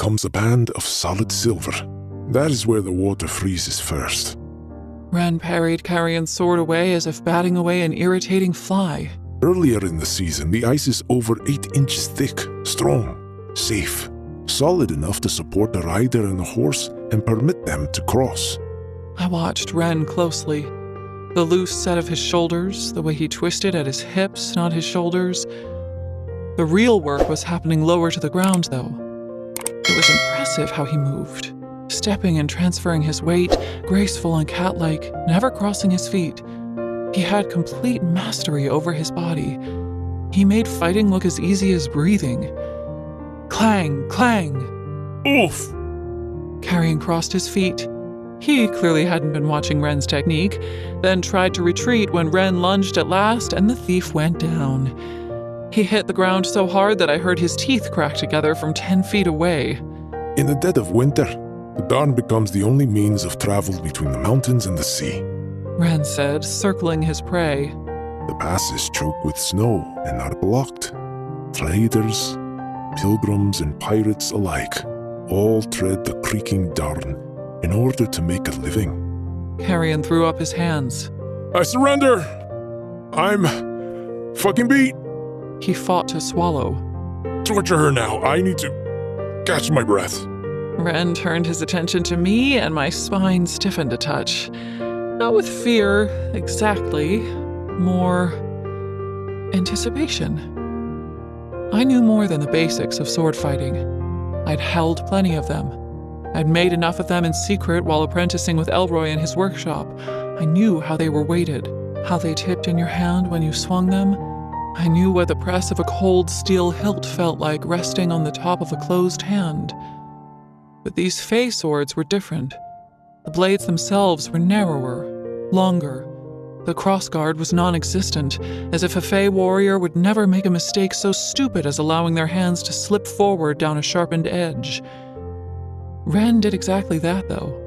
becomes a band of solid silver. That is where the water freezes first. Ren parried Carrion's sword away as if batting away an irritating fly. Earlier in the season, the ice is over 8 inches thick, strong, safe, solid enough to support the rider and the horse and permit them to cross. I watched Ren closely. The loose set of his shoulders, the way he twisted at his hips, not his shoulders. The real work was happening lower to the ground, though. It was impressive how he moved, stepping and transferring his weight, graceful and cat-like, never crossing his feet. He had complete mastery over his body. He made fighting look as easy as breathing. Clang, clang. Oof! Carrion crossed his feet. He clearly hadn't been watching Ren's technique, then tried to retreat when Ren lunged at last and the thief went down. He hit the ground so hard that I heard his teeth crack together from 10 feet away. In the dead of winter, the Darn becomes the only means of travel between the mountains and the sea. Ren said, circling his prey. The pass is choked with snow and not blocked. Traders, pilgrims, and pirates alike all tread the creaking Darn in order to make a living. Carrion threw up his hands. I surrender! I'm fucking beat! He fought to swallow. Torture her now. I need to catch my breath. Ren turned his attention to me and my spine stiffened a touch. Not with fear, exactly. More anticipation. I knew more than the basics of sword fighting. I'd held plenty of them. I'd made enough of them in secret while apprenticing with Elroy in his workshop. I knew how they were weighted, how they tipped in your hand when you swung them. I knew what the press of a cold steel hilt felt like resting on the top of a closed hand. But these fey swords were different. The blades themselves were narrower, longer. The crossguard was non-existent, as if a fey warrior would never make a mistake so stupid as allowing their hands to slip forward down a sharpened edge. Ren did exactly that, though.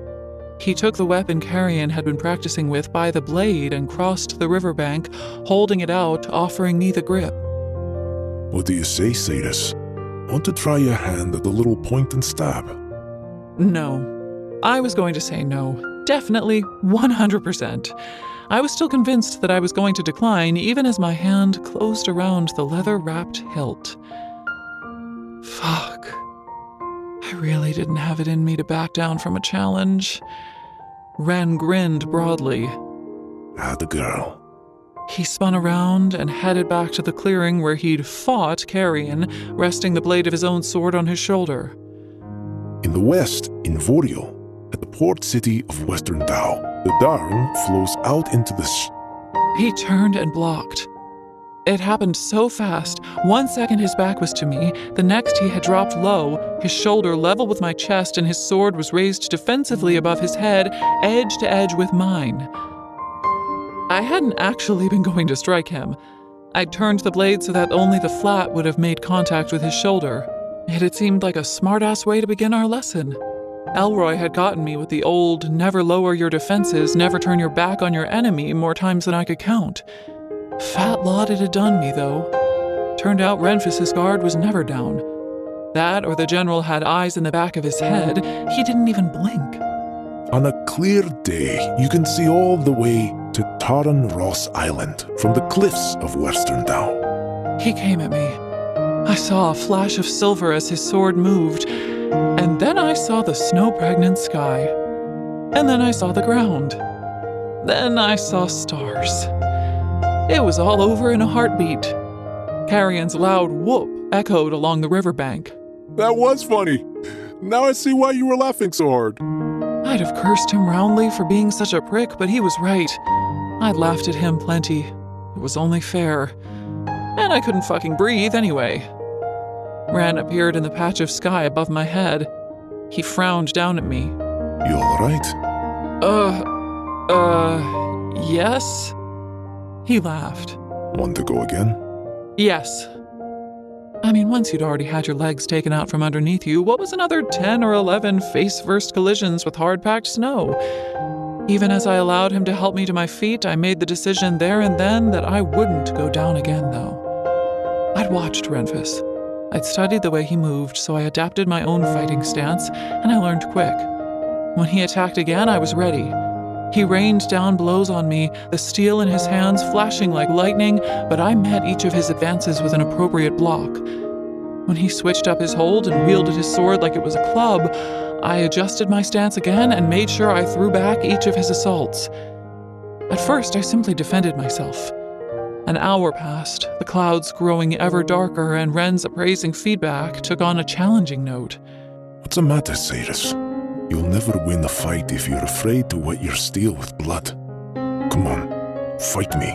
He took the weapon Carrion had been practicing with by the blade and crossed the riverbank, holding it out, offering me the grip. What do you say, Sadis? Want to try your hand at the little point and stab? No. I was going to say no. Definitely, 100%. I was still convinced that I was going to decline, even as my hand closed around the leather-wrapped hilt. Fuck. I really didn't have it in me to back down from a challenge. Ren grinned broadly. The girl. He spun around and headed back to the clearing where he'd fought Carrion, resting the blade of his own sword on his shoulder. In the west, in Vorio, at the port city of Western Dao, the Darn flows out into the He turned and blocked. It happened so fast. 1 second his back was to me, the next he had dropped low, his shoulder level with my chest, and his sword was raised defensively above his head, edge to edge with mine. I hadn't actually been going to strike him. I'd turned the blade so that only the flat would have made contact with his shoulder. It had seemed like a smart-ass way to begin our lesson. Elroy had gotten me with the old, never lower your defenses, never turn your back on your enemy more times than I could count. Fat lot it had done me, though. Turned out Renfus's guard was never down. That or the general had eyes in the back of his head. He didn't even blink. On a clear day, you can see all the way to Taran Ross Island from the cliffs of Western Dao. He came at me. I saw a flash of silver as his sword moved, and then I saw the snow-pregnant sky. And then I saw the ground. Then I saw stars. It was all over in a heartbeat. Carrion's loud whoop echoed along the riverbank. That was funny. Now I see why you were laughing so hard. I'd have cursed him roundly for being such a prick, but he was right. I'd laughed at him plenty. It was only fair. And I couldn't fucking breathe anyway. Ren appeared in the patch of sky above my head. He frowned down at me. You all right? Yes? He laughed. Want to go again? Yes. I mean, once you'd already had your legs taken out from underneath you, what was another 10 or 11 face-first collisions with hard-packed snow? Even as I allowed him to help me to my feet, I made the decision there and then that I wouldn't go down again, though. I'd watched Renfus. I'd studied the way he moved, so I adapted my own fighting stance, and I learned quick. When he attacked again, I was ready. He rained down blows on me, the steel in his hands flashing like lightning, but I met each of his advances with an appropriate block. When he switched up his hold and wielded his sword like it was a club, I adjusted my stance again and made sure I threw back each of his assaults. At first, I simply defended myself. An hour passed, the clouds growing ever darker, and Ren's appraising feedback took on a challenging note. What's the matter, Cyrus? You'll never win a fight if you're afraid to wet your steel with blood. Come on, fight me.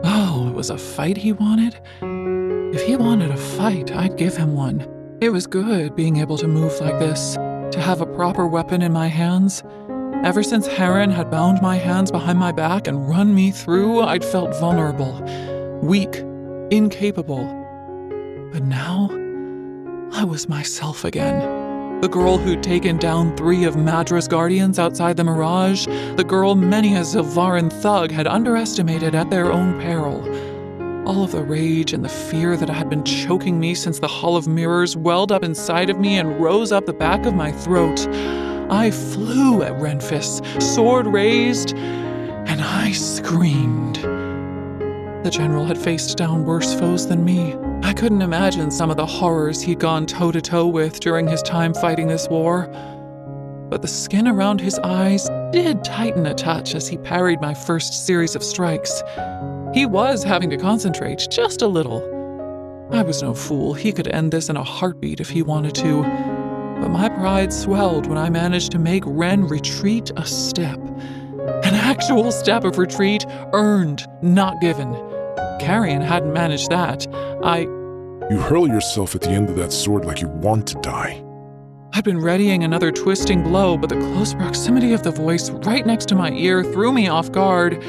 Oh, it was a fight he wanted? If he wanted a fight, I'd give him one. It was good being able to move like this, to have a proper weapon in my hands. Ever since Heron had bound my hands behind my back and run me through, I'd felt vulnerable, weak, incapable. But now, I was myself again. The girl who'd taken down 3 of Madra's guardians outside the Mirage, the girl many a Zilvaran thug had underestimated at their own peril. All of the rage and the fear that had been choking me since the Hall of Mirrors welled up inside of me and rose up the back of my throat. I flew at Renfis, sword raised, and I screamed. The general had faced down worse foes than me. I couldn't imagine some of the horrors he'd gone toe-to-toe with during his time fighting this war. But the skin around his eyes did tighten a touch as he parried my first series of strikes. He was having to concentrate just a little. I was no fool. He could end this in a heartbeat if he wanted to. But my pride swelled when I managed to make Ren retreat a step. An actual step of retreat, earned, not given. Carrion hadn't managed that. You hurl yourself at the end of that sword like you want to die. I'd been readying another twisting blow, but the close proximity of the voice right next to my ear threw me off guard.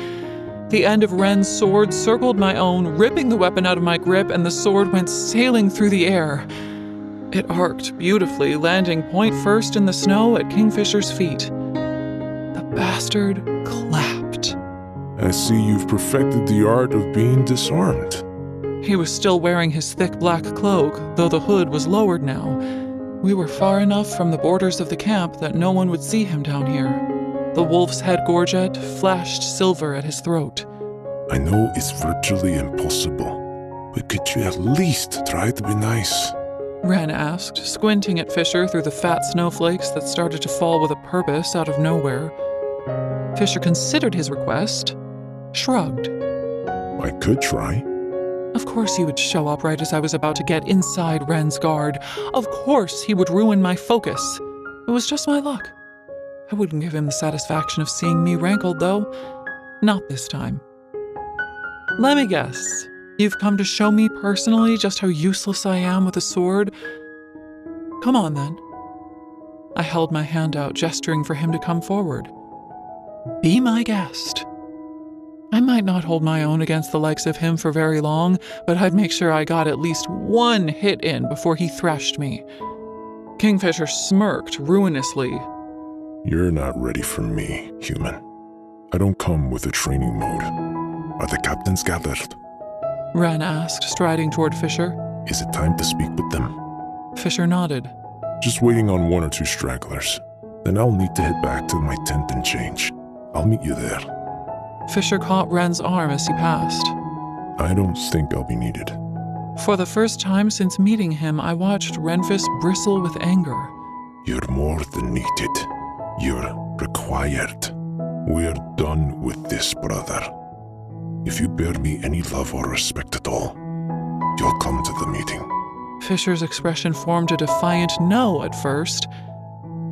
The end of Ren's sword circled my own, ripping the weapon out of my grip, and the sword went sailing through the air. It arced beautifully, landing point first in the snow at Kingfisher's feet. The bastard clapped. I see you've perfected the art of being disarmed. He was still wearing his thick black cloak, though the hood was lowered now. We were far enough from the borders of the camp that no one would see him down here. The wolf's head gorget flashed silver at his throat. I know it's virtually impossible, but could you at least try to be nice? Ren asked, squinting at Fisher through the fat snowflakes that started to fall with a purpose out of nowhere. Fisher considered his request, shrugged. I could try. Of course he would show up right as I was about to get inside Ren's guard. Of course he would ruin my focus. It was just my luck. I wouldn't give him the satisfaction of seeing me rankled, though. Not this time. Let me guess. You've come to show me personally just how useless I am with a sword? Come on, then. I held my hand out, gesturing for him to come forward. Be my guest. I might not hold my own against the likes of him for very long, but I'd make sure I got at least one hit in before he thrashed me. Kingfisher smirked ruinously. You're not ready for me, human. I don't come with a training mode. Are the captains gathered? Ren asked, striding toward Fisher. Is it time to speak with them? Fisher nodded. Just waiting on 1 or 2 stragglers. Then I'll need to head back to my tent and change. I'll meet you there. Fisher caught Ren's arm as he passed. I don't think I'll be needed. For the first time since meeting him, I watched Renfis bristle with anger. You're more than needed. You're required. We're done with this, brother. If you bear me any love or respect at all, you'll come to the meeting. Fisher's expression formed a defiant no at first,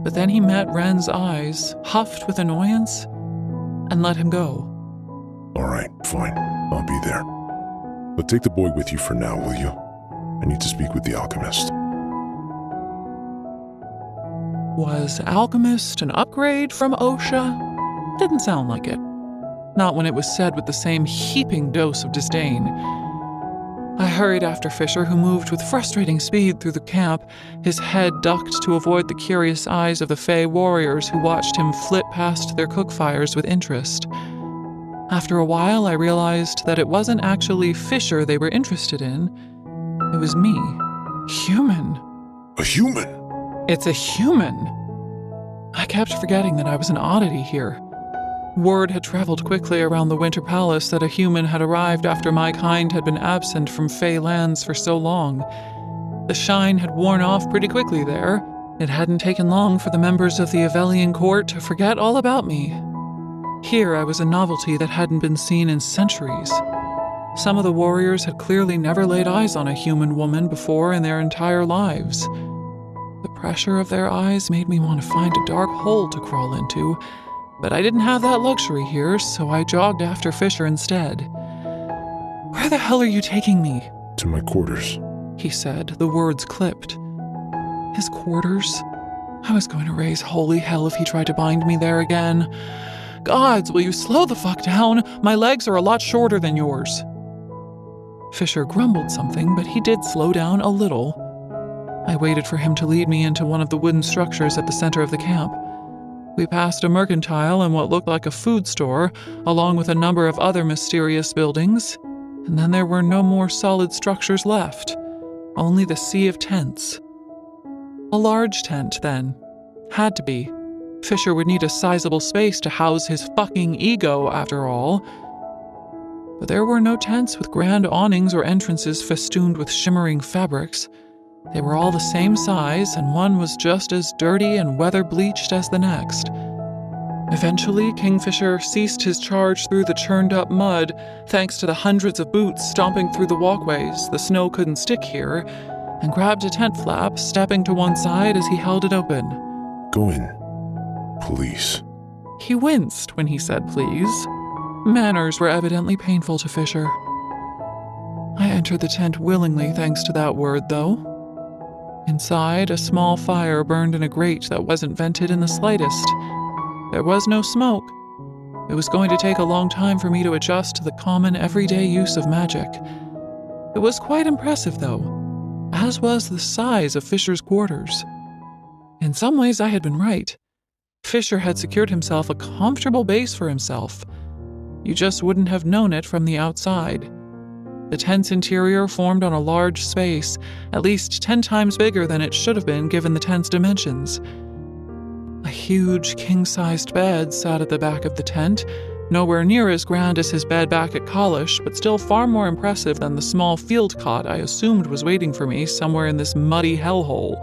but then he met Ren's eyes, huffed with annoyance, and let him go. All right, fine. I'll be there. But take the boy with you for now, will you? I need to speak with the alchemist. Was alchemist an upgrade from OSHA? Didn't sound like it. Not when it was said with the same heaping dose of disdain. I hurried after Fisher, who moved with frustrating speed through the camp, his head ducked to avoid the curious eyes of the Fey warriors who watched him flit past their cook fires with interest. After a while, I realized that it wasn't actually Fisher they were interested in. It was me. Human. A human? It's a human. I kept forgetting that I was an oddity here. Word had traveled quickly around the Winter Palace that a human had arrived after my kind had been absent from Fey lands for so long. The shine had worn off pretty quickly there. It hadn't taken long for the members of the Avelian court to forget all about me. Here I was a novelty that hadn't been seen in centuries. Some of the warriors had clearly never laid eyes on a human woman before in their entire lives. The pressure of their eyes made me want to find a dark hole to crawl into, but I didn't have that luxury here, so I jogged after Fisher instead. "Where the hell are you taking me?" To my quarters. He said, the words clipped. His quarters? I was going to raise holy hell if he tried to bind me there again. Gods, will you slow the fuck down? My legs are a lot shorter than yours. Fisher grumbled something, but he did slow down a little. I waited for him to lead me into one of the wooden structures at the center of the camp. We passed a mercantile and what looked like a food store, along with a number of other mysterious buildings, and then there were no more solid structures left, only the sea of tents. A large tent, then. Had to be. Fisher would need a sizable space to house his fucking ego, after all. But there were no tents with grand awnings or entrances festooned with shimmering fabrics. They were all the same size, and one was just as dirty and weather-bleached as the next. Eventually, Kingfisher ceased his charge through the churned-up mud, thanks to the hundreds of boots stomping through the walkways. The snow couldn't stick here, and grabbed a tent flap, stepping to one side as he held it open. "Go in. Please." He winced when he said please. Manners were evidently painful to Fisher. I entered the tent willingly thanks to that word, though. Inside, a small fire burned in a grate that wasn't vented in the slightest. There was no smoke. It was going to take a long time for me to adjust to the common, everyday use of magic. It was quite impressive, though, as was the size of Fisher's quarters. In some ways, I had been right. Fisher had secured himself a comfortable base for himself. You just wouldn't have known it from the outside. The tent's interior formed on a large space, at least 10 times bigger than it should have been given the tent's dimensions. A huge king-sized bed sat at the back of the tent, nowhere near as grand as his bed back at College, but still far more impressive than the small field cot I assumed was waiting for me somewhere in this muddy hellhole.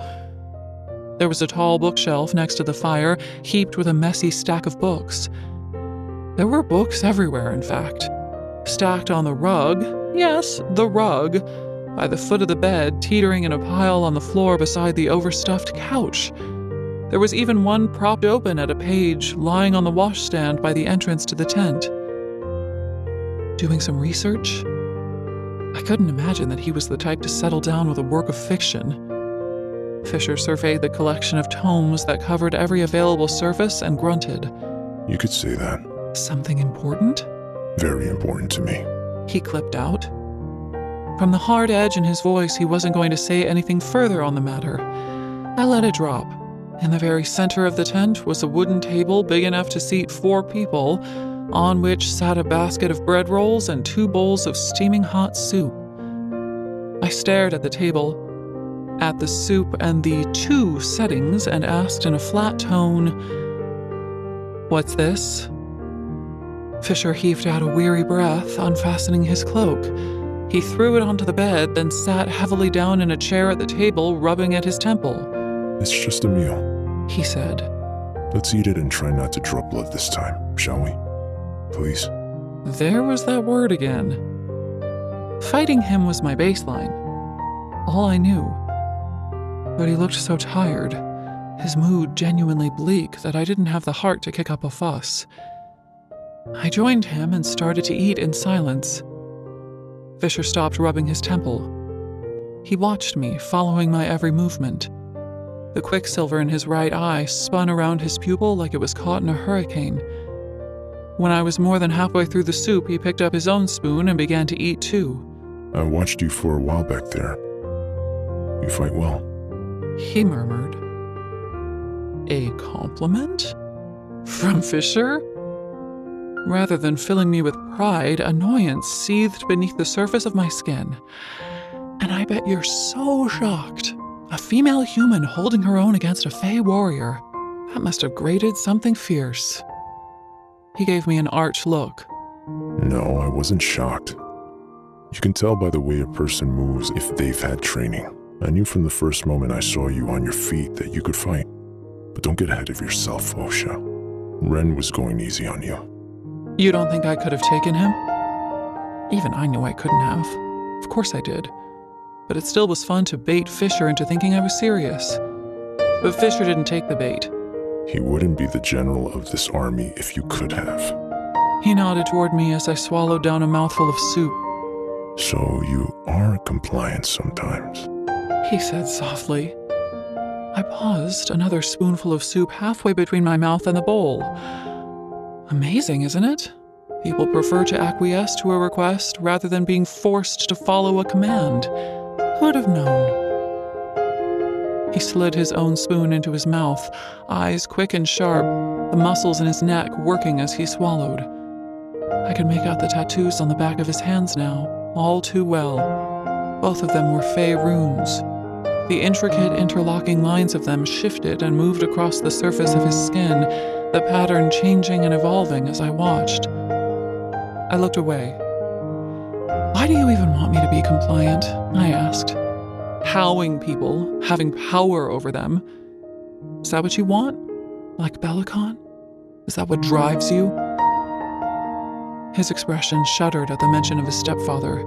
There was a tall bookshelf next to the fire, heaped with a messy stack of books. There were books everywhere, in fact. Stacked on the rug, yes, the rug, by the foot of the bed, teetering in a pile on the floor beside the overstuffed couch. There was even one propped open at a page, lying on the washstand by the entrance to the tent. Doing some research? I couldn't imagine that he was the type to settle down with a work of fiction. Fisher surveyed the collection of tomes that covered every available surface and grunted. "You could say that. Something important? Very important to me." He clipped out. From the hard edge in his voice, he wasn't going to say anything further on the matter. I let it drop. In the very center of the tent was a wooden table big enough to seat 4 people, on which sat a basket of bread rolls and 2 bowls of steaming hot soup. I stared at the table, at the soup and the 2 settings, and asked in a flat tone, "What's this?" Fisher heaved out a weary breath, unfastening his cloak. He threw it onto the bed, then sat heavily down in a chair at the table, rubbing at his temple. "It's just a meal," he said. "Let's eat it and try not to draw blood this time, shall we? Please." There was that word again. Fighting him was my baseline. All I knew. But he looked so tired, his mood genuinely bleak, that I didn't have the heart to kick up a fuss. I joined him and started to eat in silence. Fisher stopped rubbing his temple. He watched me, following my every movement. The quicksilver in his right eye spun around his pupil like it was caught in a hurricane. When I was more than halfway through the soup, he picked up his own spoon and began to eat too. "I watched you for a while back there. You fight well." He murmured. A compliment? From Fisher? Rather than filling me with pride, annoyance seethed beneath the surface of my skin. And And I bet you're so shocked. A female human holding her own against a Fey warrior. That must have grated something fierce. He gave me an arch look. No, I wasn't shocked. You can tell by the way a person moves if they've had training. I knew from the first moment I saw you on your feet that you could fight. But don't get ahead of yourself, Osha. Ren was going easy on you. You don't think I could have taken him? Even I knew I couldn't have. Of course I did. But it still was fun to bait Fisher into thinking I was serious. But Fisher didn't take the bait. He wouldn't be the general of this army if you could have. He nodded toward me as I swallowed down a mouthful of soup. So you are compliant sometimes. He said softly. I paused, another spoonful of soup halfway between my mouth and the bowl. Amazing, isn't it? People prefer to acquiesce to a request rather than being forced to follow a command. Who'd have known? He slid his own spoon into his mouth, eyes quick and sharp, the muscles in his neck working as he swallowed. I could make out the tattoos on the back of his hands now, all too well. Both of them were Fey runes. The intricate interlocking lines of them shifted and moved across the surface of his skin, the pattern changing and evolving as I watched. I looked away. Why do you even want me to be compliant? I asked. Howling people, having power over them. Is that what you want? Like Belicon? Is that what drives you? His expression shuddered at the mention of his stepfather.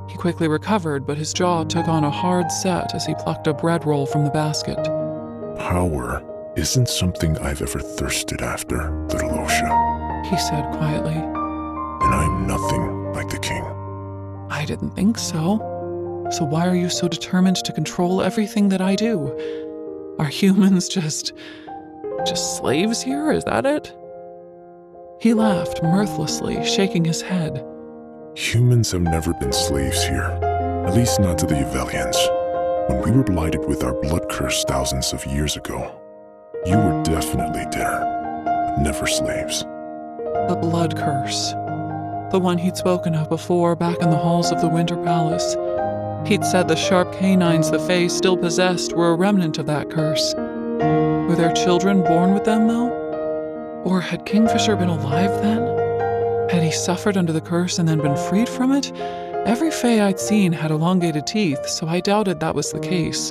He quickly recovered, but his jaw took on a hard set as he plucked a bread roll from the basket. Power isn't something I've ever thirsted after, little Osha. He said quietly. And I'm nothing like the king. I didn't think so. So why are you so determined to control everything that I do? Are humans just slaves here? Is that it? He laughed mirthlessly, shaking his head. Humans have never been slaves here, at least not to the Evelians. When we were blighted with our blood curse thousands of years ago, you were definitely there, but never slaves. The blood curse. The one he'd spoken of before back in the halls of the Winter Palace. He'd said the sharp canines the Fae still possessed were a remnant of that curse. Were their children born with them, though? Or had Kingfisher been alive then? Had he suffered under the curse and then been freed from it? Every Fae I'd seen had elongated teeth, so I doubted that was the case.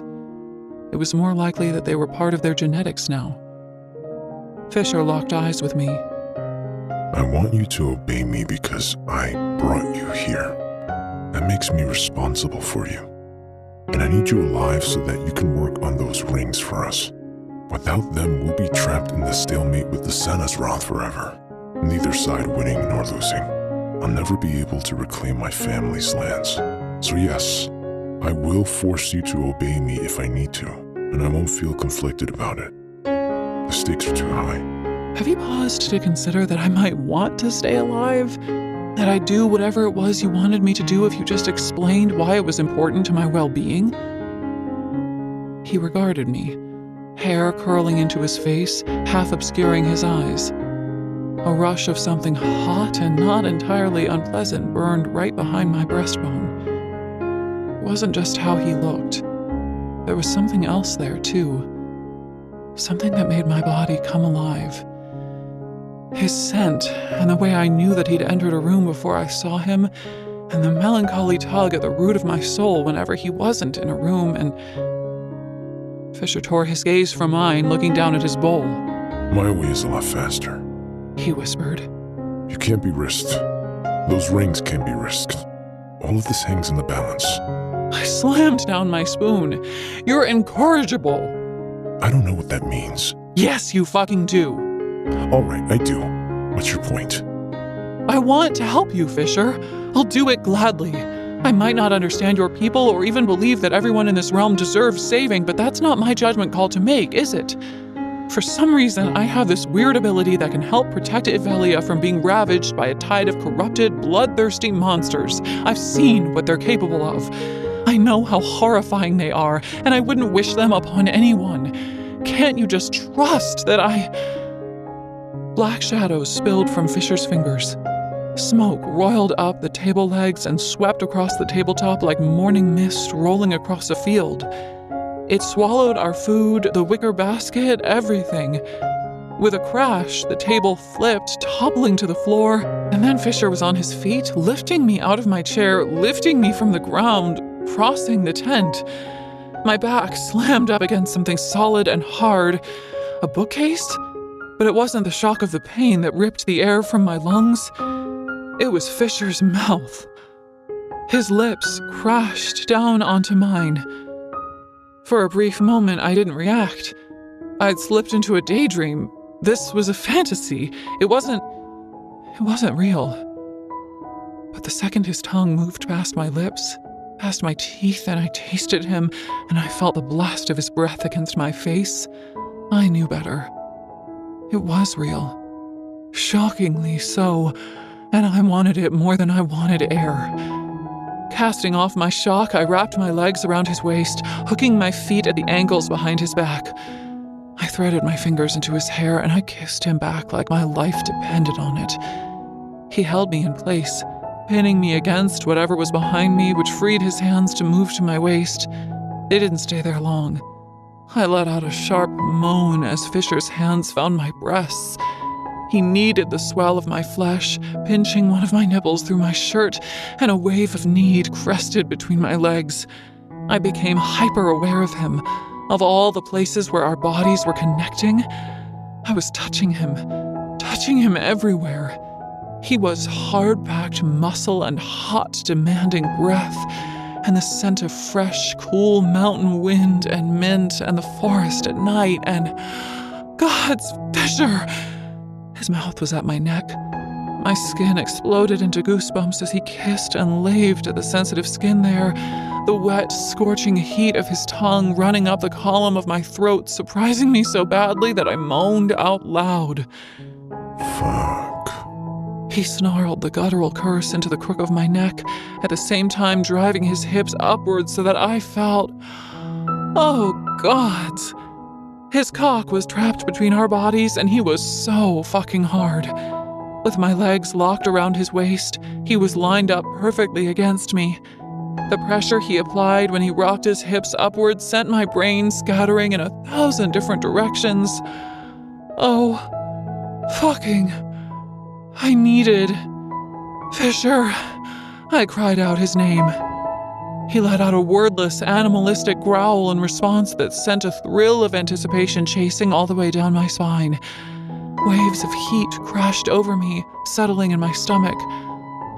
It was more likely that they were part of their genetics now. Fisher locked eyes with me. I want you to obey me because I brought you here. That makes me responsible for you. And I need you alive so that you can work on those rings for us. Without them, we'll be trapped in the stalemate with the Senazroth forever. Neither side winning nor losing. I'll never be able to reclaim my family's lands. So yes, I will force you to obey me if I need to, and I won't feel conflicted about it. The stakes are too high. Have you paused to consider that I might want to stay alive? That I'd do whatever it was you wanted me to do if you just explained why it was important to my well-being? He regarded me, hair curling into his face, half obscuring his eyes. A rush of something hot and not entirely unpleasant burned right behind my breastbone. It wasn't just how he looked. There was something else there, too. Something that made my body come alive. His scent, and the way I knew that he'd entered a room before I saw him, and the melancholy tug at the root of my soul whenever he wasn't in a room, and... Fisher tore his gaze from mine, looking down at his bowl. My way is a lot faster. He whispered. You can't be risked. Those rings can't be risked. All of this hangs in the balance. I slammed down my spoon. You're incorrigible. I don't know what that means. Yes, you fucking do. All right, I do. What's your point? I want to help you, Fisher. I'll do it gladly. I might not understand your people or even believe that everyone in this realm deserves saving, but that's not my judgment call to make, is it? For some reason, I have this weird ability that can help protect Ivelia from being ravaged by a tide of corrupted, bloodthirsty monsters. I've seen what they're capable of. I know how horrifying they are, and I wouldn't wish them upon anyone. Can't you just trust that I... Black shadows spilled from Fisher's fingers. Smoke roiled up the table legs and swept across the tabletop like morning mist rolling across a field. It swallowed our food, the wicker basket, everything. With a crash, the table flipped, toppling to the floor, and then Fisher was on his feet, lifting me out of my chair, lifting me from the ground, crossing the tent. My back slammed up against something solid and hard. A bookcase? But it wasn't the shock of the pain that ripped the air from my lungs. It was Fisher's mouth. His lips crashed down onto mine. For a brief moment, I didn't react. I'd slipped into a daydream. This was a fantasy. It wasn't real. But the second his tongue moved past my lips, past my teeth, and I tasted him, and I felt the blast of his breath against my face, I knew better. It was real. Shockingly so, and I wanted it more than I wanted air. Casting off my shock, I wrapped my legs around his waist, hooking my feet at the ankles behind his back. I threaded my fingers into his hair, and I kissed him back like my life depended on it. He held me in place, pinning me against whatever was behind me, which freed his hands to move to my waist. They didn't stay there long. I let out a sharp moan as Fisher's hands found my breasts. He kneaded the swell of my flesh, pinching one of my nipples through my shirt, and a wave of need crested between my legs. I became hyper-aware of him, of all the places where our bodies were connecting. I was touching him everywhere. He was hard-packed muscle and hot, demanding breath, and the scent of fresh, cool mountain wind and mint and the forest at night and... Gods, Fisher! His mouth was at my neck. My skin exploded into goosebumps as he kissed and laved at the sensitive skin there, the wet, scorching heat of his tongue running up the column of my throat, surprising me so badly that I moaned out loud. Fuck. He snarled the guttural curse into the crook of my neck, at the same time driving his hips upwards so that I felt... Oh, gods! His cock was trapped between our bodies, and he was so fucking hard. With my legs locked around his waist, he was lined up perfectly against me. The pressure he applied when he rocked his hips upwards sent my brain scattering in 1,000 different directions. Oh, fucking... I needed... Fisher. I cried out his name. He let out a wordless, animalistic growl in response that sent a thrill of anticipation chasing all the way down my spine. Waves of heat crashed over me, settling in my stomach.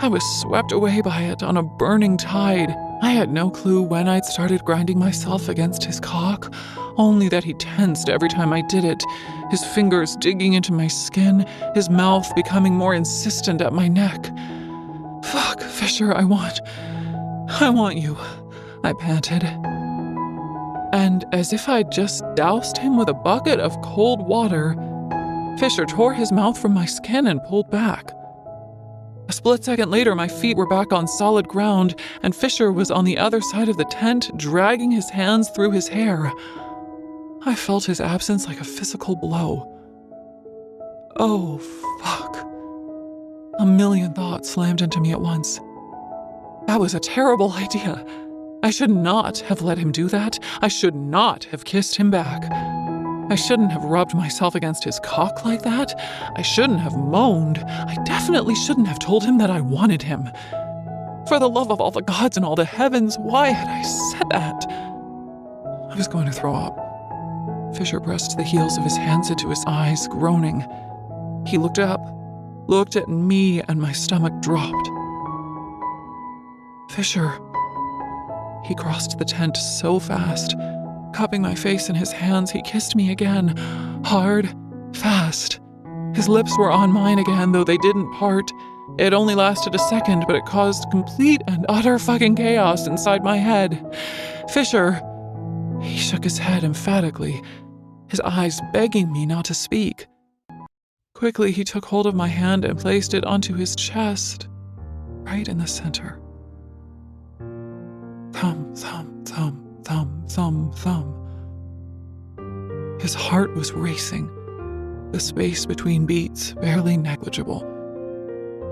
I was swept away by it on a burning tide. I had no clue when I'd started grinding myself against his cock, only that he tensed every time I did it, his fingers digging into my skin, his mouth becoming more insistent at my neck. Fuck, Fisher, I want you, I panted. And as if I'd just doused him with a bucket of cold water, Fisher tore his mouth from my skin and pulled back. A split second later, my feet were back on solid ground, and Fisher was on the other side of the tent, dragging his hands through his hair. I felt his absence like a physical blow. Oh, fuck. A million thoughts slammed into me at once. That was a terrible idea. I should not have let him do that. I should not have kissed him back. I shouldn't have rubbed myself against his cock like that. I shouldn't have moaned. I definitely shouldn't have told him that I wanted him. For the love of all the gods and all the heavens, why had I said that? I was going to throw up. Fisher pressed the heels of his hands into his eyes, groaning. He looked up, looked at me, and my stomach dropped. Fisher. He crossed the tent so fast. Cupping my face in his hands, he kissed me again, hard, fast. His lips were on mine again, though they didn't part. It only lasted a second, but it caused complete and utter fucking chaos inside my head. Fisher. He shook his head emphatically, his eyes begging me not to speak. Quickly, he took hold of my hand and placed it onto his chest, right in the center. Thump, thump, thump, thump, thump, thump. His heart was racing, the space between beats barely negligible.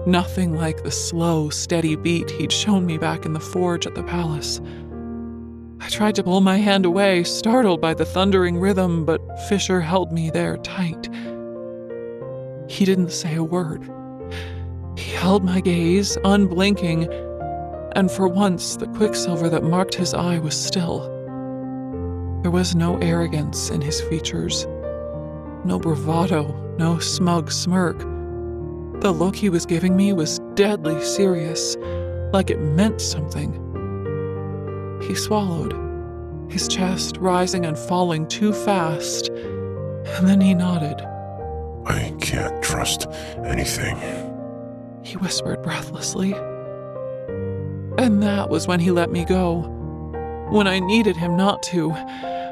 Nothing like the slow, steady beat he'd shown me back in the forge at the palace. I tried to pull my hand away, startled by the thundering rhythm, but Fisher held me there tight. He didn't say a word. He held my gaze, unblinking, and for once the quicksilver that marked his eye was still. There was no arrogance in his features, no bravado, no smug smirk. The look he was giving me was deadly serious, like it meant something. He swallowed, his chest rising and falling too fast, and then he nodded. I can't trust anything, he whispered breathlessly. And that was when he let me go. When I needed him not to.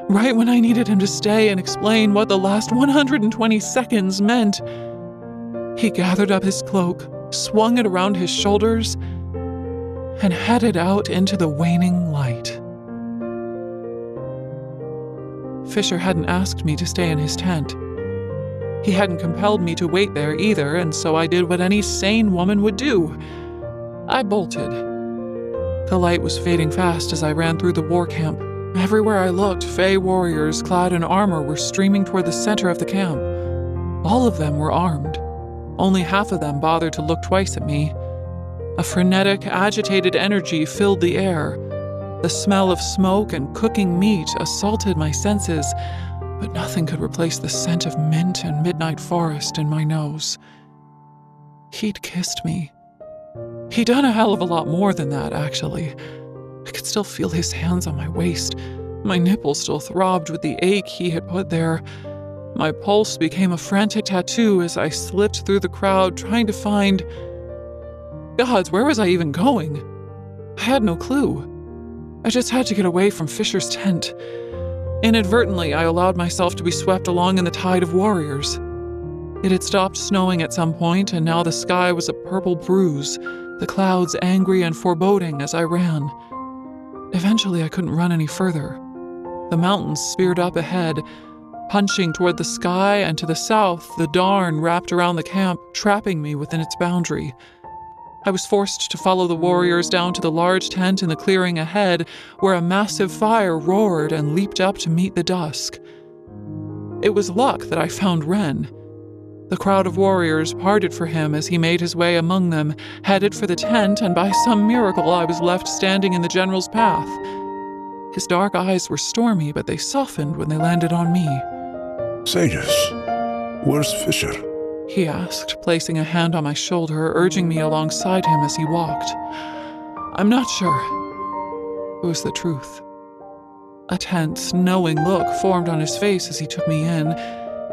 Right when I needed him to stay and explain what the last 120 seconds meant. He gathered up his cloak, swung it around his shoulders, and headed out into the waning light. Fisher hadn't asked me to stay in his tent. He hadn't compelled me to wait there either, and so I did what any sane woman would do. I bolted. The light was fading fast as I ran through the war camp. Everywhere I looked, Fey warriors clad in armor were streaming toward the center of the camp. All of them were armed. Only half of them bothered to look twice at me. A frenetic, agitated energy filled the air. The smell of smoke and cooking meat assaulted my senses, but nothing could replace the scent of mint and midnight forest in my nose. He'd kissed me. He'd done a hell of a lot more than that, actually. I could still feel his hands on my waist. My nipples still throbbed with the ache he had put there. My pulse became a frantic tattoo as I slipped through the crowd, trying to find... Gods, where was I even going? I had no clue. I just had to get away from Fisher's tent. Inadvertently, I allowed myself to be swept along in the tide of warriors. It had stopped snowing at some point, and now the sky was a purple bruise, the clouds angry and foreboding as I ran. Eventually, I couldn't run any further. The mountains speared up ahead, punching toward the sky, and to the south, the Darn wrapped around the camp, trapping me within its boundary. I was forced to follow the warriors down to the large tent in the clearing ahead, where a massive fire roared and leaped up to meet the dusk. It was luck that I found Ren. The crowd of warriors parted for him as he made his way among them, headed for the tent, and by some miracle I was left standing in the general's path. His dark eyes were stormy, but they softened when they landed on me. Sages, where's Fisher? He asked, placing a hand on my shoulder, urging me alongside him as he walked. I'm not sure. It was the truth. A tense, knowing look formed on his face as he took me in,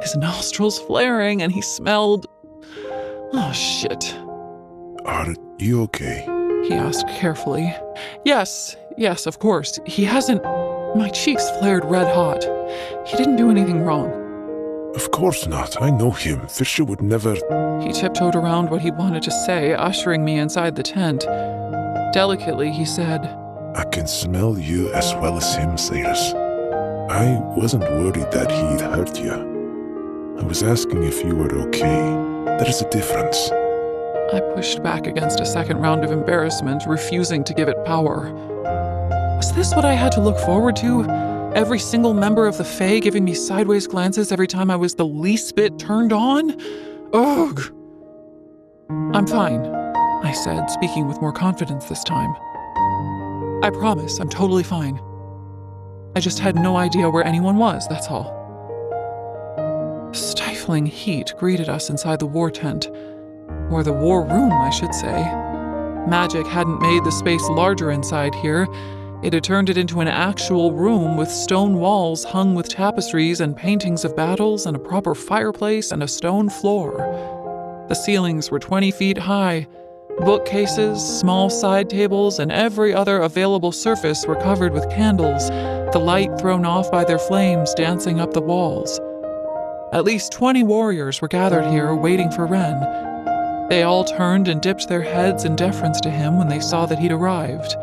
his nostrils flaring, and he smelled... Oh, shit. Are you okay? He asked carefully. Yes, of course. He hasn't... My cheeks flared red hot. He didn't do anything wrong. Of course not. I know him. Fisher would never... He tiptoed around what he wanted to say, ushering me inside the tent. Delicately, he said, I can smell you as well as him, Cyrus. I wasn't worried that he'd hurt you. I was asking if you were okay. There is a difference. I pushed back against a second round of embarrassment, refusing to give it power. Was this what I had to look forward to? Every single member of the Fae giving me sideways glances every time I was the least bit turned on? Ugh! I'm fine, I said, speaking with more confidence this time. I promise, I'm totally fine. I just had no idea where anyone was, that's all. Stifling heat greeted us inside the war tent. Or the war room, I should say. Magic hadn't made the space larger inside here. It had turned it into an actual room with stone walls hung with tapestries and paintings of battles and a proper fireplace and a stone floor. The ceilings were 20 feet high. Bookcases, small side tables, and every other available surface were covered with candles, the light thrown off by their flames dancing up the walls. At least 20 warriors were gathered here waiting for Ren. They all turned and dipped their heads in deference to him when they saw that he'd arrived.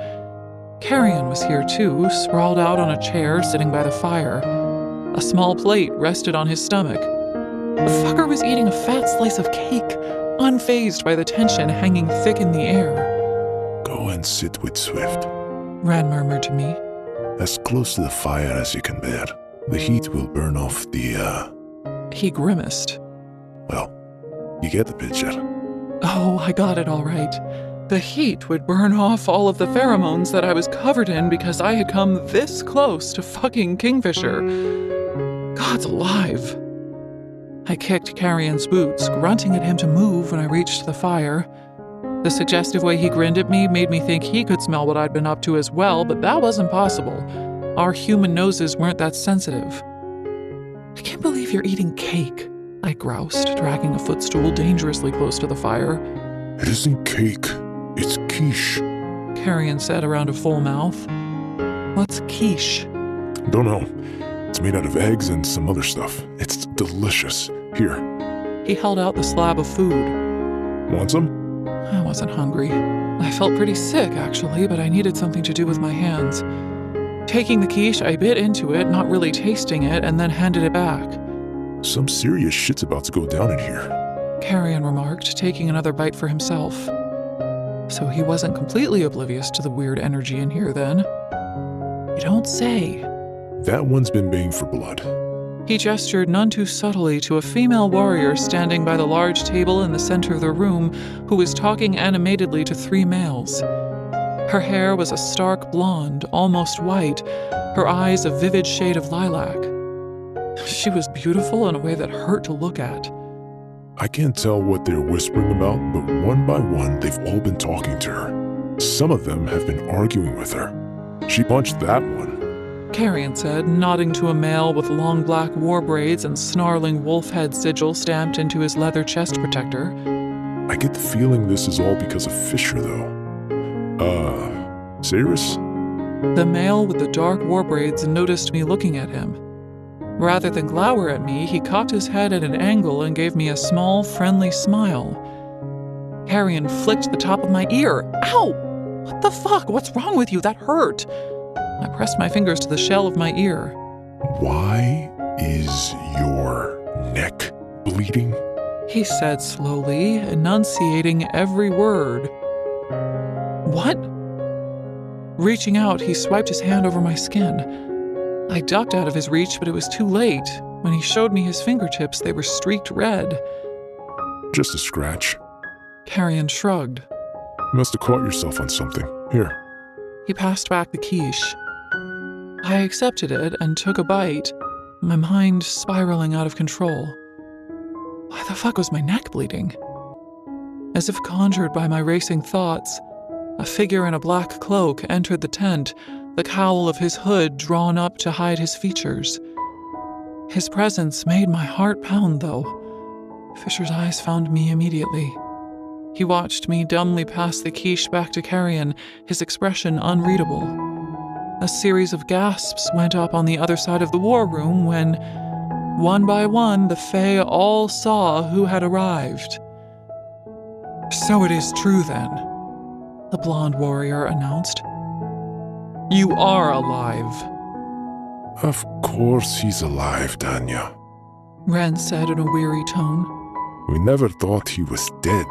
Carrion was here too, sprawled out on a chair sitting by the fire. A small plate rested on his stomach. The fucker was eating a fat slice of cake, unfazed by the tension hanging thick in the air. Go and sit with Swift. Ren murmured to me. As close to the fire as you can bear. The heat will burn off the, He grimaced. Well, you get the picture. Oh, I got it all right. The heat would burn off all of the pheromones that I was covered in because I had come this close to fucking Kingfisher. God's alive. I kicked Carrion's boots, grunting at him to move when I reached the fire. The suggestive way he grinned at me made me think he could smell what I'd been up to as well, but that wasn't possible. Our human noses weren't that sensitive. I can't believe you're eating cake, I groused, dragging a footstool dangerously close to the fire. It isn't cake, it's quiche. Carrion said around a full mouth. What's quiche? Don't know. It's made out of eggs and some other stuff. It's delicious. Here. He held out the slab of food. Want some? I wasn't hungry. I felt pretty sick, actually, but I needed something to do with my hands. Taking the quiche, I bit into it, not really tasting it, and then handed it back. Some serious shit's about to go down in here. Carrion remarked, taking another bite for himself. So he wasn't completely oblivious to the weird energy in here, then. You don't say. That one's been baying for blood. He gestured none too subtly to a female warrior standing by the large table in the center of the room who was talking animatedly to 3 males. Her hair was a stark blonde, almost white, her eyes a vivid shade of lilac. She was beautiful in a way that hurt to look at. I can't tell what they're whispering about, but one by one, they've all been talking to her. Some of them have been arguing with her. She punched that one. Carrion said, nodding to a male with long black war braids and snarling wolf head sigil stamped into his leather chest protector. I get the feeling this is all because of Fisher, though. Cyrus? The male with the dark war braids noticed me looking at him. Rather than glower at me, he cocked his head at an angle and gave me a small, friendly smile. Carrion flicked the top of my ear. Ow! What the fuck? What's wrong with you? That hurt. I pressed my fingers to the shell of my ear. Why is your neck bleeding? He said slowly, enunciating every word. What? Reaching out, he swiped his hand over my skin. I ducked out of his reach, but it was too late. When he showed me his fingertips, they were streaked red. Just a scratch. Carrion shrugged. You must have caught yourself on something. Here. He passed back the quiche. I accepted it and took a bite, my mind spiraling out of control. Why the fuck was my neck bleeding? As if conjured by my racing thoughts, a figure in a black cloak entered the tent, the cowl of his hood drawn up to hide his features. His presence made my heart pound, though. Fisher's eyes found me immediately. He watched me dumbly pass the quiche back to Carrion, his expression unreadable. A series of gasps went up on the other side of the war room when, one by one, the Fae all saw who had arrived. So it is true, then, the blonde warrior announced. You are alive. Of course he's alive, Danya. Ren said in a weary tone. We never thought he was dead.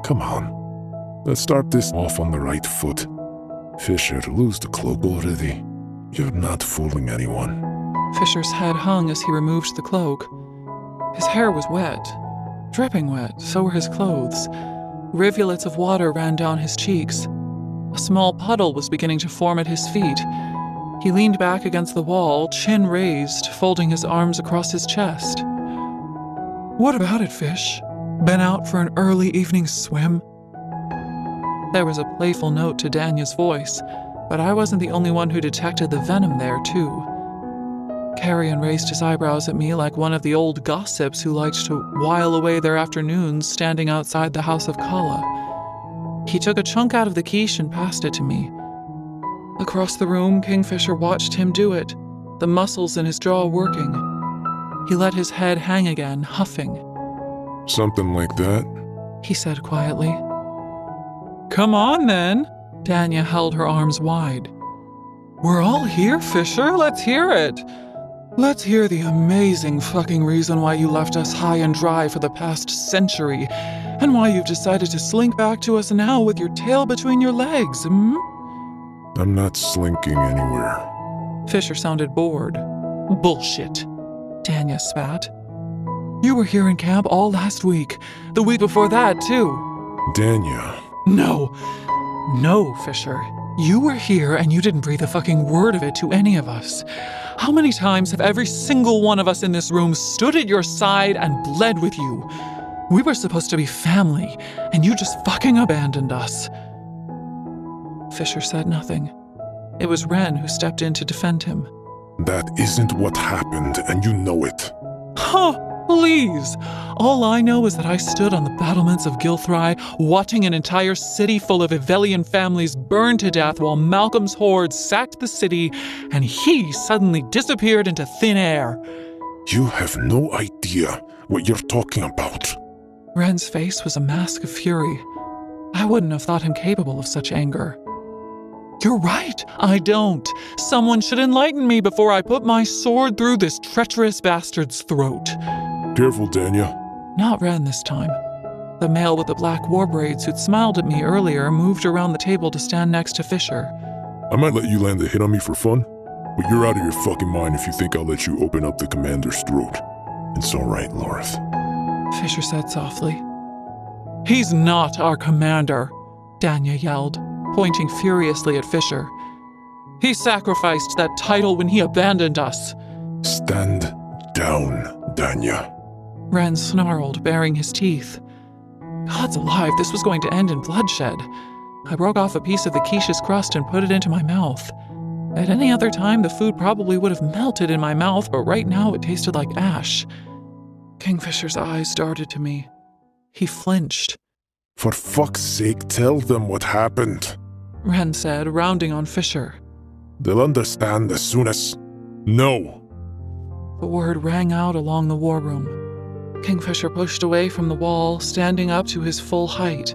Come on, let's start this off on the right foot. Fisher, lose the cloak already. You're not fooling anyone. Fisher's head hung as he removed the cloak. His hair was wet, dripping wet, so were his clothes. Rivulets of water ran down his cheeks. A small puddle was beginning to form at his feet. He leaned back against the wall, chin raised, folding his arms across his chest. What about it, Fish? Been out for an early evening swim? There was a playful note to Danya's voice, but I wasn't the only one who detected the venom there, too. Carrion raised his eyebrows at me like one of the old gossips who liked to while away their afternoons standing outside the house of Kala. He took a chunk out of the quiche and passed it to me. Across the room, Kingfisher watched him do it, the muscles in his jaw working. He let his head hang again, huffing. Something like that? He said quietly. Come on, then. Danya held her arms wide. We're all here, Fisher. Let's hear it. Let's hear the amazing fucking reason why you left us high and dry for the past century And why you've decided to slink back to us now with your tail between your legs, hmm? I'm not slinking anywhere. Fisher sounded bored. Bullshit, Danya spat. You were here in camp all last week. The week before that, too. Danya. No, Fisher. You were here and you didn't breathe a fucking word of it to any of us. How many times have every single one of us in this room stood at your side and bled with you? We were supposed to be family, and you just fucking abandoned us. Fisher said nothing. It was Ren who stepped in to defend him. That isn't what happened, and you know it. Huh, please. All I know is that I stood on the battlements of Gilthry, watching an entire city full of Evelian families burn to death while Malcolm's horde sacked the city, and he suddenly disappeared into thin air. You have no idea what you're talking about. Ren's face was a mask of fury. I wouldn't have thought him capable of such anger. You're right, I don't. Someone should enlighten me before I put my sword through this treacherous bastard's throat. Careful, Danya. Not Ren this time. The male with the black war braids who'd smiled at me earlier moved around the table to stand next to Fisher. I might let you land a hit on me for fun, but you're out of your fucking mind if you think I'll let you open up the commander's throat. It's all right, Lorth. Fisher said softly. He's not our commander, Danya yelled, pointing furiously at Fisher. He sacrificed that title when he abandoned us. Stand down, Danya. Ren snarled, baring his teeth. Gods alive, this was going to end in bloodshed. I broke off a piece of the quiche's crust and put it into my mouth. At any other time, the food probably would have melted in my mouth, but right now it tasted like ash. Kingfisher's eyes darted to me. He flinched. For fuck's sake, tell them what happened, Ren said, rounding on Fisher. They'll understand as soon as... No! The word rang out along the war room. Kingfisher pushed away from the wall, standing up to his full height.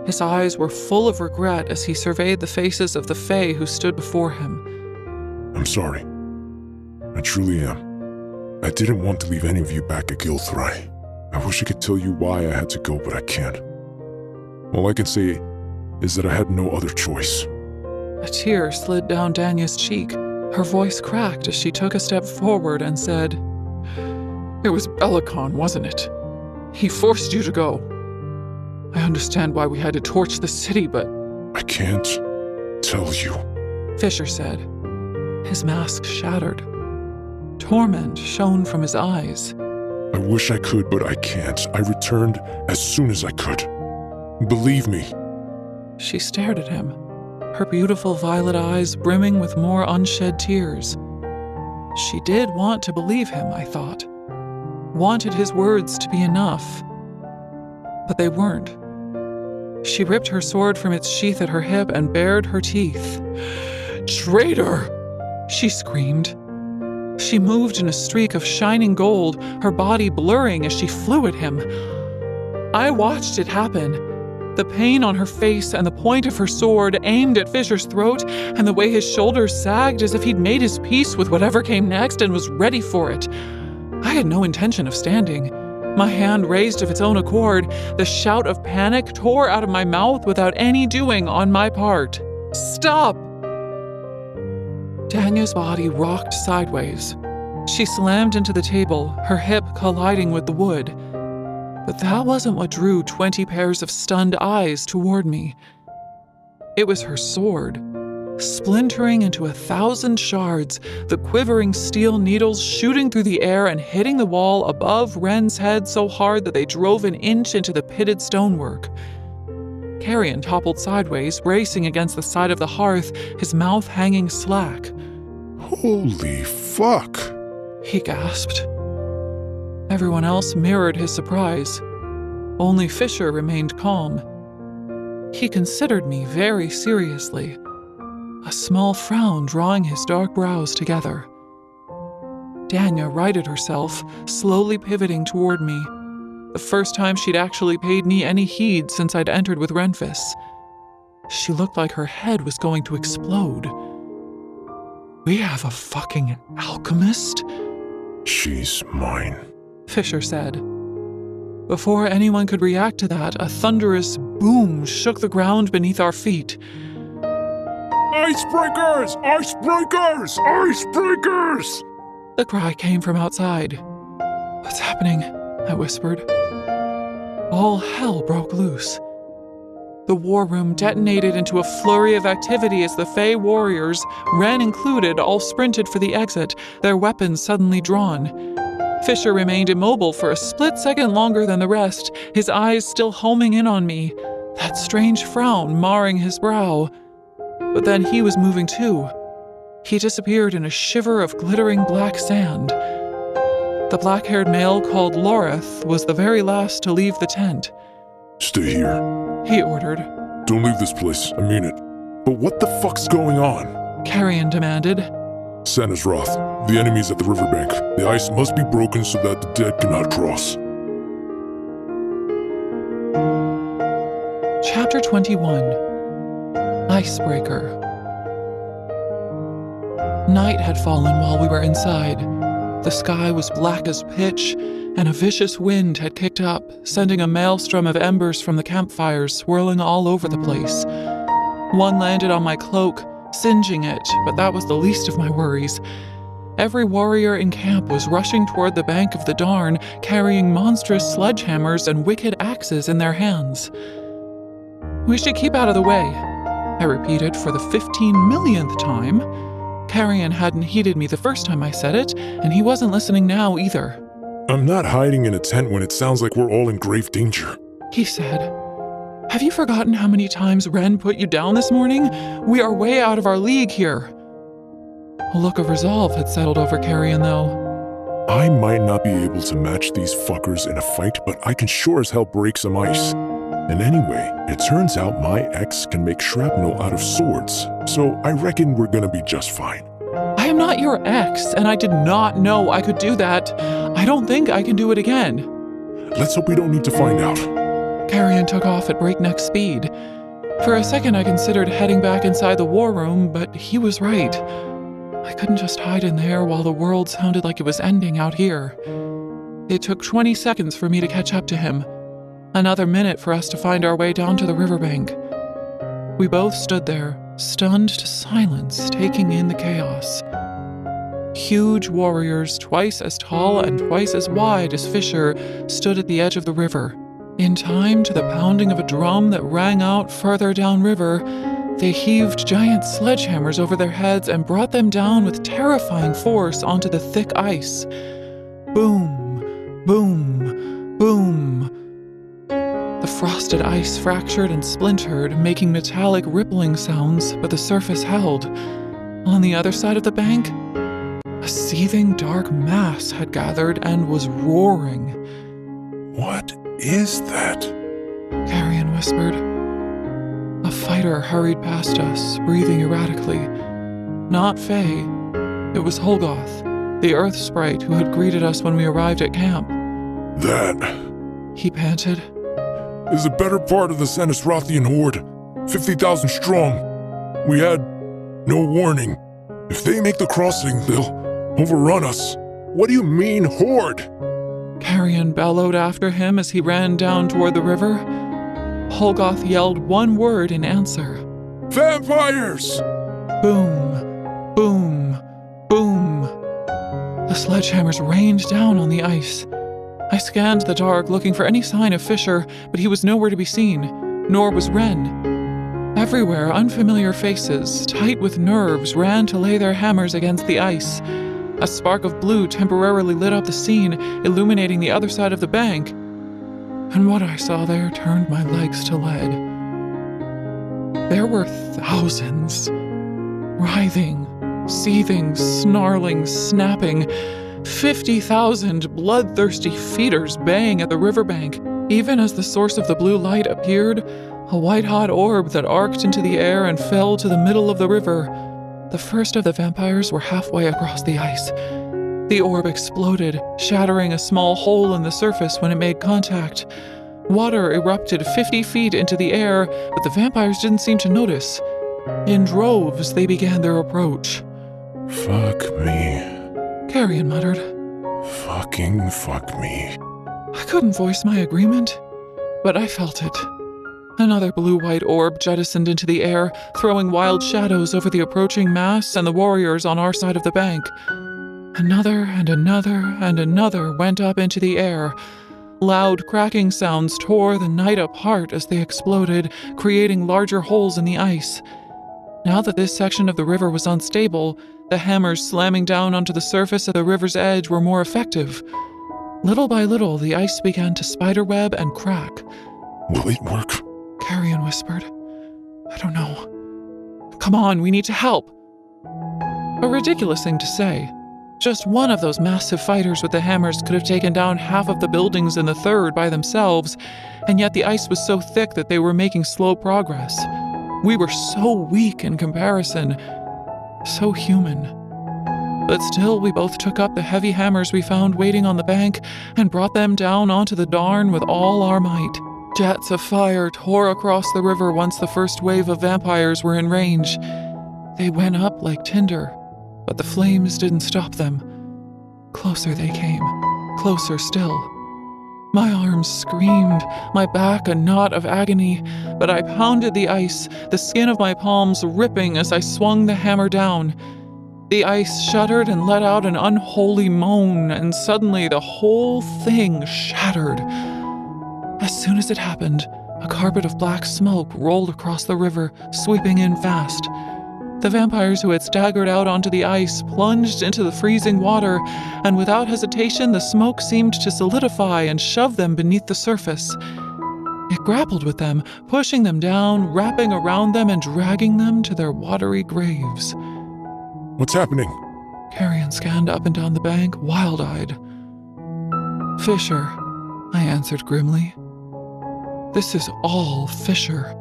His eyes were full of regret as he surveyed the faces of the Fae who stood before him. I'm sorry. I truly am. I didn't want to leave any of you back at Gilthry. I wish I could tell you why I had to go, but I can't. All I can say is that I had no other choice. A tear slid down Danya's cheek. Her voice cracked as she took a step forward and said, It was Belicon, wasn't it? He forced you to go. I understand why we had to torch the city, but... I can't tell you, Fisher said. His mask shattered. Torment shone from his eyes. I wish I could, but I can't. I returned as soon as I could. Believe me. She stared at him, her beautiful violet eyes brimming with more unshed tears. She did want to believe him, I thought. Wanted his words to be enough. But they weren't. She ripped her sword from its sheath at her hip and bared her teeth. Traitor! She screamed. She moved in a streak of shining gold, her body blurring as she flew at him. I watched it happen. The pain on her face and the point of her sword aimed at Fisher's throat, and the way his shoulders sagged as if he'd made his peace with whatever came next and was ready for it. I had no intention of standing. My hand raised of its own accord. The shout of panic tore out of my mouth without any doing on my part. Stop! Danya's body rocked sideways. She slammed into the table, her hip colliding with the wood. But that wasn't what drew 20 pairs of stunned eyes toward me. It was her sword, splintering into 1,000 shards, the quivering steel needles shooting through the air and hitting the wall above Ren's head so hard that they drove an inch into the pitted stonework. Carrion toppled sideways, bracing against the side of the hearth, his mouth hanging slack. Holy fuck! He gasped. Everyone else mirrored his surprise. Only Fisher remained calm. He considered me very seriously, a small frown drawing his dark brows together. Danya righted herself, slowly pivoting toward me. The first time she'd actually paid me any heed since I'd entered with Renfis. She looked like her head was going to explode. We have a fucking alchemist? She's mine, Fisher said. Before anyone could react to that, a thunderous boom shook the ground beneath our feet. Icebreakers! Icebreakers! Icebreakers! The cry came from outside. "What's happening?" I whispered. All hell broke loose. The war room detonated into a flurry of activity as the Fey warriors, Ren included, all sprinted for the exit, their weapons suddenly drawn. Fisher remained immobile for a split second longer than the rest, his eyes still homing in on me, that strange frown marring his brow. But then he was moving too. He disappeared in a shiver of glittering black sand. The black-haired male called Loreth was the very last to leave the tent. Stay here, he ordered. Don't leave this place, I mean it. But what the fuck's going on? Carrion demanded. Santa's wrath. The enemy's at the riverbank. The ice must be broken so that the dead cannot cross. Chapter 21. Icebreaker. Night had fallen while we were inside. The sky was black as pitch, and a vicious wind had kicked up, sending a maelstrom of embers from the campfires swirling all over the place. One landed on my cloak, singeing it, but that was the least of my worries. Every warrior in camp was rushing toward the bank of the Darn, carrying monstrous sledgehammers and wicked axes in their hands. "We should keep out of the way," I repeated for the 15 millionth time. Carrion hadn't heeded me the first time I said it, and he wasn't listening now either. I'm not hiding in a tent when it sounds like we're all in grave danger, he said. "Have you forgotten how many times Ren put you down this morning? We are way out of our league here." A look of resolve had settled over Carrion, though. I might not be able to match these fuckers in a fight, but I can sure as hell break some ice. And anyway, it turns out my ex can make shrapnel out of swords, so I reckon we're gonna be just fine. I am not your ex, and I did not know I could do that. I don't think I can do it again. Let's hope we don't need to find out. Carrion took off at breakneck speed. For a second I considered heading back inside the war room, but he was right. I couldn't just hide in there while the world sounded like it was ending out here. It took 20 seconds for me to catch up to him. Another minute for us to find our way down to the riverbank. We both stood there, stunned to silence, taking in the chaos. Huge warriors, twice as tall and twice as wide as Fisher, stood at the edge of the river. In time to the pounding of a drum that rang out further downriver, they heaved giant sledgehammers over their heads and brought them down with terrifying force onto the thick ice. Boom, boom, boom. The frosted ice fractured and splintered, making metallic rippling sounds, but the surface held. On the other side of the bank, a seething dark mass had gathered and was roaring. What is that? Carrion whispered. A fighter hurried past us, breathing erratically. Not Faye. It was Holgoth, the earth sprite who had greeted us when we arrived at camp. That, he panted, is the better part of the Senisrathian horde, 50,000 strong. We had no warning. If they make the crossing, they'll overrun us. What do you mean, horde? Carrion bellowed after him as he ran down toward the river. Holgoth yelled one word in answer. Vampires! Boom, boom, boom. The sledgehammers rained down on the ice. I scanned the dark, looking for any sign of Fisher, but he was nowhere to be seen, nor was Ren. Everywhere, unfamiliar faces, tight with nerves, ran to lay their hammers against the ice. A spark of blue temporarily lit up the scene, illuminating the other side of the bank. And what I saw there turned my legs to lead. There were thousands, writhing, seething, snarling, snapping, 50,000 bloodthirsty feeders baying at the riverbank. Even as the source of the blue light appeared, a white-hot orb that arced into the air and fell to the middle of the river. The first of the vampires were halfway across the ice. The orb exploded, shattering a small hole in the surface when it made contact. Water erupted 50 feet into the air, but the vampires didn't seem to notice. In droves, they began their approach. Fuck me. Carrion muttered. Fucking fuck me. I couldn't voice my agreement, but I felt it. Another blue-white orb jettisoned into the air, throwing wild shadows over the approaching mass and the warriors on our side of the bank. Another and another and another went up into the air. Loud cracking sounds tore the night apart as they exploded, creating larger holes in the ice. Now that this section of the river was unstable, the hammers slamming down onto the surface of the river's edge were more effective. Little by little, the ice began to spiderweb and crack. Will it work? Carrion whispered. I don't know. Come on, we need to help. A ridiculous thing to say. Just one of those massive fighters with the hammers could have taken down half of the buildings in the third by themselves, and yet the ice was so thick that they were making slow progress. We were so weak in comparison, so human. But still, we both took up the heavy hammers we found waiting on the bank and brought them down onto the Darn with all our might. Jets of fire tore across the river once the first wave of vampires were in range. They went up like tinder, but the flames didn't stop them. Closer they came, closer still. My arms screamed, my back a knot of agony, but I pounded the ice, the skin of my palms ripping as I swung the hammer down. The ice shuddered and let out an unholy moan, and suddenly the whole thing shattered. As soon as it happened, a carpet of black smoke rolled across the river, sweeping in fast. The vampires who had staggered out onto the ice plunged into the freezing water, and without hesitation the smoke seemed to solidify and shove them beneath the surface. It grappled with them, pushing them down, wrapping around them and dragging them to their watery graves. What's happening? Carrion scanned up and down the bank, wild-eyed. Fisher, I answered grimly. This is all Fisher.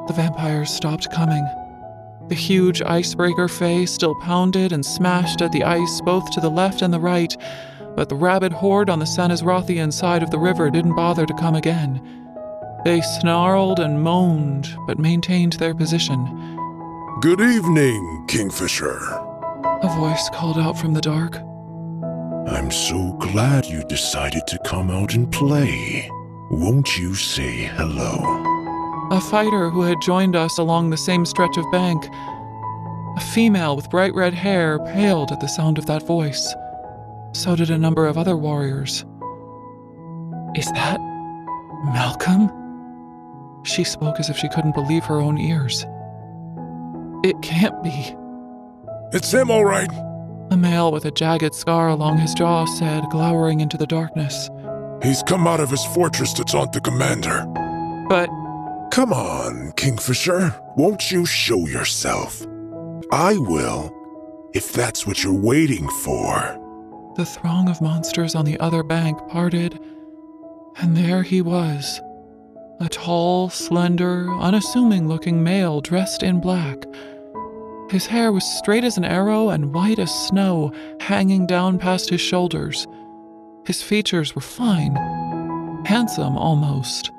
The vampires stopped coming. The huge icebreaker Fae still pounded and smashed at the ice both to the left and the right, but the rabid horde on the Sanizrothian side of the river didn't bother to come again. They snarled and moaned, but maintained their position. Good evening, Kingfisher. A voice called out from the dark. I'm so glad you decided to come out and play. Won't you say hello? A fighter who had joined us along the same stretch of bank. A female with bright red hair paled at the sound of that voice. So did a number of other warriors. Is that Malcolm? She spoke as if she couldn't believe her own ears. It can't be. It's him, all right. A male with a jagged scar along his jaw said, glowering into the darkness. He's come out of his fortress to taunt the commander. But... Come on, Kingfisher. Won't you show yourself? I will, if that's what you're waiting for. The throng of monsters on the other bank parted, and there he was. A tall, slender, unassuming-looking male dressed in black. His hair was straight as an arrow and white as snow, hanging down past his shoulders. His features were fine, handsome almost.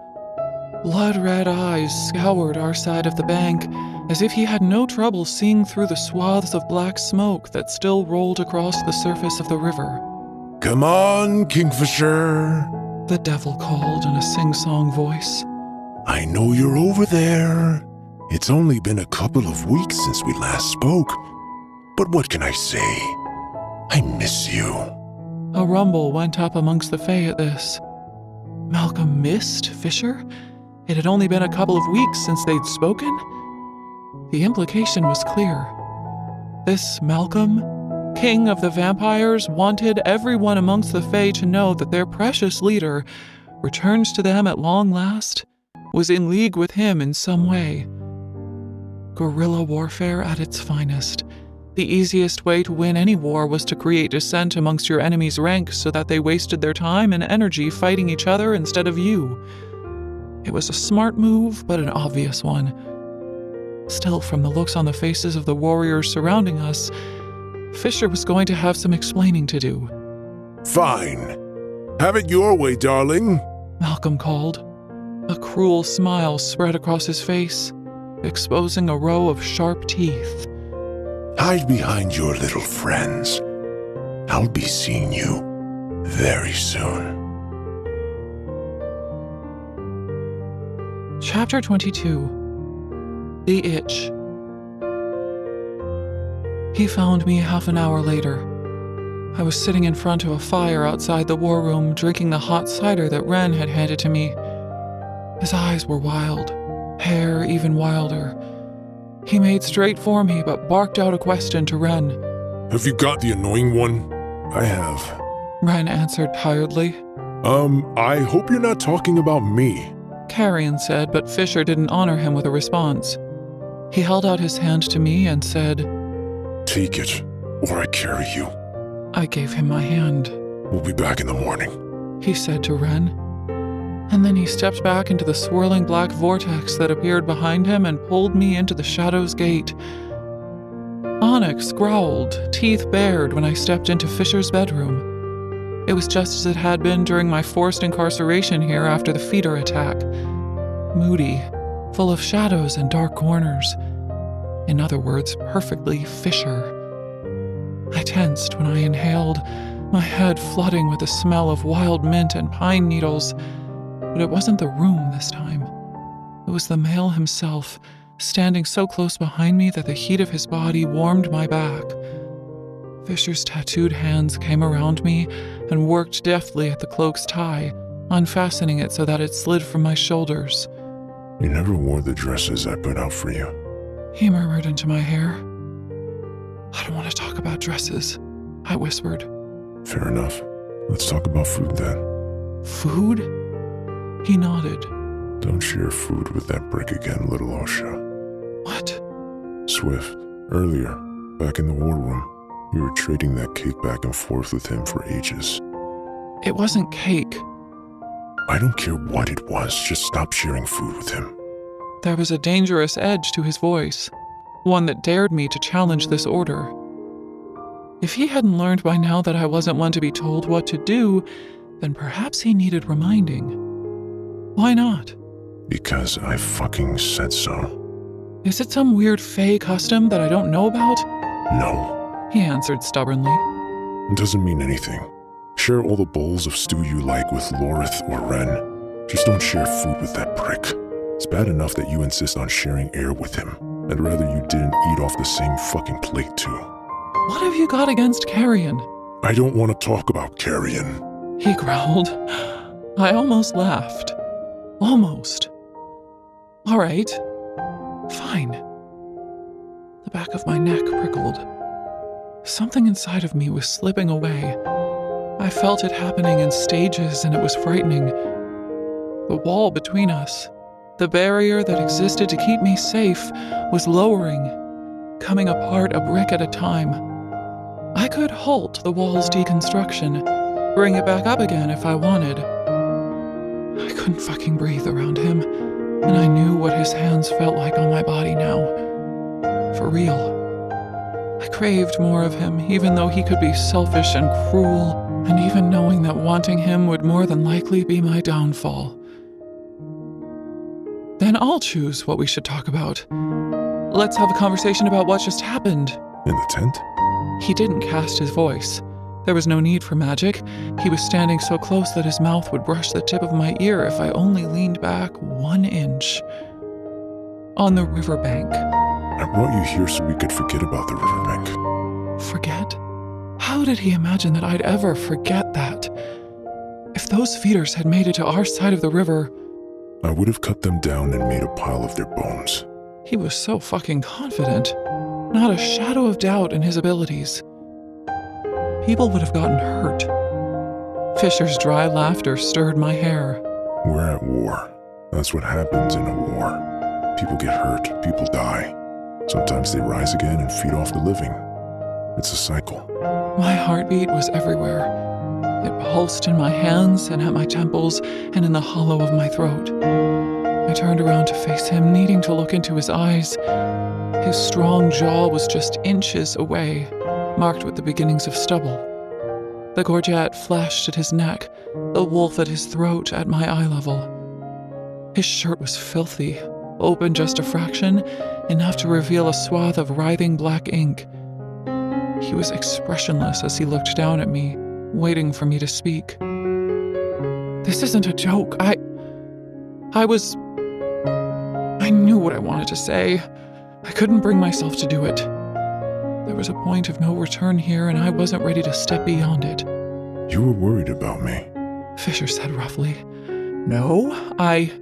Blood-red eyes scoured our side of the bank, as if he had no trouble seeing through the swaths of black smoke that still rolled across the surface of the river. Come on, Kingfisher, the devil called in a sing-song voice. I know you're over there. It's only been a couple of weeks since we last spoke, but what can I say? I miss you. A rumble went up amongst the Fae at this. Malcolm missed Fisher? It had only been a couple of weeks since they'd spoken? The implication was clear. This Malcolm, king of the vampires, wanted everyone amongst the Fae to know that their precious leader, returned to them at long last, was in league with him in some way. Guerrilla warfare at its finest. The easiest way to win any war was to create dissent amongst your enemy's ranks so that they wasted their time and energy fighting each other instead of you. It was a smart move, but an obvious one. Still, from the looks on the faces of the warriors surrounding us, Fisher was going to have some explaining to do. Fine. Have it your way, darling, Malcolm called. A cruel smile spread across his face, exposing a row of sharp teeth. Hide behind your little friends. I'll be seeing you very soon. Chapter 22. The Itch. He found me half an hour later. I was sitting in front of a fire outside the war room, drinking the hot cider that Ren had handed to me. His eyes were wild, hair even wilder. He made straight for me, but barked out a question to Ren. Have you got the annoying one? I have. Ren answered tiredly. I hope you're not talking about me. Carrion said, but Fisher didn't honor him with a response. He held out his hand to me and said, Take it, or I carry you. I gave him my hand. We'll be back in the morning, he said to Ren. And then he stepped back into the swirling black vortex that appeared behind him and pulled me into the Shadow's Gate. Onyx growled, teeth bared when I stepped into Fisher's bedroom. It was just as it had been during my forced incarceration here after the feeder attack. Moody, full of shadows and dark corners. In other words, perfectly Fisher. I tensed when I inhaled, my head flooding with the smell of wild mint and pine needles. But it wasn't the room this time. It was the male himself, standing so close behind me that the heat of his body warmed my back. Fisher's tattooed hands came around me and worked deftly at the cloak's tie, unfastening it so that it slid from my shoulders. You never wore the dresses I put out for you, he murmured into my hair. I don't want to talk about dresses, I whispered. Fair enough. Let's talk about food then. Food? He nodded. Don't share food with that brick again, little Osha. What? Swift, earlier, back in the war room, you were trading that cake back and forth with him for ages. It wasn't cake. I don't care what it was, just stop sharing food with him. There was a dangerous edge to his voice, one that dared me to challenge this order. If he hadn't learned by now that I wasn't one to be told what to do, then perhaps he needed reminding. Why not? Because I fucking said so. Is it some weird Fae custom that I don't know about? No, he answered stubbornly. it doesn't mean anything. Share all the bowls of stew you like with Lorith or Ren. Just don't share food with that prick. It's bad enough that you insist on sharing air with him. I'd rather you didn't eat off the same fucking plate too. What have you got against Carrion? I don't want to talk about Carrion, he growled. I almost laughed. Almost. All right. Fine. The back of my neck prickled. Something inside of me was slipping away. I felt it happening in stages, and it was frightening. The wall between us, the barrier that existed to keep me safe, was lowering, coming apart a brick at a time. I could halt the wall's deconstruction, bring it back up again if I wanted. I couldn't fucking breathe around him, and I knew what his hands felt like on my body now. For real. I craved more of him, even though he could be selfish and cruel, and even knowing that wanting him would more than likely be my downfall. Then I'll choose what we should talk about. Let's have a conversation about what just happened. In the tent? He didn't cast his voice. There was no need for magic. He was standing so close that his mouth would brush the tip of my ear if I only leaned back 1 inch. On the riverbank. I brought you here so we could forget about the riverbank. Forget? How did he imagine that I'd ever forget that? If those feeders had made it to our side of the river, I would have cut them down and made a pile of their bones. He was so fucking confident. Not a shadow of doubt in his abilities. People would have gotten hurt. Fisher's dry laughter stirred my hair. We're at war. That's what happens in a war. People get hurt, people die. Sometimes they rise again and feed off the living. It's a cycle. My heartbeat was everywhere. It pulsed in my hands and at my temples and in the hollow of my throat. I turned around to face him, needing to look into his eyes. His strong jaw was just inches away, marked with the beginnings of stubble. The gorget flashed at his neck, the wolf at his throat at my eye level. His shirt was filthy, open just a fraction, enough to reveal a swath of writhing black ink. He was expressionless as he looked down at me, waiting for me to speak. This isn't a joke. I was I knew what I wanted to say. I couldn't bring myself to do it. There was a point of no return here, and I wasn't ready to step beyond it. You were worried about me. Fisher said roughly. No, I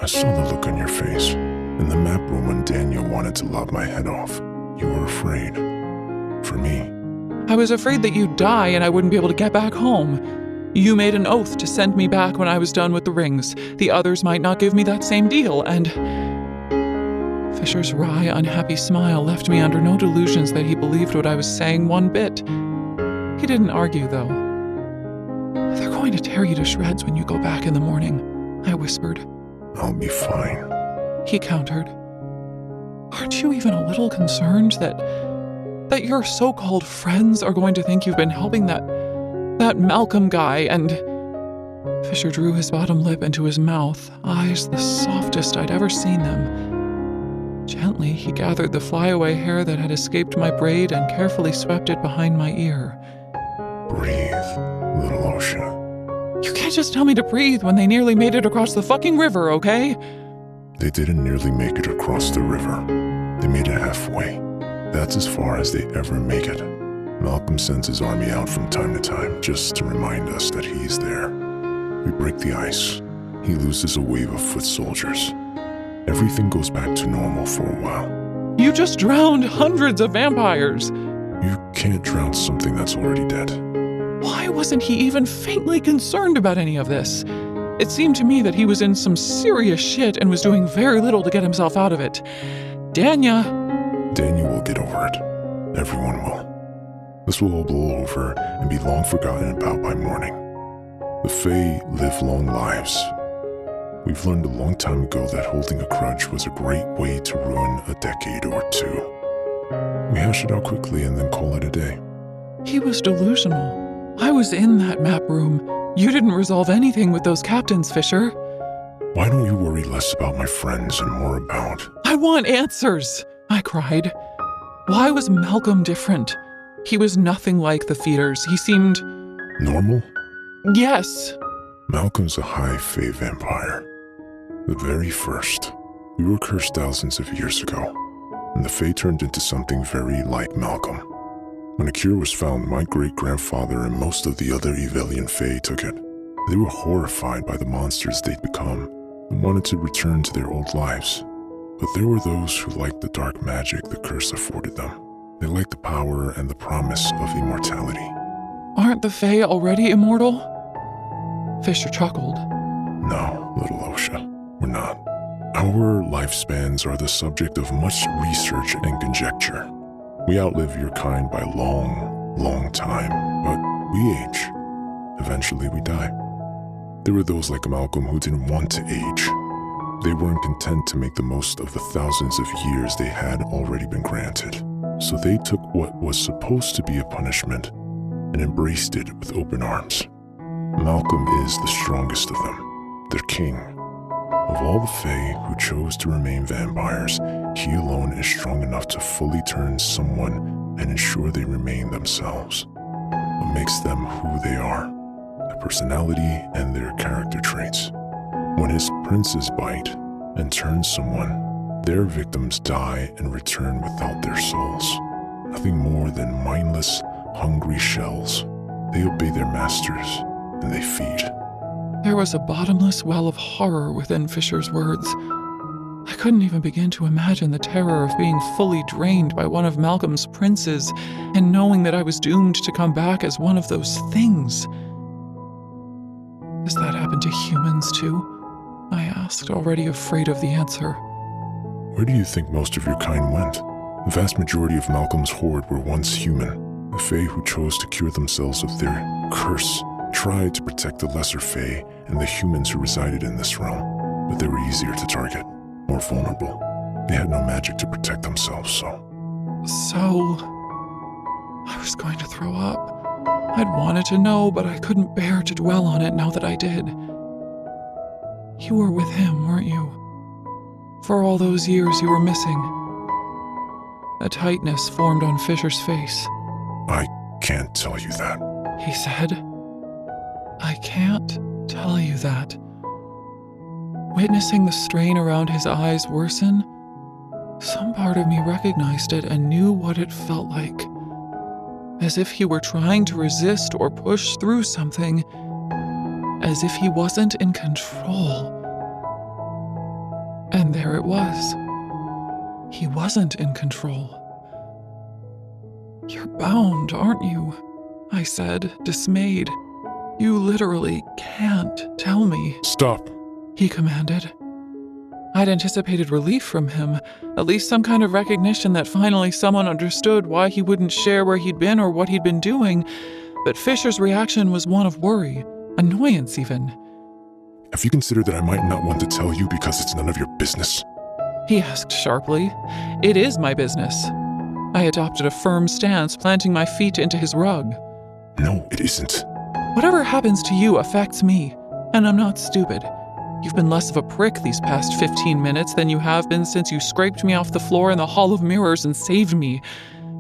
saw the look on your face. In the map room when Daniel wanted to lob my head off. You were afraid. For me. I was afraid that you'd die and I wouldn't be able to get back home. You made an oath to send me back when I was done with the rings. The others might not give me that same deal, and... Fisher's wry, unhappy smile left me under no delusions that he believed what I was saying one bit. He didn't argue, though. They're going to tear you to shreds when you go back in the morning, I whispered. I'll be fine, he countered. Aren't you even a little concerned that your so-called friends are going to think you've been helping that Malcolm guy and... Fisher drew his bottom lip into his mouth, eyes the softest I'd ever seen them. Gently, he gathered the flyaway hair that had escaped my braid and carefully swept it behind my ear. Breathe, little Osha. You can't just tell me to breathe when they nearly made it across the fucking river, okay? They didn't nearly make it across the river. They made it halfway. That's as far as they ever make it. Malcolm sends his army out from time to time just to remind us that he's there. We break the ice. He loses a wave of foot soldiers. Everything goes back to normal for a while. You just drowned hundreds of vampires. You can't drown something that's already dead. Why wasn't he even faintly concerned about any of this? It seemed to me that he was in some serious shit and was doing very little to get himself out of it. Daniel will get over it. Everyone will. This will all blow over and be long forgotten about by morning. The Fae live long lives. We've learned a long time ago that holding a grudge was a great way to ruin a decade or two. We hash it out quickly and then call it a day. He was delusional. I was in that map room. You didn't resolve anything with those captains, Fisher. Why don't you worry less about my friends and more about... I want answers, I cried. Why was Malcolm different? He was nothing like the feeders. He seemed... normal? Yes. Malcolm's a high Fae vampire. The very first. We were cursed thousands of years ago, and the Fae turned into something very like Malcolm. When a cure was found, my great-grandfather and most of the other Evelian Fae took it. They were horrified by the monsters they'd become and wanted to return to their old lives. But there were those who liked the dark magic the curse afforded them. They liked the power and the promise of immortality. Aren't the Fae already immortal? Fisher chuckled. No, little Osha, we're not. Our lifespans are the subject of much research and conjecture. We outlive your kind by a long, long time, but we age. Eventually we die. There were those like Malcolm who didn't want to age. They weren't content to make the most of the thousands of years they had already been granted. So they took what was supposed to be a punishment and embraced it with open arms. Malcolm is the strongest of them, their king. Of all the Fae who chose to remain vampires, he alone is strong enough to fully turn someone and ensure they remain themselves. What makes them who they are, their personality and their character traits. When his princes bite and turn someone, their victims die and return without their souls. Nothing more than mindless, hungry shells. They obey their masters, and they feed. There was a bottomless well of horror within Fisher's words. I couldn't even begin to imagine the terror of being fully drained by one of Malcolm's princes and knowing that I was doomed to come back as one of those things. Does that happen to humans too? I asked, already afraid of the answer. Where do you think most of your kind went? The vast majority of Malcolm's horde were once human. The Fae who chose to cure themselves of their curse tried to protect the lesser Fae and the humans who resided in this realm, but they were easier to target, more vulnerable. They had no magic to protect themselves, so... I was going to throw up. I'd wanted to know, but I couldn't bear to dwell on it now that I did. You were with him, weren't you? For all those years you were missing. A tightness formed on Fisher's face. I can't tell you that, he said. I can't tell you that. witnessing the strain around his eyes worsen, some part of me recognized it and knew what it felt like. As if he were trying to resist or push through something, as if he wasn't in control. And there it was. He wasn't in control. "You're bound, aren't you?" I said, dismayed. "You literally can't tell me." Stop. He commanded. I'd anticipated relief from him, at least some kind of recognition that finally someone understood why he wouldn't share where he'd been or what he'd been doing, but Fisher's reaction was one of worry, annoyance even. Have you considered that I might not want to tell you because it's none of your business? He asked sharply. "It is my business." I adopted a firm stance, planting my feet into his rug. No, it isn't. "Whatever happens to you affects me, and I'm not stupid. You've been less of a prick these past 15 minutes than you have been since you scraped me off the floor in the Hall of Mirrors and saved me.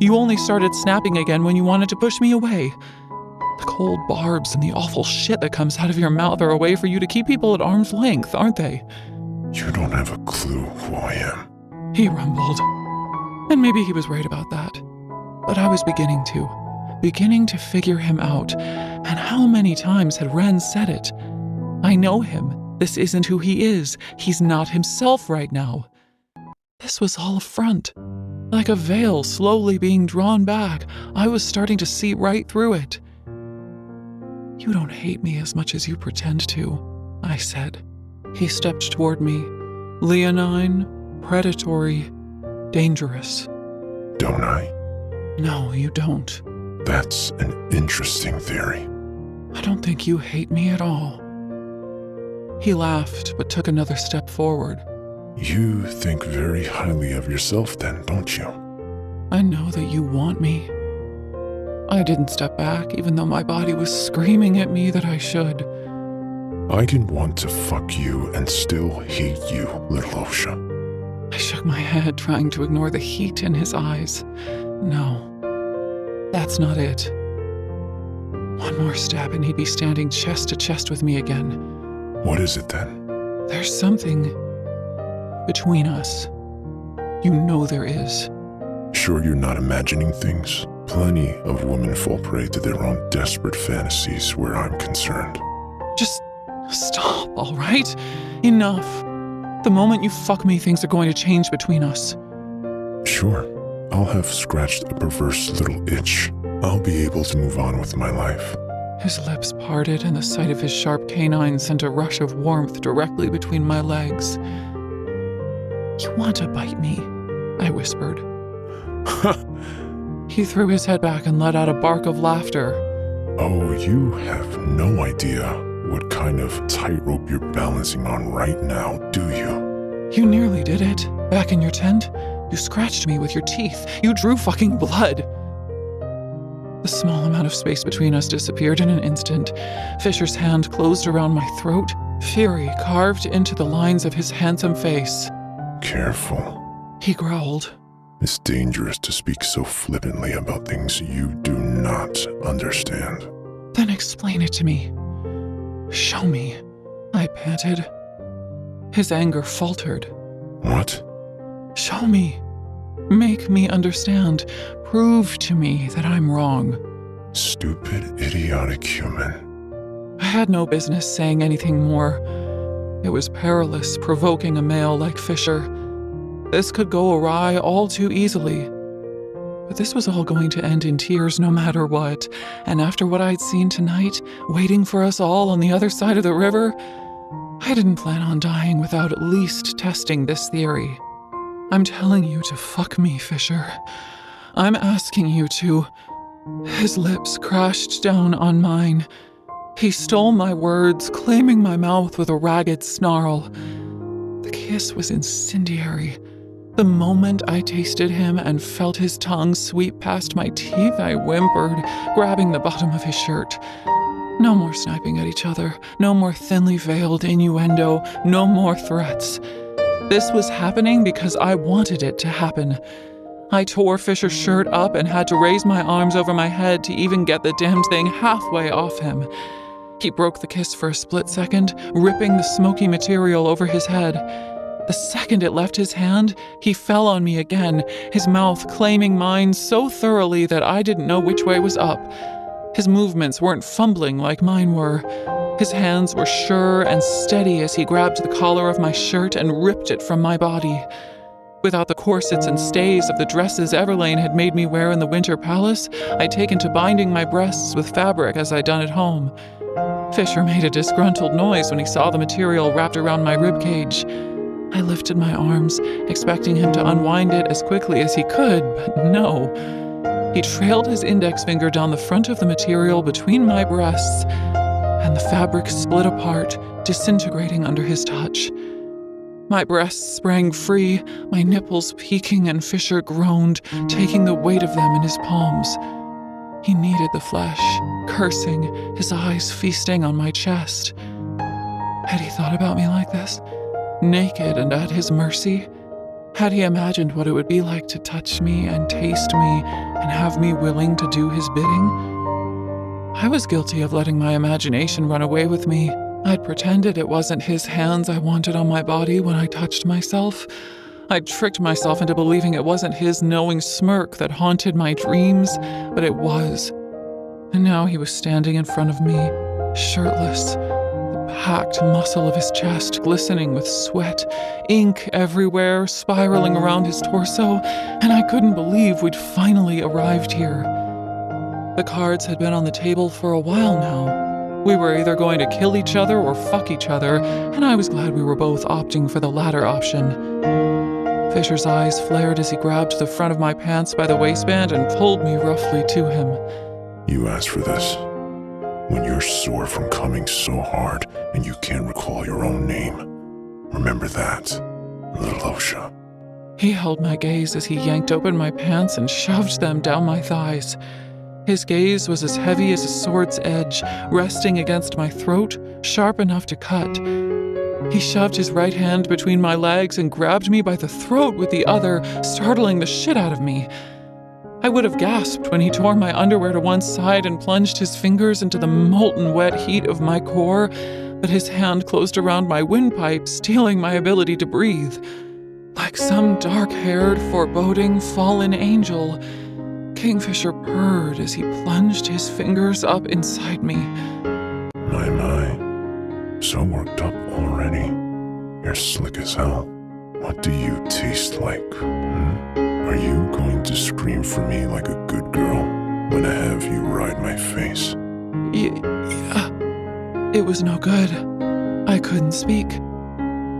You only started snapping again when you wanted to push me away. The cold barbs and the awful shit that comes out of your mouth are a way for you to keep people at arm's length, aren't they?" You don't have a clue who I am. He rumbled. And maybe he was right about that. But I was beginning to figure him out. And how many times had Ren said it? I know him. This isn't who he is. He's not himself right now. This was all a front. Like a veil slowly being drawn back, I was starting to see right through it. "You don't hate me as much as you pretend to," I said. He stepped toward me. "Leonine, predatory, dangerous." Don't I? "No, you don't." That's an interesting theory. "I don't think you hate me at all." He laughed, but took another step forward. You think very highly of yourself then, don't you? "I know that you want me." I didn't step back, even though my body was screaming at me that I should. I didn't want to fuck you and still hate you, little Osha. I shook my head, trying to ignore the heat in his eyes. No, that's not it. One more step and he'd be standing chest to chest with me again. What is it then? There's something between us. You know there is. Sure you're not imagining things? Plenty of women fall prey to their own desperate fantasies where I'm concerned. Just stop, all right? Enough. The moment you fuck me, things are going to change between us. Sure, I'll have scratched a perverse little itch. I'll be able to move on with my life. His lips parted and the sight of his sharp canines sent a rush of warmth directly between my legs. You want to bite me? I whispered. He threw his head back and let out a bark of laughter. Oh, you have no idea what kind of tightrope you're balancing on right now, do you? You nearly did it. Back in your tent, you scratched me with your teeth. You drew fucking blood. The small amount of space between us disappeared in an instant. Fisher's hand closed around my throat, fury carved into the lines of his handsome face. Careful. He growled. It's dangerous to speak so flippantly about things you do not understand. Then explain it to me. Show me, I panted. His anger faltered. What? Show me. Make me understand. Prove to me that I'm wrong. Stupid, idiotic human. I had no business saying anything more. It was perilous provoking a male like Fisher. This could go awry all too easily. But this was all going to end in tears no matter what, and after what I'd seen tonight, waiting for us all on the other side of the river, I didn't plan on dying without at least testing this theory. I'm telling you to fuck me, Fisher. I'm asking you to... His lips crashed down on mine. He stole my words, claiming my mouth with a ragged snarl. The kiss was incendiary. The moment I tasted him and felt his tongue sweep past my teeth, I whimpered, grabbing the bottom of his shirt. No more sniping at each other, no more thinly veiled innuendo, no more threats. This was happening because I wanted it to happen. I tore Fisher's shirt up and had to raise my arms over my head to even get the damned thing halfway off him. He broke the kiss for a split second, ripping the smoky material over his head. The second it left his hand, he fell on me again, his mouth claiming mine so thoroughly that I didn't know which way was up. His movements weren't fumbling like mine were. His hands were sure and steady as he grabbed the collar of my shirt and ripped it from my body. Without the corsets and stays of the dresses Everlane had made me wear in the Winter Palace, I'd taken to binding my breasts with fabric as I'd done at home. Fisher made a disgruntled noise when he saw the material wrapped around my ribcage. I lifted my arms, expecting him to unwind it as quickly as he could, but no. He trailed his index finger down the front of the material between my breasts, and the fabric split apart, disintegrating under his touch. My breasts sprang free, my nipples peeking, and Fisher groaned, taking the weight of them in his palms. He kneaded the flesh, cursing, his eyes feasting on my chest. Had he thought about me like this? Naked and at his mercy? Had he imagined what it would be like to touch me and taste me and have me willing to do his bidding? I was guilty of letting my imagination run away with me. I'd pretended it wasn't his hands I wanted on my body when I touched myself. I'd tricked myself into believing it wasn't his knowing smirk that haunted my dreams, but it was. And now he was standing in front of me, shirtless, the packed muscle of his chest glistening with sweat, ink everywhere spiraling around his torso, and I couldn't believe we'd finally arrived here. The cards had been on the table for a while now. We were either going to kill each other or fuck each other, and I was glad we were both opting for the latter option. Fisher's eyes flared as he grabbed the front of my pants by the waistband and pulled me roughly to him. You asked for this. When you're sore from coming so hard and you can't recall your own name, remember that, little Osha. He held my gaze as he yanked open my pants and shoved them down my thighs. His gaze was as heavy as a sword's edge, resting against my throat, sharp enough to cut. He shoved his right hand between my legs and grabbed me by the throat with the other, startling the shit out of me. I would have gasped when he tore my underwear to one side and plunged his fingers into the molten wet heat of my core, but his hand closed around my windpipe, stealing my ability to breathe. Like some dark-haired, foreboding, fallen angel, Kingfisher purred as he plunged his fingers up inside me. My, so worked up already. You're slick as hell. What do you taste like? Are you going to scream for me like a good girl when I have you ride my face? Yeah. It was no good. I couldn't speak.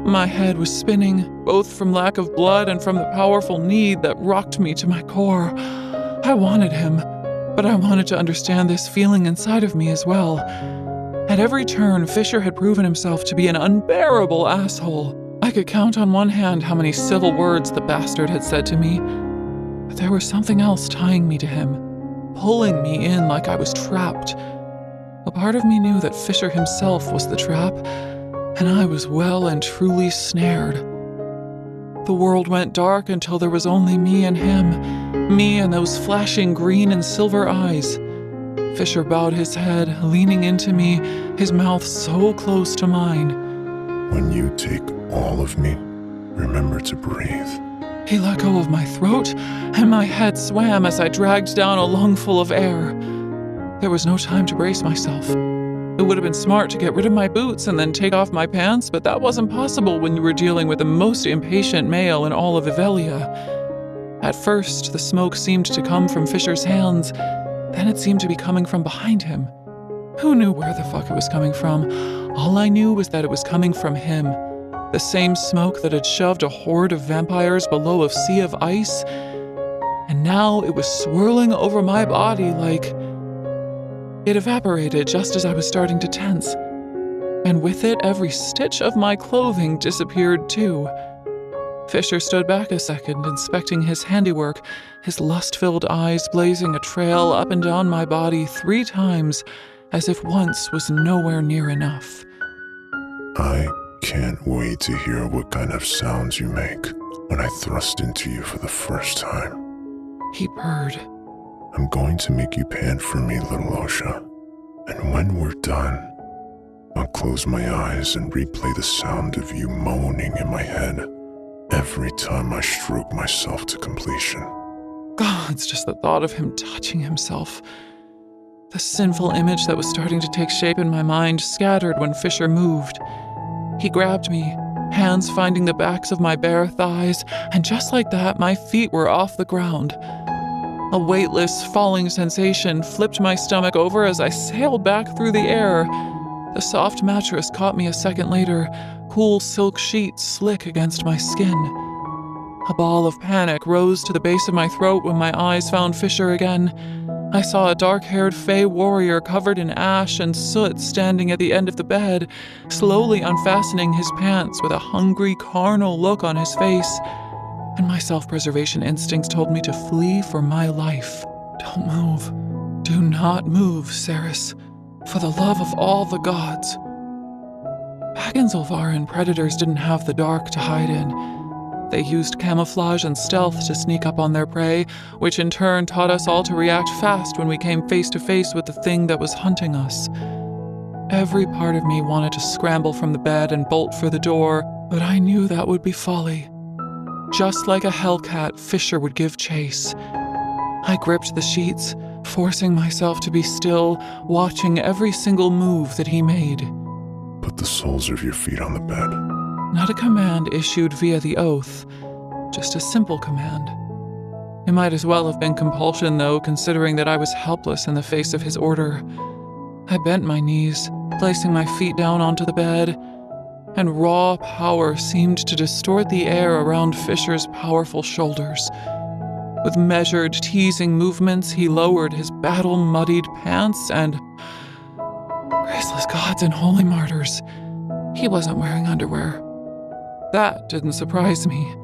My head was spinning, both from lack of blood and from the powerful need that rocked me to my core. I wanted him, but I wanted to understand this feeling inside of me as well. At every turn, Fisher had proven himself to be an unbearable asshole. I could count on one hand how many civil words the bastard had said to me, but there was something else tying me to him, pulling me in like I was trapped. A part of me knew that Fisher himself was the trap, and I was well and truly snared. The world went dark until there was only me and him, me and those flashing green and silver eyes. Fisher bowed his head, leaning into me, his mouth so close to mine. When you take all of me, remember to breathe. He let go of my throat, and my head swam as I dragged down a lungful of air. There was no time to brace myself. It would have been smart to get rid of my boots and then take off my pants, but that wasn't possible when you were dealing with the most impatient male in all of Ivelia. At first, the smoke seemed to come from Fisher's hands, then it seemed to be coming from behind him. Who knew where the fuck it was coming from? All I knew was that it was coming from him. The same smoke that had shoved a horde of vampires below a sea of ice, and now it was swirling over my body like... It evaporated just as I was starting to tense, and with it, every stitch of my clothing disappeared too. Fisher stood back a second, inspecting his handiwork, his lust-filled eyes blazing a trail up and down my body 3 times, as if once was nowhere near enough. I can't wait to hear what kind of sounds you make when I thrust into you for the first time. He purred. I'm going to make you pant for me, little Osha. And when we're done, I'll close my eyes and replay the sound of you moaning in my head every time I stroke myself to completion. God, it's just the thought of him touching himself. The sinful image that was starting to take shape in my mind scattered when Fisher moved. He grabbed me, hands finding the backs of my bare thighs, and just like that, my feet were off the ground. A weightless, falling sensation flipped my stomach over as I sailed back through the air. The soft mattress caught me a second later, cool silk sheets slick against my skin. A ball of panic rose to the base of my throat when my eyes found Fisher again. I saw a dark-haired Fey warrior covered in ash and soot standing at the end of the bed, slowly unfastening his pants with a hungry, carnal look on his face. And my self-preservation instincts told me to flee for my life. Don't move. Do not move, Ceres. For the love of all the gods. Back in Zulvaran, predators didn't have the dark to hide in. They used camouflage and stealth to sneak up on their prey, which in turn taught us all to react fast when we came face to face with the thing that was hunting us. Every part of me wanted to scramble from the bed and bolt for the door, but I knew that would be folly. Just like a hellcat, Fisher would give chase. I gripped the sheets, forcing myself to be still, watching every single move that he made. Put the soles of your feet on the bed. Not a command issued via the oath, just a simple command. It might as well have been compulsion, though, considering that I was helpless in the face of his order. I bent my knees, placing my feet down onto the bed, and raw power seemed to distort the air around Fisher's powerful shoulders. With measured, teasing movements, he lowered his battle-muddied pants and... Graceless gods and holy martyrs, he wasn't wearing underwear. That didn't surprise me.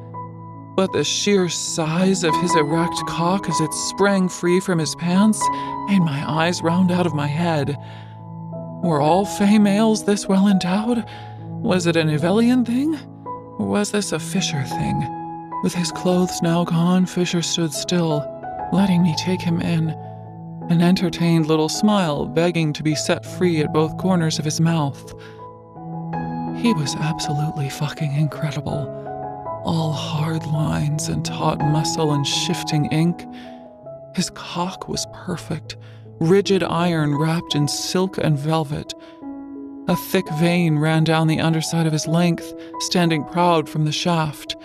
But the sheer size of his erect cock as it sprang free from his pants made my eyes round out of my head. Were all Fey males this well endowed? Was it an Evelian thing? Or was this a Fisher thing? With his clothes now gone, Fisher stood still, letting me take him in, an entertained little smile begging to be set free at both corners of his mouth. He was absolutely fucking incredible. All hard lines and taut muscle and shifting ink. His cock was perfect, rigid iron wrapped in silk and velvet. A thick vein ran down the underside of his length, standing proud from the shaft.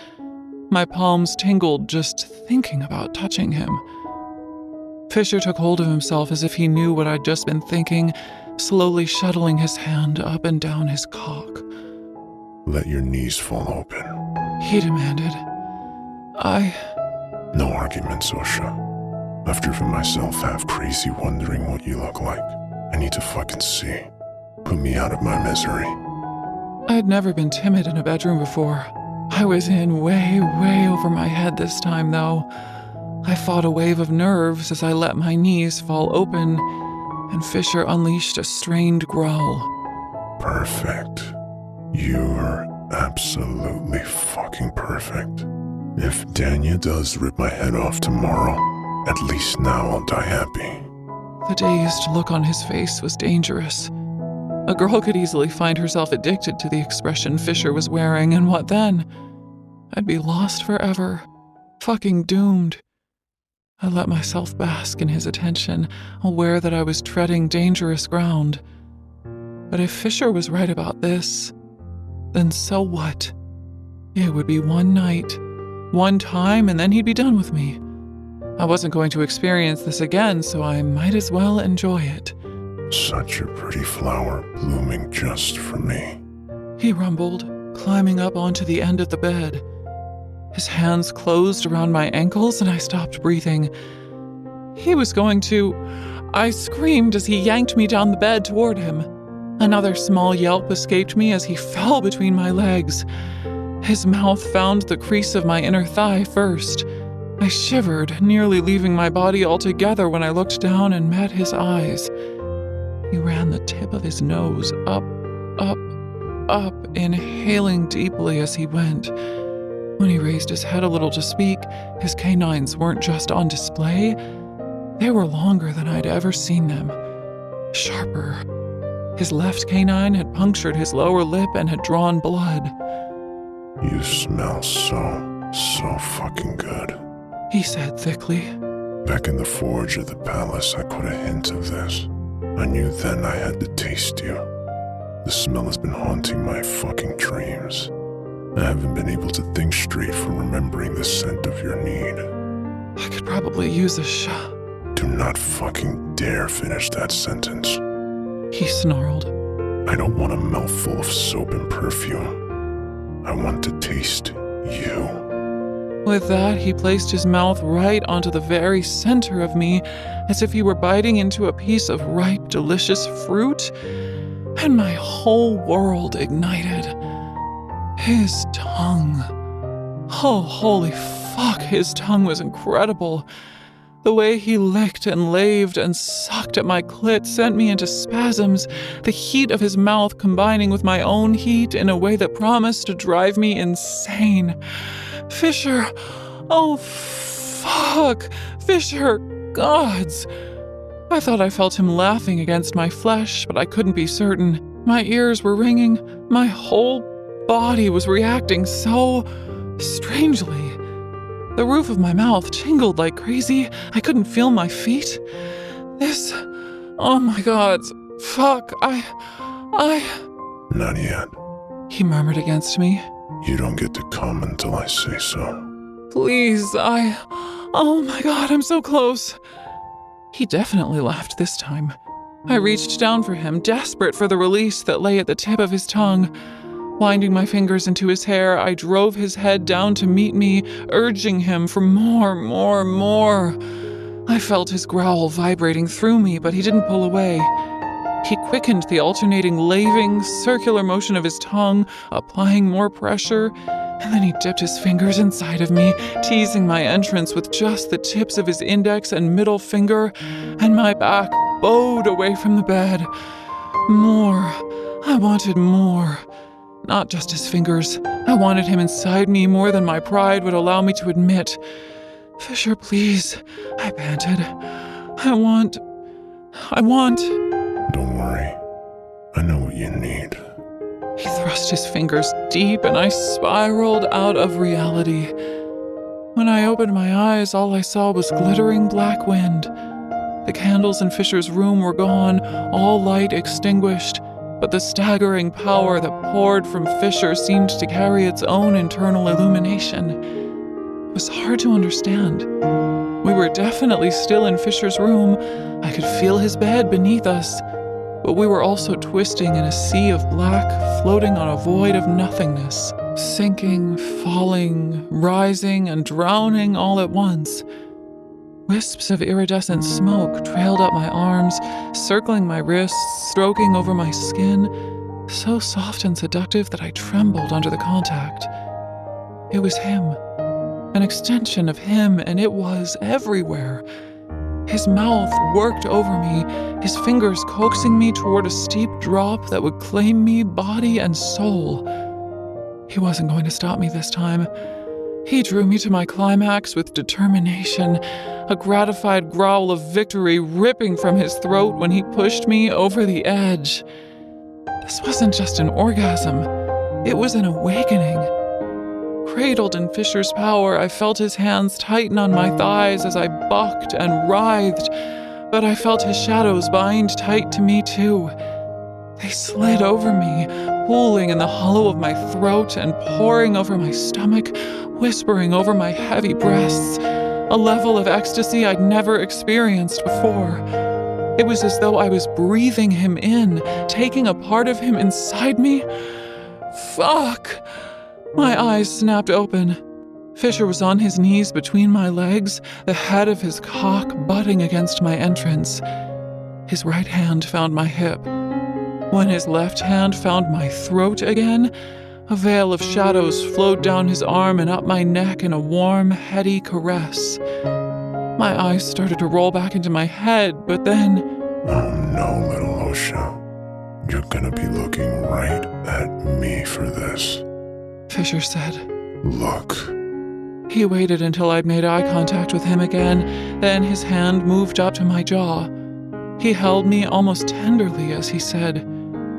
My palms tingled just thinking about touching him. Fisher took hold of himself as if he knew what I'd just been thinking, slowly shuttling his hand up and down his cock. Let your knees fall open. He demanded. No arguments, Osha. I've driven myself half crazy wondering what you look like. I need to fucking see. Put me out of my misery. I had never been timid in a bedroom before. I was in way, way over my head this time, though. I fought a wave of nerves as I let my knees fall open, and Fisher unleashed a strained growl. Perfect. You're absolutely fucking perfect. If Danya does rip my head off tomorrow, at least now I'll die happy. The dazed look on his face was dangerous. A girl could easily find herself addicted to the expression Fisher was wearing, and what then? I'd be lost forever. Fucking doomed. I let myself bask in his attention, aware that I was treading dangerous ground. But if Fisher was right about this, then so what? It would be one night, one time, and then he'd be done with me. I wasn't going to experience this again, so I might as well enjoy it. Such a pretty flower blooming just for me. He rumbled, climbing up onto the end of the bed. His hands closed around my ankles and I stopped breathing. He was going to... I screamed as he yanked me down the bed toward him. Another small yelp escaped me as he fell between my legs. His mouth found the crease of my inner thigh first. I shivered, nearly leaving my body altogether when I looked down and met his eyes. He ran the tip of his nose up, up, up, inhaling deeply as he went. When he raised his head a little to speak, his canines weren't just on display. They were longer than I'd ever seen them. Sharper, His left canine had punctured his lower lip and had drawn blood. You smell so fucking good. He said thickly. Back in the forge of the palace, I caught a hint of this. I knew then I had to taste you. The smell has been haunting my fucking dreams. I haven't been able to think straight from remembering the scent of your need. I could probably use a Do not fucking dare finish that sentence. He snarled. I don't want a mouthful of soap and perfume. I want to taste you. With that, he placed his mouth right onto the very center of me, as if he were biting into a piece of ripe, delicious fruit, and my whole world ignited. His tongue. Oh, holy fuck, his tongue was incredible. The way he licked and laved and sucked at my clit sent me into spasms, the heat of his mouth combining with my own heat in a way that promised to drive me insane. Fisher! Oh, fuck! Fisher! Gods! I thought I felt him laughing against my flesh, but I couldn't be certain. My ears were ringing. My whole body was reacting so strangely. The roof of my mouth tingled like crazy. I couldn't feel my feet. Oh my God. Fuck, Not yet. He murmured against me. You don't get to come until I say so. Please, oh my God, I'm so close. He definitely laughed this time. I reached down for him, desperate for the release that lay at the tip of his tongue. Winding my fingers into his hair, I drove his head down to meet me, urging him for more. I felt his growl vibrating through me, but he didn't pull away. He quickened the alternating laving, circular motion of his tongue, applying more pressure, and then he dipped his fingers inside of me, teasing my entrance with just the tips of his index and middle finger, and my back bowed away from the bed. More. I wanted more. Not just his fingers. I wanted him inside me more than my pride would allow me to admit. Fisher, please, I panted. I want. Don't worry. I know what you need. He thrust his fingers deep and I spiraled out of reality. When I opened my eyes, all I saw was glittering black wind. The candles in Fisher's room were gone, all light extinguished. But the staggering power that poured from Fisher seemed to carry its own internal illumination. It was hard to understand. We were definitely still in Fisher's room. I could feel his bed beneath us. But we were also twisting in a sea of black, floating on a void of nothingness, sinking, falling, rising, and drowning all at once. Wisps of iridescent smoke trailed up my arms, circling my wrists, stroking over my skin, so soft and seductive that I trembled under the contact. It was him, an extension of him, and it was everywhere. His mouth worked over me, his fingers coaxing me toward a steep drop that would claim me body and soul. He wasn't going to stop me this time. He drew me to my climax with determination, a gratified growl of victory ripping from his throat when he pushed me over the edge. This wasn't just an orgasm, it was an awakening. Cradled in Fisher's power, I felt his hands tighten on my thighs as I bucked and writhed, but I felt his shadows bind tight to me too. They slid over me, pooling in the hollow of my throat and pouring over my stomach, whispering over my heavy breasts, a level of ecstasy I'd never experienced before. It was as though I was breathing him in, taking a part of him inside me. Fuck! My eyes snapped open. Fisher was on his knees between my legs, the head of his cock butting against my entrance. His right hand found my hip. When his left hand found my throat again, a veil of shadows flowed down his arm and up my neck in a warm, heady caress. My eyes started to roll back into my head, but then... Oh no, little Osha. You're gonna be looking right at me for this. Fisher said. Look. He waited until I'd made eye contact with him again, then his hand moved up to my jaw. He held me almost tenderly as he said,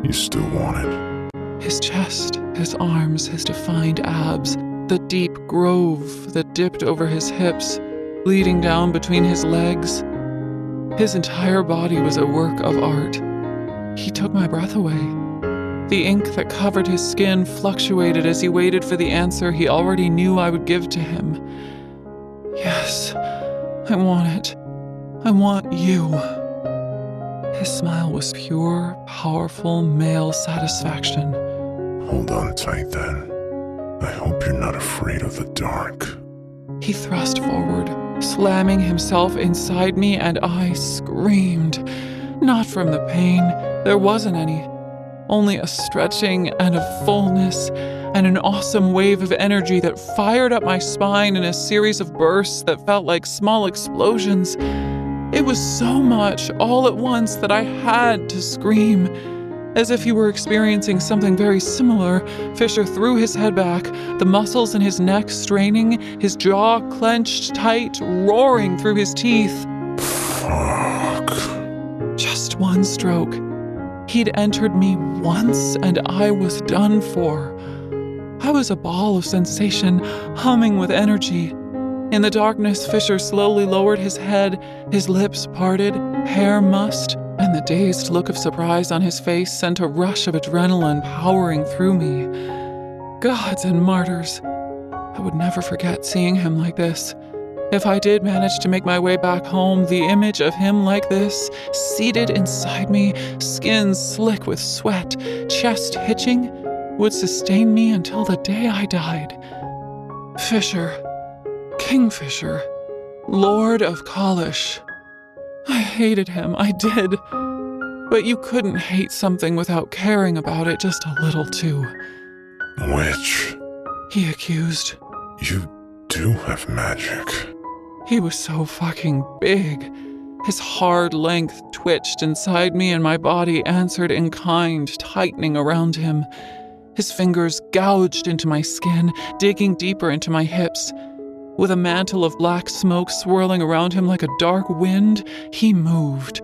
You still want it? His chest, his arms, his defined abs, the deep grove that dipped over his hips, leading down between his legs. His entire body was a work of art. He took my breath away. The ink that covered his skin fluctuated as he waited for the answer he already knew I would give to him. Yes, I want it. I want you. His smile was pure, powerful male satisfaction. Hold on tight then. I hope you're not afraid of the dark. He thrust forward, slamming himself inside me, and I screamed. Not from the pain, there wasn't any. Only a stretching and a fullness and an awesome wave of energy that fired up my spine in a series of bursts that felt like small explosions. It was so much all at once that I had to scream. As if he were experiencing something very similar, Fisher threw his head back, the muscles in his neck straining, his jaw clenched tight, roaring through his teeth. Fuck. Just one stroke. He'd entered me once, and I was done for. I was a ball of sensation, humming with energy. In the darkness, Fisher slowly lowered his head, his lips parted, hair mussed, and the dazed look of surprise on his face sent a rush of adrenaline powering through me. Gods and martyrs. I would never forget seeing him like this. If I did manage to make my way back home, the image of him like this, seated inside me, skin slick with sweat, chest hitching, would sustain me until the day I died. Fisher. Kingfisher. Lord of Kalish. I hated him, I did. But you couldn't hate something without caring about it just a little too. Witch. He accused. You do have magic. He was so fucking big. His hard length twitched inside me and my body answered in kind, tightening around him. His fingers gouged into my skin, digging deeper into my hips. With a mantle of black smoke swirling around him like a dark wind, he moved.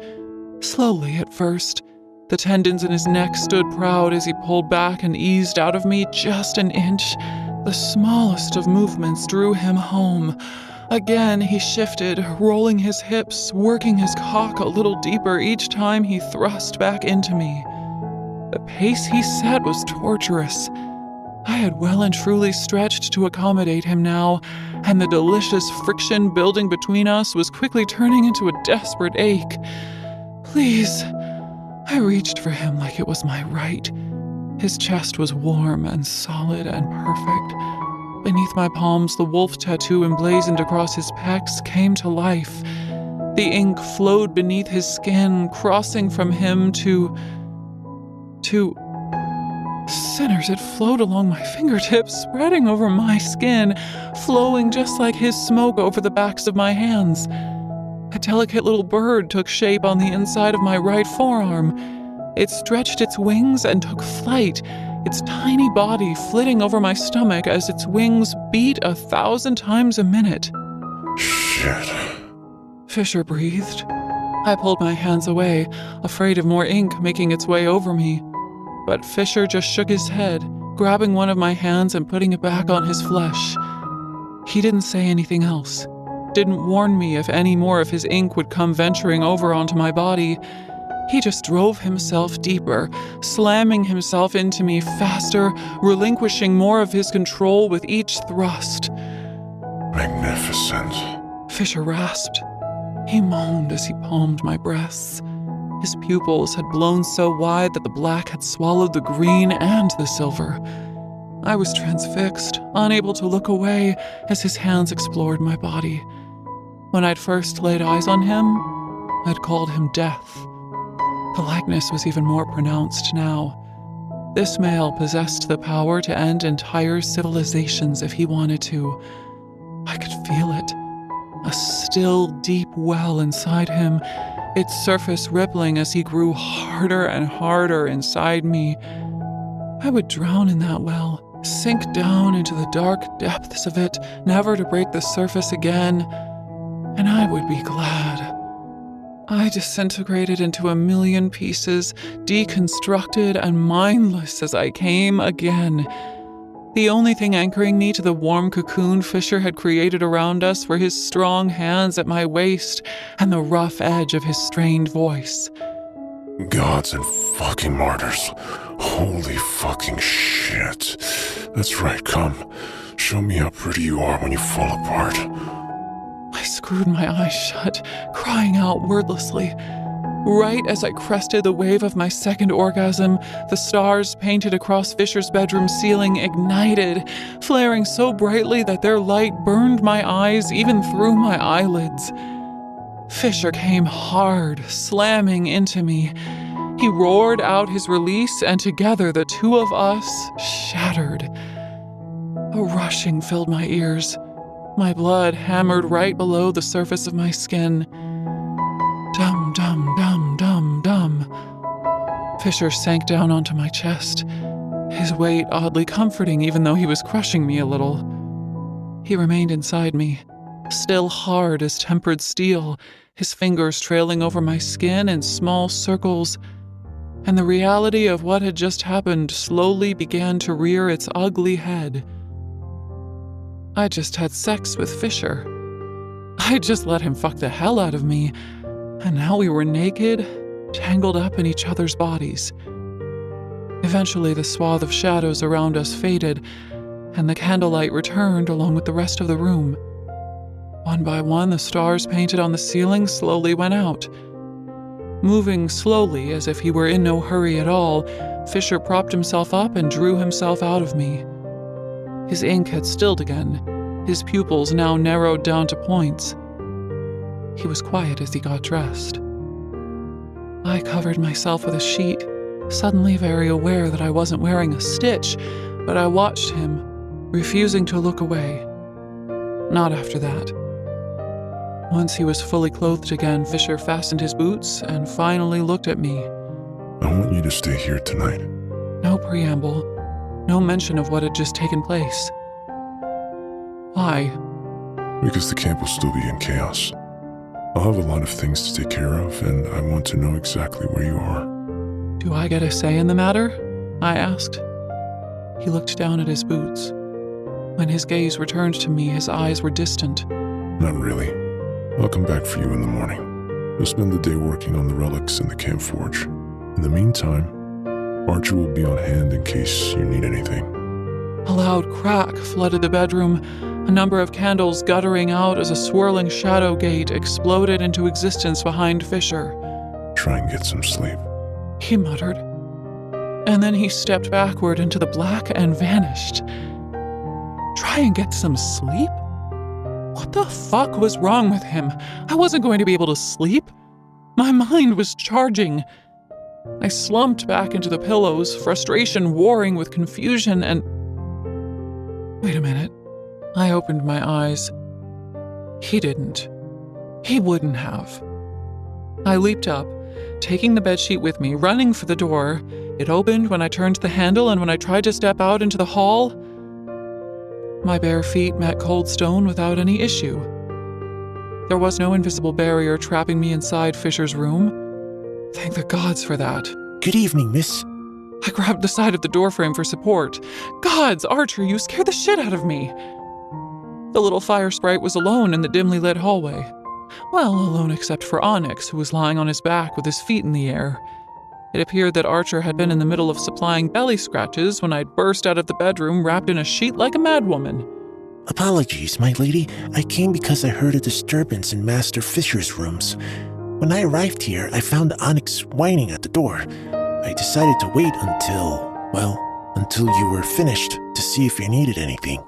Slowly at first. The tendons in his neck stood proud as he pulled back and eased out of me just an inch. The smallest of movements drew him home. Again he shifted, rolling his hips, working his cock a little deeper each time he thrust back into me. The pace he set was torturous. I had well and truly stretched to accommodate him now, and the delicious friction building between us was quickly turning into a desperate ache. Please. I reached for him like it was my right. His chest was warm and solid and perfect. Beneath my palms, the wolf tattoo emblazoned across his pecs came to life. The ink flowed beneath his skin, crossing from him to... Sinners, it flowed along my fingertips, spreading over my skin, flowing just like his smoke over the backs of my hands. A delicate little bird took shape on the inside of my right forearm. It stretched its wings and took flight, its tiny body flitting over my stomach as its wings beat 1,000 times a minute. Shit. Fisher breathed. I pulled my hands away, afraid of more ink making its way over me. But Fisher just shook his head, grabbing one of my hands and putting it back on his flesh. He didn't say anything else, didn't warn me if any more of his ink would come venturing over onto my body. He just drove himself deeper, slamming himself into me faster, relinquishing more of his control with each thrust. Magnificent. Fisher rasped. He moaned as he palmed my breasts. His pupils had blown so wide that the black had swallowed the green and the silver. I was transfixed, unable to look away as his hands explored my body. When I'd first laid eyes on him, I'd called him Death. The likeness was even more pronounced now. This male possessed the power to end entire civilizations if he wanted to. I could feel it. A still, deep well inside him, its surface rippling as he grew harder and harder inside me. I would drown in that well, sink down into the dark depths of it, never to break the surface again, and I would be glad. I disintegrated into a million pieces, deconstructed and mindless as I came again. The only thing anchoring me to the warm cocoon Fisher had created around us were his strong hands at my waist and the rough edge of his strained voice. Gods and fucking martyrs. Holy fucking shit. That's right, come. Show me how pretty you are when you fall apart. I screwed my eyes shut, crying out wordlessly. Right as I crested the wave of my second orgasm, the stars painted across Fisher's bedroom ceiling ignited, flaring so brightly that their light burned my eyes even through my eyelids. Fisher came hard, slamming into me. He roared out his release, and together the two of us shattered. A rushing filled my ears. My blood hammered right below the surface of my skin. Dum, dum, dum, dum, dum. Fisher sank down onto my chest, his weight oddly comforting even though he was crushing me a little. He remained inside me, still hard as tempered steel, his fingers trailing over my skin in small circles, and the reality of what had just happened slowly began to rear its ugly head. I just had sex with Fisher. I just let him fuck the hell out of me, and now we were naked, tangled up in each other's bodies. Eventually, the swath of shadows around us faded, and the candlelight returned along with the rest of the room. One by one, the stars painted on the ceiling slowly went out. Moving slowly, as if he were in no hurry at all, Fisher propped himself up and drew himself out of me. His ink had stilled again, his pupils now narrowed down to points. He was quiet as he got dressed. I covered myself with a sheet, suddenly very aware that I wasn't wearing a stitch, but I watched him, refusing to look away. Not after that. Once he was fully clothed again, Fisher fastened his boots and finally looked at me. I want you to stay here tonight. No preamble, no mention of what had just taken place. Why? Because the camp will still be in chaos. I'll have a lot of things to take care of, and I want to know exactly where you are. Do I get a say in the matter? I asked. He looked down at his boots. When his gaze returned to me, his eyes were distant. Not really. I'll come back for you in the morning. You'll spend the day working on the relics in the camp forge. In the meantime, Archer will be on hand in case you need anything. A loud crack flooded the bedroom, a number of candles guttering out as a swirling shadow gate exploded into existence behind Fisher. Try and get some sleep. He muttered. And then he stepped backward into the black and vanished. Try and get some sleep? What the fuck was wrong with him? I wasn't going to be able to sleep. My mind was charging. I slumped back into the pillows, frustration warring with confusion, and... Wait a minute. I opened my eyes. He didn't. He wouldn't have. I leaped up, taking the bedsheet with me, running for the door. It opened when I turned the handle, and when I tried to step out into the hall, my bare feet met cold stone without any issue. There was no invisible barrier trapping me inside Fisher's room. Thank the gods for that. Good evening, miss. I grabbed the side of the doorframe for support. Gods, Archer, you scared the shit out of me. The little fire sprite was alone in the dimly lit hallway. Well, alone except for Onyx, who was lying on his back with his feet in the air. It appeared that Archer had been in the middle of supplying belly scratches when I'd burst out of the bedroom wrapped in a sheet like a madwoman. Apologies, my lady. I came because I heard a disturbance in Master Fisher's rooms. When I arrived here, I found Onyx whining at the door. I decided to wait until you were finished to see if you needed anything.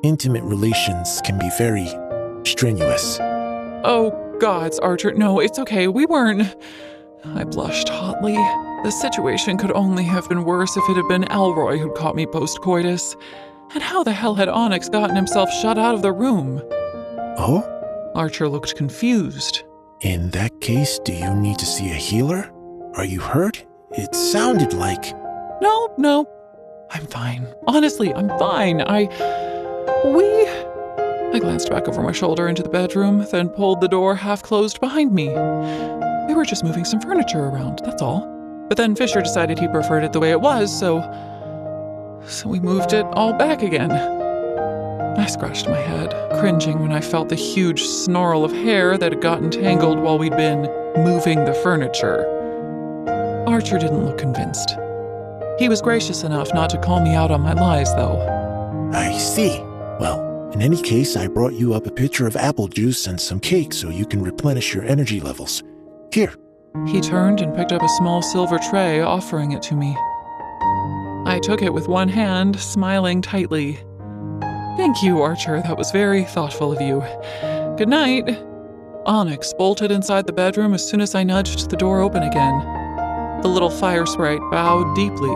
Intimate relations can be very strenuous. Oh, gods, Archer, no, it's okay, we weren't... I blushed hotly. The situation could only have been worse if it had been Elroy who'd caught me post-coitus. And how the hell had Onyx gotten himself shut out of the room? Oh? Archer looked confused. In that case, do you need to see a healer? Are you hurt? It sounded like... No. I'm fine. Honestly, I'm fine. I glanced back over my shoulder into the bedroom, then pulled the door half closed behind me. We were just moving some furniture around, that's all. But then Fisher decided he preferred it the way it was, so we moved it all back again. I scratched my head, cringing when I felt the huge snarl of hair that had gotten tangled while we'd been moving the furniture. Archer didn't look convinced. He was gracious enough not to call me out on my lies, though. I see. Well, in any case, I brought you up a pitcher of apple juice and some cake so you can replenish your energy levels. Here. He turned and picked up a small silver tray, offering it to me. I took it with one hand, smiling tightly. Thank you, Archer. That was very thoughtful of you. Good night. Onyx bolted inside the bedroom as soon as I nudged the door open again. The little fire sprite bowed deeply.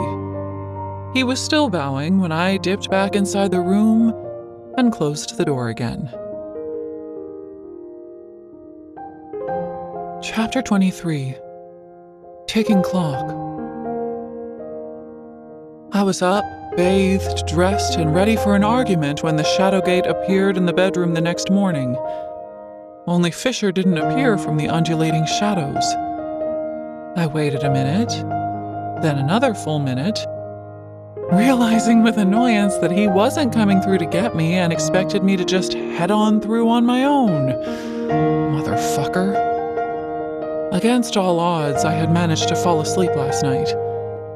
He was still bowing when I dipped back inside the room and closed the door again. Chapter 23. Ticking Clock. I was up, bathed, dressed, and ready for an argument when the Shadowgate appeared in the bedroom the next morning. Only Fisher didn't appear from the undulating shadows. I waited a minute, then another full minute, realizing with annoyance that he wasn't coming through to get me and expected me to just head on through on my own. Motherfucker. Against all odds, I had managed to fall asleep last night.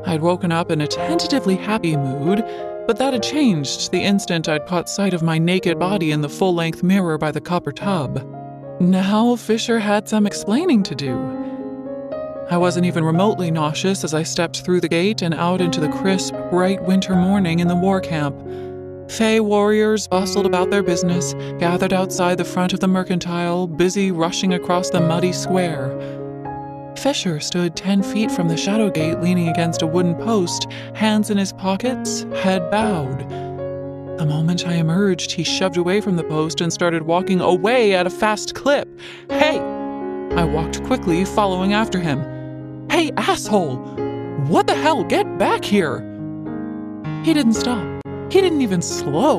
I had woken up in a tentatively happy mood, but that had changed the instant I'd caught sight of my naked body in the full-length mirror by the copper tub. Now Fisher had some explaining to do. I wasn't even remotely nauseous as I stepped through the gate and out into the crisp, bright winter morning in the war camp. Fey warriors bustled about their business, gathered outside the front of the mercantile, busy rushing across the muddy square. Fisher stood 10 feet from the Shadowgate, leaning against a wooden post, hands in his pockets, head bowed. The moment I emerged, he shoved away from the post and started walking away at a fast clip. Hey! I walked quickly, following after him. Hey, asshole! What the hell? Get back here! He didn't stop. He didn't even slow.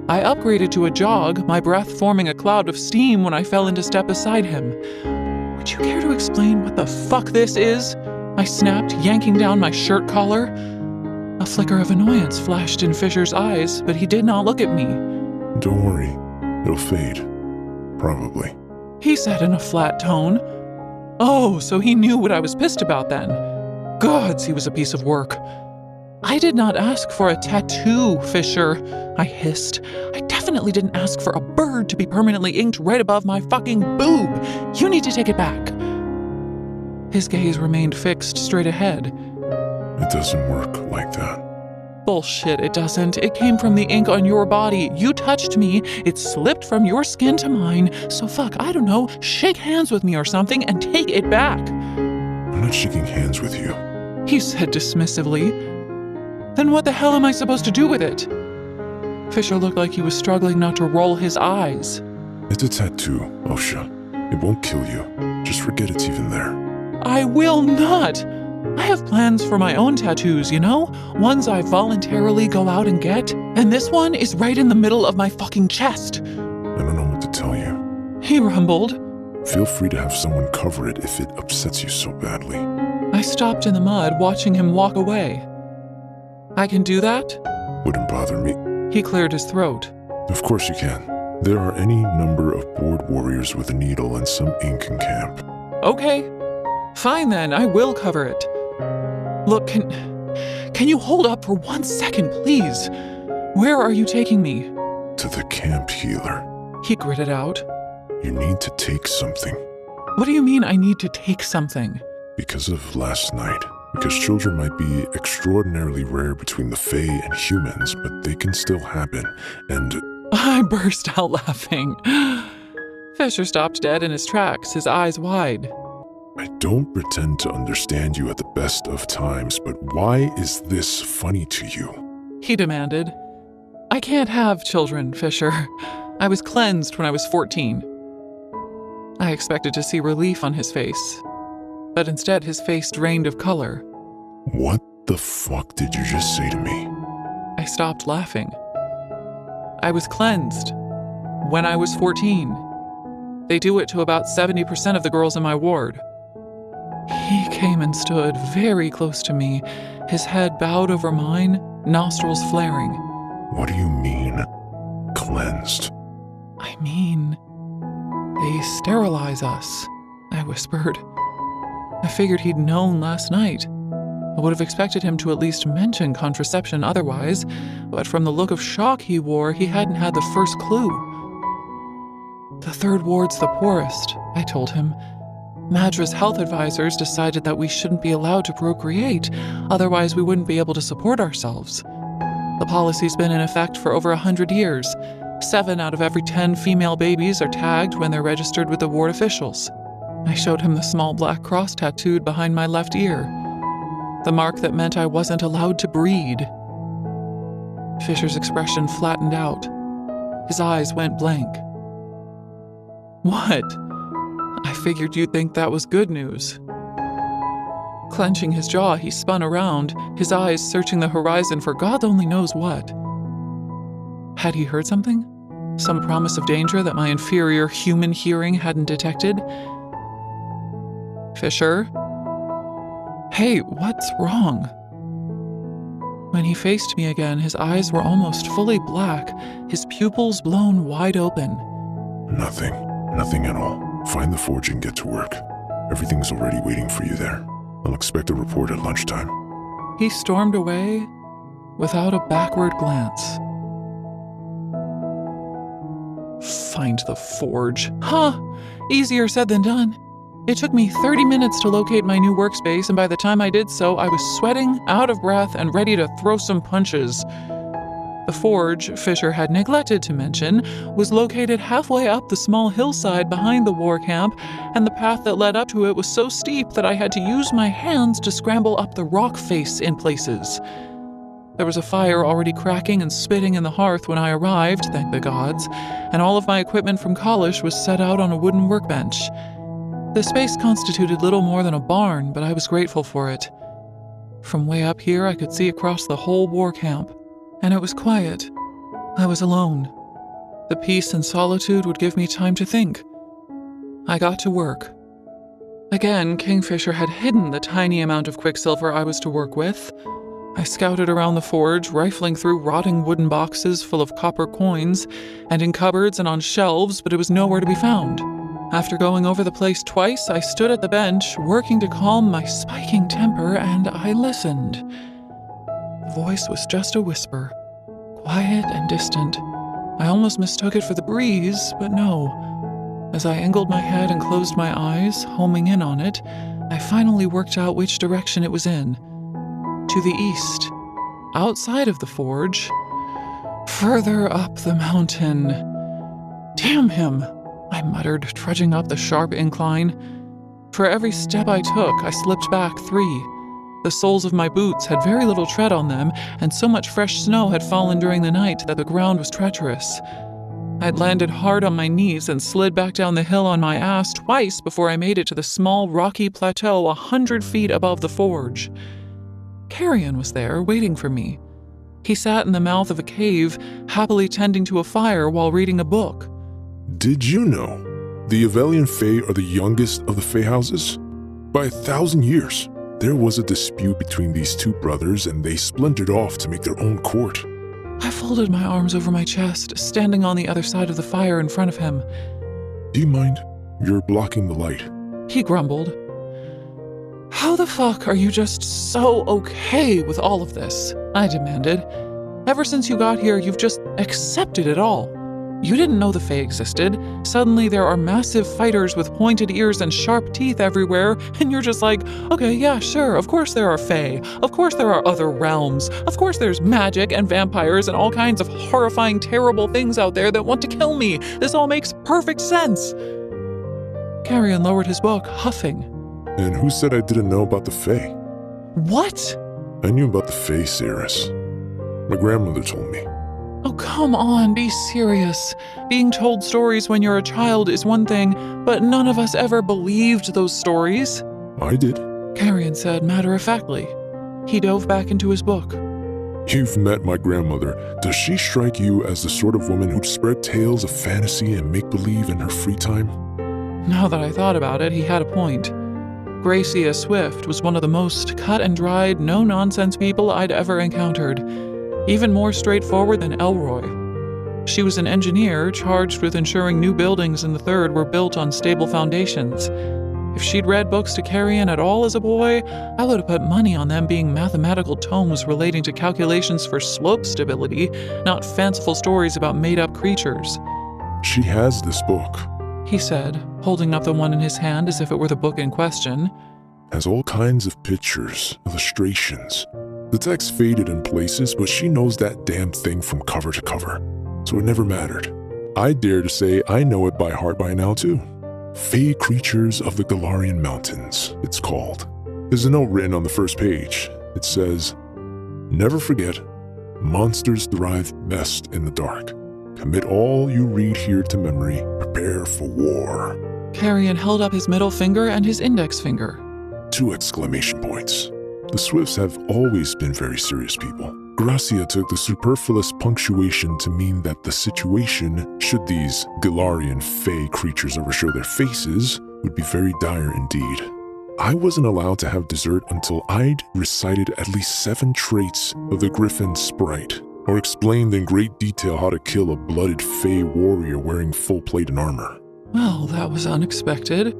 I upgraded to a jog, my breath forming a cloud of steam when I fell into step beside him. Would you care to explain what the fuck this is? I snapped, yanking down my shirt collar. A flicker of annoyance flashed in Fisher's eyes, but he did not look at me. Don't worry. It'll fade. Probably. He said in a flat tone. Oh, so he knew what I was pissed about then. Gods, he was a piece of work. I did not ask for a tattoo, Fisher, I hissed. I definitely didn't ask for a bird to be permanently inked right above my fucking boob. You need to take it back. His gaze remained fixed straight ahead. It doesn't work like that. Bullshit, it doesn't. It came from the ink on your body. You touched me. It slipped from your skin to mine. So fuck, I don't know, shake hands with me or something and take it back. I'm not shaking hands with you, he said dismissively. Then what the hell am I supposed to do with it? Fisher looked like he was struggling not to roll his eyes. It's a tattoo, Osha. It won't kill you. Just forget it's even there. I will not! I have plans for my own tattoos, you know? Ones I voluntarily go out and get. And this one is right in the middle of my fucking chest. I don't know what to tell you. He rumbled. Feel free to have someone cover it if it upsets you so badly. I stopped in the mud, watching him walk away. I can do that? Wouldn't bother me. He cleared his throat. Of course you can. There are any number of board warriors with a needle and some ink in camp. Okay. Fine then, I will cover it. Look, can you hold up for 1 second, please? Where are you taking me? To the camp healer. He gritted out. You need to take something. What do you mean I need to take something? Because of last night. Because children might be extraordinarily rare between the Fae and humans, but they can still happen, and... I burst out laughing. Fisher stopped dead in his tracks, his eyes wide. I don't pretend to understand you at the best of times, but why is this funny to you? He demanded. I can't have children, Fisher. I was cleansed when I was 14. I expected to see relief on his face, but instead his face drained of color. What the fuck did you just say to me? I stopped laughing. I was cleansed. when I was 14. They do it to about 70% of the girls in my ward. He came and stood very close to me, his head bowed over mine, nostrils flaring. What do you mean, cleansed? I mean, they sterilize us, I whispered. I figured he'd known last night. I would have expected him to at least mention contraception otherwise, but from the look of shock he wore, he hadn't had the first clue. The third ward's the poorest, I told him. Madras health advisors decided that we shouldn't be allowed to procreate, otherwise we wouldn't be able to support ourselves. The policy's been in effect for over 100 years. 7 out of every 10 female babies are tagged when they're registered with the ward officials. I showed him the small black cross tattooed behind my left ear, the mark that meant I wasn't allowed to breed. Fisher's expression flattened out. His eyes went blank. What? I figured you'd think that was good news. Clenching his jaw, he spun around, his eyes searching the horizon for God only knows what. Had he heard something? Some promise of danger that my inferior human hearing hadn't detected? Fisher? Hey, what's wrong? When he faced me again, his eyes were almost fully black, his pupils blown wide open. Nothing at all. Find the forge and get to work. Everything's already waiting for you there. I'll expect a report at lunchtime. He stormed away without a backward glance. Find the forge. Huh, easier said than done. It took me 30 minutes to locate my new workspace, and by the time I did so, I was sweating, out of breath, and ready to throw some punches. The forge, Fisher had neglected to mention, was located halfway up the small hillside behind the war camp, and the path that led up to it was so steep that I had to use my hands to scramble up the rock face in places. There was a fire already cracking and spitting in the hearth when I arrived, thank the gods, and all of my equipment from college was set out on a wooden workbench. The space constituted little more than a barn, but I was grateful for it. From way up here, I could see across the whole war camp. And it was quiet. I was alone. The peace and solitude would give me time to think. I got to work. Again, Kingfisher had hidden the tiny amount of quicksilver I was to work with. I scouted around the forge, rifling through rotting wooden boxes full of copper coins, and in cupboards and on shelves, but it was nowhere to be found. After going over the place twice, I stood at the bench, working to calm my spiking temper, and I listened. The voice was just a whisper, quiet and distant. I almost mistook it for the breeze, but no. As I angled my head and closed my eyes, homing in on it, I finally worked out which direction it was in. To the east, outside of the forge, further up the mountain. Damn him, I muttered, trudging up the sharp incline. For every step I took, I slipped back 3. The soles of my boots had very little tread on them, and so much fresh snow had fallen during the night that the ground was treacherous. I'd landed hard on my knees and slid back down the hill on my ass twice before I made it to the small rocky plateau 100 feet above the forge. Carrion was there, waiting for me. He sat in the mouth of a cave, happily tending to a fire while reading a book. Did you know the Avelian Fae are the youngest of the Fae houses? By 1,000 years. There was a dispute between these 2 brothers, and they splintered off to make their own court. I folded my arms over my chest, standing on the other side of the fire in front of him. Do you mind? You're blocking the light. He grumbled. How the fuck are you just so okay with all of this? I demanded. Ever since you got here, you've just accepted it all. You didn't know the Fae existed. Suddenly there are massive fighters with pointed ears and sharp teeth everywhere, and you're just like, okay, yeah, sure, of course there are Fae. Of course there are other realms. Of course there's magic and vampires and all kinds of horrifying, terrible things out there that want to kill me. This all makes perfect sense. Carrion lowered his book, huffing. And who said I didn't know about the Fae? What? I knew about the Fae, Cirrus. My grandmother told me. Oh, come on, be serious. Being told stories when you're a child is one thing, but none of us ever believed those stories. I did. Carrion said matter-of-factly. He dove back into his book. You've met my grandmother. Does she strike you as the sort of woman who'd spread tales of fantasy and make-believe in her free time? Now that I thought about it, he had a point. Gracia Swift was one of the most cut-and-dried, no-nonsense people I'd ever encountered, even more straightforward than Elroy. She was an engineer charged with ensuring new buildings in the Third were built on stable foundations. If she'd read books to Carrion at all as a boy, I would have put money on them being mathematical tomes relating to calculations for slope stability, not fanciful stories about made-up creatures. She has this book. He said, holding up the one in his hand as if it were the book in question. Has all kinds of pictures, illustrations. The text faded in places, but she knows that damn thing from cover to cover, so it never mattered. I dare to say I know it by heart by now too. Fey Creatures of the Galarian Mountains, it's called. There's a note written on the first page. It says, "Never forget, monsters thrive best in the dark. Commit all you read here to memory. Prepare for war." Carrion held up his middle finger and his index finger. 2 exclamation points. The Swifts have always been very serious people. Gracia took the superfluous punctuation to mean that the situation, should these Galarian Fey creatures ever show their faces, would be very dire indeed. I wasn't allowed to have dessert until I'd recited at least 7 traits of the Griffin Sprite, or explained in great detail how to kill a blooded Fey warrior wearing full plate and armor. Well, that was unexpected.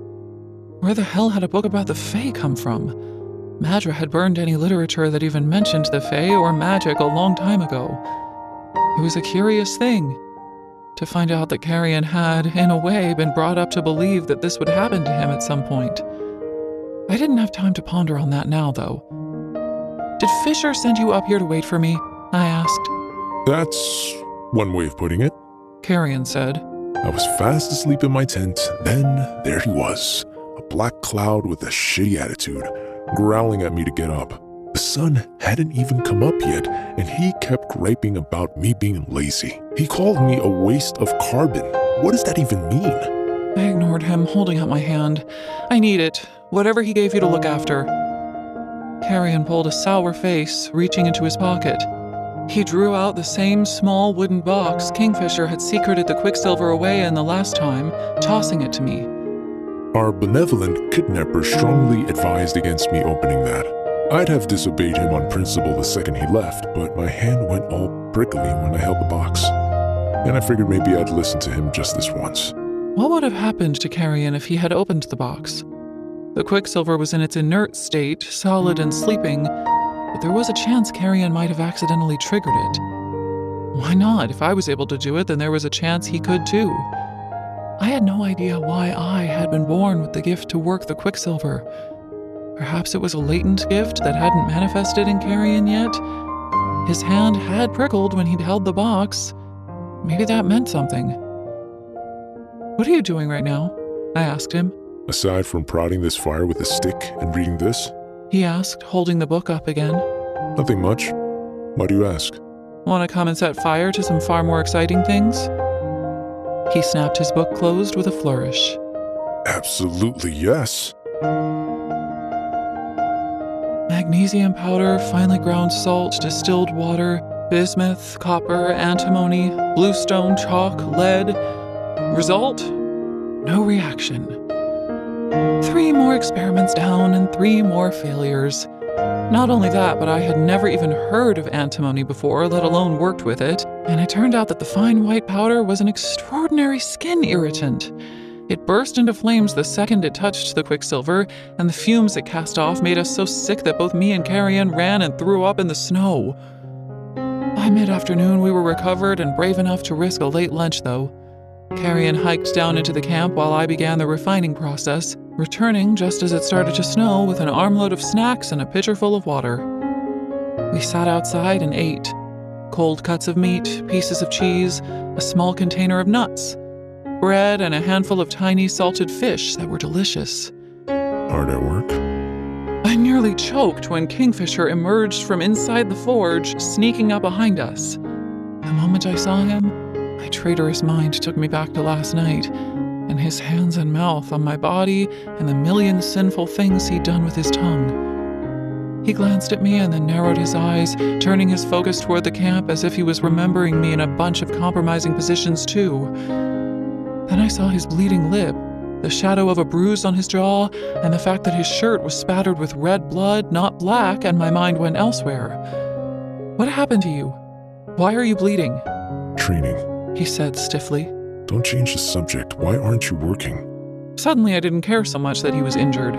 Where the hell had a book about the Fae come from? Madra had burned any literature that even mentioned the Fae or magic a long time ago. It was a curious thing to find out that Carrion had, in a way, been brought up to believe that this would happen to him at some point. I didn't have time to ponder on that now, though. Did Fisher send you up here to wait for me? I asked. That's one way of putting it. Carrion said. I was fast asleep in my tent, then there he was, a black cloud with a shitty attitude, growling at me to get up. The sun hadn't even come up yet, and he kept griping about me being lazy. He called me a waste of carbon. What does that even mean? I ignored him, holding out my hand. I need it. Whatever he gave you to look after. Carrion pulled a sour face, reaching into his pocket. He drew out the same small wooden box Kingfisher had secreted the quicksilver away in the last time, tossing it to me. Our benevolent kidnapper strongly advised against me opening that. I'd have disobeyed him on principle the second he left, but my hand went all prickly when I held the box. And I figured maybe I'd listen to him just this once. What would have happened to Carrion if he had opened the box? The quicksilver was in its inert state, solid and sleeping, but there was a chance Carrion might have accidentally triggered it. Why not? If I was able to do it, then there was a chance he could too. I had no idea why I had been born with the gift to work the quicksilver. Perhaps it was a latent gift that hadn't manifested in Carrion yet? His hand had prickled when he'd held the box. Maybe that meant something. What are you doing right now? I asked him. Aside from prodding this fire with a stick and reading this? He asked, holding the book up again. Nothing much. Why do you ask? Want to come and set fire to some far more exciting things? He snapped his book closed with a flourish. Absolutely yes. Magnesium powder, finely ground salt, distilled water, bismuth, copper, antimony, bluestone, chalk, lead. Result? No reaction. 3 more experiments down and 3 more failures. Not only that, but I had never even heard of antimony before, let alone worked with it, and it turned out that the fine white powder was an extraordinary skin irritant. It burst into flames the second it touched the quicksilver, and the fumes it cast off made us so sick that both me and Carrion ran and threw up in the snow. By mid-afternoon, we were recovered and brave enough to risk a late lunch, though. Carrion hiked down into the camp while I began the refining process, returning just as it started to snow with an armload of snacks and a pitcher full of water. We sat outside and ate. Cold cuts of meat, pieces of cheese, a small container of nuts, bread, and a handful of tiny salted fish that were delicious. Hard at work? I nearly choked when Kingfisher emerged from inside the forge, sneaking up behind us. The moment I saw him, my traitorous mind took me back to last night, and his hands and mouth on my body and the million sinful things he'd done with his tongue. He glanced at me and then narrowed his eyes, turning his focus toward the camp as if he was remembering me in a bunch of compromising positions too. Then I saw his bleeding lip, the shadow of a bruise on his jaw, and the fact that his shirt was spattered with red blood, not black, and my mind went elsewhere. "What happened to you? Why are you bleeding?" Training. He said stiffly. Don't change the subject. Why aren't you working? Suddenly, I didn't care so much that he was injured.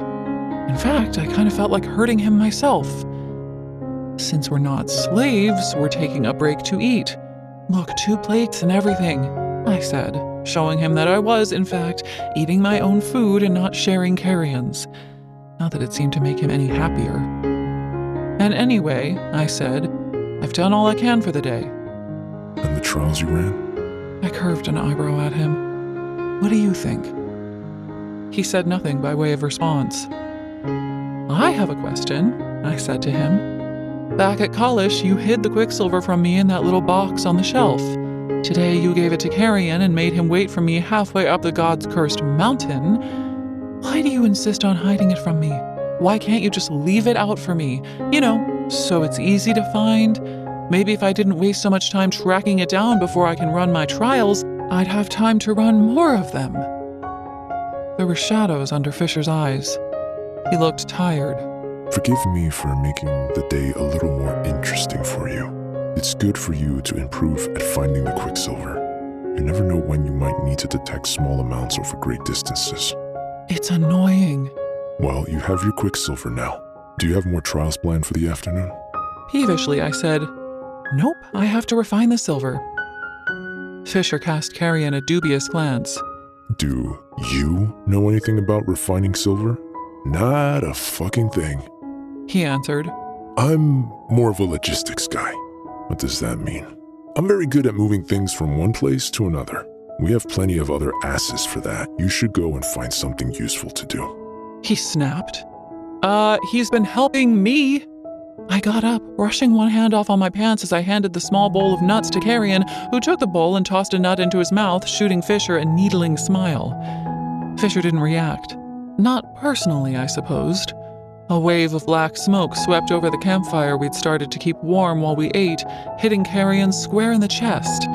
In fact, I kind of felt like hurting him myself. "Since we're not slaves, we're taking a break to eat. Look, 2 plates and everything," I said, showing him that I was, in fact, eating my own food and not sharing carrions. Not that it seemed to make him any happier. "And anyway," I said, "I've done all I can for the day." And the trials you ran? I curved an eyebrow at him. "What do you think?" He said nothing by way of response. "I have a question," I said to him. "Back at college, you hid the quicksilver from me in that little box on the shelf. Today, you gave it to Carrion and made him wait for me halfway up the God's Cursed Mountain. Why do you insist on hiding it from me? Why can't you just leave it out for me? You know, so it's easy to find. Maybe if I didn't waste so much time tracking it down before I can run my trials, I'd have time to run more of them." There were shadows under Fisher's eyes. He looked tired. Forgive me for making the day a little more interesting for you. It's good for you to improve at finding the quicksilver. You never know when you might need to detect small amounts over great distances. "It's annoying." Well, you have your quicksilver now. Do you have more trials planned for the afternoon? Peevishly, I said, "Nope, I have to refine the silver." Fisher cast Carrion a dubious glance. Do you know anything about refining silver? Not a fucking thing. He answered. I'm more of a logistics guy. What does that mean? I'm very good at moving things from one place to another. We have plenty of other asses for that. You should go and find something useful to do. He snapped. He's been helping me." I got up, brushing one hand off on my pants as I handed the small bowl of nuts to Carrion, who took the bowl and tossed a nut into his mouth, shooting Fisher a needling smile. Fisher didn't react. Not personally, I supposed. A wave of black smoke swept over the campfire we'd started to keep warm while we ate, hitting Carrion square in the chest.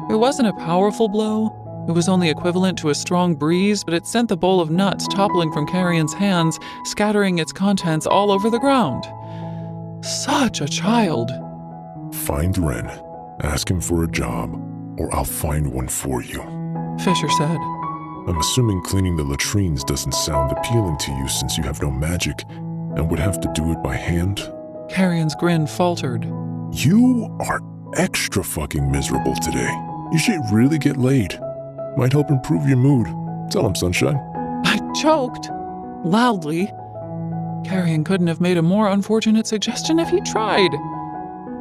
It wasn't a powerful blow. It was only equivalent to a strong breeze, but it sent the bowl of nuts toppling from Carrion's hands, scattering its contents all over the ground. Such a child. Find Ren, ask him for a job, or I'll find one for you, Fisher said. I'm assuming cleaning the latrines doesn't sound appealing to you since you have no magic and would have to do it by hand. Carrion's grin faltered. You are extra fucking miserable today. You should really get laid. Might help improve your mood. Tell him, sunshine. I choked. Loudly. Carrion couldn't have made a more unfortunate suggestion if he tried.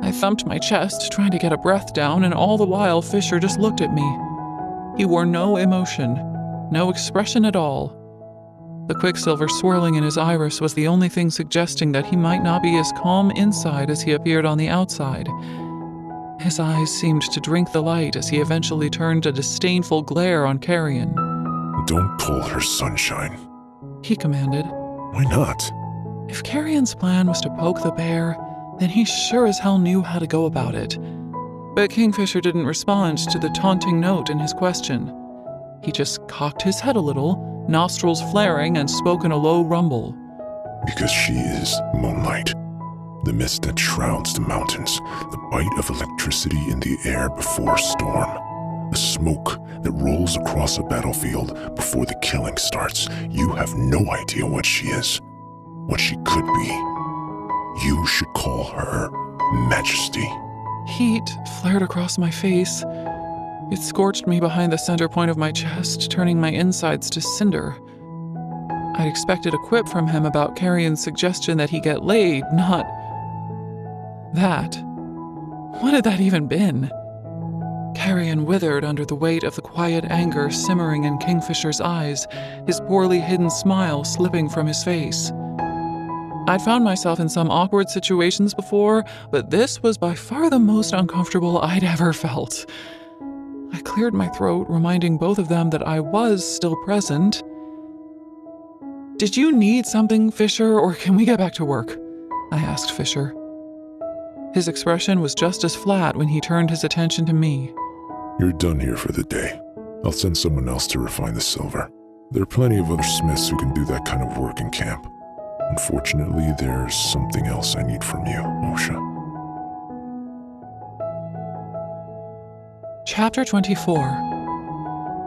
I thumped my chest, trying to get a breath down, and all the while Fisher just looked at me. He wore no emotion, no expression at all. The quicksilver swirling in his iris was the only thing suggesting that he might not be as calm inside as he appeared on the outside. His eyes seemed to drink the light as he eventually turned a disdainful glare on Carrion. Don't call her sunshine, he commanded. Why not? If Carrion's plan was to poke the bear, then he sure as hell knew how to go about it. But Kingfisher didn't respond to the taunting note in his question. He just cocked his head a little, nostrils flaring, and spoke in a low rumble. Because she is moonlight. The mist that shrouds the mountains, the bite of electricity in the air before a storm, the smoke that rolls across a battlefield before the killing starts. You have no idea what she is, what she could be. You should call her Majesty. Heat flared across my face. It scorched me behind the center point of my chest, turning my insides to cinder. I'd expected a quip from him about Carrion's suggestion that he get laid, not that. What had that even been? Carrion withered under the weight of the quiet anger simmering in Kingfisher's eyes, his poorly hidden smile slipping from his face. I'd found myself in some awkward situations before, but this was by far the most uncomfortable I'd ever felt. I cleared my throat, reminding both of them that I was still present. Did you need something, Fisher, or can we get back to work? I asked Fisher. His expression was just as flat when he turned his attention to me. You're done here for the day. I'll send someone else to refine the silver. There are plenty of other smiths who can do that kind of work in camp. Unfortunately, there's something else I need from you, Osha. Chapter 24.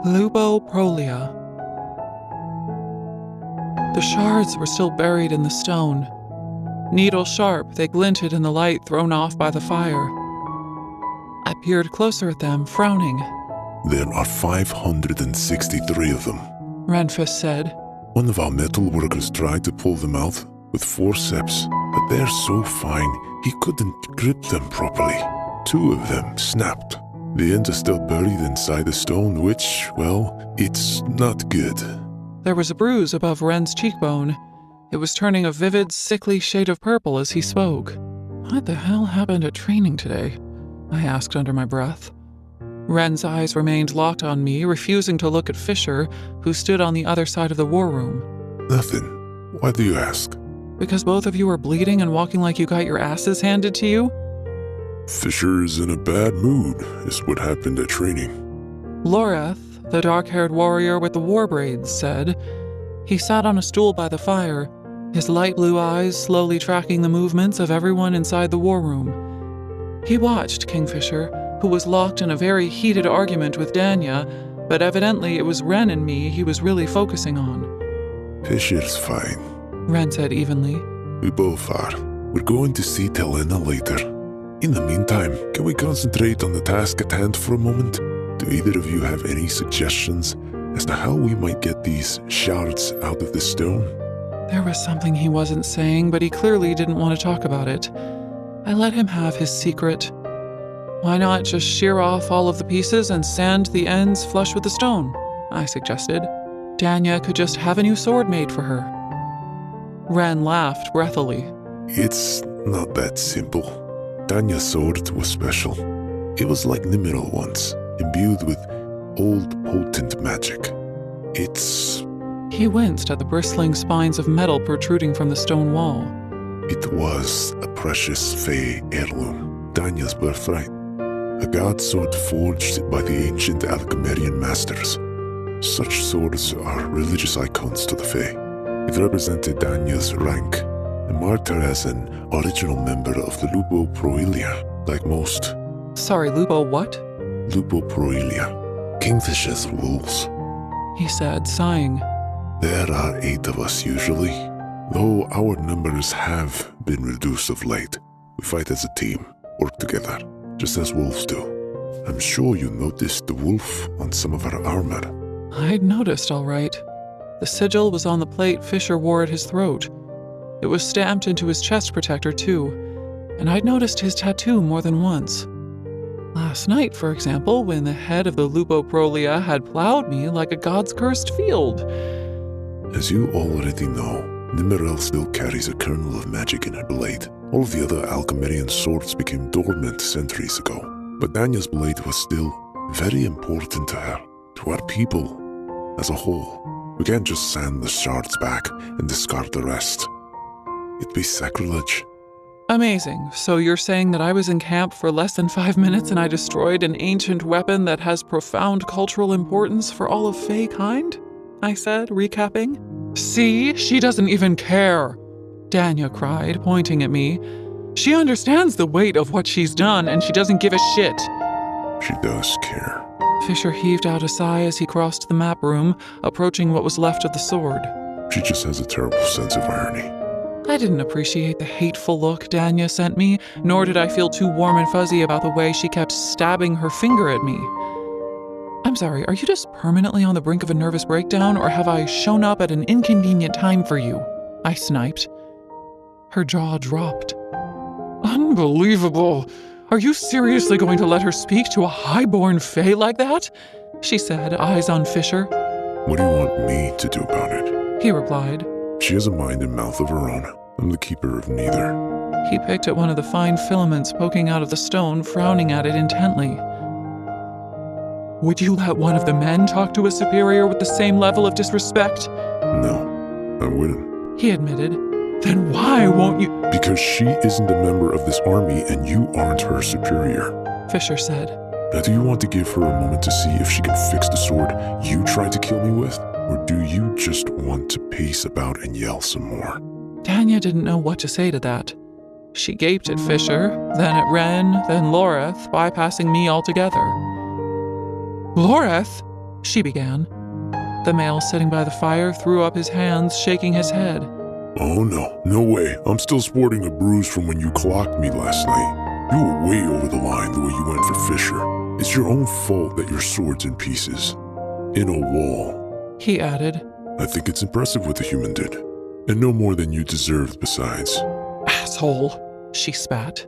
Luboprolia. The shards were still buried in the stone. Needle sharp, they glinted in the light thrown off by the fire. I peered closer at them, frowning. There are 563 of them. Renfus said. One of our metal workers tried to pull them out with forceps, but they're so fine he couldn't grip them properly. 2 of them snapped. The end is still buried inside the stone, which, well, it's not good. There was a bruise above Ren's cheekbone. It was turning a vivid, sickly shade of purple as he spoke. What the hell happened at training today? I asked under my breath. Ren's eyes remained locked on me, refusing to look at Fisher, who stood on the other side of the war room. Nothing. Why do you ask? Because both of you were bleeding and walking like you got your asses handed to you? Fisher is in a bad mood, is what happened at training. Loreth, the dark-haired warrior with the war braids, said. He sat on a stool by the fire, his light blue eyes slowly tracking the movements of everyone inside the war room. He watched Kingfisher, who was locked in a very heated argument with Danya, but evidently it was Ren and me he was really focusing on. Fisher's fine, Ren said evenly. We both are. We're going to see Telena later. In the meantime, can we concentrate on the task at hand for a moment? Do either of you have any suggestions as to how we might get these shards out of the stone? There was something he wasn't saying, but he clearly didn't want to talk about it. I let him have his secret. Why not just shear off all of the pieces and sand the ends flush with the stone? I suggested. Danya could just have a new sword made for her. Ren laughed breathily. It's not that simple. Danya's sword was special. It was like Nimirel once, imbued with old potent magic. He winced at the bristling spines of metal protruding from the stone wall. It was a precious Fey heirloom, Danya's birthright. A god sword forged by the ancient Alchemerian masters. Such swords are religious icons to the Fey. It represented Danya's rank, and marked her as an original member of the Luboprolia, like most. Sorry, Lubo what? Luboprolia, Kingfisher's wolves. He said, sighing. There are 8 of us usually, though our numbers have been reduced of late. We fight as a team, work together, just as wolves do. I'm sure you noticed the wolf on some of our armor. I'd noticed, all right. The sigil was on the plate Fisher wore at his throat. It was stamped into his chest protector, too, and I'd noticed his tattoo more than once. Last night, for example, when the head of the Luboprolia had plowed me like a god's cursed field. As you already know, Nimirel still carries a kernel of magic in her blade. All of the other Alchemerian swords became dormant centuries ago, but Danya's blade was still very important to her, to our people as a whole. We can't just sand the shards back and discard the rest. It'd be sacrilege. Amazing. So you're saying that I was in camp for less than 5 minutes and I destroyed an ancient weapon that has profound cultural importance for all of Fey kind? I said, recapping. See, she doesn't even care, Danya cried, pointing at me. She understands the weight of what she's done and she doesn't give a shit. She does care. Fisher heaved out a sigh as he crossed the map room, approaching what was left of the sword. She just has a terrible sense of irony. I didn't appreciate the hateful look Danya sent me, nor did I feel too warm and fuzzy about the way she kept stabbing her finger at me. I'm sorry, are you just permanently on the brink of a nervous breakdown, or have I shown up at an inconvenient time for you? I sniped. Her jaw dropped. Unbelievable! Are you seriously going to let her speak to a highborn Fey like that? She said, eyes on Fisher. What do you want me to do about it? He replied. She has a mind and mouth of her own. I'm the keeper of neither. He picked at one of the fine filaments poking out of the stone, frowning at it intently. Would you let one of the men talk to a superior with the same level of disrespect? No, I wouldn't. He admitted. Then why won't you? Because she isn't a member of this army and you aren't her superior. Fisher said. Now, do you want to give her a moment to see if she can fix the sword you tried to kill me with? Or do you just want to pace about and yell some more? Danya didn't know what to say to that. She gaped at Fisher, then at Wren, then Loreth, bypassing me altogether. Loreth, she began. The male sitting by the fire threw up his hands, shaking his head. Oh no way. I'm still sporting a bruise from when you clocked me last night. You were way over the line the way you went for Fisher. It's your own fault that your sword's in pieces. In a wall. He added. I think it's impressive what the human did. And no more than you deserved besides. Asshole, she spat.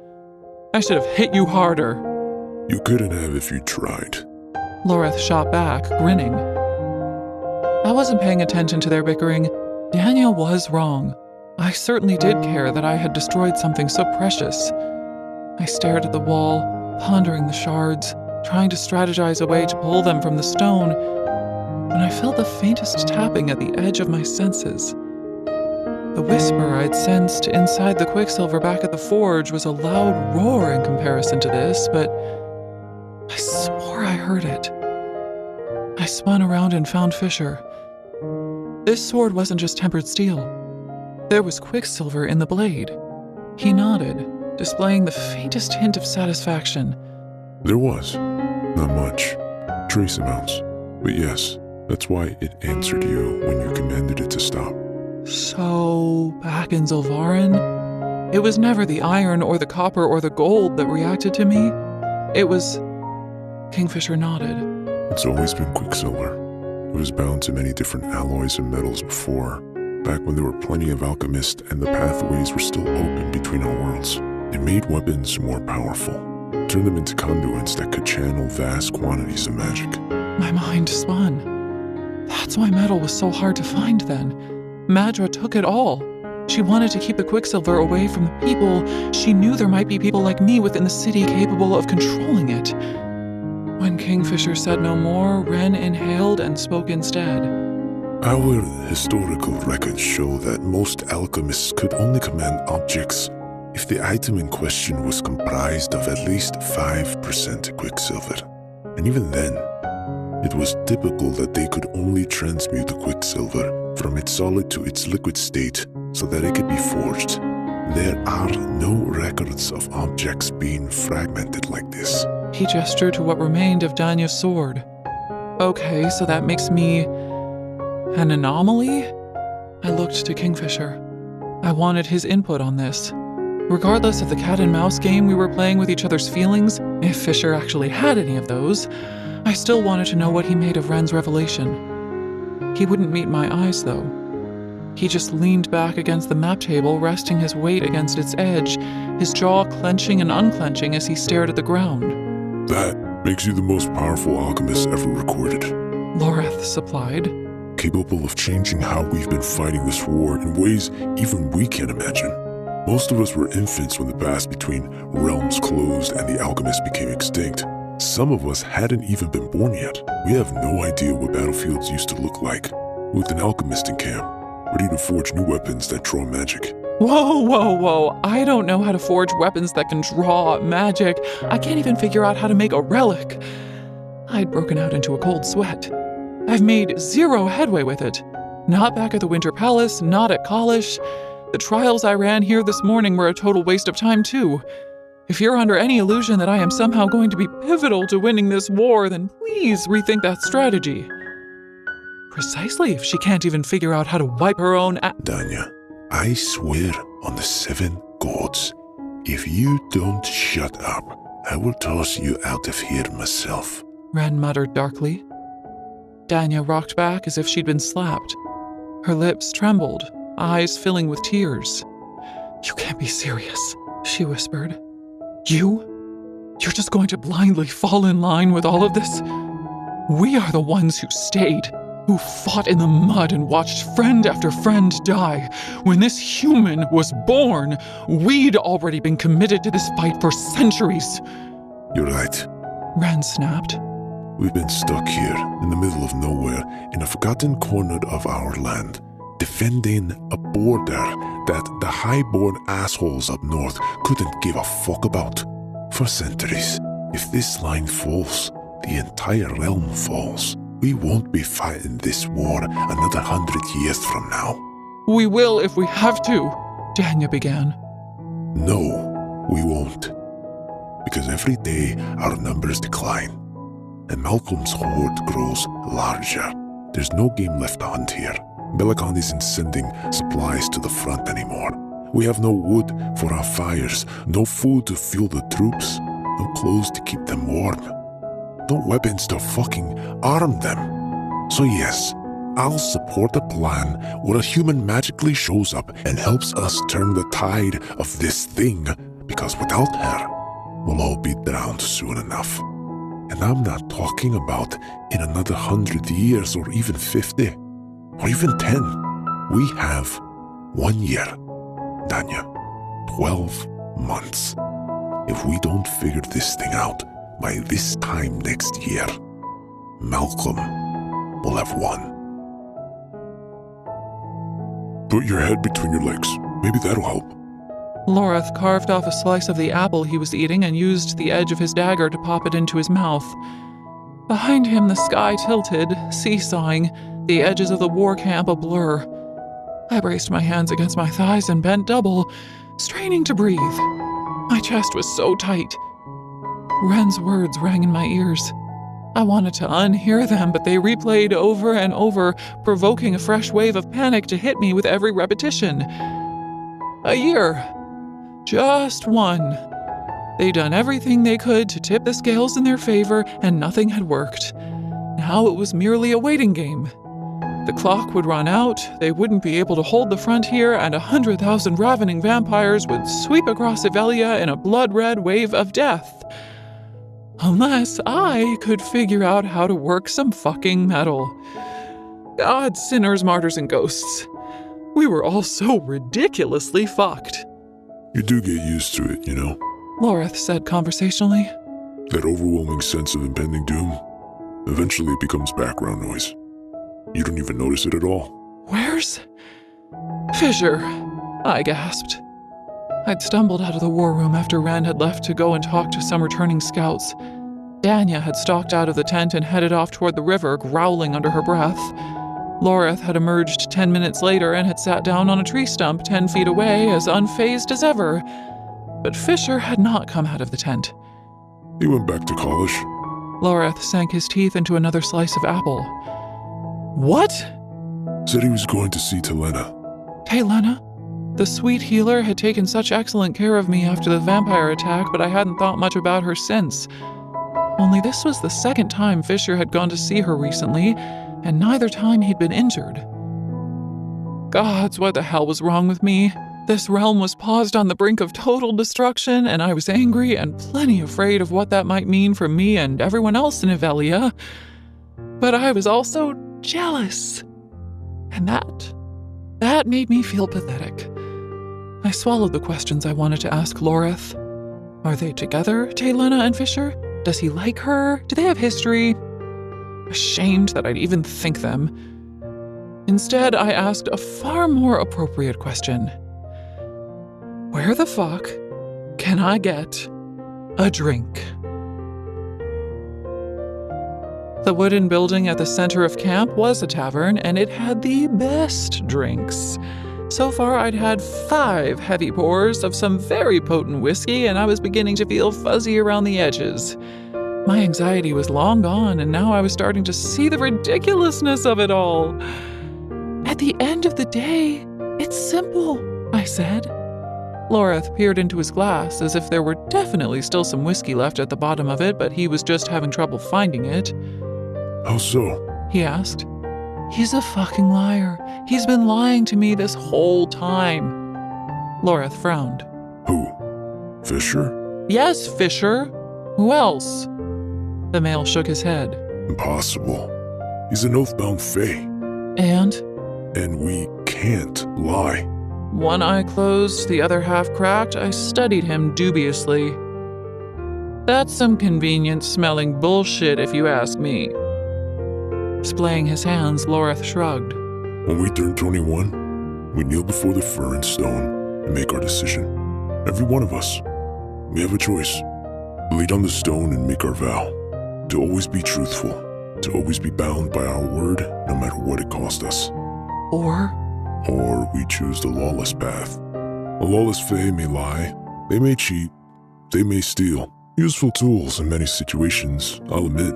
I should have hit you harder. You couldn't have if you tried. Loreth shot back, grinning. I wasn't paying attention to their bickering. Daniel was wrong. I certainly did care that I had destroyed something so precious. I stared at the wall, pondering the shards, trying to strategize a way to pull them from the stone, when I felt the faintest tapping at the edge of my senses. The whisper I'd sensed inside the quicksilver back at the forge was a loud roar in comparison to this, but I swore I heard it. I spun around and found Fisher. This sword wasn't just tempered steel. There was quicksilver in the blade. He nodded, displaying the faintest hint of satisfaction. There was. Not much. Trace amounts. But yes, that's why it answered you when you commanded it to stop. So, back in Zulvarin, it was never the iron or the copper or the gold that reacted to me. It was... Kingfisher nodded. It's always been quicksilver. It was bound to many different alloys and metals before, back when there were plenty of alchemists and the pathways were still open between our worlds. It made weapons more powerful, turned them into conduits that could channel vast quantities of magic. My mind spun. That's why metal was so hard to find then. Madra took it all. She wanted to keep the quicksilver away from the people. She knew there might be people like me within the city capable of controlling it. When Kingfisher said no more, Wren inhaled and spoke instead. Our historical records show that most alchemists could only command objects if the item in question was comprised of at least 5% quicksilver. And even then, it was typical that they could only transmute the quicksilver from its solid to its liquid state so that it could be forged. There are no records of objects being fragmented like this. He gestured to what remained of Danya's sword. Okay, so that makes me... an anomaly? I looked to Kingfisher. I wanted his input on this. Regardless of the cat and mouse game we were playing with each other's feelings, if Fisher actually had any of those, I still wanted to know what he made of Wren's revelation. He wouldn't meet my eyes, though. He just leaned back against the map table, resting his weight against its edge, his jaw clenching and unclenching as he stared at the ground. That makes you the most powerful alchemist ever recorded. Loreth supplied. Capable of changing how we've been fighting this war in ways even we can't imagine. Most of us were infants when the path between realms closed and the alchemists became extinct. Some of us hadn't even been born yet. We have no idea what battlefields used to look like, with an alchemist in camp, ready to forge new weapons that draw magic. Whoa. I don't know how to forge weapons that can draw magic. I can't even figure out how to make a relic. I'd broken out into a cold sweat. I've made zero headway with it. Not back at the Winter Palace, not at college. The trials I ran here this morning were a total waste of time, too. If you're under any illusion that I am somehow going to be pivotal to winning this war, then please rethink that strategy. Precisely if she can't even figure out how to wipe her own Danya, I swear on the 7 gods, if you don't shut up, I will toss you out of here myself. Wren muttered darkly. Danya rocked back as if she'd been slapped. Her lips trembled, eyes filling with tears. You can't be serious, she whispered. You're just going to blindly fall in line with all of this? We are the ones who stayed, who fought in the mud and watched friend after friend die. When this human was born, we'd already been committed to this fight for centuries. You're right. Wren snapped. We've been stuck here, in the middle of nowhere, in a forgotten corner of our land, defending a border that the high-born assholes up north couldn't give a fuck about for centuries. If this line falls, the entire realm falls. We won't be fighting this war another 100 years from now. We will if we have to, Danya began. No, we won't. Because every day our numbers decline, and Malcolm's horde grows larger. There's no game left to hunt here. Bellicon isn't sending supplies to the front anymore. We have no wood for our fires, no food to fuel the troops, no clothes to keep them warm, no weapons to fucking arm them. So yes, I'll support a plan where a human magically shows up and helps us turn the tide of this thing, because without her, we'll all be drowned soon enough. And I'm not talking about in another 100 years or even 50 or even 10. We have 1 year, Danya, 12 months. If we don't figure this thing out by this time next year, Malcolm will have won. Put your head between your legs. Maybe that'll help. Loreth carved off a slice of the apple he was eating and used the edge of his dagger to pop it into his mouth. Behind him, the sky tilted, seesawing, the edges of the war camp a blur. I braced my hands against my thighs and bent double, straining to breathe. My chest was so tight. Ren's words rang in my ears. I wanted to unhear them, but they replayed over and over, provoking a fresh wave of panic to hit me with every repetition. A year. Just one. They'd done everything they could to tip the scales in their favor, and nothing had worked. Now it was merely a waiting game. The clock would run out, they wouldn't be able to hold the frontier, and 100,000 ravening vampires would sweep across Avelia in a blood-red wave of death. Unless I could figure out how to work some fucking metal. God, sinners, martyrs, and ghosts. We were all so ridiculously fucked. You do get used to it, you know? Loreth said conversationally. That overwhelming sense of impending doom. Eventually it becomes background noise. You don't even notice it at all. Where's Fisher? I gasped. I'd stumbled out of the war room after Ren had left to go and talk to some returning scouts. Danya had stalked out of the tent and headed off toward the river, growling under her breath. Loreth had emerged 10 minutes later and had sat down on a tree stump 10 feet away, as unfazed as ever. But Fisher had not come out of the tent. He went back to college. Loreth sank his teeth into another slice of apple. What? Said he was going to see Telena. Telena? The sweet healer had taken such excellent care of me after the vampire attack, but I hadn't thought much about her since. Only this was the second time Fisher had gone to see her recently, and neither time he'd been injured. Gods, what the hell was wrong with me? This realm was paused on the brink of total destruction, and I was angry and plenty afraid of what that might mean for me and everyone else in Avelia. But I was also jealous. And that made me feel pathetic. I swallowed the questions I wanted to ask Loreth. Are they together, Telena and Fisher? Does he like her? Do they have history? Ashamed that I'd even think them. Instead, I asked a far more appropriate question. Where the fuck can I get a drink? The wooden building at the center of camp was a tavern, and it had the best drinks. So far, I'd had 5 heavy pours of some very potent whiskey, and I was beginning to feel fuzzy around the edges. My anxiety was long gone, and now I was starting to see the ridiculousness of it all. At the end of the day, it's simple, I said. Loreth peered into his glass as if there were definitely still some whiskey left at the bottom of it, but he was just having trouble finding it. How so? He asked. He's a fucking liar. He's been lying to me this whole time. Loreth frowned. Who? Fisher? Yes, Fisher. Who else? The male shook his head. Impossible. He's an oath-bound fae. And we can't lie. One eye closed, the other half cracked, I studied him dubiously. That's some convenient-smelling bullshit, if you ask me. Splaying his hands, Loreth shrugged. When we turn 21, we kneel before the fur and stone and make our decision. Every one of us. We have a choice. Bleed on the stone and make our vow. To always be truthful. To always be bound by our word, no matter what it cost us. Or we choose the lawless path. A lawless fae may lie. They may cheat. They may steal. Useful tools in many situations, I'll admit.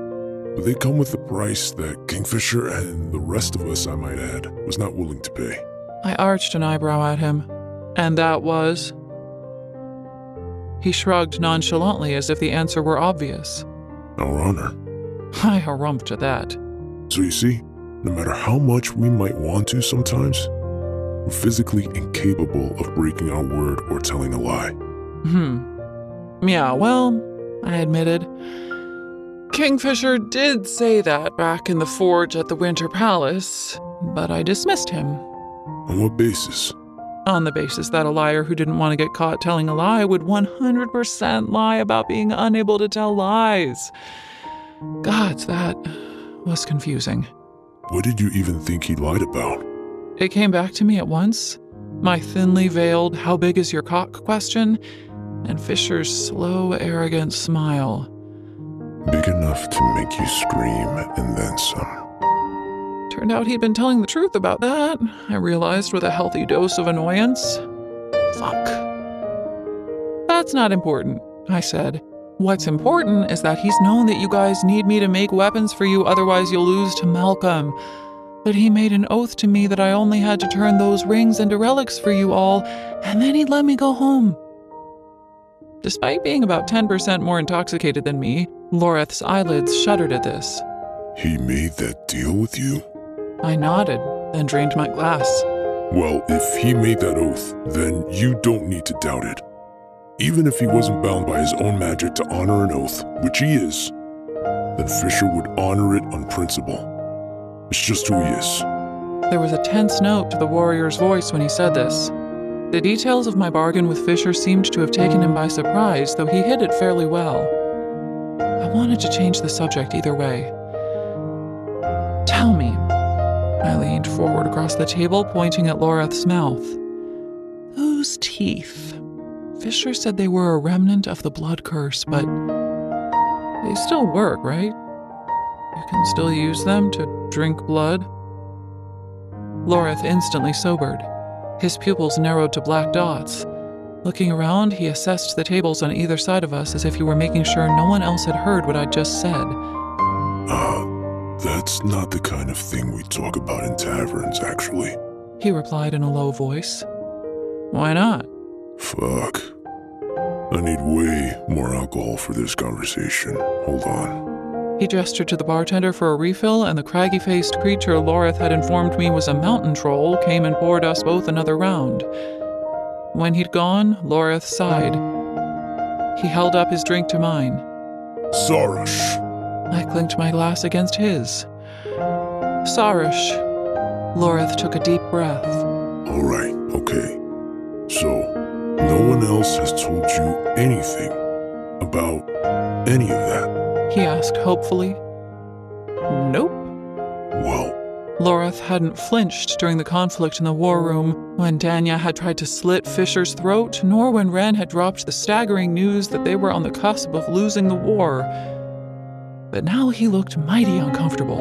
But they come with a price that Kingfisher and the rest of us, I might add, was not willing to pay. I arched an eyebrow at him. And that was? He shrugged nonchalantly as if the answer were obvious. Our honor. I harumphed at that. So you see, no matter how much we might want to sometimes, we're physically incapable of breaking our word or telling a lie. Yeah, well, I admitted. Kingfisher did say that back in the forge at the Winter Palace, but I dismissed him. On what basis? On the basis that a liar who didn't want to get caught telling a lie would 100% lie about being unable to tell lies. God, that was confusing. What did you even think he lied about? It came back to me at once. My thinly veiled, how big is your cock question, and Fisher's slow, arrogant smile. Big enough to make you scream and then some. Turned out he'd been telling the truth about that, I realized with a healthy dose of annoyance. Fuck. That's not important, I said. What's important is that he's known that you guys need me to make weapons for you, otherwise you'll lose to Malcolm. But he made an oath to me that I only had to turn those rings into relics for you all, and then he'd let me go home. Despite being about 10% more intoxicated than me, Loreth's eyelids shuddered at this. He made that deal with you? I nodded, then drained my glass. Well, if he made that oath, then you don't need to doubt it. Even if he wasn't bound by his own magic to honor an oath, which he is, then Fisher would honor it on principle. It's just who he is. There was a tense note to the warrior's voice when he said this. The details of my bargain with Fisher seemed to have taken him by surprise, though he hid it fairly well. I wanted to change the subject either way. Tell me. I leaned forward across the table, pointing at Loreth's mouth. Those teeth. Fisher said they were a remnant of the blood curse, but they still work, right? You can still use them to drink blood? Loreth instantly sobered. His pupils narrowed to black dots. Looking around, he assessed the tables on either side of us as if he were making sure no one else had heard what I'd just said. That's not the kind of thing we talk about in taverns, actually. He replied in a low voice. Why not? Fuck. I need way more alcohol for this conversation. Hold on. He gestured to the bartender for a refill, and the craggy-faced creature Loreth had informed me was a mountain troll came and poured us both another round. When he'd gone, Loreth sighed. He held up his drink to mine. Sarash. I clinked my glass against his. Sarish. Loreth took a deep breath. All right, okay. So, no one else has told you anything about any of that? He asked hopefully. Nope. Well, Loreth hadn't flinched during the conflict in the war room, when Danya had tried to slit Fisher's throat, nor when Ren had dropped the staggering news that they were on the cusp of losing the war. But now he looked mighty uncomfortable.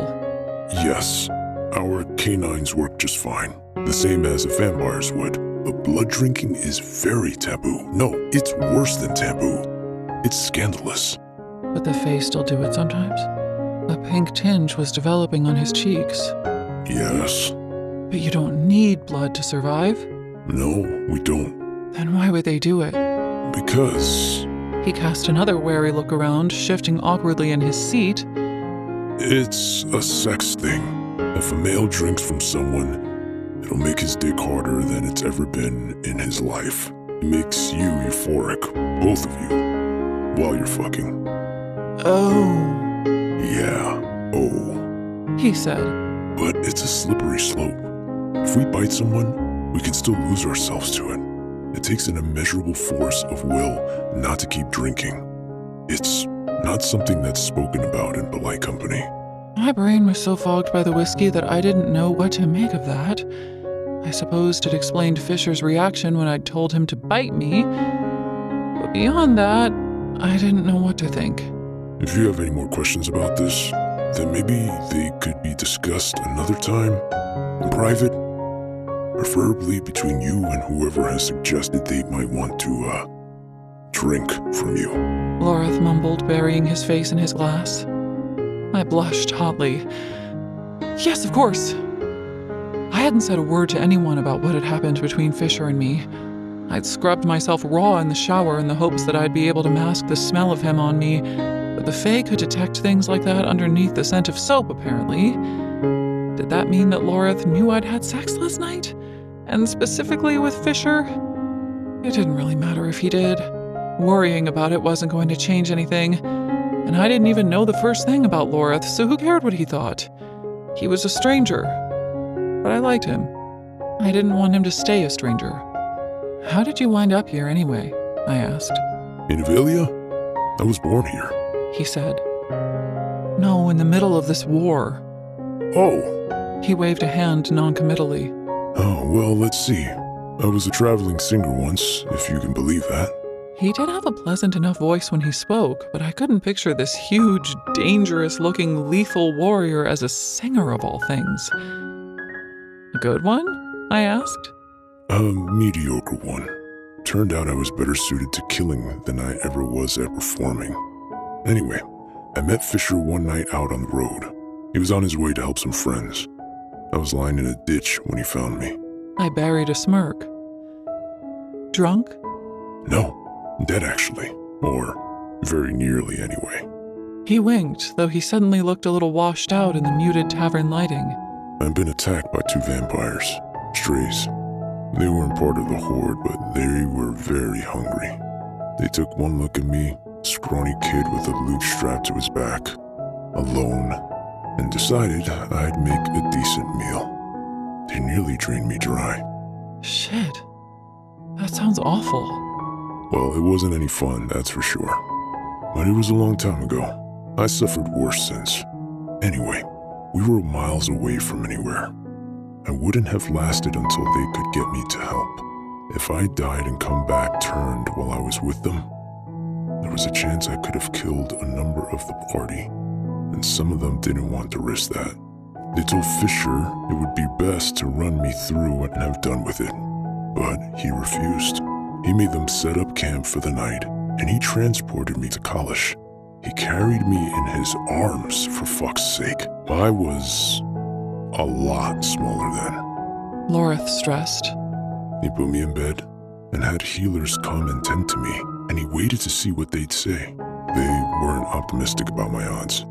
yes, our canines work just fine, the same as a vampires would. But blood drinking is very taboo. No, it's worse than taboo. It's scandalous. But the Fae still do it sometimes. A pink tinge was developing on his cheeks. Yes. But you don't need blood to survive. No, we don't. Then why would they do it? Because He cast another wary look around, shifting awkwardly in his seat. it's a sex thing. If a male drinks from someone, it'll make his dick harder than it's ever been in his life. It makes you euphoric, both of you, while you're fucking. Oh, Yeah, oh. he said. But it's a slippery slope. If we bite someone, we can still lose ourselves to it. It takes an immeasurable force of will not to keep drinking. It's not something that's spoken about in polite company. My brain was so fogged by the whiskey that I didn't know what to make of that. I supposed it explained Fisher's reaction when I'd told him to bite me, but beyond that, I didn't know what to think. If you have any more questions about this, then maybe they could be discussed another time, in private, preferably between you and whoever has suggested they might want to, drink from you. Loreth mumbled, burying his face in his glass. I blushed hotly. Yes, of course. I hadn't said a word to anyone about what had happened between Fisher and me. I'd scrubbed myself raw in the shower in the hopes that I'd be able to mask the smell of him on me, but the Fae could detect things like that underneath the scent of soap, apparently. Did that mean that Loreth knew I'd had sex last night? And specifically with Fisher? It didn't really matter if he did. Worrying about it wasn't going to change anything, and I didn't even know the first thing about Loreth, so who cared what he thought? He was a stranger, but I liked him. I didn't want him to stay a stranger. How did you wind up here anyway? I asked. In Avelia? I was born here. He said. No, in the middle of this war. Oh. He waved a hand noncommittally. Oh, well, let's see. I was a traveling singer once, if you can believe that. He did have a pleasant enough voice when he spoke, but I couldn't picture this huge, dangerous-looking, lethal warrior as a singer of all things. A good one? I asked. A mediocre one. Turned out I was better suited to killing than I ever was at performing. Anyway, I met Fisher one night out on the road. He was on his way to help some friends. I was lying in a ditch when he found me. I buried a smirk. Drunk? No, dead actually. Or very nearly anyway. He winked, though he suddenly looked a little washed out in the muted tavern lighting. I'd been attacked by 2 vampires, strays. They weren't part of the horde, but they were very hungry. They took one look at me, scrawny kid with a loot strapped to his back, alone, and decided I'd make a decent meal. They nearly drained me dry. Shit. That sounds awful. Well, it wasn't any fun, that's for sure. But it was a long time ago. I suffered worse since. Anyway, we were miles away from anywhere. I wouldn't have lasted until they could get me to help. If I died and come back turned while I was with them, there was a chance I could have killed a number of the party, and some of them didn't want to risk that. They told Fisher it would be best to run me through and have done with it, but he refused. He made them set up camp for the night, and he transported me to Kalish. He carried me in his arms, for fuck's sake. I was a lot smaller then. Loreth stressed. He put me in bed and had healers come and tend to me, and he waited to see what they'd say. They weren't optimistic about my odds.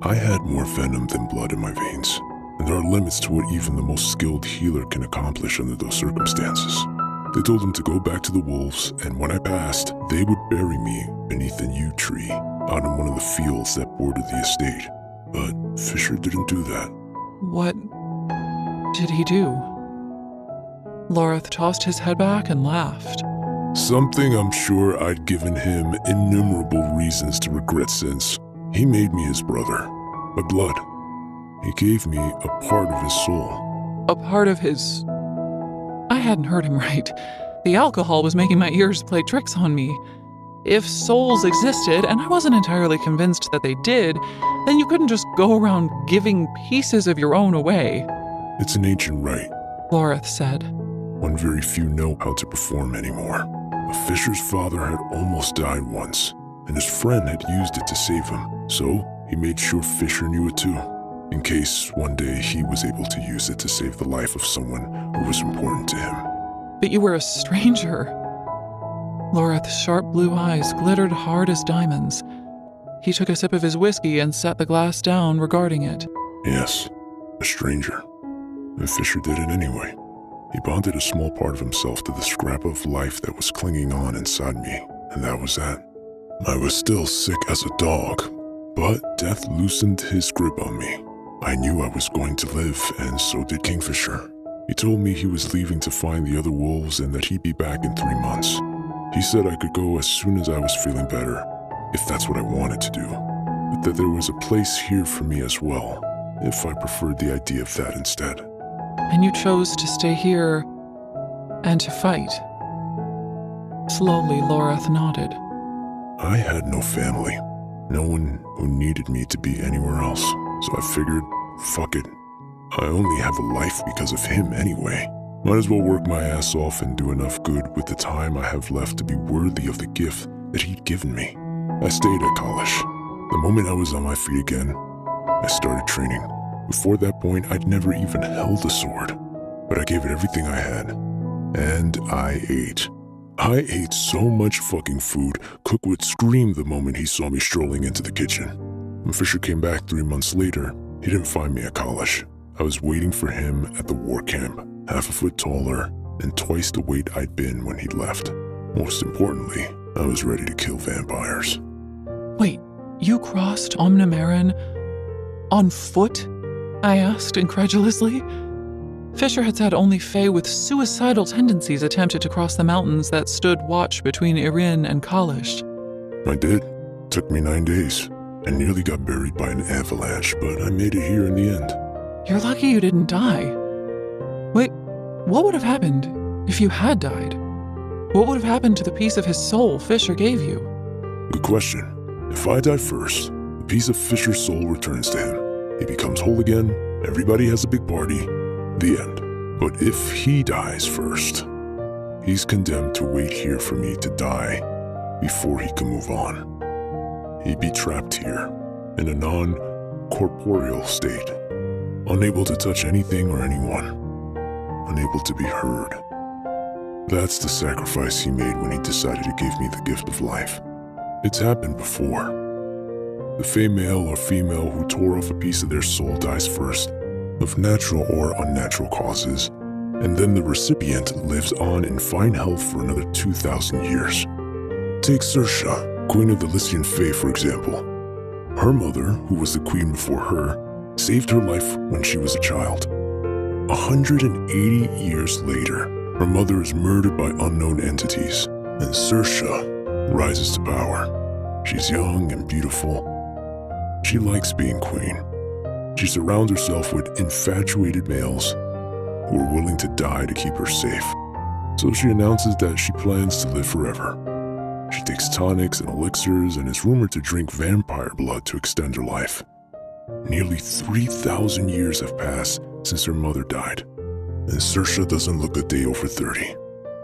I had more venom than blood in my veins, and there are limits to what even the most skilled healer can accomplish under those circumstances. They told him to go back to the wolves, and when I passed, they would bury me beneath a yew tree out in one of the fields that bordered the estate. But Fisher didn't do that. What did he do? Loreth tossed his head back and laughed. Something I'm sure I'd given him innumerable reasons to regret since. He made me his brother, my blood. He gave me a part of his soul. A part of his... I hadn't heard him right. The alcohol was making my ears play tricks on me. If souls existed, and I wasn't entirely convinced that they did, then you couldn't just go around giving pieces of your own away. It's an ancient rite, Loreth said. One very few know how to perform anymore. A Fisher's father had almost died once, and his friend had used it to save him, so he made sure Fisher knew it too, in case one day he was able to use it to save the life of someone who was important to him. But you were a stranger. Loreth's sharp blue eyes glittered hard as diamonds. He took a sip of his whiskey and set the glass down, regarding it. Yes, a stranger. And Fisher did it anyway. He bonded a small part of himself to the scrap of life that was clinging on inside me, and that was that. I was still sick as a dog, but death loosened his grip on me. I knew I was going to live, and so did Kingfisher. He told me he was leaving to find the other wolves and that he'd be back in 3 months. He said I could go as soon as I was feeling better, if that's what I wanted to do, but that there was a place here for me as well, if I preferred the idea of that instead. And you chose to stay here and to fight. Slowly, Lorath nodded. I had no family. No one who needed me to be anywhere else. So I figured, fuck it. I only have a life because of him anyway. Might as well work my ass off and do enough good with the time I have left to be worthy of the gift that he'd given me. I stayed at college. The moment I was on my feet again, I started training. Before that point, I'd never even held a sword. But I gave it everything I had. And I ate. I ate so much fucking food, Cook would scream the moment he saw me strolling into the kitchen. When Fisher came back 3 months later, he didn't find me at college. I was waiting for him at the war camp, half a foot taller and twice the weight I'd been when he'd left. Most importantly, I was ready to kill vampires. Wait, you crossed Omnimaran on foot? I asked incredulously. Fisher had said only Fae with suicidal tendencies attempted to cross the mountains that stood watch between Irin and Kalish. I did. Took me 9 days. I nearly got buried by an avalanche, but I made it here in the end. You're lucky you didn't die. Wait, what would have happened if you had died? What would have happened to the piece of his soul Fisher gave you? Good question. If I die first, the piece of Fisher's soul returns to him. He becomes whole again, everybody has a big party. The end. But if he dies first, he's condemned to wait here for me to die before he can move on. He'd be trapped here in a non-corporeal state, unable to touch anything or anyone, unable to be heard. That's the sacrifice he made when he decided to give me the gift of life. It's happened before. The Fae male or female who tore off a piece of their soul dies first, of natural or unnatural causes, and then the recipient lives on in fine health for another 2,000 years. Take Saoirse, Queen of the Lycian Fae, for example. Her mother, who was the queen before her, saved her life when she was a child. 180 years later, her mother is murdered by unknown entities, and Saoirse rises to power. She's young and beautiful. She likes being queen. She surrounds herself with infatuated males who are willing to die to keep her safe. So she announces that she plans to live forever. She takes tonics and elixirs and is rumored to drink vampire blood to extend her life. Nearly 3,000 years have passed since her mother died, and Saoirse doesn't look a day over 30.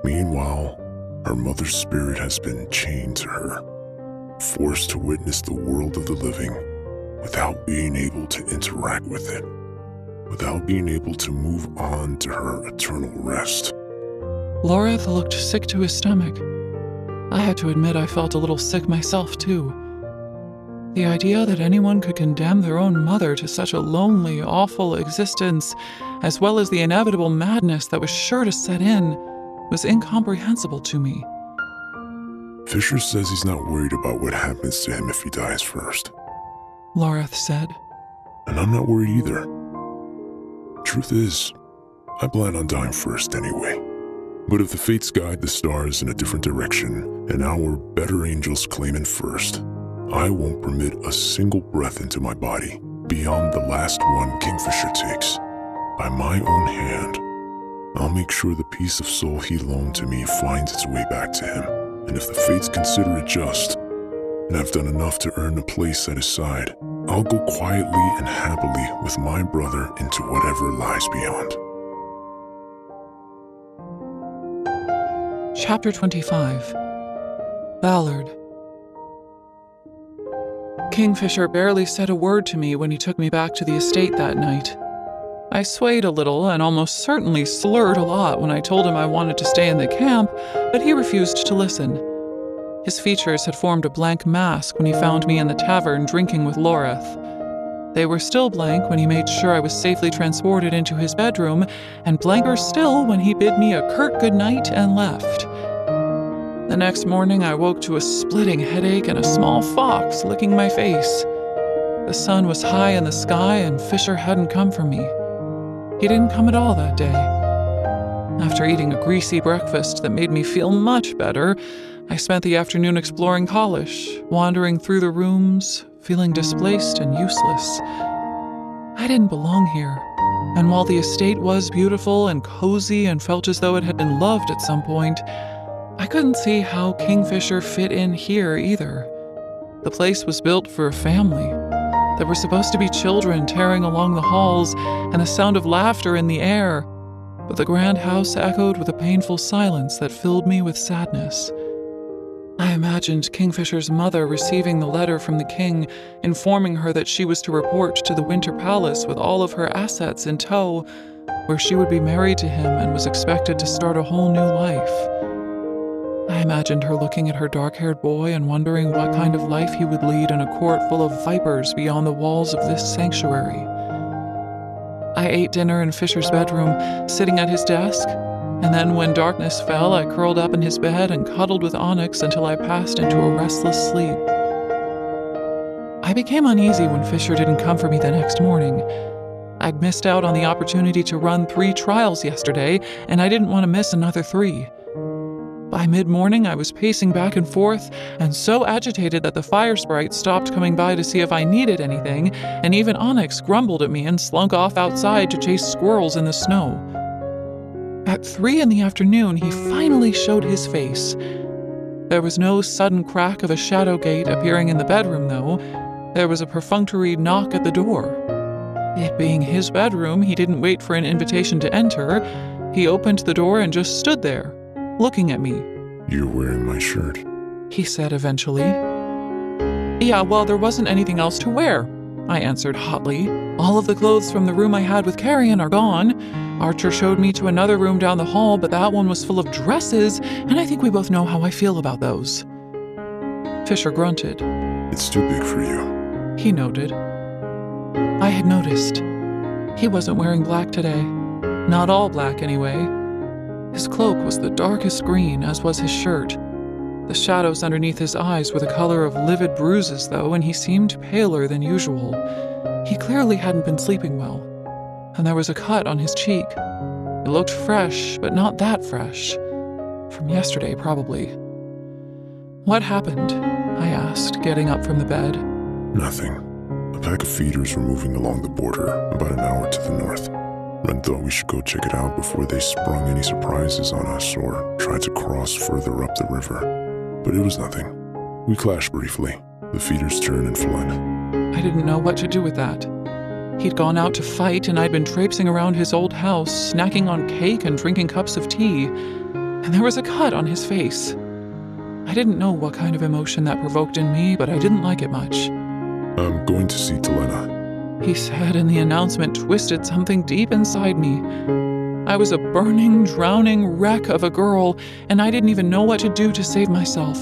Meanwhile, her mother's spirit has been chained to her, forced to witness the world of the living without being able to interact with it, without being able to move on to her eternal rest. Lorath looked sick to his stomach. I had to admit I felt a little sick myself, too. The idea that anyone could condemn their own mother to such a lonely, awful existence, as well as the inevitable madness that was sure to set in, was incomprehensible to me. Fisher says he's not worried about what happens to him if he dies first, Lorath said. And I'm not worried either. Truth is, I plan on dying first anyway. But if the fates guide the stars in a different direction and our better angels claim it first, I won't permit a single breath into my body beyond the last one Kingfisher takes. By my own hand, I'll make sure the piece of soul he loaned to me finds its way back to him. And if the fates consider it just, and I've done enough to earn a place at his side, I'll go quietly and happily with my brother into whatever lies beyond. Chapter 25. Ballard. Kingfisher barely said a word to me when he took me back to the estate that night. I swayed a little and almost certainly slurred a lot when I told him I wanted to stay in the camp, but he refused to listen. His features had formed a blank mask when he found me in the tavern drinking with Lorath. They were still blank when he made sure I was safely transported into his bedroom, and blanker still when he bid me a curt goodnight and left. The next morning, I woke to a splitting headache and a small fox licking my face. The sun was high in the sky, and Fisher hadn't come for me. He didn't come at all that day. After eating a greasy breakfast that made me feel much better, I spent the afternoon exploring Kalish, wandering through the rooms, feeling displaced and useless. I didn't belong here, and while the estate was beautiful and cozy and felt as though it had been loved at some point, I couldn't see how Kingfisher fit in here either. The place was built for a family. There were supposed to be children tearing along the halls and a sound of laughter in the air, but the grand house echoed with a painful silence that filled me with sadness. I imagined Kingfisher's mother receiving the letter from the king, informing her that she was to report to the Winter Palace with all of her assets in tow, where she would be married to him and was expected to start a whole new life. I imagined her looking at her dark-haired boy and wondering what kind of life he would lead in a court full of vipers beyond the walls of this sanctuary. I ate dinner in Fisher's bedroom, sitting at his desk, and then when darkness fell, I curled up in his bed and cuddled with Onyx until I passed into a restless sleep. I became uneasy when Fisher didn't come for me the next morning. I'd missed out on the opportunity to run 3 trials yesterday, and I didn't want to miss another 3. By mid-morning, I was pacing back and forth and so agitated that the fire sprite stopped coming by to see if I needed anything, and even Onyx grumbled at me and slunk off outside to chase squirrels in the snow. At 3 in the afternoon, he finally showed his face. There was no sudden crack of a shadow gate appearing in the bedroom, though. There was a perfunctory knock at the door. It being his bedroom, he didn't wait for an invitation to enter. He opened the door and just stood there, looking at me. You're wearing my shirt, he said eventually. Yeah, well, there wasn't anything else to wear, I answered hotly. All of the clothes from the room I had with Carrion are gone. Archer showed me to another room down the hall, but that one was full of dresses, and I think we both know how I feel about those. Fisher grunted. It's too big for you. He noted. I had noticed. He wasn't wearing black today. Not all black, anyway. His cloak was the darkest green, as was his shirt. The shadows underneath his eyes were the color of livid bruises, though, and he seemed paler than usual. He clearly hadn't been sleeping well, and there was a cut on his cheek. It looked fresh, but not that fresh. From yesterday, probably. What happened? I asked, getting up from the bed. Nothing. A pack of feeders were moving along the border, about an hour to the north. Ren thought we should go check it out before they sprung any surprises on us or tried to cross further up the river. But it was nothing. We clashed briefly. The feeders turned and fled. I didn't know what to do with that. He'd gone out to fight, and I'd been traipsing around his old house, snacking on cake and drinking cups of tea, and there was a cut on his face. I didn't know what kind of emotion that provoked in me, but I didn't like it much. I'm going to see Telena, he said, and the announcement twisted something deep inside me. I was a burning, drowning wreck of a girl, and I didn't even know what to do to save myself.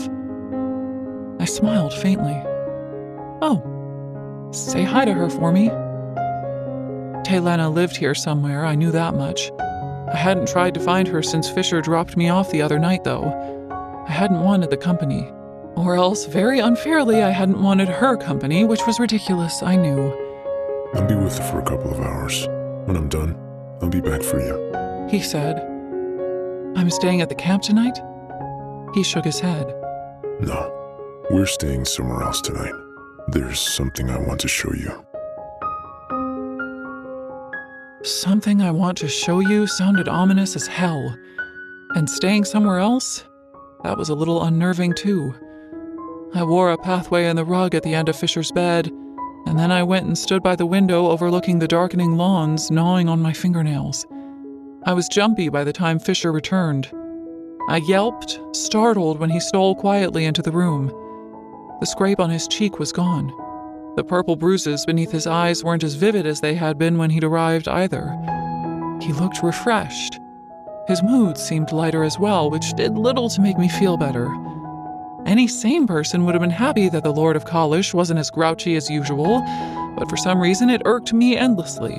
I smiled faintly. Oh, say hi to her for me. Telena lived here somewhere, I knew that much. I hadn't tried to find her since Fisher dropped me off the other night, though. I hadn't wanted the company. Or else, very unfairly, I hadn't wanted her company, which was ridiculous, I knew. I'll be with her for a couple of hours. When I'm done, I'll be back for you, he said. I'm staying at the camp tonight? He shook his head. No, we're staying somewhere else tonight. There's something I want to show you. Something I want to show you sounded ominous as hell. And staying somewhere else? That was a little unnerving, too. I wore a pathway in the rug at the end of Fisher's bed, and then I went and stood by the window overlooking the darkening lawns, gnawing on my fingernails. I was jumpy by the time Fisher returned. I yelped, startled when he stole quietly into the room. The scrape on his cheek was gone. The purple bruises beneath his eyes weren't as vivid as they had been when he'd arrived either. He looked refreshed. His mood seemed lighter as well, which did little to make me feel better. Any sane person would have been happy that the Lord of Kalish wasn't as grouchy as usual, but for some reason it irked me endlessly.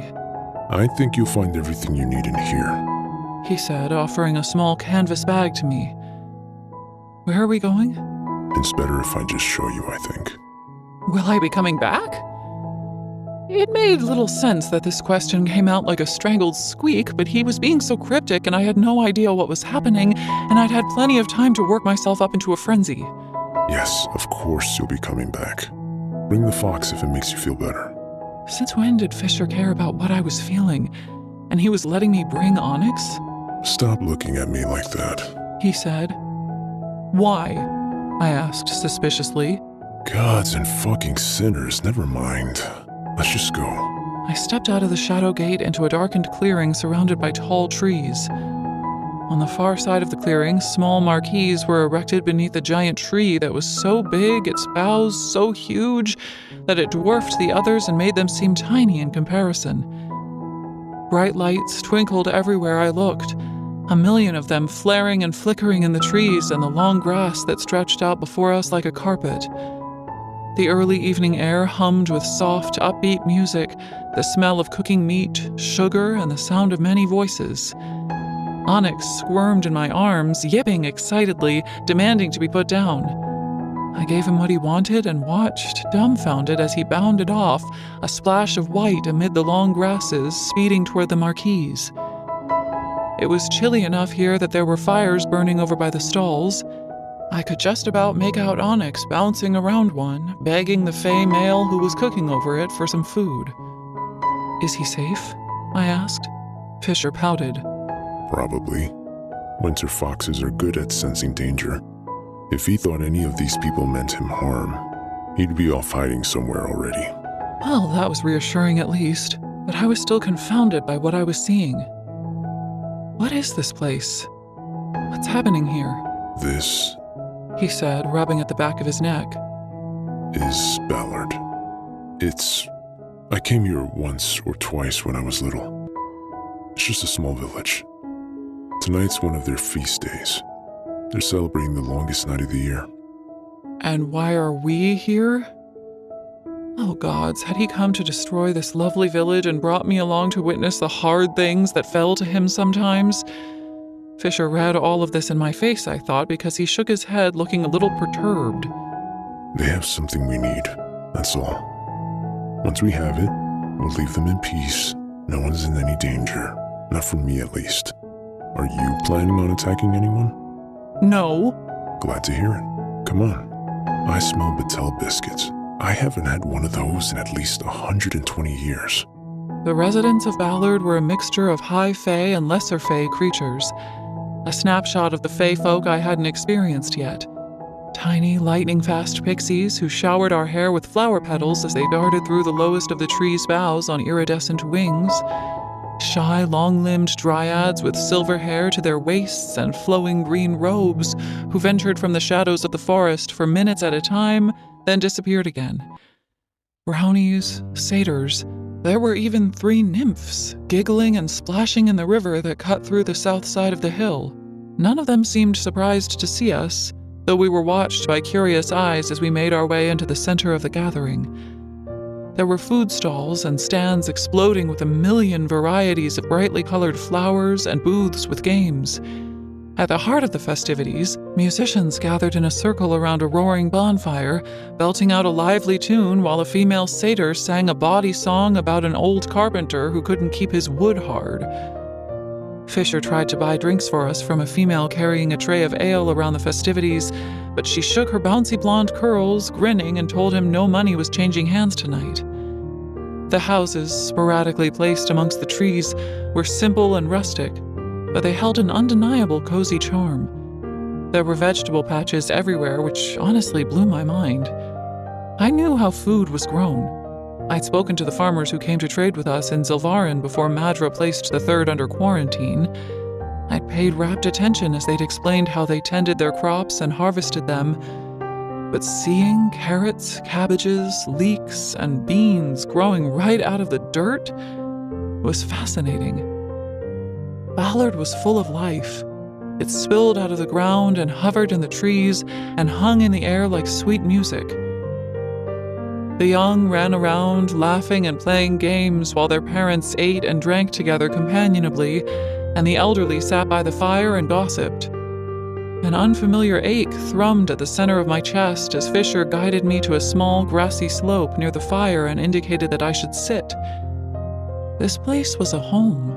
I think you'll find everything you need in here, he said, offering a small canvas bag to me. Where are we going? It's better if I just show you, I think. Will I be coming back? It made little sense that this question came out like a strangled squeak, but he was being so cryptic and I had no idea what was happening, and I'd had plenty of time to work myself up into a frenzy. Yes, of course you'll be coming back. Bring the fox if it makes you feel better. Since when did Fisher care about what I was feeling? And he was letting me bring Onyx? Stop looking at me like that, He said. Why? I asked suspiciously. Gods and fucking sinners, never mind. Let's just go. I stepped out of the shadow gate into a darkened clearing surrounded by tall trees. On the far side of the clearing, small marquees were erected beneath a giant tree that was so big, its boughs so huge, that it dwarfed the others and made them seem tiny in comparison. Bright lights twinkled everywhere I looked, a million of them flaring and flickering in the trees and the long grass that stretched out before us like a carpet. The early evening air hummed with soft, upbeat music, the smell of cooking meat, sugar, and the sound of many voices. Onyx squirmed in my arms, yipping excitedly, demanding to be put down. I gave him what he wanted and watched, dumbfounded, as he bounded off, a splash of white amid the long grasses, speeding toward the marquees. It was chilly enough here that there were fires burning over by the stalls. I could just about make out Onyx bouncing around one, begging the fey male who was cooking over it for some food. "Is he safe?" I asked. Fisher pouted. Probably. Winter foxes are good at sensing danger. If he thought any of these people meant him harm, he'd be off hiding somewhere already. Well, that was reassuring at least, but I was still confounded by what I was seeing. What is this place? What's happening here? This He said, rubbing at the back of his neck. is Ballard. I came here once or twice when I was little. It's just a small village. Tonight's one of their feast days. They're celebrating the longest night of the year. And why are we here? Oh gods, had he come to destroy this lovely village and brought me along to witness the hard things that fell to him sometimes? Fisher read all of this in my face, I thought, because he shook his head, looking a little perturbed. They have something we need, that's all. Once we have it, we'll leave them in peace. No one's in any danger. Not from me, at least. Are you planning on attacking anyone? No. Glad to hear it. Come on. I smell Battelle biscuits. I haven't had one of those in at least 120 years. The residents of Ballard were a mixture of high fae and lesser fae creatures. A snapshot of the fae folk I hadn't experienced yet. Tiny, lightning-fast pixies who showered our hair with flower petals as they darted through the lowest of the tree's boughs on iridescent wings. Shy, long-limbed dryads with silver hair to their waists and flowing green robes who ventured from the shadows of the forest for minutes at a time, then disappeared again. Brownies, satyrs, there were even 3 nymphs, giggling and splashing in the river that cut through the south side of the hill. None of them seemed surprised to see us, though we were watched by curious eyes as we made our way into the center of the gathering. There were food stalls and stands exploding with a million varieties of brightly colored flowers and booths with games. At the heart of the festivities, musicians gathered in a circle around a roaring bonfire, belting out a lively tune while a female satyr sang a bawdy song about an old carpenter who couldn't keep his wood hard. Fisher tried to buy drinks for us from a female carrying a tray of ale around the festivities, but she shook her bouncy blonde curls, grinning, and told him no money was changing hands tonight. The houses, sporadically placed amongst the trees, were simple and rustic, but they held an undeniable cozy charm. There were vegetable patches everywhere, which honestly blew my mind. I knew how food was grown. I'd spoken to the farmers who came to trade with us in Zilvarin before Madra placed the third under quarantine. I'd paid rapt attention as they'd explained how they tended their crops and harvested them. But seeing carrots, cabbages, leeks, and beans growing right out of the dirt was fascinating. Ballard was full of life. It spilled out of the ground and hovered in the trees and hung in the air like sweet music. The young ran around, laughing and playing games while their parents ate and drank together companionably, and the elderly sat by the fire and gossiped. An unfamiliar ache thrummed at the center of my chest as Fisher guided me to a small grassy slope near the fire and indicated that I should sit. This place was a home.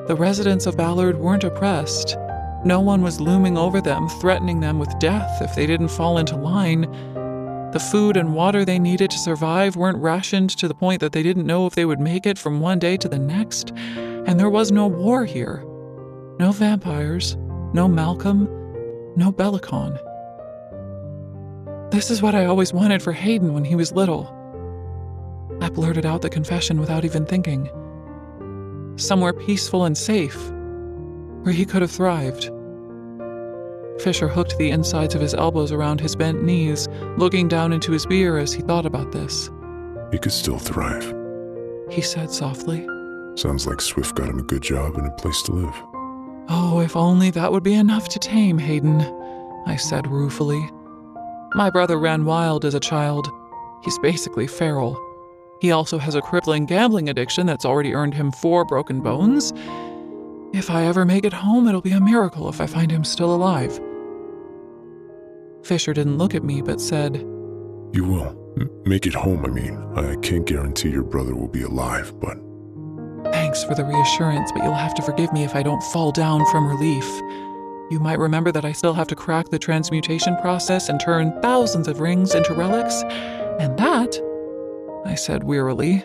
The residents of Ballard weren't oppressed. No one was looming over them, threatening them with death if they didn't fall into line. The food and water they needed to survive weren't rationed to the point that they didn't know if they would make it from one day to the next. And there was no war here. No vampires, no Malcolm, no Bellicon. This is what I always wanted for Hayden when he was little. I blurted out the confession without even thinking. Somewhere peaceful and safe, where he could have thrived. Fisher hooked the insides of his elbows around his bent knees, looking down into his beer as he thought about this. He could still thrive, he said softly. Sounds like Swift got him a good job and a place to live. Oh, if only that would be enough to tame Hayden, I said ruefully. My brother ran wild as a child. He's basically feral. He also has a crippling gambling addiction that's already earned him 4 broken bones. If I ever make it home, it'll be a miracle if I find him still alive. Fisher didn't look at me, but said, You will. Make it home, I mean. I can't guarantee your brother will be alive, but... Thanks for the reassurance, but you'll have to forgive me if I don't fall down from relief. You might remember that I still have to crack the transmutation process and turn thousands of rings into relics, and that, I said wearily,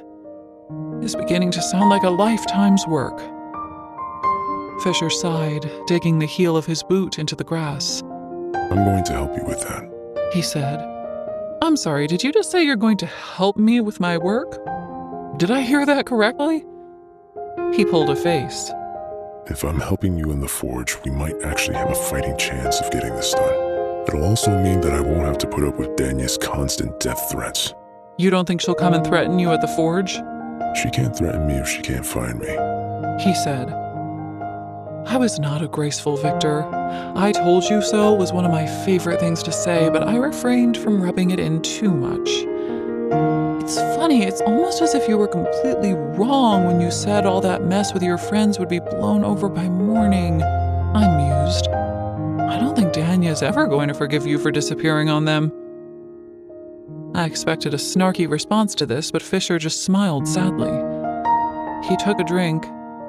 is beginning to sound like a lifetime's work. Fisher sighed, digging the heel of his boot into the grass. I'm going to help you with that, he said. I'm sorry, did you just say you're going to help me with my work? Did I hear that correctly? He pulled a face. If I'm helping you in the forge, we might actually have a fighting chance of getting this done. It'll also mean that I won't have to put up with Danya's constant death threats. You don't think she'll come and threaten you at the forge? She can't threaten me if she can't find me, he said. I was not a graceful victor. I told you so was one of my favorite things to say, but I refrained from rubbing it in too much. It's funny, it's almost as if you were completely wrong when you said all that mess with your friends would be blown over by morning, I mused. I don't think Danya's ever going to forgive you for disappearing on them. I expected a snarky response to this, but Fisher just smiled sadly. He took a drink,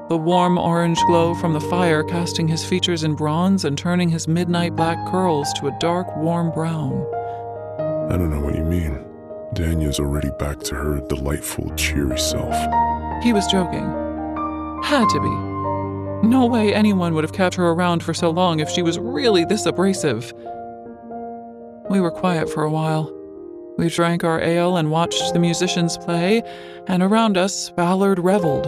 the warm orange glow from the fire casting his features in bronze and turning his midnight black curls to a dark, warm brown. I don't know what you mean. Danya's already back to her delightful, cheery self. He was joking. Had to be. No way anyone would have kept her around for so long if she was really this abrasive. We were quiet for a while. We drank our ale and watched the musicians play, and around us, Ballard reveled.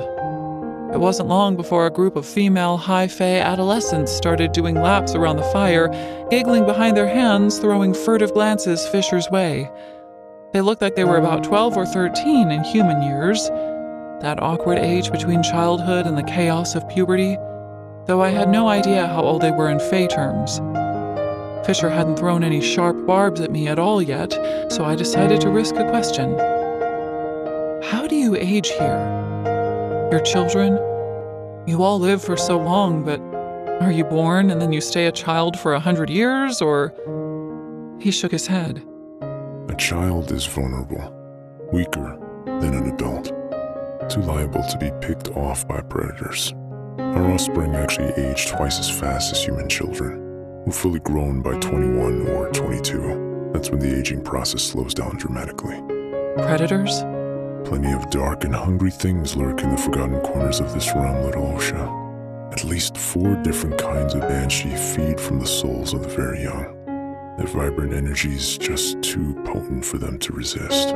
It wasn't long before a group of female high-fae adolescents started doing laps around the fire, giggling behind their hands, throwing furtive glances Fisher's way. They looked like they were about 12 or 13 in human years, that awkward age between childhood and the chaos of puberty, though I had no idea how old they were in fae terms. Fisher hadn't thrown any sharp barbs at me at all yet, so I decided to risk a question. How do you age here? Your children? You all live for so long, but are you born and then you stay a child for 100 years, or... He shook his head. A child is vulnerable, weaker than an adult, too liable to be picked off by predators. Our offspring actually age twice as fast as human children. We're fully grown by 21 or 22. That's when the aging process slows down dramatically. Predators? Plenty of dark and hungry things lurk in the forgotten corners of this realm, little Osha. At least 4 different kinds of banshee feed from the souls of the very young. Their vibrant energies just too potent for them to resist.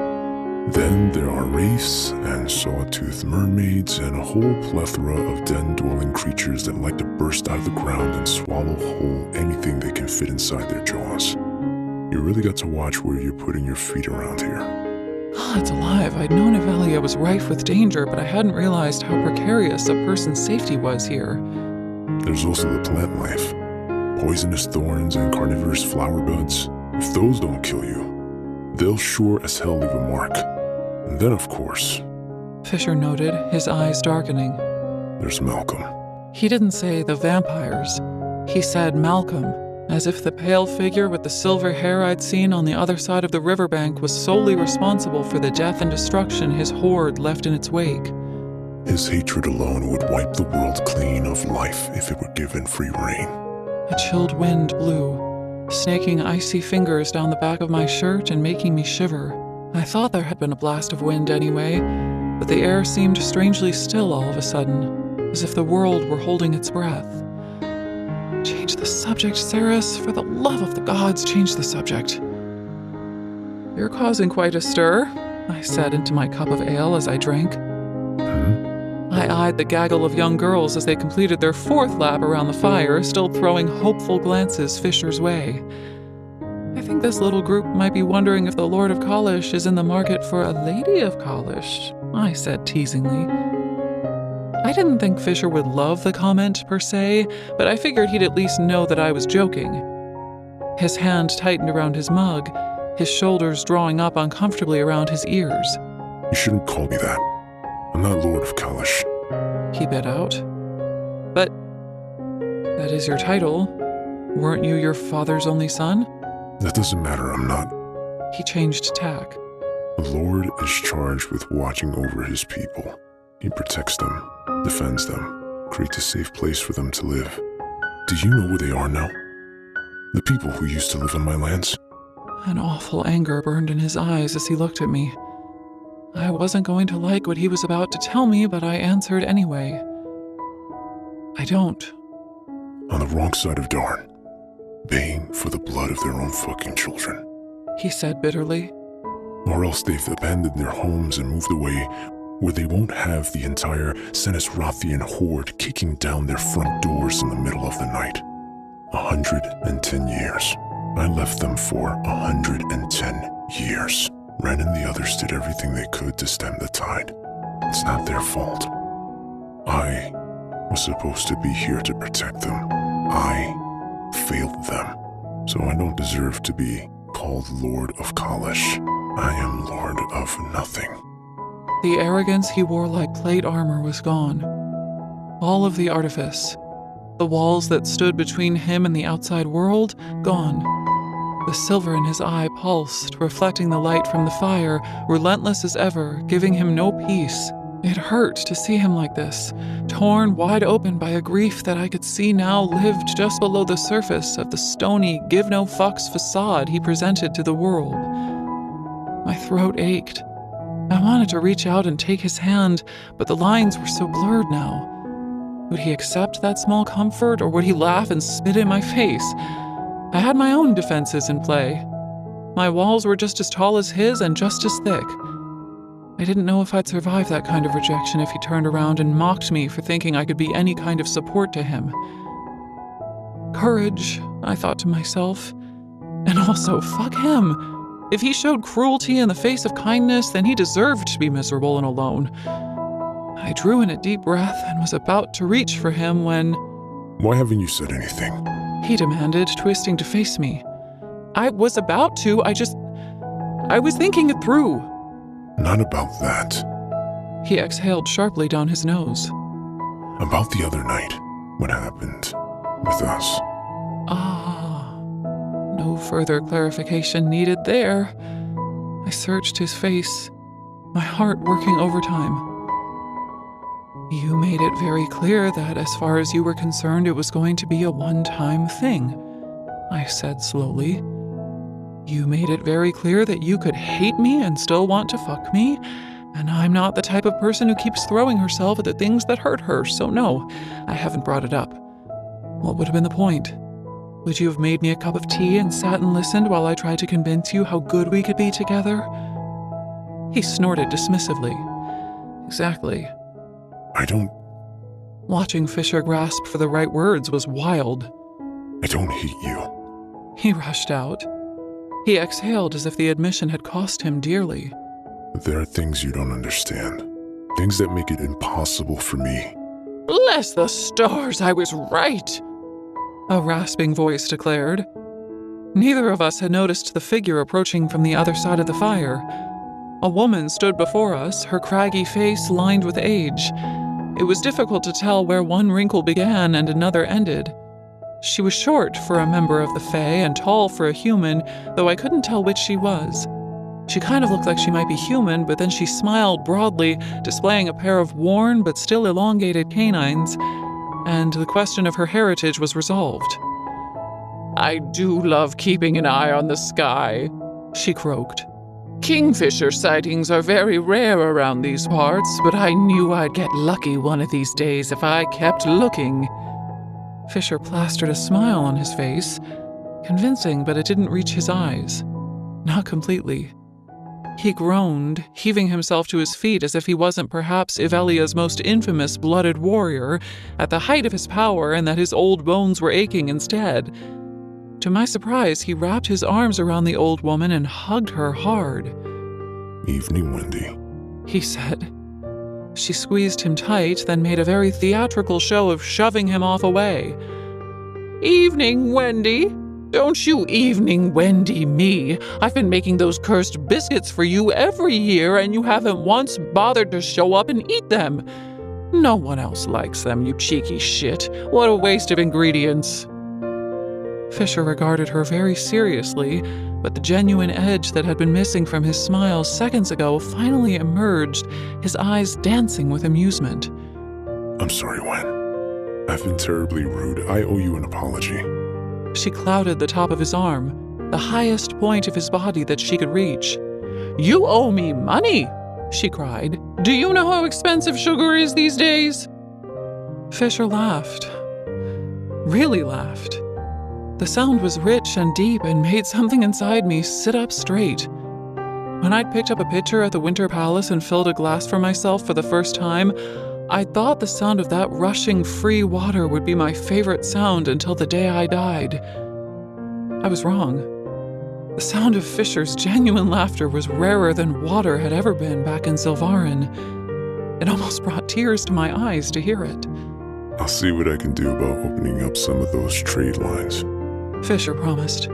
Then there are wraiths and sawtooth mermaids and a whole plethora of den-dwelling creatures that like to burst out of the ground and swallow whole anything they can fit inside their jaws. You really got to watch where you're putting your feet around here. God's alive, I'd known Avelia was rife with danger, but I hadn't realized how precarious a person's safety was here. There's also the plant life. Poisonous thorns and carnivorous flower buds. If those don't kill you, they'll sure as hell leave a mark. And then, of course, Fisher noted, his eyes darkening. There's Malcolm. He didn't say the vampires. He said Malcolm, as if the pale figure with the silver hair I'd seen on the other side of the riverbank was solely responsible for the death and destruction his horde left in its wake. His hatred alone would wipe the world clean of life if it were given free rein. A chilled wind blew. snaking icy fingers down the back of my shirt and making me shiver. I thought there had been a blast of wind anyway, but the air seemed strangely still all of a sudden, as if the world were holding its breath. Change the subject, Saris. For the love of the gods, change the subject. You're causing quite a stir, I said into my cup of ale as I drank. I eyed the gaggle of young girls as they completed their fourth lap around the fire, still throwing hopeful glances Fisher's way. I think this little group might be wondering if the Lord of Kalish is in the market for a Lady of Kalish, I said teasingly. I didn't think Fisher would love the comment per se, but I figured he'd at least know that I was joking. His hand tightened around his mug, his shoulders drawing up uncomfortably around his ears. You shouldn't call me that. I'm not Lord of Kalish. He bit out. But that is your title. Weren't you your father's only son? That doesn't matter, I'm not. He changed tack. The Lord is charged with watching over his people. He protects them, defends them, creates a safe place for them to live. Do you know where they are now? The people who used to live in my lands? An awful anger burned in his eyes as he looked at me. I wasn't going to like what he was about to tell me, but I answered anyway. I don't. On the wrong side of Darn, baying for the blood of their own fucking children. He said bitterly. Or else they've abandoned their homes and moved away where they won't have the entire Senesrathian horde kicking down their front doors in the middle of the night. 110 years. I left them for 110 years. Ren and the others did everything they could to stem the tide. It's not their fault. I was supposed to be here to protect them. I failed them. So I don't deserve to be called Lord of Kalish. I am Lord of nothing. The arrogance he wore like plate armor was gone. All of the artifice. The walls that stood between him and the outside world, gone. The silver in his eye pulsed, reflecting the light from the fire, relentless as ever, giving him no peace. It hurt to see him like this, torn wide open by a grief that I could see now lived just below the surface of the stony, give-no-fucks facade he presented to the world. My throat ached. I wanted to reach out and take his hand, but the lines were so blurred now. Would he accept that small comfort, or would he laugh and spit in my face? I had my own defenses in play. My walls were just as tall as his and just as thick. I didn't know if I'd survive that kind of rejection if he turned around and mocked me for thinking I could be any kind of support to him. Courage, I thought to myself. And also, fuck him. If he showed cruelty in the face of kindness, then he deserved to be miserable and alone. I drew in a deep breath and was about to reach for him when... Why haven't you said anything? He demanded, twisting to face me. I was about to, I was thinking it through. Not about that. He exhaled sharply down his nose. About the other night, what happened with us. No further clarification needed there. I searched his face, my heart working overtime. You made it very clear that as far as you were concerned, it was going to be a one-time thing, I said slowly. You made it very clear that you could hate me and still want to fuck me, and I'm not the type of person who keeps throwing herself at the things that hurt her, so no, I haven't brought it up. What would have been the point? Would you have made me a cup of tea and sat and listened while I tried to convince you how good we could be together? He snorted dismissively. Exactly. I don't... Watching Fisher grasp for the right words was wild. I don't hate you. He rushed out. He exhaled as if the admission had cost him dearly. There are things you don't understand. Things that make it impossible for me. Bless the stars, I was right! A rasping voice declared. Neither of us had noticed the figure approaching from the other side of the fire. A woman stood before us, her craggy face lined with age. It was difficult to tell where one wrinkle began and another ended. She was short for a member of the Fae and tall for a human, though I couldn't tell which she was. She kind of looked like she might be human, but then she smiled broadly, displaying a pair of worn but still elongated canines, and the question of her heritage was resolved. I do love keeping an eye on the sky, she croaked. Kingfisher sightings are very rare around these parts, but I knew I'd get lucky one of these days if I kept looking. Fisher plastered a smile on his face, convincing, but it didn't reach his eyes. Not completely. He groaned, heaving himself to his feet as if he wasn't perhaps Ivelia's most infamous blooded warrior, at the height of his power, and that his old bones were aching instead. To my surprise, he wrapped his arms around the old woman and hugged her hard. Evening, Wendy, he said. She squeezed him tight, then made a very theatrical show of shoving him off away. Evening, Wendy. Don't you evening Wendy me. I've been making those cursed biscuits for you every year, and you haven't once bothered to show up and eat them. No one else likes them, you cheeky shit. What a waste of ingredients. Fisher regarded her very seriously, but the genuine edge that had been missing from his smile seconds ago finally emerged, his eyes dancing with amusement. I'm sorry, Wen. I've been terribly rude. I owe you an apology. She clouded the top of his arm, the highest point of his body that she could reach. You owe me money, she cried. Do you know how expensive sugar is these days? Fisher laughed. Really laughed. The sound was rich and deep and made something inside me sit up straight. When I'd picked up a pitcher at the Winter Palace and filled a glass for myself for the first time, I thought the sound of that rushing free water would be my favorite sound until the day I died. I was wrong. The sound of Fisher's genuine laughter was rarer than water had ever been back in Sylvarin. It almost brought tears to my eyes to hear it. I'll see what I can do about opening up some of those trade lines, Fisher promised.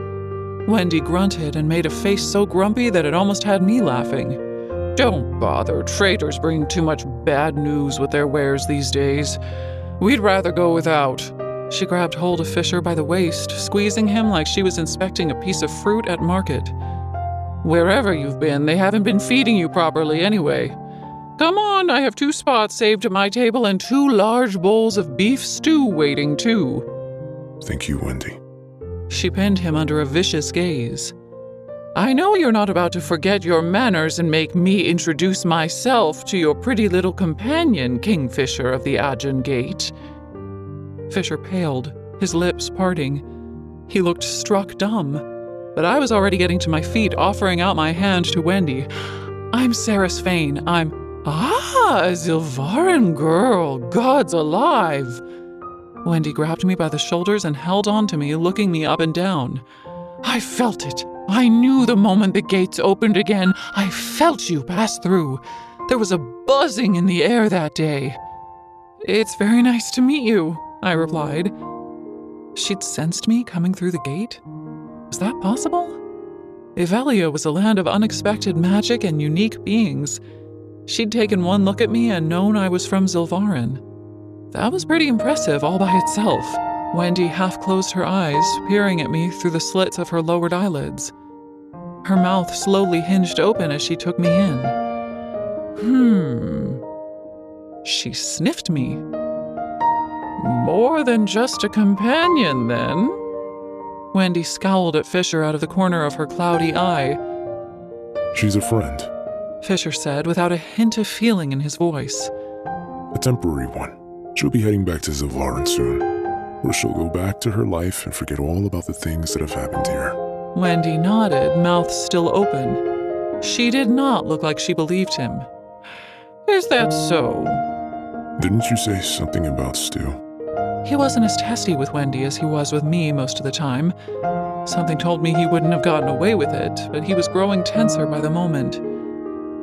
Wendy grunted and made a face so grumpy that it almost had me laughing. Don't bother. Traders bring too much bad news with their wares these days. We'd rather go without. She grabbed hold of Fisher by the waist, squeezing him like she was inspecting a piece of fruit at market. Wherever you've been, they haven't been feeding you properly anyway. Come on, I have 2 spots saved at my table and 2 large bowls of beef stew waiting too. Thank you, Wendy. She pinned him under a vicious gaze. I know you're not about to forget your manners and make me introduce myself to your pretty little companion, Kingfisher of the Aegean Gate. Fisher paled, his lips parting. He looked struck dumb, but I was already getting to my feet, offering out my hand to Wendy. I'm Saris Fane. A Sylvarin girl, gods alive. Wendy grabbed me by the shoulders and held on to me, looking me up and down. I felt it. I knew the moment the gates opened again. I felt you pass through. There was a buzzing in the air that day. It's very nice to meet you, I replied. She'd sensed me coming through the gate? Was that possible? Ivelia was a land of unexpected magic and unique beings. She'd taken one look at me and known I was from Sylvarin. That was pretty impressive all by itself. Wendy half closed her eyes, peering at me through the slits of her lowered eyelids. Her mouth slowly hinged open as she took me in. She sniffed me. More than just a companion, then? Wendy scowled at Fisher out of the corner of her cloudy eye. She's a friend, Fisher said, without a hint of feeling in his voice. a temporary one. She'll be heading back to Sylvarin soon, where she'll go back to her life and forget all about the things that have happened here. Wendy nodded, mouth still open. She did not look like she believed him. Is that so? Didn't you say something about stew? He wasn't as testy with Wendy as he was with me most of the time. Something told me he wouldn't have gotten away with it, but he was growing tenser by the moment.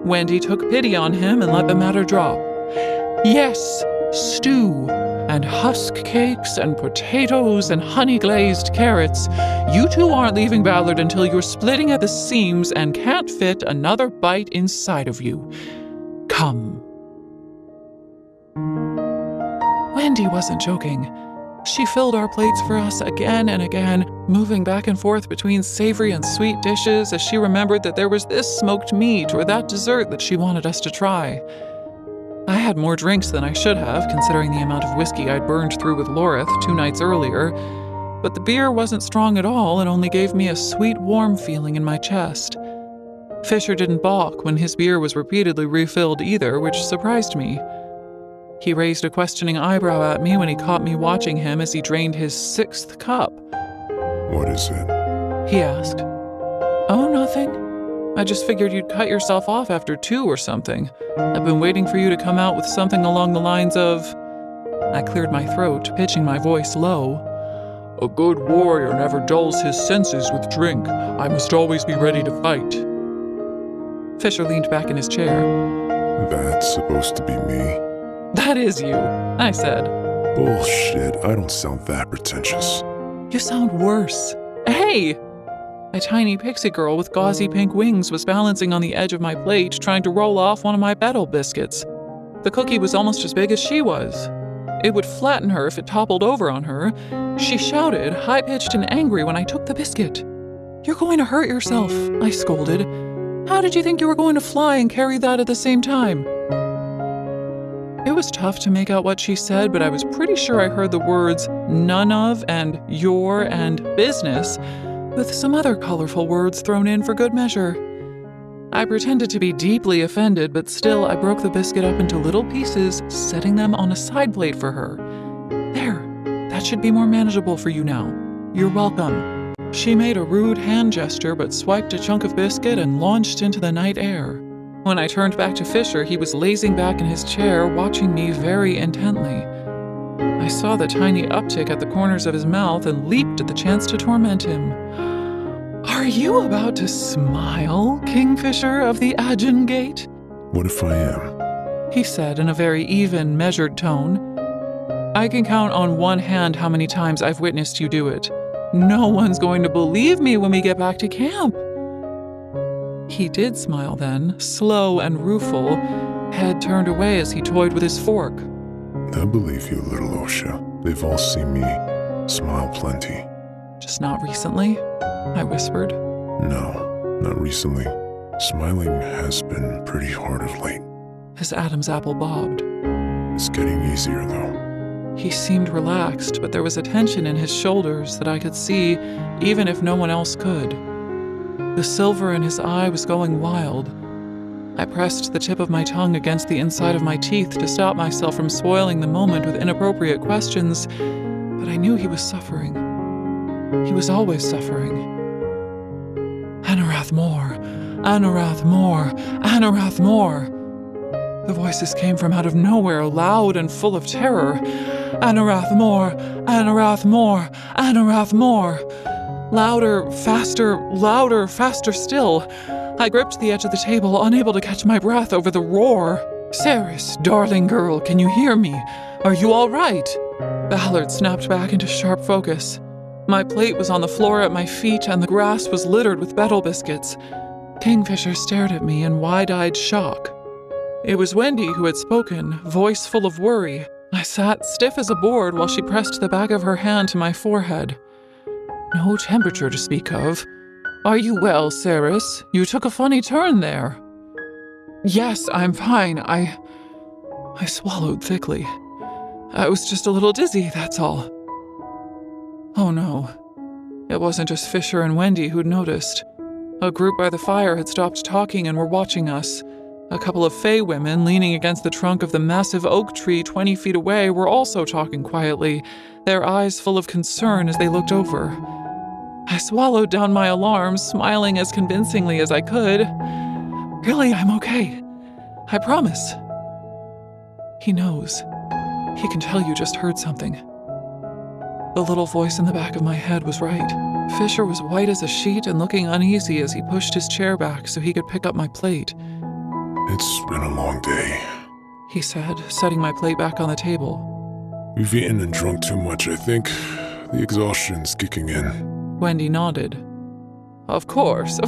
Wendy took pity on him and let the matter drop. Yes, stew, and husk cakes, and potatoes, and honey-glazed carrots. You two aren't leaving Ballard until you're splitting at the seams and can't fit another bite inside of you. Come. Wendy wasn't joking. She filled our plates for us again and again, moving back and forth between savory and sweet dishes as she remembered that there was this smoked meat or that dessert that she wanted us to try. I had more drinks than I should have, considering the amount of whiskey I'd burned through with Lorith 2 nights earlier, but the beer wasn't strong at all and only gave me a sweet, warm feeling in my chest. Fisher didn't balk when his beer was repeatedly refilled either, which surprised me. He raised a questioning eyebrow at me when he caught me watching him as he drained his 6th cup. What is it? He asked. Oh, nothing. I just figured you'd cut yourself off after 2 or something. I've been waiting for you to come out with something along the lines of... I cleared my throat, pitching my voice low. A good warrior never dulls his senses with drink. I must always be ready to fight. Fisher leaned back in his chair. That's supposed to be me? That is you, I said. Bullshit, I don't sound that pretentious. You sound worse. Hey! A tiny pixie girl with gauzy pink wings was balancing on the edge of my plate, trying to roll off one of my Battle biscuits. The cookie was almost as big as she was. It would flatten her if it toppled over on her. She shouted, high-pitched and angry, when I took the biscuit. You're going to hurt yourself, I scolded. How did you think you were going to fly and carry that at the same time? It was tough to make out what she said, but I was pretty sure I heard the words none of and your and business, with some other colorful words thrown in for good measure. I pretended to be deeply offended, but still I broke the biscuit up into little pieces, setting them on a side plate for her. There, that should be more manageable for you now. You're welcome. She made a rude hand gesture, but swiped a chunk of biscuit and launched into the night air. When I turned back to Fisher, he was lazing back in his chair, watching me very intently. I saw the tiny uptick at the corners of his mouth and leaped at the chance to torment him. Are you about to smile, Kingfisher of the Aegean Gate? What if I am? He said in a very even, measured tone. I can count on one hand how many times I've witnessed you do it. No one's going to believe me when we get back to camp. He did smile then, slow and rueful, head turned away as he toyed with his fork. I believe you, little Osha. They've all seen me smile plenty. Just not recently? I whispered. No, not recently. Smiling has been pretty hard of late. His Adam's apple bobbed. It's getting easier, though. He seemed relaxed, but there was a tension in his shoulders that I could see, even if no one else could. The silver in his eye was going wild. I pressed the tip of my tongue against the inside of my teeth to stop myself from spoiling the moment with inappropriate questions, but I knew he was suffering. He was always suffering. Anorath Mor, Anorath Mor, Anorath Mor. The voices came from out of nowhere, loud and full of terror. Anorath Mor, Anorath Mor, Anorath Mor. Louder, faster still. I gripped the edge of the table, unable to catch my breath over the roar. Ceres, darling girl, can you hear me? Are you all right? Ballard snapped back into sharp focus. My plate was on the floor at my feet, and the grass was littered with Battle biscuits. Kingfisher stared at me in wide-eyed shock. It was Wendy who had spoken, voice full of worry. I sat stiff as a board while she pressed the back of her hand to my forehead. No temperature to speak of. Are you well, Ceres? You took a funny turn there. Yes, I'm fine. I swallowed thickly. I was just a little dizzy, that's all. Oh no. It wasn't just Fisher and Wendy who'd noticed. A group by the fire had stopped talking and were watching us. A couple of Fey women leaning against the trunk of the massive oak tree 20 feet away were also talking quietly, their eyes full of concern as they looked over. I swallowed down my alarm, smiling as convincingly as I could. Really, I'm okay. I promise. He knows. He can tell you just heard something. The little voice in the back of my head was right. Fisher was white as a sheet and looking uneasy as he pushed his chair back so he could pick up my plate. It's been a long day, he said, setting my plate back on the table. We've eaten and drunk too much, I think. The exhaustion's kicking in. Wendy nodded. Of course.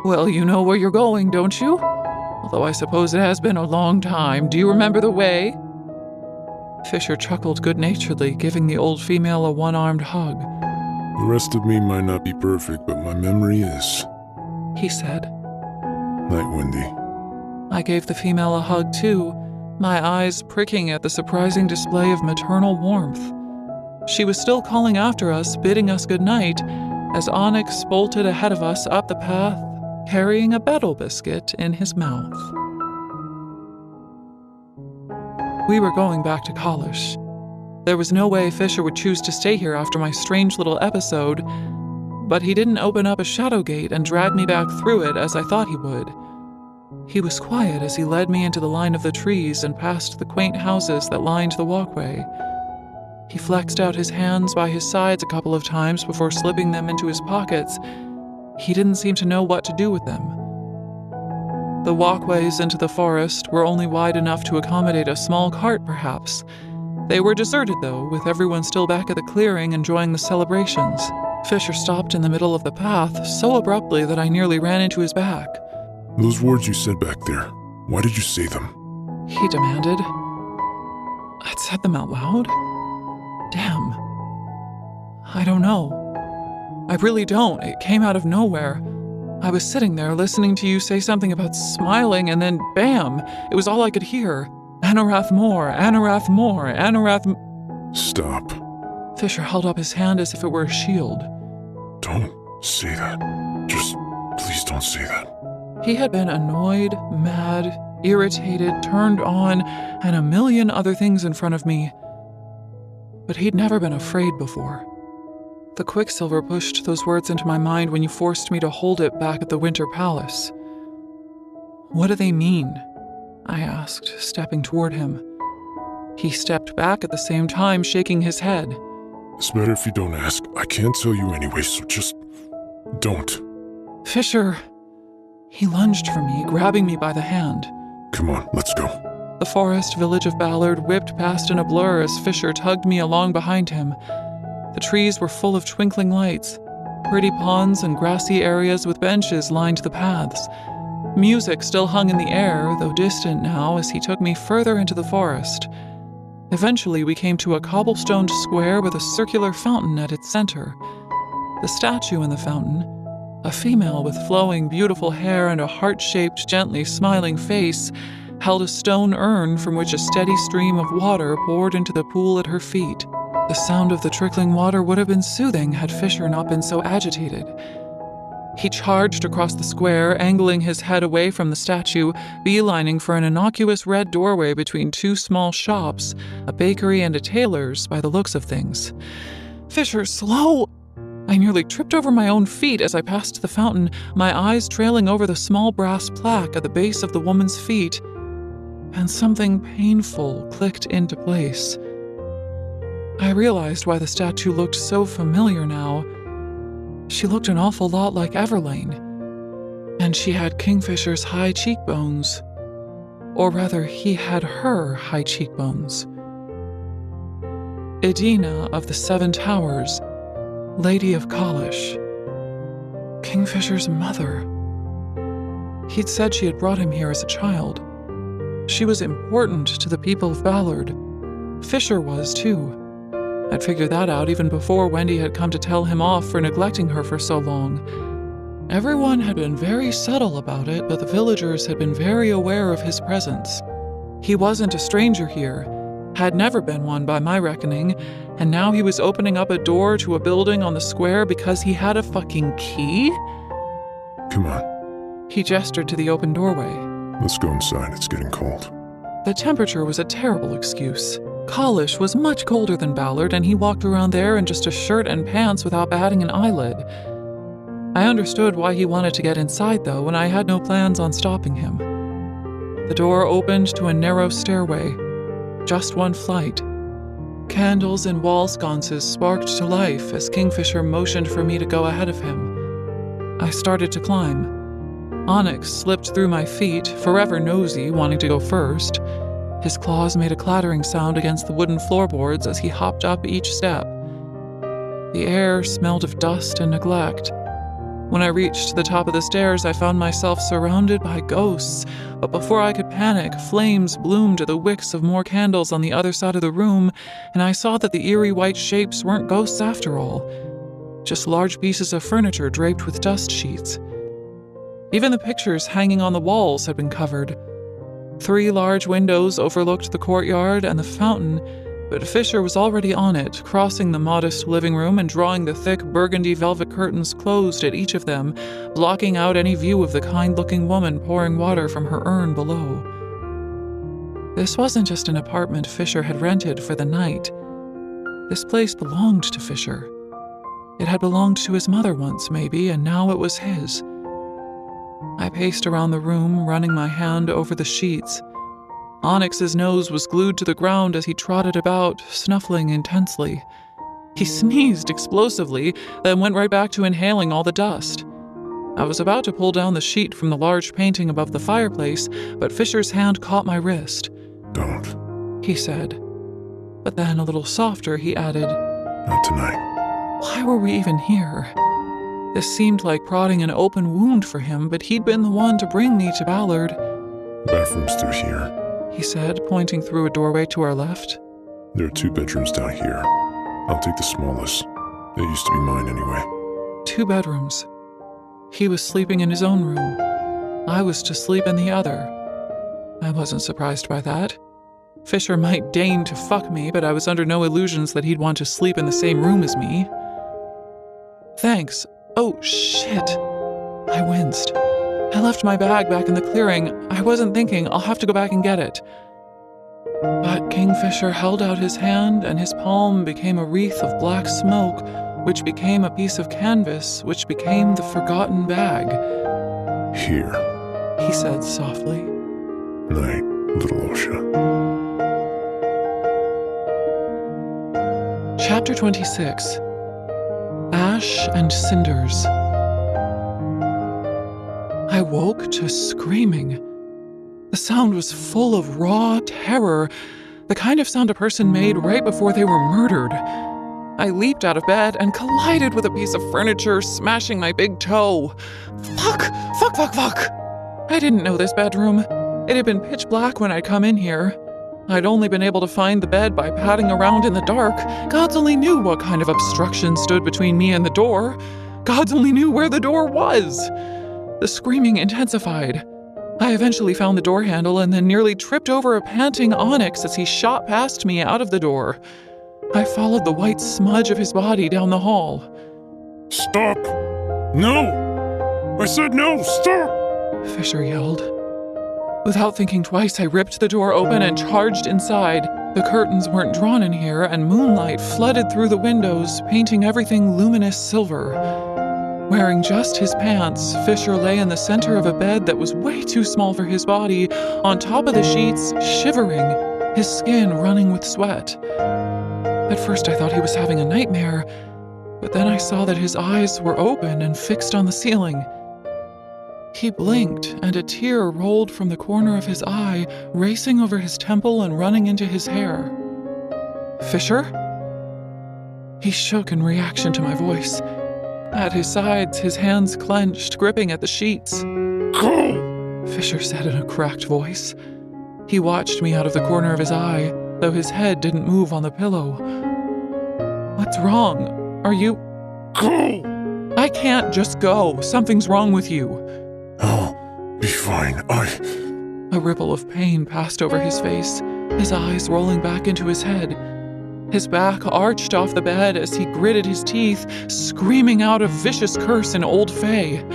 Well, you know where you're going, don't you? Although I suppose it has been a long time. Do you remember the way? Fisher chuckled good-naturedly, giving the old female a one-armed hug. The rest of me might not be perfect, but my memory is, he said. Night, Wendy. I gave the female a hug, too, my eyes pricking at the surprising display of maternal warmth. She was still calling after us, bidding us good night, as Onyx bolted ahead of us up the path, carrying a betel biscuit in his mouth. We were going back to college. There was no way Fisher would choose to stay here after my strange little episode, but he didn't open up a shadow gate and drag me back through it as I thought he would. He was quiet as he led me into the line of the trees and past the quaint houses that lined the walkway. He flexed out his hands by his sides a couple of times before slipping them into his pockets. He didn't seem to know what to do with them. The walkways into the forest were only wide enough to accommodate a small cart, perhaps. They were deserted, though, with everyone still back at the clearing enjoying the celebrations. Fisher stopped in the middle of the path so abruptly that I nearly ran into his back. Those words you said back there, why did you say them? He demanded. I'd said them out loud? Damn. I don't know. I really don't. It came out of nowhere. I was sitting there listening to you say something about smiling, and then bam! It was all I could hear. Anorath more, Anorath more, Anorath... Stop. Fisher held up his hand as if it were a shield. Don't say that. Just please don't say that. He had been annoyed, mad, irritated, turned on, and a million other things in front of me. But he'd never been afraid before. The quicksilver pushed those words into my mind when you forced me to hold it back at the Winter Palace. What do they mean? I asked, stepping toward him. He stepped back at the same time, shaking his head. It's better if you don't ask. I can't tell you anyway, so just don't. Fisher. He lunged for me, grabbing me by the hand. Come on, let's go. The forest village of Ballard whipped past in a blur as Fisher tugged me along behind him. The trees were full of twinkling lights. Pretty ponds and grassy areas with benches lined the paths. Music still hung in the air, though distant now, as he took me further into the forest. Eventually, we came to a cobblestoned square with a circular fountain at its center. The statue in the fountain, a female with flowing, beautiful hair and a heart-shaped, gently smiling face, held a stone urn from which a steady stream of water poured into the pool at her feet. The sound of the trickling water would have been soothing had Fisher not been so agitated. He charged across the square, angling his head away from the statue, beelining for an innocuous red doorway between two small shops, a bakery and a tailor's, by the looks of things. Fisher, slow! I nearly tripped over my own feet as I passed the fountain, my eyes trailing over the small brass plaque at the base of the woman's feet, and something painful clicked into place. I realized why the statue looked so familiar now. She looked an awful lot like Everlane, and she had Kingfisher's high cheekbones. Or rather, he had her high cheekbones. Edina of the Seven Towers, Lady of Kalish. Kingfisher's mother. He'd said she had brought him here as a child. She was important to the people of Ballard. Fisher was, too. I'd figured that out even before Wendy had come to tell him off for neglecting her for so long. Everyone had been very subtle about it, but the villagers had been very aware of his presence. He wasn't a stranger here, had never been one by my reckoning, and now he was opening up a door to a building on the square because he had a fucking key? Come on. He gestured to the open doorway. Let's go inside, it's getting cold. The temperature was a terrible excuse. Kalish was much colder than Ballard, and he walked around there in just a shirt and pants without batting an eyelid. I understood why he wanted to get inside, though, and I had no plans on stopping him. The door opened to a narrow stairway, just one flight. Candles and wall sconces sparked to life as Kingfisher motioned for me to go ahead of him. I started to climb. Onyx slipped through my feet, forever nosy, wanting to go first. His claws made a clattering sound against the wooden floorboards as he hopped up each step. The air smelled of dust and neglect. When I reached the top of the stairs, I found myself surrounded by ghosts, but before I could panic, flames bloomed at the wicks of more candles on the other side of the room, and I saw that the eerie white shapes weren't ghosts after all, just large pieces of furniture draped with dust sheets. Even the pictures hanging on the walls had been covered. 3 large windows overlooked the courtyard and the fountain, but Fisher was already on it, crossing the modest living room and drawing the thick burgundy velvet curtains closed at each of them, blocking out any view of the kind-looking woman pouring water from her urn below. This wasn't just an apartment Fisher had rented for the night. This place belonged to Fisher. It had belonged to his mother once, maybe, and now it was his. I paced around the room, running my hand over the sheets. Onyx's nose was glued to the ground as he trotted about, snuffling intensely. He sneezed explosively, then went right back to inhaling all the dust. I was about to pull down the sheet from the large painting above the fireplace, but Fisher's hand caught my wrist. Don't. He said. But then, a little softer, he added, Not tonight. Why were we even here? This seemed like prodding an open wound for him, but he'd been the one to bring me to Ballard. Bathroom's through here. He said, pointing through a doorway to our left. There are 2 bedrooms down here. I'll take the smallest. They used to be mine anyway. 2 bedrooms. He was sleeping in his own room. I was to sleep in the other. I wasn't surprised by that. Fisher might deign to fuck me, but I was under no illusions that he'd want to sleep in the same room as me. Thanks. Oh, shit. I winced. I left my bag back in the clearing. I wasn't thinking. I'll have to go back and get it. But Kingfisher held out his hand, and his palm became a wreath of black smoke, which became a piece of canvas, which became the forgotten bag. Here. He said softly. Night, little Osha. Chapter 26. Ash and Cinders. I woke to screaming. The sound was full of raw terror, the kind of sound a person made right before they were murdered. I leaped out of bed and collided with a piece of furniture, smashing my big toe. Fuck! Fuck, fuck, fuck! I didn't know this bedroom. It had been pitch black when I'd come in here. I'd only been able to find the bed by padding around in the dark. Gods only knew what kind of obstruction stood between me and the door. Gods only knew where the door was. The screaming intensified. I eventually found the door handle and then nearly tripped over a panting Onyx as he shot past me out of the door. I followed the white smudge of his body down the hall. Stop! No! I said no! Stop! Fisher yelled. Without thinking twice, I ripped the door open and charged inside. The curtains weren't drawn in here, and moonlight flooded through the windows, painting everything luminous silver. Wearing just his pants, Fisher lay in the center of a bed that was way too small for his body, on top of the sheets, shivering, his skin running with sweat. At first I thought he was having a nightmare, but then I saw that his eyes were open and fixed on the ceiling. He blinked, and a tear rolled from the corner of his eye, racing over his temple and running into his hair. Fisher? He shook in reaction to my voice. At his sides, his hands clenched, gripping at the sheets. Go! Fisher said in a cracked voice. He watched me out of the corner of his eye, though his head didn't move on the pillow. What's wrong? Are you... Go! I can't just go. Something's wrong with you. I'll be fine. A ripple of pain passed over his face, his eyes rolling back into his head. His back arched off the bed as he gritted his teeth, screaming out a vicious curse in Old Fey.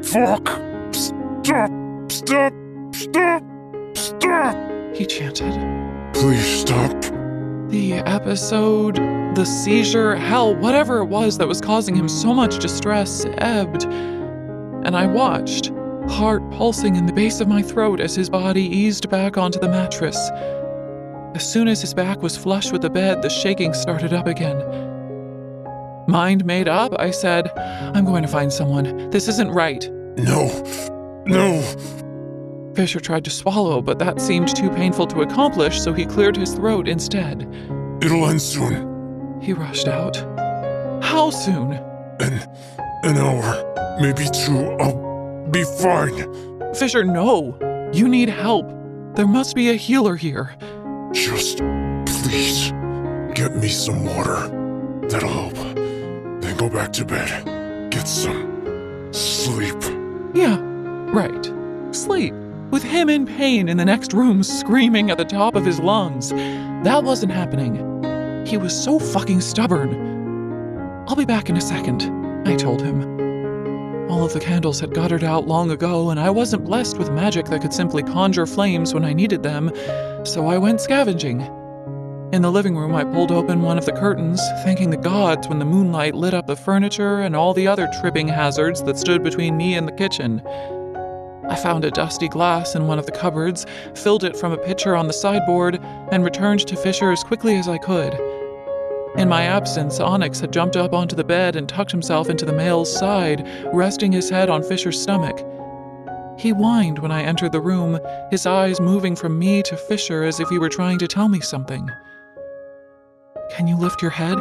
Fuck! Stop! Stop! Stop! Stop! He chanted. Please stop. The episode, the seizure, hell, whatever it was that was causing him so much distress ebbed. And I watched, heart pulsing in the base of my throat as his body eased back onto the mattress. As soon as his back was flush with the bed, the shaking started up again. Mind made up, I said, I'm going to find someone. This isn't right. No. No. Fisher tried to swallow, but that seemed too painful to accomplish, so he cleared his throat instead. It'll end soon. He rushed out. How soon? An hour. Maybe 2. I'll be fine. Fisher, no. You need help. There must be a healer here. Just, please, get me some water. That'll help. Then go back to bed. Get some sleep. Yeah, right. Sleep. with him in pain in the next room screaming at the top of his lungs. That wasn't happening. He was so fucking stubborn. "I'll be back in a second," I told him. All of the candles had guttered out long ago, and I wasn't blessed with magic that could simply conjure flames when I needed them, so I went scavenging. In the living room, I pulled open one of the curtains, thanking the gods when the moonlight lit up the furniture and all the other tripping hazards that stood between me and the kitchen. I found a dusty glass in one of the cupboards, filled it from a pitcher on the sideboard, and returned to Fisher as quickly as I could. In my absence, Onyx had jumped up onto the bed and tucked himself into the male's side, resting his head on Fisher's stomach. He whined when I entered the room, his eyes moving from me to Fisher as if he were trying to tell me something. "Can you lift your head?"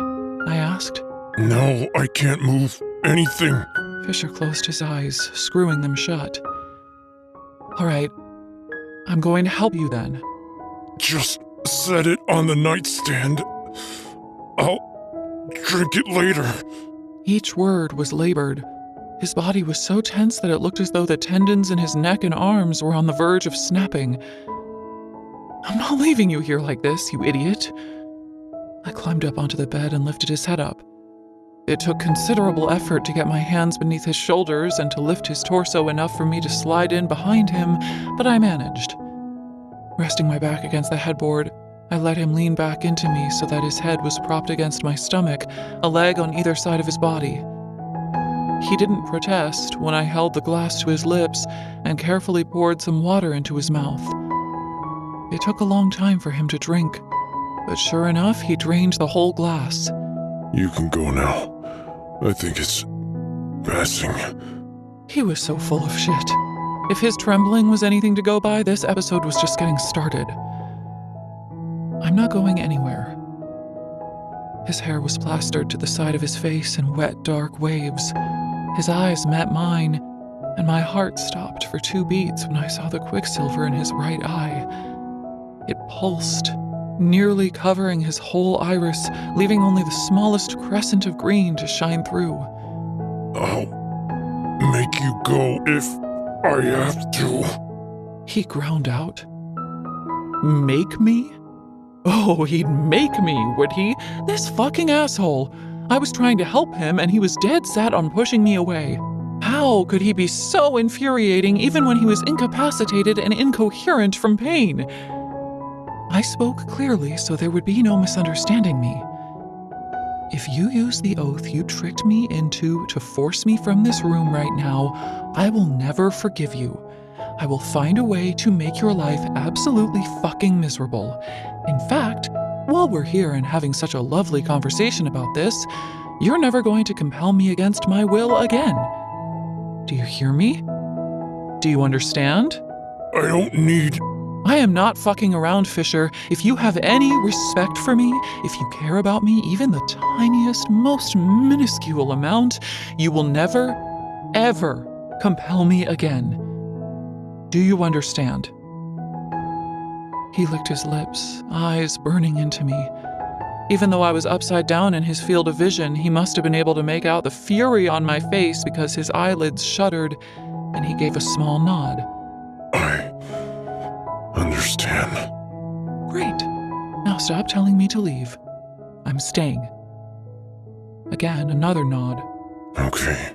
I asked. No, I can't move anything. Fisher closed his eyes, screwing them shut. "All right, I'm going to help you then." Just set it on the nightstand. I'll drink it later. Each word was labored. His body was so tense that it looked as though the tendons in his neck and arms were on the verge of snapping. "I'm not leaving you here like this, you idiot." I climbed up onto the bed and lifted his head up. It took considerable effort to get my hands beneath his shoulders and to lift his torso enough for me to slide in behind him, but I managed. Resting my back against the headboard, I let him lean back into me so that his head was propped against my stomach, a leg on either side of his body. He didn't protest when I held the glass to his lips and carefully poured some water into his mouth. It took a long time for him to drink, but sure enough, he drained the whole glass. You can go now. I think it's passing. He was so full of shit. If his trembling was anything to go by, this episode was just getting started. "I'm not going anywhere." His hair was plastered to the side of his face in wet, dark waves. His eyes met mine, and my heart stopped for 2 beats when I saw the quicksilver in his right eye. It pulsed, nearly covering his whole iris, leaving only the smallest crescent of green to shine through. I'll make you go if I have to. He ground out. "Make me?" Oh, he'd make me, would he? This fucking asshole. I was trying to help him, and he was dead set on pushing me away. How could he be so infuriating even when he was incapacitated and incoherent from pain? I spoke clearly so there would be no misunderstanding me. "If you use the oath you tricked me into to force me from this room right now, I will never forgive you. I will find a way to make your life absolutely fucking miserable. In fact, while we're here and having such a lovely conversation about this, you're never going to compel me against my will again. Do you hear me? Do you understand?" I don't need... I am not fucking around, Fisher. If you have any respect for me, if you care about me even the tiniest, most minuscule amount, you will never, ever compel me again. Do you understand? He licked his lips, eyes burning into me. Even though I was upside down in his field of vision, he must have been able to make out the fury on my face because his eyelids shuddered, and he gave a small nod. I understand. Great. Now stop telling me to leave. I'm staying. Again, another nod. Okay.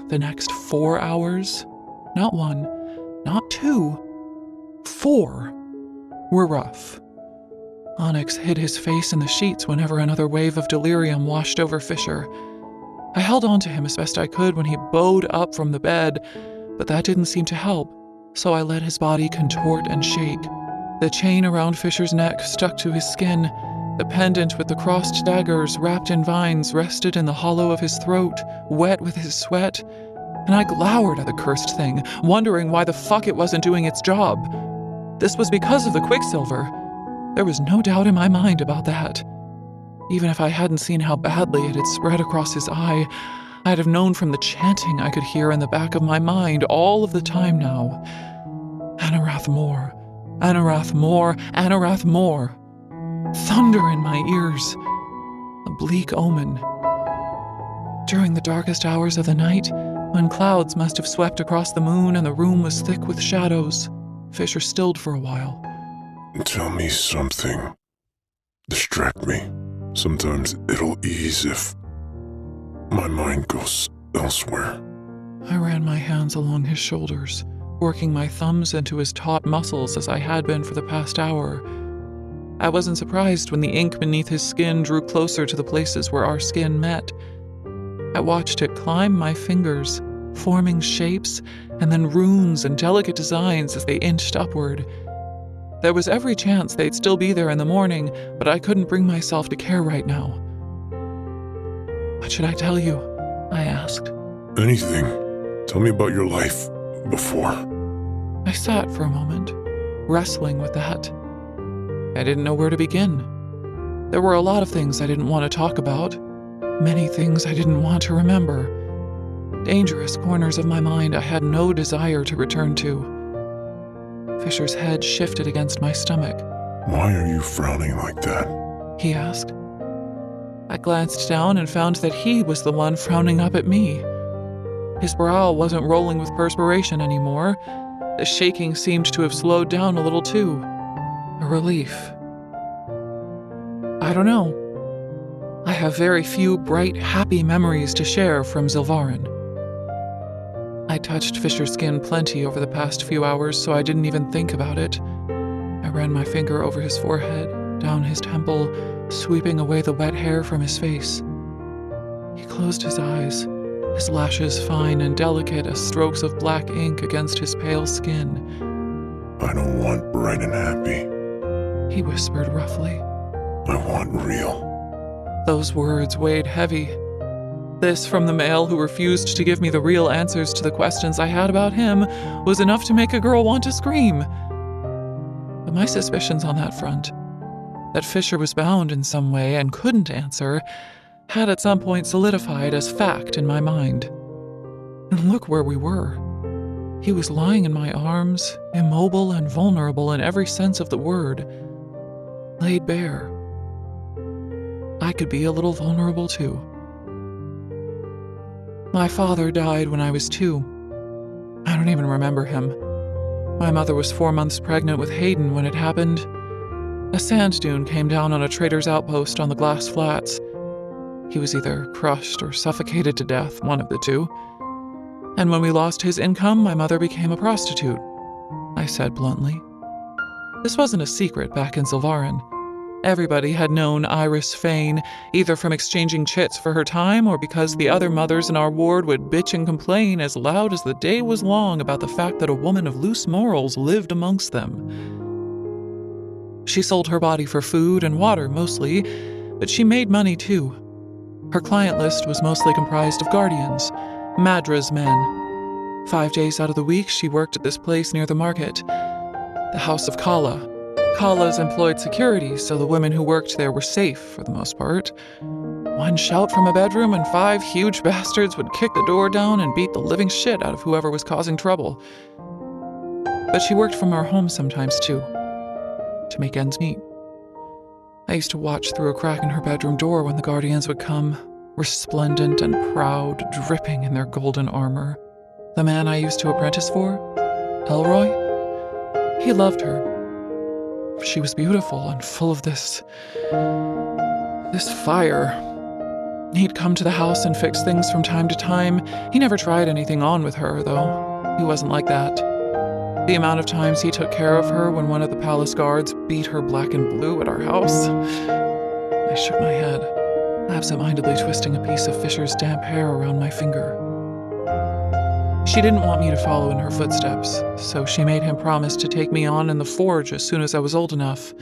The next 4 hours, not 1, not 2, 4, were rough. Onyx hid his face in the sheets whenever another wave of delirium washed over Fisher. I held on to him as best I could when he bowed up from the bed, but that didn't seem to help, so I let his body contort and shake. The chain around Fisher's neck stuck to his skin. The pendant with the crossed daggers wrapped in vines rested in the hollow of his throat, wet with his sweat, and I glowered at the cursed thing, wondering why the fuck it wasn't doing its job. This was because of the quicksilver. There was no doubt in my mind about that. Even if I hadn't seen how badly it had spread across his eye, I'd have known from the chanting I could hear in the back of my mind all of the time now. Anorath Mor, Anorath Mor, Anorath Mor. Thunder in my ears. A bleak omen. During the darkest hours of the night, when clouds must have swept across the moon and the room was thick with shadows, Fisher stilled for a while. Tell me something. Distract me. Sometimes it'll ease if my mind goes elsewhere. I ran my hands along his shoulders, working my thumbs into his taut muscles as I had been for the past hour. I wasn't surprised when the ink beneath his skin drew closer to the places where our skin met. I watched it climb my fingers, forming shapes and then runes and delicate designs as they inched upward. There was every chance they'd still be there in the morning, but I couldn't bring myself to care right now. What should I tell you? I asked. Anything. Tell me about your life before. I sat for a moment, wrestling with that. I didn't know where to begin. There were a lot of things I didn't want to talk about, many things I didn't want to remember. Dangerous corners of my mind I had no desire to return to. Fisher's head shifted against my stomach. Why are you frowning like that? He asked. I glanced down and found that he was the one frowning up at me. His brow wasn't rolling with perspiration anymore. The shaking seemed to have slowed down a little too. A relief. I don't know. I have very few bright, happy memories to share from Zilvarin. I touched Fisher's skin plenty over the past few hours, so I didn't even think about it. I ran my finger over his forehead, down his temple, sweeping away the wet hair from his face. He closed his eyes, his lashes fine and delicate as strokes of black ink against his pale skin. I don't want bright and happy. He whispered roughly. I want real. Those words weighed heavy. This from the male who refused to give me the real answers to the questions I had about him was enough to make a girl want to scream. But my suspicions on that front, that Fisher was bound in some way and couldn't answer, had at some point solidified as fact in my mind. And look where we were. He was lying in my arms, immobile and vulnerable in every sense of the word, laid bare. I could be a little vulnerable too. My father died when I was 2. I don't even remember him. My mother was 4 months pregnant with Hayden when it happened. A sand dune came down on a trader's outpost on the glass flats. He was either crushed or suffocated to death, one of the two. And when we lost his income, my mother became a prostitute, I said bluntly. This wasn't a secret back in Zilvarin. Everybody had known Iris Fane, either from exchanging chits for her time or because the other mothers in our ward would bitch and complain as loud as the day was long about the fact that a woman of loose morals lived amongst them. She sold her body for food and water mostly, but she made money too. Her client list was mostly comprised of guardians, Madra's men. 5 days out of the week, she worked at this place near the market, the House of Kala. Kala's employed security, so the women who worked there were safe for the most part. One shout from a bedroom and 5 huge bastards would kick the door down and beat the living shit out of whoever was causing trouble. But she worked from our home sometimes too, to make ends meet. I used to watch through a crack in her bedroom door when the guardians would come, resplendent and proud, dripping in their golden armor. The man I used to apprentice for, Elroy, he loved her. She was beautiful and full of this fire. He'd come to the house and fix things from time to time. He never tried anything on with her, though. He wasn't like that. The amount of times he took care of her when one of the palace guards beat her black and blue at our house. I shook my head, absent-mindedly twisting a piece of Fisher's damp hair around my finger. She didn't want me to follow in her footsteps, so she made him promise to take me on in the forge as soon as I was old enough.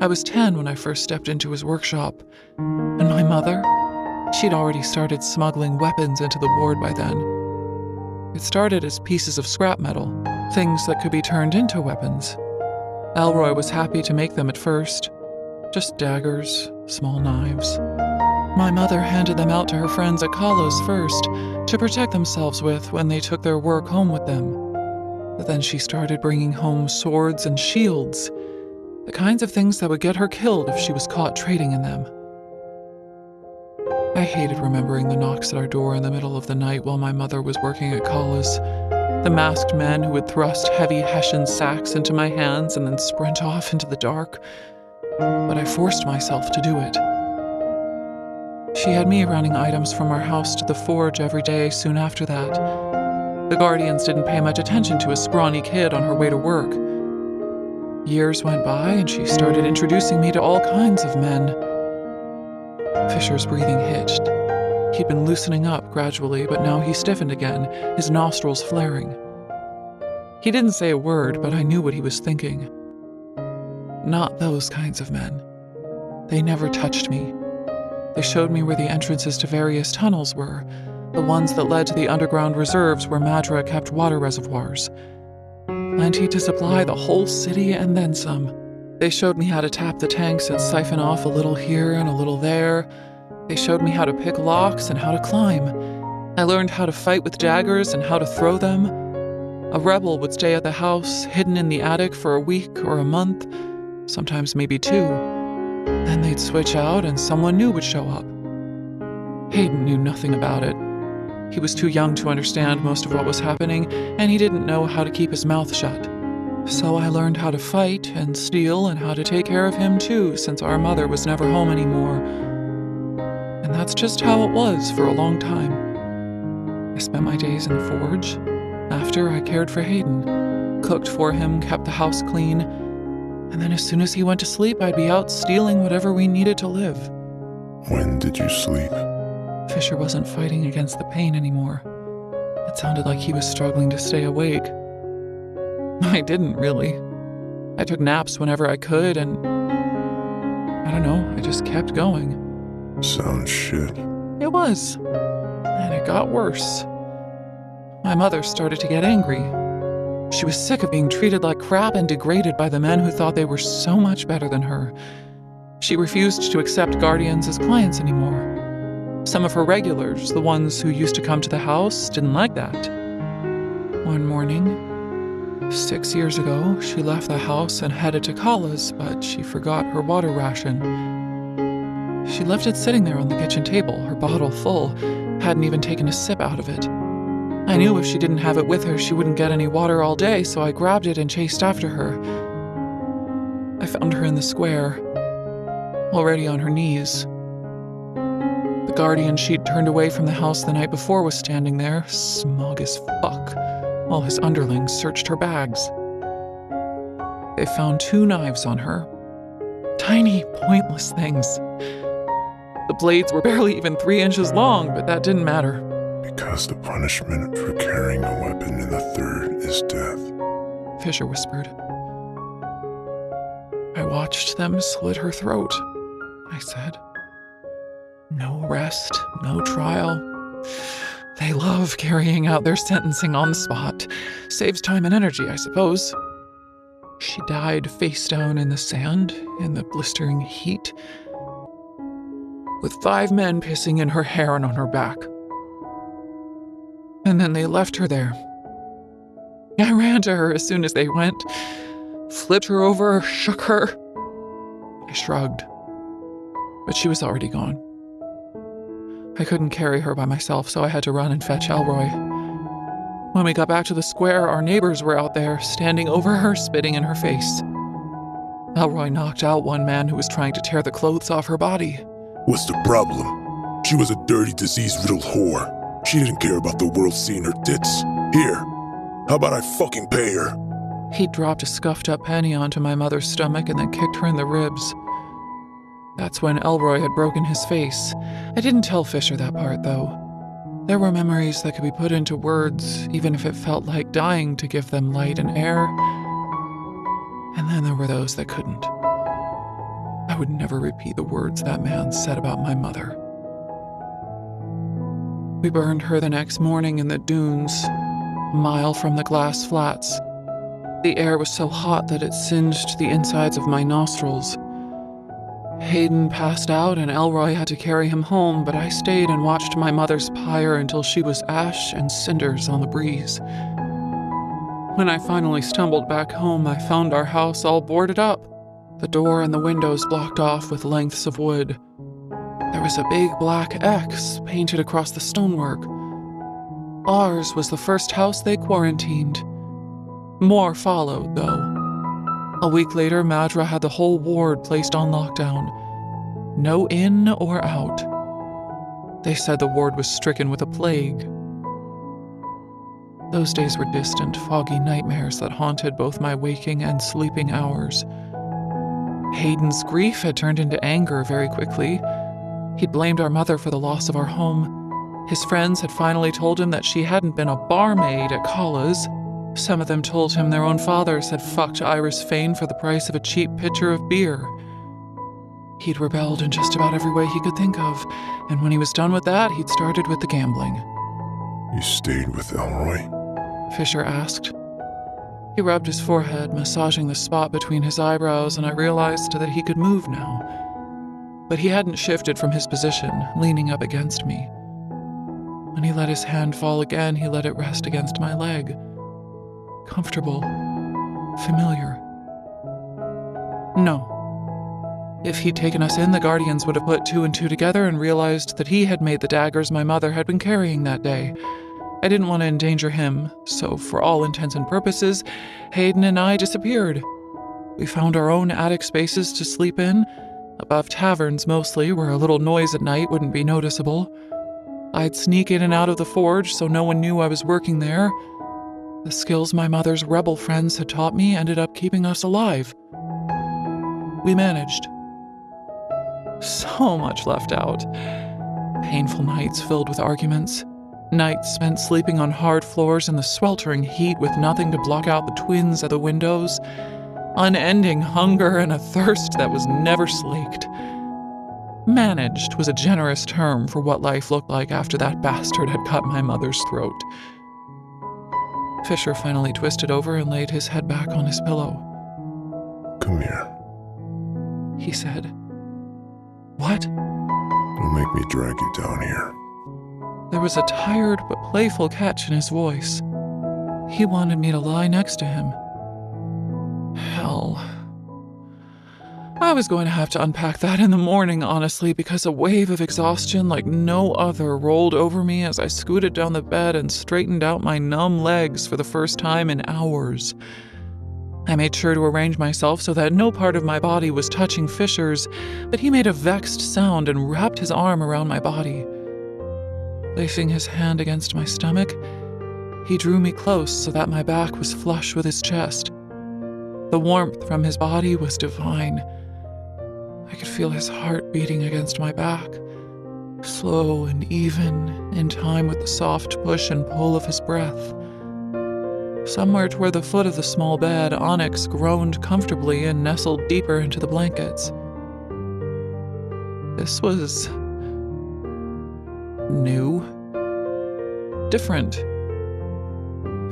I was 10 when I first stepped into his workshop, and my mother, she'd already started smuggling weapons into the ward by then. It started as pieces of scrap metal, things that could be turned into weapons. Elroy was happy to make them at first, just daggers, small knives. My mother handed them out to her friends at Kalos first, to protect themselves with when they took their work home with them. But then she started bringing home swords and shields, the kinds of things that would get her killed if she was caught trading in them. I hated remembering the knocks at our door in the middle of the night while my mother was working at Kalos, The masked men who would thrust heavy Hessian sacks into my hands and then sprint off into the dark. But I forced myself to do it. She had me running items from our house to the forge every day soon after that. The guardians didn't pay much attention to a scrawny kid on her way to work. Years went by and she started introducing me to all kinds of men. Fisher's breathing hitched. He'd been loosening up gradually, but now he stiffened again, his nostrils flaring. He didn't say a word, but I knew what he was thinking. Not those kinds of men. They never touched me. They showed me where the entrances to various tunnels were, the ones that led to the underground reserves where Madra kept water reservoirs. Plenty to supply the whole city and then some. They showed me how to tap the tanks and siphon off a little here and a little there. They showed me how to pick locks and how to climb. I learned how to fight with daggers and how to throw them. A rebel would stay at the house, hidden in the attic for a week or a month, sometimes maybe 2. Then they'd switch out and someone new would show up. Hayden knew nothing about it. He was too young to understand most of what was happening, and he didn't know how to keep his mouth shut. So I learned how to fight and steal and how to take care of him too, since our mother was never home anymore. And that's just how it was for a long time. I spent my days in the forge. After, I cared for Hayden, cooked for him, kept the house clean, and then as soon as he went to sleep, I'd be out stealing whatever we needed to live. When did you sleep? Fisher wasn't fighting against the pain anymore. It sounded like he was struggling to stay awake. I didn't, really. I took naps whenever I could, and I don't know, I just kept going. Sounds shit. It was. And it got worse. My mother started to get angry. She was sick of being treated like crap and degraded by the men who thought they were so much better than her. She refused to accept guardians as clients anymore. Some of her regulars, the ones who used to come to the house, didn't like that. One morning, 6 years ago, she left the house and headed to Kala's, but she forgot her water ration. She left it sitting there on the kitchen table, her bottle full, hadn't even taken a sip out of it. I knew if she didn't have it with her, she wouldn't get any water all day, so I grabbed it and chased after her. I found her in the square, already on her knees. The guardian she'd turned away from the house the night before was standing there, smug as fuck, while his underlings searched her bags. They found 2 knives on her. Tiny, pointless things. The blades were barely even 3 inches long, but that didn't matter. Because the punishment for carrying a weapon in the third is death, Fisher whispered. I watched them slit her throat, I said. No arrest, no trial. They love carrying out their sentencing on the spot. Saves time and energy, I suppose. She died face down in the sand, in the blistering heat, with 5 men pissing in her hair and on her back. And then they left her there. I ran to her as soon as they went, flipped her over, shook her. I shrugged, but she was already gone. I couldn't carry her by myself, so I had to run and fetch Elroy. When we got back to the square, our neighbors were out there, standing over her, spitting in her face. Elroy knocked out one man who was trying to tear the clothes off her body. What's the problem? She was a dirty, disease-riddled whore. She didn't care about the world seeing her tits. Here, how about I fucking pay her? He dropped a scuffed-up penny onto my mother's stomach and then kicked her in the ribs. That's when Elroy had broken his face. I didn't tell Fisher that part, though. There were memories that could be put into words, even if it felt like dying to give them light and air. And then there were those that couldn't. I would never repeat the words that man said about my mother. We burned her the next morning in the dunes, a mile from the glass flats. The air was so hot that it singed the insides of my nostrils. Hayden passed out and Elroy had to carry him home, but I stayed and watched my mother's pyre until she was ash and cinders on the breeze. When I finally stumbled back home, I found our house all boarded up, the door and the windows blocked off with lengths of wood. There was a big black X painted across the stonework. Ours was the first house they quarantined. More followed, though. A week later, Madra had the whole ward placed on lockdown. No in or out. They said the ward was stricken with a plague. Those days were distant, foggy nightmares that haunted both my waking and sleeping hours. Hayden's grief had turned into anger very quickly. He'd blamed our mother for the loss of our home. His friends had finally told him that she hadn't been a barmaid at Calla's. Some of them told him their own fathers had fucked Iris Fane for the price of a cheap pitcher of beer. He'd rebelled in just about every way he could think of, and when he was done with that, he'd started with the gambling. You stayed with Elroy? Fisher asked. He rubbed his forehead, massaging the spot between his eyebrows, and I realized that he could move now. But he hadn't shifted from his position, leaning up against me. When he let his hand fall again, he let it rest against my leg. Comfortable. Familiar. No. If he'd taken us in, the Guardians would have put two and two together and realized that he had made the daggers my mother had been carrying that day. I didn't want to endanger him, so for all intents and purposes, Hayden and I disappeared. We found our own attic spaces to sleep in, above taverns mostly, where a little noise at night wouldn't be noticeable. I'd sneak in and out of the forge so no one knew I was working there. The skills my mother's rebel friends had taught me ended up keeping us alive. We managed. So much left out. Painful nights filled with arguments. Nights spent sleeping on hard floors in the sweltering heat with nothing to block out the twins at the windows. Unending hunger and a thirst that was never slaked. Managed was a generous term for what life looked like after that bastard had cut my mother's throat. Fisher finally twisted over and laid his head back on his pillow. Come here. He said. What? Don't make me drag you down here. There was a tired but playful catch in his voice. He wanted me to lie next to him. Hell. I was going to have to unpack that in the morning, honestly, because a wave of exhaustion like no other rolled over me as I scooted down the bed and straightened out my numb legs for the first time in hours. I made sure to arrange myself so that no part of my body was touching Fisher's, but he made a vexed sound and wrapped his arm around my body. Placing his hand against my stomach, he drew me close so that my back was flush with his chest. The warmth from his body was divine. I could feel his heart beating against my back, slow and even, in time with the soft push and pull of his breath. Somewhere toward the foot of the small bed, Onyx groaned comfortably and nestled deeper into the blankets. This was new. Different.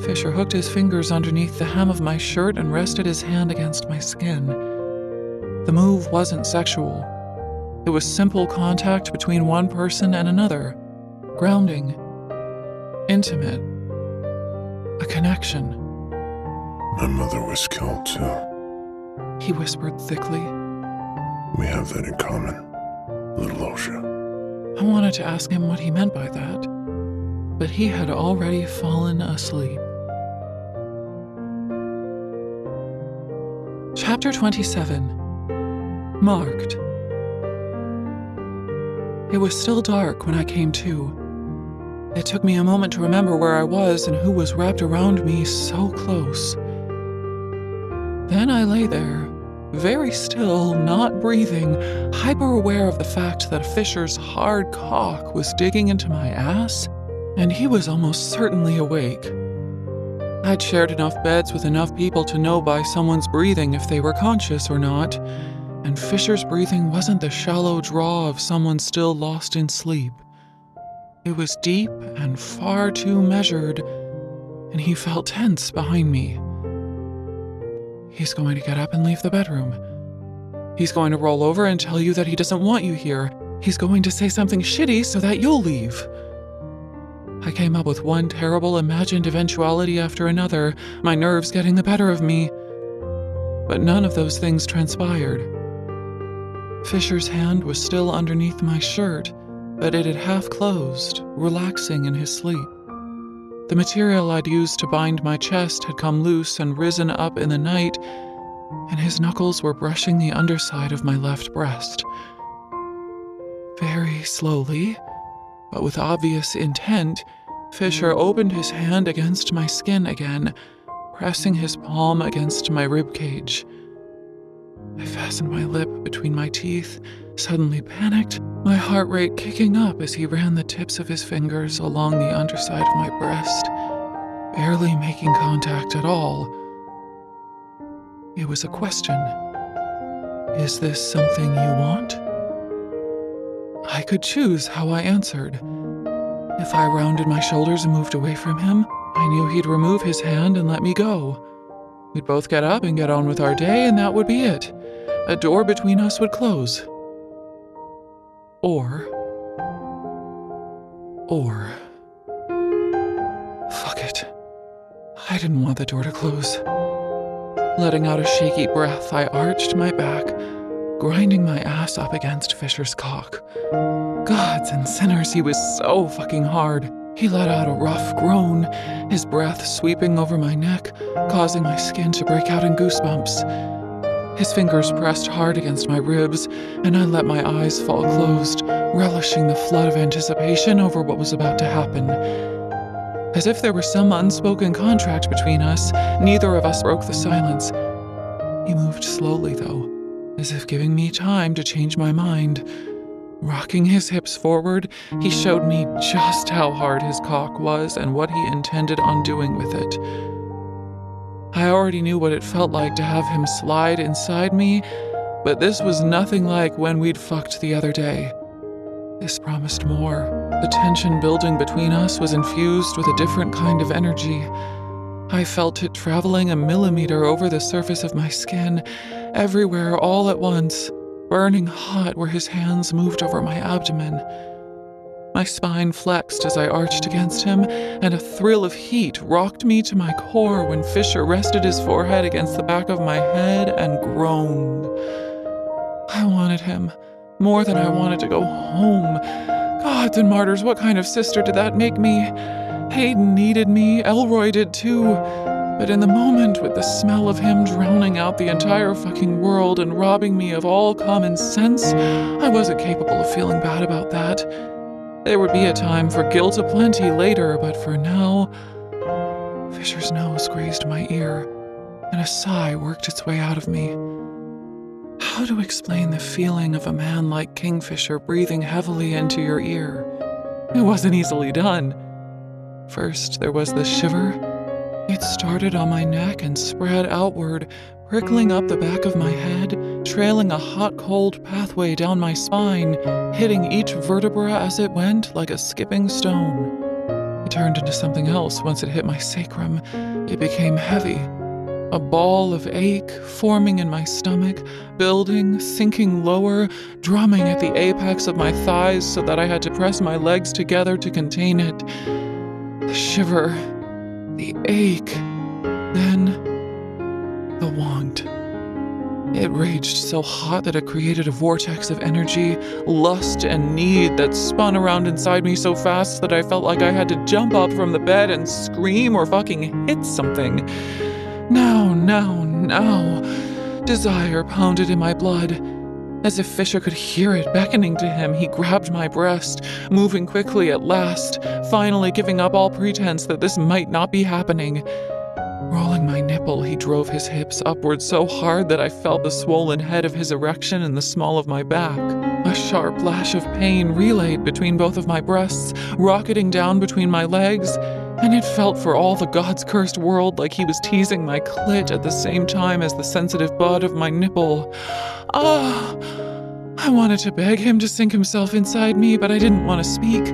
Fisher hooked his fingers underneath the hem of my shirt and rested his hand against my skin. The move wasn't sexual. It was simple contact between one person and another. Grounding. Intimate. A connection. My mother was killed too. He whispered thickly. We have that in common, little Osha. I wanted to ask him what he meant by that, but he had already fallen asleep. Chapter 27. Marked. It was still dark when I came to. It took me a moment to remember where I was and who was wrapped around me so close. Then I lay there, very still, not breathing, hyper-aware of the fact that Fisher's hard cock was digging into my ass, and he was almost certainly awake. I'd shared enough beds with enough people to know by someone's breathing if they were conscious or not, and Fisher's breathing wasn't the shallow draw of someone still lost in sleep. It was deep and far too measured, and he felt tense behind me. He's going to get up and leave the bedroom. He's going to roll over and tell you that he doesn't want you here. He's going to say something shitty so that you'll leave. I came up with one terrible imagined eventuality after another, my nerves getting the better of me. But none of those things transpired. Fisher's hand was still underneath my shirt, but it had half closed, relaxing in his sleep. The material I'd used to bind my chest had come loose and risen up in the night, and his knuckles were brushing the underside of my left breast. Very slowly, but with obvious intent, Fisher opened his hand against my skin again, pressing his palm against my ribcage. I fastened my lip between my teeth, suddenly panicked, my heart rate kicking up as he ran the tips of his fingers along the underside of my breast, barely making contact at all. It was a question. Is this something you want? I could choose how I answered. If I rounded my shoulders and moved away from him, I knew he'd remove his hand and let me go. We'd both get up and get on with our day, and that would be it. A door between us would close. Or... Fuck it. I didn't want the door to close. Letting out a shaky breath, I arched my back, grinding my ass up against Fisher's cock. Gods and sinners, he was so fucking hard. He let out a rough groan, his breath sweeping over my neck, causing my skin to break out in goosebumps. His fingers pressed hard against my ribs, and I let my eyes fall closed, relishing the flood of anticipation over what was about to happen. As if there were some unspoken contract between us, neither of us broke the silence. He moved slowly, though, as if giving me time to change my mind. Rocking his hips forward, he showed me just how hard his cock was and what he intended on doing with it. I already knew what it felt like to have him slide inside me, but this was nothing like when we'd fucked the other day. This promised more. The tension building between us was infused with a different kind of energy. I felt it traveling a millimeter over the surface of my skin, everywhere all at once, burning hot where his hands moved over my abdomen. My spine flexed as I arched against him, and a thrill of heat rocked me to my core when Fisher rested his forehead against the back of my head and groaned. I wanted him, more than I wanted to go home. Gods and martyrs, what kind of sister did that make me? Hayden needed me, Elroy did too. But in the moment, with the smell of him drowning out the entire fucking world and robbing me of all common sense, I wasn't capable of feeling bad about that. There would be a time for guilt aplenty later, but for now... Fisher's nose grazed my ear, and a sigh worked its way out of me. How to explain the feeling of a man like Kingfisher breathing heavily into your ear? It wasn't easily done. First, there was the shiver. It started on my neck and spread outward, prickling up the back of my head, trailing a hot-cold pathway down my spine, hitting each vertebra as it went like a skipping stone. It turned into something else once it hit my sacrum. It became heavy. A ball of ache forming in my stomach, building, sinking lower, drumming at the apex of my thighs so that I had to press my legs together to contain it. The shiver, the ache, then the want. It raged so hot that it created a vortex of energy, lust, and need that spun around inside me so fast that I felt like I had to jump up from the bed and scream or fucking hit something. Now. Desire pounded in my blood. As if Fisher could hear it beckoning to him, he grabbed my breast, moving quickly at last, finally giving up all pretense that this might not be happening. Rolling my nipple, he drove his hips upward so hard that I felt the swollen head of his erection in the small of my back. A sharp lash of pain relayed between both of my breasts, rocketing down between my legs, and it felt for all the God's cursed world like he was teasing my clit at the same time as the sensitive bud of my nipple. Ah! I wanted to beg him to sink himself inside me, but I didn't want to speak.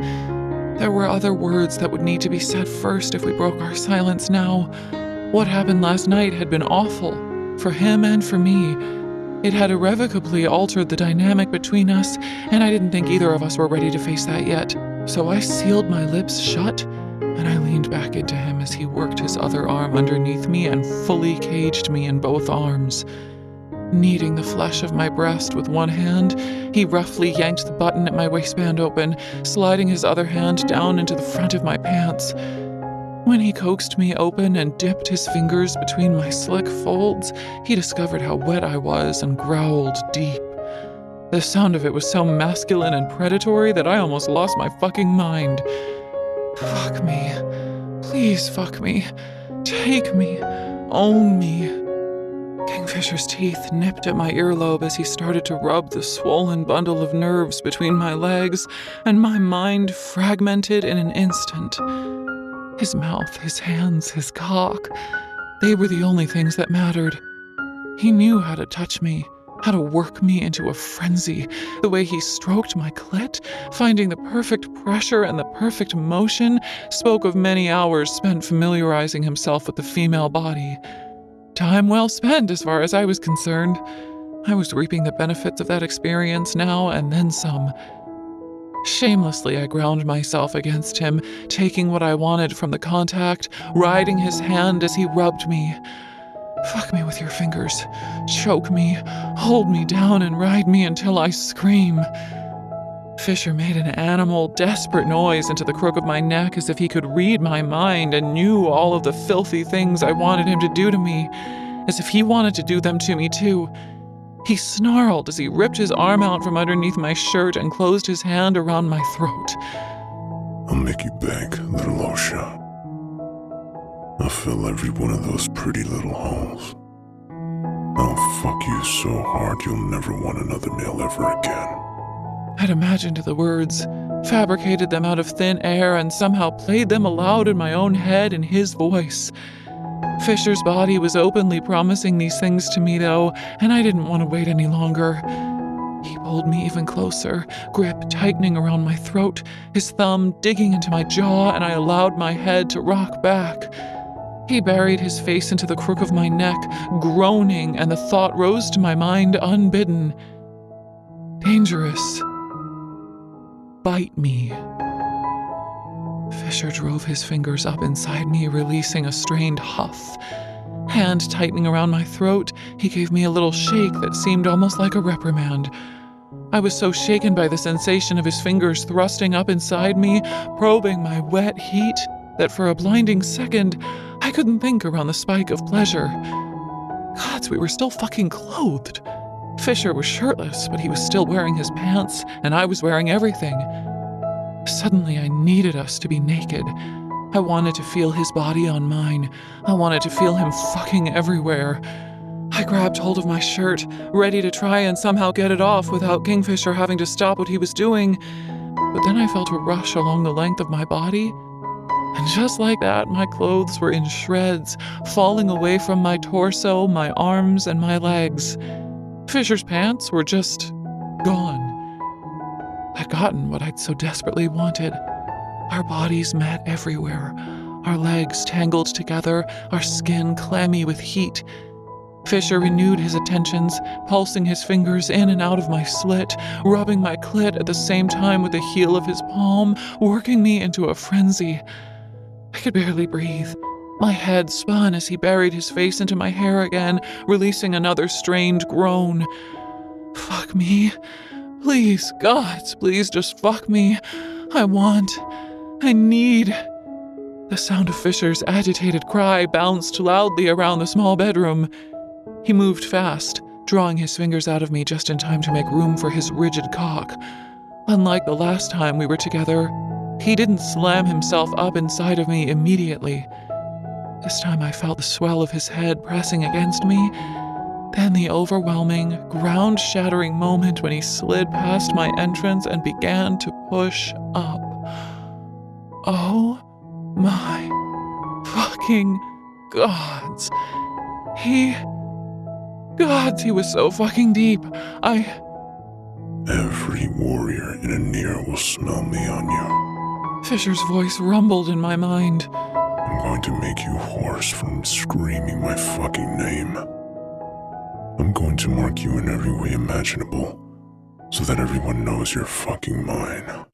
There were other words that would need to be said first if we broke our silence now. What happened last night had been awful, for him and for me. It had irrevocably altered the dynamic between us, and I didn't think either of us were ready to face that yet. So I sealed my lips shut, and I leaned back into him as he worked his other arm underneath me and fully caged me in both arms. Kneading the flesh of my breast with one hand, he roughly yanked the button at my waistband open, sliding his other hand down into the front of my pants. When he coaxed me open and dipped his fingers between my slick folds, he discovered how wet I was and growled deep. The sound of it was so masculine and predatory that I almost lost my fucking mind. Fuck me. Please fuck me. Take me. Own me. Kingfisher's teeth nipped at my earlobe as he started to rub the swollen bundle of nerves between my legs, and my mind fragmented in an instant. His mouth, his hands, his cock, they were the only things that mattered. He knew how to touch me, how to work me into a frenzy. The way he stroked my clit, finding the perfect pressure and the perfect motion, spoke of many hours spent familiarizing himself with the female body. Time well spent as far as I was concerned. I was reaping the benefits of that experience now and then some. Shamelessly, I ground myself against him, taking what I wanted from the contact, riding his hand as he rubbed me. Fuck me with your fingers. Choke me, hold me down, and ride me until I scream. Fisher made an animal, desperate noise into the crook of my neck as if he could read my mind and knew all of the filthy things I wanted him to do to me, as if he wanted to do them to me too. He snarled as he ripped his arm out from underneath my shirt and closed his hand around my throat. I'll make you beg, little Osha. I'll fill every one of those pretty little holes. I'll fuck you so hard you'll never want another male ever again. I'd imagined the words, fabricated them out of thin air, and somehow played them aloud in my own head in his voice. Fisher's body was openly promising these things to me, though, and I didn't want to wait any longer. He pulled me even closer, grip tightening around my throat, his thumb digging into my jaw, and I allowed my head to rock back. He buried his face into the crook of my neck, groaning, and the thought rose to my mind unbidden. Dangerous. Bite me. Fisher drove his fingers up inside me, releasing a strained huff. Hand tightening around my throat, he gave me a little shake that seemed almost like a reprimand. I was so shaken by the sensation of his fingers thrusting up inside me, probing my wet heat, that for a blinding second, I couldn't think around the spike of pleasure. Gods, we were still fucking clothed. Fisher was shirtless, but he was still wearing his pants, and I was wearing everything. Suddenly, I needed us to be naked. I wanted to feel his body on mine. I wanted to feel him fucking everywhere. I grabbed hold of my shirt, ready to try and somehow get it off without Kingfisher having to stop what he was doing. But then I felt a rush along the length of my body, and just like that, my clothes were in shreds, falling away from my torso, my arms, and my legs. Fisher's pants were just gone. I'd gotten what I'd so desperately wanted. Our bodies met everywhere, our legs tangled together, our skin clammy with heat. Fisher renewed his attentions, pulsing his fingers in and out of my slit, rubbing my clit at the same time with the heel of his palm, working me into a frenzy. I could barely breathe. My head spun as he buried his face into my hair again, releasing another strained groan. Fuck me. Please, gods, please just fuck me. I need. The sound of Fisher's agitated cry bounced loudly around the small bedroom. He moved fast, drawing his fingers out of me just in time to make room for his rigid cock. Unlike the last time we were together, he didn't slam himself up inside of me immediately. This time I felt the swell of his head pressing against me, then the overwhelming, ground-shattering moment when he slid past my entrance and began to push up. Oh my fucking gods. He was so fucking deep. Every warrior in a near will smell me on you. Fisher's voice rumbled in my mind. I'm going to make you hoarse from screaming my fucking name. I'm going to mark you in every way imaginable, so that everyone knows you're fucking mine.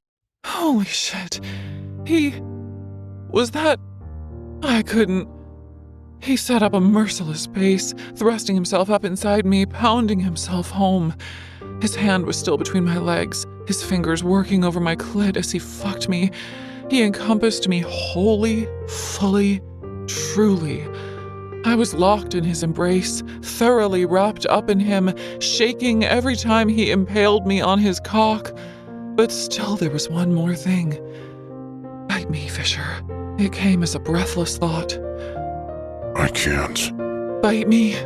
Holy shit. Was that... I couldn't... He set up a merciless pace, thrusting himself up inside me, pounding himself home. His hand was still between my legs, his fingers working over my clit as he fucked me. He encompassed me wholly, fully, truly. I was locked in his embrace, thoroughly wrapped up in him, shaking every time he impaled me on his cock. But still there was one more thing. Bite me, Fisher. It came as a breathless thought. I can't. Bite me.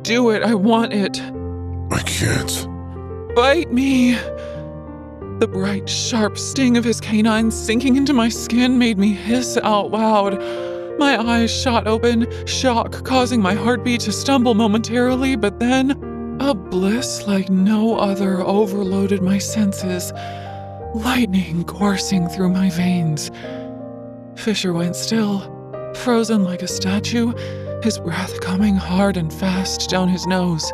Do it. I want it. I can't. Bite me. The bright, sharp sting of his canines sinking into my skin made me hiss out loud. My eyes shot open, shock causing my heartbeat to stumble momentarily, but then a bliss like no other overloaded my senses, lightning coursing through my veins. Fisher went still, frozen like a statue, his breath coming hard and fast down his nose.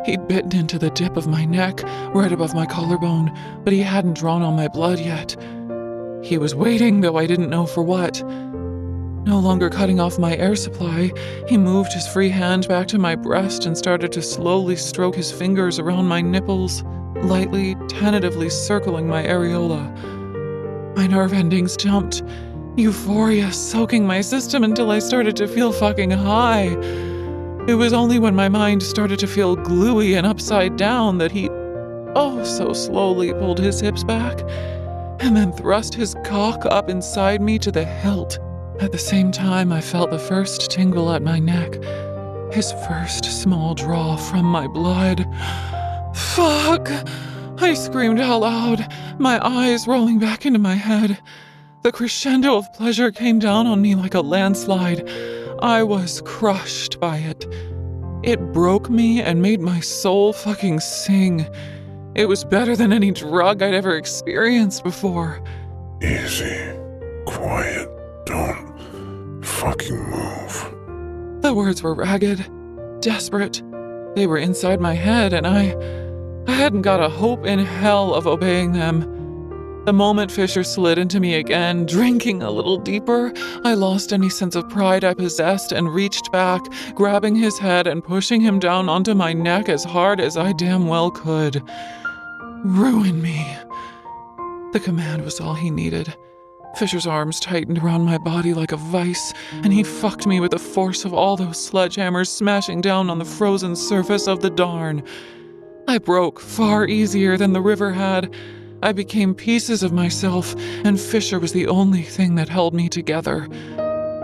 He'd bitten into the tip of my neck, right above my collarbone, but he hadn't drawn on my blood yet. He was waiting, though I didn't know for what. No longer cutting off my air supply, he moved his free hand back to my breast and started to slowly stroke his fingers around my nipples, lightly, tentatively circling my areola. My nerve endings jumped, euphoria soaking my system until I started to feel fucking high. It was only when my mind started to feel gluey and upside down that he, oh so slowly, pulled his hips back and then thrust his cock up inside me to the hilt. At the same time, I felt the first tingle at my neck, his first small draw from my blood. Fuck! I screamed out loud, my eyes rolling back into my head. The crescendo of pleasure came down on me like a landslide. I was crushed by it. It broke me and made my soul fucking sing. It was better than any drug I'd ever experienced before. Easy. Quiet. Don't fucking move. The words were ragged, desperate. They were inside my head, and I hadn't got a hope in hell of obeying them. The moment Fisher slid into me again, drinking a little deeper, I lost any sense of pride I possessed and reached back, grabbing his head and pushing him down onto my neck as hard as I damn well could. Ruin me. The command was all he needed. Fisher's arms tightened around my body like a vice, and he fucked me with the force of all those sledgehammers smashing down on the frozen surface of the Darn. I broke far easier than the river had. I became pieces of myself, and Fisher was the only thing that held me together.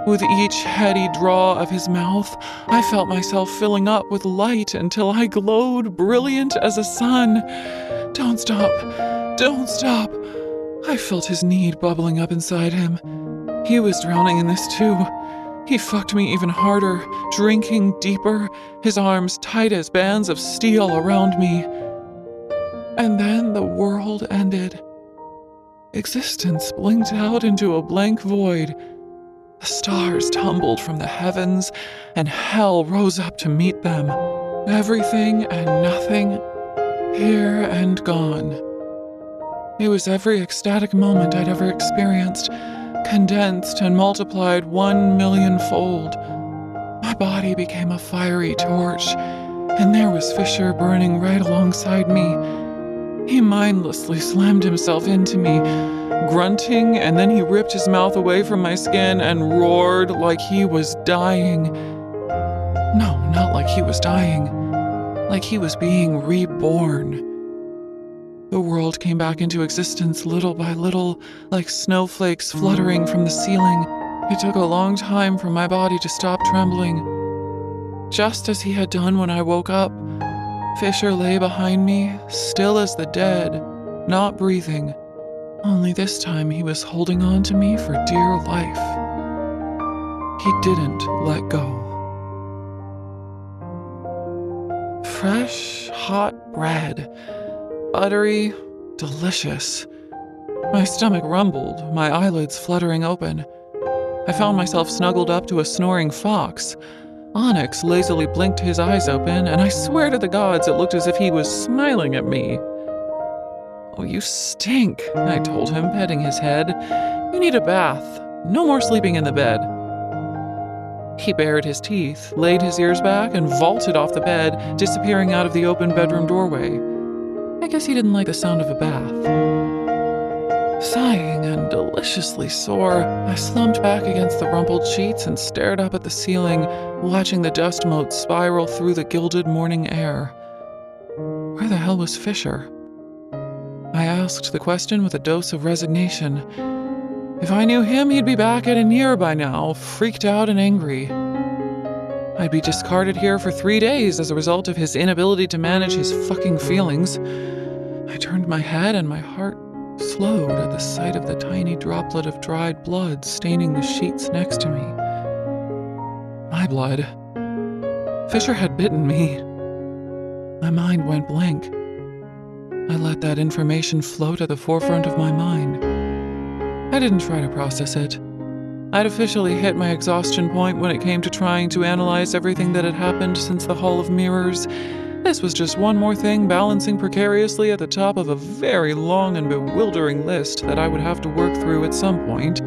With each heady draw of his mouth, I felt myself filling up with light until I glowed brilliant as a sun. Don't stop. Don't stop. I felt his need bubbling up inside him. He was drowning in this too. He fucked me even harder, drinking deeper, his arms tight as bands of steel around me. And then the world ended. Existence blinked out into a blank void. The stars tumbled from the heavens, and hell rose up to meet them. Everything and nothing, here and gone. It was every ecstatic moment I'd ever experienced, condensed and multiplied 1,000,000-fold. My body became a fiery torch, and there was Fisher burning right alongside me. He mindlessly slammed himself into me, grunting, and then he ripped his mouth away from my skin and roared like he was dying. No, not like he was dying. Like he was being reborn. The world came back into existence little by little, like snowflakes fluttering from the ceiling. It took a long time for my body to stop trembling. Just as he had done when I woke up, Fisher lay behind me, still as the dead, not breathing. Only this time he was holding on to me for dear life. He didn't let go. Fresh, hot bread. Buttery, delicious. My stomach rumbled, my eyelids fluttering open. I found myself snuggled up to a snoring fox. Onyx lazily blinked his eyes open, and I swear to the gods it looked as if he was smiling at me. "Oh, you stink," I told him, petting his head. "You need a bath. No more sleeping in the bed." He bared his teeth, laid his ears back, and vaulted off the bed, disappearing out of the open bedroom doorway. I guess he didn't like the sound of a bath. Sighing and deliciously sore, I slumped back against the rumpled sheets and stared up at the ceiling, watching the dust motes spiral through the gilded morning air. Where the hell was Fisher? I asked the question with a dose of resignation. If I knew him, he'd be back at a year by now, freaked out and angry. I'd be discarded here for 3 days as a result of his inability to manage his fucking feelings. I turned my head and my heart slowed at the sight of the tiny droplet of dried blood staining the sheets next to me. My blood. Fisher had bitten me. My mind went blank. I let that information float at the forefront of my mind. I didn't try to process it. I'd officially hit my exhaustion point when it came to trying to analyze everything that had happened since the Hall of Mirrors. This was just one more thing balancing precariously at the top of a very long and bewildering list that I would have to work through at some point.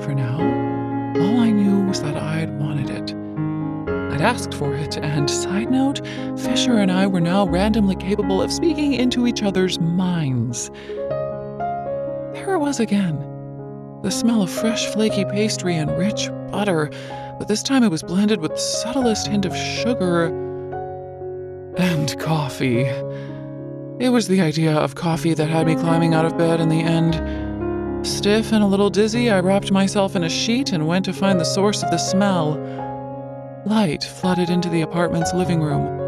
For now, all I knew was that I'd wanted it. I'd asked for it, and side note, Fisher and I were now randomly capable of speaking into each other's minds. There it was again. The smell of fresh flaky pastry and rich butter, but this time it was blended with the subtlest hint of sugar and coffee. It was the idea of coffee that had me climbing out of bed in the end. Stiff and a little dizzy, I wrapped myself in a sheet and went to find the source of the smell. Light flooded into the apartment's living room.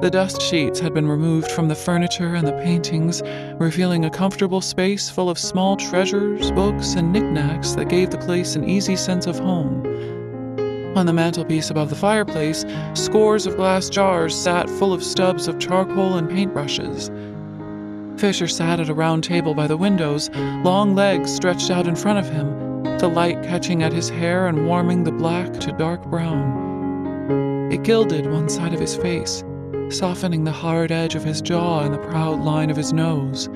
The dust sheets had been removed from the furniture and the paintings, revealing a comfortable space full of small treasures, books, and knickknacks that gave the place an easy sense of home. On the mantelpiece above the fireplace, scores of glass jars sat full of stubs of charcoal and paintbrushes. Fisher sat at a round table by the windows, long legs stretched out in front of him, the light catching at his hair and warming the black to dark brown. It gilded one side of his face, softening the hard edge of his jaw and the proud line of his nose.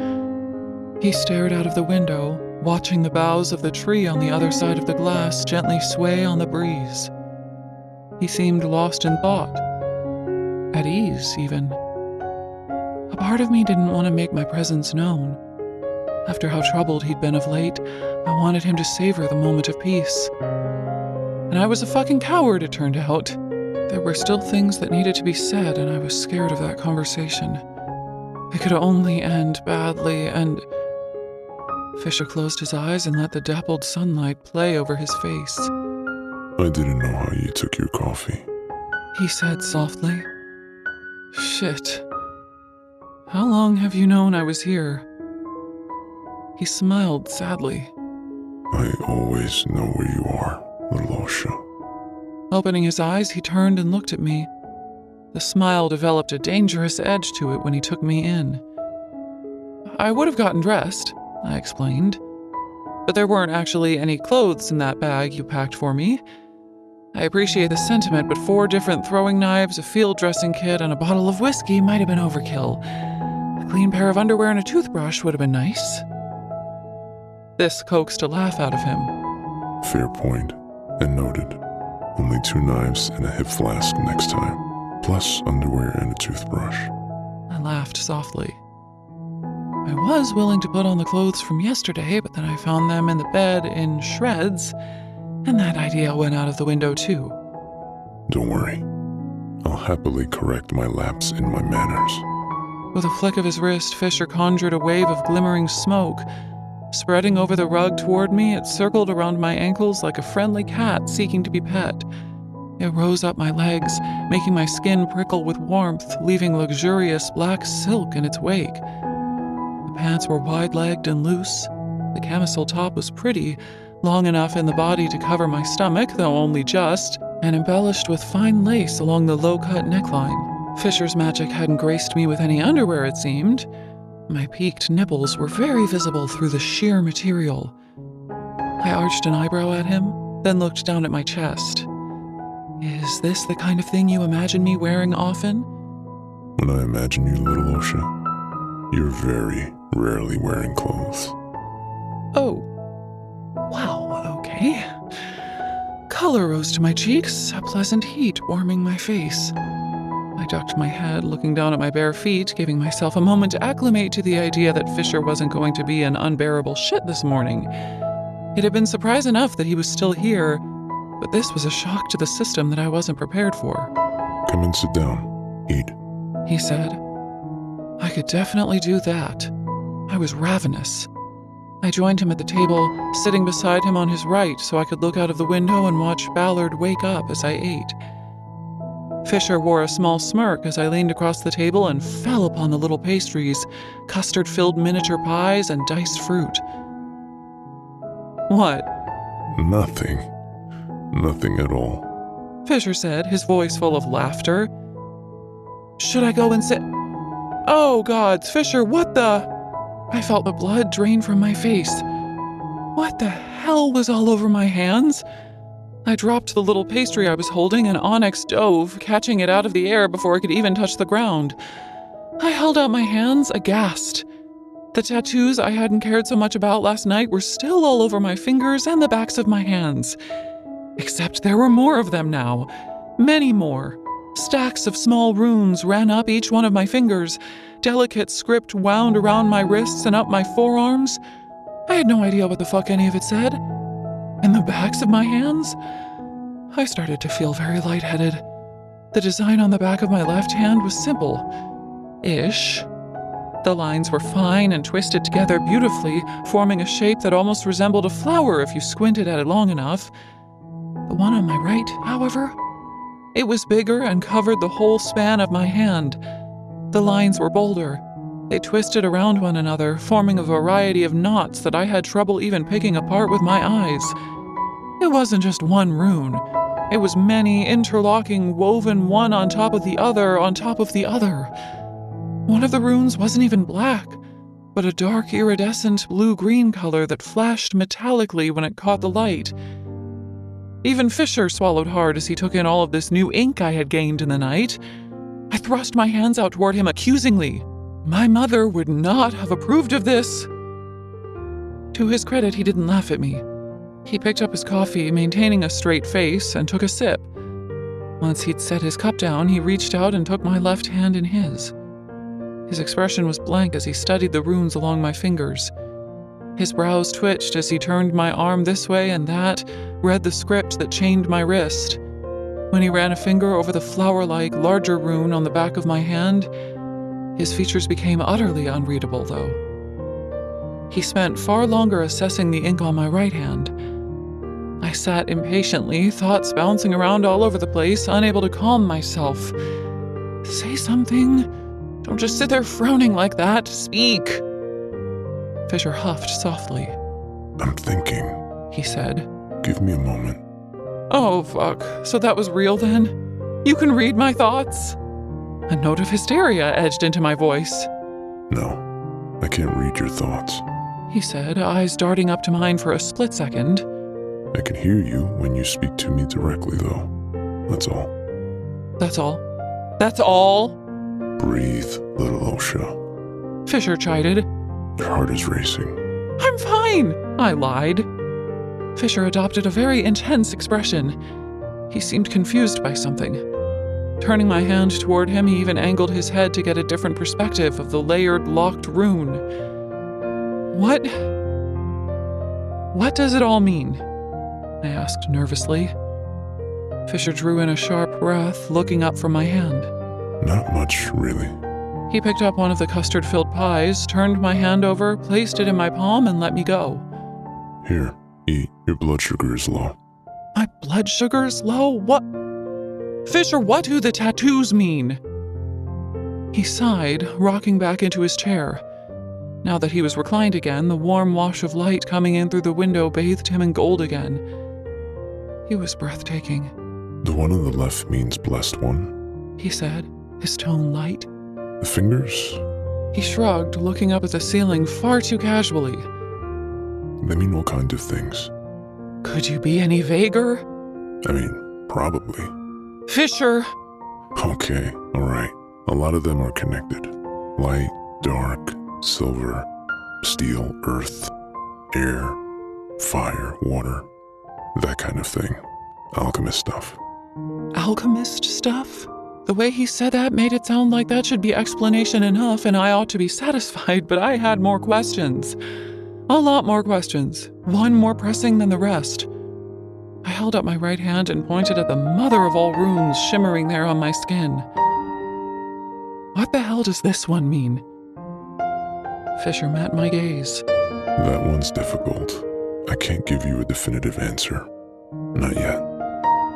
He stared out of the window, watching the boughs of the tree on the other side of the glass gently sway on the breeze. He seemed lost in thought, at ease even. A part of me didn't want to make my presence known. After how troubled he'd been of late, I wanted him to savor the moment of peace. And I was a fucking coward, it turned out. There were still things that needed to be said, and I was scared of that conversation. It could only end badly, and... Fisher closed his eyes and let the dappled sunlight play over his face. I didn't know how you took your coffee. He said softly. Shit. How long have you known I was here? He smiled sadly. I always know where you are, little Osha. Opening his eyes, he turned and looked at me. The smile developed a dangerous edge to it when he took me in. I would have gotten dressed, I explained. But there weren't actually any clothes in that bag you packed for me. I appreciate the sentiment, but 4 different throwing knives, a field dressing kit, and a bottle of whiskey might have been overkill. A clean pair of underwear and a toothbrush would have been nice. This coaxed a laugh out of him. Fair point, and noted. Only 2 knives and a hip flask next time, plus underwear and a toothbrush. I laughed softly. I was willing to put on the clothes from yesterday, but then I found them in the bed in shreds, and that idea went out of the window too. Don't worry. I'll happily correct my lapse in my manners. With a flick of his wrist, Fisher conjured a wave of glimmering smoke. Spreading over the rug toward me, it circled around my ankles like a friendly cat seeking to be pet. It rose up my legs, making my skin prickle with warmth, leaving luxurious black silk in its wake. The pants were wide-legged and loose. The camisole top was pretty, long enough in the body to cover my stomach, though only just, and embellished with fine lace along the low-cut neckline. Fisher's magic hadn't graced me with any underwear, it seemed. My peaked nipples were very visible through the sheer material. I arched an eyebrow at him, then looked down at my chest. Is this the kind of thing you imagine me wearing often? When I imagine you, little Osha, you're very rarely wearing clothes. Oh. Wow, okay. Color rose to my cheeks, a pleasant heat warming my face. I ducked my head, looking down at my bare feet, giving myself a moment to acclimate to the idea that Fisher wasn't going to be an unbearable shit this morning. It had been surprise enough that he was still here, but this was a shock to the system that I wasn't prepared for. Come and sit down. Eat. He said. I could definitely do that. I was ravenous. I joined him at the table, sitting beside him on his right so I could look out of the window and watch Ballard wake up as I ate. Fisher wore a small smirk as I leaned across the table and fell upon the little pastries, custard-filled miniature pies, and diced fruit. What? Nothing. Nothing at all. Fisher said, his voice full of laughter. Should I go and sit? Oh, gods, Fisher, what the? I felt the blood drain from my face. What the hell was all over my hands? I dropped the little pastry I was holding, and Onyx dove, catching it out of the air before it could even touch the ground. I held out my hands, aghast. The tattoos I hadn't cared so much about last night were still all over my fingers and the backs of my hands. Except there were more of them now. Many more. Stacks of small runes ran up each one of my fingers. Delicate script wound around my wrists and up my forearms. I had no idea what the fuck any of it said. In the backs of my hands? I started to feel very lightheaded. The design on the back of my left hand was simple-ish. The lines were fine and twisted together beautifully, forming a shape that almost resembled a flower if you squinted at it long enough. The one on my right, however, it was bigger and covered the whole span of my hand. The lines were bolder. They twisted around one another, forming a variety of knots that I had trouble even picking apart with my eyes. It wasn't just one rune. It was many interlocking, woven one on top of the other on top of the other. One of the runes wasn't even black, but a dark iridescent blue-green color that flashed metallically when it caught the light. Even Fisher swallowed hard as he took in all of this new ink I had gained in the night. I thrust my hands out toward him accusingly. My mother would not have approved of this. To his credit, he didn't laugh at me. He picked up his coffee, maintaining a straight face, and took a sip. Once he'd set his cup down, he reached out and took my left hand in his. His expression was blank as he studied the runes along my fingers. His brows twitched as he turned my arm this way and that, read the script that chained my wrist. When he ran a finger over the flower-like, larger rune on the back of my hand, his features became utterly unreadable, though. He spent far longer assessing the ink on my right hand. I sat impatiently, thoughts bouncing around all over the place, unable to calm myself. Say something. Don't just sit there frowning like that. Speak. Fisher huffed softly. I'm thinking, He said. Give me a moment. Oh, fuck. So that was real then? You can read my thoughts? A note of hysteria edged into my voice. No, I can't read your thoughts. He said, eyes darting up to mine for a split second. I can hear you when you speak to me directly, though. That's all. That's all? That's all? Breathe, little Osha. Fisher chided. Your heart is racing. I'm fine, I lied. Fisher adopted a very intense expression. He seemed confused by something. Turning my hand toward him, he even angled his head to get a different perspective of the layered, locked rune. What does it all mean? I asked nervously. Fisher drew in a sharp breath, looking up from my hand. Not much, really. He picked up one of the custard-filled pies, turned my hand over, placed it in my palm, and let me go. Here, eat. Your blood sugar is low. My blood sugar's low? What? Fisher, what do the tattoos mean? He sighed, rocking back into his chair. Now that he was reclined again, the warm wash of light coming in through the window bathed him in gold again. He was breathtaking. The one on the left means blessed one, He said, his tone light. The fingers, He shrugged, looking up at the ceiling far too casually. they mean all kinds of things. Could you be any vaguer? I mean, probably. Fisher! Okay, alright. A lot of them are connected. Light, dark, silver, steel, earth, air, fire, water. That kind of thing. Alchemist stuff. Alchemist stuff? The way he said that made it sound like that should be explanation enough and I ought to be satisfied, but I had more questions. A lot more questions, one more pressing than the rest. I held up my right hand and pointed at the mother of all runes shimmering there on my skin. What the hell does this one mean? Fisher met my gaze. That one's difficult. I can't give you a definitive answer. Not yet.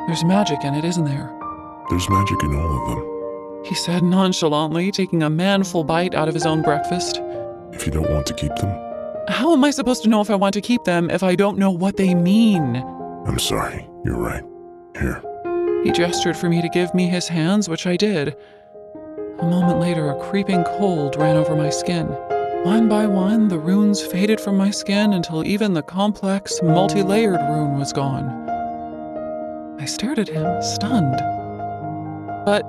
There's magic in it, isn't there? There's magic in all of them. He said nonchalantly, taking a manful bite out of his own breakfast. If you don't want to keep them, How am I supposed to know if I want to keep them if I don't know what they mean? I'm sorry. You're right. Here. He gestured for me to give me his hands, which I did. A moment later, a creeping cold ran over my skin. One by one, the runes faded from my skin until even the complex, multi-layered rune was gone. I stared at him, stunned. But,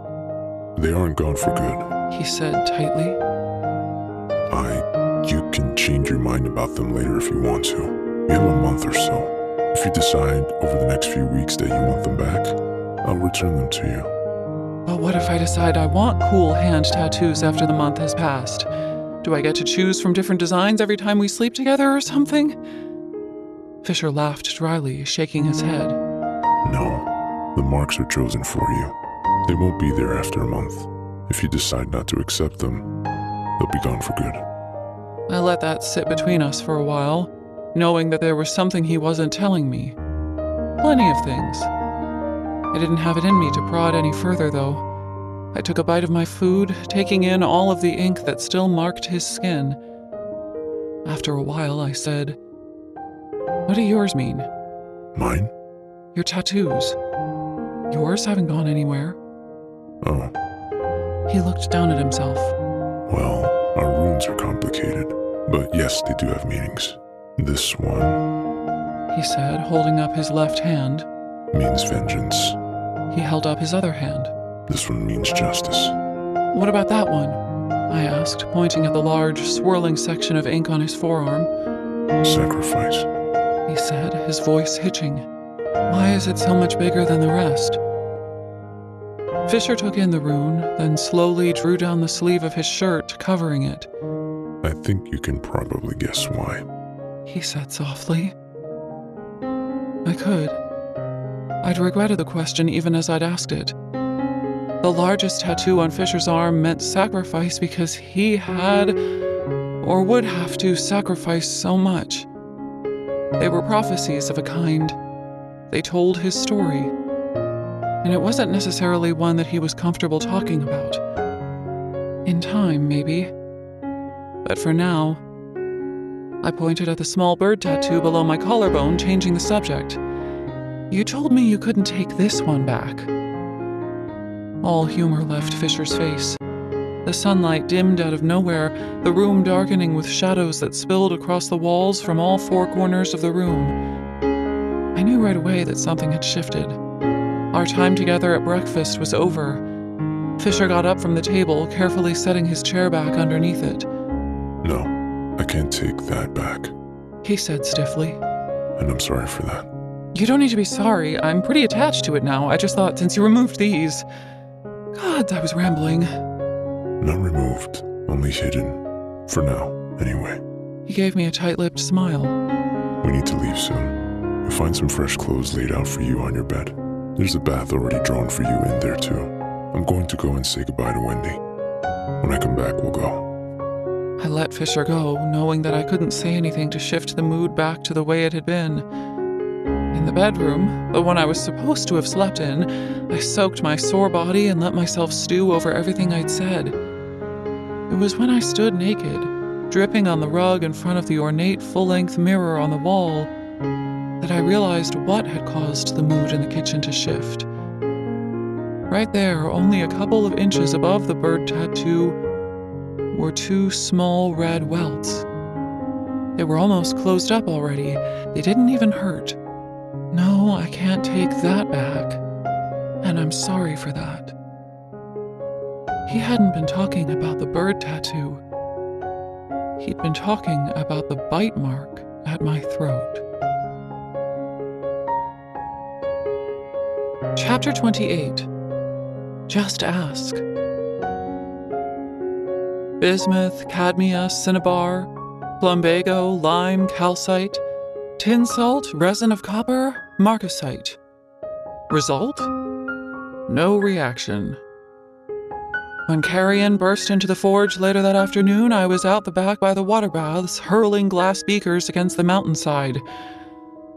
They aren't gone for good. he said tightly. You can change your mind about them later if you want to. You have a month or so. If you decide over the next few weeks that you want them back, I'll return them to you. But what if I decide I want cool hand tattoos after the month has passed? Do I get to choose from different designs every time we sleep together or something? Fisher laughed dryly, shaking his head. No, the marks are chosen for you. They won't be there after a month. If you decide not to accept them, they'll be gone for good. I let that sit between us for a while, knowing that there was something he wasn't telling me. Plenty of things. I didn't have it in me to prod any further, though. I took a bite of my food, taking in all of the ink that still marked his skin. After a while, I said, "What do yours mean?" Mine? "Your tattoos. Yours haven't gone anywhere." Oh, He looked down at himself. well, our runes are complicated. But yes, they do have meanings. This one He said, holding up his left hand. means vengeance. He held up his other hand. This one means justice. "What about that one?" I asked, pointing at the large, swirling section of ink on his forearm. Sacrifice. He said, his voice hitching. "Why is it so much bigger than the rest?" Fisher took in the rune, then slowly drew down the sleeve of his shirt, covering it. I think you can probably guess why. He said softly. I could. I'd regretted the question even as I'd asked it. The largest tattoo on Fisher's arm meant sacrifice because he had, or would have to, sacrifice so much. They were prophecies of a kind. They told his story. And it wasn't necessarily one that he was comfortable talking about. In time, maybe. But for now, I pointed at the small bird tattoo below my collarbone, changing the subject. "You told me you couldn't take this one back." All humor left Fisher's face. The sunlight dimmed out of nowhere, the room darkening with shadows that spilled across the walls from all four corners of the room. I knew right away that something had shifted. Our time together at breakfast was over. Fisher got up from the table, carefully setting his chair back underneath it. No, I can't take that back. He said stiffly. And I'm sorry for that. "You don't need to be sorry. I'm pretty attached to it now. I just thought since you removed these..." Gods, I was rambling. Not removed, only hidden. For now, anyway. He gave me a tight-lipped smile. We need to leave soon. You'll find some fresh clothes laid out for you on your bed. There's a bath already drawn for you in there too. I'm going to go and say goodbye to Wendy. When I come back, we'll go. I let Fisher go, knowing that I couldn't say anything to shift the mood back to the way it had been. In the bedroom, the one I was supposed to have slept in, I soaked my sore body and let myself stew over everything I'd said. It was when I stood naked, dripping on the rug in front of the ornate full-length mirror on the wall, that I realized what had caused the mood in the kitchen to shift. Right there, only a couple of inches above the bird tattoo, were two small red welts. They were almost closed up already. They didn't even hurt. No, I can't take that back. And I'm sorry for that. He hadn't been talking about the bird tattoo. He'd been talking about the bite mark at my throat. Chapter 28. Just ask. Bismuth, cadmium, cinnabar, plumbago, lime, calcite, tin salt, resin of copper, marcasite. Result? No reaction. When Carrion burst into the forge later that afternoon, I was out the back by the water baths, hurling glass beakers against the mountainside.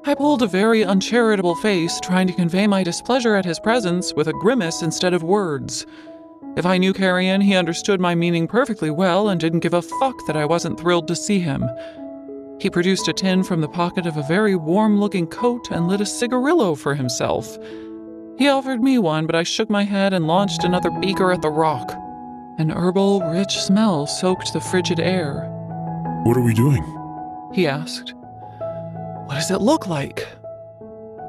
I pulled a very uncharitable face, trying to convey my displeasure at his presence with a grimace instead of words. If I knew Carrion, he understood my meaning perfectly well and didn't give a fuck that I wasn't thrilled to see him. He produced a tin from the pocket of a very warm-looking coat and lit a cigarillo for himself. He offered me one, but I shook my head and launched another beaker at the rock. An herbal, rich smell soaked the frigid air. What are we doing? He asked. What does it look like?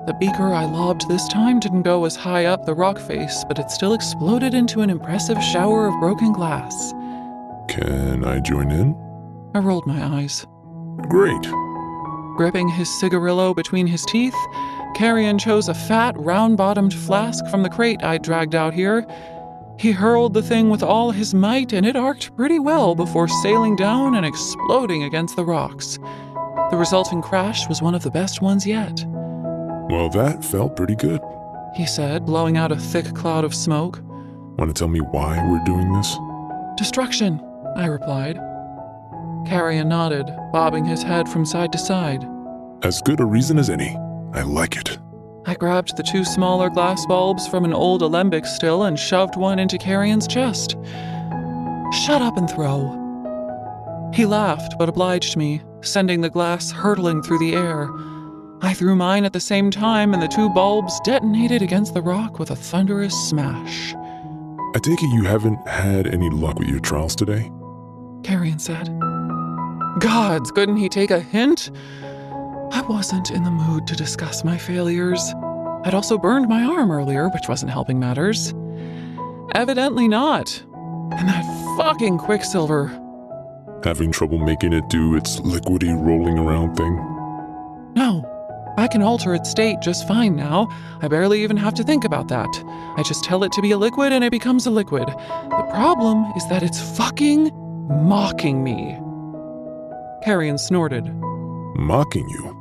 The beaker I lobbed this time didn't go as high up the rock face, but it still exploded into an impressive shower of broken glass. Can I join in? I rolled my eyes. Great. Gripping his cigarillo between his teeth, Carrion chose a fat, round-bottomed flask from the crate I'd dragged out here. He hurled the thing with all his might, and it arced pretty well before sailing down and exploding against the rocks. The resulting crash was one of the best ones yet. Well, that felt pretty good. He said, blowing out a thick cloud of smoke. Want to tell me why we're doing this? Destruction, I replied. Carrion nodded, bobbing his head from side to side. As good a reason as any. I like it. I grabbed the 2 smaller glass bulbs from an old alembic still and shoved one into Carrion's chest. Shut up and throw. He laughed but obliged me, sending the glass hurtling through the air. I threw mine at the same time, and the 2 bulbs detonated against the rock with a thunderous smash. I take it you haven't had any luck with your trials today? Carrion said. Gods, couldn't he take a hint? I wasn't in the mood to discuss my failures. I'd also burned my arm earlier, which wasn't helping matters. Evidently not. And that fucking Quicksilver. Having trouble making it do its liquidy rolling around thing? No. I can alter its state just fine now. I barely even have to think about that. I just tell it to be a liquid and it becomes a liquid. The problem is that it's fucking mocking me. Carrion snorted. Mocking you?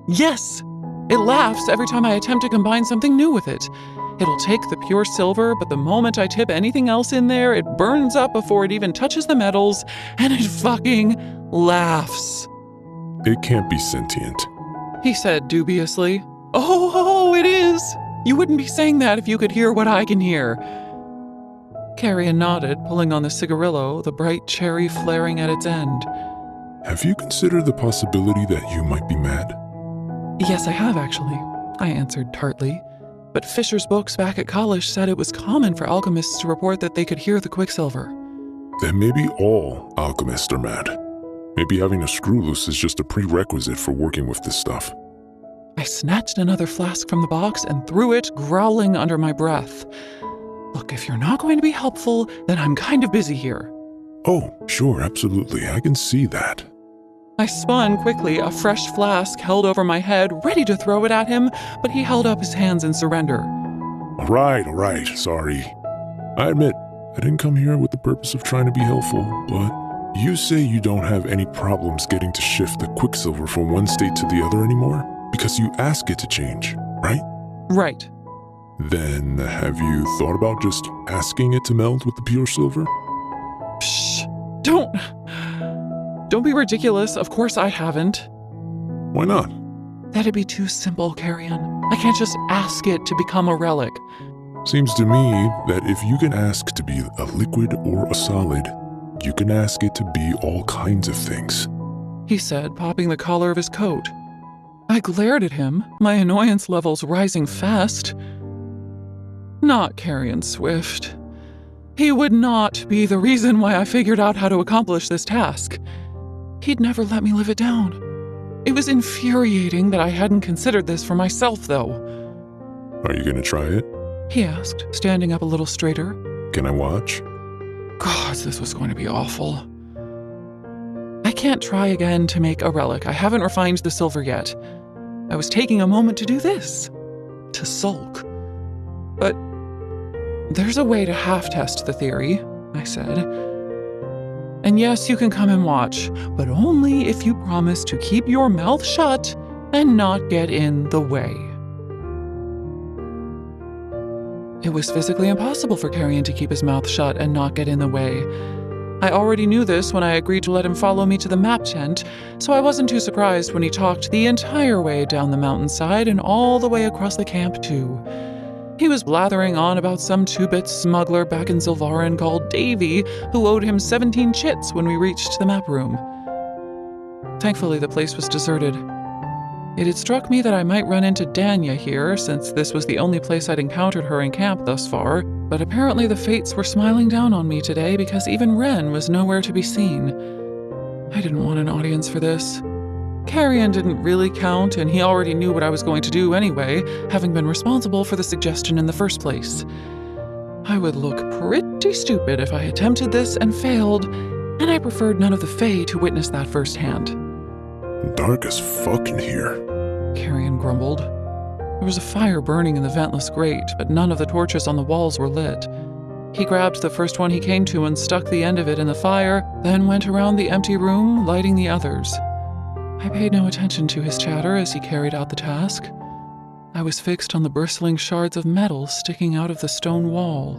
Yes! It laughs every time I attempt to combine something new with it. It'll take the pure silver, but the moment I tip anything else in there, it burns up before it even touches the metals, and it fucking laughs. It can't be sentient. He said dubiously. Oh, it is! You wouldn't be saying that if you could hear what I can hear. Carrion nodded, pulling on the cigarillo, the bright cherry flaring at its end. Have you considered the possibility that you might be mad? Yes, I have, actually, I answered tartly. But Fisher's books back at college said it was common for alchemists to report that they could hear the Quicksilver. Then maybe all alchemists are mad. Maybe having a screw loose is just a prerequisite for working with this stuff. I snatched another flask from the box and threw it, growling under my breath. Look, if you're not going to be helpful, then I'm kind of busy here. Oh, sure, absolutely. I can see that. I spun quickly, a fresh flask held over my head, ready to throw it at him, but he held up his hands in surrender. All right, sorry. I admit, I didn't come here with the purpose of trying to be helpful, but you say you don't have any problems getting to shift the Quicksilver from one state to the other anymore because you ask it to change, right? Right. Then have you thought about just asking it to meld with the pure silver? Shh, Don't be ridiculous. Of course I haven't. Why not? That'd be too simple, Carrion. I can't just ask it to become a relic. Seems to me that if you can ask to be a liquid or a solid, you can ask it to be all kinds of things, he said, popping the collar of his coat. I glared at him, my annoyance levels rising fast. Not Carrion Swift. He would not be the reason why I figured out how to accomplish this task. He'd never let me live it down. It was infuriating that I hadn't considered this for myself, though. Are you gonna try it? He asked, standing up a little straighter. Can I watch? God, this was going to be awful. I can't try again to make a relic. I haven't refined the silver yet. I was taking a moment to do this, to sulk. But "There's a way to half-test the theory," I said. "And yes, you can come and watch, but only if you promise to keep your mouth shut and not get in the way." It was physically impossible for Carrion to keep his mouth shut and not get in the way. I already knew this when I agreed to let him follow me to the map tent, so I wasn't too surprised when he talked the entire way down the mountainside and all the way across the camp, too. He was blathering on about some two-bit smuggler back in Zilvarin called Davy, who owed him 17 chits when we reached the map room. Thankfully, the place was deserted. It had struck me that I might run into Danya here, since this was the only place I'd encountered her in camp thus far, but apparently the fates were smiling down on me today because even Ren was nowhere to be seen. I didn't want an audience for this. Carrion didn't really count, and he already knew what I was going to do anyway, having been responsible for the suggestion in the first place. I would look pretty stupid if I attempted this and failed, and I preferred none of the Fae to witness that firsthand. Dark as fuck in here. Carrion grumbled. There was a fire burning in the ventless grate, but none of the torches on the walls were lit. He grabbed the first one he came to and stuck the end of it in the fire, then went around the empty room, lighting the others. I paid no attention to his chatter as he carried out the task. I was fixed on the bristling shards of metal sticking out of the stone wall.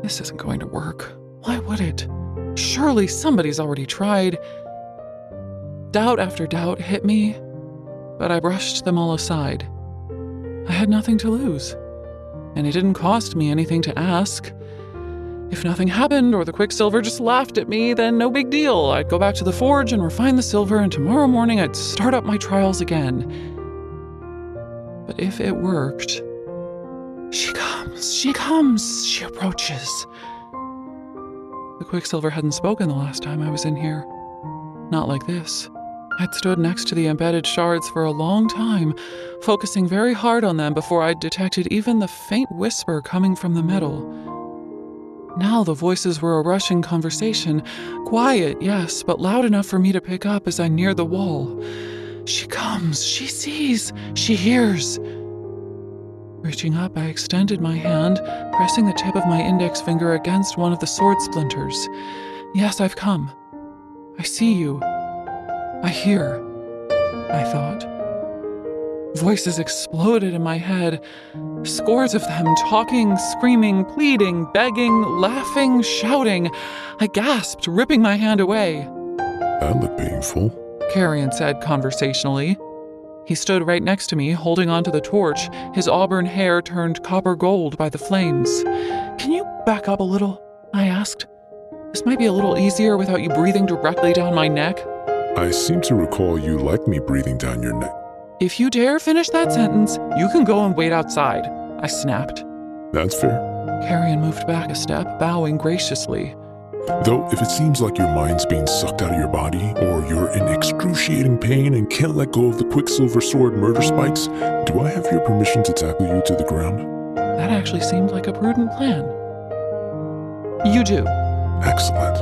This isn't going to work. Why would it? Surely somebody's already tried. Doubt after doubt hit me, but I brushed them all aside. I had nothing to lose, and it didn't cost me anything to ask. If nothing happened or the Quicksilver just laughed at me, then no big deal. I'd go back to the forge and refine the silver, and tomorrow morning I'd start up my trials again. But if it worked... She comes, she approaches. The Quicksilver hadn't spoken the last time I was in here. Not like this. I'd stood next to the embedded shards for a long time, focusing very hard on them before I'd detected even the faint whisper coming from the metal. Now the voices were a rushing conversation. Quiet, yes, but loud enough for me to pick up as I neared the wall. She comes, she sees, she hears. Reaching up, I extended my hand, pressing the tip of my index finger against one of the sword splinters. Yes, I've come. I see you. I hear, I thought. Voices exploded in my head. Scores of them, talking, screaming, pleading, begging, laughing, shouting. I gasped, ripping my hand away. That looked painful, Carrion said conversationally. He stood right next to me, holding onto the torch, his auburn hair turned copper gold by the flames. Can you back up a little? I asked. This might be a little easier without you breathing directly down my neck. I seem to recall you like me breathing down your neck. If you dare finish that sentence, you can go and wait outside, I snapped. That's fair. Carrion moved back a step, bowing graciously. Though if it seems like your mind's being sucked out of your body, or you're in excruciating pain and can't let go of the Quicksilver sword murder spikes, do I have your permission to tackle you to the ground? That actually seemed like a prudent plan. You do. Excellent.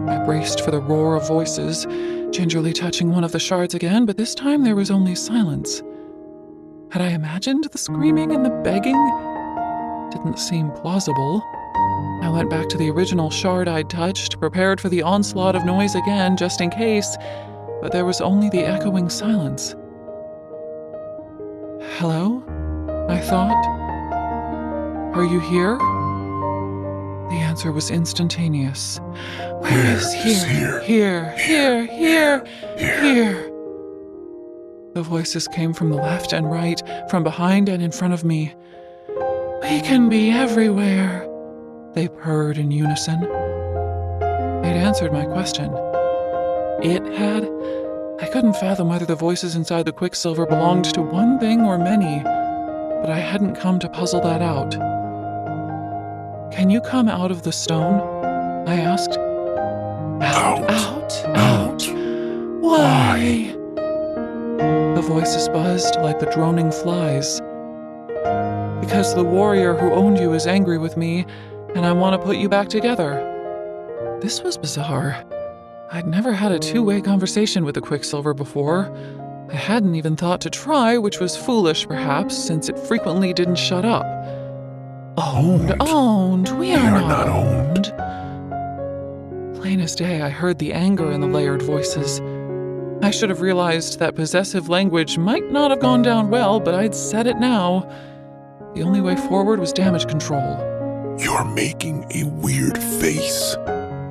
I braced for the roar of voices, gingerly touching one of the shards again, but this time there was only silence. Had I imagined the screaming and the begging? Didn't seem plausible. I went back to the original shard I'd touched, prepared for the onslaught of noise again, just in case, but there was only the echoing silence. Hello? I thought. Are you here? The answer was instantaneous. Where is here? Here. The voices came from the left and right, from behind and in front of me. We can be everywhere, they purred in unison. They'd answered my question. It had? I couldn't fathom whether the voices inside the Quicksilver belonged to one thing or many, but I hadn't come to puzzle that out. Can you come out of the stone? I asked. Out. Why? The voices buzzed like the droning flies. Because the warrior who owned you is angry with me, and I want to put you back together. This was bizarre. I'd never had a two-way conversation with the Quicksilver before. I hadn't even thought to try, which was foolish perhaps, since it frequently didn't shut up. Owned. We are not owned. Plain as day, I heard the anger in the layered voices. I should have realized that possessive language might not have gone down well, but I'd said it now. The only way forward was damage control. You're making a weird face.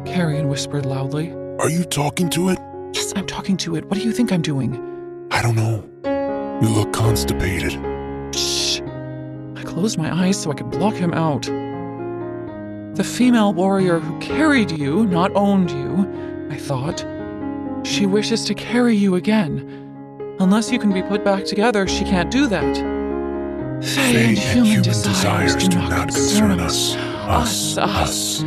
Carrion whispered loudly. Are you talking to it? Yes, I'm talking to it. What do you think I'm doing? I don't know. You look constipated. Shh. I closed my eyes so I could block him out. The female warrior who carried you, not owned you, I thought. She wishes to carry you again. Unless you can be put back together, she can't do that. Fae and human desires do not concern us. Us.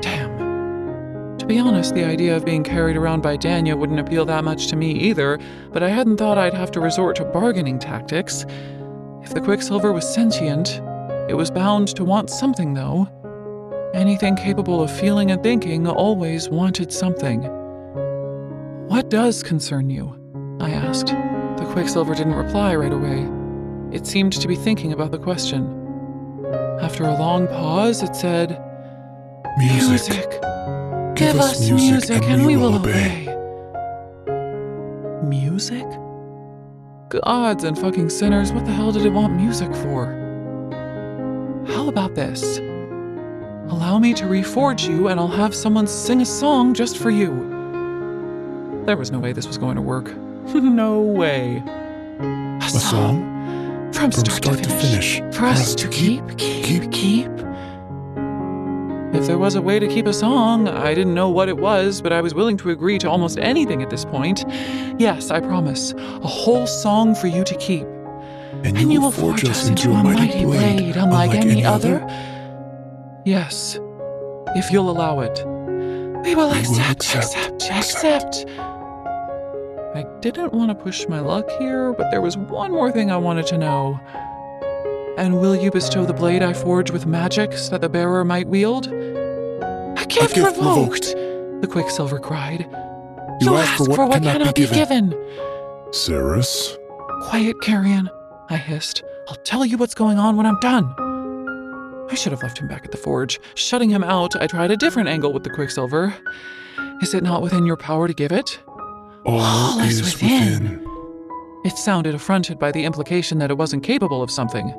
Damn. To be honest, the idea of being carried around by Danya wouldn't appeal that much to me either, but I hadn't thought I'd have to resort to bargaining tactics. If the Quicksilver was sentient, it was bound to want something, though. Anything capable of feeling and thinking always wanted something. What does concern you? I asked. The Quicksilver didn't reply right away. It seemed to be thinking about the question. After a long pause, it said, Music. Give us music and we will obey. Music? Gods and fucking sinners, what the hell did it want music for? How about this? Allow me to reforge you and I'll have someone sing a song just for you. There was no way this was going to work. No way. A song? From start to finish. For us to keep. If there was a way to keep a song, I didn't know what it was, but I was willing to agree to almost anything at this point. Yes, I promise. A whole song for you to keep. And you will forge us into a mighty blade, unlike any other? Yes, if you'll allow it. We will accept. I didn't want to push my luck here, but there was one more thing I wanted to know. And will you bestow the blade I forge with magic so that the bearer might wield? A gift revoked, the Quicksilver cried. You ask for what cannot be given. Ceres? Quiet, Carrion, I hissed. I'll tell you what's going on when I'm done. I should have left him back at the forge. Shutting him out, I tried a different angle with the Quicksilver. Is it not within your power to give it? All is within. It sounded affronted by the implication that it wasn't capable of something.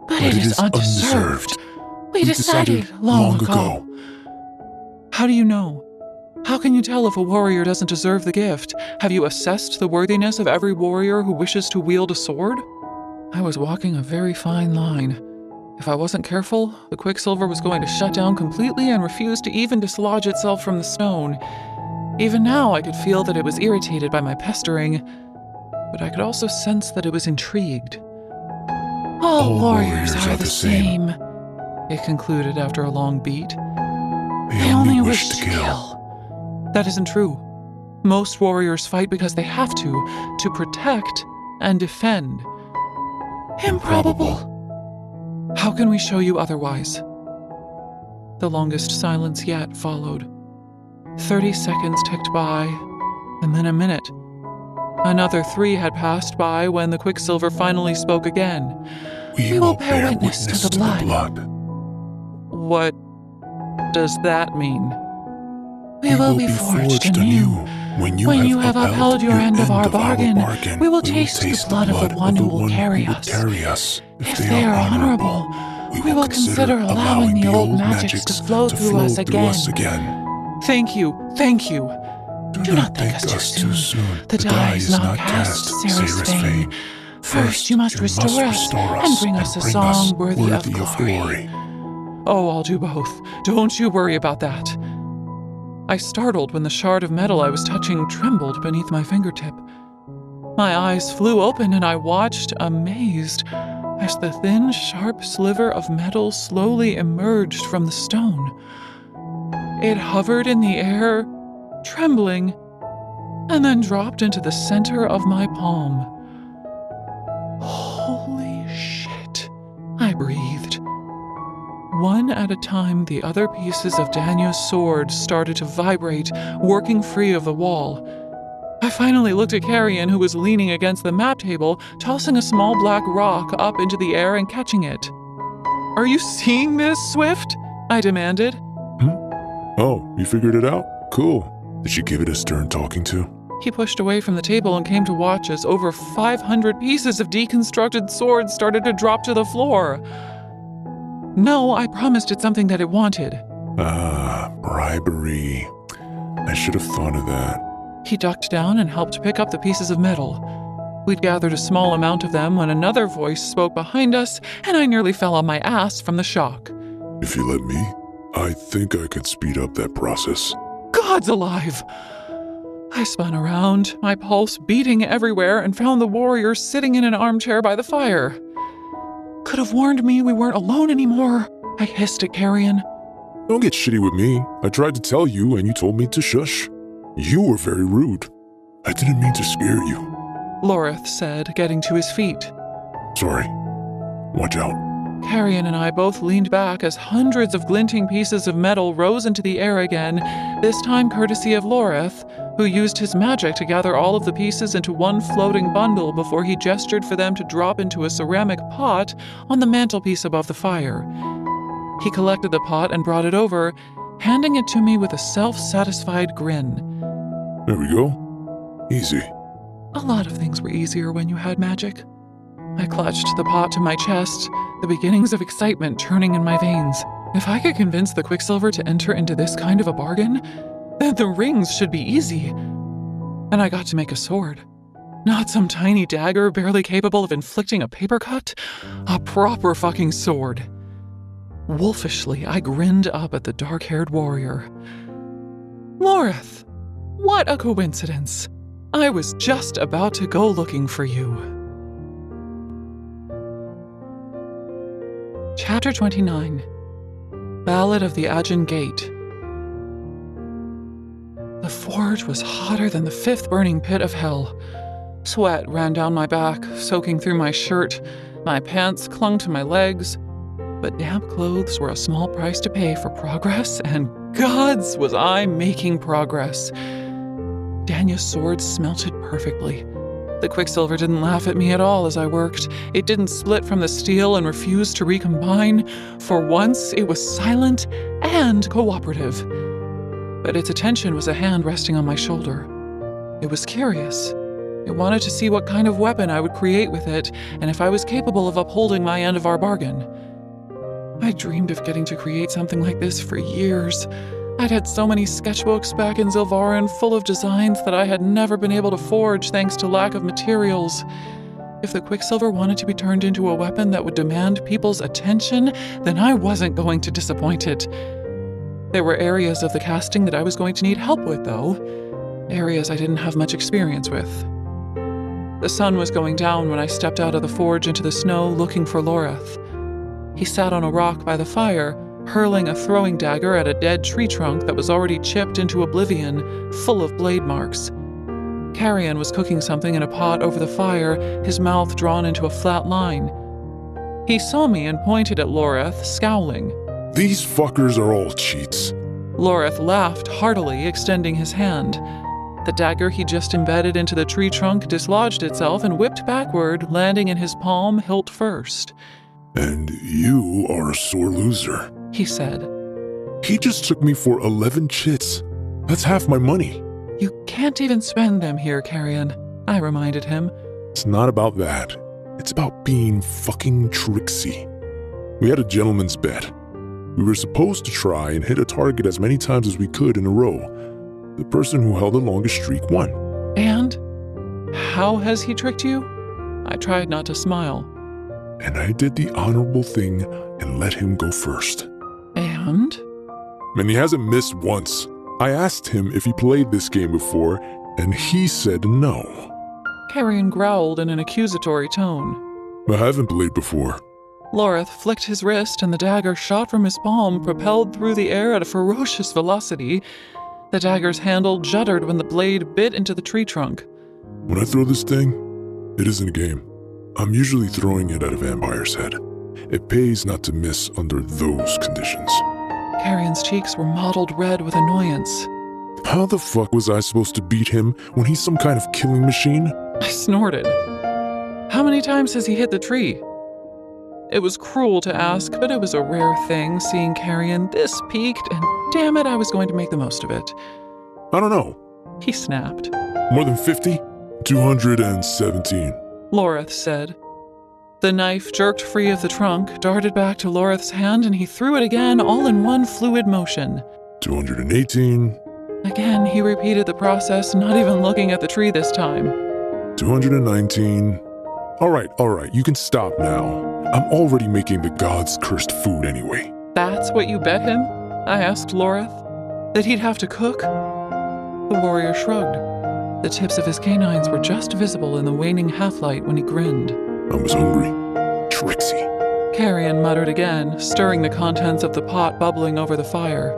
But it is undeserved. We decided long ago. How do you know? How can you tell if a warrior doesn't deserve the gift? Have you assessed the worthiness of every warrior who wishes to wield a sword? I was walking a very fine line. If I wasn't careful, the Quicksilver was going to shut down completely and refuse to even dislodge itself from the stone. Even now, I could feel that it was irritated by my pestering, but I could also sense that it was intrigued. All warriors are the same, it concluded after a long beat. They only wish to kill. That isn't true. Most warriors fight because they have to protect and defend. Improbable. How can we show you otherwise? The longest silence yet followed. 30 seconds ticked by, and then a minute. Another 3 had passed by when the Quicksilver finally spoke again. We will bear witness to the blood. What does that mean? We will be forged anew. When you have upheld your end of our bargain, we will taste the blood of the one who will carry us. If they are honorable, we will consider allowing the old magics to flow through us again. Thank you. Do not thank us too soon. The die is not cast, Ceres Fane. First, you must restore us and bring us a song worthy of glory. Oh, I'll do both. Don't you worry about that. I startled when the shard of metal I was touching trembled beneath my fingertip. My eyes flew open and I watched, amazed, as the thin, sharp sliver of metal slowly emerged from the stone. It hovered in the air, trembling, and then dropped into the center of my palm. Holy shit, I breathed. One at a time, the other pieces of Danya's sword started to vibrate, working free of the wall. I finally looked at Carrion, who was leaning against the map table, tossing a small black rock up into the air and catching it. Are you seeing this, Swift? I demanded. Oh, you figured it out? Cool. Did she give it a stern talking to? He pushed away from the table and came to watch as over 500 pieces of deconstructed swords started to drop to the floor. No, I promised it something that it wanted. Ah, bribery. I should have thought of that. He ducked down and helped pick up the pieces of metal. We'd gathered a small amount of them when another voice spoke behind us, and I nearly fell on my ass from the shock. If you let me, I think I could speed up that process. God's alive! I spun around, my pulse beating everywhere, and found the warrior sitting in an armchair by the fire. Could have warned me we weren't alone anymore, I hissed at Carrion. Don't get shitty with me. I tried to tell you and you told me to shush. You were very rude. I didn't mean to scare you. Loreth said, getting to his feet. Sorry. Watch out. Carrion and I both leaned back as hundreds of glinting pieces of metal rose into the air again, this time courtesy of Loreth, who used his magic to gather all of the pieces into one floating bundle before he gestured for them to drop into a ceramic pot on the mantelpiece above the fire. He collected the pot and brought it over, handing it to me with a self-satisfied grin. There we go. Easy. A lot of things were easier when you had magic. I clutched the pot to my chest, the beginnings of excitement churning in my veins. If I could convince the Quicksilver to enter into this kind of a bargain, then the rings should be easy. And I got to make a sword. Not some tiny dagger barely capable of inflicting a paper cut. A proper fucking sword. Wolfishly, I grinned up at the dark-haired warrior. Loreth, what a coincidence. I was just about to go looking for you. Chapter 29. Ballad of the Ajin Gate. The forge was hotter than the fifth burning pit of hell. Sweat ran down my back, soaking through my shirt. My pants clung to my legs. But damp clothes were a small price to pay for progress, and gods was I making progress. Danya's sword smelted perfectly. The Quicksilver didn't laugh at me at all as I worked. It didn't split from the steel and refuse to recombine. For once, it was silent and cooperative. But its attention was a hand resting on my shoulder. It was curious. It wanted to see what kind of weapon I would create with it, and if I was capable of upholding my end of our bargain. I dreamed of getting to create something like this for years. I'd had so many sketchbooks back in Zilvarin full of designs that I had never been able to forge thanks to lack of materials. If the Quicksilver wanted to be turned into a weapon that would demand people's attention, then I wasn't going to disappoint it. There were areas of the casting that I was going to need help with, though. Areas I didn't have much experience with. The sun was going down when I stepped out of the forge into the snow looking for Loreth. He sat on a rock by the fire, hurling a throwing dagger at a dead tree trunk that was already chipped into oblivion, full of blade marks. Carrion was cooking something in a pot over the fire, his mouth drawn into a flat line. He saw me and pointed at Loreth, scowling. These fuckers are all cheats. Loreth laughed heartily, extending his hand. The dagger he just embedded into the tree trunk dislodged itself and whipped backward, landing in his palm, hilt first. And you are a sore loser, he said. He just took me for 11 chits. That's half my money. You can't even spend them here, Carrion, I reminded him. It's not about that. It's about being fucking tricksy. We had a gentleman's bet. We were supposed to try and hit a target as many times as we could in a row. The person who held the longest streak won. And? How has he tricked you? I tried not to smile. And I did the honorable thing and let him go first. And he hasn't missed once. I asked him if he played this game before, and he said no. Carrion growled in an accusatory tone. I haven't played before. Loreth flicked his wrist, and the dagger shot from his palm, propelled through the air at a ferocious velocity. The dagger's handle juddered when the blade bit into the tree trunk. When I throw this thing, it isn't a game. I'm usually throwing it at a vampire's head. It pays not to miss under those conditions. Carrion's cheeks were mottled red with annoyance. How the fuck was I supposed to beat him when he's some kind of killing machine? I snorted. How many times has he hit the tree? It was cruel to ask, but it was a rare thing seeing Carrion this peaked, and damn it, I was going to make the most of it. I don't know. He snapped. More than 50? 217. Loreth said. The knife jerked free of the trunk, darted back to Loreth's hand, and he threw it again, all in one fluid motion. 218. Again, he repeated the process, not even looking at the tree this time. 219. All right, you can stop now. I'm already making the gods' cursed food anyway. That's what you bet him? I asked Loreth. That he'd have to cook? The warrior shrugged. The tips of his canines were just visible in the waning half-light when he grinned. I was hungry. Trixie. Carrion muttered again, stirring the contents of the pot bubbling over the fire.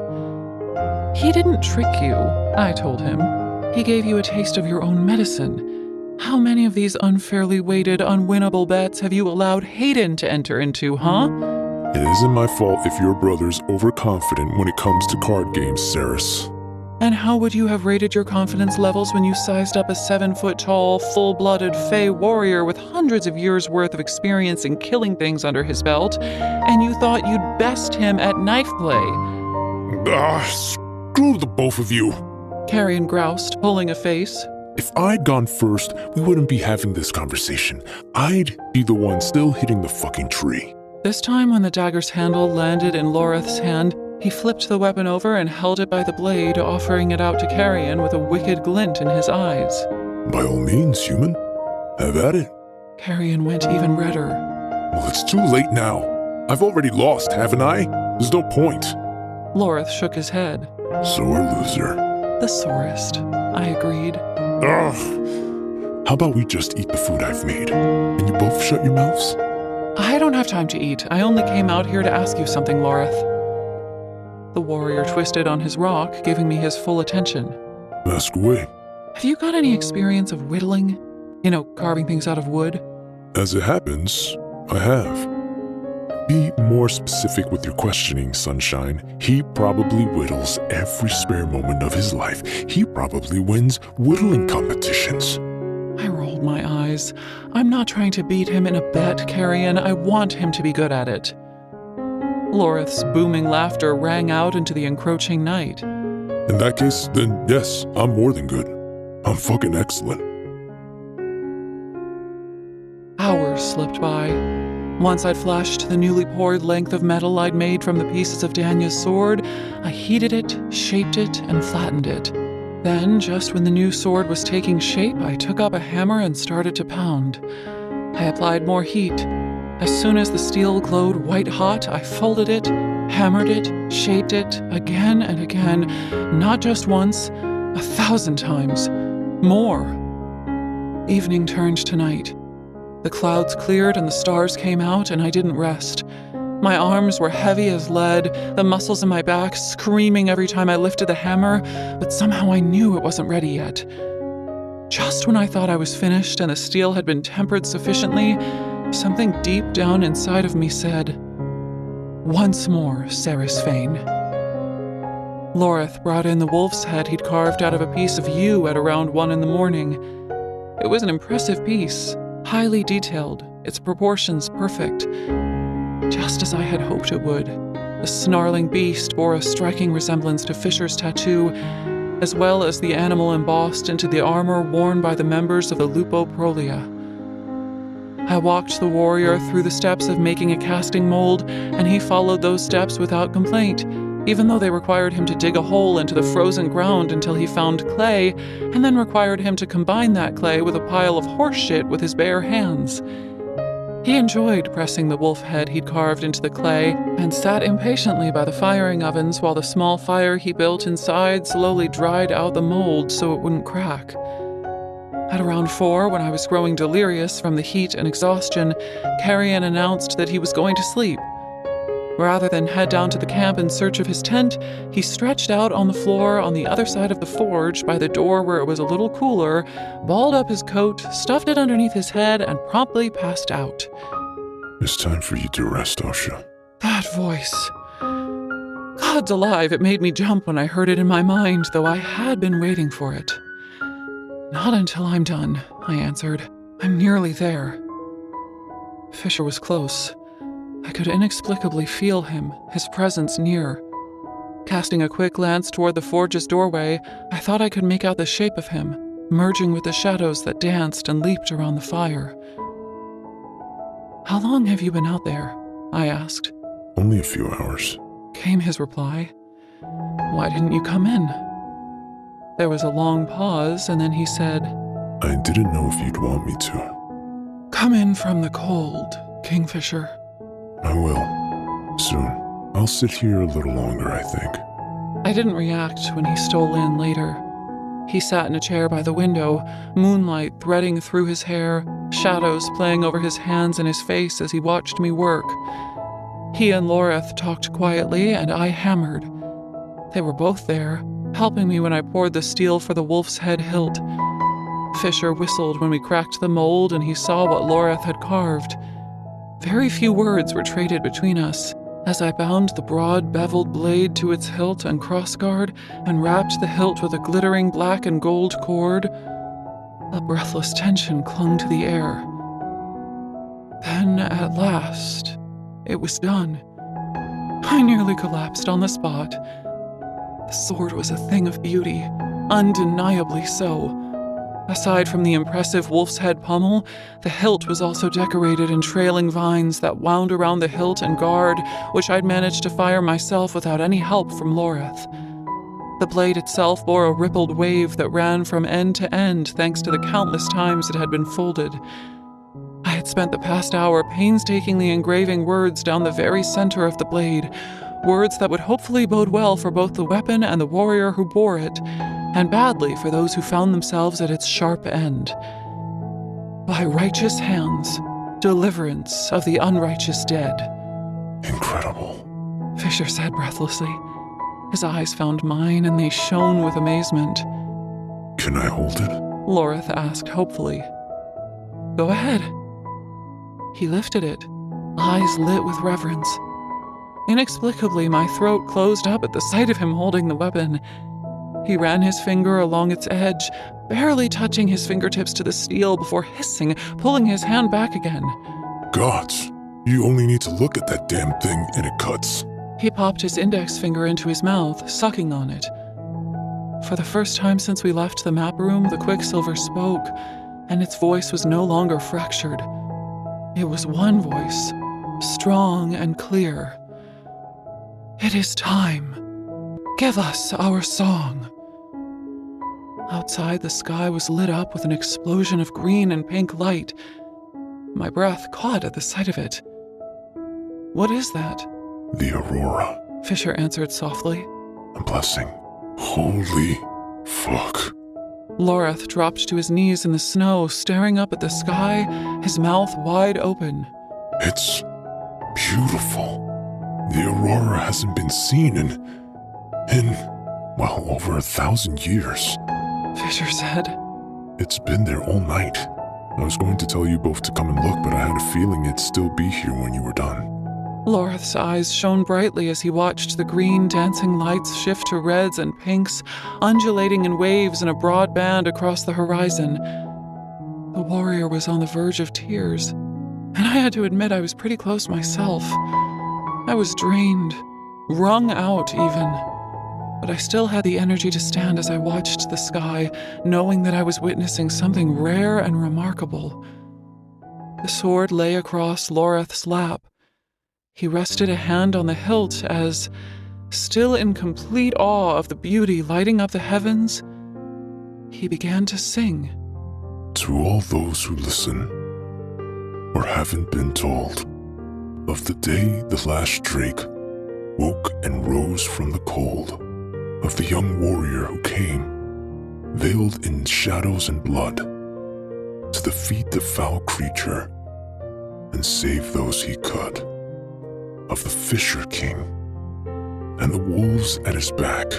He didn't trick you, I told him. He gave you a taste of your own medicine. How many of these unfairly weighted, unwinnable bets have you allowed Hayden to enter into, huh? It isn't my fault if your brother's overconfident when it comes to card games, Saris. And how would you have rated your confidence levels when you sized up a 7-foot-tall, full-blooded Fey warrior with hundreds of years' worth of experience in killing things under his belt, and you thought you'd best him at knife play? Screw the both of you. Carrion groused, pulling a face. If I'd gone first, we wouldn't be having this conversation. I'd be the one still hitting the fucking tree. This time when the dagger's handle landed in Loreth's hand, he flipped the weapon over and held it by the blade, offering it out to Carrion with a wicked glint in his eyes. By all means, human. Have at it. Carrion went even redder. Well, it's too late now. I've already lost, haven't I? There's no point. Loreth shook his head. Sore loser. The sorest, I agreed. Ugh. How about we just eat the food I've made? And you both shut your mouths? I don't have time to eat. I only came out here to ask you something, Loreth. The warrior twisted on his rock, giving me his full attention. Ask away. Have you got any experience of whittling? You know, carving things out of wood? As it happens, I have. Be more specific with your questioning, Sunshine. He probably whittles every spare moment of his life. He probably wins whittling competitions. I rolled my eyes. I'm not trying to beat him in a bet, Carrion. I want him to be good at it. Loreth's booming laughter rang out into the encroaching night. In that case, then yes, I'm more than good. I'm fucking excellent. Hours slipped by. Once I'd flashed the newly poured length of metal I'd made from the pieces of Danya's sword, I heated it, shaped it, and flattened it. Then, just when the new sword was taking shape, I took up a hammer and started to pound. I applied more heat. As soon as the steel glowed white-hot, I folded it, hammered it, shaped it, again and again, not just once, 1,000 times. More. Evening turned to night. The clouds cleared and the stars came out, and I didn't rest. My arms were heavy as lead, the muscles in my back screaming every time I lifted the hammer, but somehow I knew it wasn't ready yet. Just when I thought I was finished and the steel had been tempered sufficiently, something deep down inside of me said, "Once more, Saris Fane." Loreth brought in the wolf's head he'd carved out of a piece of yew at around 1 a.m. It was an impressive piece, highly detailed, its proportions perfect. Just as I had hoped it would, the snarling beast bore a striking resemblance to Fisher's tattoo, as well as the animal embossed into the armor worn by the members of the Lupo Prolia. I walked the warrior through the steps of making a casting mold, and he followed those steps without complaint, even though they required him to dig a hole into the frozen ground until he found clay, and then required him to combine that clay with a pile of horse shit with his bare hands. He enjoyed pressing the wolf head he'd carved into the clay, and sat impatiently by the firing ovens while the small fire he built inside slowly dried out the mold so it wouldn't crack. At around 4, when I was growing delirious from the heat and exhaustion, Carrion announced that he was going to sleep. Rather than head down to the camp in search of his tent, he stretched out on the floor on the other side of the forge by the door where it was a little cooler, balled up his coat, stuffed it underneath his head, and promptly passed out. It's time for you to rest, Asha. That voice. Gods alive, it made me jump when I heard it in my mind, though I had been waiting for it. Not until I'm done, I answered. I'm nearly there. Fisher was close. I could inexplicably feel him, his presence near. Casting a quick glance toward the forge's doorway, I thought I could make out the shape of him, merging with the shadows that danced and leaped around the fire. "How long have you been out there?" I asked. Only a few hours. Came his reply. "Why didn't you come in?" There was a long pause, and then he said, I didn't know if you'd want me to. "Come in from the cold, Kingfisher." I will. Soon. I'll sit here a little longer, I think. I didn't react when he stole in later. He sat in a chair by the window, moonlight threading through his hair, shadows playing over his hands and his face as he watched me work. He and Loreth talked quietly, and I hammered. They were both there, helping me when I poured the steel for the wolf's head hilt. Fisher whistled when we cracked the mold and he saw what Loreth had carved. Very few words were traded between us. As I bound the broad, beveled blade to its hilt and crossguard and wrapped the hilt with a glittering black and gold cord, a breathless tension clung to the air. Then, at last, it was done. I nearly collapsed on the spot. The sword was a thing of beauty, undeniably so. Aside from the impressive wolf's head pommel, the hilt was also decorated in trailing vines that wound around the hilt and guard, which I'd managed to fire myself without any help from Loreth. The blade itself bore a rippled wave that ran from end to end thanks to the countless times it had been folded. I had spent the past hour painstakingly engraving words down the very center of the blade, words that would hopefully bode well for both the weapon and the warrior who bore it, and badly for those who found themselves at its sharp end. By righteous hands, deliverance of the unrighteous dead. Incredible. Fisher said breathlessly. His eyes found mine, and they shone with amazement. Can I hold it? Loreth asked hopefully. Go ahead. He lifted it, eyes lit with reverence. Inexplicably, my throat closed up at the sight of him holding the weapon. He ran his finger along its edge, barely touching his fingertips to the steel before hissing, pulling his hand back again. Gods, you only need to look at that damn thing and it cuts. He popped his index finger into his mouth, sucking on it. For the first time since we left the map room, the Quicksilver spoke, and its voice was no longer fractured. It was one voice, strong and clear. It is time. Give us our song. Outside, the sky was lit up with an explosion of green and pink light. My breath caught at the sight of it. What is that? The Aurora. Fisher answered softly. A blessing. Holy fuck. Loreth dropped to his knees in the snow, staring up at the sky, his mouth wide open. It's beautiful. The Aurora hasn't been seen in over 1,000 years. Fisher said. It's been there all night. I was going to tell you both to come and look, but I had a feeling it'd still be here when you were done. Loreth's eyes shone brightly as he watched the green dancing lights shift to reds and pinks, undulating in waves in a broad band across the horizon. The warrior was on the verge of tears, and I had to admit I was pretty close myself. I was drained, wrung out even, but I still had the energy to stand as I watched the sky, knowing that I was witnessing something rare and remarkable. The sword lay across Loreth's lap. He rested a hand on the hilt as, still in complete awe of the beauty lighting up the heavens, he began to sing. To all those who listen, or haven't been told, of the day the last drake woke and rose from the cold, of the young warrior who came, veiled in shadows and blood, to defeat the foul creature and save those he could, of the Fisher King and the wolves at his back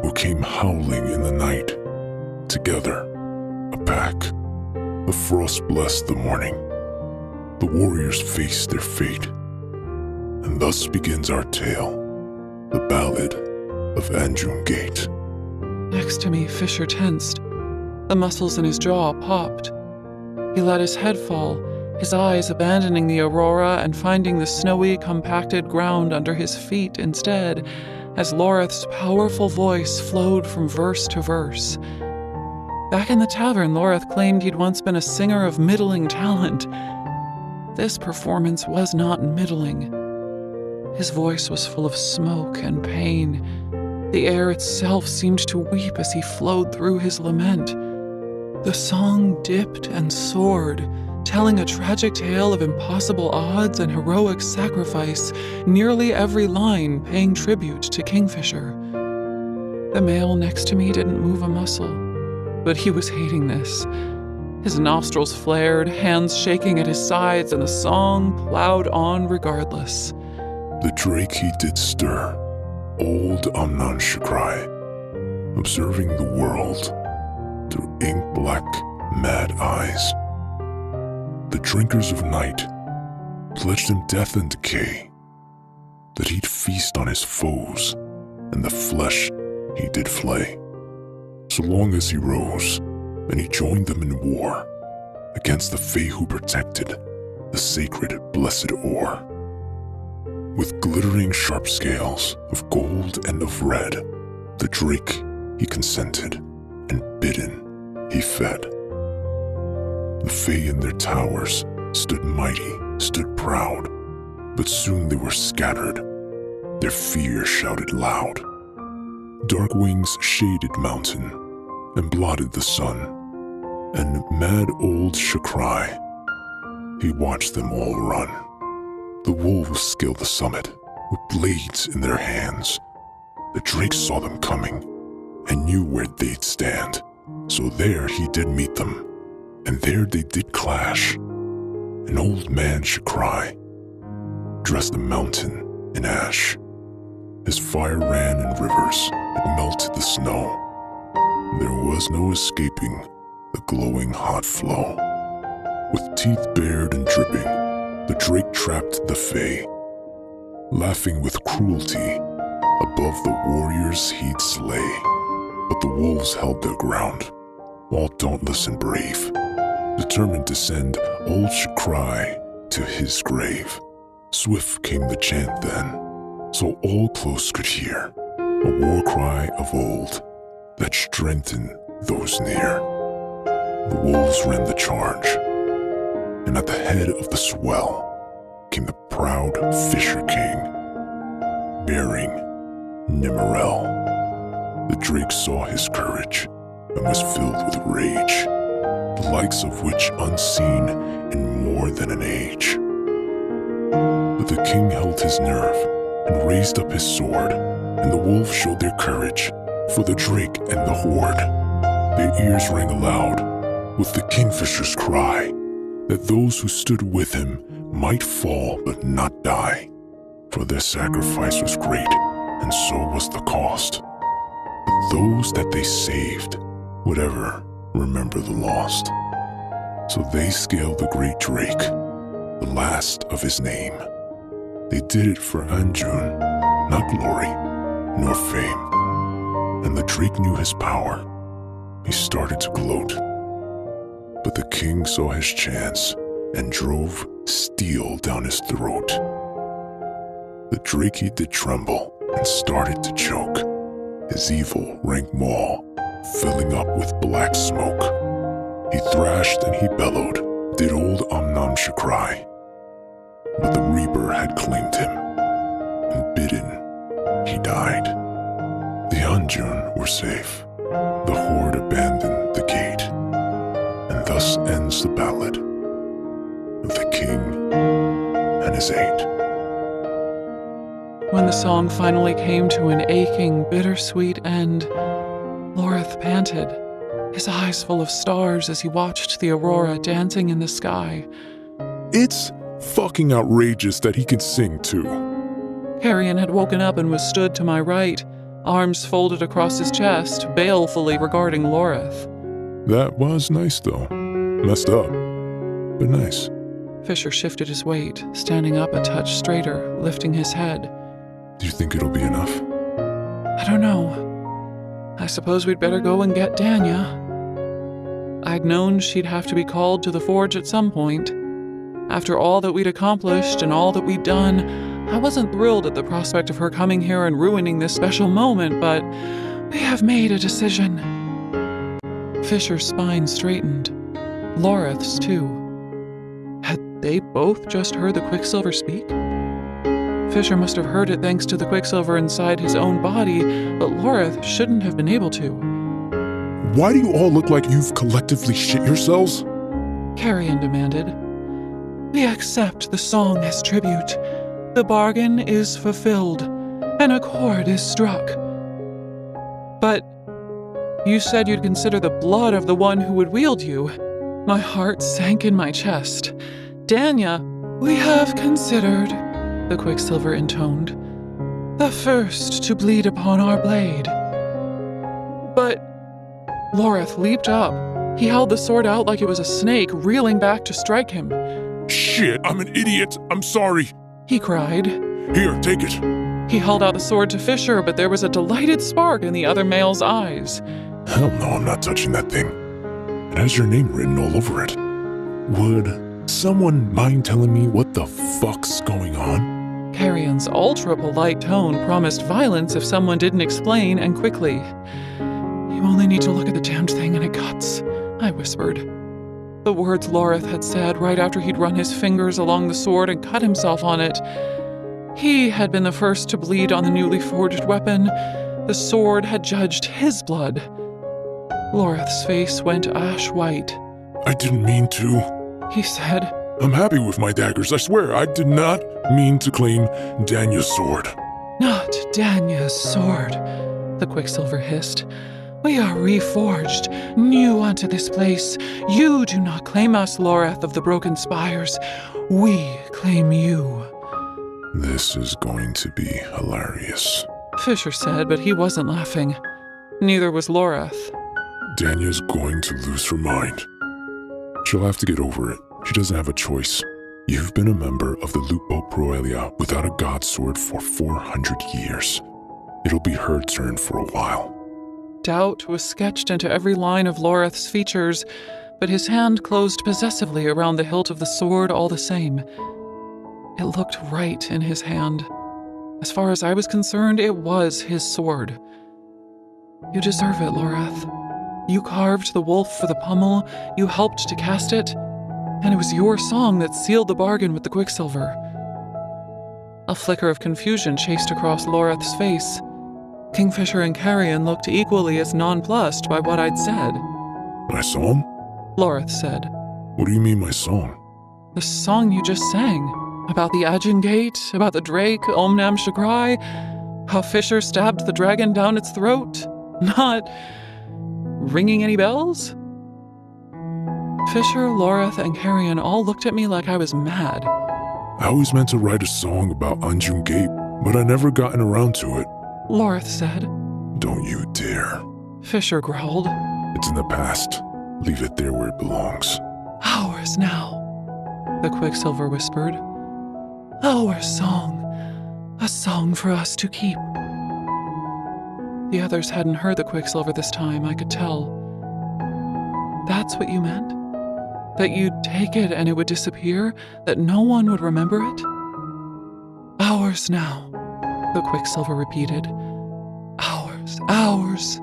who came howling in the night, together, a pack. The frost blessed the morning. The warriors faced their fate, and thus begins our tale, the Ballad of Anjum Gate. Next to me, Fisher tensed. The muscles in his jaw popped. He let his head fall, his eyes abandoning the aurora and finding the snowy, compacted ground under his feet instead, as Loreth's powerful voice flowed from verse to verse. Back in the tavern, Loreth claimed he'd once been a singer of middling talent. This performance was not middling. His voice was full of smoke and pain. The air itself seemed to weep as he flowed through his lament. The song dipped and soared, telling a tragic tale of impossible odds and heroic sacrifice, nearly every line paying tribute to Kingfisher. The male next to me didn't move a muscle, but he was hating this. His nostrils flared, hands shaking at his sides, and the song plowed on regardless. The drake he did stir, old Amnon Shakrai, observing the world through ink-black, mad eyes. The drinkers of night pledged him death and decay, that he'd feast on his foes, and the flesh he did flay. So long as he rose, and he joined them in war, against the Fae who protected the sacred blessed ore. With glittering sharp scales of gold and of red, the drake he consented, and bidden he fed. The Fae in their towers stood mighty, stood proud, but soon they were scattered, their fear shouted loud. Dark wings shaded mountain, and blotted the sun, and mad old Shakrai, he watched them all run. The wolves scaled the summit, with blades in their hands. The drake saw them coming, and knew where they'd stand. So there he did meet them, and there they did clash. An old man Shakrai dressed the mountain in ash. His fire ran in rivers that melted the snow. There was no escaping the glowing hot flow. With teeth bared and dripping, the drake trapped the Fae, laughing with cruelty above the warriors he'd slay. But the wolves held their ground, while dauntless and brave, determined to send old Shakrai to his grave. Swift came the chant then, so all close could hear, a war cry of old that strengthened those near. The wolves ran the charge, and at the head of the swell came the proud Fisher King, bearing Nimmerell. The drake saw his courage and was filled with rage, the likes of which unseen in more than an age. But the king held his nerve and raised up his sword, and the wolves showed their courage for the drake and the horde. Their ears rang aloud with the kingfisher's cry, that those who stood with him might fall but not die. For their sacrifice was great, and so was the cost. But those that they saved would ever remember the lost. So they scaled the great drake, the last of his name. They did it for Anjun, not glory, nor fame. And the drake knew his power. He started to gloat. But the king saw his chance and drove steel down his throat. The drake he did tremble and started to choke, his evil rank maw filling up with black smoke. He thrashed and he bellowed, did old Amnon Shakrai. But the reaper had claimed him, and bidden he died. The Anjun were safe, the horde abandoned the gate, and thus ends the ballad of the king and his eight. When the song finally came to an aching, bittersweet end, Loreth panted, his eyes full of stars as he watched the aurora dancing in the sky. It's fucking outrageous that he can sing too. Carrion had woken up and was stood to my right, arms folded across his chest, balefully regarding Loreth. That was nice though. Messed up, but nice. Fisher shifted his weight, standing up a touch straighter, lifting his head. Do you think it'll be enough? I don't know. I suppose we'd better go and get Danya. I'd known she'd have to be called to the forge at some point. After all that we'd accomplished and all that we'd done, I wasn't thrilled at the prospect of her coming here and ruining this special moment, but we have made a decision. Fisher's spine straightened. Loreth's, too. Had they both just heard the Quicksilver speak? Fisher must have heard it thanks to the Quicksilver inside his own body, but Loreth shouldn't have been able to. Why do you all look like you've collectively shit yourselves? Carrion demanded. We accept the song as tribute. The bargain is fulfilled. An accord is struck. But you said you'd consider the blood of the one who would wield you. My heart sank in my chest. Danya, we have considered, the Quicksilver intoned, the first to bleed upon our blade. But Loreth leaped up. He held the sword out like it was a snake, reeling back to strike him. Shit, I'm an idiot. I'm sorry. He cried. Here, take it. He held out the sword to Fisher, but there was a delighted spark in the other male's eyes. Hell no, I'm not touching that thing. It has your name written all over it. Would someone mind telling me what the fuck's going on? Carrion's ultra-polite tone promised violence if someone didn't explain, and quickly. You only need to look at the damned thing and it cuts, I whispered. The words Loreth had said right after he'd run his fingers along the sword and cut himself on it. He had been the first to bleed on the newly forged weapon. The sword had judged his blood. Loreth's face went ash white. I didn't mean to, he said. I'm happy with my daggers, I swear. I did not mean to claim Danya's sword. Not Danya's sword, the Quicksilver hissed. We are reforged, new unto this place. You do not claim us, Loreth of the Broken Spires. We claim you. This is going to be hilarious, Fisher said, but he wasn't laughing. Neither was Loreth. Danya's going to lose her mind. She'll have to get over it. She doesn't have a choice. You've been a member of the Lupo Proelia without a god sword for 400 years. It'll be her turn for a while. Doubt was sketched into every line of Loreth's features, but his hand closed possessively around the hilt of the sword all the same. It looked right in his hand. As far as I was concerned, it was his sword. You deserve it, Loreth. You carved the wolf for the pommel, you helped to cast it, and it was your song that sealed the bargain with the Quicksilver. A flicker of confusion chased across Loreth's face. Kingfisher and Carrion looked equally as nonplussed by what I'd said. My song? Loreth said. What do you mean, my song? The song you just sang. About the Ajin Gate, about the Drake, Om Nam Shakrai, how Fisher stabbed the dragon down its throat. Not ringing any bells? Fisher, Loreth, and Carrion all looked at me like I was mad. I always meant to write a song about Anjun Gate, but I never gotten around to it. Loreth said. Don't you dare. Fisher growled. It's in the past. Leave it there where it belongs. Ours now, the Quicksilver whispered. Our song. A song for us to keep. The others hadn't heard the Quicksilver this time, I could tell. That's what you meant? That you'd take it and it would disappear? That no one would remember it? Ours now, the Quicksilver repeated. Ours, ours,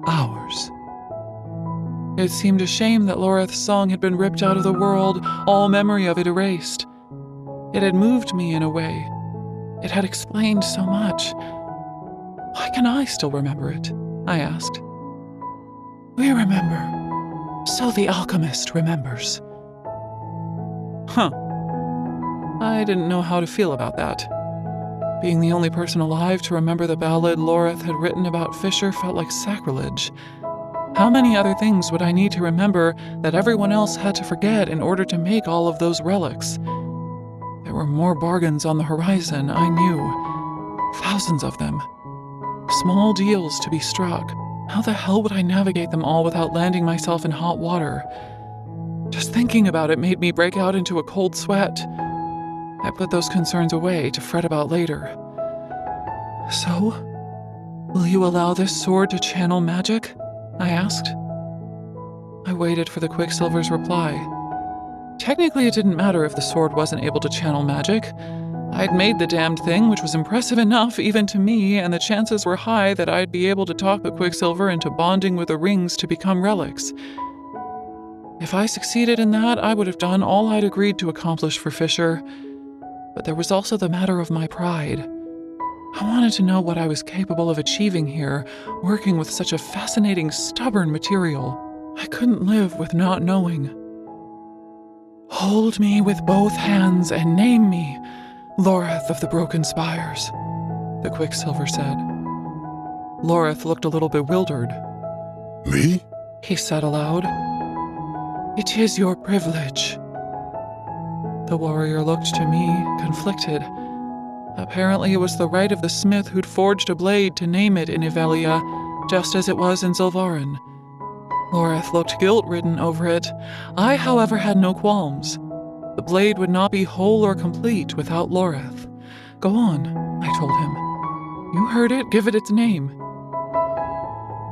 ours. It seemed a shame that Loreth's song had been ripped out of the world, all memory of it erased. It had moved me in a way. It had explained so much. Why can I still remember it? I asked. We remember. So the alchemist remembers. Huh. I didn't know how to feel about that. Being the only person alive to remember the ballad Loreth had written about Fisher felt like sacrilege. How many other things would I need to remember that everyone else had to forget in order to make all of those relics? There were more bargains on the horizon, I knew. Thousands of them. Small deals to be struck. How the hell would I navigate them all without landing myself in hot water? Just thinking about it made me break out into a cold sweat. I put those concerns away to fret about later. So, will you allow this sword to channel magic? I asked. I waited for the Quicksilver's reply. Technically, it didn't matter if the sword wasn't able to channel magic. I'd made the damned thing, which was impressive enough even to me, and the chances were high that I'd be able to talk the Quicksilver into bonding with the rings to become relics. If I succeeded in that, I would have done all I'd agreed to accomplish for Fisher. But there was also the matter of my pride. I wanted to know what I was capable of achieving here, working with such a fascinating, stubborn material. I couldn't live with not knowing. "Hold me with both hands and name me, Loreth of the Broken Spires," the Quicksilver said. Loreth looked a little bewildered. Me? He said aloud. "It is your privilege." The warrior looked to me, conflicted. Apparently it was the right of the smith who'd forged a blade to name it in Ivelia, just as it was in Zulvarin. Loreth looked guilt-ridden over it. I, however, had no qualms. The blade would not be whole or complete without Loreth. "Go on," I told him. "You heard it, give it its name."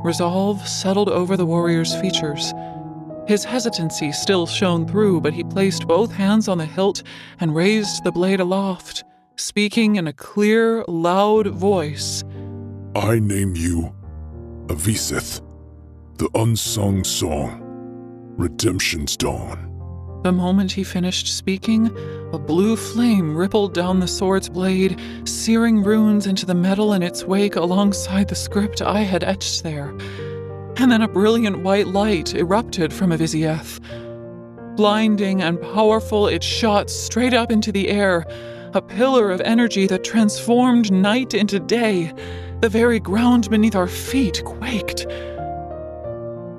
Resolve settled over the warrior's features. His hesitancy still shone through, but he placed both hands on the hilt and raised the blade aloft, speaking in a clear, loud voice. I name you Aviseth, the unsung song, Redemption's dawn. The moment he finished speaking, a blue flame rippled down the sword's blade, searing runes into the metal in its wake alongside the script I had etched there. And then a brilliant white light erupted from Aviseth. Blinding and powerful, it shot straight up into the air, a pillar of energy that transformed night into day. The very ground beneath our feet quaked.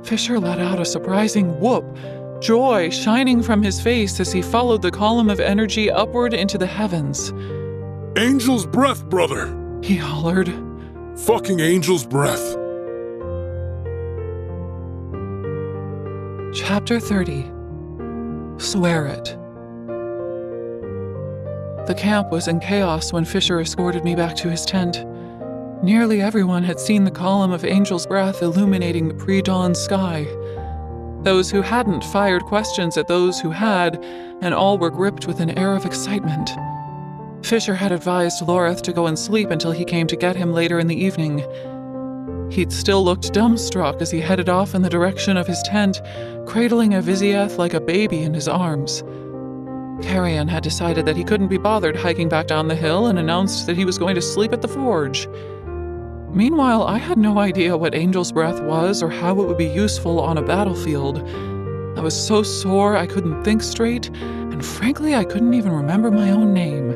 Fisher let out a surprising whoop, joy shining from his face as he followed the column of energy upward into the heavens. Angel's breath, brother! He hollered. Fucking angel's breath! Chapter 30. Swear It. The camp was in chaos when Fisher escorted me back to his tent. Nearly everyone had seen the column of angel's breath illuminating the pre-dawn sky. Those who hadn't fired questions at those who had, and all were gripped with an air of excitement. Fisher had advised Loreth to go and sleep until he came to get him later in the evening. He'd still looked dumbstruck as he headed off in the direction of his tent, cradling Aviseth like a baby in his arms. Carrion had decided that he couldn't be bothered hiking back down the hill and announced that he was going to sleep at the forge. Meanwhile, I had no idea what Angel's Breath was or how it would be useful on a battlefield. I was so sore I couldn't think straight, and frankly, I couldn't even remember my own name.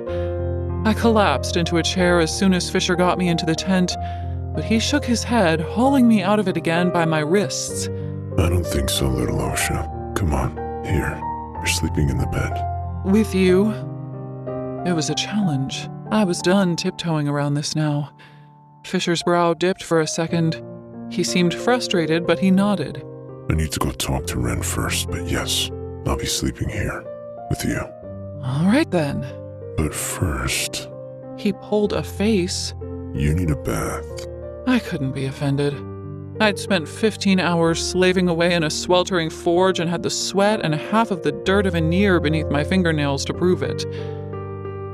I collapsed into a chair as soon as Fisher got me into the tent, but he shook his head, hauling me out of it again by my wrists. I don't think so, little Osha. Come on, here. You're sleeping in the bed. With you? It was a challenge. I was done tiptoeing around this now. Fisher's brow dipped for a second. He seemed frustrated, but he nodded. I need to go talk to Ren first, but yes, I'll be sleeping here, with you. All right then. But first... He pulled a face. You need a bath. I couldn't be offended. I'd spent 15 hours slaving away in a sweltering forge and had the sweat and half of the dirt of a year beneath my fingernails to prove it.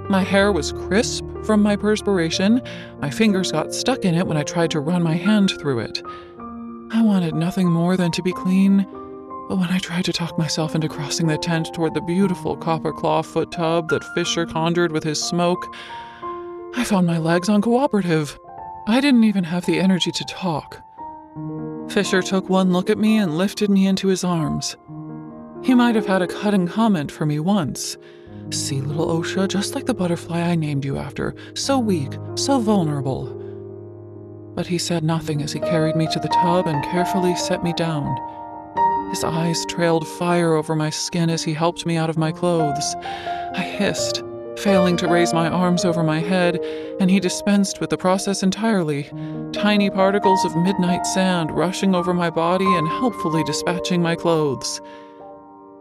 My hair was crisp from my perspiration. My fingers got stuck in it when I tried to run my hand through it. I wanted nothing more than to be clean, but when I tried to talk myself into crossing the tent toward the beautiful copper claw foot tub that Fisher conjured with his smoke, I found my legs uncooperative. I didn't even have the energy to talk. Fisher took one look at me and lifted me into his arms. He might have had a cutting comment for me once. See, little Osha, just like the butterfly I named you after, so weak, so vulnerable. But he said nothing as he carried me to the tub and carefully set me down. His eyes trailed fire over my skin as he helped me out of my clothes. I hissed, failing to raise my arms over my head, and he dispensed with the process entirely, tiny particles of midnight sand rushing over my body and helpfully dispatching my clothes.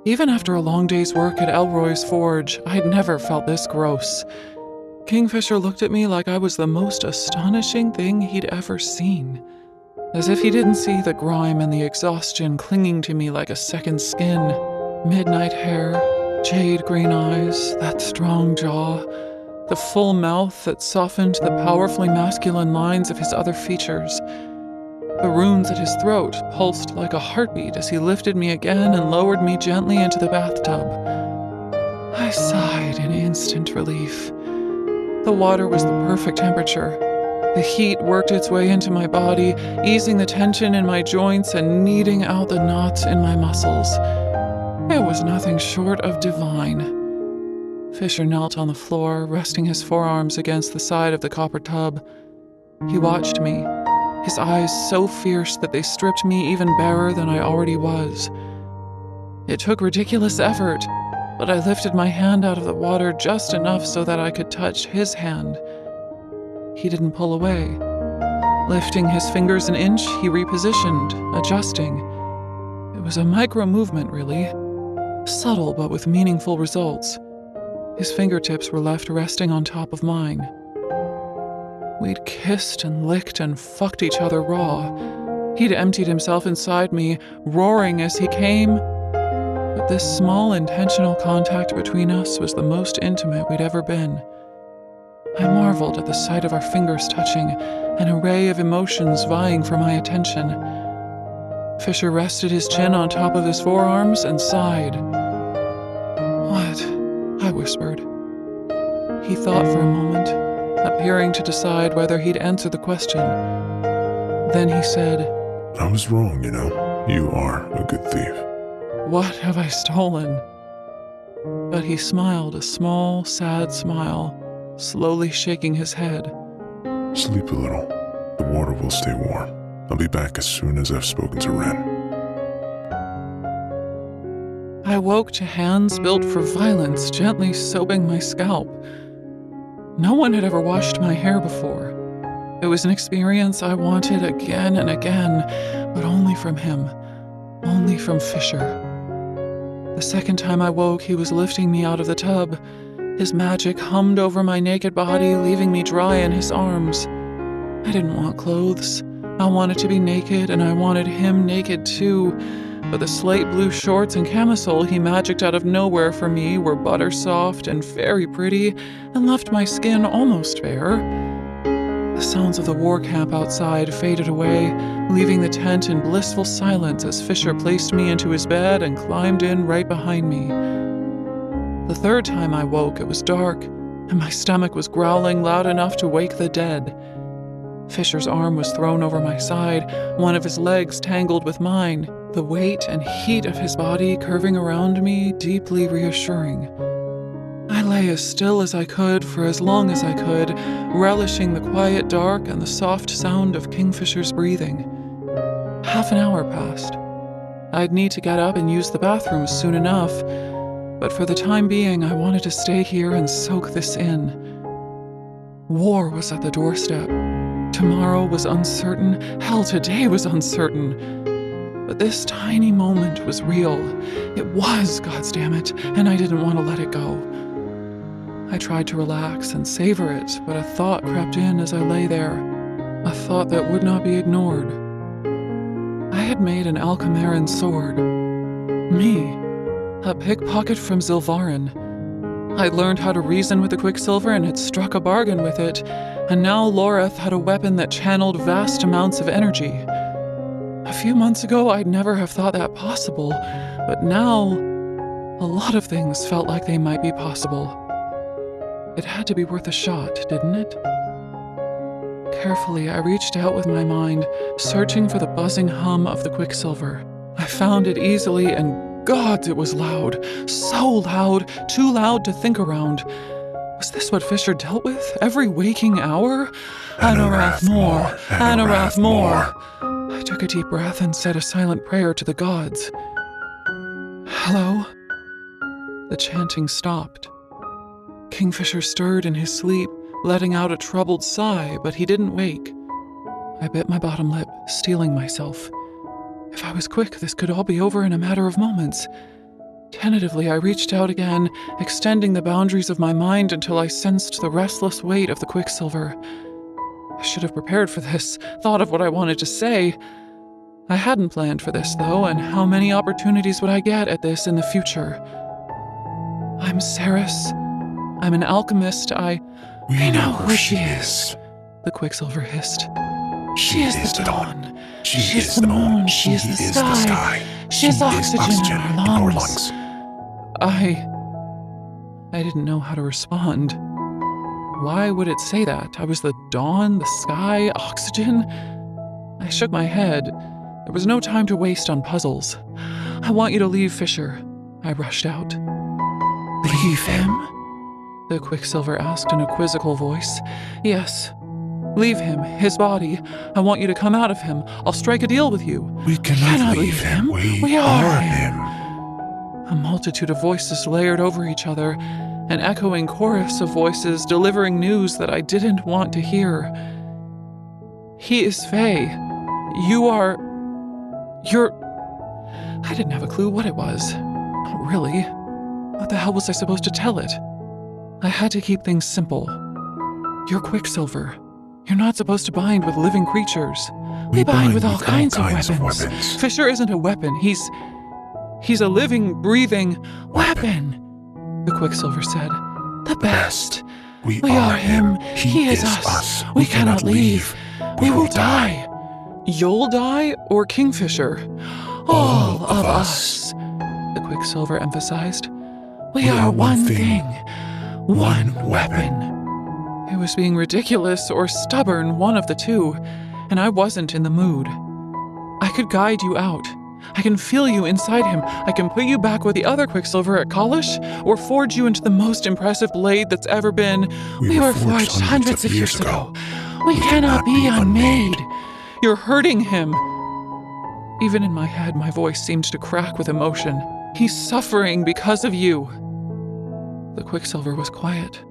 Even after a long day's work at Elroy's forge, I'd never felt this gross. Kingfisher looked at me like I was the most astonishing thing he'd ever seen, as if he didn't see the grime and the exhaustion clinging to me like a second skin. Midnight hair, Jade green eyes, that strong jaw, the full mouth that softened the powerfully masculine lines of his other features. The runes at his throat pulsed like a heartbeat as he lifted me again and lowered me gently into the bathtub. I sighed in instant relief. The water was the perfect temperature. The heat worked its way into my body, easing the tension in my joints and kneading out the knots in my muscles. It was nothing short of divine. Fisher knelt on the floor, resting his forearms against the side of the copper tub. He watched me, his eyes so fierce that they stripped me even barer than I already was. It took ridiculous effort, but I lifted my hand out of the water just enough so that I could touch his hand. He didn't pull away. Lifting his fingers an inch, he repositioned, adjusting. It was a micro-movement, really. Subtle, but with meaningful results. His fingertips were left resting on top of mine. We'd kissed and licked and fucked each other raw. He'd emptied himself inside me, roaring as he came. But this small intentional contact between us was the most intimate we'd ever been. I marveled at the sight of our fingers touching, an array of emotions vying for my attention. Fisher rested his chin on top of his forearms and sighed. "What?" I whispered. He thought for a moment, appearing to decide whether he'd answer the question. Then he said, I was wrong, you know. You are a good thief. "What have I stolen?" But he smiled a small, sad smile, slowly shaking his head. Sleep a little. The water will stay warm. I'll be back as soon as I've spoken to Ren. I woke to hands built for violence gently soaping my scalp. No one had ever washed my hair before. It was an experience I wanted again and again, but only from him, only from Fisher. The second time I woke, he was lifting me out of the tub. His magic hummed over my naked body, leaving me dry in his arms. I didn't want clothes. I wanted to be naked, and I wanted him naked too. But the slate blue shorts and camisole he magicked out of nowhere for me were butter soft and very pretty, and left my skin almost bare. The sounds of the war camp outside faded away, leaving the tent in blissful silence as Fisher placed me into his bed and climbed in right behind me. The third time I woke, it was dark, and my stomach was growling loud enough to wake the dead. Fisher's arm was thrown over my side, one of his legs tangled with mine, the weight and heat of his body curving around me deeply reassuring. I lay as still as I could for as long as I could, relishing the quiet dark and the soft sound of Kingfisher's breathing. Half an hour passed. I'd need to get up and use the bathroom soon enough, but for the time being I wanted to stay here and soak this in. War was at the doorstep. Tomorrow was uncertain. Hell, today was uncertain. But this tiny moment was real. It was, goddammit, and I didn't want to let it go. I tried to relax and savor it, but a thought crept in as I lay there. A thought that would not be ignored. I had made an Alchemaran sword. Me, a pickpocket from Zilvarin. I'd learned how to reason with the Quicksilver and had struck a bargain with it, and now Loreth had a weapon that channeled vast amounts of energy. A few months ago, I'd never have thought that possible, but now, a lot of things felt like they might be possible. It had to be worth a shot, didn't it? Carefully, I reached out with my mind, searching for the buzzing hum of the Quicksilver. I found it easily, and God, it was loud. So loud, too loud to think around. Was this what Fisher dealt with every waking hour? Anorath more, Anorath more. I took a deep breath and said a silent prayer to the gods. Hello? The chanting stopped. Kingfisher stirred in his sleep, letting out a troubled sigh, but he didn't wake. I bit my bottom lip, steeling myself. If I was quick, this could all be over in a matter of moments. Tentatively, I reached out again, extending the boundaries of my mind until I sensed the restless weight of the Quicksilver. I should have prepared for this, thought of what I wanted to say. I hadn't planned for this, though, and how many opportunities would I get at this in the future? I'm Ceres. I'm an alchemist. We know who she is. The Quicksilver hissed. She is the dawn. She is the moon. She is the sky. She is oxygen in our lungs. I didn't know how to respond. Why would it say that? I was the dawn, the sky, oxygen? I shook my head. There was no time to waste on puzzles. I want you to leave Fisher. I rushed out. Leave him? The Quicksilver asked in a quizzical voice. Yes. Leave him, his body. I want you to come out of him. I'll strike a deal with you. We cannot leave him. We are him. A multitude of voices layered over each other, an echoing chorus of voices delivering news that I didn't want to hear. He is Faye. You're... I didn't have a clue what it was. Not really. What the hell was I supposed to tell it? I had to keep things simple. You're Quicksilver. You're not supposed to bind with living creatures. We bind with all kinds of weapons. Fisher isn't a weapon. He's a living, breathing weapon, the Quicksilver said. The best. We are him. He is us. We cannot leave. We will die. You'll die, or Kingfisher? All of us, the Quicksilver emphasized. We are one thing. One weapon. It was being ridiculous or stubborn, one of the two, and I wasn't in the mood. I could guide you out. I can feel you inside him. I can put you back with the other Quicksilver at Kalish, or forge you into the most impressive blade that's ever been. We were forged hundreds of years ago. We cannot be unmade. You're hurting him. Even in my head, my voice seemed to crack with emotion. He's suffering because of you. The Quicksilver was quiet.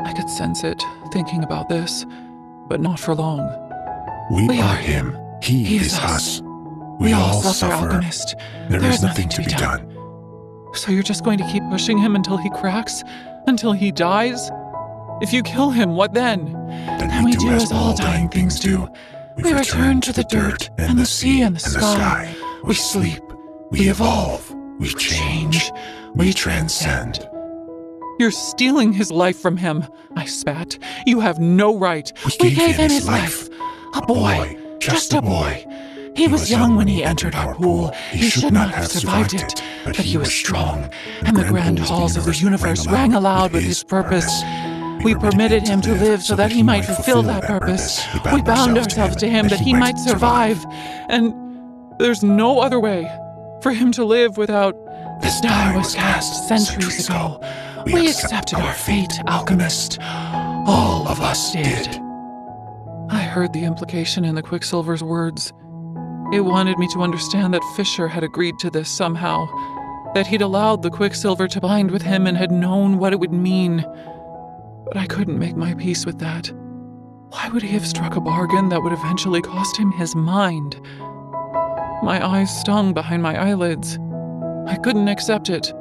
I could sense it, thinking about this, but not for long. We are him. He is us. We all suffer. Alchemist. There is nothing to be done. So you're just going to keep pushing him until he cracks? Until he dies? If you kill him, what then? Then we do as all dying things do. We return to the dirt and the sea and the sky. We sleep. We evolve. We change. We transcend. You're stealing his life from him, I spat. You have no right. We gave him his life. A boy. Just a boy. He was young when he entered our pool. He should not have survived it, but he was strong, and the grand halls of the universe rang aloud with his purpose. We permitted him to live so that he might fulfill that purpose. We bound ourselves to him that he might survive. And there's no other way for him to live without... This die was cast centuries ago. We accepted our fate, alchemist. All of us did. I heard the implication in the Quicksilver's words. It wanted me to understand that Fisher had agreed to this somehow, that he'd allowed the Quicksilver to bind with him and had known what it would mean. But I couldn't make my peace with that. Why would he have struck a bargain that would eventually cost him his mind? My eyes stung behind my eyelids. I couldn't accept it.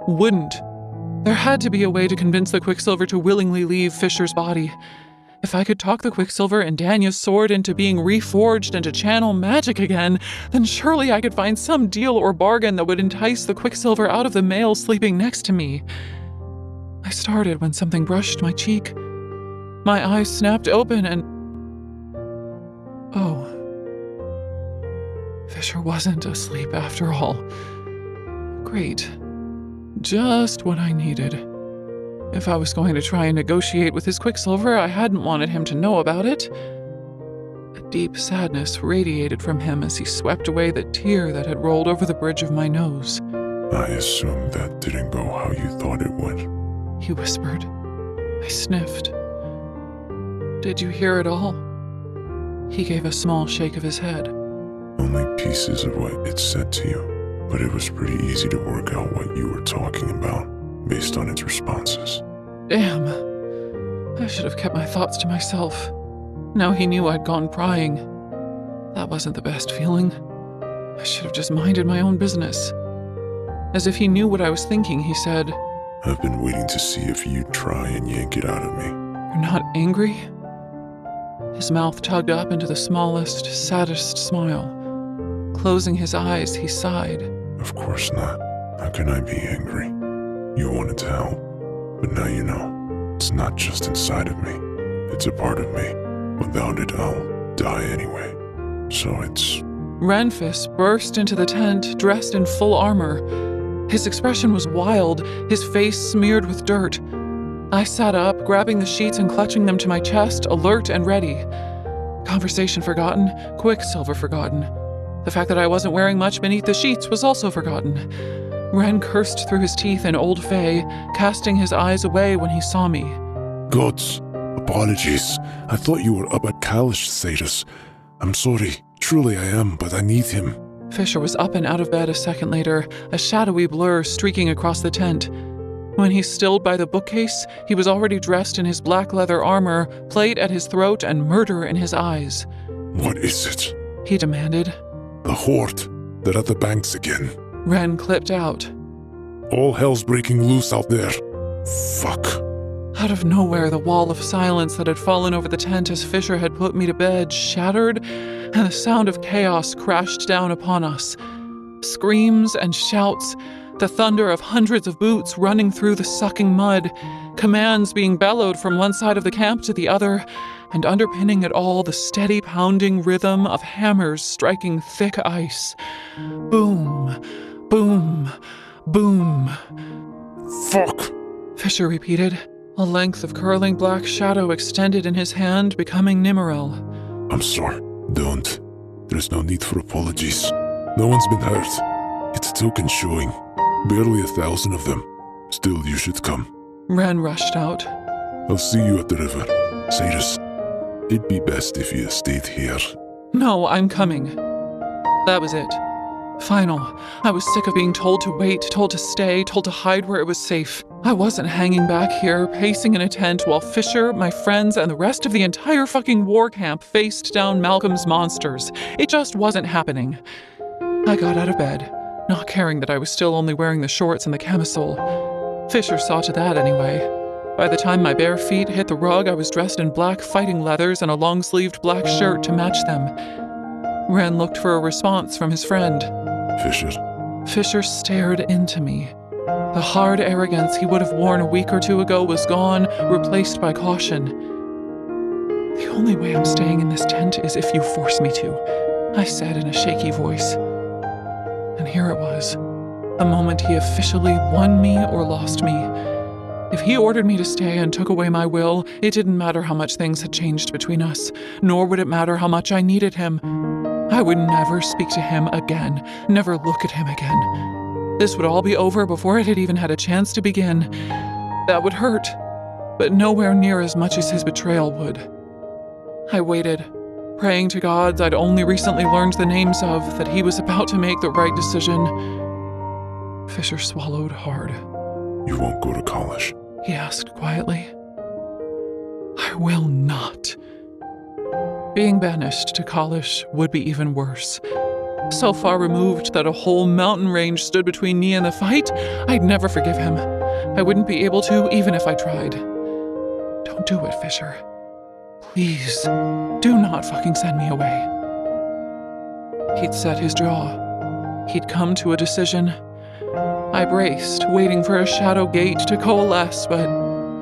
Wouldn't. There had to be a way to convince the Quicksilver to willingly leave Fisher's body. If I could talk the Quicksilver and Danya's sword into being reforged and to channel magic again, then surely I could find some deal or bargain that would entice the Quicksilver out of the male sleeping next to me. I started when something brushed my cheek. My eyes snapped open and... Oh. Fisher wasn't asleep after all. Great. Just what I needed. If I was going to try and negotiate with his Quicksilver, I hadn't wanted him to know about it. A deep sadness radiated from him as he swept away the tear that had rolled over the bridge of my nose. I assume that didn't go how you thought it would, he whispered. I sniffed. Did you hear it all? He gave a small shake of his head. Only pieces of what it said to you, but it was pretty easy to work out what you were talking about based on its responses. Damn. I should have kept my thoughts to myself. Now he knew I'd gone prying. That wasn't the best feeling. I should have just minded my own business. As if he knew what I was thinking, he said, I've been waiting to see if you'd try and yank it out of me. You're not angry? His mouth tugged up into the smallest, saddest smile. Closing his eyes, he sighed. Of course not. How can I be angry? You wanted to help, but now you know. It's not just inside of me. It's a part of me. Without it, I'll die anyway. So it's... Renfis burst into the tent, dressed in full armor. His expression was wild, his face smeared with dirt. I sat up, grabbing the sheets and clutching them to my chest, alert and ready. Conversation forgotten, Quicksilver forgotten. The fact that I wasn't wearing much beneath the sheets was also forgotten. Ren cursed through his teeth in Old Fae, casting his eyes away when he saw me. Gods, apologies. I thought you were up at Kalish, Satus. I'm sorry. Truly I am, but I need him. Fisher was up and out of bed a second later, a shadowy blur streaking across the tent. When he stilled by the bookcase, he was already dressed in his black leather armor, plate at his throat and murder in his eyes. What is it? He demanded. The Horde. They're at the banks again. Ren clipped out. All hell's breaking loose out there. Fuck. Out of nowhere, the wall of silence that had fallen over the tent as Fisher had put me to bed shattered, and the sound of chaos crashed down upon us. Screams and shouts, the thunder of hundreds of boots running through the sucking mud, commands being bellowed from one side of the camp to the other, and underpinning it all the steady pounding rhythm of hammers striking thick ice. Boom, boom, boom. Fuck! Fisher repeated. A length of curling black shadow extended in his hand, becoming Nimmerel. I'm sorry. Don't. There's no need for apologies. No one's been hurt. It's a token showing. Barely 1,000 of them. Still, you should come. Ren rushed out. I'll see you at the river. Satus, it'd be best if you stayed here. No, I'm coming. That was it. Final. I was sick of being told to wait, told to stay, told to hide where it was safe. I wasn't hanging back here, pacing in a tent while Fisher, my friends, and the rest of the entire fucking war camp faced down Malcolm's monsters. It just wasn't happening. I got out of bed, not caring that I was still only wearing the shorts and the camisole. Fisher saw to that anyway. By the time my bare feet hit the rug, I was dressed in black fighting leathers and a long-sleeved black shirt to match them. Ren looked for a response from his friend. Fisher. Fisher stared into me. The hard arrogance he would have worn a week or two ago was gone, replaced by caution. The only way I'm staying in this tent is if you force me to, I said in a shaky voice. And here it was, the moment he officially won me or lost me. If he ordered me to stay and took away my will, it didn't matter how much things had changed between us, nor would it matter how much I needed him. I would never speak to him again, never look at him again. This would all be over before it had even had a chance to begin. That would hurt, but nowhere near as much as his betrayal would. I waited, praying to gods I'd only recently learned the names of, that he was about to make the right decision. Fisher swallowed hard. You won't go to college? He asked quietly. I will not. Being banished to college would be even worse. So far removed that a whole mountain range stood between me and the fight, I'd never forgive him. I wouldn't be able to, even if I tried. Don't do it, Fisher. Please, do not fucking send me away. He'd set his jaw. He'd come to a decision. I braced, waiting for a shadow gate to coalesce, but...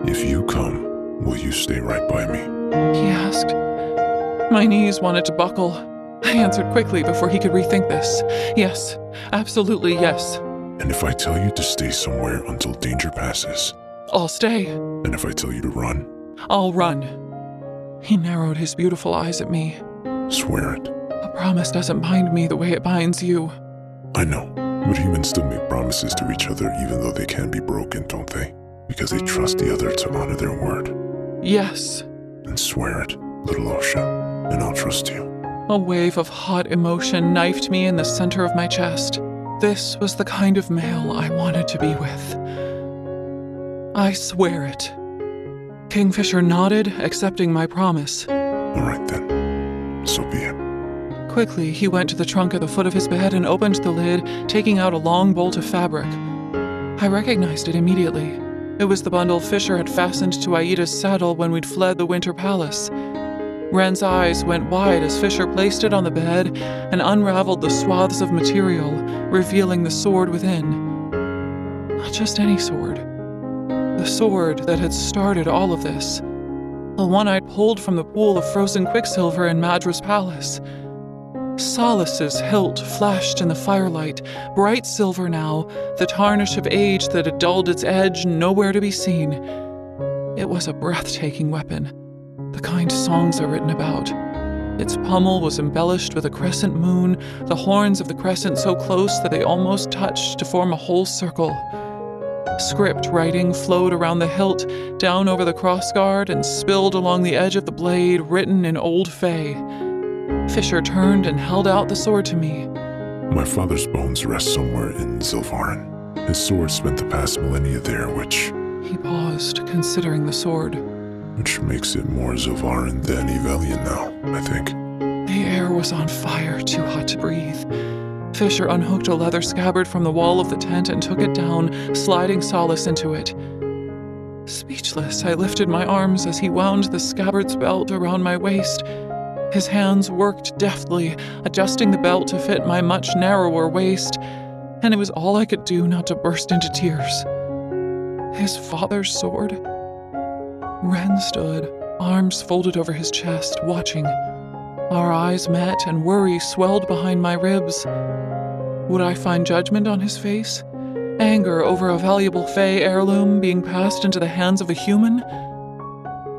If you come, will you stay right by me? He asked. My knees wanted to buckle. I answered quickly before he could rethink this. Yes, absolutely yes. And if I tell you to stay somewhere until danger passes? I'll stay. And if I tell you to run? I'll run. He narrowed his beautiful eyes at me. Swear it. A promise doesn't bind me the way it binds you. I know, but humans still make promises to each other even though they can be broken, don't they? Because they trust the other to honor their word. Yes. Then swear it, little Osha, and I'll trust you. A wave of hot emotion knifed me in the center of my chest. This was the kind of male I wanted to be with. I swear it. Kingfisher nodded, accepting my promise. All right then, so be it. Quickly, he went to the trunk at the foot of his bed and opened the lid, taking out a long bolt of fabric. I recognized it immediately. It was the bundle Fisher had fastened to Aida's saddle when we'd fled the Winter Palace. Ren's eyes went wide as Fisher placed it on the bed and unraveled the swaths of material, revealing the sword within. Not just any sword. The sword that had started all of this. The one I'd pulled from the pool of frozen quicksilver in Madra's palace. Solace's hilt flashed in the firelight, bright silver now, the tarnish of age that had dulled its edge nowhere to be seen. It was a breathtaking weapon, the kind songs are written about. Its pommel was embellished with a crescent moon, the horns of the crescent so close that they almost touched to form a whole circle. Script writing flowed around the hilt, down over the crossguard, and spilled along the edge of the blade, written in Old Fae. Fisher turned and held out the sword to me. My father's bones rest somewhere in Zilvarin. His sword spent the past millennia there, which He paused, considering the sword. makes it more Zilvarin than Evelian now, I think. The air was on fire, too hot to breathe. Fisher unhooked a leather scabbard from the wall of the tent and took it down, sliding Solace into it. Speechless, I lifted my arms as he wound the scabbard's belt around my waist. His hands worked deftly, adjusting the belt to fit my much narrower waist, and it was all I could do not to burst into tears. His father's sword? Ren stood, arms folded over his chest, watching. Our eyes met, and worry swelled behind my ribs. Would I find judgment on his face? Anger over a valuable Fae heirloom being passed into the hands of a human?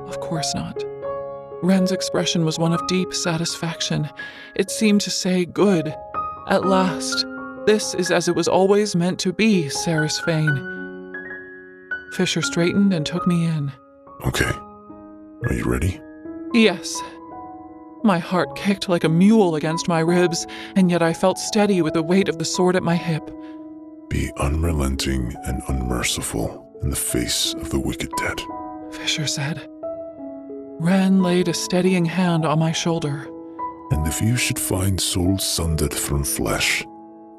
Of course not. Ren's expression was one of deep satisfaction. It seemed to say, good. At last. This is as it was always meant to be, Saris Fane. Fisher straightened and took me in. Okay. Are you ready? Yes. My heart kicked like a mule against my ribs, and yet I felt steady with the weight of the sword at my hip. Be unrelenting and unmerciful in the face of the wicked dead, Fisher said. Ren laid a steadying hand on my shoulder. And if you should find souls sundered from flesh,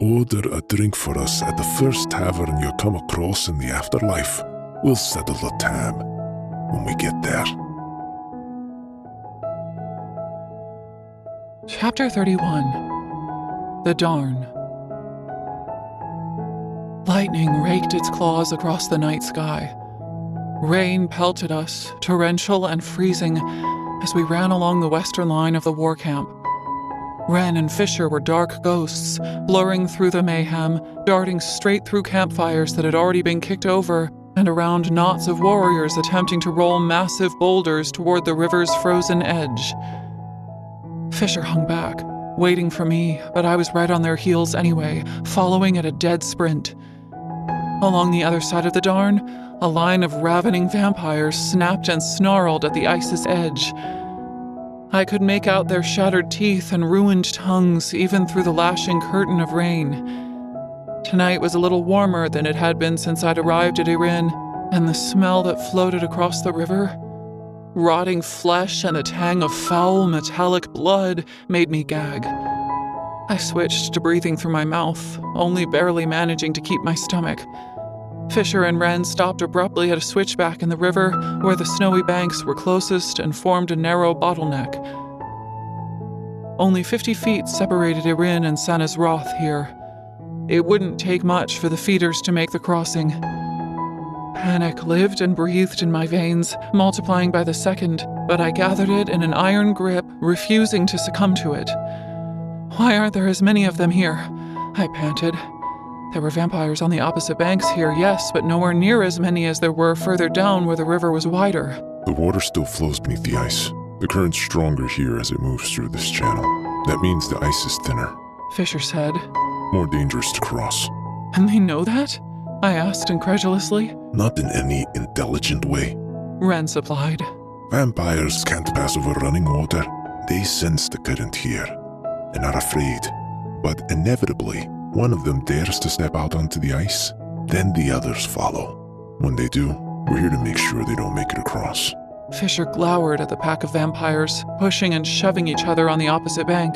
order a drink for us at the first tavern you come across in the afterlife. We'll settle the tab when we get there. Chapter 31. The Darn. Lightning raked its claws across the night sky. Rain pelted us, torrential and freezing, as we ran along the western line of the war camp. Ren and Fisher were dark ghosts, blurring through the mayhem, darting straight through campfires that had already been kicked over, and around knots of warriors attempting to roll massive boulders toward the river's frozen edge. Fisher hung back, waiting for me, but I was right on their heels anyway, following at a dead sprint. Along the other side of the Darn, a line of ravening vampires snapped and snarled at the ice's edge. I could make out their shattered teeth and ruined tongues even through the lashing curtain of rain. Tonight was a little warmer than it had been since I'd arrived at Irin, and the smell that floated across the river, rotting flesh and the tang of foul metallic blood, made me gag. I switched to breathing through my mouth, only barely managing to keep my stomach. Fisher and Ren stopped abruptly at a switchback in the river where the snowy banks were closest and formed a narrow bottleneck. Only 50 feet separated Irin and Sana's Roth here. It wouldn't take much for the feeders to make the crossing. Panic lived and breathed in my veins, multiplying by the second, but I gathered it in an iron grip, refusing to succumb to it. Why aren't there as many of them here? I panted. There were vampires on the opposite banks here, yes, but nowhere near as many as there were further down where the river was wider. The water still flows beneath the ice. The current's stronger here as it moves through this channel. That means the ice is thinner. Fisher said. More dangerous to cross. And they know that? I asked incredulously. Not in any intelligent way. Ren supplied. Vampires can't pass over running water. They sense the current here and are afraid. But inevitably, one of them dares to step out onto the ice. Then the others follow. When they do, we're here to make sure they don't make it across. Fisher glowered at the pack of vampires, pushing and shoving each other on the opposite bank.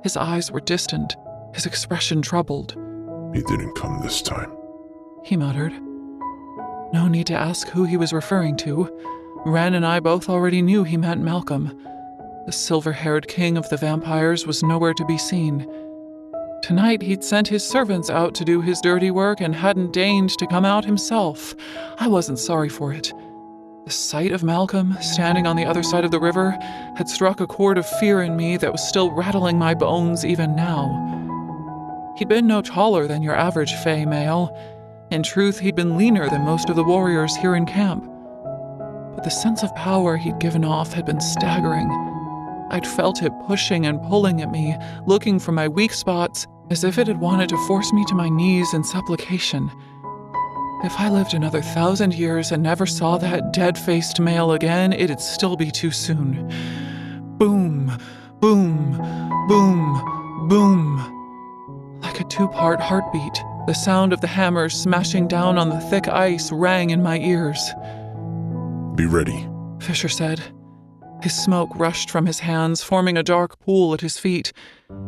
His eyes were distant, his expression troubled. He didn't come this time, he muttered. No need to ask who he was referring to. Ren and I both already knew he meant Malcolm. The silver-haired king of the vampires was nowhere to be seen. Tonight he'd sent his servants out to do his dirty work and hadn't deigned to come out himself. I wasn't sorry for it. The sight of Malcolm, standing on the other side of the river, had struck a chord of fear in me that was still rattling my bones even now. He'd been no taller than your average Fey male. In truth, he'd been leaner than most of the warriors here in camp. But the sense of power he'd given off had been staggering. I'd felt it pushing and pulling at me, looking for my weak spots, as if it had wanted to force me to my knees in supplication. If I lived another 1,000 years and never saw that dead-faced male again, it'd still be too soon. Boom, boom, boom, boom. Like a two-part heartbeat, the sound of the hammers smashing down on the thick ice rang in my ears. Be ready, Fisher said. His smoke rushed from his hands, forming a dark pool at his feet.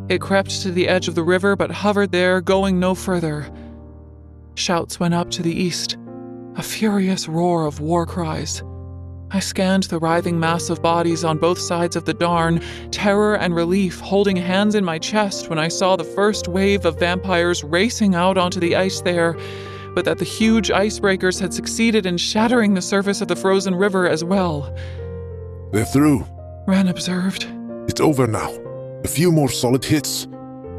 It crept to the edge of the river, but hovered there, going no further. Shouts went up to the east, a furious roar of war cries. I scanned the writhing mass of bodies on both sides of the Darn, terror and relief holding hands in my chest when I saw the first wave of vampires racing out onto the ice there, but that the huge icebreakers had succeeded in shattering the surface of the frozen river as well. They're through. Wren observed. It's over now. A few more solid hits.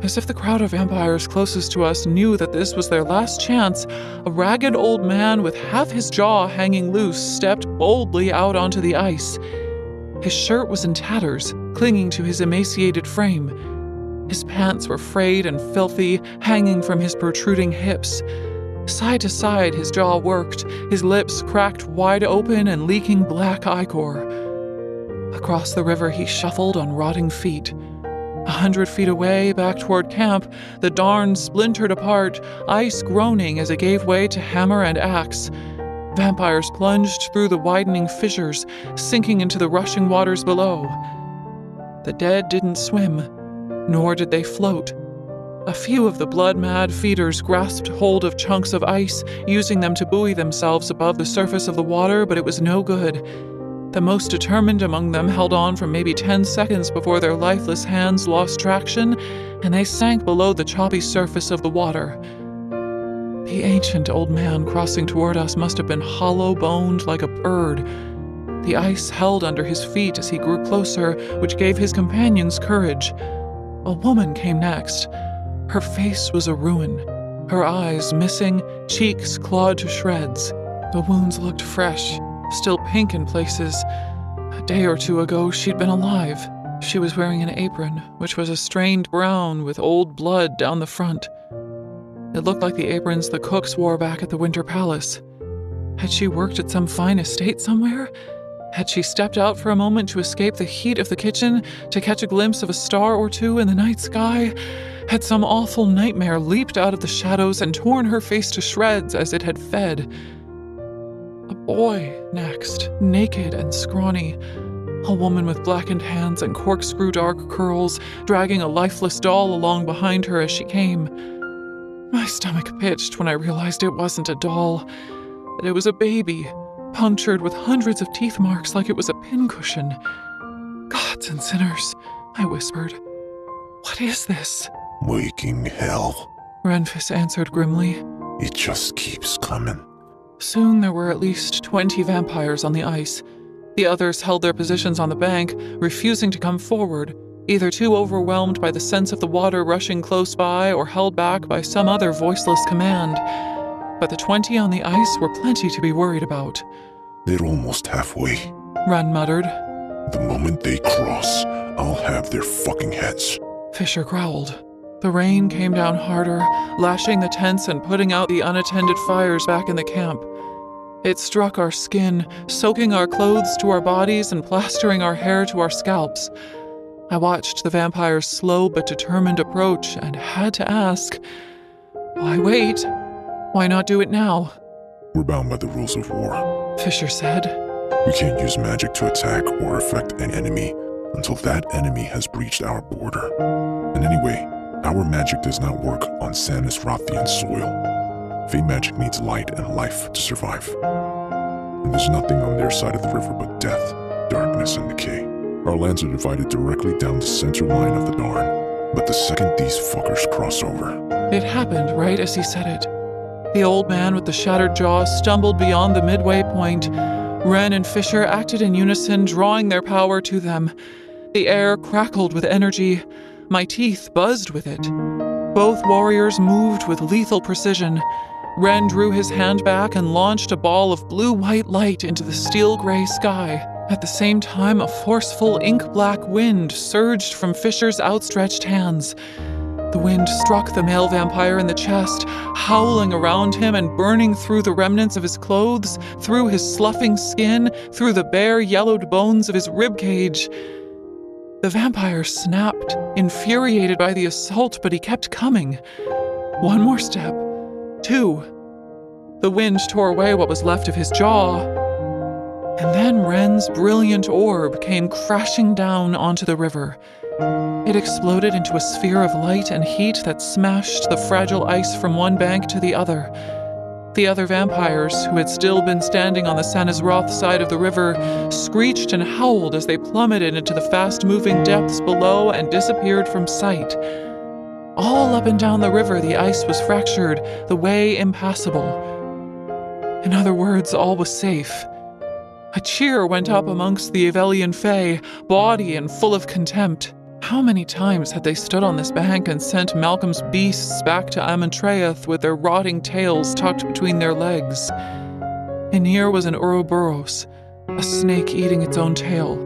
As if the crowd of vampires closest to us knew that this was their last chance, a ragged old man with half his jaw hanging loose stepped boldly out onto the ice. His shirt was in tatters, clinging to his emaciated frame. His pants were frayed and filthy, hanging from his protruding hips. Side to side, his jaw worked, his lips cracked wide open and leaking black ichor. Across the river he shuffled on rotting feet. 100 feet away, back toward camp, the Darn splintered apart, ice groaning as it gave way to hammer and axe. Vampires plunged through the widening fissures, sinking into the rushing waters below. The dead didn't swim, nor did they float. A few of the blood-mad feeders grasped hold of chunks of ice, using them to buoy themselves above the surface of the water, but it was no good. The most determined among them held on for maybe 10 seconds before their lifeless hands lost traction, and they sank below the choppy surface of the water. The ancient old man crossing toward us must have been hollow-boned like a bird. The ice held under his feet as he grew closer, which gave his companions courage. A woman came next. Her face was a ruin, her eyes missing, cheeks clawed to shreds. The wounds looked fresh, still pink in places. A day or two ago, she'd been alive. She was wearing an apron, which was a strained brown with old blood down the front. It looked like the aprons the cooks wore back at the Winter Palace. Had she worked at some fine estate somewhere? Had she stepped out for a moment to escape the heat of the kitchen, to catch a glimpse of a star or two in the night sky? Had some awful nightmare leaped out of the shadows and torn her face to shreds as it had fed? A boy next, naked and scrawny. A woman with blackened hands and corkscrew dark curls, dragging a lifeless doll along behind her as she came. My stomach pitched when I realized it wasn't a doll, that it was a baby, punctured with hundreds of teeth marks like it was a pincushion. Gods and sinners, I whispered. What is this? Waking hell. Renfis answered grimly. It just keeps coming. Soon there were at least 20 vampires on the ice. The others held their positions on the bank, refusing to come forward, either too overwhelmed by the sense of the water rushing close by or held back by some other voiceless command. But the 20 on the ice were plenty to be worried about. They're almost halfway. Wren muttered. The moment they cross, I'll have their fucking heads. Fisher growled. The rain came down harder, lashing the tents and putting out the unattended fires back in the camp. It struck our skin, soaking our clothes to our bodies and plastering our hair to our scalps. I watched the vampire's slow but determined approach and had to ask, why wait? Why not do it now? We're bound by the rules of war, Fisher said. We can't use magic to attack or affect an enemy until that enemy has breached our border. And anyway, our magic does not work on Sanis Rothian soil. Fey magic needs light and life to survive. And there's nothing on their side of the river but death, darkness, and decay. Our lands are divided directly down the center line of the Darn. but the second these fuckers cross over... It happened right as he said it. The old man with the shattered jaw stumbled beyond the midway point. Ren and Fisher acted in unison, drawing their power to them. The air crackled with energy. My teeth buzzed with it. Both warriors moved with lethal precision. Ren drew his hand back and launched a ball of blue-white light into the steel-gray sky. At the same time, a forceful ink-black wind surged from Fisher's outstretched hands. The wind struck the male vampire in the chest, howling around him and burning through the remnants of his clothes, through his sloughing skin, through the bare, yellowed bones of his ribcage. The vampire snapped, infuriated by the assault, but he kept coming. One more step. 2. The wind tore away what was left of his jaw. And then Ren's brilliant orb came crashing down onto the river. It exploded into a sphere of light and heat that smashed the fragile ice from one bank to the other. The other vampires, who had still been standing on the Sanizroth side of the river, screeched and howled as they plummeted into the fast-moving depths below and disappeared from sight. All up and down the river, the ice was fractured, the way impassable. In other words, all was safe. A cheer went up amongst the Evelian Fae, bawdy and full of contempt. How many times had they stood on this bank and sent Malcolm's beasts back to Amentraeth with their rotting tails tucked between their legs? And near was an Ouroboros, a snake eating its own tail.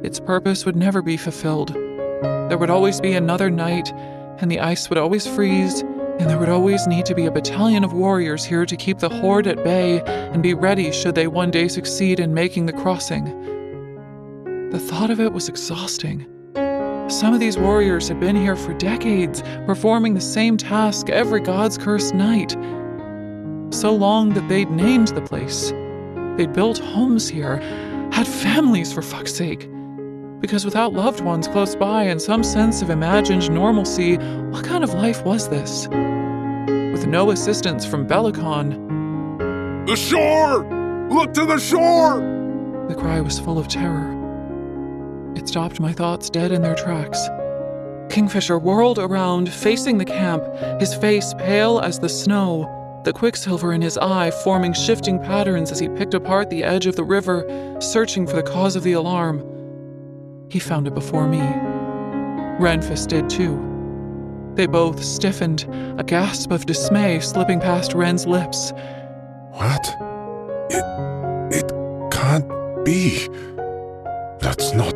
Its purpose would never be fulfilled. There would always be another night, and the ice would always freeze, and there would always need to be a battalion of warriors here to keep the horde at bay and be ready should they one day succeed in making the crossing. The thought of it was exhausting. Some of these warriors had been here for decades, performing the same task every God's cursed night. So long that they'd named the place. They'd built homes here, had families for fuck's sake. Because without loved ones close by and some sense of imagined normalcy, what kind of life was this? With no assistance from Belicon. The shore! Look to the shore! The cry was full of terror. It stopped my thoughts dead in their tracks. Kingfisher whirled around, facing the camp, his face pale as the snow, the quicksilver in his eye forming shifting patterns as he picked apart the edge of the river, searching for the cause of the alarm. He found it before me. Renfis did too. They both stiffened, a gasp of dismay slipping past Ren's lips. What? It can't be. That's not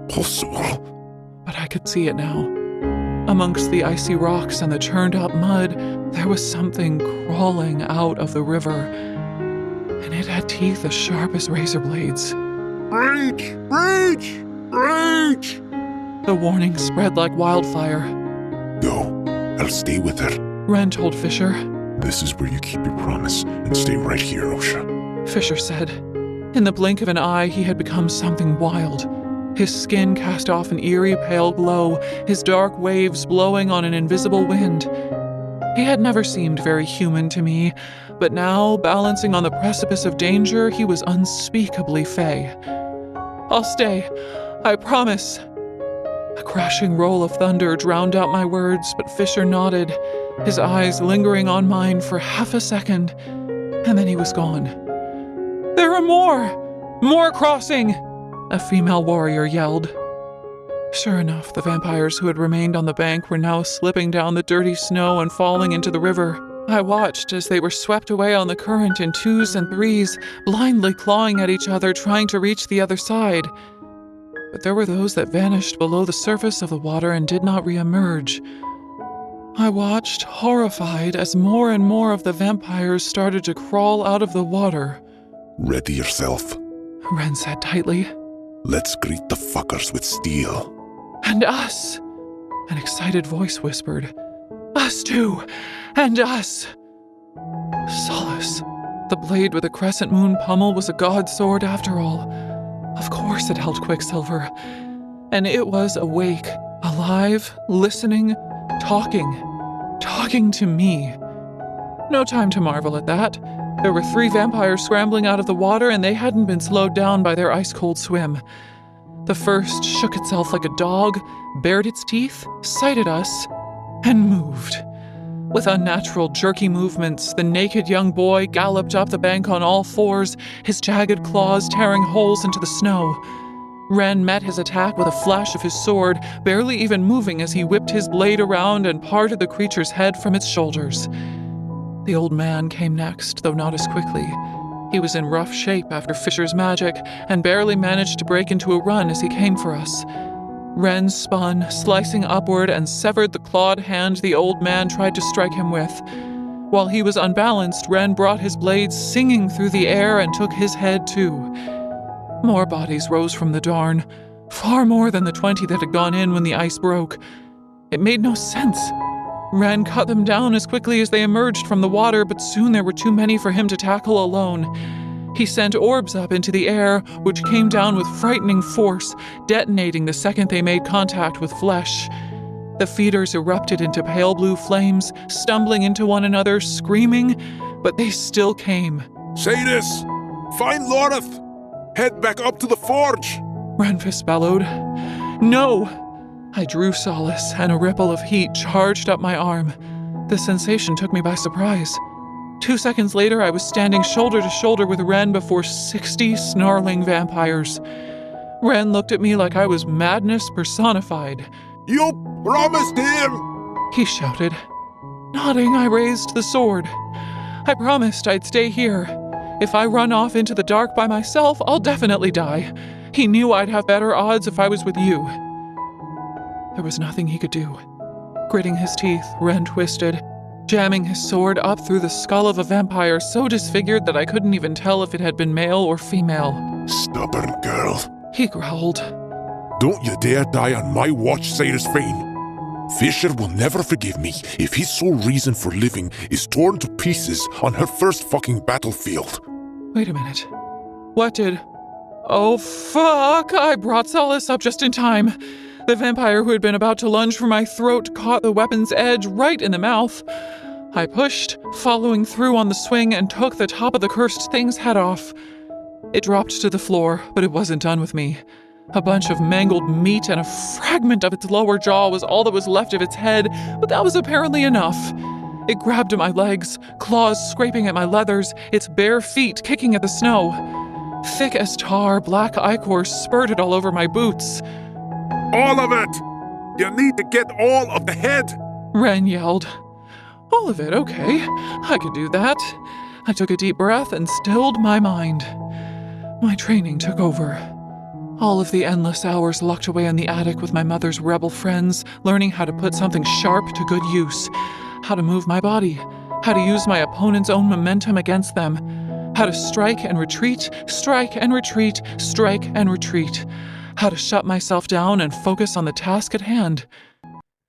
possible. But I could see it now. Amongst the icy rocks and the churned-up mud, there was something crawling out of the river, and it had teeth as sharp as razor blades. Breach! Breach! Breach! The warning spread like wildfire. Go. I'll stay with her. Ren told Fisher. This is where you keep your promise, and stay right here, Osha. Fisher said. In the blink of an eye, he had become something wild. His skin cast off an eerie pale glow, his dark waves blowing on an invisible wind. He had never seemed very human to me, but now, balancing on the precipice of danger, he was unspeakably fey. I'll stay. I promise. A crashing roll of thunder drowned out my words, but Fisher nodded, his eyes lingering on mine for half a second, and then he was gone. There are more! More crossing! A female warrior yelled. Sure enough, the vampires who had remained on the bank were now slipping down the dirty snow and falling into the river. I watched as they were swept away on the current in 2s and 3s, blindly clawing at each other, trying to reach the other side. But there were those that vanished below the surface of the water and did not re-emerge. I watched, horrified, as more and more of the vampires started to crawl out of the water. Ready yourself. Ren said tightly. Let's greet the fuckers with steel. And us, an excited voice whispered. Us too, and us. Solace. The blade with a crescent moon pummel was a god sword after all. Of course it held quicksilver. And it was awake, alive, listening, talking to me. No time to marvel at that. There were 3 vampires scrambling out of the water, and they hadn't been slowed down by their ice-cold swim. The first shook itself like a dog, bared its teeth, sighted us, and moved. With unnatural, jerky movements, the naked young boy galloped up the bank on all fours, his jagged claws tearing holes into the snow. Ren met his attack with a flash of his sword, barely even moving as he whipped his blade around and parted the creature's head from its shoulders. The old man came next, though not as quickly. He was in rough shape after Fisher's magic, and barely managed to break into a run as he came for us. Ren spun, slicing upward, and severed the clawed hand the old man tried to strike him with. While he was unbalanced, Ren brought his blade singing through the air and took his head too. More bodies rose from the darn, far more than the 20 that had gone in when the ice broke. It made no sense. Ren cut them down as quickly as they emerged from the water, but soon there were too many for him to tackle alone. He sent orbs up into the air, which came down with frightening force, detonating the second they made contact with flesh. The feeders erupted into pale blue flames, stumbling into one another, screaming, but they still came. Sadis! Find Loreth! Head back up to the forge! Renfis bellowed. No! I drew solace, and a ripple of heat charged up my arm. The sensation took me by surprise. 2 seconds later, I was standing shoulder to shoulder with Ren before 60 snarling vampires. Ren looked at me like I was madness personified. You promised him! He shouted. Nodding, I raised the sword. I promised I'd stay here. If I run off into the dark by myself, I'll definitely die. He knew I'd have better odds if I was with you. There was nothing he could do. Gritting his teeth, Ren twisted, jamming his sword up through the skull of a vampire so disfigured that I couldn't even tell if it had been male or female. Stubborn girl. He growled. Don't you dare die on my watch, Sadis Fane. Fisher will never forgive me if his sole reason for living is torn to pieces on her first fucking battlefield. Wait a minute. What did... Oh, fuck! I brought Solace up just in time. The vampire who had been about to lunge for my throat caught the weapon's edge right in the mouth. I pushed, following through on the swing, and took the top of the cursed thing's head off. It dropped to the floor, but it wasn't done with me. A bunch of mangled meat and a fragment of its lower jaw was all that was left of its head, but that was apparently enough. It grabbed at my legs, claws scraping at my leathers, its bare feet kicking at the snow. Thick as tar, black ichor spurted all over my boots. All of it! You need to get all of the head! Ren yelled. All of it, okay. I could do that. I took a deep breath and stilled my mind. My training took over. All of the endless hours locked away in the attic with my mother's rebel friends, learning how to put something sharp to good use, how to move my body, how to use my opponent's own momentum against them, how to strike and retreat, strike and retreat, strike and retreat, how to shut myself down and focus on the task at hand.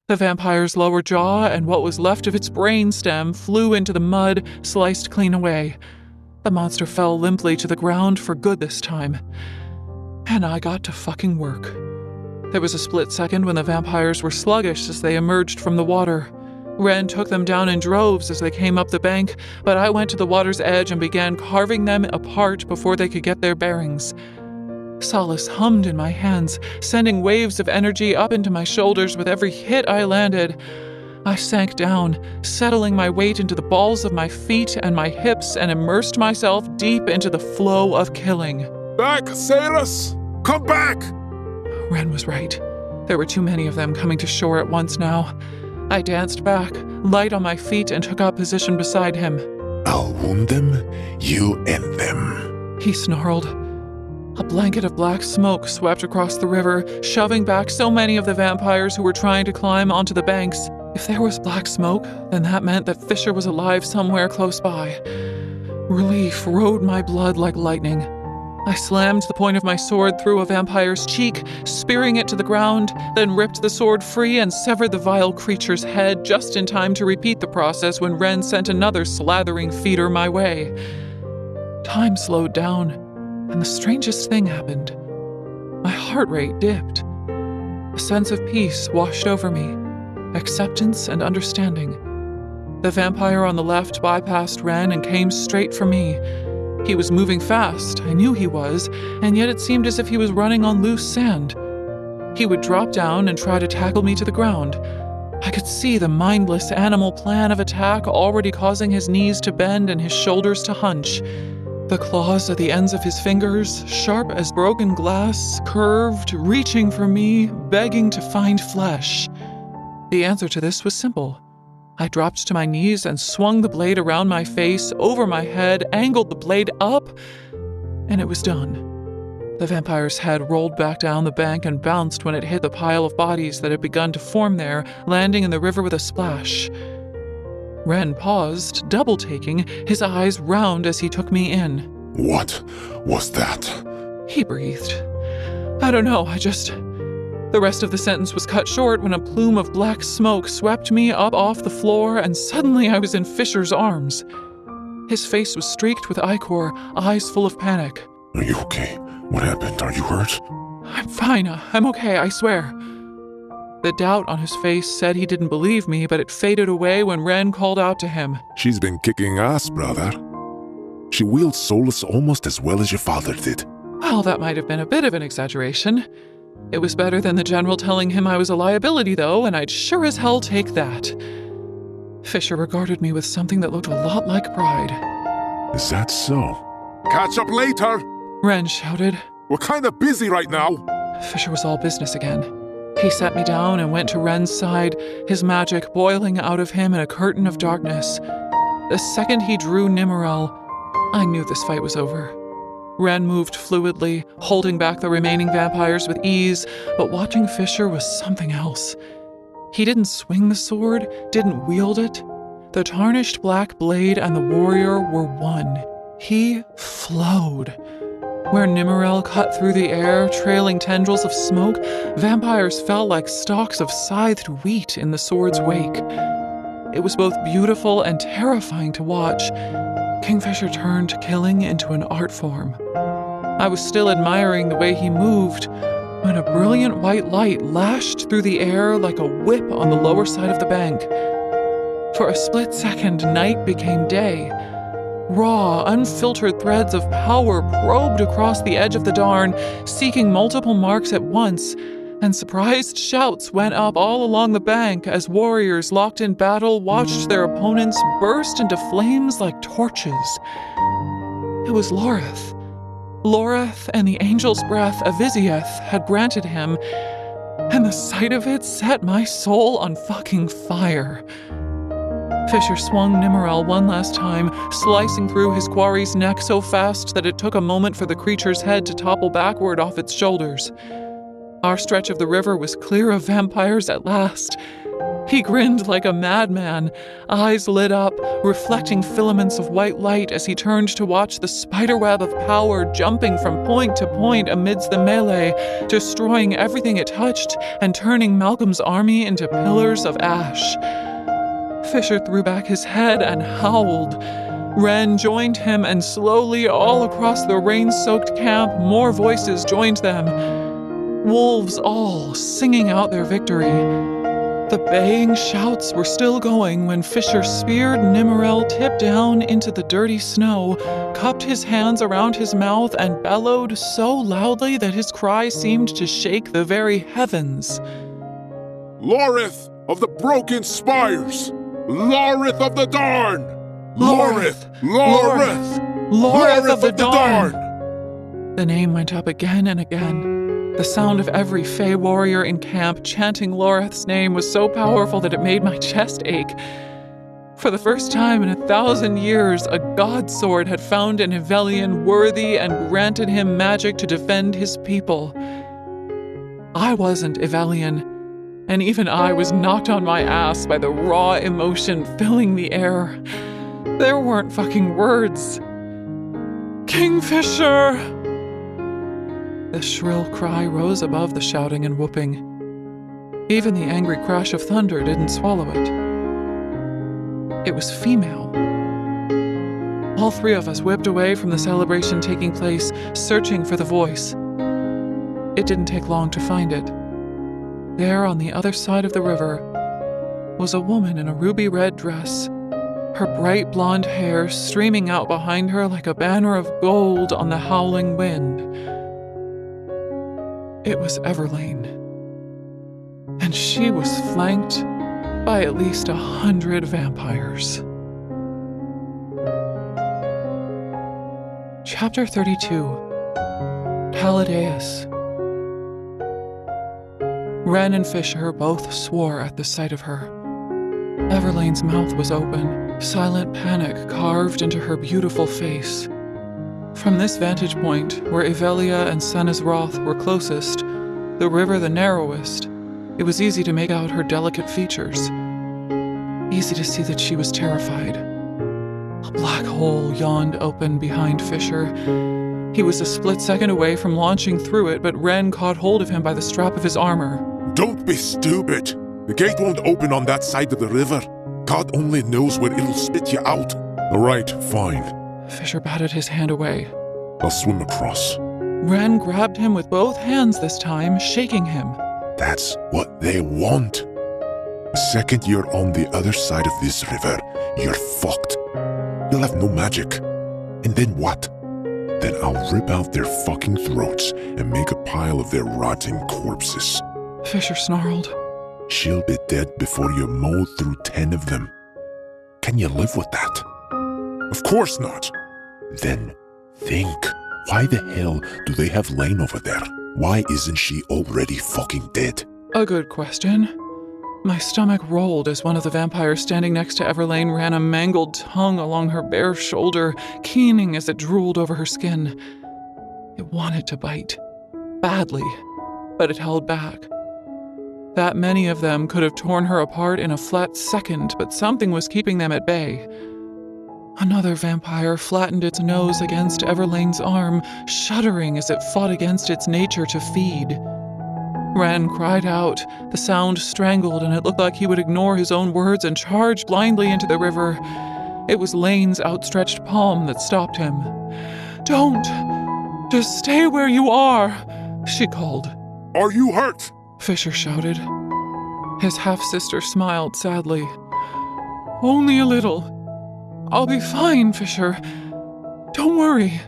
The vampire's lower jaw and what was left of its brain stem flew into the mud, sliced clean away. The monster fell limply to the ground for good this time. And I got to fucking work. There was a split second when the vampires were sluggish as they emerged from the water. Ren took them down in droves as they came up the bank, but I went to the water's edge and began carving them apart before they could get their bearings. Solace hummed in my hands, sending waves of energy up into my shoulders with every hit I landed. I sank down, settling my weight into the balls of my feet and my hips and immersed myself deep into the flow of killing. Back, Sadis! Come back! Ren was right. There were too many of them coming to shore at once now. I danced back, light on my feet, and took up position beside him. I'll wound them, you end them. He snarled. A blanket of black smoke swept across the river, shoving back so many of the vampires who were trying to climb onto the banks. If there was black smoke, then that meant that Fisher was alive somewhere close by. Relief rode my blood like lightning. I slammed the point of my sword through a vampire's cheek, spearing it to the ground, then ripped the sword free and severed the vile creature's head just in time to repeat the process when Ren sent another slathering feeder my way. Time slowed down, and the strangest thing happened. My heart rate dipped. A sense of peace washed over me, acceptance and understanding. The vampire on the left bypassed Ren and came straight for me. He was moving fast, I knew he was, and yet it seemed as if he was running on loose sand. He would drop down and try to tackle me to the ground. I could see the mindless animal plan of attack already causing his knees to bend and his shoulders to hunch. The claws at the ends of his fingers, sharp as broken glass, curved, reaching for me, begging to find flesh. The answer to this was simple. I dropped to my knees and swung the blade around my face, over my head, angled the blade up, and it was done. The vampire's head rolled back down the bank and bounced when it hit the pile of bodies that had begun to form there, landing in the river with a splash. Ren paused, double-taking, his eyes round as he took me in. What was that? He breathed. I don't know, The rest of the sentence was cut short when a plume of black smoke swept me up off the floor, and suddenly I was in Fisher's arms. His face was streaked with ichor, eyes full of panic. Are you okay? What happened? Are you hurt? I'm fine. I'm okay, I swear. The doubt on his face said he didn't believe me, but it faded away when Ren called out to him. She's been kicking ass, brother. She wields Solus almost as well as your father did. Well, that might have been a bit of an exaggeration. It was better than the general telling him I was a liability, though, and I'd sure as hell take that. Fisher regarded me with something that looked a lot like pride. Is that so? Catch up later! Ren shouted. We're kind of busy right now. Fisher was all business again. He sat me down and went to Ren's side, his magic boiling out of him in a curtain of darkness. The second he drew Nimmerel, I knew this fight was over. Ren moved fluidly, holding back the remaining vampires with ease, but watching Fisher was something else. He didn't swing the sword, didn't wield it. The tarnished black blade and the warrior were one. He flowed. Where Nimmerel cut through the air, trailing tendrils of smoke, vampires fell like stalks of scythed wheat in the sword's wake. It was both beautiful and terrifying to watch. Kingfisher turned killing into an art form. I was still admiring the way he moved when a brilliant white light lashed through the air like a whip on the lower side of the bank. For a split second, night became day. Raw, unfiltered threads of power probed across the edge of the Darn, seeking multiple marks at once, and surprised shouts went up all along the bank as warriors locked in battle watched their opponents burst into flames like torches. It was Loreth. Loreth and the angel's breath Avisieth had granted him, and the sight of it set my soul on fucking fire. Fisher swung Nimmerel one last time, slicing through his quarry's neck so fast that it took a moment for the creature's head to topple backward off its shoulders. Our stretch of the river was clear of vampires at last. He grinned like a madman, eyes lit up, reflecting filaments of white light as he turned to watch the spiderweb of power jumping from point to point amidst the melee, destroying everything it touched and turning Malcolm's army into pillars of ash. Fisher threw back his head and howled. Ren joined him, and slowly all across the rain-soaked camp, more voices joined them. Wolves all singing out their victory. The baying shouts were still going when Fisher speared Nimmerel tip down into the dirty snow, cupped his hands around his mouth, and bellowed so loudly that his cry seemed to shake the very heavens. Loreth of the broken spires! Loreth of the Darn! Loreth! Loreth! Loreth of the Darn! The name went up again and again. The sound of every Fey warrior in camp chanting Loreth's name was so powerful that it made my chest ache. For the first time in 1,000 years, a god sword had found an Evelian worthy and granted him magic to defend his people. I wasn't Evelian, and even I was knocked on my ass by the raw emotion filling the air. There weren't fucking words. Kingfisher! The shrill cry rose above the shouting and whooping. Even the angry crash of thunder didn't swallow it. It was female. All three of us whipped away from the celebration taking place, searching for the voice. It didn't take long to find it. There on the other side of the river was a woman in a ruby-red dress, her bright blonde hair streaming out behind her like a banner of gold on the howling wind. It was Everlane, and she was flanked by at least 100 vampires. Chapter 32. Callideus. Wren and Fisher both swore at the sight of her. Everlane's mouth was open, silent panic carved into her beautiful face. From this vantage point, where Evelia and Senna's were closest, the river the narrowest, it was easy to make out her delicate features. Easy to see that she was terrified. A black hole yawned open behind Fisher. He was a split second away from launching through it, but Wren caught hold of him by the strap of his armor. Don't be stupid. The gate won't open on that side of the river. God only knows where it'll spit you out. All right, fine. Fisher batted his hand away. I'll swim across. Wren grabbed him with both hands this time, shaking him. That's what they want. The second you're on the other side of this river, you're fucked. You'll have no magic. And then what? Then I'll rip out their fucking throats and make a pile of their rotting corpses. Fisher snarled. She'll be dead before you mow through 10 of them. Can you live with that? Of course not. Then think. Why the hell do they have Lane over there? Why isn't she already fucking dead? A good question. My stomach rolled as one of the vampires standing next to Everlane ran a mangled tongue along her bare shoulder, keening as it drooled over her skin. It wanted to bite. Badly. But it held back. That many of them could have torn her apart in a flat second, but something was keeping them at bay. Another vampire flattened its nose against Everlane's arm, shuddering as it fought against its nature to feed. Wren cried out, the sound strangled, and it looked like he would ignore his own words and charge blindly into the river. It was Lane's outstretched palm that stopped him. "Don't! Just stay where you are!" she called. Are you hurt? Fisher shouted. His half-sister smiled sadly. "Only a little. I'll be fine, Fisher. Don't worry."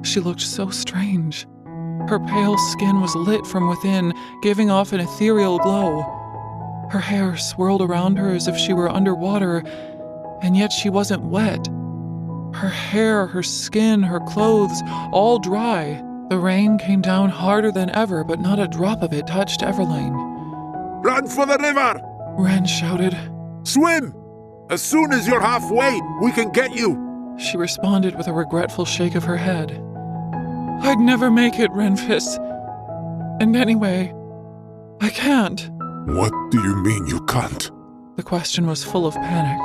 She looked so strange. Her pale skin was lit from within, giving off an ethereal glow. Her hair swirled around her as if she were underwater, and yet she wasn't wet. Her hair, her skin, her clothes, all dry. The rain came down harder than ever, but not a drop of it touched Everlane. Run for the river! Wren shouted. Swim! As soon as you're halfway, we can get you! She responded with a regretful shake of her head. "I'd never make it, Renfis. And anyway, I can't." What do you mean you can't? The question was full of panic.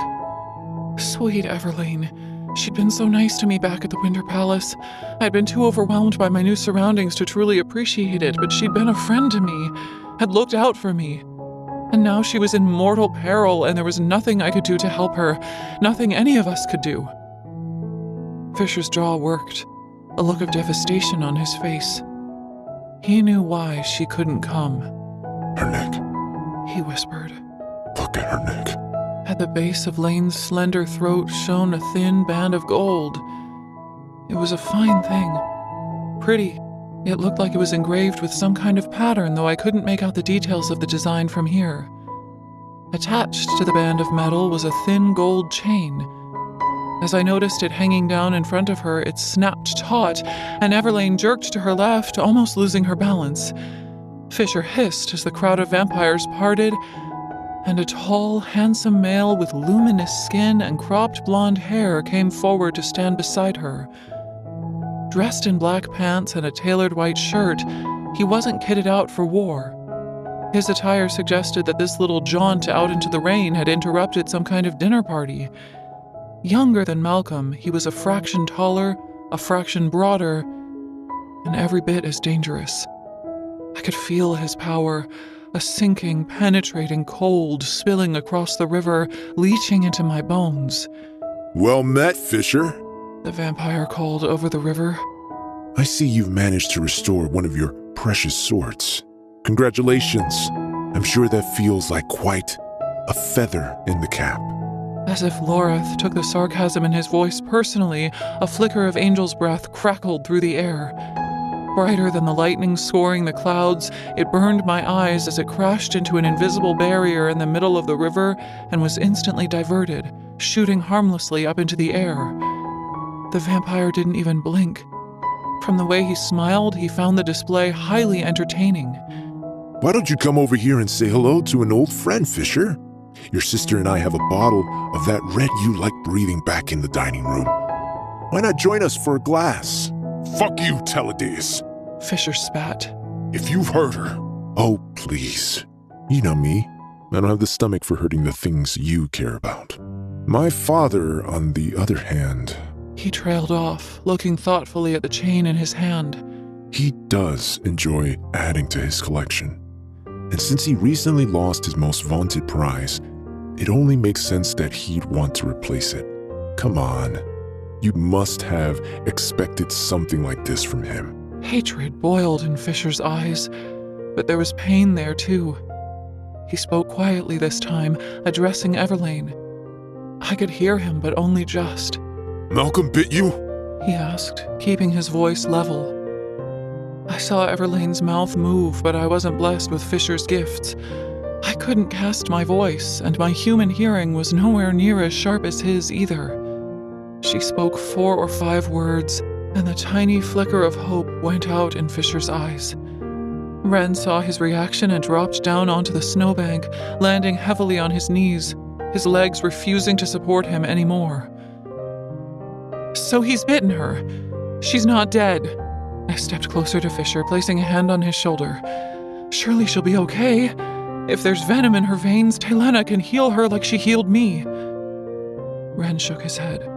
Sweet Everlane. She'd been so nice to me back at the Winter Palace. I'd been too overwhelmed by my new surroundings to truly appreciate it, but she'd been a friend to me, had looked out for me. And now she was in mortal peril, and there was nothing I could do to help her, nothing any of us could do. Fisher's jaw worked, a look of devastation on his face. He knew why she couldn't come. Her neck. He whispered. Look at her neck. At the base of Lane's slender throat shone a thin band of gold. It was a fine thing. Pretty. It looked like it was engraved with some kind of pattern, though I couldn't make out the details of the design from here. Attached to the band of metal was a thin gold chain. As I noticed it hanging down in front of her, it snapped taut, and Everlane jerked to her left, almost losing her balance. Fisher hissed as the crowd of vampires parted, and a tall, handsome male with luminous skin and cropped blonde hair came forward to stand beside her. Dressed in black pants and a tailored white shirt, he wasn't kitted out for war. His attire suggested that this little jaunt out into the rain had interrupted some kind of dinner party. Younger than Malcolm, he was a fraction taller, a fraction broader, and every bit as dangerous. I could feel his power, a sinking, penetrating cold spilling across the river, leaching into my bones. Well met, Fisher. The vampire called over the river. I see you've managed to restore one of your precious swords. Congratulations. I'm sure that feels like quite a feather in the cap. As if Loreth took the sarcasm in his voice personally, a flicker of angel's breath crackled through the air. Brighter than the lightning scoring the clouds, it burned my eyes as it crashed into an invisible barrier in the middle of the river and was instantly diverted, shooting harmlessly up into the air. The vampire didn't even blink. From the way he smiled, he found the display highly entertaining. Why don't you come over here and say hello to an old friend, Fisher? Your sister and I have a bottle of that red you like breathing back in the dining room. Why not join us for a glass? Fuck you, Taladeus. Fisher spat. If you've hurt her. Oh, please. You know me. I don't have the stomach for hurting the things you care about. My father, on the other hand... He trailed off, looking thoughtfully at the chain in his hand. He does enjoy adding to his collection. And since he recently lost his most vaunted prize, it only makes sense that he'd want to replace it. Come on. You must have expected something like this from him. Hatred boiled in Fisher's eyes, but there was pain there too. He spoke quietly this time, addressing Everlane. I could hear him, but only just. Malcolm bit you? He asked, keeping his voice level. I saw Everlane's mouth move, but I wasn't blessed with Fisher's gifts. I couldn't cast my voice, and my human hearing was nowhere near as sharp as his either. She spoke 4 or 5 words, and the tiny flicker of hope went out in Fisher's eyes. Wren saw his reaction and dropped down onto the snowbank, landing heavily on his knees, his legs refusing to support him anymore. So he's bitten her. She's not dead. I stepped closer to Fisher, placing a hand on his shoulder. Surely she'll be okay. If there's venom in her veins, Telena can heal her like she healed me. Wren shook his head.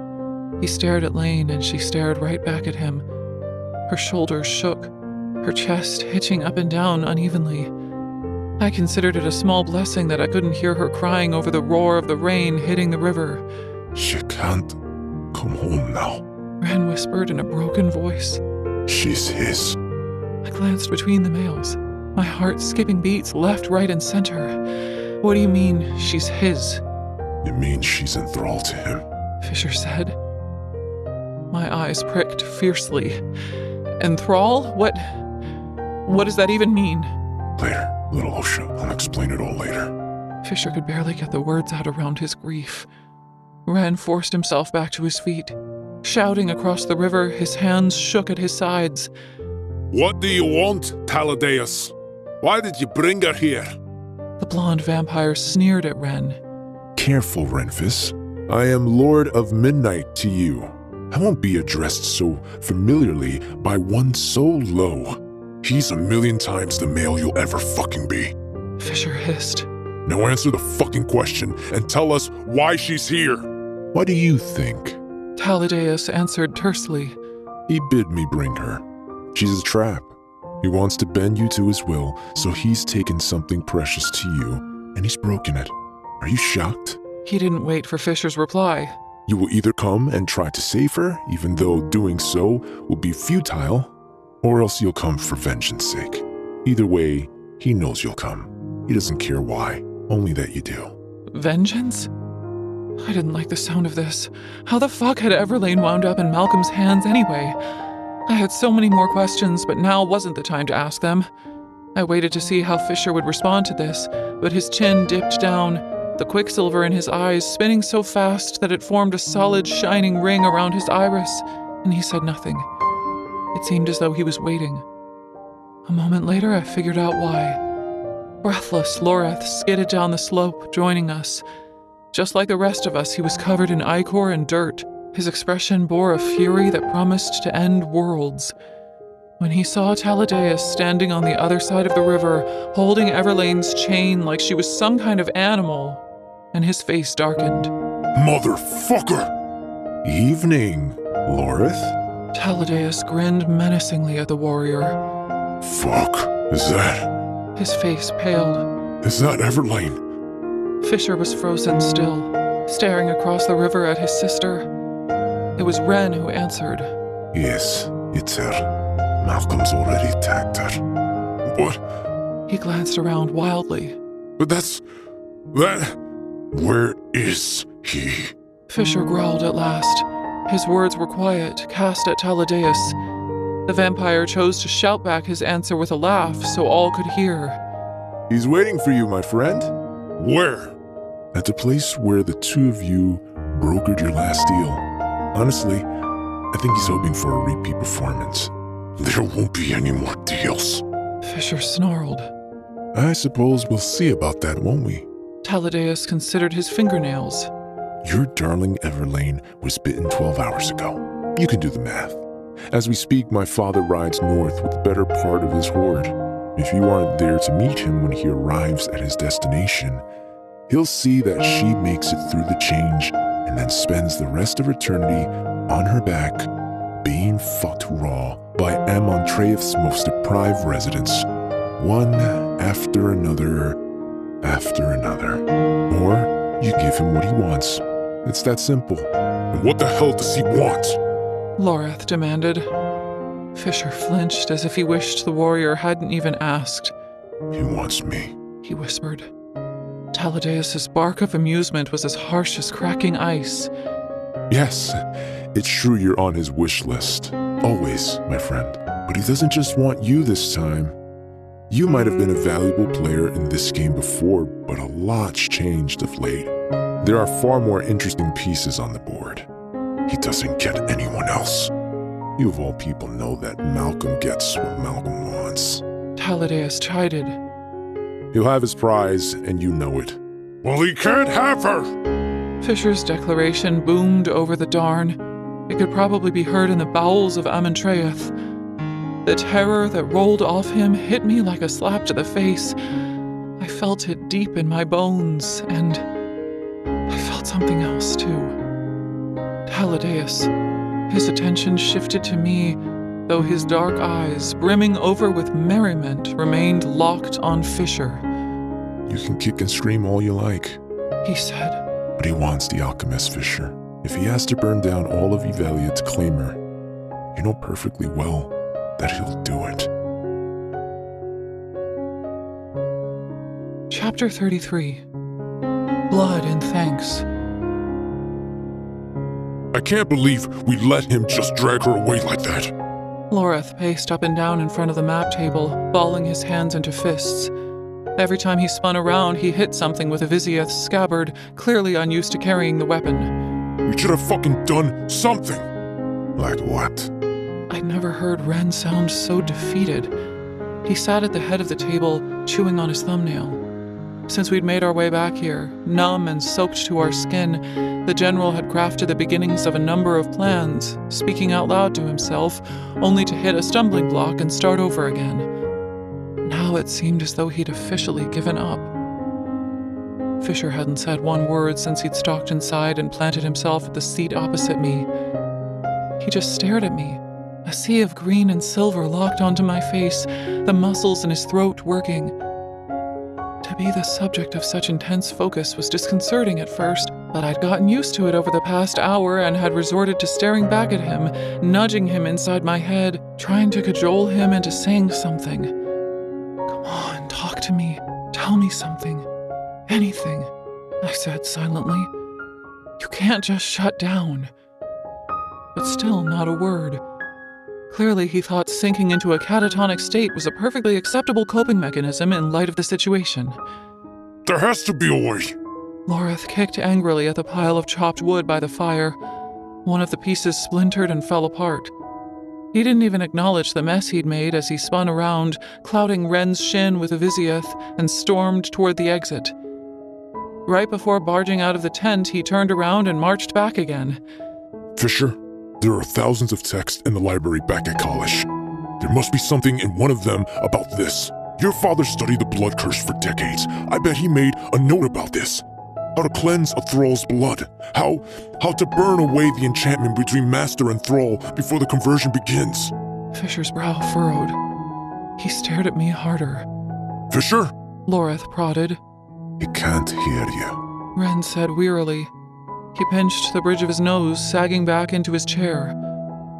He stared at Lane, and she stared right back at him. Her shoulders shook, her chest hitching up and down unevenly. I considered it a small blessing that I couldn't hear her crying over the roar of the rain hitting the river. She can't come home now, Wren whispered in a broken voice. She's his. I glanced between the males, my heart skipping beats left, right, and center. What do you mean, she's his? It means she's enthralled to him, Fisher said. My eyes pricked fiercely. Enthrall? What does that even mean? Later, little Osha. I'll explain it all later. Fisher could barely get the words out around his grief. Wren forced himself back to his feet. Shouting across the river, his hands shook at his sides. What do you want, Taladeus? Why did you bring her here? The blonde vampire sneered at Wren. Careful, Renfis. I am Lord of Midnight to you. I won't be addressed so familiarly by one so low. He's 1,000,000 times the male you'll ever fucking be. Fisher hissed. Now answer the fucking question and tell us why she's here. What do you think? Taladeus answered tersely. He bid me bring her. She's a trap. He wants to bend you to his will, so he's taken something precious to you, and he's broken it. Are you shocked? He didn't wait for Fisher's reply. You will either come and try to save her, even though doing so will be futile, or else you'll come for vengeance sake. Either way, he knows you'll come. He doesn't care why, only that you do. Vengeance? I didn't like the sound of this. How the fuck had Everlane wound up in Malcolm's hands anyway? I had so many more questions, but now wasn't the time to ask them. I waited to see how Fisher would respond to this, but his chin dipped down, the quicksilver in his eyes spinning so fast that it formed a solid, shining ring around his iris, and he said nothing. It seemed as though he was waiting. A moment later, I figured out why. Breathless, Loreth skidded down the slope, joining us. Just like the rest of us, he was covered in ichor and dirt. His expression bore a fury that promised to end worlds. When he saw Taladeus standing on the other side of the river, holding Everlane's chain like she was some kind of animal, and his face darkened. Motherfucker! Evening, Loreth. Taladeus grinned menacingly at the warrior. Fuck, is that? His face paled. Is that Everlane? Fisher was frozen still, staring across the river at his sister. It was Wren who answered. Yes, it's her. Malcolm's already tagged her. What? He glanced around wildly. But that... Where is He... Fisher growled at last. His words were quiet, cast at Taladeus. The vampire chose to shout back his answer with a laugh so all could hear. He's waiting for you, my friend. Where? At the place where the two of you brokered your last deal. Honestly, I think he's hoping for a repeat performance. There won't be any more deals. Fisher snarled. I suppose we'll see about that, won't we? Taladeus considered his fingernails. Your darling Everlane was bitten 12 hours ago. You can do the math. As we speak, my father rides north with the better part of his horde. If you aren't there to meet him when he arrives at his destination, he'll see that she makes it through the change and then spends the rest of eternity on her back, being fucked raw by Amontreath's most deprived residents, one after another, Or you give him what he wants. It's that simple. And what the hell does he want? Loreth demanded. Fisher flinched as if he wished the warrior hadn't even asked. He wants me, he whispered. Taladeus' bark of amusement was as harsh as cracking ice. Yes, it's true you're on his wish list. Always, my friend. But he doesn't just want you this time. You might have been a valuable player in this game before, but a lot's changed of late. There are far more interesting pieces on the board. He doesn't get anyone else. You of all people know that Malcolm gets what Malcolm wants. Taladeus chided. He'll have his prize, and you know it. Well, he can't have her! Fisher's declaration boomed over the Darn. It could probably be heard in the bowels of Amontreath. The terror that rolled off him hit me like a slap to the face. I felt it deep in my bones, and I felt something else, too. Taladeus. His attention shifted to me, though his dark eyes, brimming over with merriment, remained locked on Fisher. You can kick and scream all you like, he said. But he wants the alchemist, Fisher. If he has to burn down all of Evelia to claim her, you know perfectly well that he'll do it. Chapter 33. Blood and Thanks. I can't believe we let him just drag her away like that. Loreth paced up and down in front of the map table, balling his hands into fists. Every time he spun around, he hit something with a Vizioth's scabbard, clearly unused to carrying the weapon. We should have fucking done something. Like what? I'd never heard Ren sound so defeated. He sat at the head of the table, chewing on his thumbnail. Since we'd made our way back here, numb and soaked to our skin, the general had crafted the beginnings of a number of plans, speaking out loud to himself, only to hit a stumbling block and start over again. Now it seemed as though he'd officially given up. Fisher hadn't said one word since he'd stalked inside and planted himself at the seat opposite me. He just stared at me, a sea of green and silver locked onto my face, the muscles in his throat working. To be the subject of such intense focus was disconcerting at first, but I'd gotten used to it over the past hour and had resorted to staring back at him, nudging him inside my head, trying to cajole him into saying something. Come on, talk to me. Tell me something. Anything, I said silently. You can't just shut down. But still not a word. Clearly, he thought sinking into a catatonic state was a perfectly acceptable coping mechanism in light of the situation. There has to be a way. Loreth kicked angrily at the pile of chopped wood by the fire. One of the pieces splintered and fell apart. He didn't even acknowledge the mess he'd made as he spun around, clouting Ren's shin with a Vizioth, and stormed toward the exit. Right before barging out of the tent, he turned around and marched back again. Fisher, there are thousands of texts in the library back at college. There must be something in one of them about this. Your father studied the blood curse for decades. I bet he made a note about this. How to cleanse a thrall's blood. How to burn away the enchantment between master and thrall before the conversion begins. Fisher's brow furrowed. He stared at me harder. Fisher? Loreth prodded. He can't hear you, Ren said wearily. He pinched the bridge of his nose, sagging back into his chair.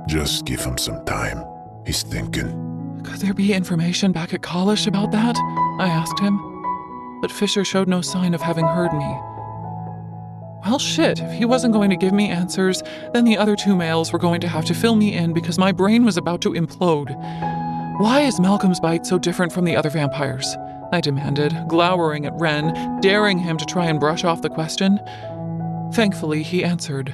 Just give him some time. He's thinking. Could there be information back at college about that? I asked him. But Fisher showed no sign of having heard me. Well, shit, if he wasn't going to give me answers, then the other two males were going to have to fill me in because my brain was about to implode. Why is Malcolm's bite so different from the other vampires? I demanded, glowering at Ren, daring him to try and brush off the question. Thankfully, he answered.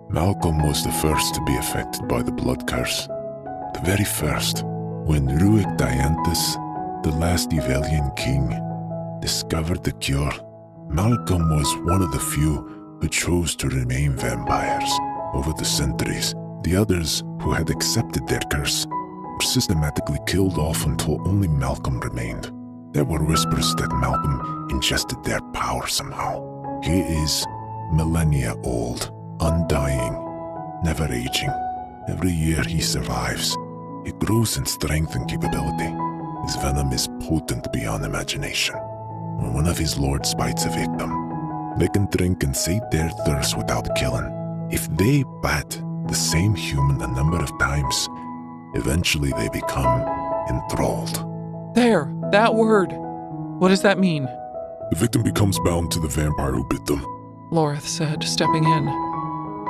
Malcolm was the first to be affected by the blood curse. The very first, when Ruick Dianthus, the last Evelian king, discovered the cure. Malcolm was one of the few who chose to remain vampires. Over the centuries, the others who had accepted their curse were systematically killed off until only Malcolm remained. There were whispers that Malcolm ingested their power somehow. He is millennia old, undying, never aging. Every year he survives. He grows in strength and capability. His venom is potent beyond imagination. When one of his lords bites a victim, they can drink and sate their thirst without killing. If they bite the same human a number of times, eventually they become enthralled. There, that word. What does that mean? The victim becomes bound to the vampire who bit them, Loreth said, stepping in.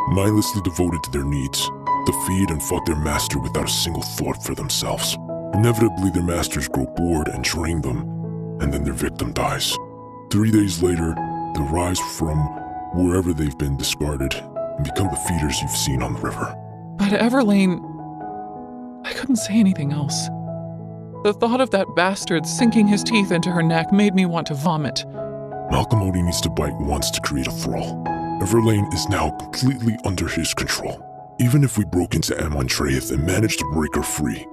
mindlessly devoted to their needs, to feed and fuck their master without a single thought for themselves. Inevitably, their masters grow bored and drain them, and then their victim dies. 3 days later, they rise from wherever they've been discarded and become the feeders you've seen on the river. But Everlane... I couldn't say anything else. The thought of that bastard sinking his teeth into her neck made me want to vomit. Malcolm only needs to bite once to create a thrall. Everlane is now completely under his control. Even if we broke into Amontreath and managed to break her free,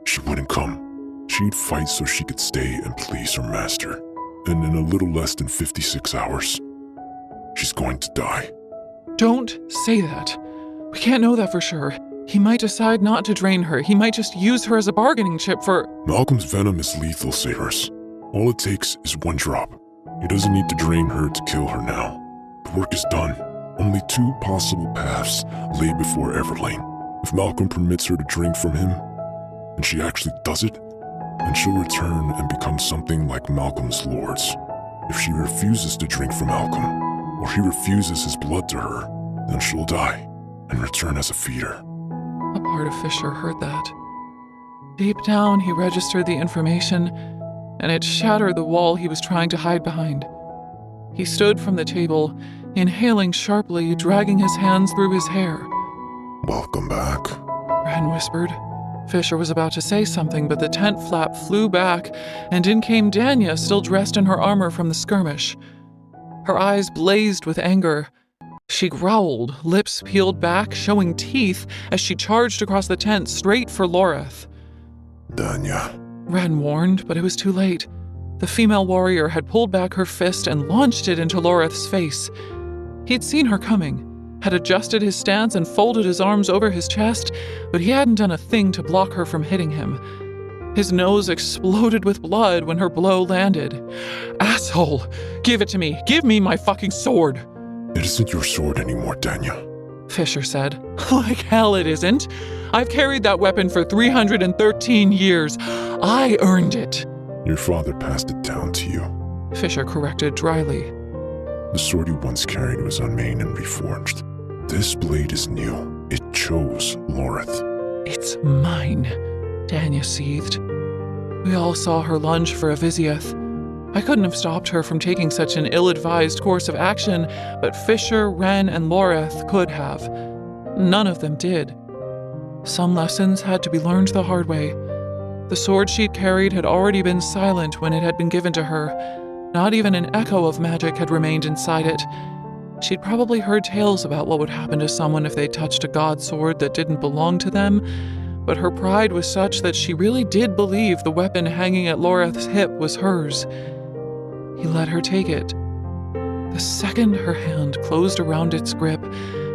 she wouldn't come. She'd fight so she could stay and please her master. And in a little less than 56 hours, she's going to die. Don't say that. We can't know that for sure. He might decide not to drain her. He might just use her as a bargaining chip for... Malcolm's venom is lethal, Savers. All it takes is one drop. He doesn't need to drain her to kill her now. The work is done. Only 2 possible paths lay before Everlane. If Malcolm permits her to drink from him, and she actually does it, then she'll return and become something like Malcolm's lords. If she refuses to drink from Malcolm, or he refuses his blood to her, then she'll die and return as a feeder. A part of Fisher heard that. Deep down, he registered the information, and it shattered the wall he was trying to hide behind. He stood from the table, inhaling sharply, dragging his hands through his hair. Welcome back. Ren whispered. Fisher was about to say something, but the tent flap flew back, and in came Danya, still dressed in her armor from the skirmish. Her eyes blazed with anger. She growled, lips peeled back, showing teeth, as she charged across the tent straight for Loreth. Danya. Ren warned, but it was too late. The female warrior had pulled back her fist and launched it into Loreth's face. He'd seen her coming, had adjusted his stance and folded his arms over his chest, but he hadn't done a thing to block her from hitting him. His nose exploded with blood when her blow landed. Asshole! Give it to me! Give me my fucking sword! It isn't your sword anymore, Danya. Fisher said. Like hell it isn't. I've carried that weapon for 313 years. I earned it. Your father passed it down to you. Fisher corrected dryly. The sword you once carried was unmade and reforged. This blade is new. It chose Loreth. It's mine, Danya seethed. We all saw her lunge for a Vizioth. I couldn't have stopped her from taking such an ill-advised course of action, but Fisher, Ren, and Loreth could have. None of them did. Some lessons had to be learned the hard way. The sword she'd carried had already been silent when it had been given to her. Not even an echo of magic had remained inside it. She'd probably heard tales about what would happen to someone if they touched a god sword that didn't belong to them, but her pride was such that she really did believe the weapon hanging at Loreth's hip was hers. He let her take it. The second her hand closed around its grip,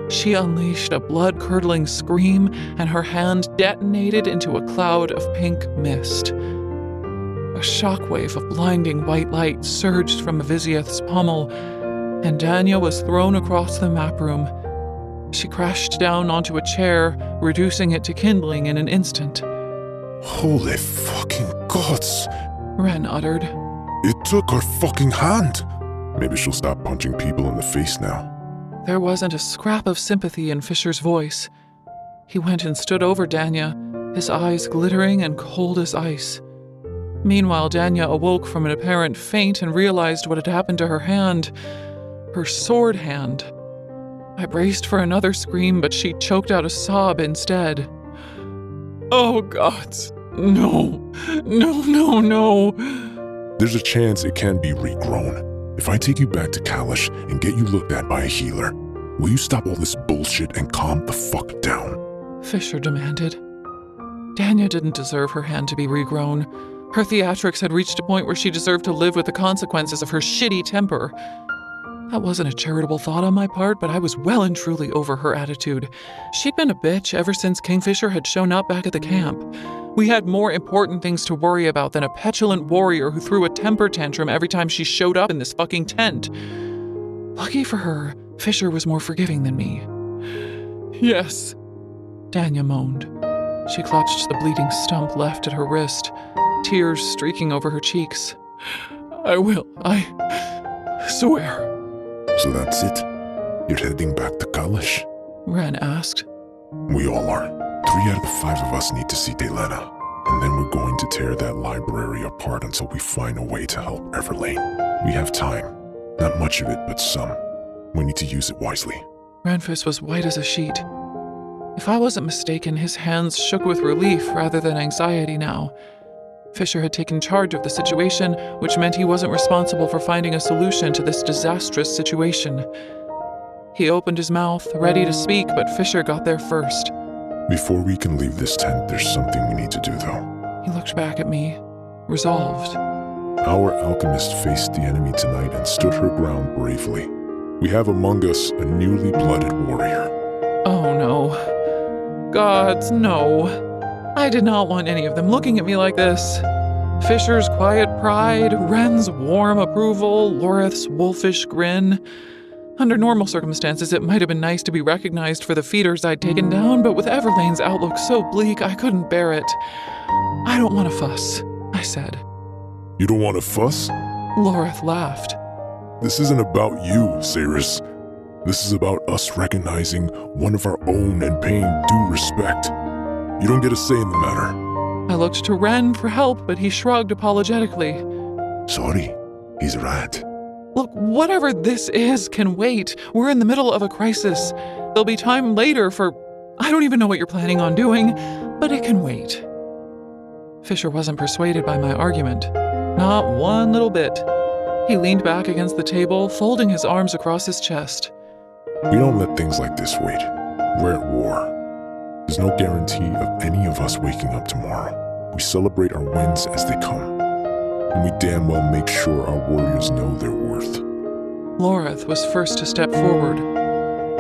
she unleashed a blood-curdling scream, and her hand detonated into a cloud of pink mist. A shockwave of blinding white light surged from Vizioth's pommel, and Danya was thrown across the map room. She crashed down onto a chair, reducing it to kindling in an instant. Holy fucking gods! Ren uttered. It took her fucking hand! Maybe she'll stop punching people in the face now. There wasn't a scrap of sympathy in Fisher's voice. He went and stood over Danya, his eyes glittering and cold as ice. Meanwhile, Danya awoke from an apparent faint and realized what had happened to her hand. Her sword hand. I braced for another scream, but she choked out a sob instead. Oh, gods. No. No, no, no. There's a chance it can be regrown. If I take you back to Kalish and get you looked at by a healer, will you stop all this bullshit and calm the fuck down? Fisher demanded. Danya didn't deserve her hand to be regrown. Her theatrics had reached a point where she deserved to live with the consequences of her shitty temper. That wasn't a charitable thought on my part, but I was well and truly over her attitude. She'd been a bitch ever since Kingfisher had shown up back at the camp. We had more important things to worry about than a petulant warrior who threw a temper tantrum every time she showed up in this fucking tent. Lucky for her, Fisher was more forgiving than me. Yes, Danya moaned. She clutched the bleeding stump left at her wrist, tears streaking over her cheeks. I will, I swear. So that's it? You're heading back to Kalish? Ren asked. We all are. 3 out of the 5 of us need to see Delena. And then we're going to tear that library apart until we find a way to help Everlane. We have time. Not much of it, but some. We need to use it wisely. Renfis was white as a sheet. If I wasn't mistaken, his hands shook with relief rather than anxiety now. Fisher had taken charge of the situation, which meant he wasn't responsible for finding a solution to this disastrous situation. He opened his mouth, ready to speak, but Fisher got there first. Before we can leave this tent, there's something we need to do, though. He looked back at me, resolved. Our alchemist faced the enemy tonight and stood her ground bravely. We have among us a newly blooded warrior. Oh no. Gods, no. I did not want any of them looking at me like this. Fisher's quiet pride, Ren's warm approval, Loreth's wolfish grin. Under normal circumstances, it might have been nice to be recognized for the feeders I'd taken down, but with Everlane's outlook so bleak, I couldn't bear it. I don't want to fuss, I said. You don't want to fuss? Loreth laughed. This isn't about you, Saris. This is about us recognizing one of our own and paying due respect. You don't get a say in the matter. I looked to Ren for help, but he shrugged apologetically. Sorry, he's right. Look, whatever this is can wait. We're in the middle of a crisis. There'll be time later for... I don't even know what you're planning on doing, but it can wait. Fisher wasn't persuaded by my argument. Not one little bit. He leaned back against the table, folding his arms across his chest. We don't let things like this wait. We're at war. There's no guarantee of any of us waking up tomorrow. We celebrate our wins as they come. And we damn well make sure our warriors know their worth. Loreth was first to step forward.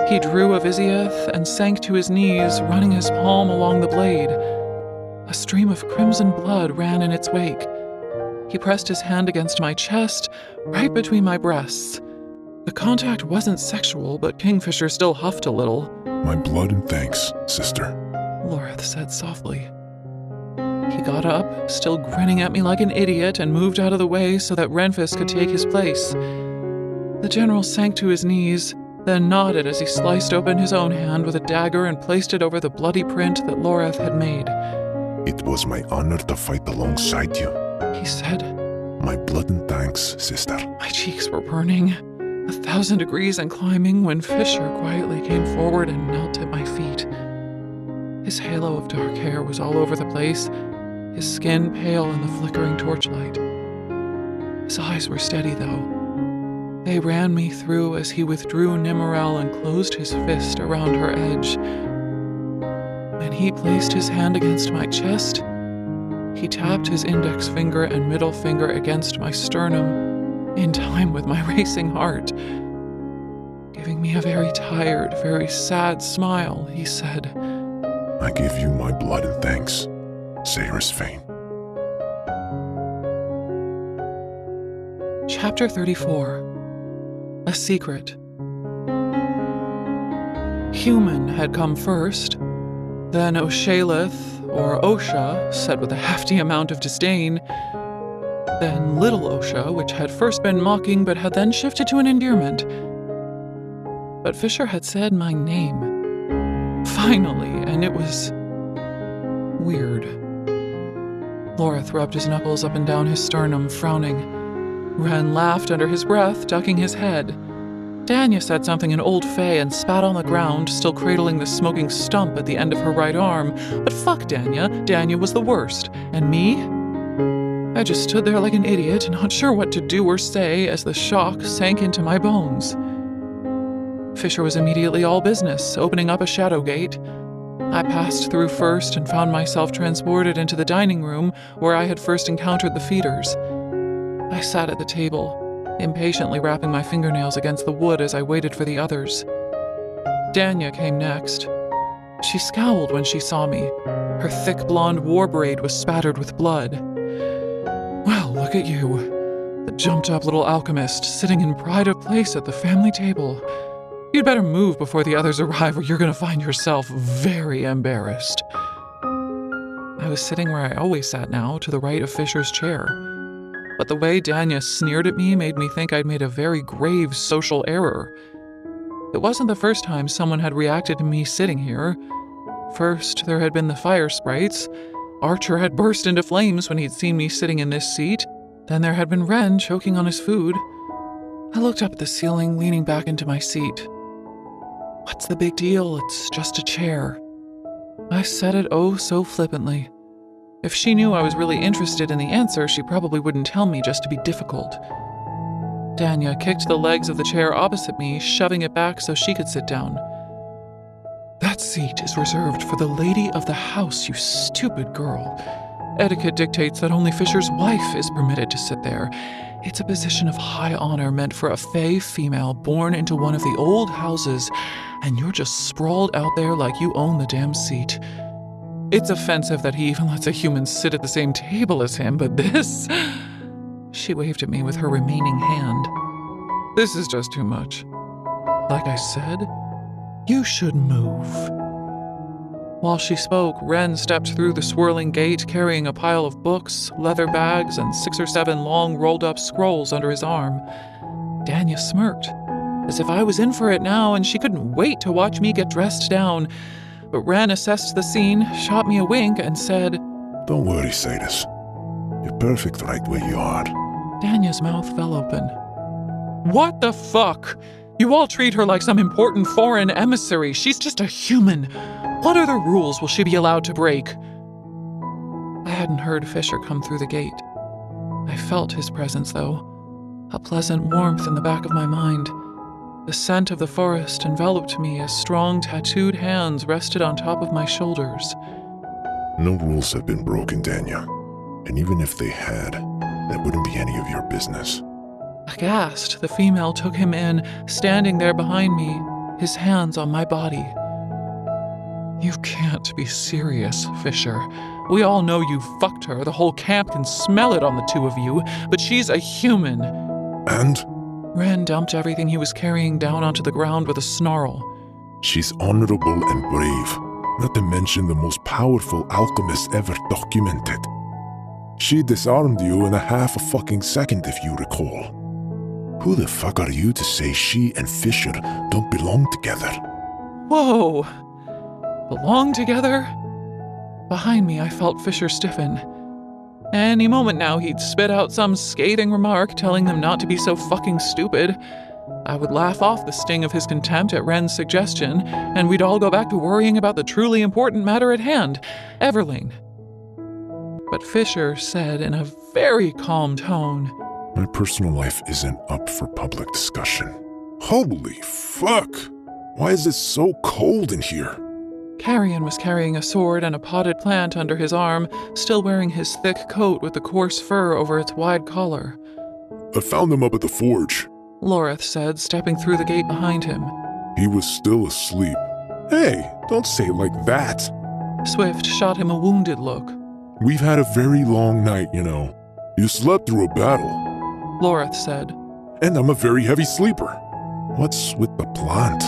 He drew a Vizioth and sank to his knees, running his palm along the blade. A stream of crimson blood ran in its wake. He pressed his hand against my chest, right between my breasts. The contact wasn't sexual, but Kingfisher still huffed a little. My blood and thanks, sister, Loreth said softly. He got up, still grinning at me like an idiot, and moved out of the way so that Renfis could take his place. The general sank to his knees, then nodded as he sliced open his own hand with a dagger and placed it over the bloody print that Loreth had made. It was my honor to fight alongside you, He said. My blood and thanks, sister. My cheeks were burning, 1,000 degrees and climbing, when Fisher quietly came forward and knelt at my feet. His halo of dark hair was all over the place, his skin pale in the flickering torchlight. His eyes were steady, though. They ran me through as he withdrew Nimmerel and closed his fist around her edge. When he placed his hand against my chest, he tapped his index finger and middle finger against my sternum, in time with my racing heart. Giving me a very tired, very sad smile, he said, I give you my blood and thanks, Saris Fane. Chapter 34. A Secret. Human had come first, then Oshalith, or Osha, said with a hefty amount of disdain, then Little Osha, which had first been mocking but had then shifted to an endearment. but Fisher had said my name. Finally, and it was weird. Loreth rubbed his knuckles up and down his sternum, frowning. Ren laughed under his breath, ducking his head. Danya said something in Old Fey and spat on the ground, still cradling the smoking stump at the end of her right arm. But fuck Danya. Danya was the worst. And me? I just stood there like an idiot, not sure what to do or say as the shock sank into my bones. Fisher was immediately all business, opening up a shadow gate. I passed through first and found myself transported into the dining room where I had first encountered the feeders. I sat at the table, impatiently wrapping my fingernails against the wood as I waited for the others. Danya came next. She scowled when she saw me. Her thick blonde war braid was spattered with blood. Well, look at you, the jumped-up little alchemist, sitting in pride of place at the family table. You'd better move before the others arrive or you're going to find yourself very embarrassed. I was sitting where I always sat now, to the right of Fisher's chair. But the way Danya sneered at me made me think I'd made a very grave social error. It wasn't the first time someone had reacted to me sitting here. First, there had been the fire sprites. Archer had burst into flames when he'd seen me sitting in this seat. Then there had been Ren choking on his food. I looked up at the ceiling, leaning back into my seat. What's the big deal? It's just a chair. I said it oh so flippantly. If she knew I was really interested in the answer, she probably wouldn't tell me just to be difficult. Danya kicked the legs of the chair opposite me, shoving it back so she could sit down. That seat is reserved for the lady of the house, you stupid girl. Etiquette dictates that only Fisher's wife is permitted to sit there. It's a position of high honor meant for a fey female born into one of the old houses, and you're just sprawled out there like you own the damn seat. It's offensive that he even lets a human sit at the same table as him, but this... She waved at me with her remaining hand. This is just too much. Like I said, you should move. While she spoke, Ren stepped through the swirling gate carrying a pile of books, leather bags, and 6 or 7 long rolled-up scrolls under his arm. Danya smirked, as if I was in for it now and she couldn't wait to watch me get dressed down. But Ren assessed the scene, shot me a wink, and said, Don't worry, Sadis. You're perfect right where you are. Danya's mouth fell open. What the fuck? You all treat her like some important foreign emissary. She's just a human. What other rules will she be allowed to break? I hadn't heard Fisher come through the gate. I felt his presence, though. A pleasant warmth in the back of my mind. The scent of the forest enveloped me as strong, tattooed hands rested on top of my shoulders. No rules have been broken, Danya. And even if they had, that wouldn't be any of your business. Aghast, the female took him in, standing there behind me, his hands on my body. You can't be serious, Fisher. We all know you fucked her. The whole camp can smell it on the two of you, but she's a human. And? Ren dumped everything he was carrying down onto the ground with a snarl. She's honorable and brave, not to mention the most powerful alchemist ever documented. She disarmed you in a half a fucking second, if you recall. Who the fuck are you to say she and Fisher don't belong together? Whoa! Belong together? Behind me, I felt Fisher stiffen. Any moment now, he'd spit out some scathing remark telling them not to be so fucking stupid. I would laugh off the sting of his contempt at Ren's suggestion, and we'd all go back to worrying about the truly important matter at hand, Everling. But Fisher said in a very calm tone, My personal life isn't up for public discussion. Holy fuck! Why is it so cold in here? Carrion was carrying a sword and a potted plant under his arm, still wearing his thick coat with the coarse fur over its wide collar. I found him up at the forge. Loreth said, stepping through the gate behind him. He was still asleep. Hey, don't say it like that. Swift shot him a wounded look. We've had a very long night, you know. You slept through a battle. Loreth said. And I'm a very heavy sleeper. What's with the plant?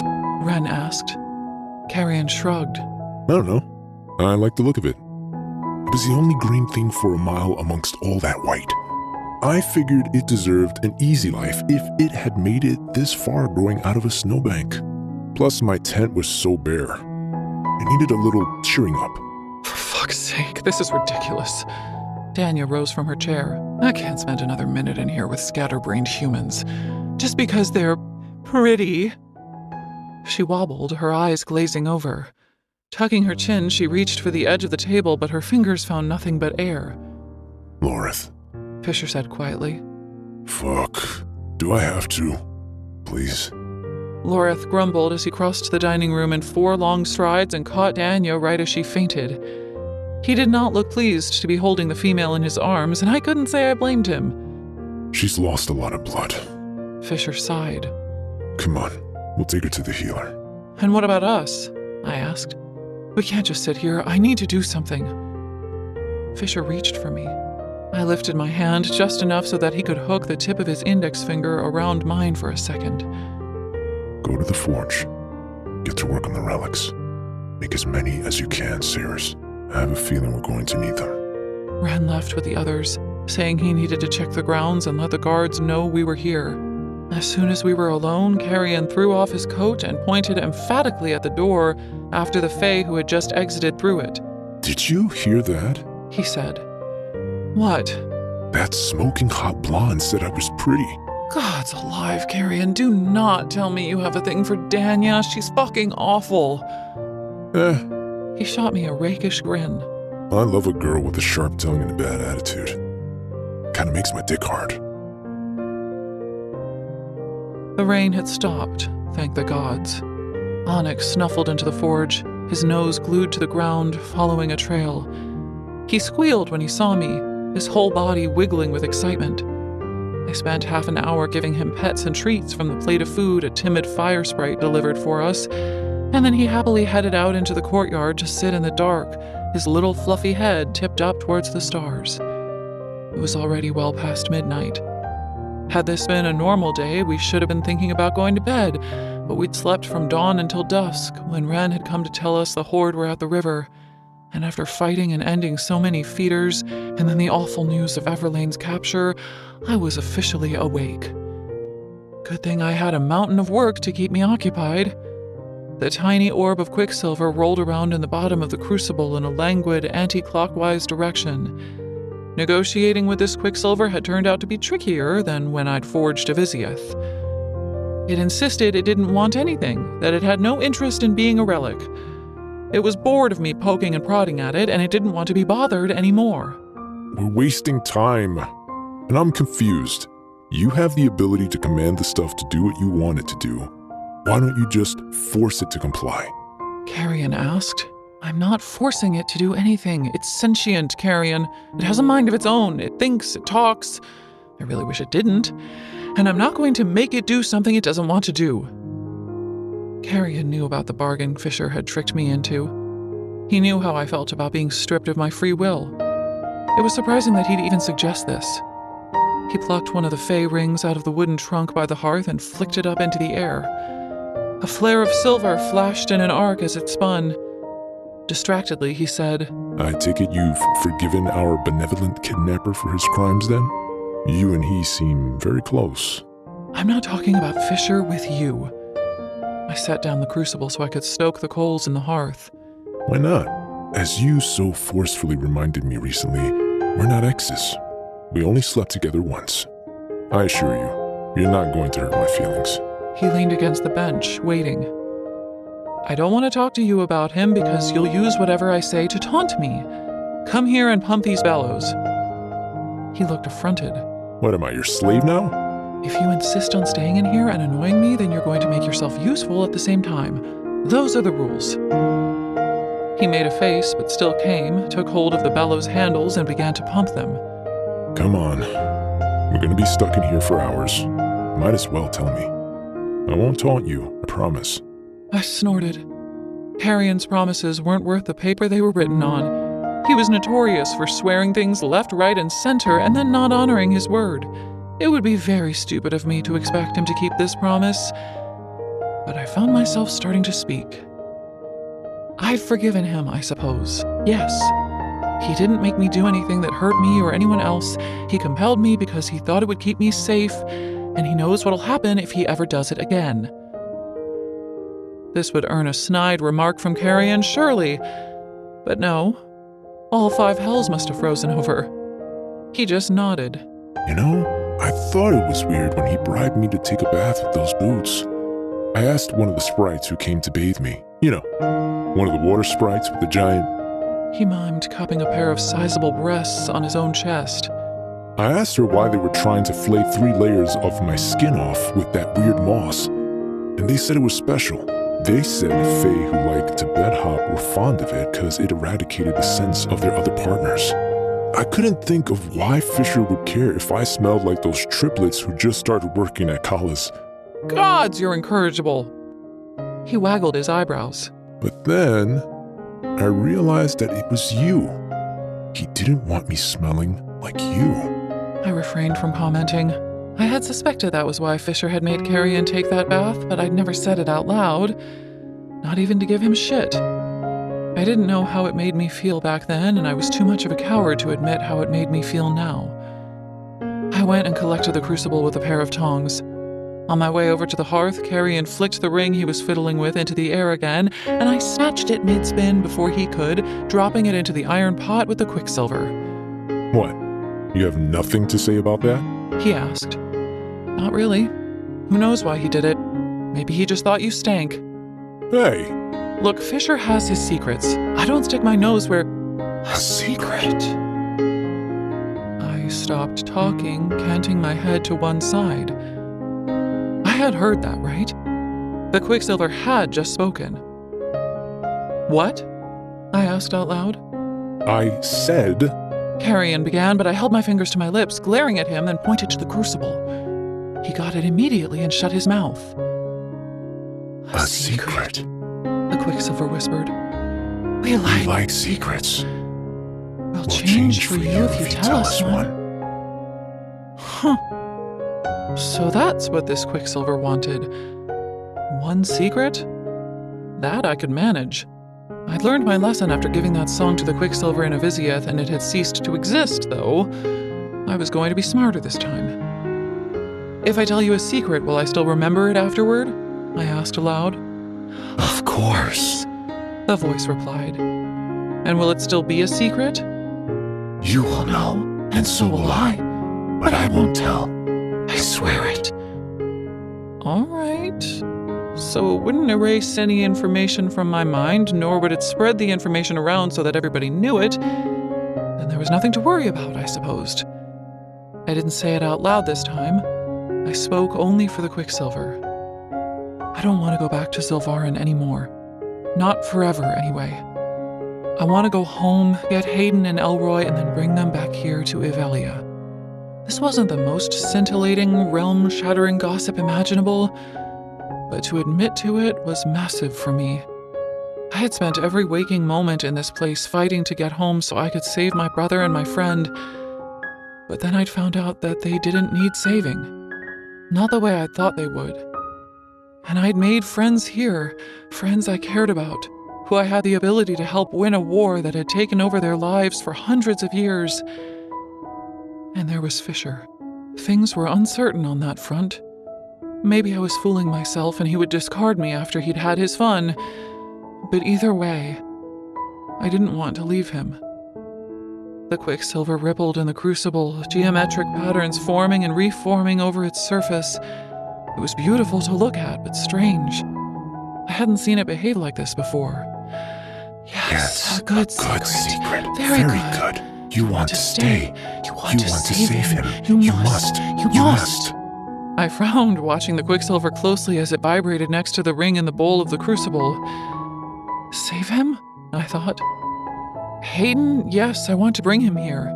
Ren asked. Carrion shrugged. I don't know. I like the look of it. It was the only green thing for a mile amongst all that white. I figured it deserved an easy life if it had made it this far growing out of a snowbank. Plus, my tent was so bare. It needed a little cheering up. For fuck's sake, this is ridiculous. Danya rose from her chair. I can't spend another minute in here with scatterbrained humans. Just because they're pretty. She wobbled, her eyes glazing over. Tucking her chin, she reached for the edge of the table, but her fingers found nothing but air. Loreth. Fisher said quietly. Fuck. Do I have to? Please. Loreth grumbled as he crossed the dining room in 4 long strides and caught Danya right as she fainted. He did not look pleased to be holding the female in his arms, and I couldn't say I blamed him. She's lost a lot of blood. Fisher sighed. Come on, we'll take her to the healer. And what about us? I asked. We can't just sit here. I need to do something. Fisher reached for me. I lifted my hand just enough so that he could hook the tip of his index finger around mine for a second. Go to the forge. Get to work on the relics. Make as many as you can, Sears. I have a feeling we're going to need them. Ren left with the others, saying he needed to check the grounds and let the guards know we were here. As soon as we were alone, Carrion threw off his coat and pointed emphatically at the door after the Fae who had just exited through it. Did you hear that? He said. What? That smoking hot blonde said I was pretty. God's alive, Carrion. Do not tell me you have a thing for Danya. She's fucking awful. He shot me a rakish grin. I love a girl with a sharp tongue and a bad attitude. Kinda makes my dick hard. The rain had stopped, thank the gods. Onyx snuffled into the forge, his nose glued to the ground, following a trail. He squealed when he saw me, his whole body wiggling with excitement. I spent half an hour giving him pets and treats from the plate of food a timid fire sprite delivered for us, and then he happily headed out into the courtyard to sit in the dark, his little fluffy head tipped up towards the stars. It was already well past midnight. Had this been a normal day, we should have been thinking about going to bed, but we'd slept from dawn until dusk when Ren had come to tell us the Horde were at the river. And after fighting and ending so many feeders, and then the awful news of Everlane's capture, I was officially awake. Good thing I had a mountain of work to keep me occupied. The tiny orb of quicksilver rolled around in the bottom of the crucible in a languid, anti-clockwise direction. Negotiating with this quicksilver had turned out to be trickier than when I'd forged a Vizioth. It insisted it didn't want anything, that it had no interest in being a relic. It was bored of me poking and prodding at it, and it didn't want to be bothered anymore. We're wasting time. And I'm confused. You have the ability to command the stuff to do what you want it to do. Why don't you just force it to comply? Carrion asked. I'm not forcing it to do anything. It's sentient, Carrion. It has a mind of its own. It thinks, it talks. I really wish it didn't. And I'm not going to make it do something it doesn't want to do. Carrion knew about the bargain Fisher had tricked me into. He knew how I felt about being stripped of my free will. It was surprising that he'd even suggest this. He plucked one of the Fae rings out of the wooden trunk by the hearth and flicked it up into the air. A flare of silver flashed in an arc as it spun. Distractedly, he said, I take it you've forgiven our benevolent kidnapper for his crimes then? You and he seem very close. I'm not talking about Fisher with you. I set down the crucible so I could stoke the coals in the hearth. Why not? As you so forcefully reminded me recently, we're not exes. We only slept together once. I assure you, you're not going to hurt my feelings. He leaned against the bench, waiting. I don't want to talk to you about him because you'll use whatever I say to taunt me. Come here and pump these bellows. He looked affronted. What am I, your slave now? If you insist on staying in here and annoying me, then you're going to make yourself useful at the same time. Those are the rules. He made a face, but still came, took hold of the bellows handles and began to pump them. Come on. We're going to be stuck in here for hours. Might as well tell me. I won't taunt you, I promise. I snorted. Carrion's promises weren't worth the paper they were written on. He was notorious for swearing things left, right, and center and then not honoring his word. It would be very stupid of me to expect him to keep this promise. But I found myself starting to speak. I've forgiven him, I suppose. Yes. He didn't make me do anything that hurt me or anyone else. He compelled me because he thought it would keep me safe, and he knows what'll happen if he ever does it again. This would earn a snide remark from Carrion, surely. But no, all 5 hells must have frozen over. He just nodded. You know, I thought it was weird when he bribed me to take a bath with those boots. I asked one of the sprites who came to bathe me. You know, one of the water sprites with the giant... He mimed cupping a pair of sizable breasts on his own chest. I asked her why they were trying to flay 3 layers of my skin off with that weird moss. And they said it was special. They said Fae who liked to bed hop were fond of it because it eradicated the scents of their other partners. I couldn't think of why Fisher would care if I smelled like those triplets who just started working at Kala's. Gods, you're incorrigible. He waggled his eyebrows. But then, I realized that it was you. He didn't want me smelling like you. I refrained from commenting. I had suspected that was why Fisher had made Carrion take that bath, but I'd never said it out loud, not even to give him shit. I didn't know how it made me feel back then, and I was too much of a coward to admit how it made me feel now. I went and collected the crucible with a pair of tongs. On my way over to the hearth, Carrion flicked the ring he was fiddling with into the air again, and I snatched it mid-spin before he could, dropping it into the iron pot with the quicksilver. What? You have nothing to say about that? He asked. Not really. Who knows why he did it? Maybe he just thought you stank. Hey! Look, Fisher has his secrets. I don't stick my nose where... A secret? I stopped talking, canting my head to one side. I had heard that, right? The Quicksilver had just spoken. What? I asked out loud. I said... Carrion began, but I held my fingers to my lips, glaring at him, then pointed to the crucible. He got it immediately and shut his mouth. A secret? The Quicksilver whispered. We like secrets. We'll change for you if you tell us one. Huh. So that's what this Quicksilver wanted. One secret? That I could manage. I'd learned my lesson after giving that song to the Quicksilver in Avizioth, and it had ceased to exist, though. I was going to be smarter this time. If I tell you a secret, will I still remember it afterward? I asked aloud. Of course, the voice replied. And will it still be a secret? you will know, and so will I, but I won't tell. I swear it. All right. So it wouldn't erase any information from my mind, nor would it spread the information around so that everybody knew it. Then there was nothing to worry about, I supposed. I didn't say it out loud this time. I spoke only for the Quicksilver. I don't want to go back to Zilvarin anymore. Not forever, anyway. I want to go home, get Hayden and Elroy, and then bring them back here to Ivelia. This wasn't the most scintillating, realm-shattering gossip imaginable, but to admit to it was massive for me. I had spent every waking moment in this place fighting to get home so I could save my brother and my friend, but then I'd found out that they didn't need saving. Not the way I thought they would. And I'd made friends here, friends I cared about, who I had the ability to help win a war that had taken over their lives for hundreds of years. And there was Fisher. Things were uncertain on that front. Maybe I was fooling myself and he would discard me after he'd had his fun. But either way, I didn't want to leave him. The Quicksilver rippled in the crucible, geometric patterns forming and reforming over its surface. It was beautiful to look at, but strange. I hadn't seen it behave like this before. Yes, a good secret. Very good. You want to stay. You want to save him. You must. I frowned, watching the Quicksilver closely as it vibrated next to the ring in the bowl of the crucible. Save him? I thought. Hayden, yes, I want to bring him here.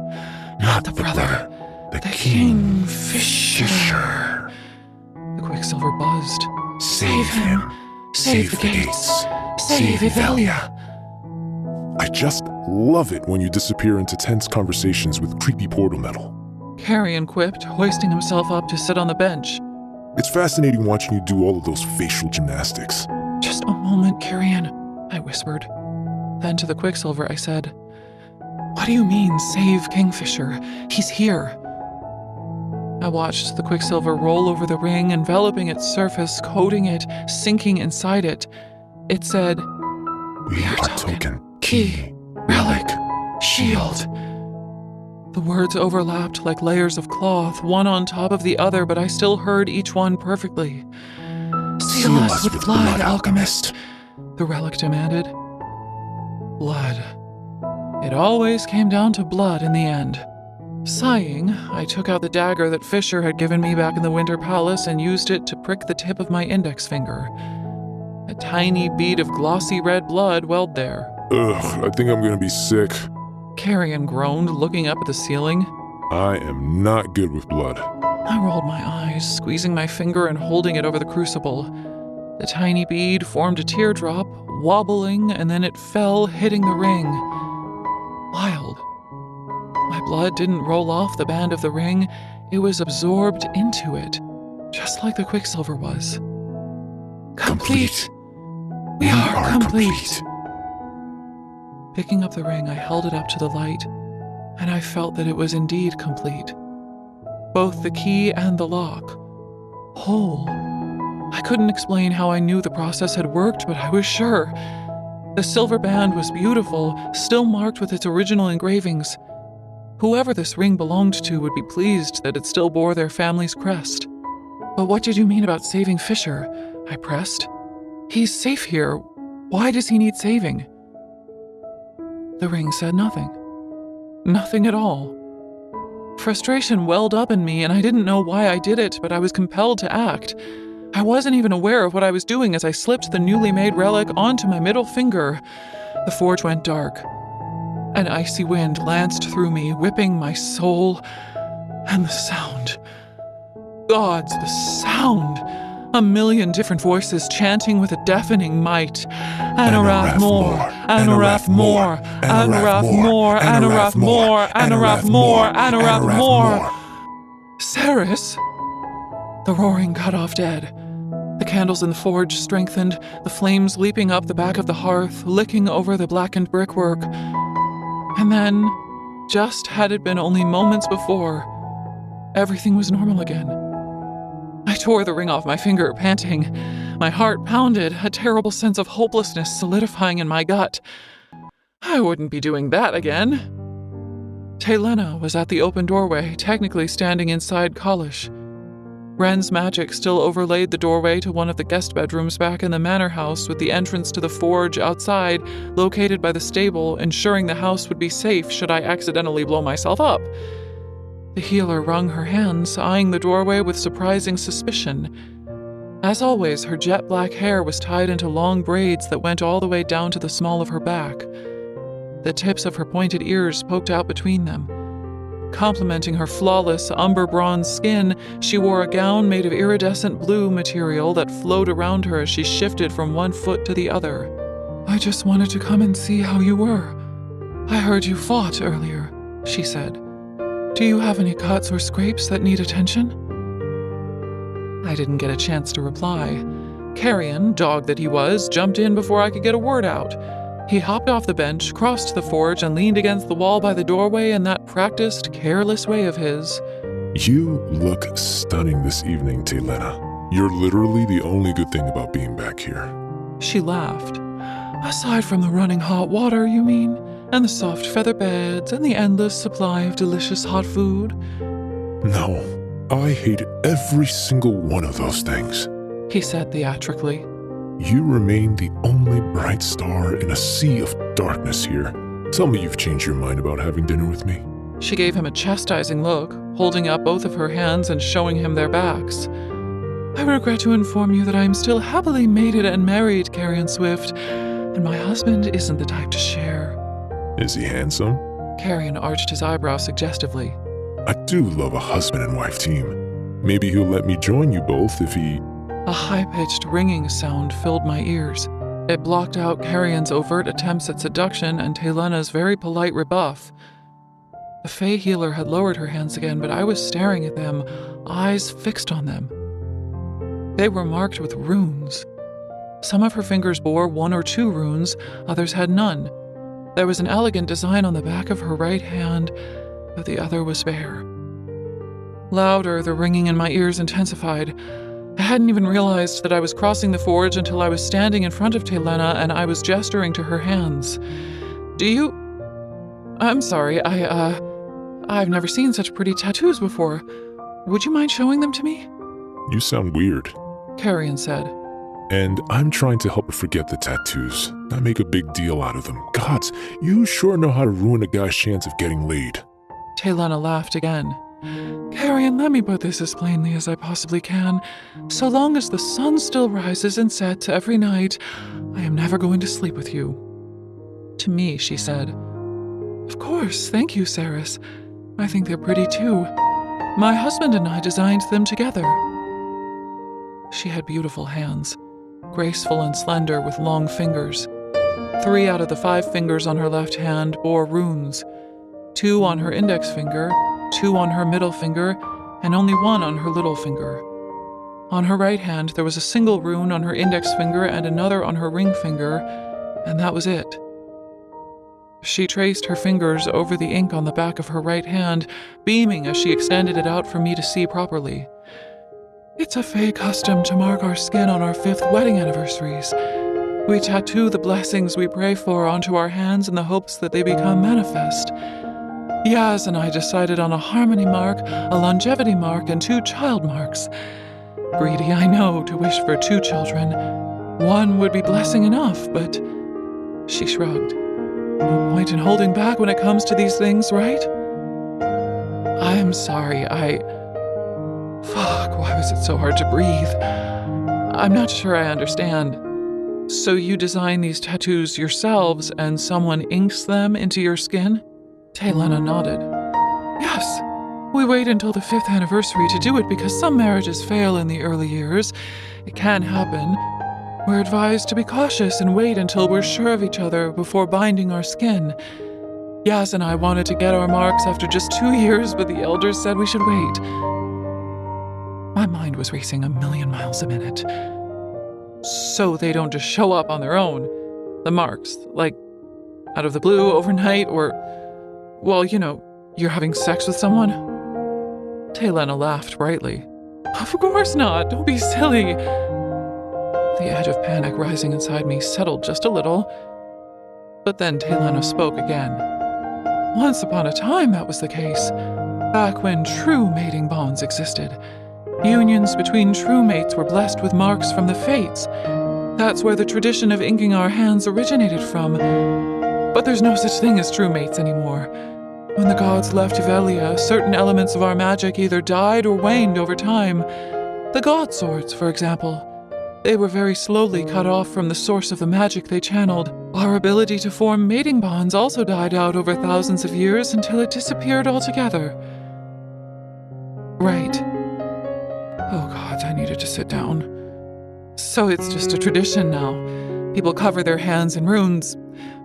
Not the brother. The Kingfisher. The Quicksilver buzzed. Save him. Save the gates. Save Ivelia. I just love it when you disappear into tense conversations with creepy portal metal. Carrion quipped, hoisting himself up to sit on the bench. It's fascinating watching you do all of those facial gymnastics. Just a moment, Carrion, I whispered. Then to the Quicksilver I said, What do you mean, save Kingfisher? He's here. I watched the Quicksilver roll over the ring, enveloping its surface, coating it, sinking inside it. It said, We are token, key, relic, shield. The words overlapped like layers of cloth, one on top of the other, but I still heard each one perfectly. Seal us with blood, alchemist, the relic demanded. Blood. It always came down to blood in the end. Sighing, I took out the dagger that Fisher had given me back in the Winter Palace and used it to prick the tip of my index finger. A tiny bead of glossy red blood welled there. Ugh, I think I'm gonna be sick. Carrion groaned, looking up at the ceiling. I am not good with blood. I rolled my eyes, squeezing my finger and holding it over the crucible. The tiny bead formed a teardrop, wobbling, and then it fell, hitting the ring. Wild. My blood didn't roll off the band of the ring, it was absorbed into it, just like the quicksilver was. Complete! We are complete! Picking up the ring, I held it up to the light, and I felt that it was indeed complete. Both the key and the lock. Whole. I couldn't explain how I knew the process had worked, but I was sure. The silver band was beautiful, still marked with its original engravings. Whoever this ring belonged to would be pleased that it still bore their family's crest. But what did you mean about saving Fisher? I pressed. He's safe here. Why does he need saving? The ring said nothing. Nothing at all. Frustration welled up in me, and I didn't know why I did it, but I was compelled to act. I wasn't even aware of what I was doing as I slipped the newly made relic onto my middle finger. The forge went dark. An icy wind lanced through me, whipping my soul, and the sound. Gods, the sound! A million different voices chanting with a deafening might. Anarath more, Anarath more, Anarath more, Anarath more, Anarath more, Anarath more. Ceres! The roaring cut off dead. The candles in the forge strengthened, the flames leaping up the back of the hearth, licking over the blackened brickwork. And then, just had it been only moments before, everything was normal again. I tore the ring off my finger, panting. My heart pounded, a terrible sense of hopelessness solidifying in my gut. I wouldn't be doing that again. Telena was at the open doorway, technically standing inside Kalish. Ren's magic still overlaid the doorway to one of the guest bedrooms back in the manor house, with the entrance to the forge outside, located by the stable, ensuring the house would be safe should I accidentally blow myself up. The healer wrung her hands, eyeing the doorway with surprising suspicion. As always, her jet black hair was tied into long braids that went all the way down to the small of her back. The tips of her pointed ears poked out between them. Complementing her flawless umber bronze skin, she wore a gown made of iridescent blue material that flowed around her as she shifted from one foot to the other. I just wanted to come and see how you were. I heard you fought earlier, she said. Do you have any cuts or scrapes that need attention? I didn't get a chance to reply. Carrion, dog that he was, jumped in before I could get a word out. He hopped off the bench, crossed the forge, and leaned against the wall by the doorway in that practiced, careless way of his. You look stunning this evening, Telena. You're literally the only good thing about being back here. She laughed. Aside from the running hot water, you mean? And the soft feather beds, and the endless supply of delicious hot food? No, I hate every single one of those things, He said theatrically. You remain the only bright star in a sea of darkness here. Tell me you've changed your mind about having dinner with me. She gave him a chastising look, holding up both of her hands and showing him their backs. I regret to inform you that I am still happily mated and married, Carrion Swift, and my husband isn't the type to share. Is he handsome? Carrion arched his eyebrows suggestively. I do love a husband and wife team. Maybe he'll let me join you both if he... A high-pitched ringing sound filled my ears. It blocked out Carrion's overt attempts at seduction and Telena's very polite rebuff. The Fey healer had lowered her hands again, but I was staring at them, eyes fixed on them. They were marked with runes. Some of her fingers bore 1 or 2 runes, others had none. There was an elegant design on the back of her right hand, but the other was bare. Louder, the ringing in my ears intensified. I hadn't even realized that I was crossing the forge until I was standing in front of Telena and I was gesturing to her hands. I'm sorry, I've never seen such pretty tattoos before. Would you mind showing them to me? You sound weird. Carrion said. And I'm trying to help her forget the tattoos, not make a big deal out of them. Gods, you sure know how to ruin a guy's chance of getting laid. Telena laughed again. Carrion, let me put this as plainly as I possibly can. So long as the sun still rises and sets every night, I am never going to sleep with you. To me, she said, Of course, thank you, Saris. I think they're pretty too. My husband and I designed them together. She had beautiful hands, graceful and slender with long fingers. 3 out of the 5 fingers on her left hand bore runes, 2 on her index finger, 2 on her middle finger, and only 1 on her little finger. On her right hand, there was a single rune on her index finger and another on her ring finger, and that was it. She traced her fingers over the ink on the back of her right hand, beaming as she extended it out for me to see properly. It's a Fae custom to mark our skin on our 5th wedding anniversaries. We tattoo the blessings we pray for onto our hands in the hopes that they become manifest. Yaz and I decided on a harmony mark, a longevity mark, and 2 child marks. Greedy, I know, to wish for 2 children. 1 would be blessing enough, but... She shrugged. No point in holding back when it comes to these things, right? I'm sorry, Fuck, why was it so hard to breathe? I'm not sure I understand. So you design these tattoos yourselves and someone inks them into your skin? Telena nodded. Yes. We wait until the 5th anniversary to do it because some marriages fail in the early years. It can happen. We're advised to be cautious and wait until we're sure of each other before binding our skin. Yaz and I wanted to get our marks after just 2 years, but the elders said we should wait. My mind was racing 1,000,000 miles a minute. So they don't just show up on their own. The marks, like, out of the blue overnight, or, well, you know, you're having sex with someone? Telena laughed brightly. Of course not, don't be silly. The edge of panic rising inside me settled just a little. But then Telena spoke again. Once upon a time that was the case, back when true mating bonds existed. Unions between true mates were blessed with marks from the fates. That's where the tradition of inking our hands originated from. But there's no such thing as true mates anymore. When the gods left Velia, certain elements of our magic either died or waned over time. The god swords, for example. They were very slowly cut off from the source of the magic they channeled. Our ability to form mating bonds also died out over thousands of years until it disappeared altogether. Right. Oh God, I needed to sit down. So it's just a tradition now. People cover their hands in runes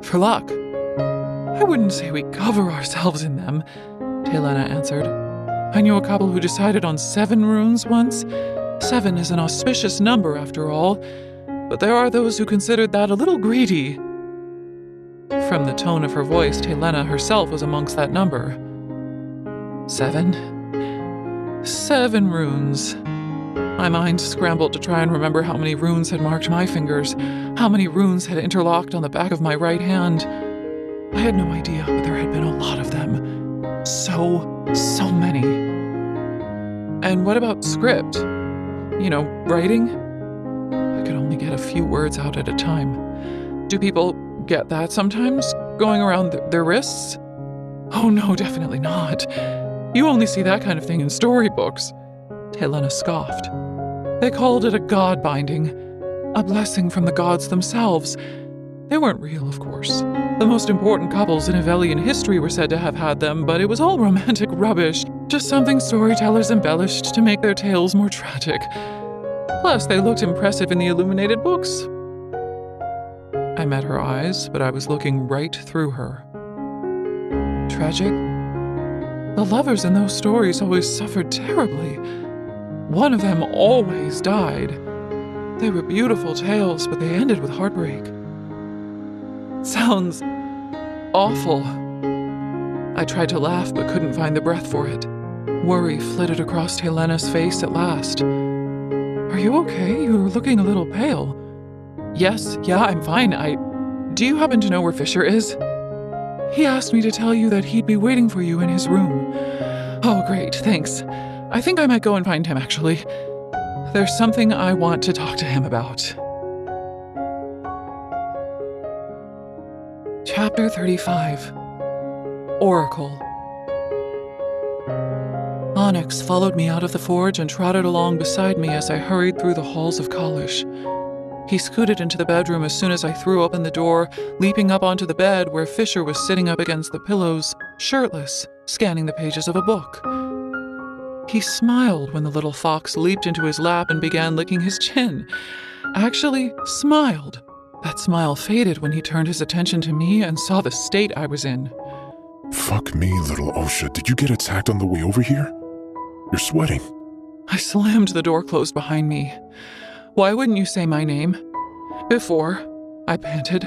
for luck. I wouldn't say we cover ourselves in them, Telena answered. I knew a couple who decided on 7 runes once. 7 is an auspicious number, after all, but there are those who considered that a little greedy. From the tone of her voice, Telena herself was amongst that number. 7? 7 runes. My mind scrambled to try and remember how many runes had marked my fingers, how many runes had interlocked on the back of my right hand. I had no idea, but there had been a lot of them. So many. And what about script? You know, writing? I could only get a few words out at a time. Do people get that sometimes, going around their wrists? Oh no, definitely not. You only see that kind of thing in storybooks. Telena scoffed. They called it a god binding, a blessing from the gods themselves. They weren't real, of course. The most important couples in Evelian history were said to have had them, but it was all romantic rubbish, just something storytellers embellished to make their tales more tragic. Plus, they looked impressive in the illuminated books. I met her eyes, but I was looking right through her. Tragic? The lovers in those stories always suffered terribly. One of them always died. They were beautiful tales, but they ended with heartbreak. Sounds awful. I tried to laugh, but couldn't find the breath for it. Worry flitted across Helena's face at last. Her Are you okay? You're looking a little pale. Yes, yeah, I'm fine. Do you happen to know where Fisher is? He asked me to tell you that he'd be waiting for you in his room. Oh, great, thanks. I think I might go and find him, actually. There's something I want to talk to him about. Chapter 35. Oracle. Onyx followed me out of the forge and trotted along beside me as I hurried through the halls of Kalish. He scooted into the bedroom as soon as I threw open the door, leaping up onto the bed where Fisher was sitting up against the pillows, shirtless, scanning the pages of a book. He smiled when the little fox leaped into his lap and began licking his chin. Actually, smiled. That smile faded when he turned his attention to me and saw the state I was in. Fuck me, little Osha. Did you get attacked on the way over here? You're sweating. I slammed the door closed behind me. Why wouldn't you say my name? Before, I panted.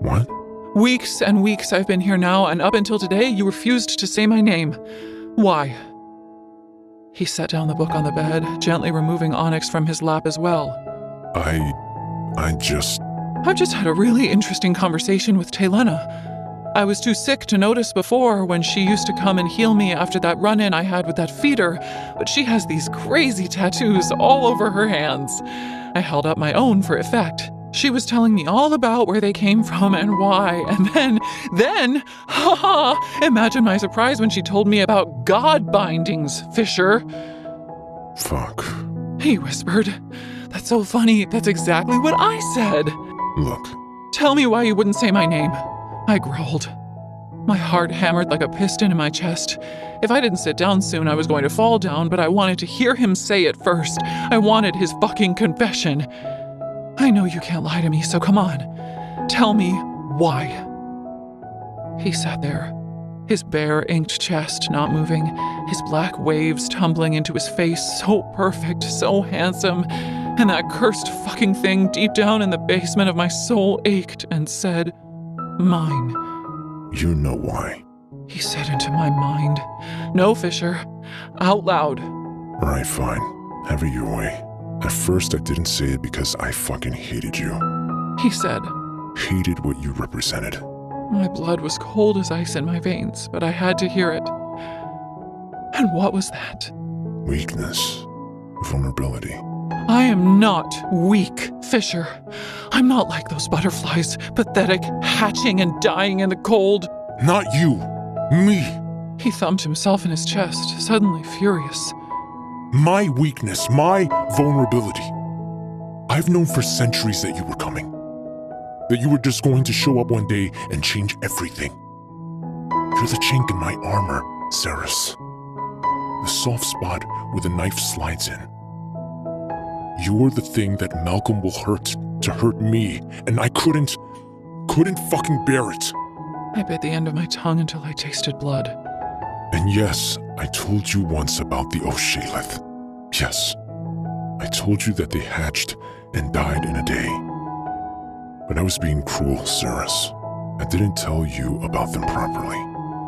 What? Weeks and weeks I've been here now, and up until today, you refused to say my name. Why? He set down the book on the bed, gently removing Onyx from his lap as well. I've just had a really interesting conversation with Taylena. I was too sick to notice before when she used to come and heal me after that run-in I had with that feeder, but she has these crazy tattoos all over her hands. I held up my own for effect. She was telling me all about where they came from and why, and then, imagine my surprise when she told me about God bindings, Fisher. Fuck. He whispered. That's so funny, that's exactly what I said. Look. Tell me why you wouldn't say my name. I growled. My heart hammered like a piston in my chest. If I didn't sit down soon, I was going to fall down, but I wanted to hear him say it first. I wanted his fucking confession. I know you can't lie to me, so come on. Tell me why. He sat there, his bare, inked chest not moving, his black waves tumbling into his face, so perfect, so handsome, and that cursed fucking thing deep down in the basement of my soul ached and said, mine. You know why. He said into my mind. No, Fisher. Out loud. Alright, fine. Have it your way. At first, I didn't say it because I fucking hated you. He said. Hated what you represented. My blood was cold as ice in my veins, but I had to hear it. And what was that? Weakness. Vulnerability. I am not weak, Fisher. I'm not like those butterflies, pathetic, hatching and dying in the cold. Not you. Me. He thumped himself in his chest, suddenly furious. My weakness, my vulnerability. I've known for centuries that you were coming. That you were just going to show up one day and change everything. You're the chink in my armor, Ceres. The soft spot where the knife slides in. You're the thing that Malcolm will hurt to hurt me, and I couldn't fucking bear it. I bit the end of my tongue until I tasted blood. And yes, I told you once about the O'Shaleth. Yes, I told you that they hatched and died in a day. But I was being cruel, Ceres. I didn't tell you about them properly.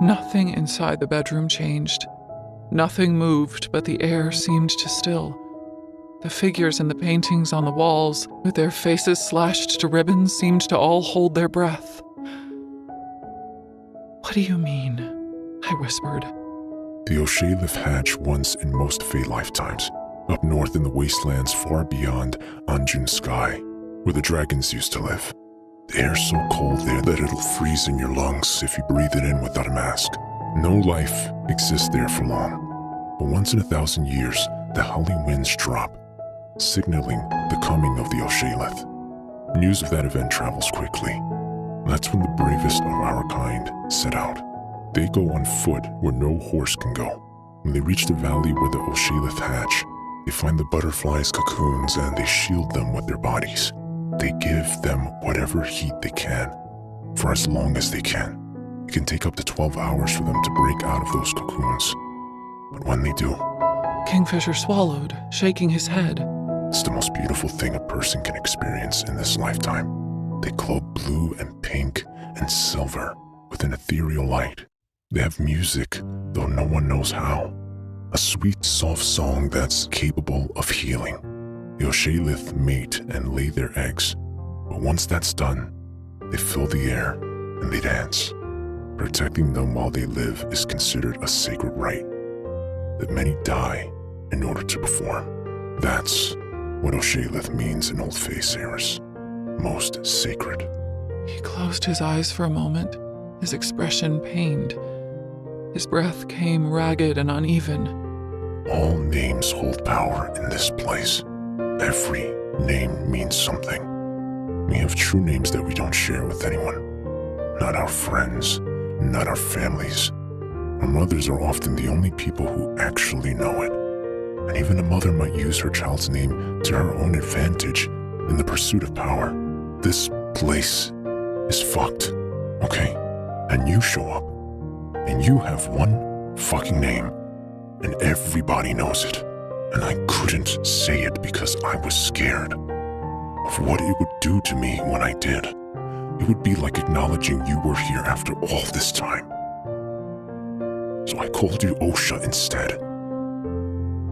Nothing inside the bedroom changed. Nothing moved, but the air seemed to still. The figures in the paintings on the walls, with their faces slashed to ribbons, seemed to all hold their breath. What do you mean? I whispered. The O'Shaleth hatch once in most Fae lifetimes, up north in the wastelands far beyond Anjun Sky, where the dragons used to live. The air's so cold there that it'll freeze in your lungs if you breathe it in without a mask. No life exists there for long, but once in 1,000 years, the howling winds drop, signaling the coming of the O'Shaleth. News of that event travels quickly. That's when the bravest of our kind set out. They go on foot where no horse can go. When they reach the valley where the O'Shaleth hatch, they find the butterflies' cocoons and they shield them with their bodies. They give them whatever heat they can, for as long as they can. It can take up to 12 hours for them to break out of those cocoons. But when they do, Kingfisher swallowed, shaking his head. It's the most beautiful thing a person can experience in this lifetime. They glow blue and pink and silver with an ethereal light. They have music, though no one knows how. A sweet, soft song that's capable of healing. The Oshalith mate and lay their eggs, but once that's done, they fill the air and they dance. Protecting them while they live is considered a sacred rite that many die in order to perform. That's what Oshalith means in Old Fae, Saris. Most sacred. He closed his eyes for a moment, his expression pained. His breath came ragged and uneven. All names hold power in this place. Every name means something. We have true names that we don't share with anyone. Not our friends, not our families. Our mothers are often the only people who actually know it. And even a mother might use her child's name to her own advantage in the pursuit of power. This place is fucked, okay? And you show up, and you have one fucking name, and everybody knows it. And I couldn't say it because I was scared of what it would do to me when I did. It would be like acknowledging you were here after all this time. So I called you Osha instead.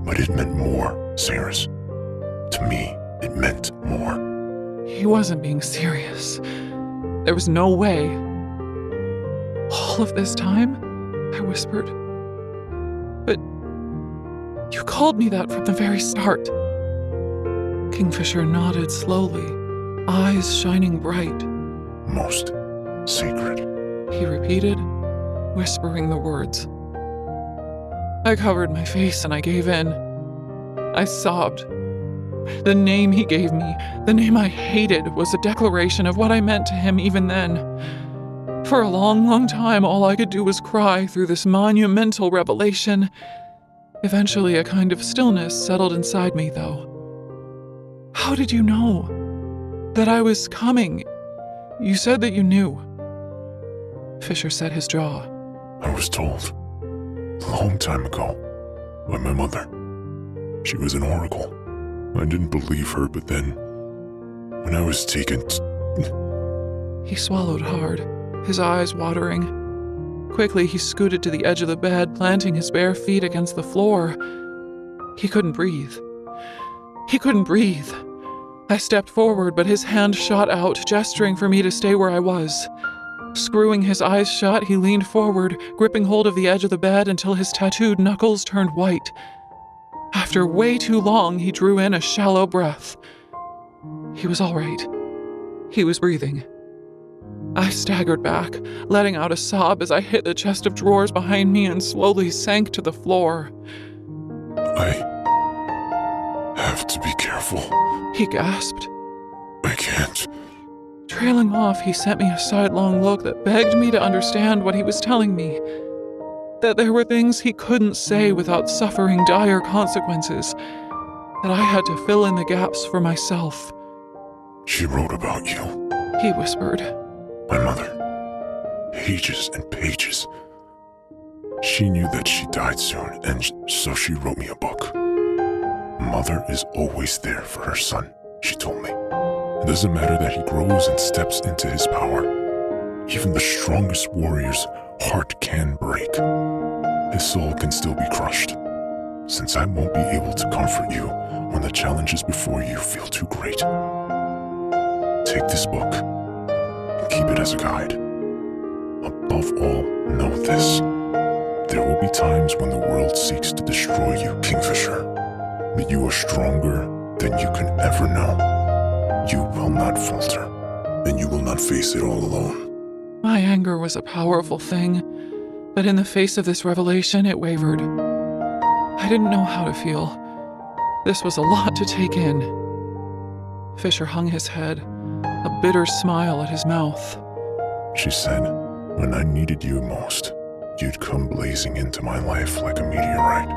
But it meant more, Saris. To me, it meant more. He wasn't being serious. There was no way. All of this time? I whispered. But you called me that from the very start. Kingfisher nodded slowly, eyes shining bright. Most sacred, he repeated, whispering the words. I covered my face and I gave in. I sobbed. The name he gave me, the name I hated, was a declaration of what I meant to him even then. For a long, long time, all I could do was cry through this monumental revelation. Eventually, a kind of stillness settled inside me, though. How did you know that I was coming? You said that you knew. Fisher set his jaw. I was told a long time ago by my mother. She was an oracle. I didn't believe her, but then when I was taken He swallowed hard, his eyes watering. Quickly, he scooted to the edge of the bed, planting his bare feet against the floor. He couldn't breathe. He couldn't breathe. I stepped forward, but his hand shot out, gesturing for me to stay where I was. Screwing his eyes shut, he leaned forward, gripping hold of the edge of the bed until his tattooed knuckles turned white. After way too long, he drew in a shallow breath. He was all right. He was breathing. I staggered back, letting out a sob as I hit the chest of drawers behind me and slowly sank to the floor. I have to be careful. He gasped. I can't. Trailing off, he sent me a sidelong look that begged me to understand what he was telling me. That there were things he couldn't say without suffering dire consequences. That I had to fill in the gaps for myself. She wrote about you, he whispered. my mother. Pages and pages. She knew that she died soon, and so she wrote me a book. Mother is always there for her son, she told me. It doesn't matter that he grows and steps into his power. Even the strongest warrior's heart can break. His soul can still be crushed, since I won't be able to comfort you when the challenges before you feel too great. Take this book and keep it as a guide. Above all, know this. There will be times when the world seeks to destroy you, Kingfisher, but you are stronger than you can ever know. You will not falter, and you will not face it all alone. My anger was a powerful thing, but in the face of this revelation, it wavered. I didn't know how to feel. This was a lot to take in. Fisher hung his head, a bitter smile at his mouth. She said, when I needed you most, you'd come blazing into my life like a meteorite,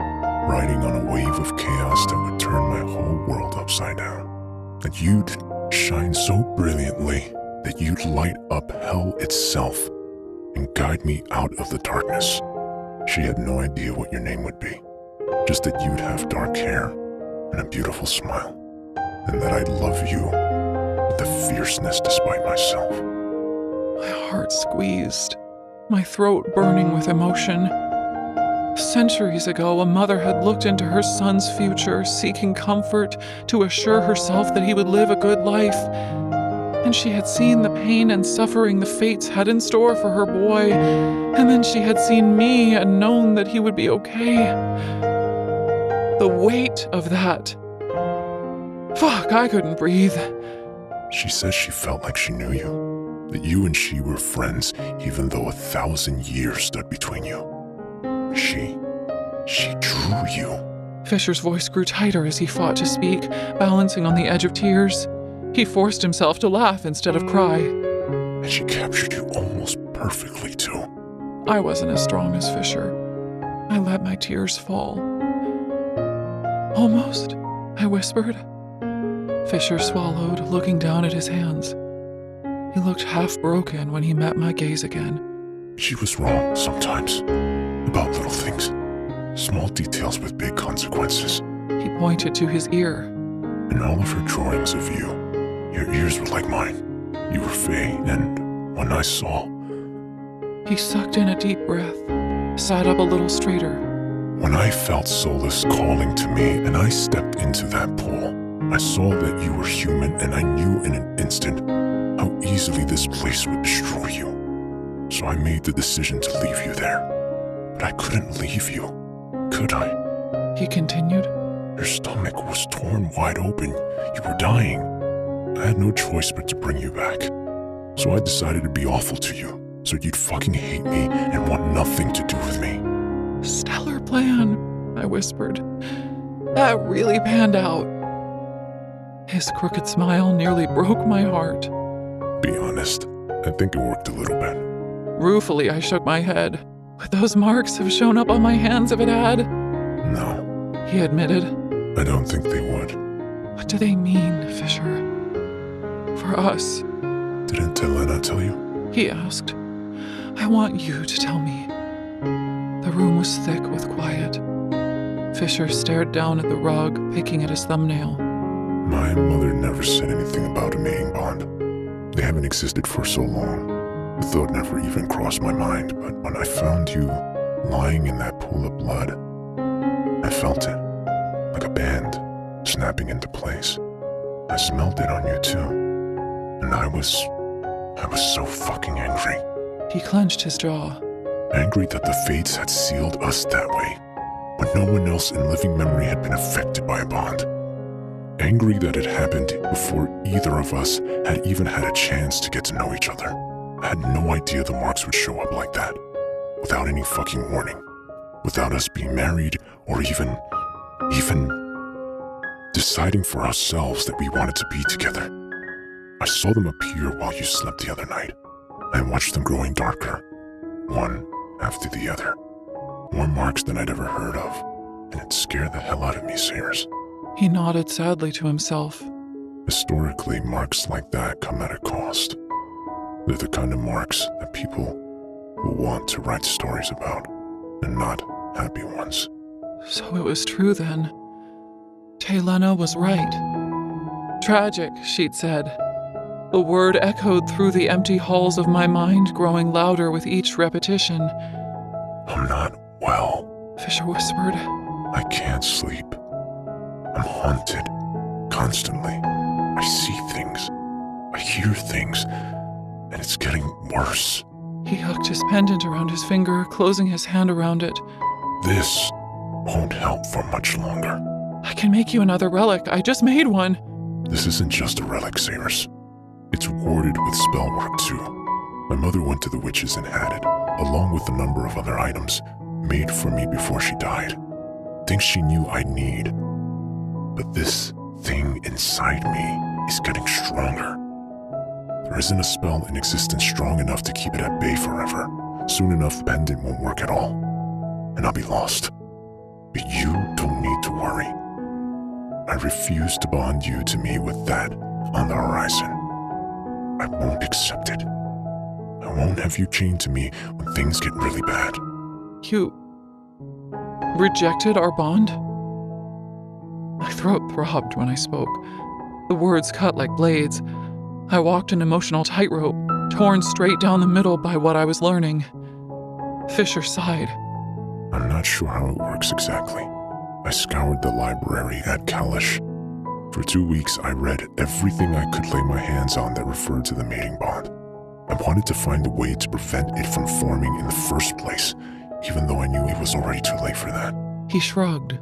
riding on a wave of chaos that would turn my whole world upside down. And you'd shine so brilliantly that you'd light up hell itself and guide me out of the darkness. She had no idea what your name would be, just that you'd have dark hair and a beautiful smile, and that I'd love you with a fierceness despite myself. My heart squeezed, my throat burning with emotion. Centuries ago, a mother had looked into her son's future, seeking comfort to assure herself that he would live a good life. And she had seen the pain and suffering the fates had in store for her boy, and then she had seen me and known that he would be okay. The weight of that. Fuck, I couldn't breathe. She says she felt like she knew you, that you and she were friends, even though 1,000 years stood between you. She drew you. Fisher's voice grew tighter as he fought to speak, balancing on the edge of tears. He forced himself to laugh instead of cry. And she captured you almost perfectly, too. I wasn't as strong as Fisher. I let my tears fall. Almost, I whispered. Fisher swallowed, looking down at his hands. He looked half broken when he met my gaze again. She was wrong sometimes. About little things. Small details with big consequences. He pointed to his ear. In all of her drawings of you, your ears were like mine. You were Faye, and when I saw... He sucked in a deep breath, sat up a little straighter. When I felt solace calling to me and I stepped into that pool, I saw that you were human, and I knew in an instant how easily this place would destroy you. So I made the decision to leave you there. But I couldn't leave you, could I? He continued. Your stomach was torn wide open. You were dying. I had no choice but to bring you back. So I decided to be awful to you, so you'd fucking hate me and want nothing to do with me. Stellar plan, I whispered. That really panned out. His crooked smile nearly broke my heart. Be honest, I think it worked a little bit. Ruefully, I shook my head. Would those marks have shown up on my hands if it had? No, He admitted. I don't think they would. What do they mean, Fisher? For us? Didn't Telena tell you? He asked. I want you to tell me. The room was thick with quiet. Fisher stared down at the rug, picking at his thumbnail. My mother never said anything about a mating bond. They haven't existed for so long. The thought never even crossed my mind, but when I found you lying in that pool of blood, I felt it, like a band snapping into place. I smelled it on you too, and I was so fucking angry. He clenched his jaw. Angry that the fates had sealed us that way, when no one else in living memory had been affected by a bond. Angry that it happened before either of us had even had a chance to get to know each other. I had no idea the marks would show up like that, without any fucking warning, without us being married or even deciding for ourselves that we wanted to be together. I saw them appear while you slept the other night. I watched them growing darker, one after the other. More marks than I'd ever heard of, and it scared the hell out of me, Sayers. He nodded sadly to himself. Historically, marks like that come at a cost. They're the kind of marks that people will want to write stories about, and not happy ones. So it was true then. Telena was right. Tragic, she'd said. The word echoed through the empty halls of my mind, growing louder with each repetition. I'm not well, Fisher whispered. I can't sleep. I'm haunted, constantly. I see things. I hear things. And it's getting worse. He hooked his pendant around his finger, closing his hand around it. This won't help for much longer. I can make you another relic. I just made one. This isn't just a relic, Sayers. It's warded with spell work, too. My mother went to the witches and had it, along with a number of other items made for me before she died. Things she knew I'd need. But this thing inside me is getting stronger. There isn't a spell in existence strong enough to keep it at bay forever. Soon enough, the pendant won't work at all, and I'll be lost. But you don't need to worry. I refuse to bond you to me with that on the horizon. I won't accept it. I won't have you chained to me when things get really bad. You rejected our bond? My throat throbbed when I spoke. The words cut like blades. I walked an emotional tightrope, torn straight down the middle by what I was learning. Fisher sighed. I'm not sure how it works exactly. I scoured the library at Kalish. For 2 weeks, I read everything I could lay my hands on that referred to the mating bond. I wanted to find a way to prevent it from forming in the first place, even though I knew it was already too late for that. He shrugged.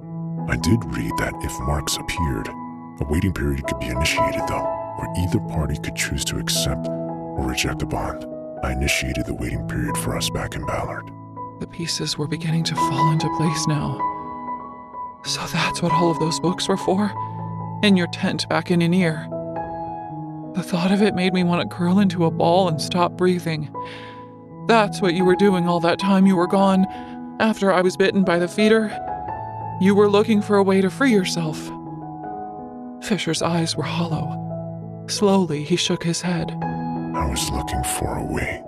I did read that if marks appeared, a waiting period could be initiated though, where either party could choose to accept or reject the bond. I initiated the waiting period for us back in Ballard. The pieces were beginning to fall into place now. So that's what all of those books were for? In your tent back in Anir. The thought of it made me want to curl into a ball and stop breathing. That's what you were doing all that time you were gone, after I was bitten by the feeder. You were looking for a way to free yourself. Fisher's eyes were hollow. Slowly, he shook his head. I was looking for a way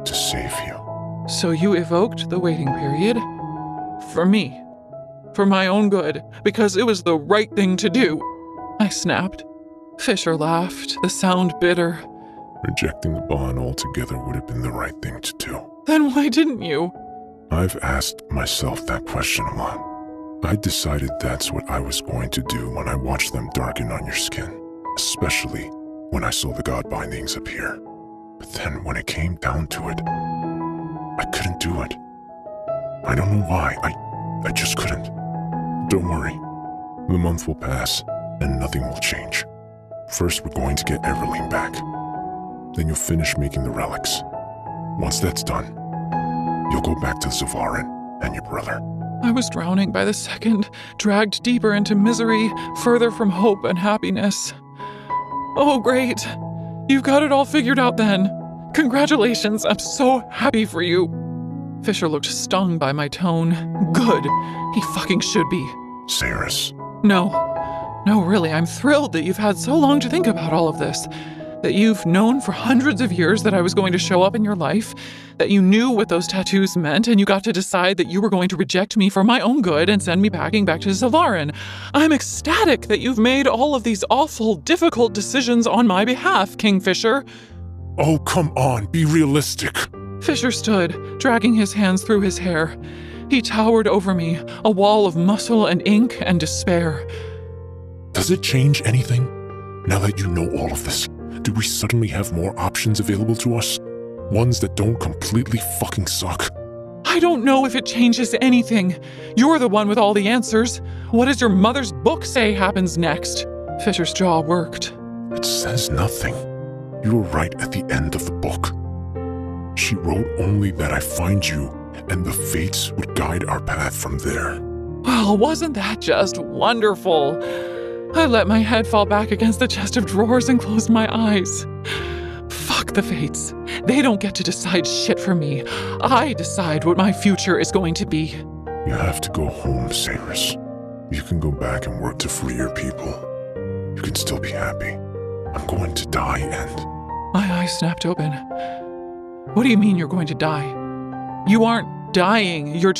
to save you. So you evoked the waiting period? For me. For my own good, because it was the right thing to do. I snapped. Fisher laughed, the sound bitter. Rejecting the bond altogether would have been the right thing to do. Then why didn't you? I've asked myself that question a lot. I decided that's what I was going to do when I watched them darken on your skin, especially when I saw the god bindings appear. But then when it came down to it, I couldn't do it. I don't know why, I just couldn't. Don't worry, the month will pass and nothing will change. First, we're going to get Everling back. Then you'll finish making the relics. Once that's done, you'll go back to Zavarin and your brother. I was drowning by the second, dragged deeper into misery, further from hope and happiness. Oh, great. You've got it all figured out then. Congratulations, I'm so happy for you. Fisher looked stung by my tone. Good. He fucking should be. Saris. No, really, I'm thrilled that you've had so long to think about all of this. That you've known for hundreds of years that I was going to show up in your life, that you knew what those tattoos meant, and you got to decide that you were going to reject me for my own good and send me packing back to Zavarin. I'm ecstatic that you've made all of these awful, difficult decisions on my behalf, Kingfisher. Oh, come on, be realistic. Fisher stood, dragging his hands through his hair. He towered over me, a wall of muscle and ink and despair. Does it change anything? Now that you know all of this, do we suddenly have more options available to us? Ones that don't completely fucking suck? I don't know if it changes anything. You're the one with all the answers. What does your mother's book say happens next? Fisher's jaw worked. It says nothing. You were right at the end of the book. She wrote only that I find you, and the fates would guide our path from there. Well, wasn't that just wonderful? I let my head fall back against the chest of drawers and closed my eyes. Fuck the fates. They don't get to decide shit for me. I decide what my future is going to be. You have to go home, Saris. You can go back and work to free your people. You can still be happy. I'm going to die and... My eyes snapped open. What do you mean you're going to die? You aren't dying. You're...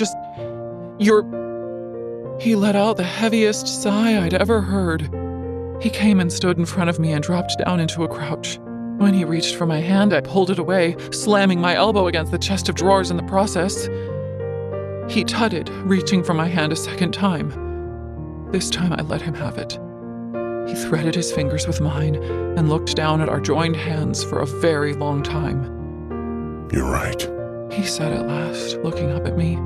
He let out the heaviest sigh I'd ever heard. He came and stood in front of me and dropped down into a crouch. When he reached for my hand, I pulled it away, slamming my elbow against the chest of drawers in the process. He tutted, reaching for my hand a second time. This time I let him have it. He threaded his fingers with mine and looked down at our joined hands for a very long time. You're right, he said at last, looking up at me.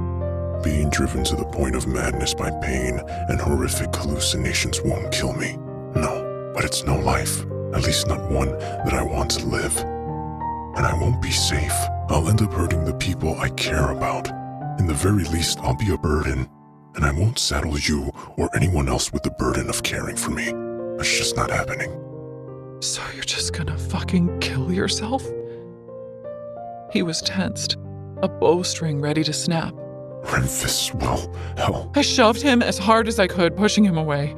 Being driven to the point of madness by pain and horrific hallucinations won't kill me. No, but it's no life, at least not one that I want to live. And I won't be safe. I'll end up hurting the people I care about. In the very least, I'll be a burden, and I won't saddle you or anyone else with the burden of caring for me. It's just not happening. So you're just gonna fucking kill yourself? He was tensed, a bowstring ready to snap. Renfis, well, hell. I shoved him as hard as I could, pushing him away.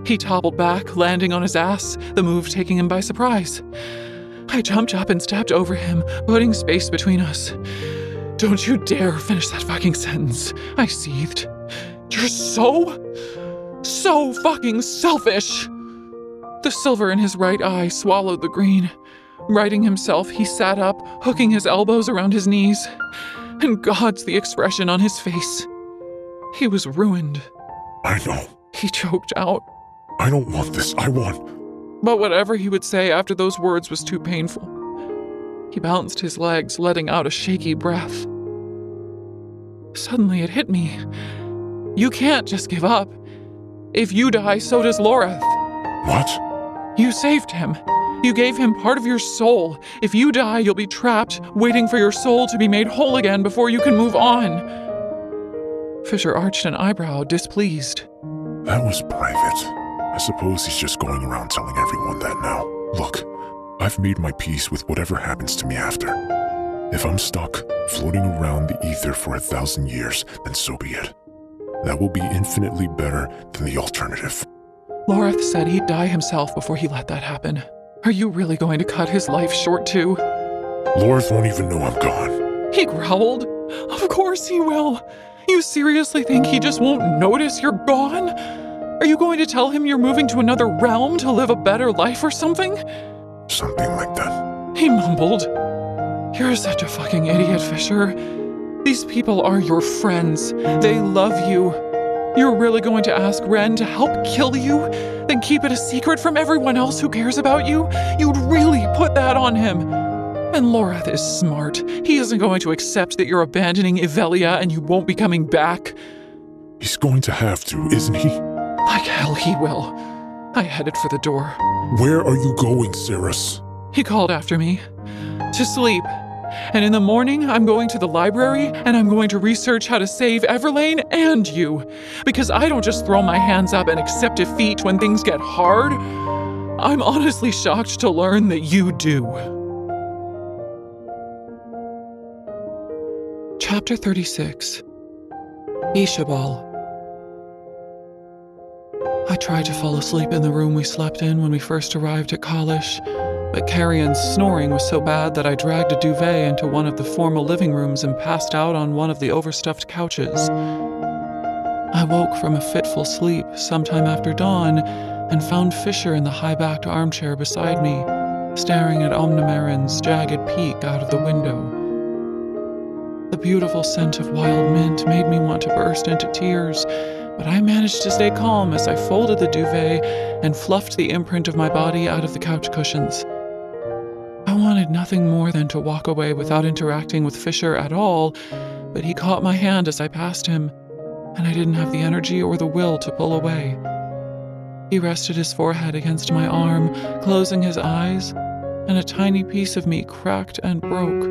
He toppled back, landing on his ass, the move taking him by surprise. I jumped up and stepped over him, putting space between us. Don't you dare finish that fucking sentence, I seethed. You're so fucking selfish. The silver in his right eye swallowed the green. Righting himself, he sat up, hooking his elbows around his knees. and God's the expression on his face. He was ruined. I know. He choked out. I don't want this. But whatever he would say after those words was too painful. He bounced his legs, letting out a shaky breath. Suddenly it hit me. You can't just give up. If you die, so does Loreth. What? You saved him. You gave him part of your soul. If you die, you'll be trapped, waiting for your soul to be made whole again before you can move on. Fisher arched an eyebrow, displeased. That was private. I suppose he's just going around telling everyone that now. Look, I've made my peace with whatever happens to me after. If I'm stuck, floating around the ether for 1,000 years, then so be it. That will be infinitely better than the alternative. Loreth said he'd die himself before he let that happen. Are you really going to cut his life short too? Loreth won't even know I'm gone. He growled. Of course he will. You seriously think he just won't notice you're gone? Are you going to tell him you're moving to another realm to live a better life or something? Something like that. He mumbled. You're such a fucking idiot, Fisher. These people are your friends. They love you. You're really going to ask Ren to help kill you? Then keep it a secret from everyone else who cares about you? You'd really put that on him. And Loreth is smart. He isn't going to accept that you're abandoning Ivelia and you won't be coming back. He's going to have to, isn't he? Like hell he will. I headed for the door. Where are you going, Ceres? He called after me. To sleep. And in the morning, I'm going to the library and I'm going to research how to save Everlane and you. Because I don't just throw my hands up and accept defeat when things get hard. I'm honestly shocked to learn that you do. Chapter 36. Ishabal. I tried to fall asleep in the room we slept in when we first arrived at Kalish, but Carrion's snoring was so bad that I dragged a duvet into one of the formal living rooms and passed out on one of the overstuffed couches. I woke from a fitful sleep sometime after dawn and found Fisher in the high-backed armchair beside me, staring at Omnimarin's jagged peak out of the window. The beautiful scent of wild mint made me want to burst into tears, but I managed to stay calm as I folded the duvet and fluffed the imprint of my body out of the couch cushions. I wanted nothing more than to walk away without interacting with Fisher at all, but he caught my hand as I passed him, and I didn't have the energy or the will to pull away. He rested his forehead against my arm, closing his eyes, and a tiny piece of me cracked and broke.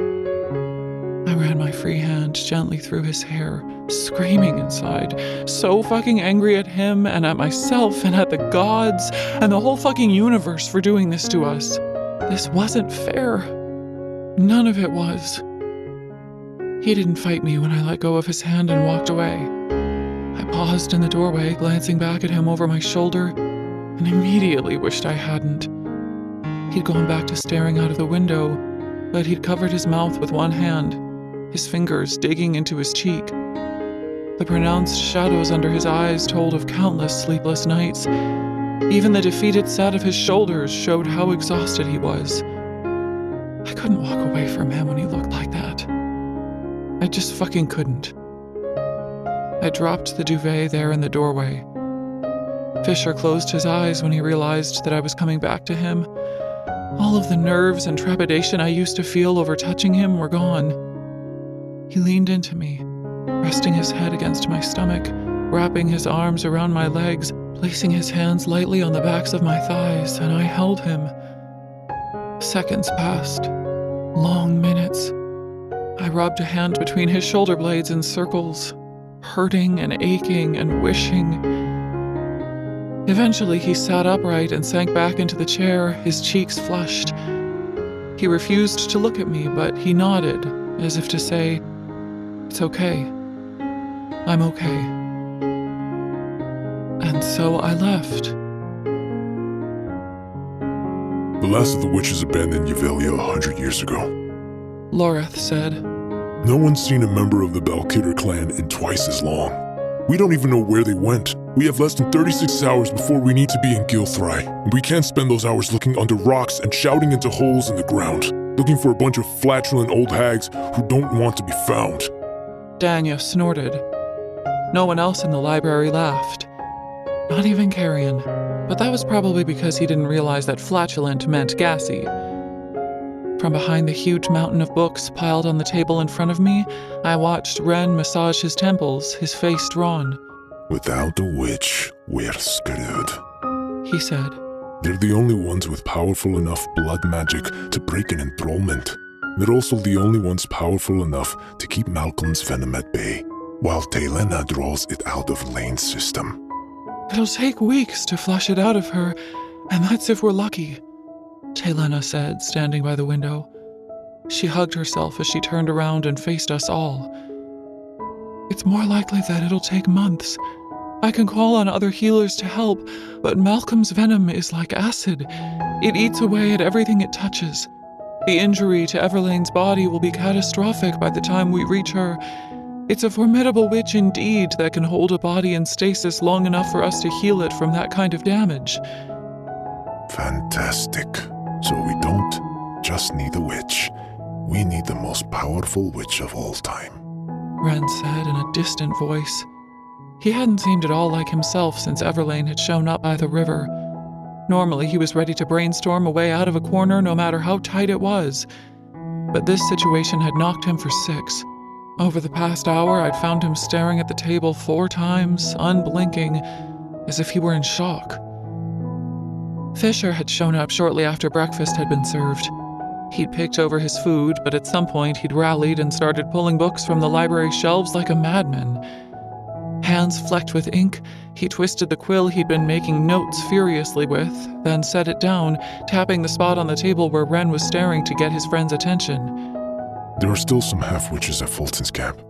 I ran my free hand gently through his hair, screaming inside, so fucking angry at him and at myself and at the gods and the whole fucking universe for doing this to us. This wasn't fair. None of it was. He didn't fight me when I let go of his hand and walked away. I paused in the doorway, glancing back at him over my shoulder, and immediately wished I hadn't. He'd gone back to staring out of the window, but he'd covered his mouth with one hand, his fingers digging into his cheek. The pronounced shadows under his eyes told of countless sleepless nights. Even the defeated set of his shoulders showed how exhausted he was. I couldn't walk away from him when he looked like that. I just fucking couldn't. I dropped the duvet there in the doorway. Fisher closed his eyes when he realized that I was coming back to him. All of the nerves and trepidation I used to feel over touching him were gone. He leaned into me, resting his head against my stomach, wrapping his arms around my legs, placing his hands lightly on the backs of my thighs, and I held him. Seconds passed. Long minutes. I rubbed a hand between his shoulder blades in circles, hurting and aching and wishing. Eventually, he sat upright and sank back into the chair, his cheeks flushed. He refused to look at me, but he nodded, as if to say, "It's okay. I'm okay." And so I left. The last of the witches abandoned Yvelia 100 years ago. Loreth said. No one's seen a member of the Balkidder clan in twice as long. We don't even know where they went. We have less than 36 hours before we need to be in Gilthry, and we can't spend those hours looking under rocks and shouting into holes in the ground, looking for a bunch of flatulent old hags who don't want to be found. Danya snorted. No one else in the library laughed. Not even Carrion, but that was probably because he didn't realize that flatulent meant gassy. From behind the huge mountain of books piled on the table in front of me, I watched Ren massage his temples, his face drawn. Without a witch, we're screwed, He said. They're the only ones with powerful enough blood magic to break an enthrallment. They're also the only ones powerful enough to keep Malcolm's venom at bay, while Taelena draws it out of Lane's system. It'll take weeks to flush it out of her, and that's if we're lucky, Taelena said, standing by the window. She hugged herself as she turned around and faced us all. It's more likely that it'll take months. I can call on other healers to help, but Malcolm's venom is like acid. It eats away at everything it touches. The injury to Everlane's body will be catastrophic by the time we reach her. It's a formidable witch indeed that can hold a body in stasis long enough for us to heal it from that kind of damage. Fantastic. So we don't just need a witch. We need the most powerful witch of all time, Ren said in a distant voice. He hadn't seemed at all like himself since Everlane had shown up by the river. Normally, he was ready to brainstorm a way out of a corner no matter how tight it was. But this situation had knocked him for 6. Over the past hour, I'd found him staring at the table 4 times, unblinking, as if he were in shock. Fisher had shown up shortly after breakfast had been served. He'd picked over his food, but at some point he'd rallied and started pulling books from the library shelves like a madman. Hands flecked with ink, he twisted the quill he'd been making notes furiously with, then set it down, tapping the spot on the table where Ren was staring to get his friend's attention. There are still some half-witches at Fulton's camp.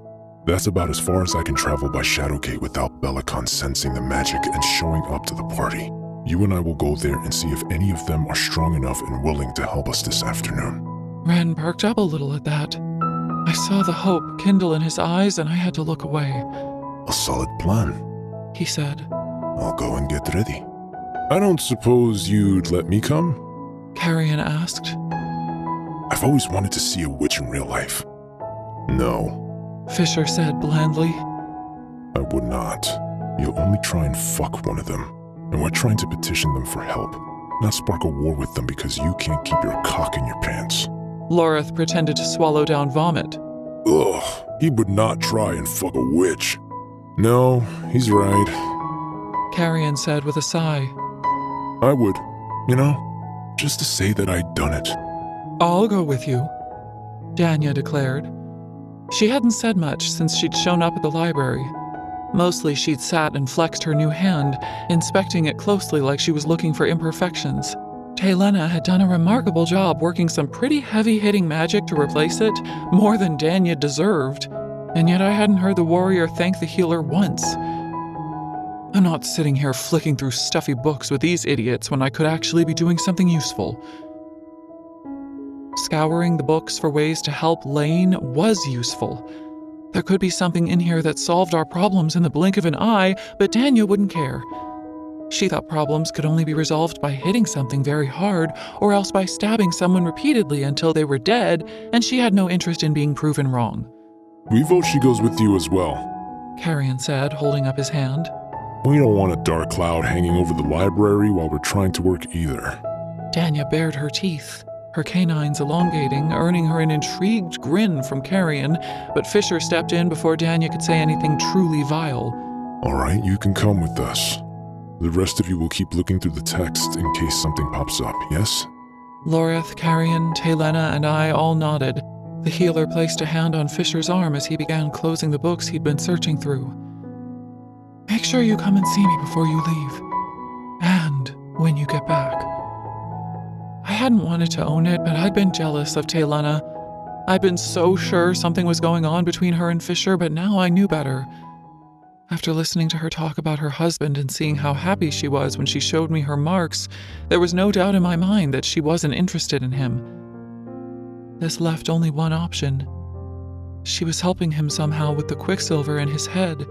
That's about as far as I can travel by Shadowgate without Bellicon sensing the magic and showing up to the party. You and I will go there and see if any of them are strong enough and willing to help us this afternoon. Ren perked up a little at that. I saw the hope kindle in his eyes and I had to look away. A solid plan, He said. I'll go and get ready. I don't suppose you'd let me come? Carrion asked. I've always wanted to see a witch in real life. No, Fisher said blandly. I would not. You'll only try and fuck one of them. And we're trying to petition them for help, not spark a war with them because you can't keep your cock in your pants. Loreth pretended to swallow down vomit. Ugh, he would not try and fuck a witch. No, he's right. Carrion said with a sigh. I would, just to say that I'd done it. I'll go with you, Danya declared. She hadn't said much since she'd shown up at the library. Mostly she'd sat and flexed her new hand, inspecting it closely like she was looking for imperfections. Taelena had done a remarkable job working some pretty heavy-hitting magic to replace it, more than Danya deserved, and yet I hadn't heard the warrior thank the healer once. I'm not sitting here flicking through stuffy books with these idiots when I could actually be doing something useful. Scouring the books for ways to help Lane was useful. There could be something in here that solved our problems in the blink of an eye, but Danya wouldn't care. She thought problems could only be resolved by hitting something very hard, or else by stabbing someone repeatedly until they were dead, and she had no interest in being proven wrong. We vote she goes with you as well, Carrion said, holding up his hand. We don't want a dark cloud hanging over the library while we're trying to work either. Danya bared her teeth, her canines elongating, earning her an intrigued grin from Carrion, but Fisher stepped in before Danya could say anything truly vile. All right, you can come with us. The rest of you will keep looking through the text in case something pops up, yes? Loreth, Carrion, Taelena, and I all nodded. The healer placed a hand on Fisher's arm as he began closing the books he'd been searching through. Make sure you come and see me before you leave. And when you get back. I hadn't wanted to own it, but I'd been jealous of Taelena. I'd been so sure something was going on between her and Fisher, but now I knew better. After listening to her talk about her husband and seeing how happy she was when she showed me her marks, there was no doubt in my mind that she wasn't interested in him. This left only one option. She was helping him somehow with the quicksilver in his head.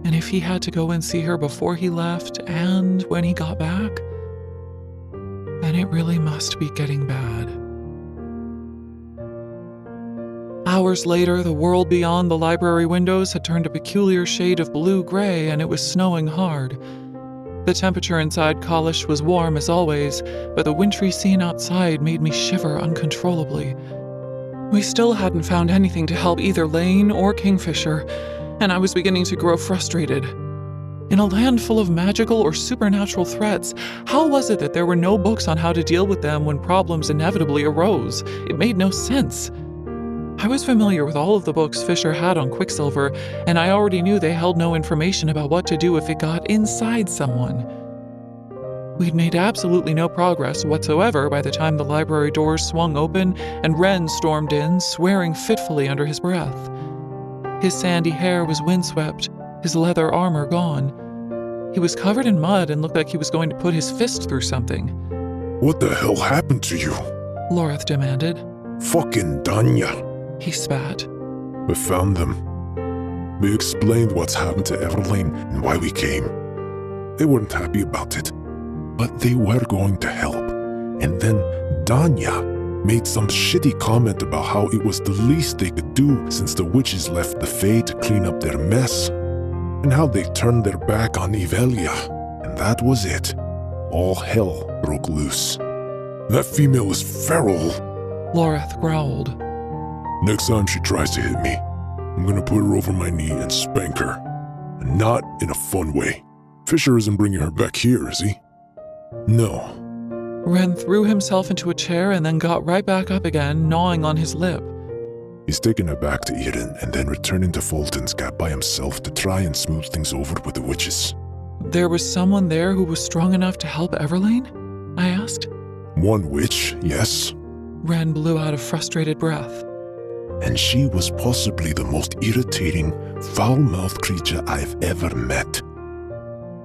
And if he had to go and see her before he left and when he got back, then it really must be getting bad. Hours later, the world beyond the library windows had turned a peculiar shade of blue-gray, and it was snowing hard. The temperature inside Callie was warm as always, but the wintry scene outside made me shiver uncontrollably. We still hadn't found anything to help either Lane or Kingfisher, and I was beginning to grow frustrated. In a land full of magical or supernatural threats, how was it that there were no books on how to deal with them when problems inevitably arose? It made no sense. I was familiar with all of the books Fisher had on Quicksilver, and I already knew they held no information about what to do if it got inside someone. We'd made absolutely no progress whatsoever by the time the library doors swung open and Wren stormed in, swearing fitfully under his breath. His sandy hair was windswept, his leather armor gone. He was covered in mud and looked like he was going to put his fist through something. What the hell happened to you? Loreth demanded. Fucking Danya. He spat. We found them. We explained what's happened to Everlane and why we came. They weren't happy about it, but they were going to help. And then Danya made some shitty comment about how it was the least they could do since the witches left the Fae to clean up their mess, and how they turned their back on Evelia, and that was it. All hell broke loose. That female is feral. Loreth growled. Next time she tries to hit me, I'm gonna put her over my knee and spank her. And not in a fun way. Fisher isn't bringing her back here, is he? No. Wren threw himself into a chair and then got right back up again, gnawing on his lip. He's taking her back to Eden and then returning to Fulton's Gap by himself to try and smooth things over with the witches. There was someone there who was strong enough to help Everlane? I asked. One witch, yes. Wren blew out a frustrated breath. And she was possibly the most irritating, foul-mouthed creature I've ever met.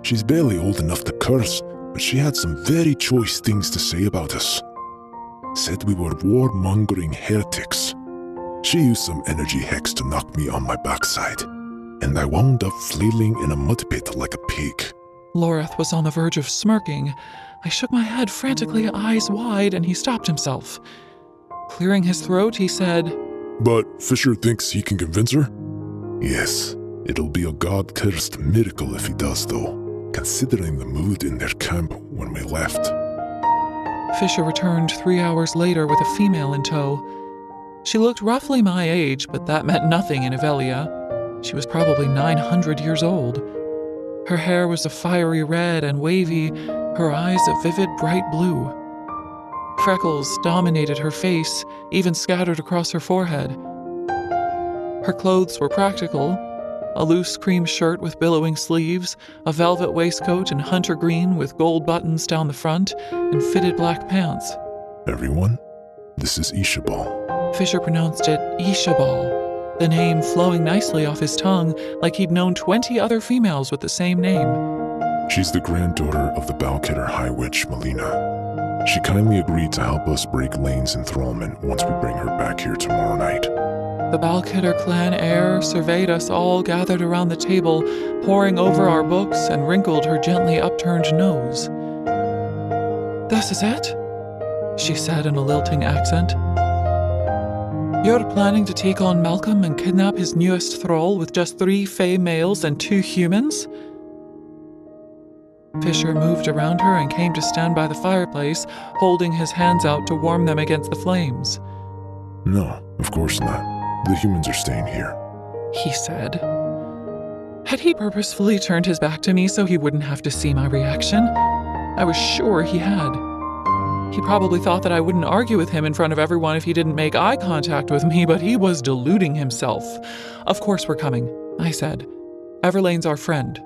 She's barely old enough to curse, but she had some very choice things to say about us. Said we were warmongering heretics. She used some energy hex to knock me on my backside, and I wound up flailing in a mud pit like a pig. Loreth was on the verge of smirking. I shook my head frantically, eyes wide, and he stopped himself. Clearing his throat, he said, But Fisher thinks he can convince her? Yes, it'll be a god-cursed miracle if he does, though, considering the mood in their camp when we left. Fisher returned 3 hours later with a female in tow. She looked roughly my age, but that meant nothing in Evelia. She was probably 900 years old. Her hair was a fiery red and wavy, her eyes a vivid bright blue. Freckles dominated her face, even scattered across her forehead. Her clothes were practical: a loose cream shirt with billowing sleeves, a velvet waistcoat in hunter green with gold buttons down the front, and fitted black pants. Everyone, this is Ishabal. Fisher pronounced it Ishabal, the name flowing nicely off his tongue like he'd known 20 other females with the same name. She's the granddaughter of the Balketer High Witch, Melina. She kindly agreed to help us break Lane's enthrallment once we bring her back here tomorrow night. The Balketer clan heir surveyed us all gathered around the table, poring over our books, and wrinkled her gently upturned nose. "This is it?" she said in a lilting accent. "You're planning to take on Malcolm and kidnap his newest thrall with just 3 Fae males and 2 humans?" Fisher moved around her and came to stand by the fireplace, holding his hands out to warm them against the flames. No, of course not. The humans are staying here, he said. Had he purposefully turned his back to me so he wouldn't have to see my reaction? I was sure he had. He probably thought that I wouldn't argue with him in front of everyone if he didn't make eye contact with me, but he was deluding himself. "Of course we're coming," I said. "Everlane's our friend."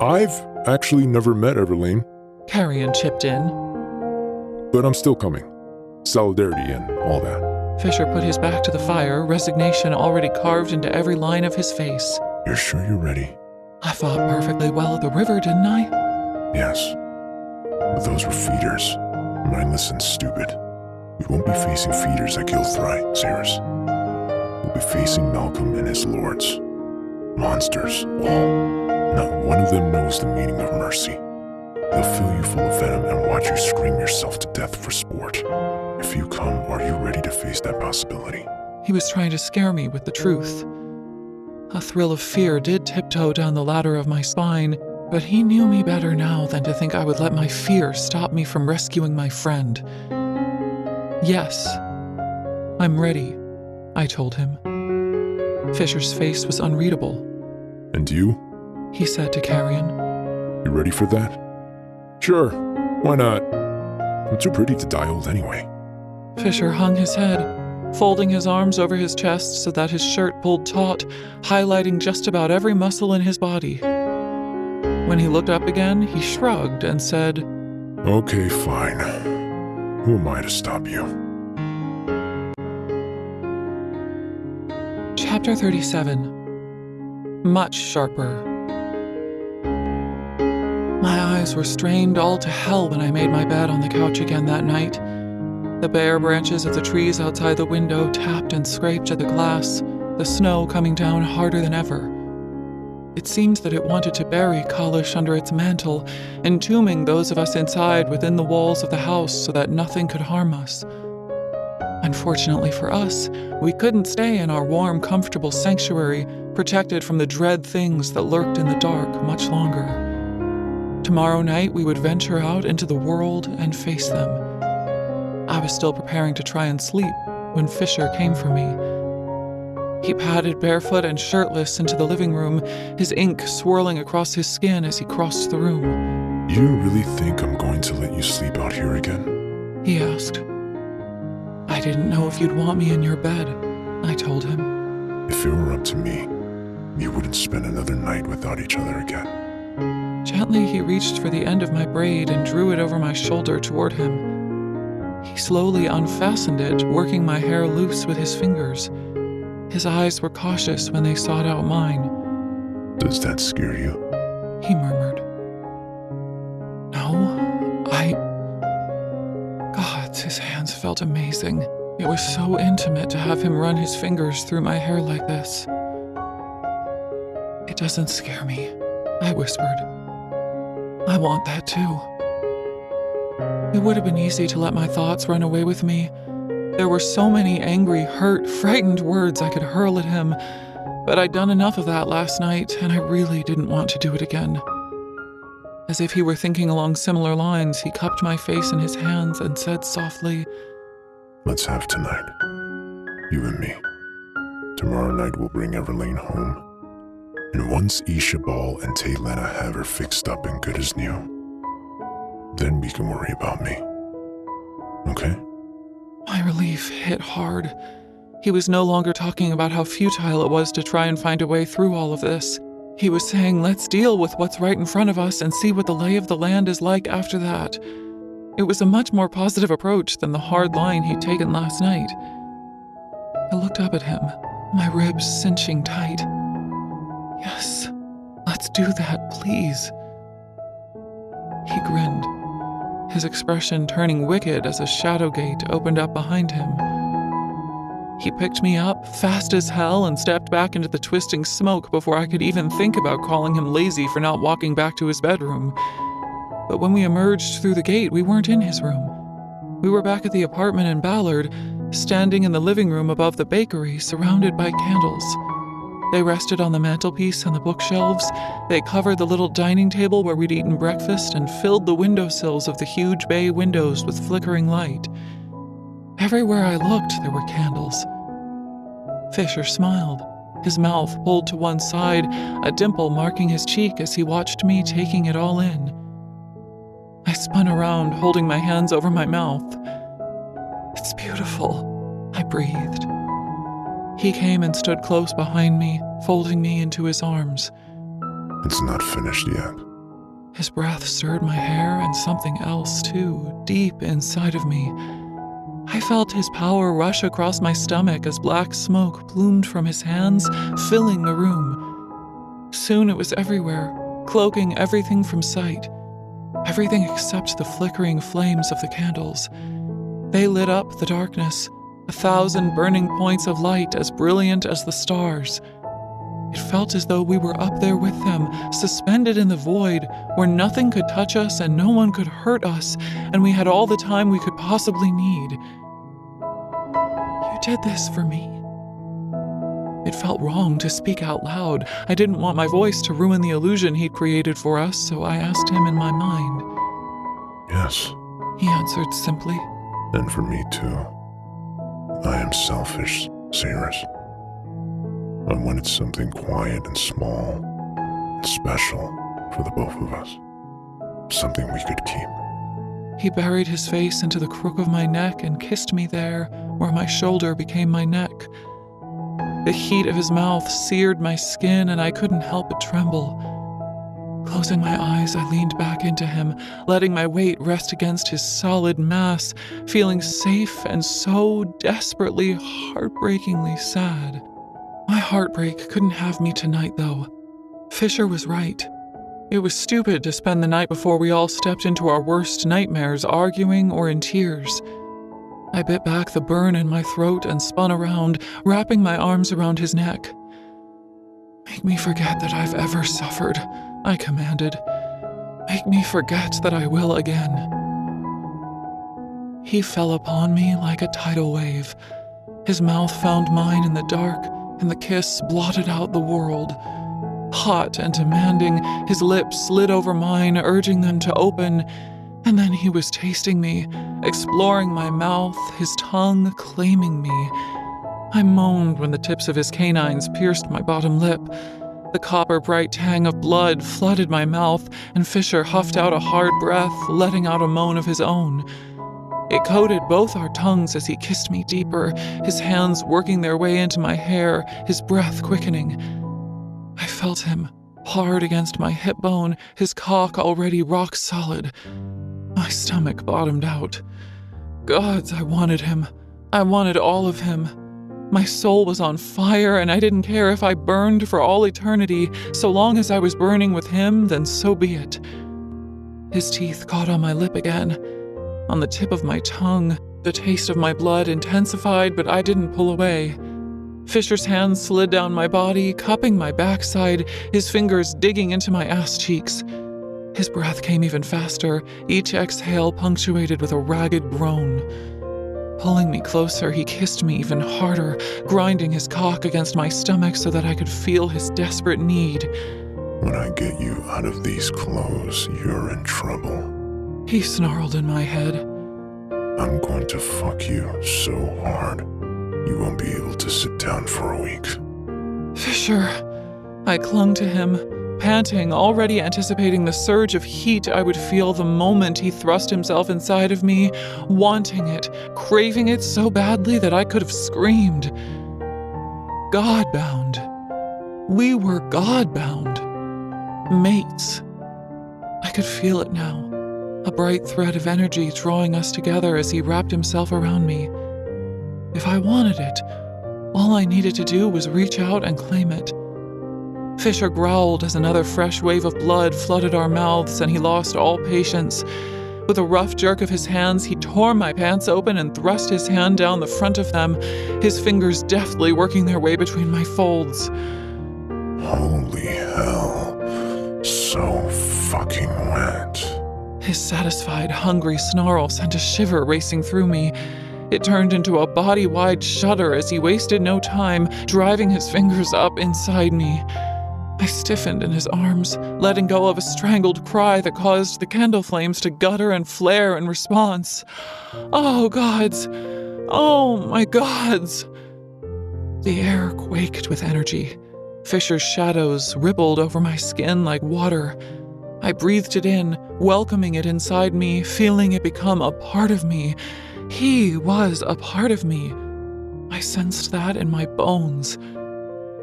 I've actually never met Everlane, Carrion chipped in. but I'm still coming. Solidarity and all that. Fisher put his back to the fire, resignation already carved into every line of his face. You're sure you're ready? I fought perfectly well at the river, didn't I? Yes. But those were feeders. Mindless and stupid. We won't be facing feeders at Gilthry, Cirrus. We'll be facing Malcolm and his lords. Monsters, all. Not one of them knows the meaning of mercy. They'll fill you full of venom and watch you scream yourself to death for sport. If you come, are you ready to face that possibility? He was trying to scare me with the truth. A thrill of fear did tiptoe down the ladder of my spine, but he knew me better now than to think I would let my fear stop me from rescuing my friend. Yes, I'm ready, I told him. Fisher's face was unreadable. And you? He said to Carrion. You ready for that? Sure, why not? I'm too pretty to die old anyway. Fisher hung his head, folding his arms over his chest so that his shirt pulled taut, highlighting just about every muscle in his body. When he looked up again, he shrugged and said, Okay, fine. Who am I to stop you? Chapter 37. Much sharper. My eyes were strained all to hell when I made my bed on the couch again that night. The bare branches of the trees outside the window tapped and scraped at the glass, the snow coming down harder than ever. It seemed that it wanted to bury Callie under its mantle, entombing those of us inside within the walls of the house so that nothing could harm us. Unfortunately for us, we couldn't stay in our warm, comfortable sanctuary, protected from the dread things that lurked in the dark much longer. Tomorrow night we would venture out into the world and face them. I was still preparing to try and sleep when Fisher came for me. He padded barefoot and shirtless into the living room, his ink swirling across his skin as he crossed the room. You really think I'm going to let you sleep out here again? He asked. I didn't know if you'd want me in your bed, I told him. If it were up to me, we wouldn't spend another night without each other again. Gently, he reached for the end of my braid and drew it over my shoulder toward him. He slowly unfastened it, working my hair loose with his fingers. His eyes were cautious when they sought out mine. Does that scare you? He murmured. No, God, his hands felt amazing. It was so intimate to have him run his fingers through my hair like this. It doesn't scare me, I whispered. I want that too. It would have been easy to let my thoughts run away with me. There were so many angry, hurt, frightened words I could hurl at him, but I'd done enough of that last night, and I really didn't want to do it again. As if he were thinking along similar lines, he cupped my face in his hands and said softly, Let's have tonight. You and me. Tomorrow night we'll bring Everlane home. And once Isha Ball and Taylena have her fixed up and good as new, then we can worry about me. Okay? My relief hit hard. He was no longer talking about how futile it was to try and find a way through all of this. He was saying, let's deal with what's right in front of us and see what the lay of the land is like after that. It was a much more positive approach than the hard line he'd taken last night. I looked up at him, my ribs cinching tight. Yes, let's do that, please. He grinned, his expression turning wicked as a shadow gate opened up behind him. He picked me up, fast as hell, and stepped back into the twisting smoke before I could even think about calling him lazy for not walking back to his bedroom. But when we emerged through the gate, we weren't in his room. We were back at the apartment in Ballard, standing in the living room above the bakery, surrounded by candles. They rested on the mantelpiece and the bookshelves. They covered the little dining table where we'd eaten breakfast and filled the windowsills of the huge bay windows with flickering light. Everywhere I looked, there were candles. Fisher smiled, his mouth pulled to one side, a dimple marking his cheek as he watched me taking it all in. I spun around, holding my hands over my mouth. It's beautiful, I breathed. He came and stood close behind me, folding me into his arms. It's not finished yet. His breath stirred my hair and something else, too, deep inside of me. I felt his power rush across my stomach as black smoke plumed from his hands, filling the room. Soon it was everywhere, cloaking everything from sight. Everything except the flickering flames of the candles. They lit up the darkness, 1,000 burning points of light as brilliant as the stars. It felt as though we were up there with them, suspended in the void, where nothing could touch us and no one could hurt us, and we had all the time we could possibly need. You did this for me, It felt wrong to speak out loud. I didn't want my voice to ruin the illusion he'd created for us, so I asked him in my mind. Yes, He answered simply. and for me too. I am selfish, Cyrus. I wanted something quiet and small and special for the both of us. Something we could keep. He buried his face into the crook of my neck and kissed me there, where my shoulder became my neck. The heat of his mouth seared my skin, and I couldn't help but tremble. Closing my eyes, I leaned back into him, letting my weight rest against his solid mass, feeling safe and so desperately, heartbreakingly sad. My heartbreak couldn't have me tonight, though. Fisher was right. It was stupid to spend the night before we all stepped into our worst nightmares arguing or in tears. I bit back the burn in my throat and spun around, wrapping my arms around his neck. "Make me forget that I've ever suffered," I commanded. "Make me forget that I will again." He fell upon me like a tidal wave. His mouth found mine in the dark, and the kiss blotted out the world. Hot and demanding, his lips slid over mine, urging them to open, and then he was tasting me, exploring my mouth, his tongue claiming me. I moaned when the tips of his canines pierced my bottom lip. The copper-bright tang of blood flooded my mouth, and Fisher huffed out a hard breath, letting out a moan of his own. It coated both our tongues as he kissed me deeper, his hands working their way into my hair, his breath quickening. I felt him, hard against my hip bone, his cock already rock solid. My stomach bottomed out. Gods, I wanted him. I wanted all of him. My soul was on fire, and I didn't care if I burned for all eternity. So long as I was burning with him, then so be it. His teeth caught on my lip again, on the tip of my tongue. The taste of my blood intensified, but I didn't pull away. Fisher's hands slid down my body, cupping my backside, his fingers digging into my ass cheeks. His breath came even faster, each exhale punctuated with a ragged groan. Pulling me closer, he kissed me even harder, grinding his cock against my stomach so that I could feel his desperate need. When I get you out of these clothes, you're in trouble. He snarled in my head. I'm going to fuck you so hard, you won't be able to sit down for a week. Fisher! I clung to him, panting, already anticipating the surge of heat I would feel the moment he thrust himself inside of me, wanting it, craving it so badly that I could have screamed. God-bound. We were God-bound. Mates. I could feel it now, a bright thread of energy drawing us together as he wrapped himself around me. If I wanted it, all I needed to do was reach out and claim it. Fisher growled as another fresh wave of blood flooded our mouths, and he lost all patience. With a rough jerk of his hands, he tore my pants open and thrust his hand down the front of them, his fingers deftly working their way between my folds. Holy hell. So fucking wet. His satisfied, hungry snarl sent a shiver racing through me. It turned into a body-wide shudder as he wasted no time, driving his fingers up inside me. I stiffened in his arms, letting go of a strangled cry that caused the candle flames to gutter and flare in response. Oh, gods! Oh, my gods! The air quaked with energy. Fisher's shadows rippled over my skin like water. I breathed it in, welcoming it inside me, feeling it become a part of me. He was a part of me. I sensed that in my bones.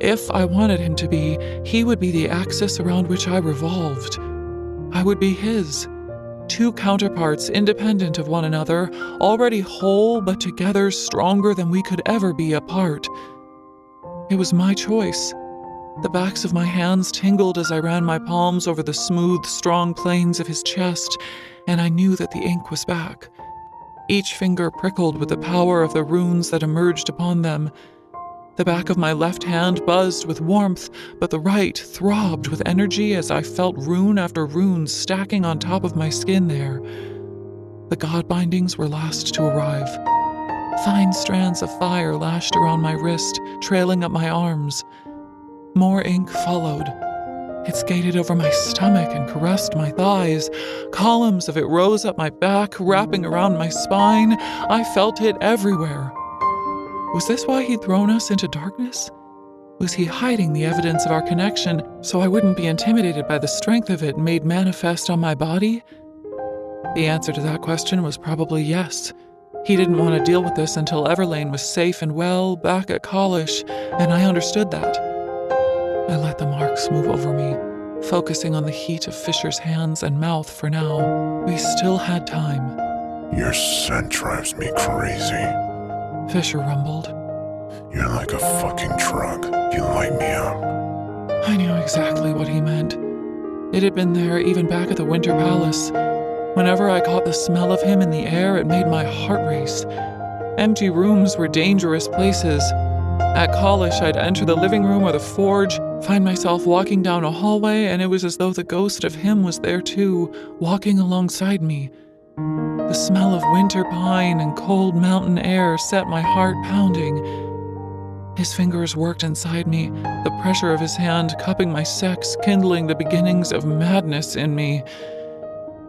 If I wanted him to be, he would be the axis around which I revolved. I would be his. Two counterparts independent of one another, already whole but together stronger than we could ever be apart. It was my choice. The backs of my hands tingled as I ran my palms over the smooth, strong planes of his chest, and I knew that the ink was back. Each finger prickled with the power of the runes that emerged upon them. The back of my left hand buzzed with warmth, but the right throbbed with energy as I felt rune after rune stacking on top of my skin there. The god bindings were last to arrive. Fine strands of fire lashed around my wrist, trailing up my arms. More ink followed. It skated over my stomach and caressed my thighs. Columns of it rose up my back, wrapping around my spine. I felt it everywhere. Was this why he'd thrown us into darkness? Was he hiding the evidence of our connection so I wouldn't be intimidated by the strength of it made manifest on my body? The answer to that question was probably yes. He didn't want to deal with this until Everlane was safe and well back at college, and I understood that. I let the marks move over me, focusing on the heat of Fisher's hands and mouth for now. We still had time. Your scent drives me crazy. Fisher rumbled. You're like a fucking drug. You light me up. I knew exactly what he meant. It had been there even back at the Winter Palace. Whenever I caught the smell of him in the air, it made my heart race. Empty rooms were dangerous places. At college, I'd enter the living room or the forge, find myself walking down a hallway, and it was as though the ghost of him was there too, walking alongside me. The smell of winter pine and cold mountain air set my heart pounding. His fingers worked inside me, the pressure of his hand cupping my sex, kindling the beginnings of madness in me.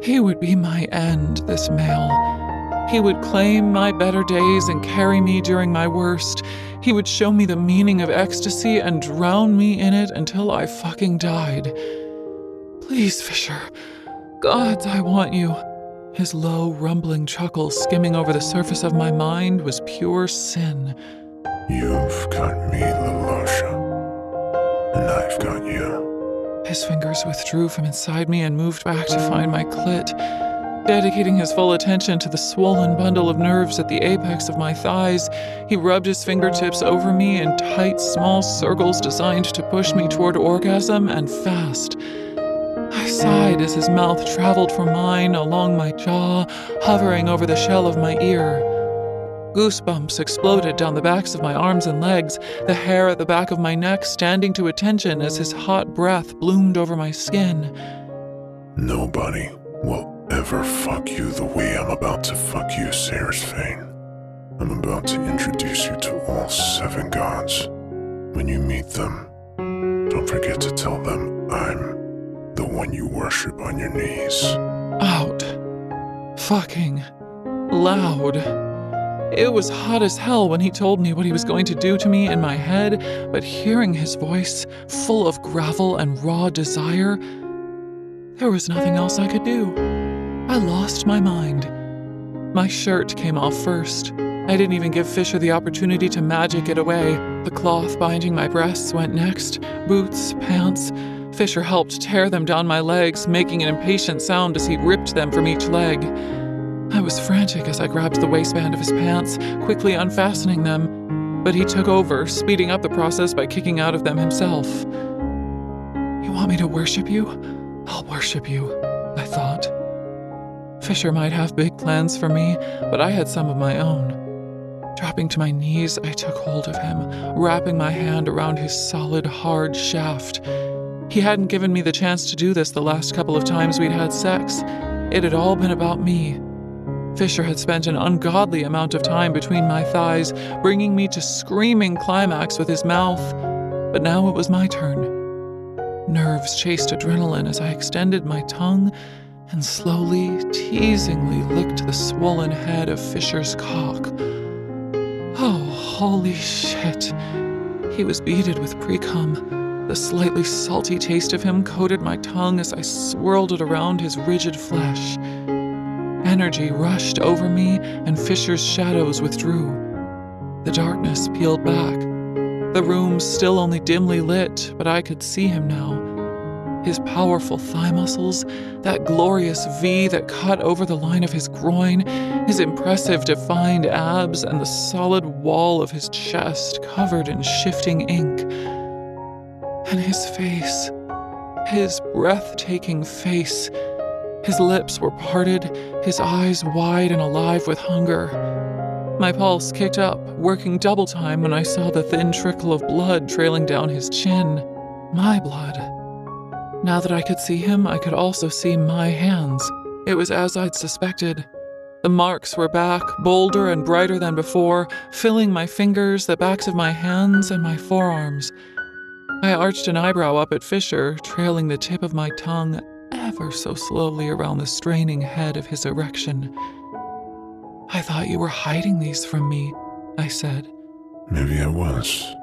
He would be my end, this male. He would claim my better days and carry me during my worst. He would show me the meaning of ecstasy and drown me in it until I fucking died. Please, Fisher. God, I want you. His low, rumbling chuckle skimming over the surface of my mind was pure sin. You've got me, Lalosha. And I've got you. His fingers withdrew from inside me and moved back to find my clit, dedicating his full attention to the swollen bundle of nerves at the apex of my thighs. He rubbed his fingertips over me in tight, small circles designed to push me toward orgasm, and fast. I sighed as his mouth traveled from mine along my jaw, hovering over the shell of my ear. Goosebumps exploded down the backs of my arms and legs, the hair at the back of my neck standing to attention as his hot breath bloomed over my skin. Nobody will ever fuck you the way I'm about to fuck you, Sarsfane. I'm about to introduce you to all 7 gods. When you meet them, don't forget to tell them I'm the one you worship on your knees. Out. Fucking loud. It was hot as hell when he told me what he was going to do to me in my head, but hearing his voice, full of gravel and raw desire, there was nothing else I could do. I lost my mind. My shirt came off first. I didn't even give Fisher the opportunity to magic it away. The cloth binding my breasts went next. Boots, pants. Fisher helped tear them down my legs, making an impatient sound as he ripped them from each leg. I was frantic as I grabbed the waistband of his pants, quickly unfastening them, but he took over, speeding up the process by kicking out of them himself. You want me to worship you? I'll worship you, I thought. Fisher might have big plans for me, but I had some of my own. Dropping to my knees, I took hold of him, wrapping my hand around his solid, hard shaft. He hadn't given me the chance to do this the last couple of times we'd had sex. It had all been about me. Fisher had spent an ungodly amount of time between my thighs, bringing me to screaming climax with his mouth. But now it was my turn. Nerves chased adrenaline as I extended my tongue and slowly, teasingly licked the swollen head of Fisher's cock. Oh, holy shit. He was beaded with pre-cum. The slightly salty taste of him coated my tongue as I swirled it around his rigid flesh. Energy rushed over me, and Fisher's shadows withdrew. The darkness peeled back. The room still only dimly lit, but I could see him now. His powerful thigh muscles, that glorious V that cut over the line of his groin, his impressive defined abs, and the solid wall of his chest covered in shifting ink. And his face, his breathtaking face. His lips were parted, his eyes wide and alive with hunger. My pulse kicked up, working double time when I saw the thin trickle of blood trailing down his chin. My blood. Now that I could see him, I could also see my hands. It was as I'd suspected. The marks were back, bolder and brighter than before, filling my fingers, the backs of my hands, and my forearms. I arched an eyebrow up at Fisher, trailing the tip of my tongue ever so slowly around the straining head of his erection. "I thought you were hiding these from me," I said. Maybe I was,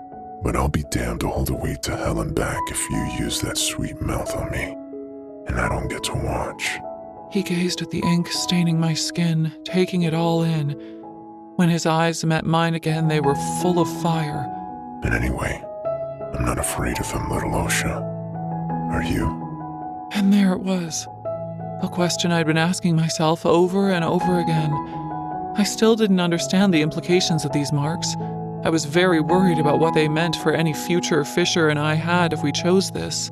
but I'll be damned to hold a way to hell and back if you use that sweet mouth on me, and I don't get to watch. He gazed at the ink staining my skin, taking it all in. When his eyes met mine again, they were full of fire. And anyway, I'm not afraid of them, little Osha. Are you? And there it was. A question I'd been asking myself over and over again. I still didn't understand the implications of these marks. I was very worried about what they meant for any future Fisher and I had if we chose this.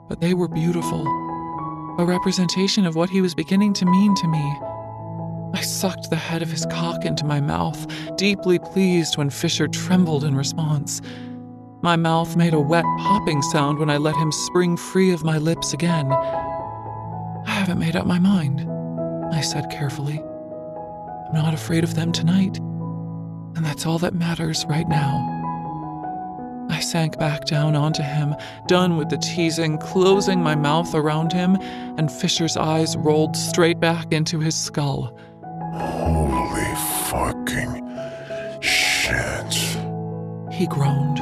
But they were beautiful. A representation of what he was beginning to mean to me. I sucked the head of his cock into my mouth, deeply pleased when Fisher trembled in response. My mouth made a wet popping sound when I let him spring free of my lips again. "I haven't made up my mind," I said carefully. "I'm not afraid of them tonight, and that's all that matters right now." I sank back down onto him, done with the teasing, closing my mouth around him, and Fisher's eyes rolled straight back into his skull. Holy fucking shit. He groaned.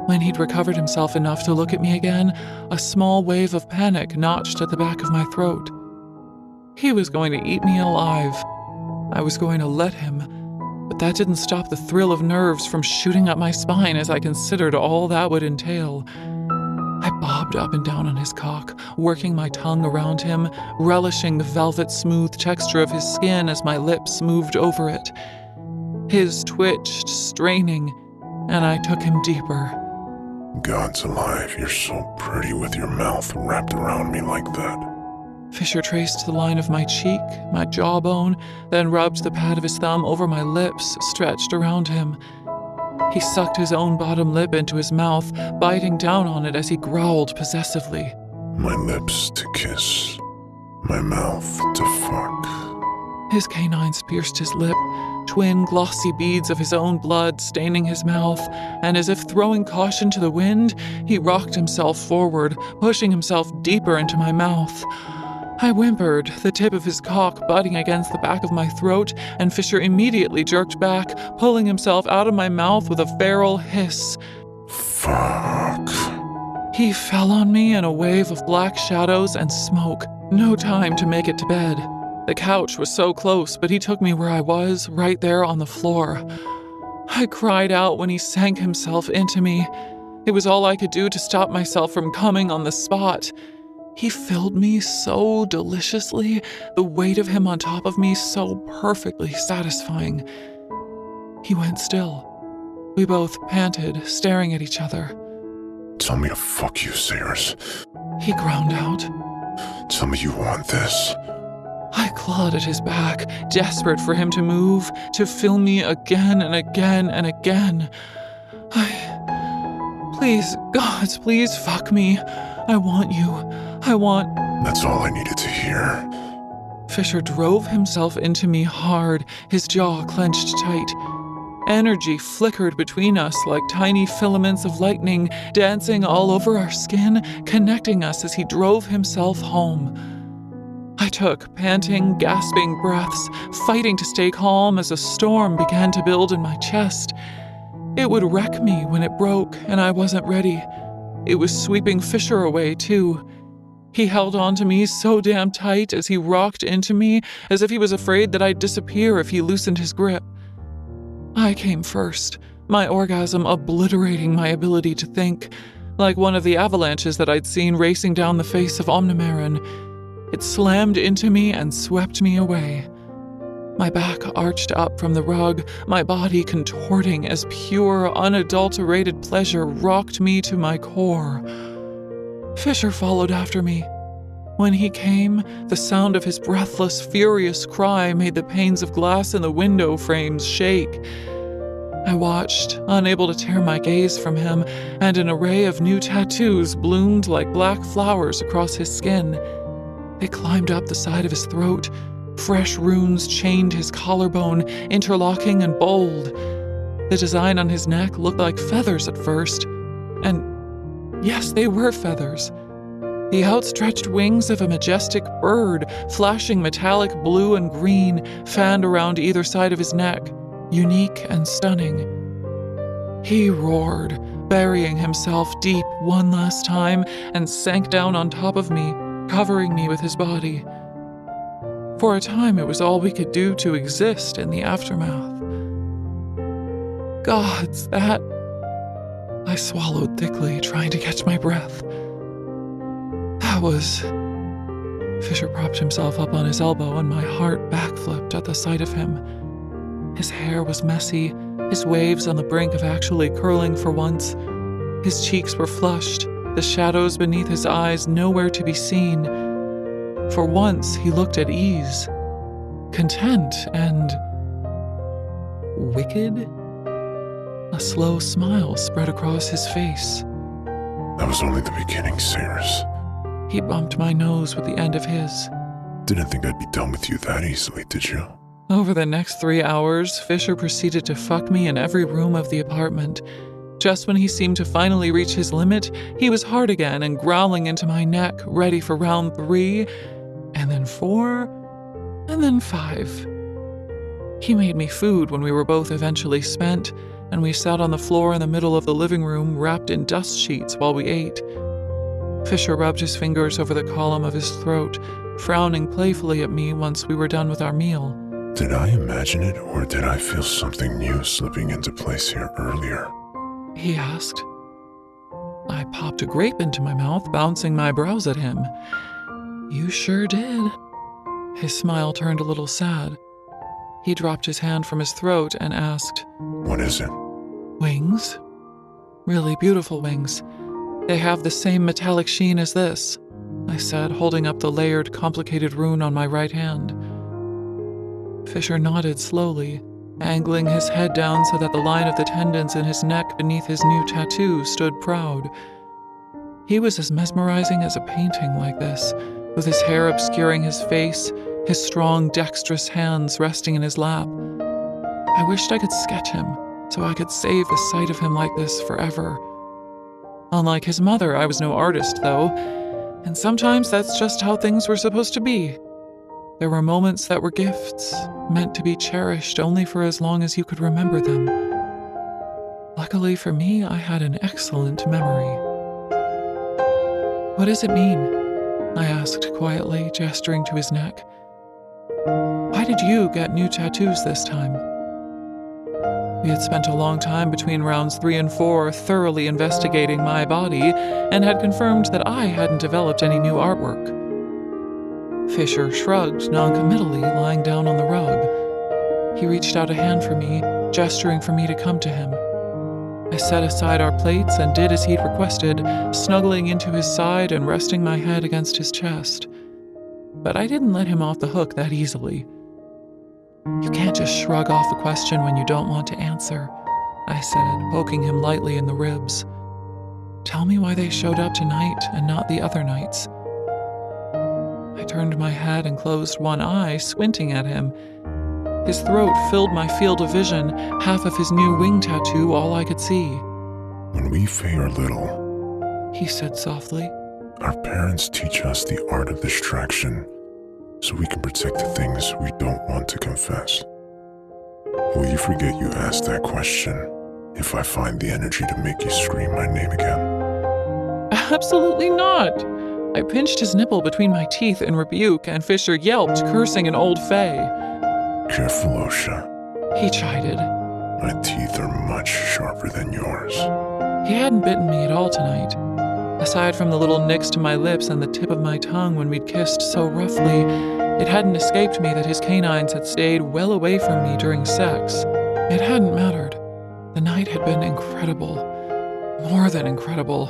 When he'd recovered himself enough to look at me again, a small wave of panic notched at the back of my throat. He was going to eat me alive. I was going to let him. But that didn't stop the thrill of nerves from shooting up my spine as I considered all that would entail. I bobbed up and down on his cock, working my tongue around him, relishing the velvet-smooth texture of his skin as my lips moved over it. His twitched, straining, and I took him deeper. God's alive, you're so pretty with your mouth wrapped around me like that. Fisher traced the line of my cheek, my jawbone, then rubbed the pad of his thumb over my lips, stretched around him. He sucked his own bottom lip into his mouth, biting down on it as he growled possessively. My lips to kiss, my mouth to fuck. His canines pierced his lip, twin glossy beads of his own blood staining his mouth, and as if throwing caution to the wind, he rocked himself forward, pushing himself deeper into my mouth. I whimpered, the tip of his cock butting against the back of my throat, and Fisher immediately jerked back, pulling himself out of my mouth with a feral hiss. Fuck. He fell on me in a wave of black shadows and smoke. No time to make it to bed. The couch was so close, but he took me where I was, right there on the floor. I cried out when he sank himself into me. It was all I could do to stop myself from coming on the spot. He filled me so deliciously, the weight of him on top of me so perfectly satisfying. He went still. We both panted, staring at each other. Tell me to fuck you, Sayers. He ground out. Tell me you want this. I clawed at his back, desperate for him to move, to fill me again and again and again. Please, gods, please fuck me. I want you. I want... That's all I needed to hear. Fisher drove himself into me hard, his jaw clenched tight. Energy flickered between us like tiny filaments of lightning, dancing all over our skin, connecting us as he drove himself home. I took panting, gasping breaths, fighting to stay calm as a storm began to build in my chest. It would wreck me when it broke, and I wasn't ready. It was sweeping Fisher away, too. He held on to me so damn tight as he rocked into me, as if he was afraid that I'd disappear if he loosened his grip. I came first, my orgasm obliterating my ability to think, like one of the avalanches that I'd seen racing down the face of Omnimaran. It slammed into me and swept me away. My back arched up from the rug, my body contorting as pure, unadulterated pleasure rocked me to my core. Fisher followed after me. When he came, the sound of his breathless, furious cry made the panes of glass in the window frames shake. I watched, unable to tear my gaze from him, and an array of new tattoos bloomed like black flowers across his skin. They climbed up the side of his throat, Fresh runes chained his collarbone, interlocking and bold. The design on his neck looked like feathers at first. And yes, they were feathers. The outstretched wings of a majestic bird, flashing metallic blue and green, fanned around either side of his neck, unique and stunning. He roared, burying himself deep one last time, and sank down on top of me, covering me with his body. For a time, it was all we could do to exist in the aftermath. Gods, that... I swallowed thickly, trying to catch my breath. That was... Fisher propped himself up on his elbow, and my heart backflipped at the sight of him. His hair was messy, his waves on the brink of actually curling for once. His cheeks were flushed, the shadows beneath his eyes nowhere to be seen. For once, he looked at ease, content, and... wicked? A slow smile spread across his face. That was only the beginning, Sayers. He bumped my nose with the end of his. Didn't think I'd be done with you that easily, did you? Over the next 3 hours, Fisher proceeded to fuck me in every room of the apartment. Just when he seemed to finally reach his limit, he was hard again and growling into my neck, ready for round 3, and then 4, and then 5. He made me food when we were both eventually spent, and we sat on the floor in the middle of the living room, wrapped in dust sheets while we ate. Fisher rubbed his fingers over the column of his throat, frowning playfully at me once we were done with our meal. Did I imagine it, or did I feel something new slipping into place here earlier? He asked. I popped a grape into my mouth, bouncing my brows at him. You sure did. His smile turned a little sad. He dropped his hand from his throat and asked, What is it? Wings. Really beautiful wings. They have the same metallic sheen as this, I said, holding up the layered, complicated rune on my right hand. Fisher nodded slowly, angling his head down so that the line of the tendons in his neck beneath his new tattoo stood proud. He was as mesmerizing as a painting like this, with his hair obscuring his face, his strong, dexterous hands resting in his lap. I wished I could sketch him, so I could save the sight of him like this forever. Unlike his mother, I was no artist, though, and sometimes that's just how things were supposed to be. There were moments that were gifts, meant to be cherished only for as long as you could remember them. Luckily for me, I had an excellent memory. What does it mean? I asked quietly, gesturing to his neck. Why did you get new tattoos this time? We had spent a long time between rounds 3 and 4 thoroughly investigating my body and had confirmed that I hadn't developed any new artwork. Fisher shrugged noncommittally, lying down on the rug. He reached out a hand for me, gesturing for me to come to him. I set aside our plates and did as he'd requested, snuggling into his side and resting my head against his chest. But I didn't let him off the hook that easily. You can't just shrug off a question when you don't want to answer, I said, poking him lightly in the ribs. Tell me why they showed up tonight and not the other nights. I turned my head and closed one eye, squinting at him. His throat filled my field of vision, half of his new wing tattoo all I could see. When we Fae are little, He said softly, our parents teach us the art of distraction so we can protect the things we don't want to confess. Will you forget you asked that question if I find the energy to make you scream my name again? Absolutely not! I pinched his nipple between my teeth in rebuke, and Fisher yelped, cursing an old fae. Careful, Osha. He chided. My teeth are much sharper than yours. He hadn't bitten me at all tonight. Aside from the little nicks to my lips and the tip of my tongue when we'd kissed so roughly, it hadn't escaped me that his canines had stayed well away from me during sex. It hadn't mattered. The night had been incredible. More than incredible.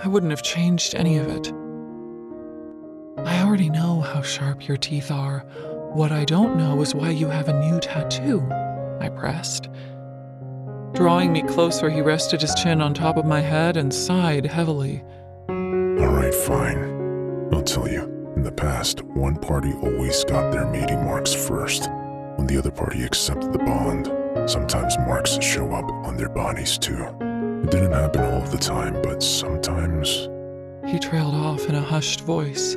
I wouldn't have changed any of it. I already know how sharp your teeth are. What I don't know is why you have a new tattoo, I pressed. Drawing me closer, he rested his chin on top of my head and sighed heavily. All right, fine. I'll tell you. In the past, one party always got their mating marks first. When the other party accepted the bond, sometimes marks show up on their bodies too. It didn't happen all of the time, but sometimes... He trailed off in a hushed voice.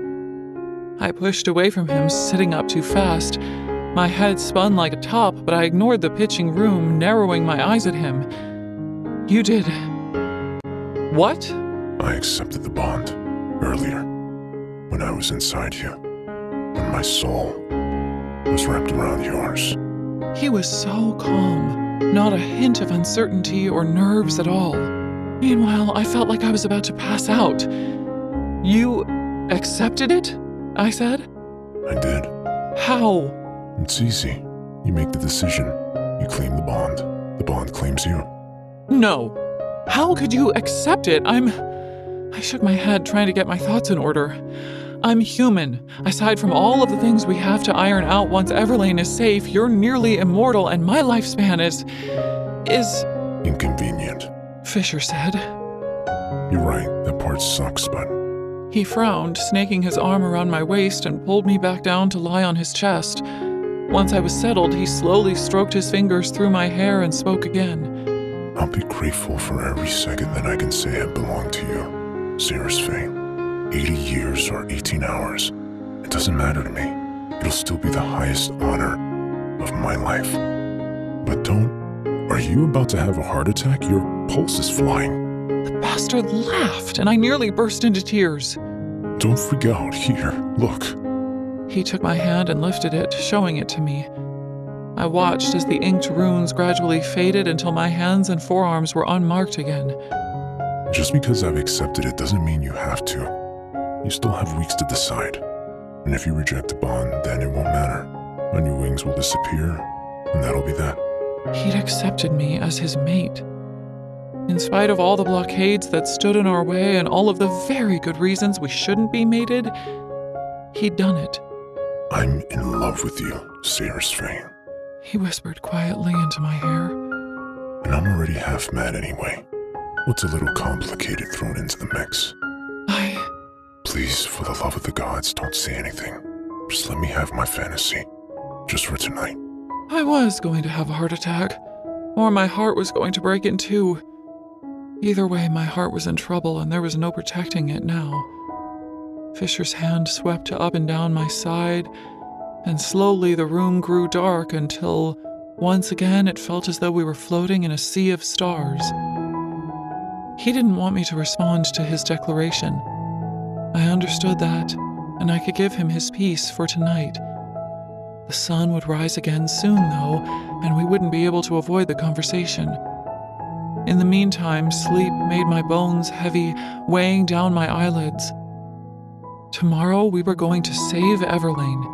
I pushed away from him, sitting up too fast. My head spun like a top, but I ignored the pitching room, narrowing my eyes at him. You did... What? I accepted the bond earlier, when I was inside you, when my soul was wrapped around yours. He was so calm, not a hint of uncertainty or nerves at all. Meanwhile, I felt like I was about to pass out. You accepted it? I said. I did. How? It's easy. You make the decision. You claim the bond. The bond claims you. No. How could you accept it? I shook my head, trying to get my thoughts in order. I'm human. Aside from all of the things we have to iron out once Everlane is safe, you're nearly immortal and my lifespan is... inconvenient. Fisher said. You're right, that part sucks, but... He frowned, snaking his arm around my waist and pulled me back down to lie on his chest. Once I was settled, he slowly stroked his fingers through my hair and spoke again. I'll be grateful for every second that I can say I belong to you, Sarah's Fane. 80 years or 18 hours, it doesn't matter to me. It'll still be the highest honor of my life. But are you about to have a heart attack? Your pulse is flying. The bastard laughed, and I nearly burst into tears. Don't freak out. Here, look. He took my hand and lifted it, showing it to me. I watched as the inked runes gradually faded until my hands and forearms were unmarked again. Just because I've accepted it doesn't mean you have to. You still have weeks to decide. And if you reject the bond, then it won't matter. My new wings will disappear, and that'll be that. He'd accepted me as his mate. In spite of all the blockades that stood in our way and all of the very good reasons we shouldn't be mated, he'd done it. I'm in love with you, Sarah's Fane. He whispered quietly into my ear. And I'm already half mad anyway. What's a little complicated thrown into the mix? Please, for the love of the gods, don't say anything. Just let me have my fantasy. Just for tonight. I was going to have a heart attack, or my heart was going to break in two. Either way, my heart was in trouble and there was no protecting it now. Fisher's hand swept up and down my side, and slowly the room grew dark until, once again, it felt as though we were floating in a sea of stars. He didn't want me to respond to his declaration. I understood that, and I could give him his peace for tonight. The sun would rise again soon, though, and we wouldn't be able to avoid the conversation. In the meantime, sleep made my bones heavy, weighing down my eyelids. Tomorrow we were going to save Everlane.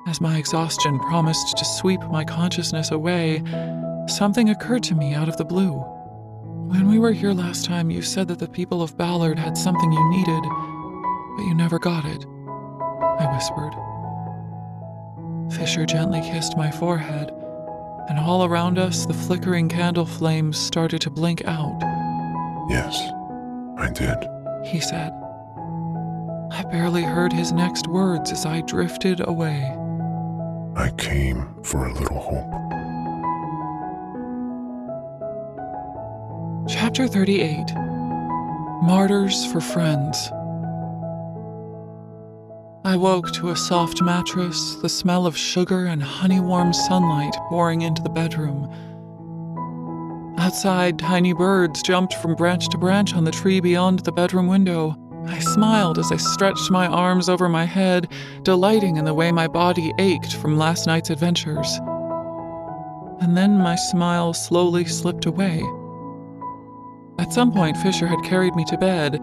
As my exhaustion promised to sweep my consciousness away, something occurred to me out of the blue. When we were here last time, you said that the people of Ballard had something you needed, but you never got it, I whispered. Fisher gently kissed my forehead, and all around us the flickering candle flames started to blink out. Yes, I did, he said. I barely heard his next words as I drifted away. I came for a little hope. Chapter 38. Martyrs for Friends. I woke to a soft mattress, the smell of sugar and honey-warm sunlight pouring into the bedroom. Outside, tiny birds jumped from branch to branch on the tree beyond the bedroom window. I smiled as I stretched my arms over my head, delighting in the way my body ached from last night's adventures. And then my smile slowly slipped away. At some point, Fisher had carried me to bed.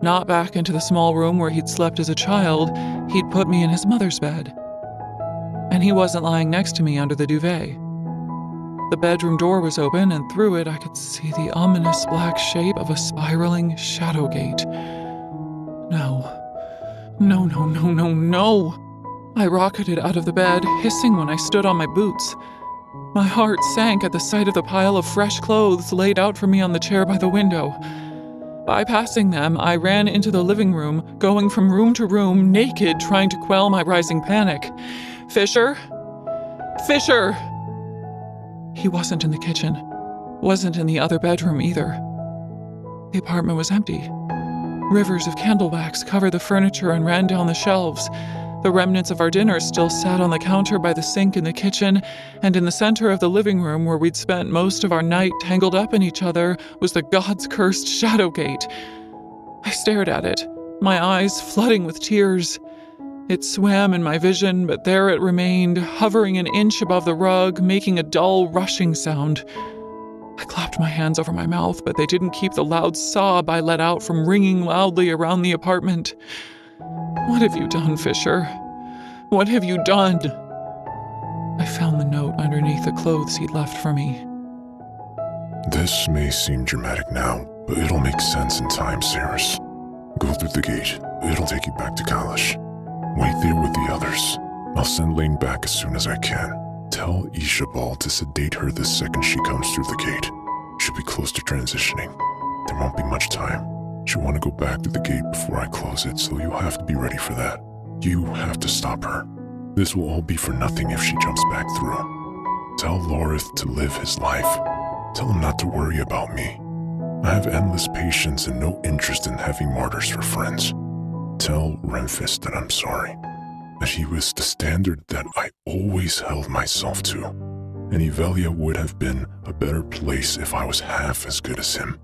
Not back into the small room where he'd slept as a child, he'd put me in his mother's bed. And he wasn't lying next to me under the duvet. The bedroom door was open, and through it I could see the ominous black shape of a spiraling shadow gate. No. I rocketed out of the bed, hissing when I stood on my boots. My heart sank at the sight of the pile of fresh clothes laid out for me on the chair by the window. Bypassing them, I ran into the living room, going from room to room, naked, trying to quell my rising panic. Fisher? Fisher! He wasn't in the kitchen. Wasn't in the other bedroom either. The apartment was empty. Rivers of candle wax covered the furniture and ran down the shelves. The remnants of our dinner still sat on the counter by the sink in the kitchen, and in the center of the living room where we'd spent most of our night tangled up in each other was the God's-cursed shadow gate. I stared at it, my eyes flooding with tears. It swam in my vision, but there it remained, hovering an inch above the rug, making a dull, rushing sound. I clapped my hands over my mouth, but they didn't keep the loud sob I let out from ringing loudly around the apartment. What have you done, Fisher? What have you done? I found the note underneath the clothes he'd left for me. This may seem dramatic now, but it'll make sense in time, Cyrus. Go through the gate. It'll take you back to Kalish. Wait there with the others. I'll send Lane back as soon as I can. Tell Ishabal to sedate her the second she comes through the gate. She'll be close to transitioning. There won't be much time. She'll want to go back to the gate before I close it, so you'll have to be ready for that. You have to stop her. This will all be for nothing if she jumps back through. Tell Lorith to live his life. Tell him not to worry about me. I have endless patience and no interest in having martyrs for friends. Tell Renfis that I'm sorry. That he was the standard that I always held myself to. And Evelia would have been a better place if I was half as good as him.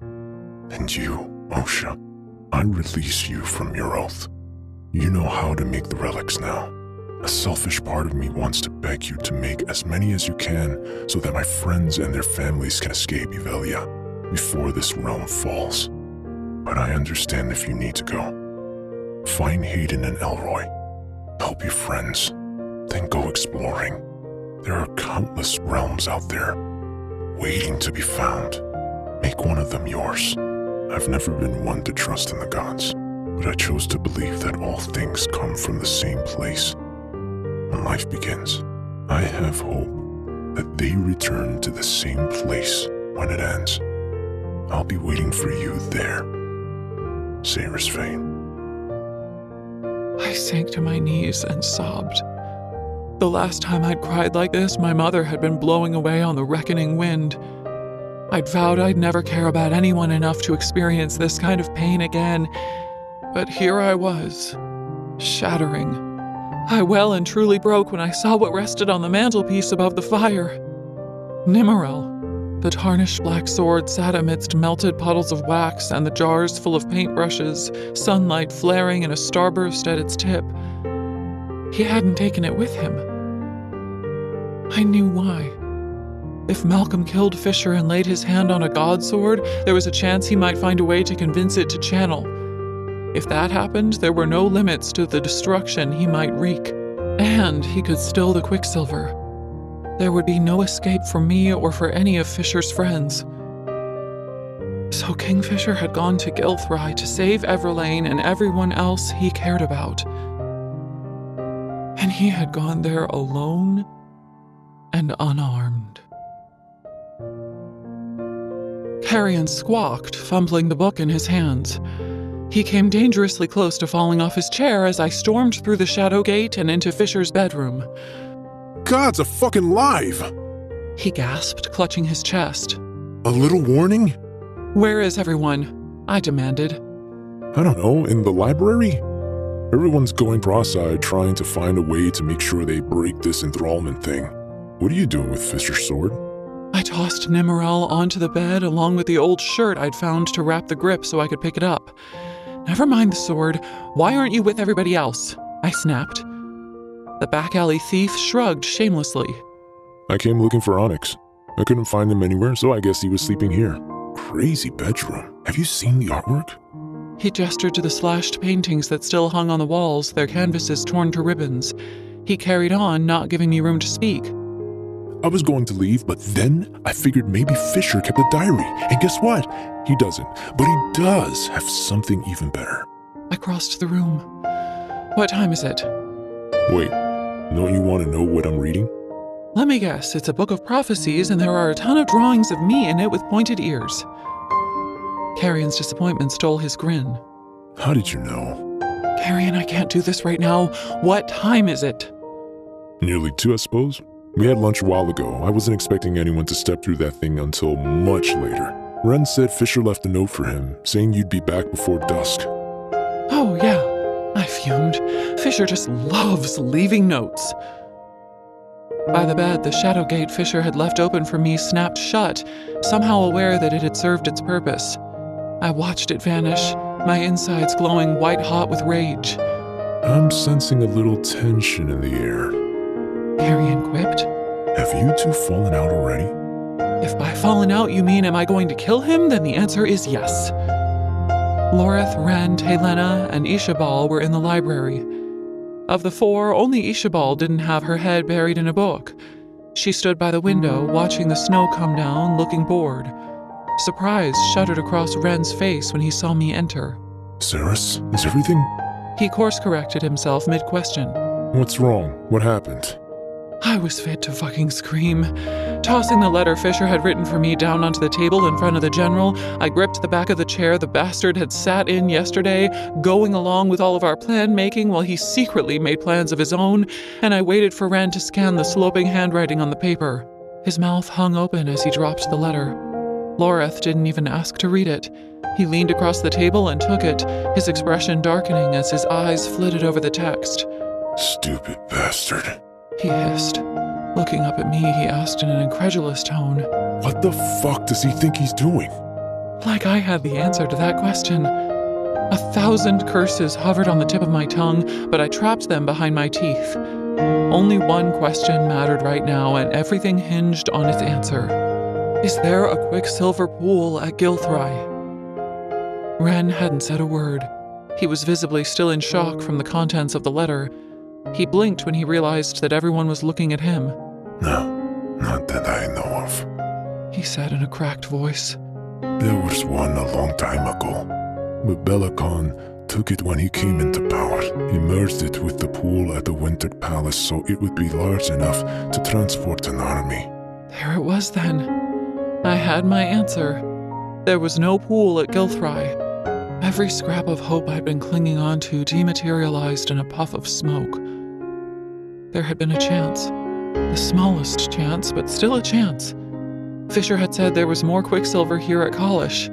And you, Osha, I release you from your oath. You know how to make the relics now. A selfish part of me wants to beg you to make as many as you can so that my friends and their families can escape Evelia before this realm falls. But I understand if you need to go. Find Hayden and Elroy. Help your friends. Then go exploring. There are countless realms out there, waiting to be found. Make one of them yours. I've never been one to trust in the gods, but I chose to believe that all things come from the same place. When life begins, I have hope that they return to the same place when it ends. I'll be waiting for you there. Cyrus Vane. I sank to my knees and sobbed. The last time I'd cried like this, my mother had been blowing away on the reckoning wind. I'd vowed I'd never care about anyone enough to experience this kind of pain again, but here I was, shattering. I well and truly broke when I saw what rested on the mantelpiece above the fire. Nimmerel, the tarnished black sword, sat amidst melted puddles of wax and the jars full of paintbrushes, sunlight flaring in a starburst at its tip. He hadn't taken it with him. I knew why. If Malcolm killed Fisher and laid his hand on a god sword, there was a chance he might find a way to convince it to channel. If that happened, there were no limits to the destruction he might wreak. And he could still the Quicksilver. There would be no escape for me or for any of Fisher's friends. So Kingfisher had gone to Gilthry to save Everlane and everyone else he cared about. And he had gone there alone and unarmed. Carrion squawked, fumbling the book in his hands. He came dangerously close to falling off his chair as I stormed through the shadow gate and into Fisher's bedroom. God's a fucking live! He gasped, clutching his chest. A little warning? Where is everyone? I demanded. I don't know, in the library? Everyone's going cross-eyed trying to find a way to make sure they break this enthrallment thing. What are you doing with Fisher's sword? I tossed Nimmerel onto the bed along with the old shirt I'd found to wrap the grip so I could pick it up. Never mind the sword. Why aren't you with everybody else? I snapped. The back alley thief shrugged shamelessly. I came looking for Onyx. I couldn't find him anywhere, so I guess he was sleeping here. Crazy bedroom. Have you seen the artwork? He gestured to the slashed paintings that still hung on the walls, their canvases torn to ribbons. He carried on, not giving me room to speak. I was going to leave, but then I figured maybe Fisher kept a diary. And guess what? He doesn't. But he does have something even better. I crossed the room. What time is it? Wait, don't you want to know what I'm reading? Let me guess, it's a book of prophecies and there are a ton of drawings of me in it with pointed ears. Carrion's disappointment stole his grin. How did you know? Carrion, I can't do this right now. What time is it? Nearly 2, I suppose. We had lunch a while ago. I wasn't expecting anyone to step through that thing until much later. Ren said Fisher left a note for him, saying you'd be back before dusk. Oh, yeah. I fumed. Fisher just loves leaving notes. By the bed, the shadow gate Fisher had left open for me snapped shut, somehow aware that it had served its purpose. I watched it vanish, my insides glowing white-hot with rage. I'm sensing a little tension in the air. Carrion quipped. Have you two fallen out already? If by fallen out you mean am I going to kill him, then the answer is yes. Loreth, Ren, Taylena, and Ishabal were in the library. Of the 4, only Ishabal didn't have her head buried in a book. She stood by the window, watching the snow come down, looking bored. Surprise shuddered across Ren's face when he saw me enter. Saris, is everything... He course-corrected himself mid-question. What's wrong? What happened? I was fit to fucking scream. Tossing the letter Fisher had written for me down onto the table in front of the general, I gripped the back of the chair the bastard had sat in yesterday, going along with all of our plan-making while he secretly made plans of his own, and I waited for Ren to scan the sloping handwriting on the paper. His mouth hung open as he dropped the letter. Loreth didn't even ask to read it. He leaned across the table and took it, his expression darkening as his eyes flitted over the text. Stupid bastard. He hissed. Looking up at me, he asked in an incredulous tone. What the fuck does he think he's doing? Like I had the answer to that question. 1,000 curses hovered on the tip of my tongue, but I trapped them behind my teeth. Only one question mattered right now, and everything hinged on its answer. Is there a quicksilver pool at Gilthry? Ren hadn't said a word. He was visibly still in shock from the contents of the letter. He blinked when he realized that everyone was looking at him. No, not that I know of. He said in a cracked voice. There was one a long time ago, but Belacon took it when he came into power. He merged it with the pool at the Wintered Palace so it would be large enough to transport an army. There it was then. I had my answer. There was no pool at Gilthry. Every scrap of hope I'd been clinging on to dematerialized in a puff of smoke. There had been a chance. The smallest chance, but still a chance. Fisher had said there was more quicksilver here at Kalish.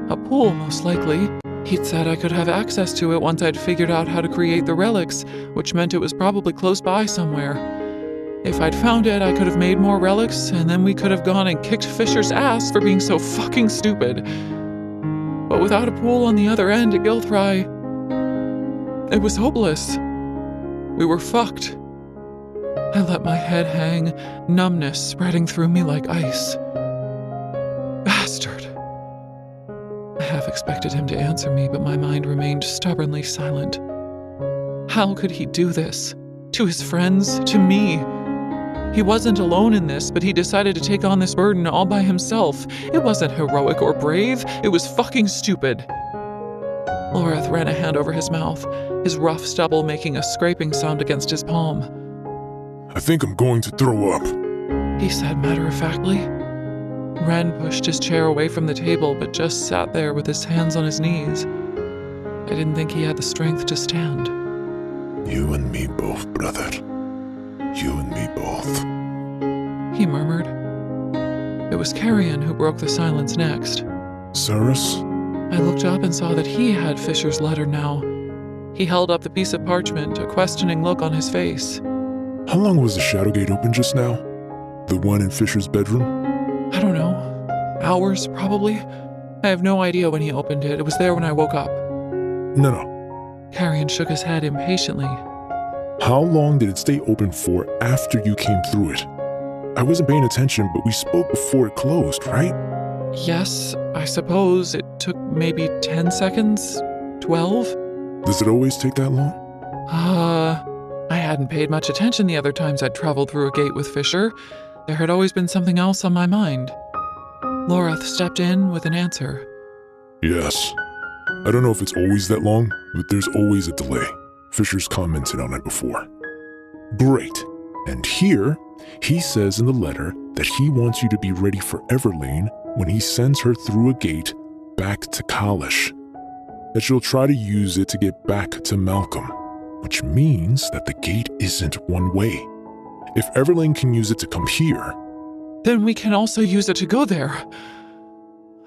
A pool, most likely. He'd said I could have access to it once I'd figured out how to create the relics, which meant it was probably close by somewhere. If I'd found it, I could have made more relics, and then we could have gone and kicked Fisher's ass for being so fucking stupid. But without a pool on the other end at Gilthry, it was hopeless. We were fucked. I let my head hang, numbness spreading through me like ice. Bastard. I half expected him to answer me, but my mind remained stubbornly silent. How could he do this? To his friends? To me? He wasn't alone in this, but he decided to take on this burden all by himself. It wasn't heroic or brave. It was fucking stupid. Loreth ran a hand over his mouth, his rough stubble making a scraping sound against his palm. I think I'm going to throw up, he said matter-of-factly. Ren pushed his chair away from the table, but just sat there with his hands on his knees. I didn't think he had the strength to stand. You and me both, brother. You and me both, he murmured. It was Carrion who broke the silence next. Saris? I looked up and saw that he had Fisher's letter now. He held up the piece of parchment, a questioning look on his face. How long was the shadow gate open just now? The one in Fisher's bedroom? I don't know. Hours, probably. I have no idea when he opened it. It was there when I woke up. No. Carrion shook his head impatiently. How long did it stay open for after you came through it? I wasn't paying attention, but we spoke before it closed, right? Yes, I suppose it took maybe 10 seconds? 12? Does it always take that long? I hadn't paid much attention the other times I'd traveled through a gate with Fisher. There had always been something else on my mind. Loreth stepped in with an answer. Yes. I don't know if it's always that long, but there's always a delay. Fisher's commented on it before. Great. And here, he says in the letter that he wants you to be ready for Everlane when he sends her through a gate back to Kalish, that she'll try to use it to get back to Malcolm, which means that the gate isn't one way. If Everling can use it to come here, Then we can also use it to go there.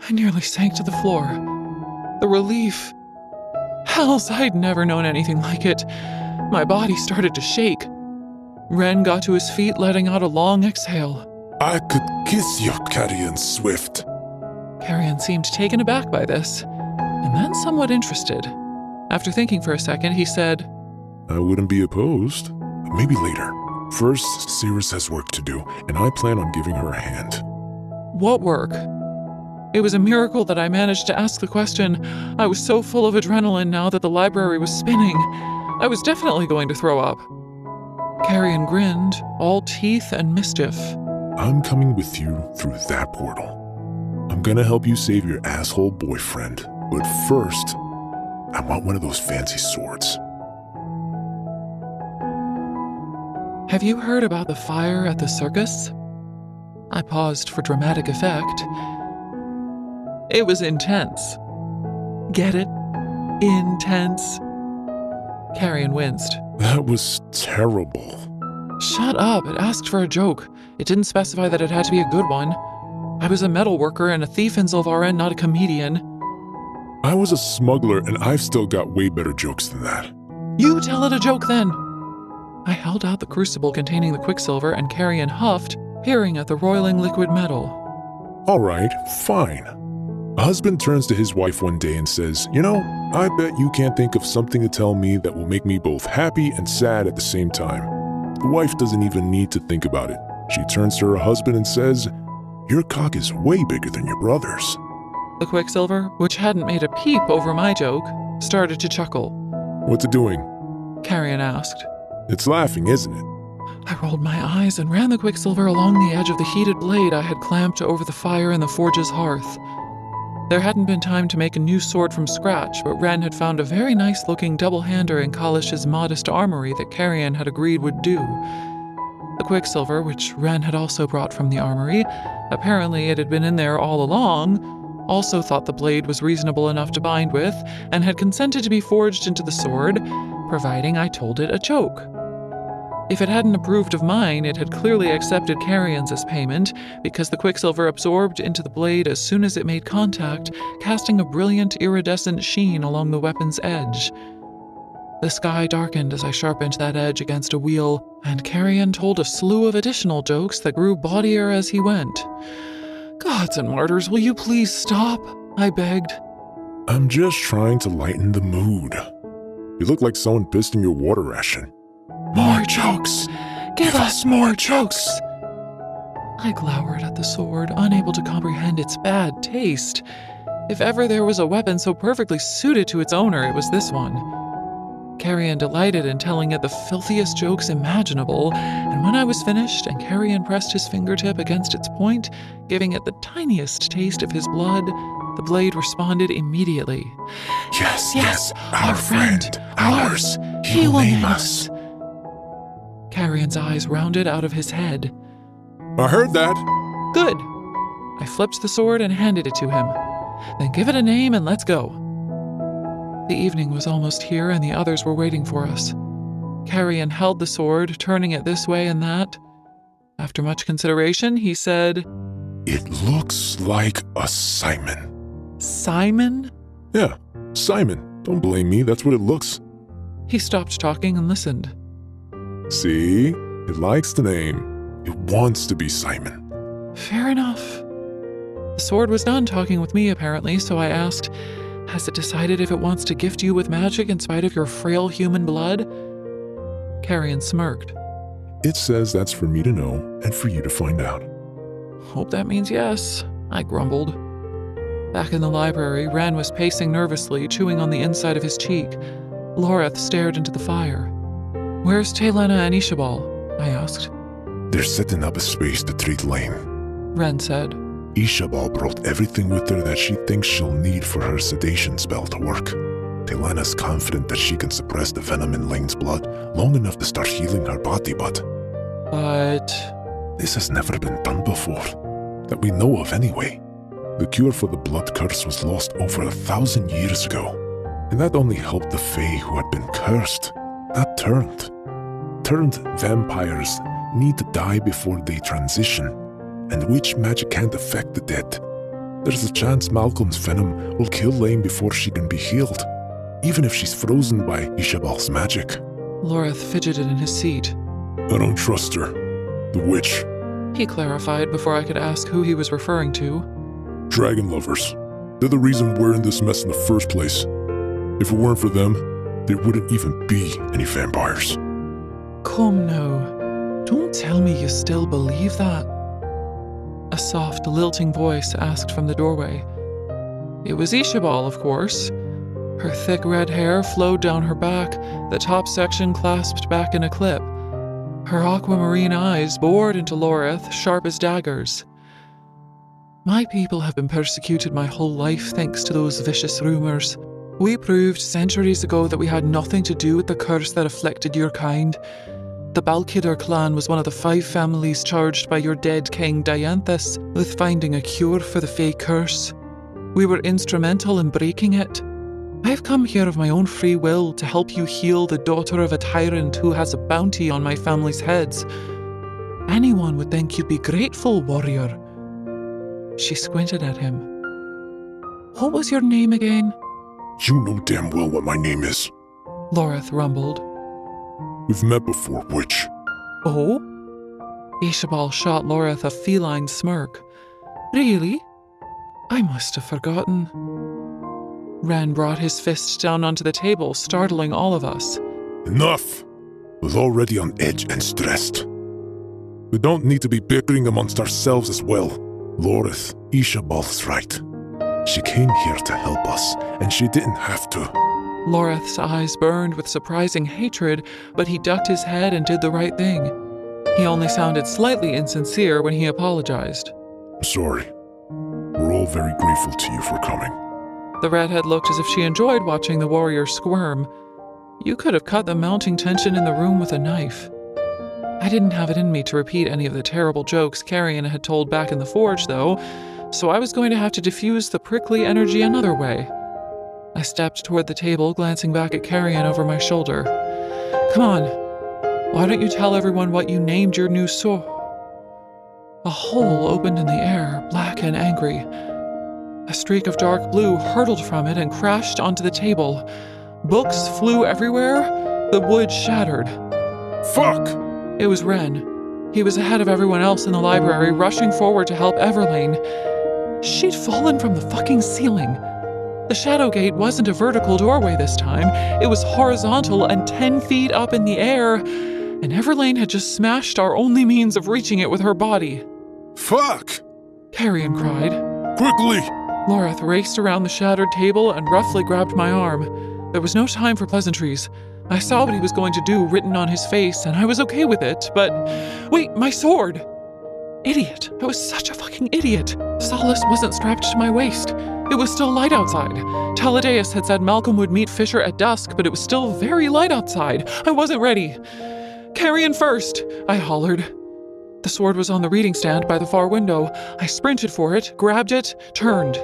I nearly sank to the floor. The relief. Hells, I'd never known anything like it. My body started to shake. Ren got to his feet, letting out a long exhale. I could kiss you, Carrion Swift. Carrion seemed taken aback by this, and then somewhat interested. After thinking for a second, he said, I wouldn't be opposed, but maybe later. First, Cirrus has work to do, and I plan on giving her a hand. What work? It was a miracle that I managed to ask the question. I was so full of adrenaline now that the library was spinning. I was definitely going to throw up. Carrion grinned, all teeth and mischief. I'm coming with you through that portal. I'm gonna help you save your asshole boyfriend, but first, I want one of those fancy swords. Have you heard about the fire at the circus? I paused for dramatic effect. It was intense. Get it? Intense. Carrion winced. That was terrible. Shut up, it asked for a joke. It didn't specify that it had to be a good one. I was a metal worker and a thief in Zilvarin, not a comedian. I was a smuggler, and I've still got way better jokes than that. You tell it a joke then. I held out the crucible containing the quicksilver, and Carrion huffed, peering at the roiling liquid metal. All right, fine. A husband turns to his wife one day and says, You know, I bet you can't think of something to tell me that will make me both happy and sad at the same time. The wife doesn't even need to think about it. She turns to her husband and says, Your cock is way bigger than your brother's. The quicksilver, which hadn't made a peep over my joke, started to chuckle. What's it doing? Carrion asked. It's laughing, isn't it? I rolled my eyes and ran the quicksilver along the edge of the heated blade I had clamped over the fire in the forge's hearth. There hadn't been time to make a new sword from scratch, but Ren had found a very nice-looking double-hander in Kalish's modest armory that Carrion had agreed would do. The quicksilver, which Ren had also brought from the armory, apparently it had been in there all along, also thought the blade was reasonable enough to bind with, and had consented to be forged into the sword, providing I told it a joke. If it hadn't approved of mine, it had clearly accepted Carrion's as payment, because the quicksilver absorbed into the blade as soon as it made contact, casting a brilliant iridescent sheen along the weapon's edge. The sky darkened as I sharpened that edge against a wheel, and Carrion told a slew of additional jokes that grew bawdier as he went. Gods and martyrs, will you please stop? I begged. I'm just trying to lighten the mood. You look like someone pissed in your water ration. More jokes! Give us more jokes! I glowered at the sword, unable to comprehend its bad taste. If ever there was a weapon so perfectly suited to its owner, it was this one. Carrion delighted in telling it the filthiest jokes imaginable, and when I was finished and Carrion pressed his fingertip against its point, giving it the tiniest taste of his blood, the blade responded immediately. Yes, yes, our friend, ours, he will name us. Carrion's eyes rounded out of his head. I heard that. Good. I flipped the sword and handed it to him. Then give it a name and let's go. The evening was almost here and the others were waiting for us. Carrion held the sword, turning it this way and that. After much consideration, he said, It looks like a Simon. Simon? Yeah, Simon. Don't blame me, that's what it looks. He stopped talking and listened. See? It likes the name. It wants to be Simon. Fair enough. The sword was done talking with me, apparently, so I asked, Has it decided if it wants to gift you with magic in spite of your frail human blood? Carrion smirked. It says that's for me to know and for you to find out. Hope that means yes, I grumbled. Back in the library, Ren was pacing nervously, chewing on the inside of his cheek. Loreth stared into the fire. Where's Telena and Ishabal? I asked. They're setting up a space to treat Lane. Ren said. Ishabal brought everything with her that she thinks she'll need for her sedation spell to work. Telena's confident that she can suppress the venom in Lane's blood long enough to start healing her body, but But... this has never been done before, that we know of anyway. The cure for the blood curse was lost over 1,000 years ago, and that only helped the Fae who had been cursed, not turned. Turned vampires need to die before they transition, and witch magic can't affect the dead. There's a chance Malcolm's venom will kill Lane before she can be healed, even if she's frozen by Ishabal's magic. Loreth fidgeted in his seat. I don't trust her. The witch. He clarified before I could ask who he was referring to. Dragon lovers. They're the reason we're in this mess in the first place. If it weren't for them, there wouldn't even be any vampires. Come now. Don't tell me you still believe that. A soft, lilting voice asked from the doorway. It was Ishabal, of course. Her thick red hair flowed down her back, the top section clasped back in a clip. Her aquamarine eyes bored into Loreth, sharp as daggers. My people have been persecuted my whole life thanks to those vicious rumors. We proved centuries ago that we had nothing to do with the curse that afflicted your kind. The Balkidder clan was one of the 5 families charged by your dead king Dianthus with finding a cure for the Fae curse. We were instrumental in breaking it. I've come here of my own free will to help you heal the daughter of a tyrant who has a bounty on my family's heads. Anyone would think you'd be grateful, warrior. She squinted at him. What was your name again? You know damn well what my name is. Loreth rumbled. We've met before, witch. Oh? Ishabal shot Loreth a feline smirk. Really? I must have forgotten. Ren brought his fist down onto the table, startling all of us. Enough! We're already on edge and stressed. We don't need to be bickering amongst ourselves as well. Loreth, Ishabal's right. She came here to help us, and she didn't have to. Loreth's eyes burned with surprising hatred, but he ducked his head and did the right thing. He only sounded slightly insincere when he apologized. I'm sorry. We're all very grateful to you for coming. The redhead looked as if she enjoyed watching the warrior squirm. You could have cut the mounting tension in the room with a knife. I didn't have it in me to repeat any of the terrible jokes Carrion had told back in the forge, though, so I was going to have to diffuse the prickly energy another way. I stepped toward the table, glancing back at Carrion over my shoulder. Come on, why don't you tell everyone what you named your new sword? A hole opened in the air, black and angry. A streak of dark blue hurtled from it and crashed onto the table. Books flew everywhere. The wood shattered. Fuck! It was Ren. He was ahead of everyone else in the library, rushing forward to help Everlane. She'd fallen from the fucking ceiling. The shadow gate wasn't a vertical doorway this time. It was horizontal and 10 feet up in the air, and Everlane had just smashed our only means of reaching it with her body. Fuck! Carrion cried. Quickly! Loreth raced around the shattered table and roughly grabbed my arm. There was no time for pleasantries. I saw what he was going to do written on his face, and I was okay with it, but... Wait, my sword! Idiot. I was such a fucking idiot. Solace wasn't strapped to my waist. It was still light outside. Taladeus had said Malcolm would meet Fisher at dusk, but it was still very light outside. I wasn't ready. Carrion first, I hollered. The sword was on the reading stand by the far window. I sprinted for it, grabbed it, turned.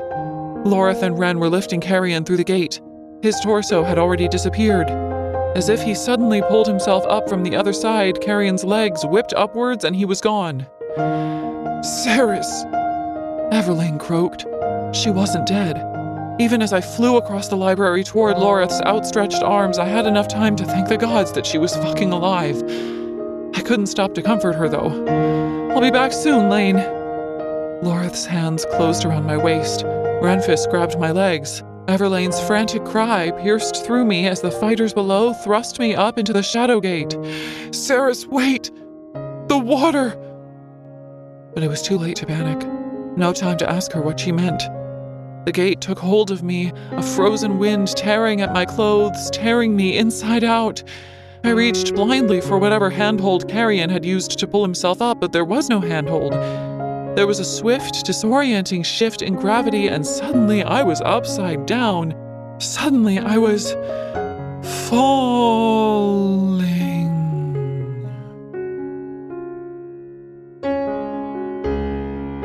Loreth and Ren were lifting Carrion through the gate. His torso had already disappeared. As if he suddenly pulled himself up from the other side, Carrion's legs whipped upwards and he was gone. Ceres! Everlane croaked. She wasn't dead. Even as I flew across the library toward Loreth's outstretched arms, I had enough time to thank the gods that she was fucking alive. I couldn't stop to comfort her, though. I'll be back soon, Lane. Loreth's hands closed around my waist. Renfis grabbed my legs. Everlane's frantic cry pierced through me as the fighters below thrust me up into the shadow gate. Ceres, wait! The water! But it was too late to panic. No time to ask her what she meant. The gate took hold of me, a frozen wind tearing at my clothes, tearing me inside out. I reached blindly for whatever handhold Carrion had used to pull himself up, but there was no handhold. There was a swift, disorienting shift in gravity, and suddenly I was upside down. Suddenly I was falling.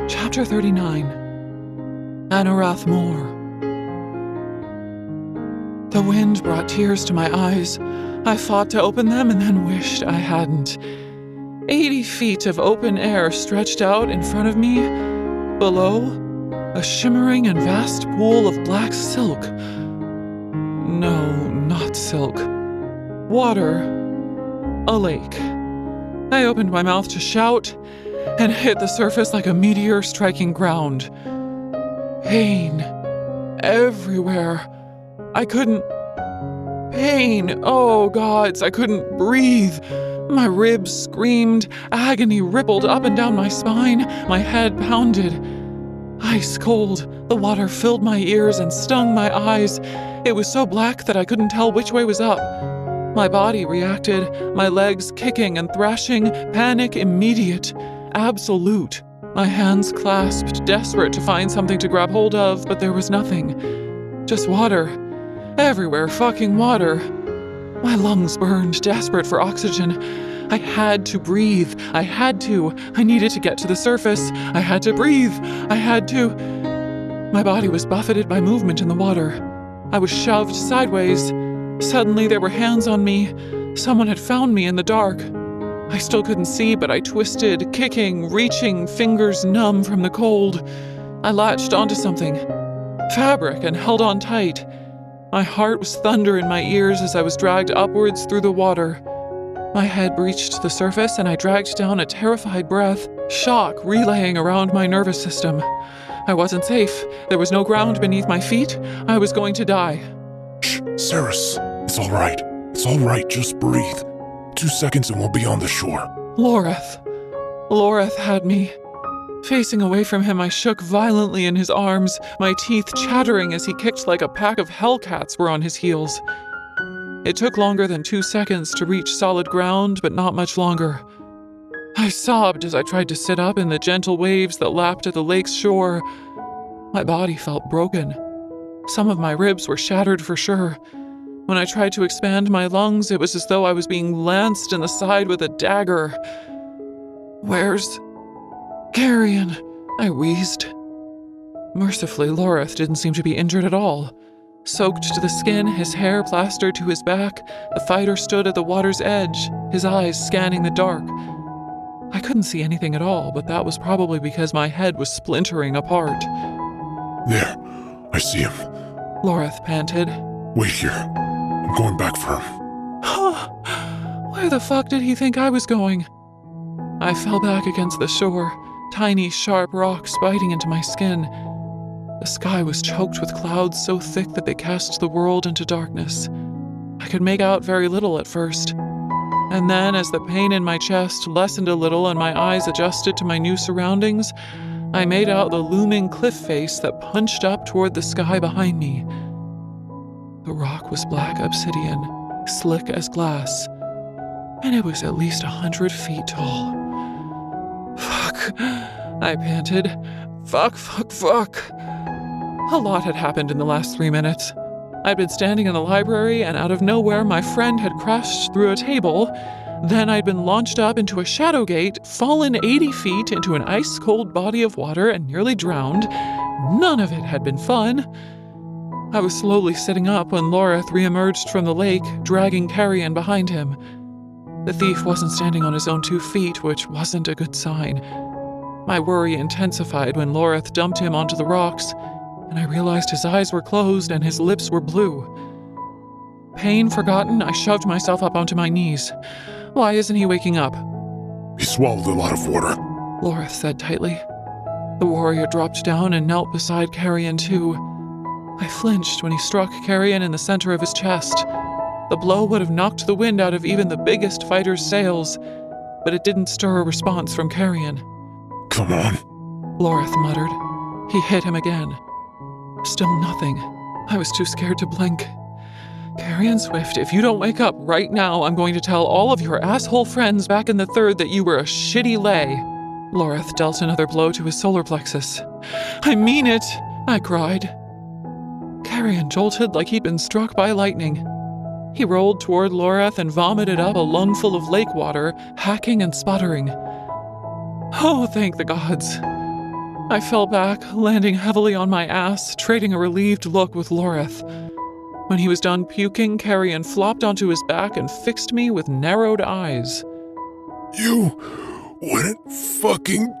Chapter 39. Anorath more. The wind brought tears to my eyes. I fought to open them and then wished I hadn't. 80 feet of open air stretched out in front of me. Below, a shimmering and vast pool of black silk. No, not silk. Water. A lake. I opened my mouth to shout and hit the surface like a meteor striking ground. Pain. Everywhere. I couldn't... Pain. Oh, gods, I couldn't breathe. My ribs screamed. Agony rippled up and down my spine. My head pounded. Ice cold. The water filled my ears and stung my eyes. It was so black that I couldn't tell which way was up. My body reacted, my legs kicking and thrashing, panic immediate, absolute. My hands clasped, desperate to find something to grab hold of, but there was nothing. Just water. Everywhere fucking water. My lungs burned, desperate for oxygen. I had to breathe. I had to. I needed to get to the surface. I had to breathe. I had to. My body was buffeted by movement in the water. I was shoved sideways. Suddenly there were hands on me. Someone had found me in the dark. I still couldn't see, but I twisted, kicking, reaching, fingers numb from the cold. I latched onto something. Fabric, and held on tight. My heart was thunder in my ears as I was dragged upwards through the water. My head breached the surface and I dragged down a terrified breath, shock relaying around my nervous system. I wasn't safe. There was no ground beneath my feet. I was going to die. Shh, Saris. It's all right. It's all right. Just breathe. 2 seconds and we'll be on the shore. Loreth. Loreth had me. Facing away from him, I shook violently in his arms, my teeth chattering as he kicked like a pack of hellcats were on his heels. It took longer than 2 seconds to reach solid ground, but not much longer. I sobbed as I tried to sit up in the gentle waves that lapped at the lake's shore. My body felt broken. Some of my ribs were shattered for sure. When I tried to expand my lungs, it was as though I was being lanced in the side with a dagger. Where's Carrion? I wheezed. Mercifully, Loreth didn't seem to be injured at all. Soaked to the skin, his hair plastered to his back, the fighter stood at the water's edge, his eyes scanning the dark. I couldn't see anything at all, but that was probably because my head was splintering apart. There, I see him. Loreth panted. Wait here. I'm going back for him. Where the fuck did he think I was going? I fell back against the shore, tiny, sharp rocks biting into my skin. The sky was choked with clouds so thick that they cast the world into darkness. I could make out very little at first. And then, as the pain in my chest lessened a little and my eyes adjusted to my new surroundings, I made out the looming cliff face that punched up toward the sky behind me. The rock was black obsidian, slick as glass, and it was at least 100 feet tall. Fuck, I panted. Fuck. A lot had happened in the last 3 minutes. I'd been standing in the library, and out of nowhere, my friend had crashed through a table. Then I'd been launched up into a shadow gate, fallen 80 feet into an ice-cold body of water, and nearly drowned. None of it had been fun. I was slowly sitting up when Loreth reemerged from the lake, dragging Carrion behind him. The thief wasn't standing on his own 2 feet, which wasn't a good sign. My worry intensified when Loreth dumped him onto the rocks, and I realized his eyes were closed and his lips were blue. Pain forgotten, I shoved myself up onto my knees. Why isn't he waking up? He swallowed a lot of water, Loreth said tightly. The warrior dropped down and knelt beside Carrion too. I flinched when he struck Carrion in the center of his chest. The blow would have knocked the wind out of even the biggest fighter's sails, but it didn't stir a response from Carrion. Come on, Loreth muttered. He hit him again. Still nothing. I was too scared to blink. Carrion Swift, if you don't wake up right now, I'm going to tell all of your asshole friends back in the third that you were a shitty lay. Loreth dealt another blow to his solar plexus. I mean it, I cried. Carrion jolted like he'd been struck by lightning. He rolled toward Loreth and vomited up a lungful of lake water, hacking and sputtering. Oh, thank the gods. I fell back, landing heavily on my ass, trading a relieved look with Loreth. When he was done puking, Carrion flopped onto his back and fixed me with narrowed eyes. You wouldn't fucking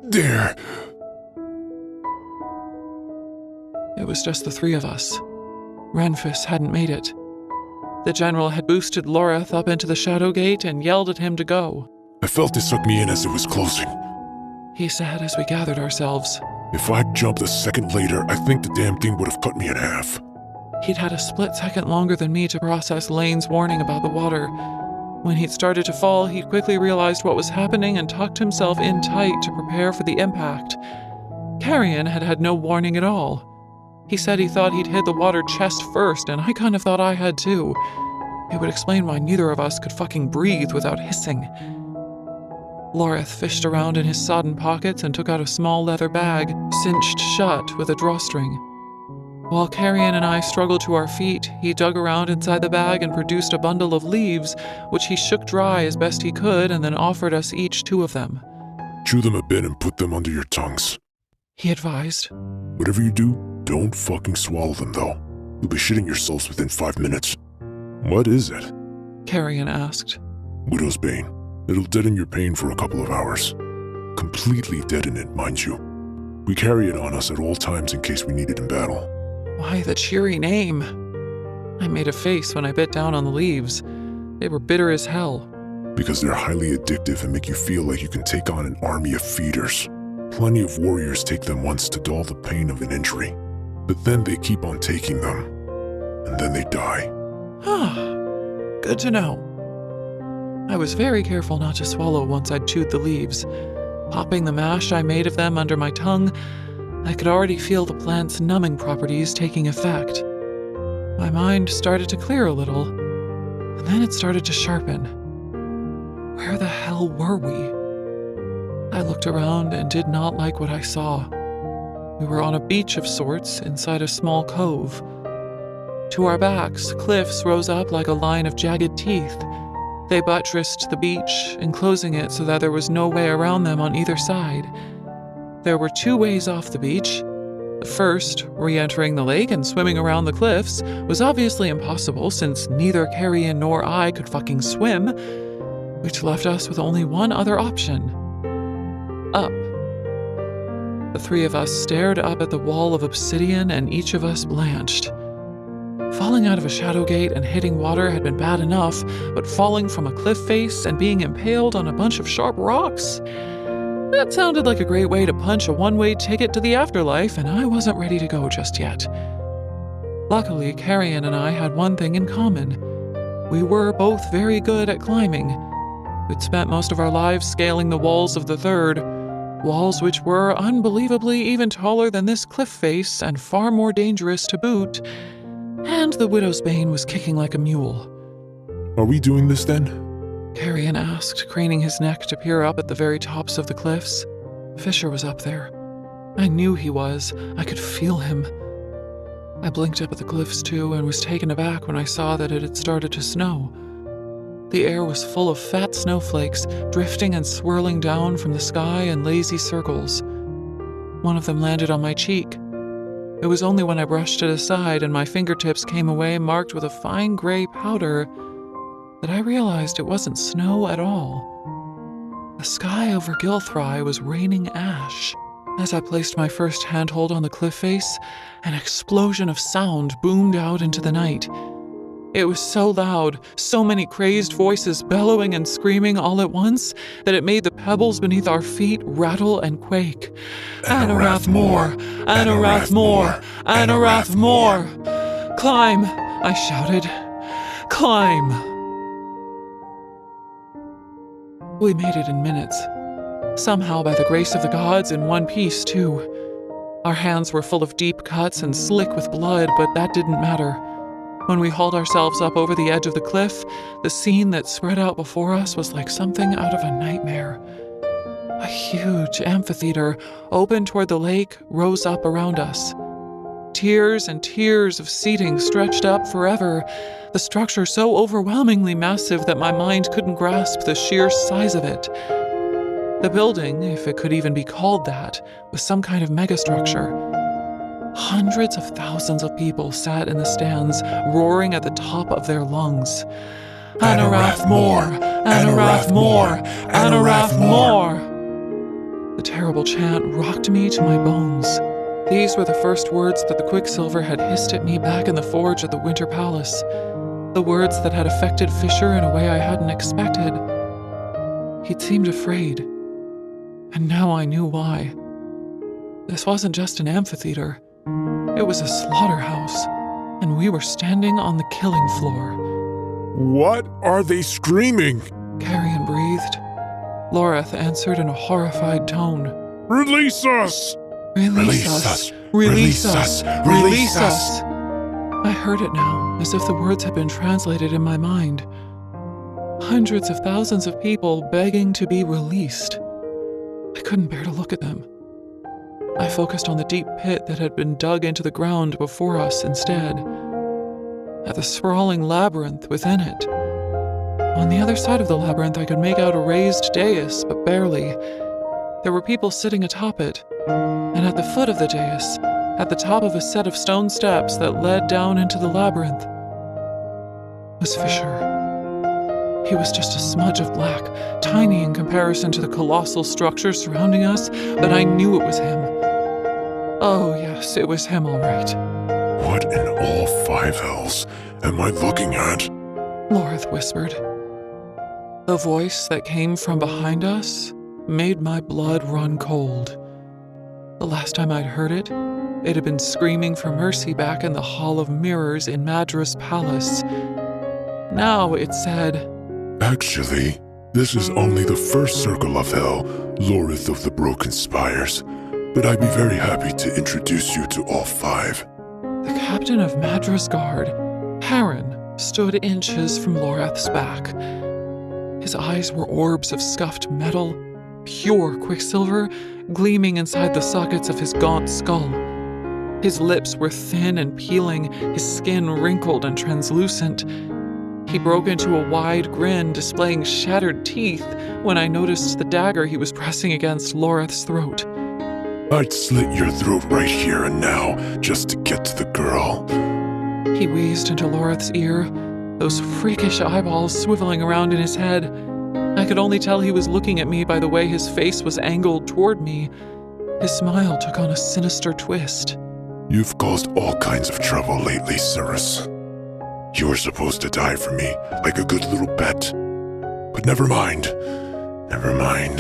dare. It was just the three of us. Renfis hadn't made it. The general had boosted Loreth up into the shadow gate and yelled at him to go. I felt it suck me in as it was closing. He said as we gathered ourselves. If I'd jumped a second later, I think the damn thing would have cut me in half. He'd had a split second longer than me to process Lane's warning about the water. When he'd started to fall, he'd quickly realized what was happening and tucked himself in tight to prepare for the impact. Carrion had had no warning at all. He said he thought he'd hit the water chest first, and I kind of thought I had too. It would explain why neither of us could fucking breathe without hissing. Loreth fished around in his sodden pockets and took out a small leather bag, cinched shut with a drawstring. While Carrion and I struggled to our feet, he dug around inside the bag and produced a bundle of leaves, which he shook dry as best he could and then offered us each 2 of them. Chew them a bit and put them under your tongues. He advised. Whatever you do, don't fucking swallow them, though. You'll be shitting yourselves within 5 minutes. What is it? Carrion asked. Widow's Bane. It'll deaden your pain for a couple of hours. Completely deaden it, mind you. We carry it on us at all times in case we need it in battle. Why the cheery name? I made a face when I bit down on the leaves. They were bitter as hell. Because they're highly addictive and make you feel like you can take on an army of feeders. Plenty of warriors take them once to dull the pain of an injury. But then they keep on taking them. And then they die. Good to know. I was very careful not to swallow once I'd chewed the leaves. Popping the mash I made of them under my tongue, I could already feel the plant's numbing properties taking effect. My mind started to clear a little, and then it started to sharpen. Where the hell were we? I looked around and did not like what I saw. We were on a beach of sorts inside a small cove. To our backs, cliffs rose up like a line of jagged teeth. They buttressed the beach, enclosing it so that there was no way around them on either side. There were 2 ways off the beach. The first, re-entering the lake and swimming around the cliffs, was obviously impossible since neither Carrion nor I could fucking swim, which left us with only one other option. Up. The 3 of us stared up at the wall of obsidian and each of us blanched. Falling out of a shadow gate and hitting water had been bad enough, but falling from a cliff face and being impaled on a bunch of sharp rocks? That sounded like a great way to punch a one-way ticket to the afterlife, and I wasn't ready to go just yet. Luckily, Carrion and I had one thing in common. We were both very good at climbing. We'd spent most of our lives scaling the walls of the third, walls which were unbelievably even taller than this cliff face and far more dangerous to boot, and the Widow's Bane was kicking like a mule. Are we doing this then? Carrion asked, craning his neck to peer up at the very tops of the cliffs. Fisher was up there. I knew he was. I could feel him. I blinked up at the cliffs too and was taken aback when I saw that it had started to snow. The air was full of fat snowflakes, drifting and swirling down from the sky in lazy circles. One of them landed on my cheek. It was only when I brushed it aside and my fingertips came away marked with a fine gray powder that I realized it wasn't snow at all. The sky over Gilthry was raining ash. As I placed my first handhold on the cliff face, an explosion of sound boomed out into the night. It was so loud, so many crazed voices bellowing and screaming all at once, that it made the pebbles beneath our feet rattle and quake. Anorath more! Anorath more! Anorath more! Climb! I shouted. Climb! We made it in minutes. Somehow, by the grace of the gods, in one piece, too. Our hands were full of deep cuts and slick with blood, but that didn't matter. When we hauled ourselves up over the edge of the cliff, the scene that spread out before us was like something out of a nightmare. A huge amphitheater, open toward the lake, rose up around us. Tiers and tiers of seating stretched up forever, the structure so overwhelmingly massive that my mind couldn't grasp the sheer size of it. The building, if it could even be called that, was some kind of megastructure. Hundreds of thousands of people sat in the stands, roaring at the top of their lungs. Anorath more! Anorath more! Anorath more! The terrible chant rocked me to my bones. These were the first words that the Quicksilver had hissed at me back in the forge at the Winter Palace. The words that had affected Fisher in a way I hadn't expected. He'd seemed afraid. And now I knew why. This wasn't just an amphitheater. It was a slaughterhouse, and we were standing on the killing floor. What are they screaming? Carrion breathed. Loreth answered in a horrified tone. Release us! Release us! Release us! Release us! I heard it now, as if the words had been translated in my mind. Hundreds of thousands of people begging to be released. I couldn't bear to look at them. I focused on the deep pit that had been dug into the ground before us instead, at the sprawling labyrinth within it. On the other side of the labyrinth, I could make out a raised dais, but barely. There were people sitting atop it, and at the foot of the dais, at the top of a set of stone steps that led down into the labyrinth, was Fisher. He was just a smudge of black, tiny in comparison to the colossal structure surrounding us, but I knew it was him. Oh yes, it was him all right. What in all five hells am I looking at? Loreth whispered. The voice that came from behind us made my blood run cold. The last time I'd heard it, it had been screaming for mercy back in the Hall of Mirrors in Madra's palace. Now it said, Actually, this is only the first circle of hell, Loreth of the Broken Spires, but I'd be very happy to introduce you to all five. The captain of Madra's guard, Harren, stood inches from Loreth's back. His eyes were orbs of scuffed metal, pure quicksilver, gleaming inside the sockets of his gaunt skull. His lips were thin and peeling, his skin wrinkled and translucent. He broke into a wide grin, displaying shattered teeth, when I noticed the dagger he was pressing against Loreth's throat. I'd slit your throat right here and now, just to get to the girl. He wheezed into Loreth's ear, those freakish eyeballs swiveling around in his head. I could only tell he was looking at me by the way his face was angled toward me. His smile took on a sinister twist. You've caused all kinds of trouble lately, Cirrus. You were supposed to die for me, like a good little pet. But never mind. Never mind.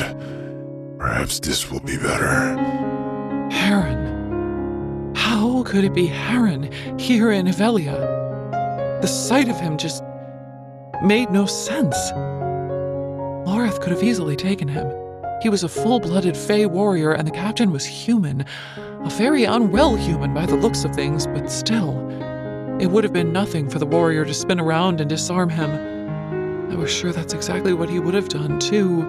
Perhaps this will be better. Harren. How could it be Harren here in Evelia? The sight of him just made no sense. Loreth could have easily taken him. He was a full-blooded Fey warrior, and the captain was human. A very unwell human by the looks of things, but still. It would have been nothing for the warrior to spin around and disarm him. I was sure that's exactly what he would have done, too,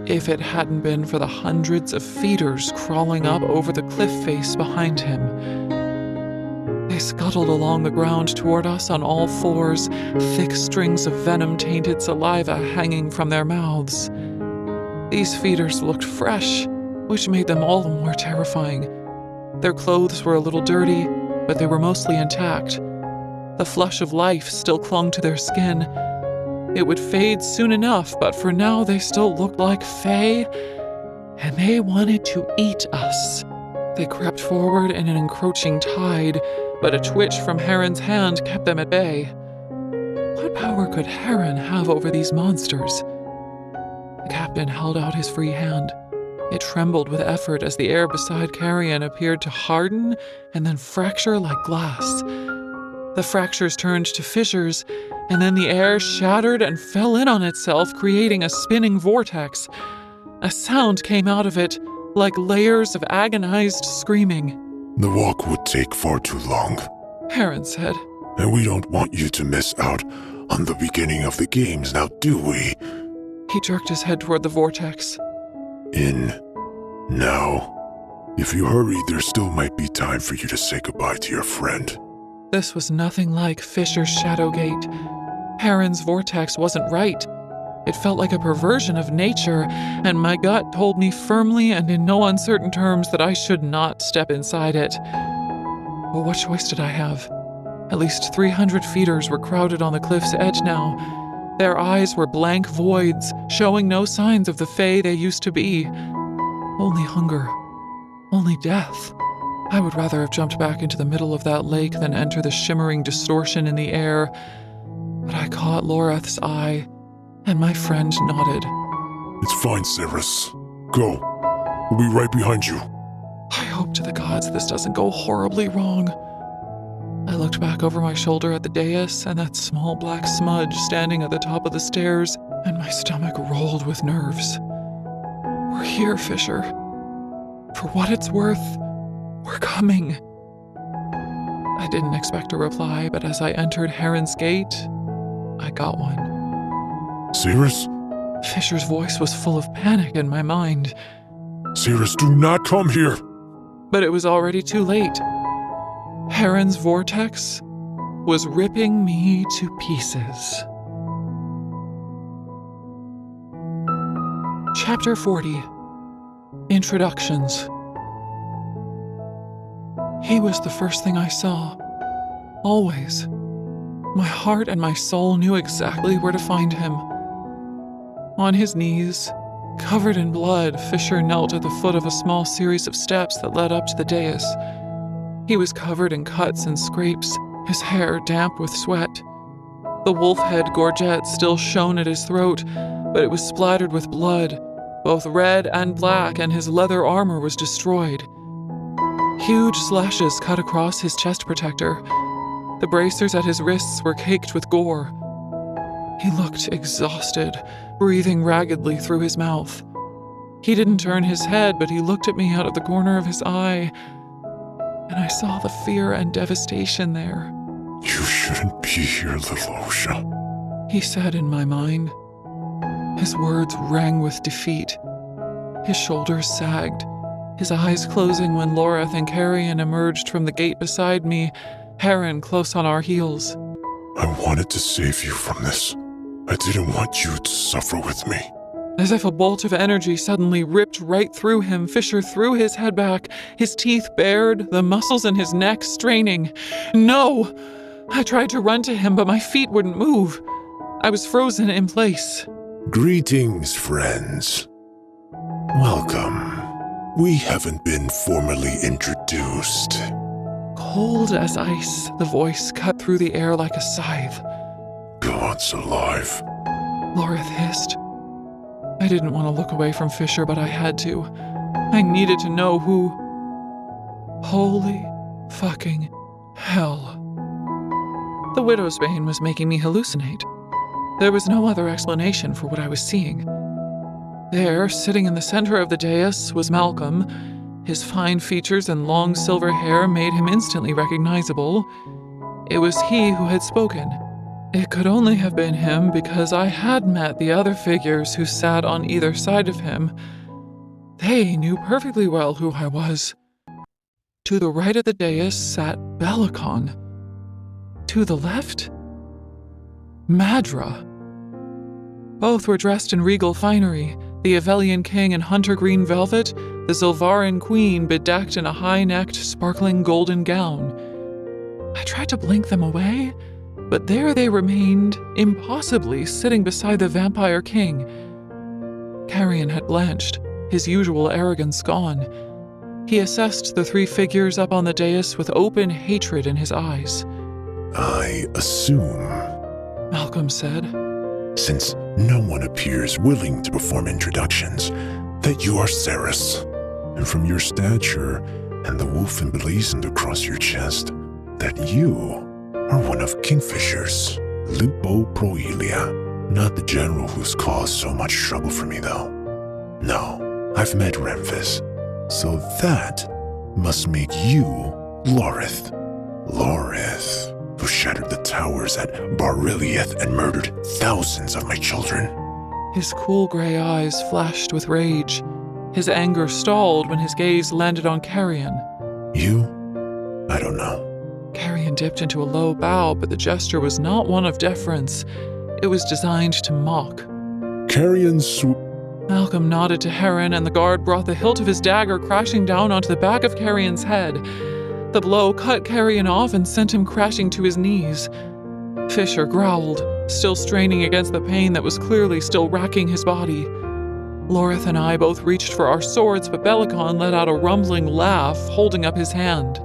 if it hadn't been for the hundreds of feeders crawling up over the cliff face behind him. They scuttled along the ground toward us on all fours, thick strings of venom-tainted saliva hanging from their mouths. These feeders looked fresh, which made them all the more terrifying. Their clothes were a little dirty, but they were mostly intact. The flush of life still clung to their skin. It would fade soon enough, but for now they still looked like Fae, and they wanted to eat us. They crept forward in an encroaching tide, but a twitch from Harren's hand kept them at bay. What power could Harren have over these monsters? The captain held out his free hand. It trembled with effort as the air beside Carrion appeared to harden and then fracture like glass. The fractures turned to fissures, and then the air shattered and fell in on itself, creating a spinning vortex. A sound came out of it, like layers of agonized screaming. The walk would take far too long, Harren said. And we don't want you to miss out on the beginning of the games, now do we? He jerked his head toward the vortex. In. Now. If you hurry, there still might be time for you to say goodbye to your friend. This was nothing like Fisher's Shadowgate. Harren's vortex wasn't right. It felt like a perversion of nature, and my gut told me firmly and in no uncertain terms that I should not step inside it. Well, what choice did I have? At least 300 feeders were crowded on the cliff's edge now. Their eyes were blank voids, showing no signs of the fae they used to be. Only hunger. Only death. I would rather have jumped back into the middle of that lake than enter the shimmering distortion in the air. But I caught Loreth's eye, and my friend nodded. It's fine, Ceres. Go. We'll be right behind you. I hope to the gods this doesn't go horribly wrong. I looked back over my shoulder at the dais and that small black smudge standing at the top of the stairs, and my stomach rolled with nerves. We're here, Fisher. For what it's worth, we're coming. I didn't expect a reply, but as I entered Heron's Gate, I got one. Ceres? Fisher's voice was full of panic in my mind. Ceres, do not come here! But it was already too late. Heron's vortex was ripping me to pieces. Chapter 40. Introductions. He was the first thing I saw. Always. My heart and my soul knew exactly where to find him. On his knees, covered in blood, Fisher knelt at the foot of a small series of steps that led up to the dais. He was covered in cuts and scrapes, his hair damp with sweat. The wolf head gorget still shone at his throat, but it was splattered with blood, both red and black, and his leather armor was destroyed. Huge slashes cut across his chest protector. The bracers at his wrists were caked with gore. He looked exhausted, breathing raggedly through his mouth. He didn't turn his head, but he looked at me out of the corner of his eye, and I saw the fear and devastation there. You shouldn't be here, little Osha, he said in my mind. His words rang with defeat. His shoulders sagged, his eyes closing when Loreth and Carrion emerged from the gate beside me, Heron close on our heels. I wanted to save you from this. I didn't want you to suffer with me. As if a bolt of energy suddenly ripped right through him, Fisher threw his head back, his teeth bared, the muscles in his neck straining. No! I tried to run to him, but my feet wouldn't move. I was frozen in place. Greetings, friends. Welcome. We haven't been formally introduced. Cold as ice, the voice cut through the air like a scythe. God's alive. Loreth hissed. I didn't want to look away from Fisher, but I had to. I needed to know who. Holy fucking hell. The widow's bane was making me hallucinate. There was no other explanation for what I was seeing. There, sitting in the center of the dais, was Malcolm. His fine features and long silver hair made him instantly recognizable. It was he who had spoken. It could only have been him because I had met the other figures who sat on either side of him. They knew perfectly well who I was. To the right of the dais sat Belicon. To the left, Madra. Both were dressed in regal finery, the Avelian king in hunter green velvet, the Zilvaran queen bedecked in a high-necked, sparkling golden gown. I tried to blink them away, but there they remained, impossibly sitting beside the vampire king. Carrion had blanched, his usual arrogance gone. He assessed the three figures up on the dais with open hatred in his eyes. I assume, Malcolm said, since no one appears willing to perform introductions, that you are Ceres, and from your stature and the wolf emblazoned across your chest, that you are one of Kingfisher's, Lupo Proelia, not the general who's caused so much trouble for me, though. No, I've met Remphis, so that must make you Loreth. Loreth, who shattered the towers at Bar-Reliath and murdered thousands of my children. His cool gray eyes flashed with rage. His anger stalled when his gaze landed on Carrion. You? I don't know. Carrion dipped into a low bow, but the gesture was not one of deference. It was designed to mock. Carrion's Malcolm nodded to Heron, and the guard brought the hilt of his dagger crashing down onto the back of Carrion's head. The blow cut Carrion off and sent him crashing to his knees. Fisher growled, still straining against the pain that was clearly still racking his body. Loreth and I both reached for our swords, but Bellicon let out a rumbling laugh, holding up his hand.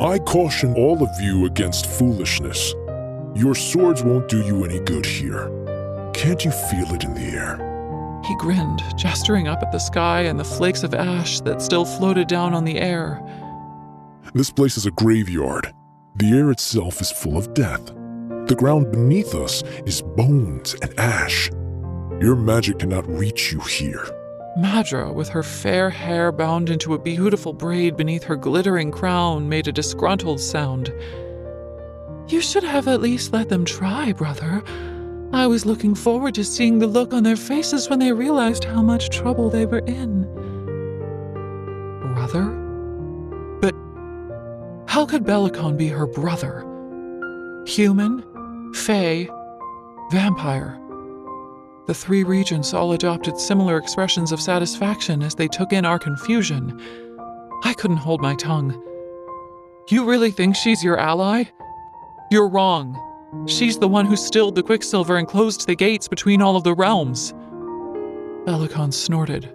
I caution all of you against foolishness. Your swords won't do you any good here. Can't you feel it in the air? He grinned, gesturing up at the sky and the flakes of ash that still floated down on the air. This place is a graveyard. The air itself is full of death. The ground beneath us is bones and ash. Your magic cannot reach you here. Madra, with her fair hair bound into a beautiful braid beneath her glittering crown, made a disgruntled sound. You should have at least let them try, brother. I was looking forward to seeing the look on their faces when they realized how much trouble they were in. Brother? But how could Bellicon be her brother? Human, fae, vampire. The three regents all adopted similar expressions of satisfaction as they took in our confusion. I couldn't hold my tongue. You really think she's your ally? You're wrong. She's the one who stilled the quicksilver and closed the gates between all of the realms. Bellicon snorted.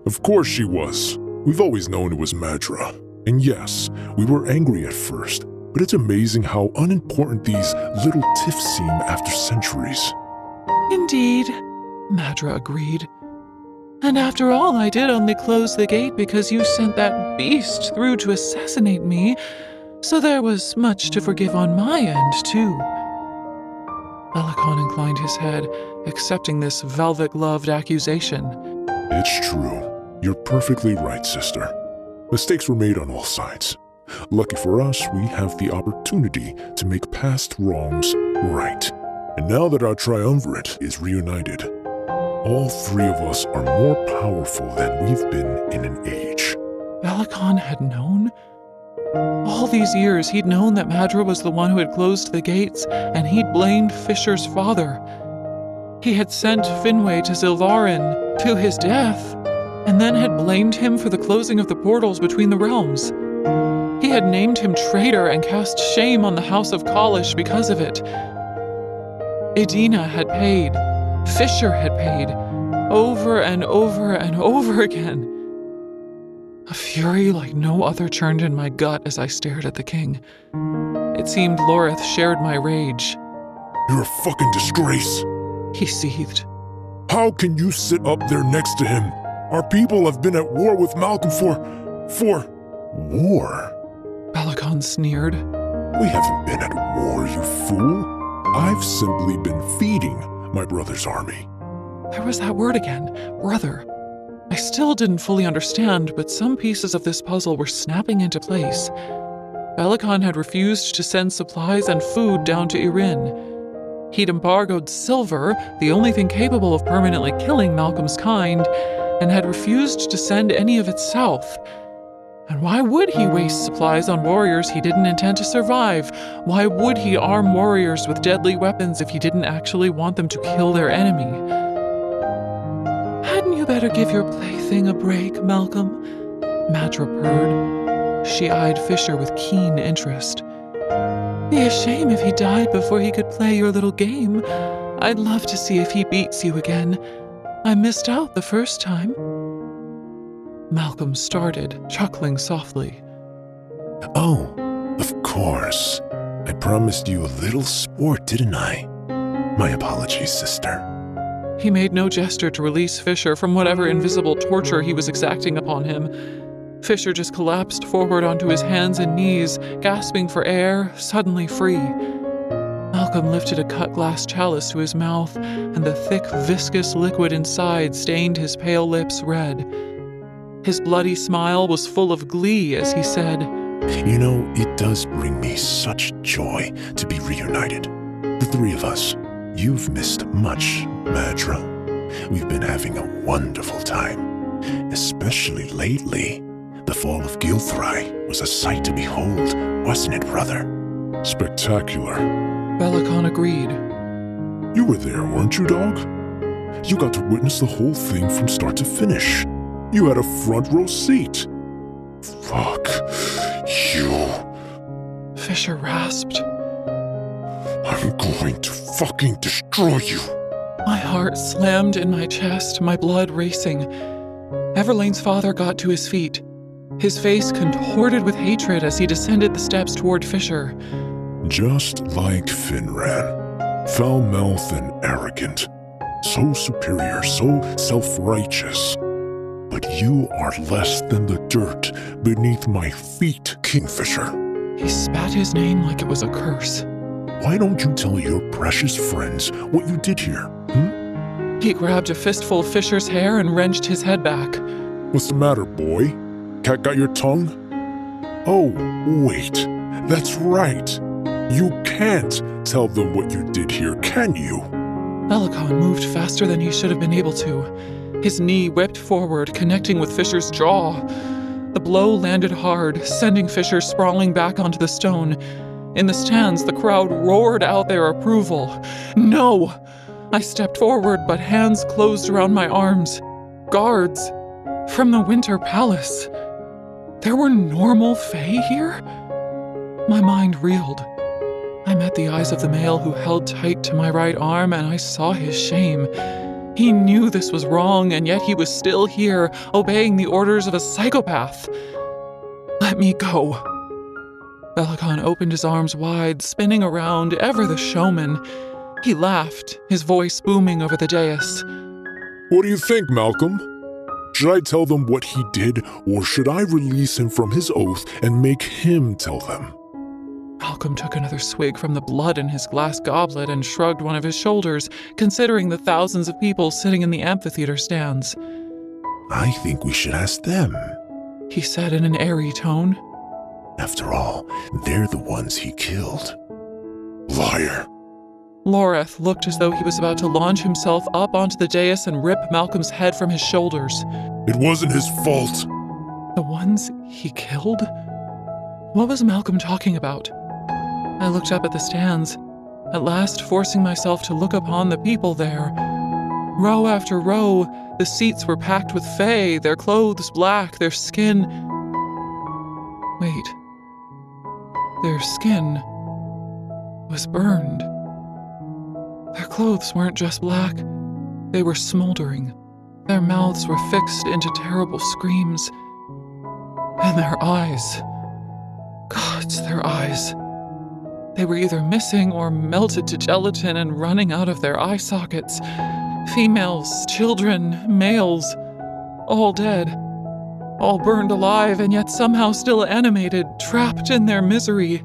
Of course she was. We've always known it was Madra. And yes, we were angry at first, but it's amazing how unimportant these little tiffs seem after centuries. Indeed, Madra agreed. And after all, I did only close the gate because you sent that beast through to assassinate me, so there was much to forgive on my end, too. Bellicon inclined his head, accepting this velvet-gloved accusation. It's true. You're perfectly right, sister. Mistakes were made on all sides. Lucky for us, we have the opportunity to make past wrongs right. And now that our triumvirate is reunited, all three of us are more powerful than we've been in an age. Bellicon had known? All these years, he'd known that Madra was the one who had closed the gates, and he'd blamed Fisher's father. He had sent Finwë to Zilvarin, to his death, and then had blamed him for the closing of the portals between the realms. He had named him traitor and cast shame on the House of Callish because of it. Edina had paid. Fisher had paid. Over and over and over again. A fury like no other churned in my gut as I stared at the king. It seemed Loreth shared my rage. You're a fucking disgrace. He seethed. How can you sit up there next to him? Our people have been at war with Malcolm for... War? Bellicon sneered. We haven't been at war, you fool. I've simply been feeding my brother's army. There was that word again, brother. I still didn't fully understand, but some pieces of this puzzle were snapping into place. Bellicon had refused to send supplies and food down to Irin. He'd embargoed silver, the only thing capable of permanently killing Malcolm's kind, and had refused to send any of it south. And why would he waste supplies on warriors he didn't intend to survive? Why would he arm warriors with deadly weapons if he didn't actually want them to kill their enemy? Hadn't you better give your plaything a break, Malcolm? Madra purred. She eyed Fisher with keen interest. Be a shame if he died before he could play your little game. I'd love to see if he beats you again. I missed out the first time. Malcolm started, chuckling softly. Oh, of course. I promised you a little sport, didn't I? My apologies, sister. He made no gesture to release Fisher from whatever invisible torture he was exacting upon him. Fisher just collapsed forward onto his hands and knees, gasping for air, suddenly free. Malcolm lifted a cut glass chalice to his mouth, and the thick, viscous liquid inside stained his pale lips red. His bloody smile was full of glee as he said, You know, it does bring me such joy to be reunited. The three of us. You've missed much, Madra. We've been having a wonderful time. Especially lately. The fall of Gilthry was a sight to behold, wasn't it, brother? Spectacular. Bellicon agreed. You were there, weren't you, dog? You got to witness the whole thing from start to finish. You had a front row seat. Fuck you. Fisher rasped. I'm going to fucking destroy you. My heart slammed in my chest, my blood racing. Everlane's father got to his feet, his face contorted with hatred as he descended the steps toward Fisher. Just like Finran. Foul-mouthed and arrogant. So superior, so self-righteous. But you are less than the dirt beneath my feet, Kingfisher. He spat his name like it was a curse. Why don't you tell your precious friends what you did here, He grabbed a fistful of Fisher's hair and wrenched his head back. What's the matter, boy? Cat got your tongue? Oh, wait. That's right. You can't tell them what you did here, can you? Belicon moved faster than he should have been able to. His knee whipped forward, connecting with Fisher's jaw. The blow landed hard, sending Fisher sprawling back onto the stone. In the stands, the crowd roared out their approval. No! I stepped forward, but hands closed around my arms. Guards from the Winter Palace. There were normal Fae here? My mind reeled. I met the eyes of the male who held tight to my right arm, and I saw his shame. He knew this was wrong, and yet he was still here, obeying the orders of a psychopath. Let me go. Belicon opened his arms wide, spinning around, ever the showman. He laughed, his voice booming over the dais. What do you think, Malcolm? Should I tell them what he did, or should I release him from his oath and make him tell them? Malcolm took another swig from the blood in his glass goblet and shrugged one of his shoulders, considering the thousands of people sitting in the amphitheater stands. I think we should ask them. He said in an airy tone. After all, they're the ones he killed. Liar. Loreth looked as though he was about to launch himself up onto the dais and rip Malcolm's head from his shoulders. It wasn't his fault. The ones he killed? What was Malcolm talking about? I looked up at the stands, at last forcing myself to look upon the people there. Row after row, the seats were packed with Fae, their clothes black, their skin... Wait. Their skin was burned. Their clothes weren't just black, they were smoldering. Their mouths were fixed into terrible screams. And their eyes... Gods, their eyes. They were either missing or melted to gelatin and running out of their eye sockets. Females, children, males, all dead. All burned alive and yet somehow still animated, trapped in their misery.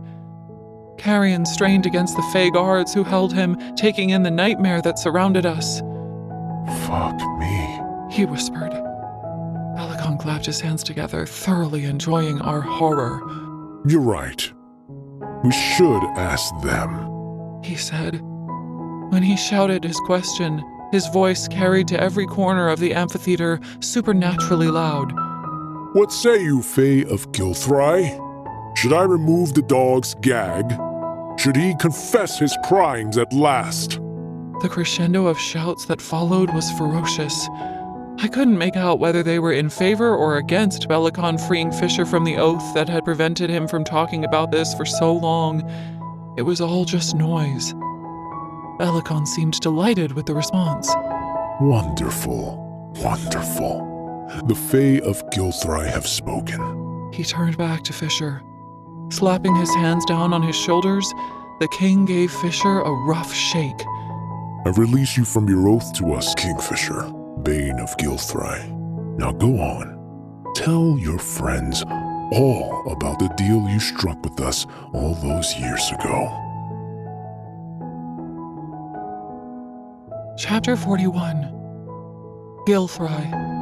Carrion strained against the Fae guards who held him, taking in the nightmare that surrounded us. Fuck me, he whispered. Belicon clapped his hands together, thoroughly enjoying our horror. You're right. We should ask them, he said. When he shouted his question, his voice carried to every corner of the amphitheater, supernaturally loud. What say you, Fae of Gilthry? Should I remove the dog's gag? Should he confess his crimes at last? The crescendo of shouts that followed was ferocious. I couldn't make out whether they were in favor or against Belicon freeing Fisher from the oath that had prevented him from talking about this for so long. It was all just noise. Belicon seemed delighted with the response. Wonderful, wonderful. The Fae of Gilthry have spoken. He turned back to Fisher. Slapping his hands down on his shoulders, the king gave Fisher a rough shake. I release you from your oath to us, Kingfisher, Bane of Gilthry. Now go on. Tell your friends all about the deal you struck with us all those years ago. Chapter 41. Gilthry.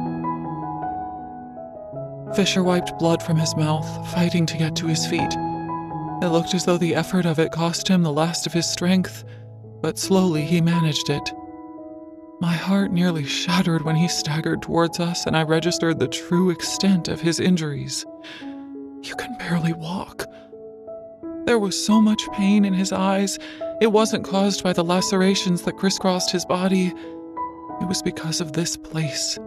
Fisher wiped blood from his mouth, fighting to get to his feet. It looked as though the effort of it cost him the last of his strength, but slowly he managed it. My heart nearly shattered when he staggered towards us and I registered the true extent of his injuries. You can barely walk. There was so much pain in his eyes. It wasn't caused by the lacerations that crisscrossed his body. It was because of this place.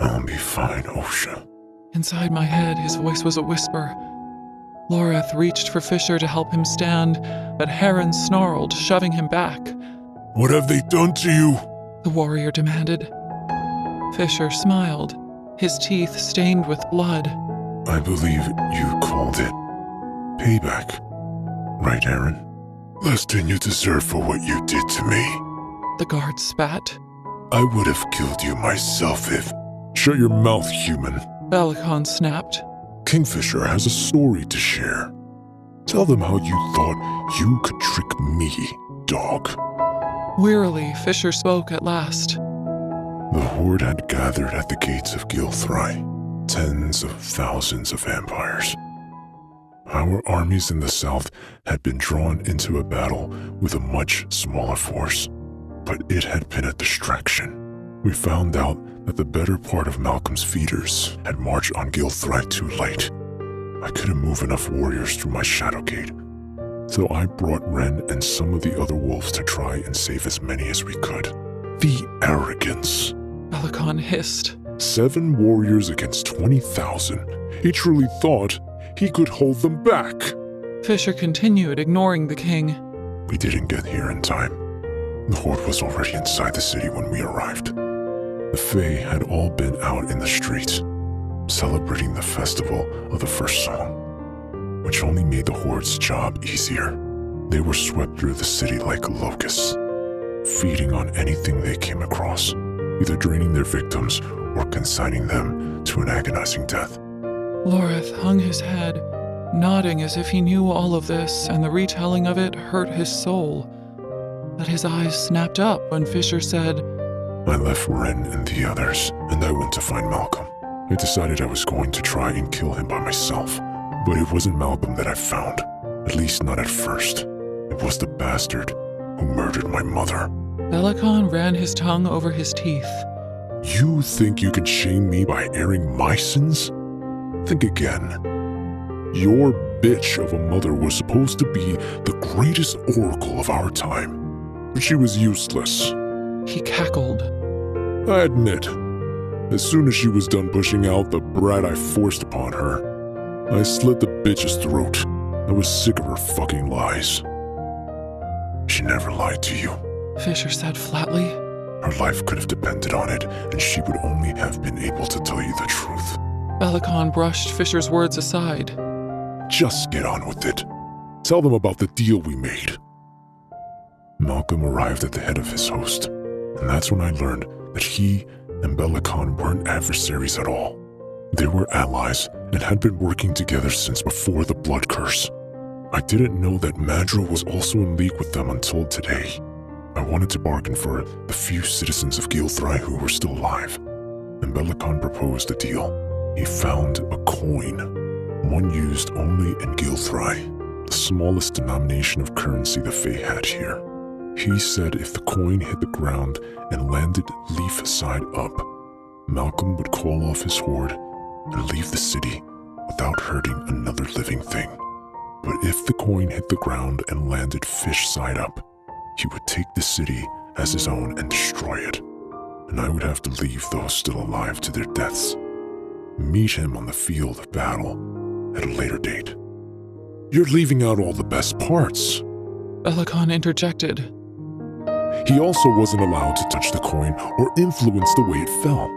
I'll be fine, Osha. Inside my head, his voice was a whisper. Loreth reached for Fisher to help him stand, but Heron snarled, shoving him back. What have they done to you? The warrior demanded. Fisher smiled, his teeth stained with blood. I believe you called it payback. Right, Aaron? Less than you deserve for what you did to me. The guard spat. I would have killed you myself if... Shut your mouth, human. Belicon snapped. Kingfisher has a story to share. Tell them how you thought you could trick me, dog. Wearily, Fisher spoke at last. The Horde had gathered at the gates of Gilthry, tens of thousands of vampires. Our armies in the south had been drawn into a battle with a much smaller force, but it had been a distraction. We found out that the better part of Malcolm's feeders had marched on Gilthry too late. I couldn't move enough warriors through my shadow gate, so I brought Ren and some of the other wolves to try and save as many as we could. The arrogance. Belicon hissed. 7 warriors against 20,000. He truly thought he could hold them back. Fisher continued, ignoring the king. We didn't get here in time. The Horde was already inside the city when we arrived. The Fae had all been out in the streets, celebrating the festival of the first song, which only made the Horde's job easier. They were swept through the city like locusts, feeding on anything they came across, either draining their victims or consigning them to an agonizing death. Loreth hung his head, nodding as if he knew all of this, and the retelling of it hurt his soul. But his eyes snapped up when Fisher said, I left Ren and the others, and I went to find Malcolm. I decided I was going to try and kill him by myself, but it wasn't Malcolm that I found, at least not at first. It was the bastard who murdered my mother. Belicon ran his tongue over his teeth. You think you can shame me by airing my sins? Think again. Your bitch of a mother was supposed to be the greatest oracle of our time, but she was useless. He cackled. I admit, as soon as she was done pushing out the brat I forced upon her, I slit the bitch's throat. I was sick of her fucking lies. She never lied to you. Fisher said flatly. Her life could have depended on it, and she would only have been able to tell you the truth. Belicon brushed Fisher's words aside. Just get on with it. Tell them about the deal we made. Malcolm arrived at the head of his host, and that's when I learned that he and Belicon weren't adversaries at all. They were allies and had been working together since before the Blood Curse. I didn't know that Madra was also in league with them until today. I wanted to bargain for the few citizens of Gilthry who were still alive, and Belicon proposed a deal. He found a coin, one used only in Gilthry, the smallest denomination of currency the Fae had here. He said if the coin hit the ground and landed leaf side up, Malcolm would call off his horde and leave the city without hurting another living thing. But if the coin hit the ground and landed fish side up, he would take the city as his own and destroy it, and I would have to leave those still alive to their deaths. Meet him on the field of battle at a later date. You're leaving out all the best parts. Belicon interjected. He also wasn't allowed to touch the coin or influence the way it fell.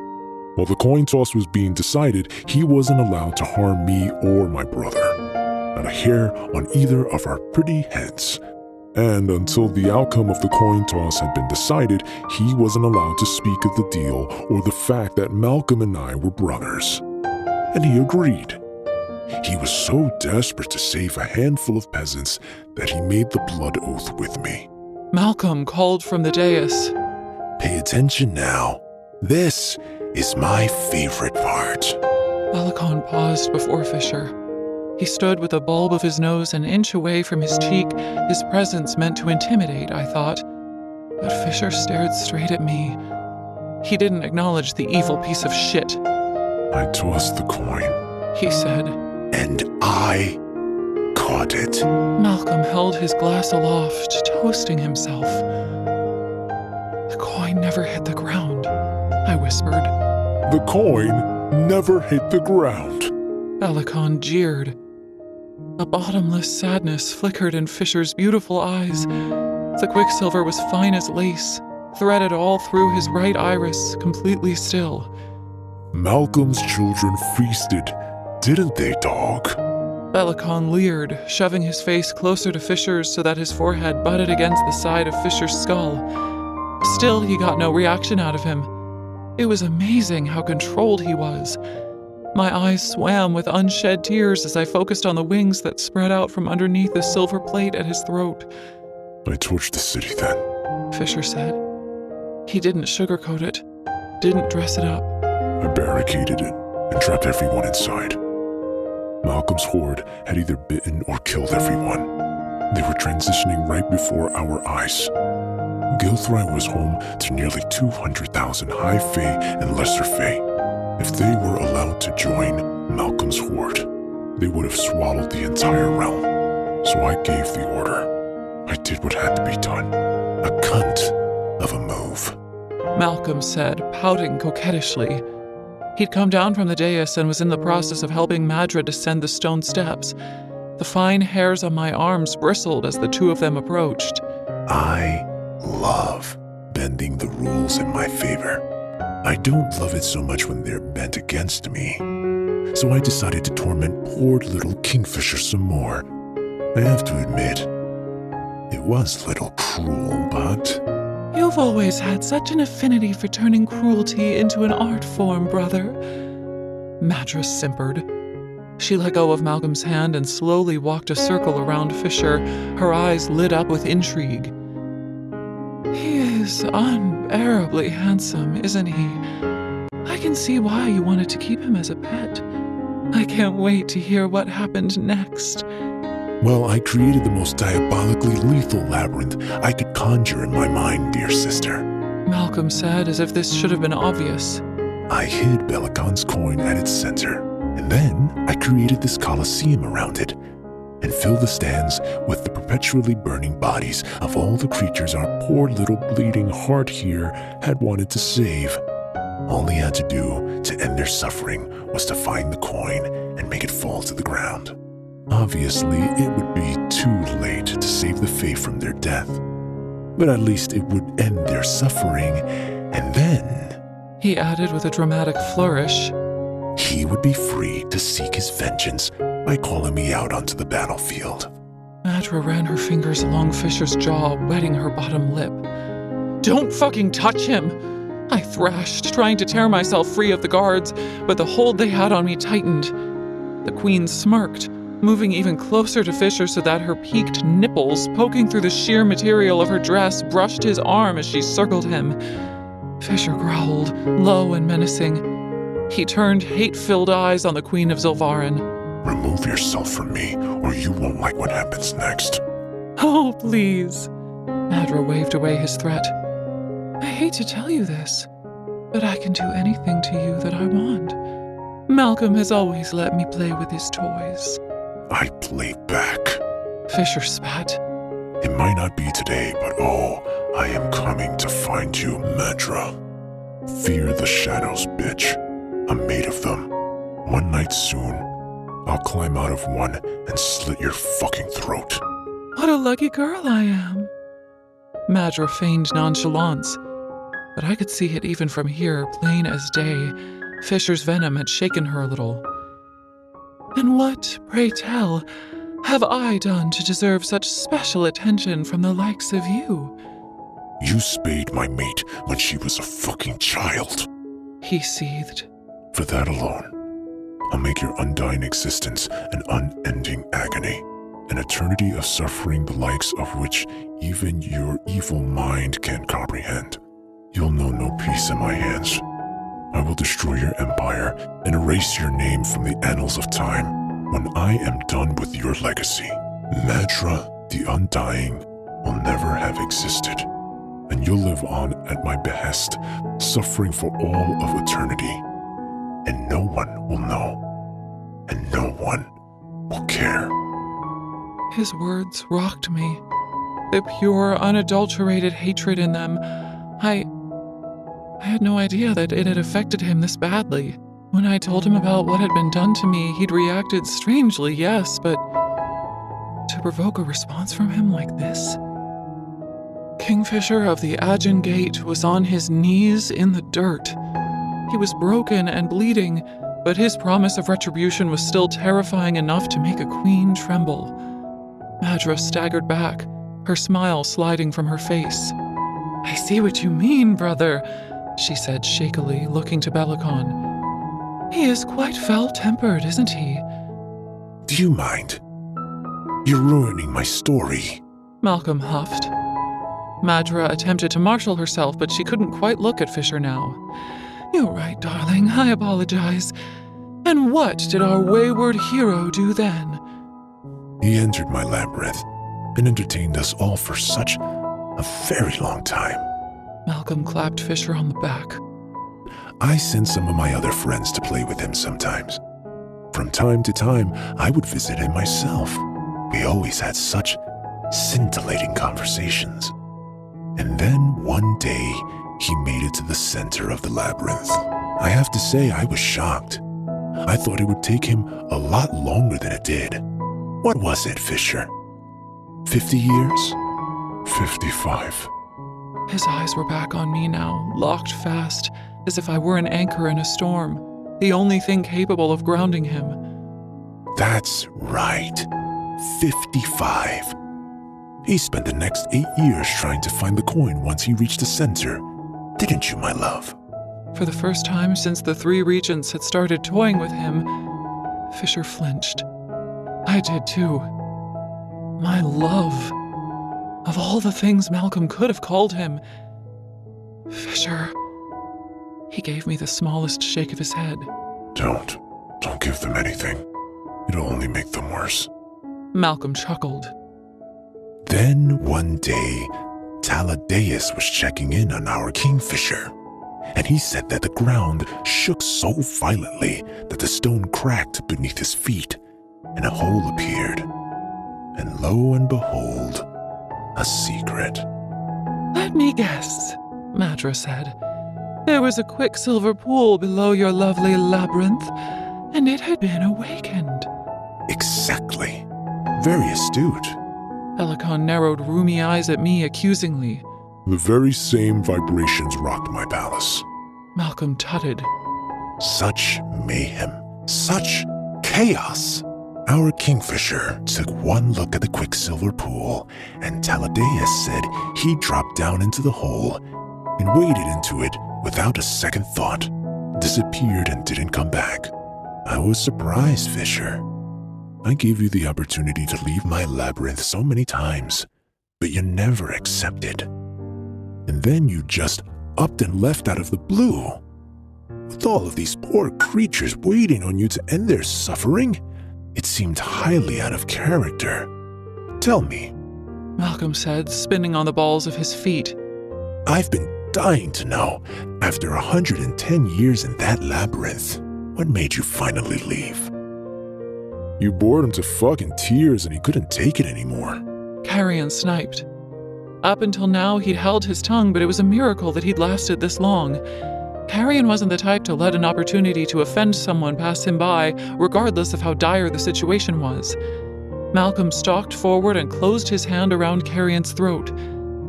While the coin toss was being decided, he wasn't allowed to harm me or my brother. Not a hair on either of our pretty heads. And until the outcome of the coin toss had been decided, he wasn't allowed to speak of the deal or the fact that Malcolm and I were brothers. And he agreed. He was so desperate to save a handful of peasants that he made the blood oath with me. Malcolm called from the dais. Pay attention now. This is my favorite part. Belicon paused before Fisher. He stood with the bulb of his nose an inch away from his cheek, his presence meant to intimidate, I thought. But Fisher stared straight at me. He didn't acknowledge the evil piece of shit. I tossed the coin, He said. And I caught it. Malcolm held his glass aloft, toasting himself. The coin never hit the ground, I whispered. The coin never hit the ground. Belicon jeered. A bottomless sadness flickered in Fisher's beautiful eyes. The quicksilver was fine as lace, threaded all through his right iris, completely still. Malcolm's children feasted, didn't they, dog? Belicon leered, shoving his face closer to Fisher's so that his forehead butted against the side of Fisher's skull. Still, he got no reaction out of him. It was amazing how controlled he was. My eyes swam with unshed tears as I focused on the wings that spread out from underneath the silver plate at his throat. I torched the city then, Fisher said. He didn't sugarcoat it, didn't dress it up. I barricaded it and trapped everyone inside. Malcolm's horde had either bitten or killed everyone. They were transitioning right before our eyes. Gilthry was home to nearly 200,000 High Fae and Lesser Fae. If they were allowed to join Malcolm's horde, they would have swallowed the entire realm. So I gave the order. I did what had to be done. A cunt of a move. Malcolm said, pouting coquettishly. He'd come down from the dais and was in the process of helping Madra descend the stone steps. The fine hairs on my arms bristled as the two of them approached. I love bending the rules in my favor. I don't love it so much when they're bent against me. So I decided to torment poor little Kingfisher some more. I have to admit, it was a little cruel, but... You've always had such an affinity for turning cruelty into an art form, brother. Madra simpered. She let go of Malcolm's hand and slowly walked a circle around Fisher, her eyes lit up with intrigue. He is unbearably handsome, isn't he? I can see why you wanted to keep him as a pet. I can't wait to hear what happened next. Well, I created the most diabolically lethal labyrinth I could conjure in my mind, dear sister. Malcolm said, as if this should have been obvious. I hid Belicon's coin at its center, and then I created this coliseum around it, and filled the stands with the perpetually burning bodies of all the creatures our poor little bleeding heart here had wanted to save. All he had to do to end their suffering was to find the coin and make it fall to the ground. Obviously, it would be too late to save the Fae from their death, but at least it would end their suffering, and then, he added with a dramatic flourish, he would be free to seek his vengeance by calling me out onto the battlefield. Madra ran her fingers along Fisher's jaw, wetting her bottom lip. Don't fucking touch him! I thrashed, trying to tear myself free of the guards, but the hold they had on me tightened. The queen smirked, moving even closer to Fisher so that her peaked nipples, poking through the sheer material of her dress, brushed his arm as she circled him. Fisher growled, low and menacing. He turned hate-filled eyes on the Queen of Zilvarin. Remove yourself from me, or you won't like what happens next. Oh, please. Madra waved away his threat. I hate to tell you this, but I can do anything to you that I want. Malcolm has always let me play with his toys. I play back. Fisher spat. It might not be today, but oh, I am coming to find you, Madra. Fear the shadows, bitch. I'm made of them. One night soon, I'll climb out of one and slit your fucking throat. What a lucky girl I am. Madra feigned nonchalance, but I could see it even from here, plain as day. Fisher's venom had shaken her a little. And what, pray tell, have I done to deserve such special attention from the likes of you? You spayed my mate when she was a fucking child. He seethed. For that alone, I'll make your undying existence an unending agony, an eternity of suffering the likes of which even your evil mind can't comprehend. You'll know no peace in my hands. I will destroy your empire and erase your name from the annals of time when I am done with your legacy. Madra, the Undying, will never have existed, and you'll live on at my behest, suffering for all of eternity. And no one will know, and no one will care. His words rocked me. The pure, unadulterated hatred in them, I had no idea that it had affected him this badly. When I told him about what had been done to me, he'd reacted strangely, yes, but to provoke a response from him like this? Kingfisher of the Aegean Gate was on his knees in the dirt. He was broken and bleeding, but his promise of retribution was still terrifying enough to make a queen tremble. Madra staggered back, her smile sliding from her face. "I see what you mean, brother," she said shakily, looking to Bellicon. "He is quite foul-tempered, isn't he?" Do you mind? You're ruining my story. Malcolm huffed. Madra attempted to marshal herself, but she couldn't quite look at Fisher now. "You're right, darling. I apologize. And what did our wayward hero do then?" He entered my labyrinth and entertained us all for such a very long time. Malcolm clapped Fisher on the back. I sent some of my other friends to play with him sometimes. From time to time, I would visit him myself. We always had such scintillating conversations. And then one day, he made it to the center of the labyrinth. I have to say, I was shocked. I thought it would take him a lot longer than it did. What was it, Fisher? 50 years? 55. His eyes were back on me now, locked fast, as if I were an anchor in a storm, the only thing capable of grounding him. That's right. 55. He spent the next 8 years trying to find the coin once he reached the center. Didn't you, my love? For the first time since the three regents had started toying with him, Fisher flinched. I did too. My love. Of all the things Malcolm could have called him. Fisher. He gave me the smallest shake of his head. Don't give them anything. It'll only make them worse. Malcolm chuckled. Then one day, Taladeus was checking in on our Kingfisher, and he said that the ground shook so violently that the stone cracked beneath his feet, and a hole appeared. And lo and behold, a secret. "Let me guess," Madra said. "There was a quicksilver pool below your lovely labyrinth, and it had been awakened." Exactly. Very astute. Bellicon narrowed roomy eyes at me accusingly. The very same vibrations rocked my palace. Malcolm tutted. Such mayhem. Such chaos. Our Kingfisher took one look at the quicksilver pool, and Taladeus said he dropped down into the hole and waded into it without a second thought, disappeared and didn't come back. I was surprised, Fisher. I gave you the opportunity to leave my labyrinth so many times, but you never accepted. And then you just upped and left out of the blue. With all of these poor creatures waiting on you to end their suffering, it seemed highly out of character. Tell me, Malcolm said, spinning on the balls of his feet. I've been dying to know, after 110 years in that labyrinth, what made you finally leave? You bored him to fucking tears and he couldn't take it anymore. Carrion sniped. Up until now, he'd held his tongue, but it was a miracle that he'd lasted this long. Carrion wasn't the type to let an opportunity to offend someone pass him by, regardless of how dire the situation was. Malcolm stalked forward and closed his hand around Carrion's throat.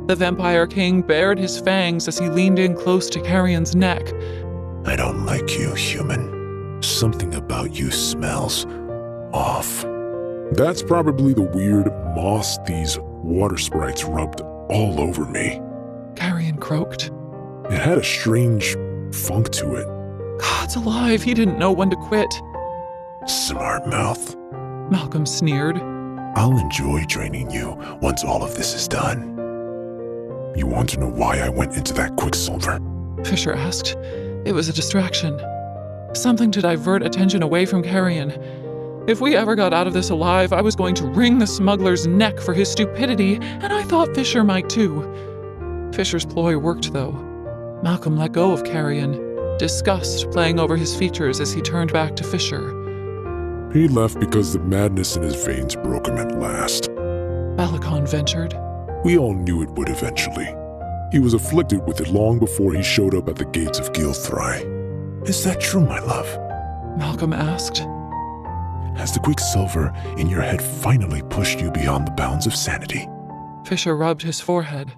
The Vampire King bared his fangs as he leaned in close to Carrion's neck. I don't like you, human. Something about you smells off. That's probably the weird moss these water sprites rubbed all over me. Carrion croaked. It had a strange funk to it. God's alive, he didn't know when to quit. Smart mouth. Malcolm sneered. I'll enjoy draining you once all of this is done. You want to know why I went into that quicksilver? Fisher asked. It was a distraction. Something to divert attention away from Carrion. If we ever got out of this alive, I was going to wring the smuggler's neck for his stupidity, and I thought Fisher might too. Fisher's ploy worked, though. Malcolm let go of Carrion, disgust playing over his features as he turned back to Fisher. He left because the madness in his veins broke him at last. Bellicon ventured. We all knew it would eventually. He was afflicted with it long before he showed up at the gates of Gilthry. Is that true, my love? Malcolm asked. Has the quicksilver in your head finally pushed you beyond the bounds of sanity? Fisher rubbed his forehead.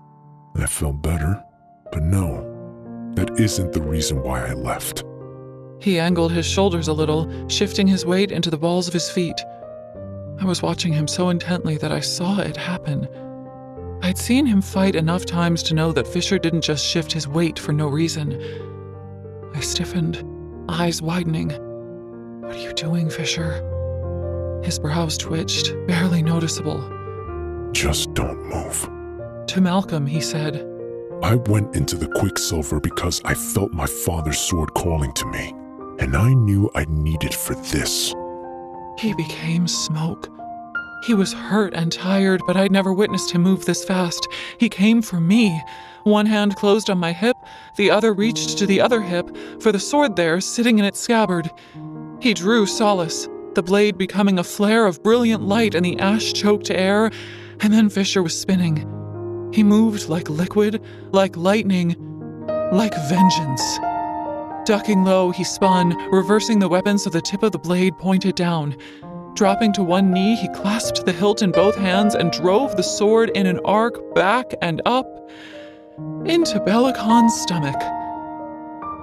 That felt better, but no, that isn't the reason why I left. He angled his shoulders a little, shifting his weight into the balls of his feet. I was watching him so intently that I saw it happen. I'd seen him fight enough times to know that Fisher didn't just shift his weight for no reason. I stiffened, eyes widening. What are you doing, Fisher? His brows twitched, barely noticeable. Just don't move. To Malcolm, he said, I went into the quicksilver because I felt my father's sword calling to me, and I knew I needed for this. He became smoke. He was hurt and tired, but I'd never witnessed him move this fast. He came for me. One hand closed on my hip, the other reached to the other hip, for the sword there, sitting in its scabbard. He drew solace, the blade becoming a flare of brilliant light in the ash-choked air, and then Fisher was spinning. He moved like liquid, like lightning, like vengeance. Ducking low, he spun, reversing the weapon so the tip of the blade pointed down. Dropping to one knee, he clasped the hilt in both hands and drove the sword in an arc back and up into Belacon's stomach.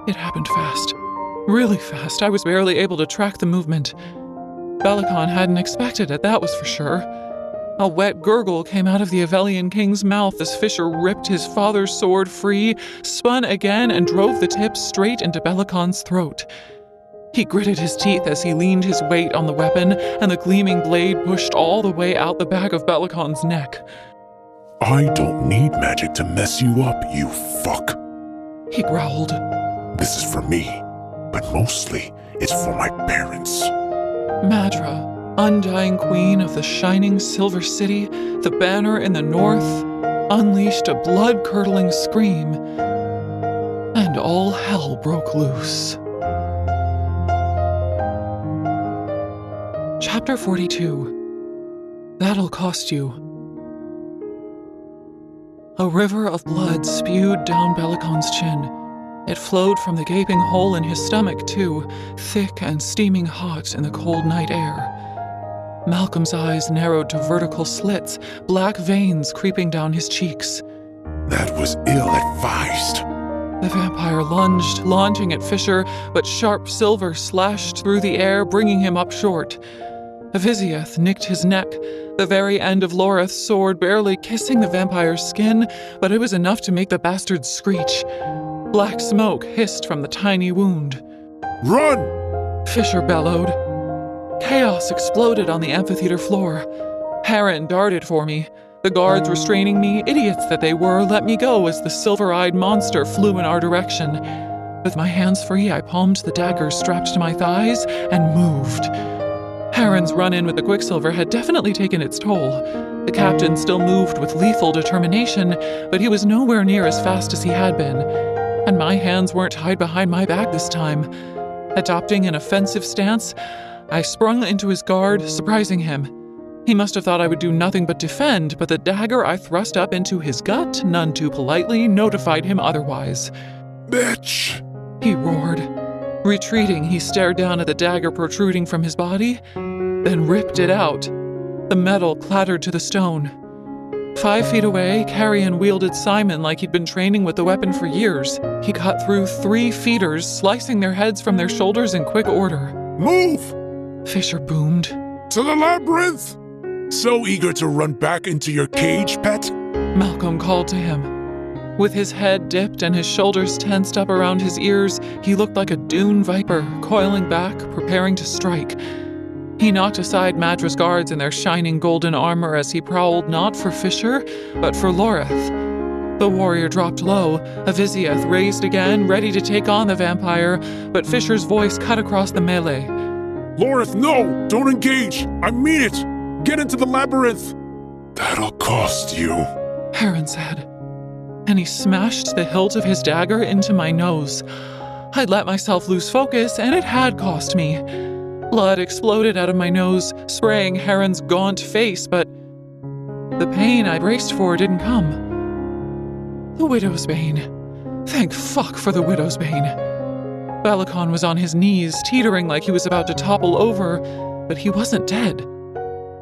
It happened fast. Really fast. I was barely able to track the movement. Belacon hadn't expected it, that was for sure. A wet gurgle came out of the Avelian king's mouth as Fisher ripped his father's sword free, spun again, and drove the tip straight into Belacon's throat. He gritted his teeth as he leaned his weight on the weapon, and the gleaming blade pushed all the way out the back of Belacon's neck. I don't need magic to mess you up, you fuck. He growled. This is for me, but mostly it's for my parents. Madra, undying queen of the shining silver city, the banner in the north, unleashed a blood-curdling scream, and all hell broke loose. Chapter 42. That'll cost you. A river of blood spewed down Belacon's chin. It flowed from the gaping hole in his stomach, too, thick and steaming hot in the cold night air. Malcolm's eyes narrowed to vertical slits, black veins creeping down his cheeks. That was ill-advised. The vampire lunged, launching at Fisher, but sharp silver slashed through the air, bringing him up short. Avisiath nicked his neck, the very end of Loreth's sword barely kissing the vampire's skin, but it was enough to make the bastard screech. Black smoke hissed from the tiny wound. Run! Fisher bellowed. Chaos exploded on the amphitheater floor. Heron darted for me. The guards restraining me, idiots that they were, let me go as the silver-eyed monster flew in our direction. With my hands free, I palmed the dagger strapped to my thighs and moved. Heron's run-in with the quicksilver had definitely taken its toll. The captain still moved with lethal determination, but he was nowhere near as fast as he had been. And my hands weren't tied behind my back this time. Adopting an offensive stance, I sprung into his guard, surprising him. He must have thought I would do nothing but defend, but the dagger I thrust up into his gut, none too politely, notified him otherwise. Bitch! He roared. Retreating, he stared down at the dagger protruding from his body, then ripped it out. The metal clattered to the stone. 5 feet away, Carrion wielded Simon like he'd been training with the weapon for years. He cut through 3 feeders, slicing their heads from their shoulders in quick order. Move! Fisher boomed. To the labyrinth! So eager to run back into your cage, pet? Malcolm called to him. With his head dipped and his shoulders tensed up around his ears, he looked like a dune viper, coiling back, preparing to strike. He knocked aside Madra's guards in their shining golden armor as he prowled not for Fisher, but for Loreth. The warrior dropped low. Avisiath raised again, ready to take on the vampire, but Fisher's voice cut across the melee. Loreth, no! Don't engage! I mean it! Get into the labyrinth! That'll cost you, Heron said. And he smashed the hilt of his dagger into my nose. I'd let myself lose focus, and it had cost me. Blood exploded out of my nose, spraying Heron's gaunt face, but the pain I braced for didn't come. The Widow's Bane. Thank fuck for the Widow's Bane. Balikon was on his knees, teetering like he was about to topple over, but he wasn't dead.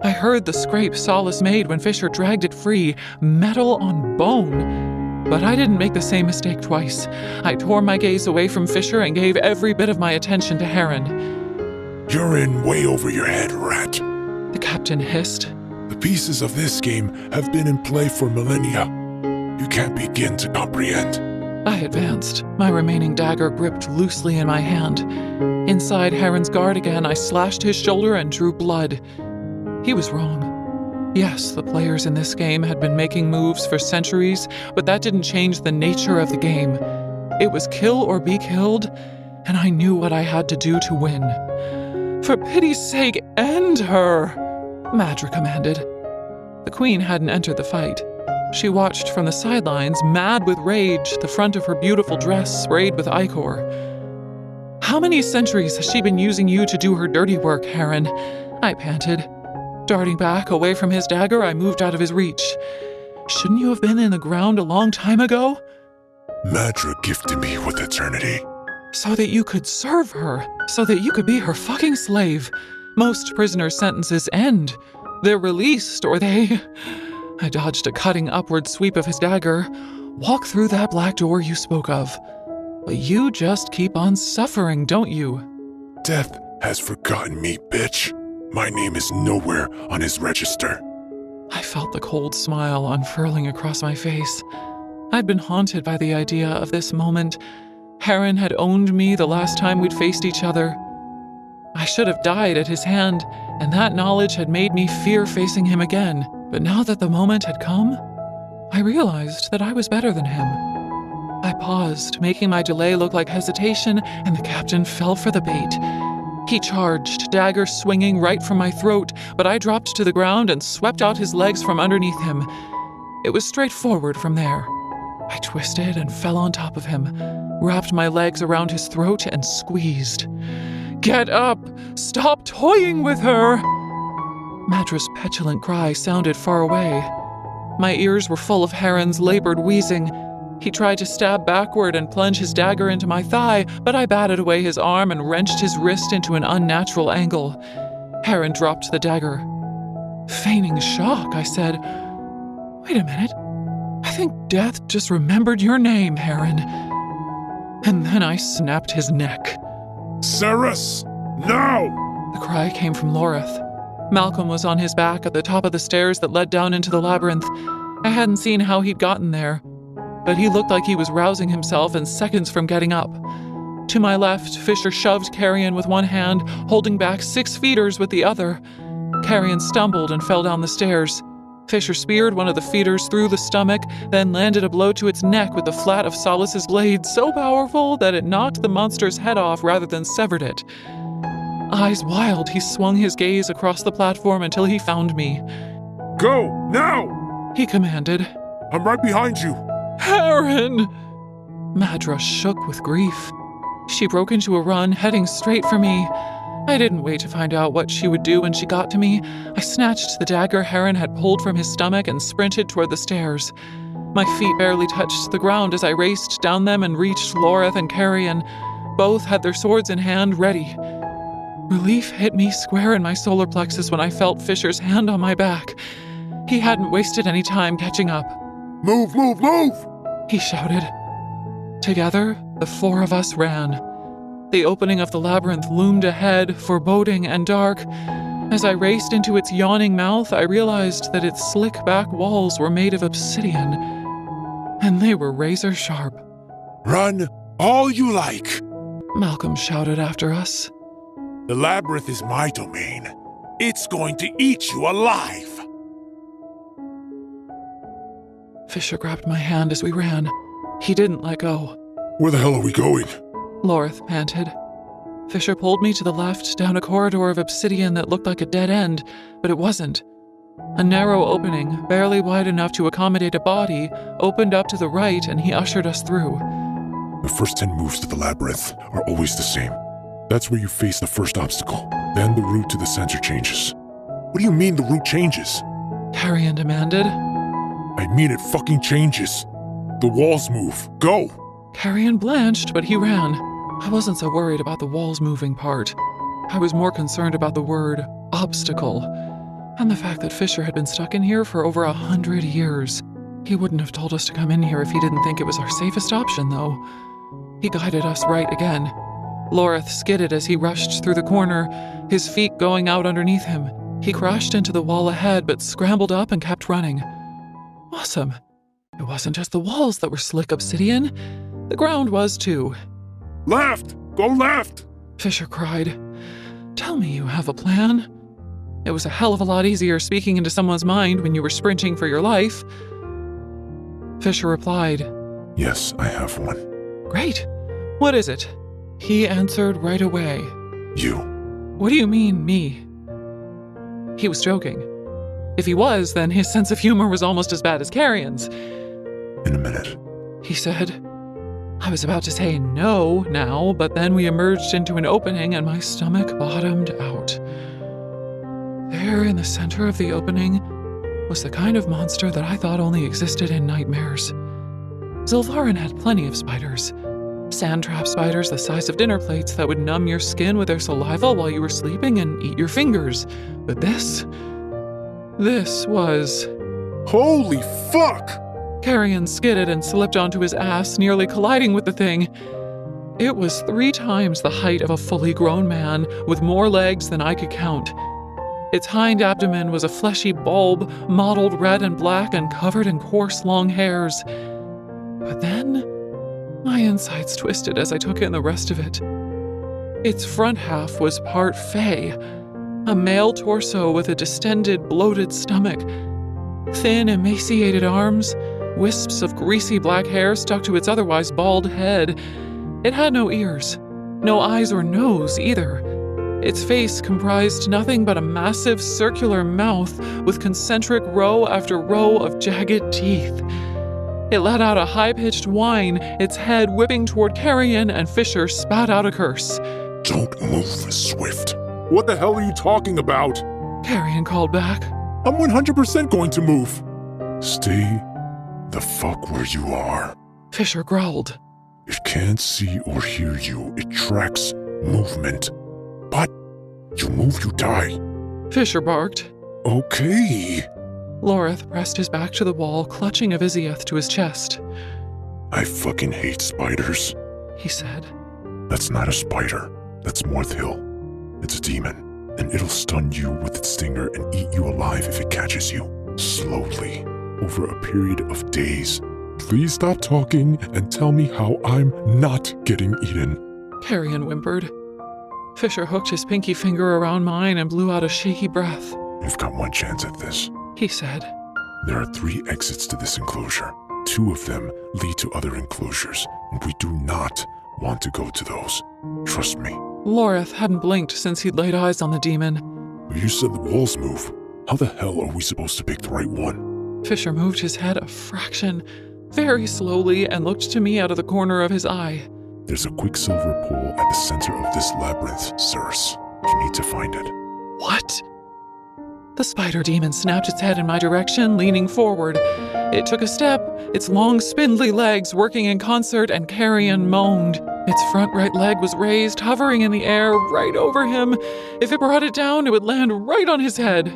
I heard the scrape Solace made when Fisher dragged it free, metal on bone. But I didn't make the same mistake twice. I tore my gaze away from Fisher and gave every bit of my attention to Heron. You're in way over your head, rat. The captain hissed. The pieces of this game have been in play for millennia. You can't begin to comprehend. I advanced, my remaining dagger gripped loosely in my hand. Inside Heron's guard again, I slashed his shoulder and drew blood. He was wrong. Yes, the players in this game had been making moves for centuries, but that didn't change the nature of the game. It was kill or be killed, and I knew what I had to do to win. For pity's sake, end her, Madra commanded. The queen hadn't entered the fight. She watched from the sidelines, mad with rage, the front of her beautiful dress sprayed with ichor. How many centuries has she been using you to do her dirty work, Heron? I panted. Darting back, away from his dagger, I moved out of his reach. Shouldn't you have been in the ground a long time ago? Madra gifted me with eternity. So that you could serve her. So that you could be her fucking slave. Most prisoners' sentences end. They're released, or they... I dodged a cutting upward sweep of his dagger. Walk through that black door you spoke of. But you just keep on suffering, don't you? Death has forgotten me, bitch. My name is nowhere on his register. I felt the cold smile unfurling across my face. I'd been haunted by the idea of this moment. Heron had owned me the last time we'd faced each other. I should have died at his hand, and that knowledge had made me fear facing him again. But now that the moment had come, I realized that I was better than him. I paused, making my delay look like hesitation, and the captain fell for the bait. He charged, dagger swinging right from my throat, but I dropped to the ground and swept out his legs from underneath him. It was straightforward from there. I twisted and fell on top of him, wrapped my legs around his throat and squeezed. Get up! Stop toying with her! Madra's petulant cry sounded far away. My ears were full of Heron's labored wheezing. He tried to stab backward and plunge his dagger into my thigh, but I batted away his arm and wrenched his wrist into an unnatural angle. Heron dropped the dagger. Feigning shock, I said, Wait a minute. I think death just remembered your name, Heron. And then I snapped his neck. Ceres! No! The cry came from Loreth. Malcolm was on his back at the top of the stairs that led down into the labyrinth. I hadn't seen how he'd gotten there, but he looked like he was rousing himself and seconds from getting up. To my left, Fisher shoved Carrion with one hand, holding back 6 feeders with the other. Carrion stumbled and fell down the stairs. Fisher speared one of the feeders through the stomach, then landed a blow to its neck with the flat of Solace's blade so powerful that it knocked the monster's head off rather than severed it. Eyes wild, he swung his gaze across the platform until he found me. Go, now! He commanded. I'm right behind you. Heron! Madra shook with grief. She broke into a run, heading straight for me. I didn't wait to find out what she would do when she got to me. I snatched the dagger Heron had pulled from his stomach and sprinted toward the stairs. My feet barely touched the ground as I raced down them and reached Loreth and Carrion. Both had their swords in hand, ready. Relief hit me square in my solar plexus when I felt Fisher's hand on my back. He hadn't wasted any time catching up. Move, move, move! He shouted. Together, the 4 of us ran. The opening of the labyrinth loomed ahead, foreboding and dark. As I raced into its yawning mouth, I realized that its slick-back walls were made of obsidian, and they were razor sharp. Run all you like! Malcolm shouted after us. The labyrinth is my domain. It's going to eat you alive! Fisher grabbed my hand as we ran. He didn't let go. Where the hell are we going? Loreth panted. Fisher pulled me to the left, down a corridor of obsidian that looked like a dead end, but it wasn't. A narrow opening, barely wide enough to accommodate a body, opened up to the right, and he ushered us through. The first 10 moves to the labyrinth are always the same. That's where you face the first obstacle. Then the route to the center changes. What do you mean the route changes? Carrion demanded. I mean it fucking changes. The walls move. Go! Carrion blanched, but he ran. I wasn't so worried about the walls moving part. I was more concerned about the word obstacle, and the fact that Fisher had been stuck in here for over 100 years. He wouldn't have told us to come in here if he didn't think it was our safest option, though. He guided us right again. Loreth skidded as he rushed through the corner, his feet going out underneath him. He crashed into the wall ahead, but scrambled up and kept running. Awesome. It wasn't just the walls that were slick obsidian. The ground was, too. Left! Go left! Fisher cried. Tell me you have a plan. It was a hell of a lot easier speaking into someone's mind when you were sprinting for your life. Fisher replied, Yes, I have one. Great. What is it? He answered right away. You. What do you mean, me? He was joking. If he was, then his sense of humor was almost as bad as Carrion's. In a minute. He said. I was about to say no now, but then we emerged into an opening and my stomach bottomed out. There in the center of the opening was the kind of monster that I thought only existed in nightmares. Zilvarin had plenty of spiders. Sand trap spiders the size of dinner plates that would numb your skin with their saliva while you were sleeping and eat your fingers. But this was... Holy fuck! Carrion skidded and slipped onto his ass, nearly colliding with the thing. It was 3 times the height of a fully grown man, with more legs than I could count. Its hind abdomen was a fleshy bulb, mottled red and black and covered in coarse long hairs. But then, my insides twisted as I took in the rest of it. Its front half was part fey, a male torso with a distended, bloated stomach, thin, emaciated arms, wisps of greasy black hair stuck to its otherwise bald head. It had no ears, no eyes or nose either. Its face comprised nothing but a massive circular mouth with concentric row after row of jagged teeth. It let out a high-pitched whine, its head whipping toward Carrion, and Fisher spat out a curse. Don't move, Swift. What the hell are you talking about? Carrion called back. I'm 100% going to move. Stay the fuck where you are. Fisher growled. It can't see or hear you. It tracks movement. But you move, you die. Fisher barked. Okay. Loreth pressed his back to the wall, clutching a Visieth to his chest. I fucking hate spiders, he said. That's not a spider. That's Morth Hill. It's a demon, and it'll stun you with its stinger and eat you alive if it catches you. Slowly, over a period of days. Please stop talking and tell me how I'm not getting eaten. Carrion whimpered. Fisher hooked his pinky finger around mine and blew out a shaky breath. You've got one chance at this, he said. There are 3 exits to this enclosure. 2 of them lead to other enclosures, and we do not want to go to those. Trust me. Loreth hadn't blinked since he'd laid eyes on the demon. You said the walls move. How the hell are we supposed to pick the right one? Fisher moved his head a fraction, very slowly, and looked to me out of the corner of his eye. There's a quicksilver pole at the center of this labyrinth, Cirrus. You need to find it. What? The spider demon snapped its head in my direction, leaning forward. It took a step, its long, spindly legs working in concert, and Carrion moaned. Its front right leg was raised, hovering in the air right over him. If it brought it down, it would land right on his head.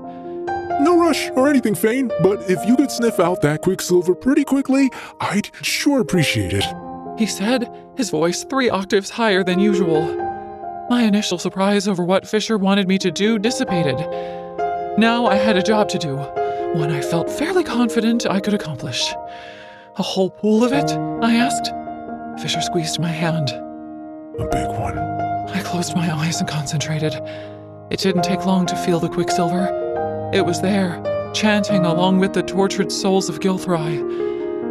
No rush or anything, Fane, but if you could sniff out that quicksilver pretty quickly, I'd sure appreciate it, he said, his voice 3 octaves higher than usual. My initial surprise over what Fisher wanted me to do dissipated. Now I had a job to do, one I felt fairly confident I could accomplish. A whole pool of it? I asked. Fisher squeezed my hand. A big one. I closed my eyes and concentrated. It didn't take long to feel the quicksilver. It was there, chanting along with the tortured souls of Gilthry.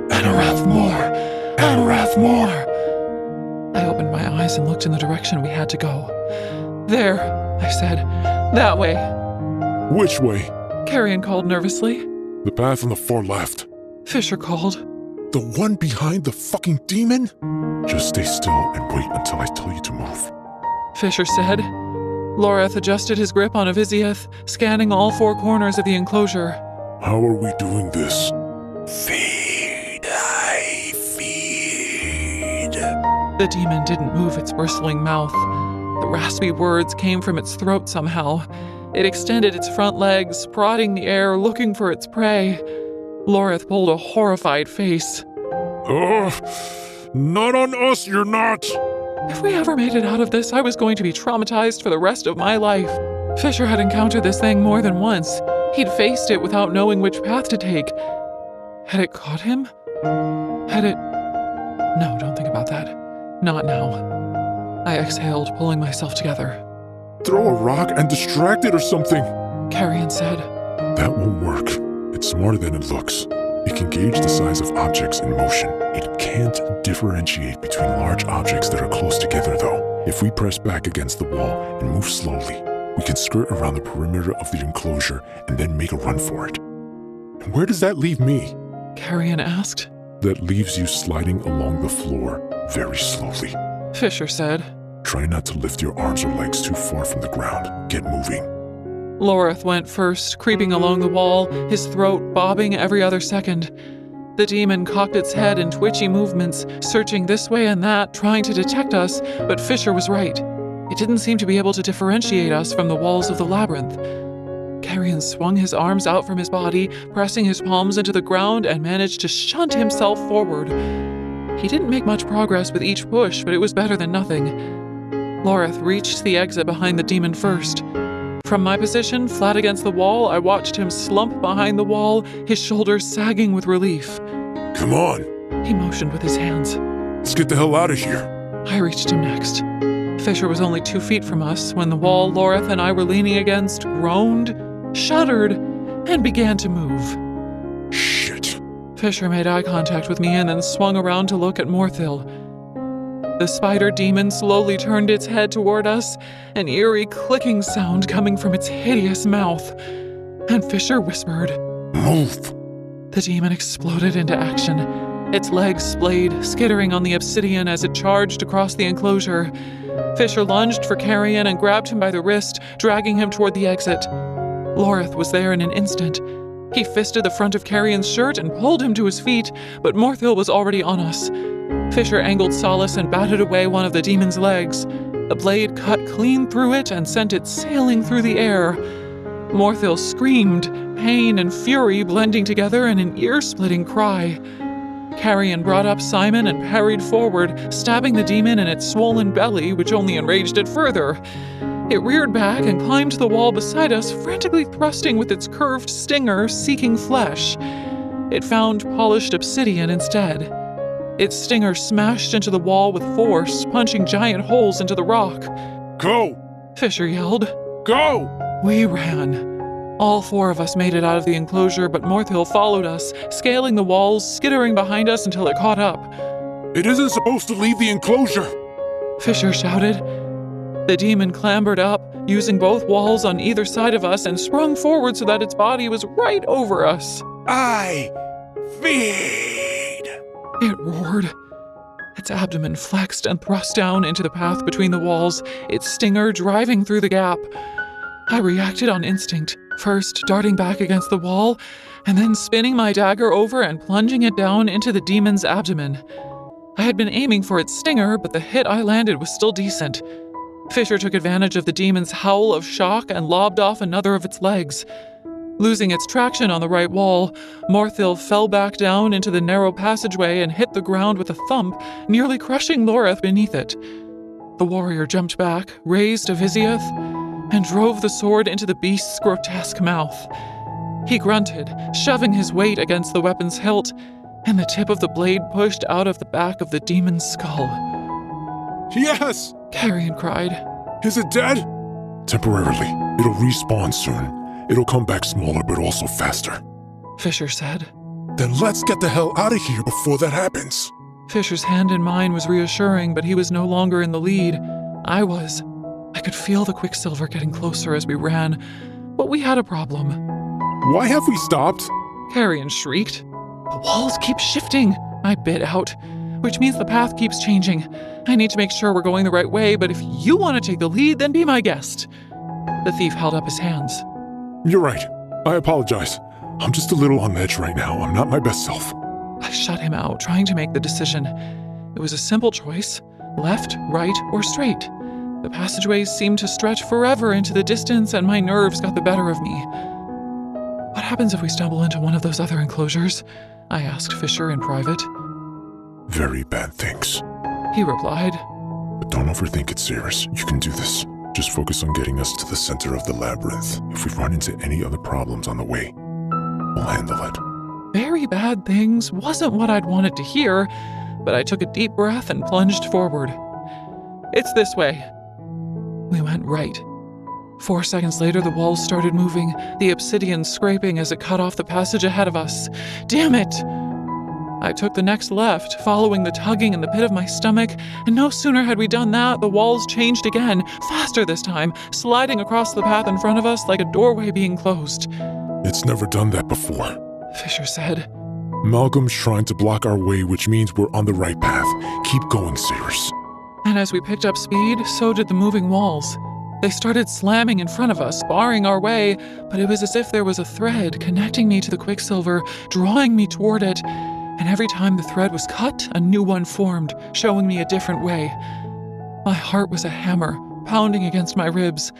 Anorath more! Anorath more! I opened my eyes and looked in the direction we had to go. There, I said. That way. Which way? Carrion called nervously. The path on the far left. Fisher called. The one behind the fucking demon? Just stay still and wait until I tell you to move. Fisher said. Loreth adjusted his grip on a Visieth, scanning all 4 corners of the enclosure. How are we doing this? Feed, I did. The demon didn't move its bristling mouth. The raspy words came from its throat somehow. It extended its front legs, prodding the air, looking for its prey. Loreth pulled a horrified face. Not on us, you're not! If we ever made it out of this, I was going to be traumatized for the rest of my life. Fisher had encountered this thing more than once. He'd faced it without knowing which path to take. Had it caught him? Had it... No, don't think about that. Not now. I exhaled, pulling myself together. Throw a rock and distract it or something. Carrion said. That won't work. It's smarter than it looks. It can gauge the size of objects in motion. It can't differentiate between large objects that are close together, though. If we press back against the wall and move slowly, we can skirt around the perimeter of the enclosure and then make a run for it. And where does that leave me? Carrion asked. That leaves you sliding along the floor very slowly. Fisher said. Try not to lift your arms or legs too far from the ground. Get moving. Loreth went first, creeping along the wall, his throat bobbing every other second. The demon cocked its head in twitchy movements, searching this way and that, trying to detect us, but Fisher was right. It didn't seem to be able to differentiate us from the walls of the labyrinth. Carrion swung his arms out from his body, pressing his palms into the ground, and managed to shunt himself forward. He didn't make much progress with each push, but it was better than nothing. Loreth reached the exit behind the demon first. From my position, flat against the wall, I watched him slump behind the wall, his shoulders sagging with relief. Come on. He motioned with his hands. Let's get the hell out of here. I reached him next. Fisher was only 2 feet from us when the wall Loreth and I were leaning against groaned, shuddered, and began to move. Shit. Fisher made eye contact with me and then swung around to look at Morthil. The spider demon slowly turned its head toward us, an eerie clicking sound coming from its hideous mouth. And Fisher whispered, Move. The demon exploded into action. Its legs splayed, skittering on the obsidian as it charged across the enclosure. Fisher lunged for Carrion and grabbed him by the wrist, dragging him toward the exit. Loreth was there in an instant. He fisted the front of Carrion's shirt and pulled him to his feet, but Morthil was already on us. Fisher angled Solace and batted away one of the demon's legs. The blade cut clean through it and sent it sailing through the air. Morthil screamed, pain and fury blending together in an ear-splitting cry. Carrion brought up Simon and parried forward, stabbing the demon in its swollen belly, which only enraged it further. It reared back and climbed the wall beside us, frantically thrusting with its curved stinger, seeking flesh. It found polished obsidian instead. Its stinger smashed into the wall with force, punching giant holes into the rock. Go! Fisher yelled. Go! We ran. All 4 of us made it out of the enclosure, but Morthil followed us, scaling the walls, skittering behind us until it caught up. It isn't supposed to leave the enclosure! Fisher shouted. The demon clambered up, using both walls on either side of us, and sprung forward so that its body was right over us. I feed! It roared. Its abdomen flexed and thrust down into the path between the walls, its stinger driving through the gap. I reacted on instinct, first darting back against the wall, and then spinning my dagger over and plunging it down into the demon's abdomen. I had been aiming for its stinger, but the hit I landed was still decent. Fisher took advantage of the demon's howl of shock and lobbed off another of its legs. Losing its traction on the right wall, Morthil fell back down into the narrow passageway and hit the ground with a thump, nearly crushing Loreth beneath it. The warrior jumped back, raised a Vizioth, and drove the sword into the beast's grotesque mouth. He grunted, shoving his weight against the weapon's hilt, and the tip of the blade pushed out of the back of the demon's skull. Yes! Carrion cried. Is it dead? Temporarily. It'll respawn soon. It'll come back smaller but also faster. Fisher said. Then let's get the hell out of here before that happens. Fisher's hand in mine was reassuring, but he was no longer in the lead. I was. I could feel the quicksilver getting closer as we ran, but we had a problem. Why have we stopped? Carrion shrieked. The walls keep shifting, I bit out, which means the path keeps changing. I need to make sure we're going the right way, but if you want to take the lead, then be my guest. The thief held up his hands. You're right. I apologize. I'm just a little on edge right now. I'm not my best self. I shut him out, trying to make the decision. It was a simple choice: left, right, or straight. The passageways seemed to stretch forever into the distance, and my nerves got the better of me. What happens if we stumble into one of those other enclosures? I asked Fisher in private. Very bad things. He replied. But don't overthink it, Cyrus. You can do this. Just focus on getting us to the center of the labyrinth. If we run into any other problems on the way, we'll handle it. Very bad things wasn't what I'd wanted to hear, but I took a deep breath and plunged forward. It's this way. We went right. 4 seconds later, the walls started moving, the obsidian scraping as it cut off the passage ahead of us. Damn it! I took the next left, following the tugging in the pit of my stomach, and no sooner had we done that, the walls changed again, faster this time, sliding across the path in front of us like a doorway being closed. It's never done that before, Fisher said. Malcolm's trying to block our way, which means we're on the right path. Keep going, Cyrus. And as we picked up speed, so did the moving walls. They started slamming in front of us, barring our way, but it was as if there was a thread connecting me to the Quicksilver, drawing me toward it, and every time the thread was cut, a new one formed, showing me a different way. My heart was a hammer, pounding against my ribs.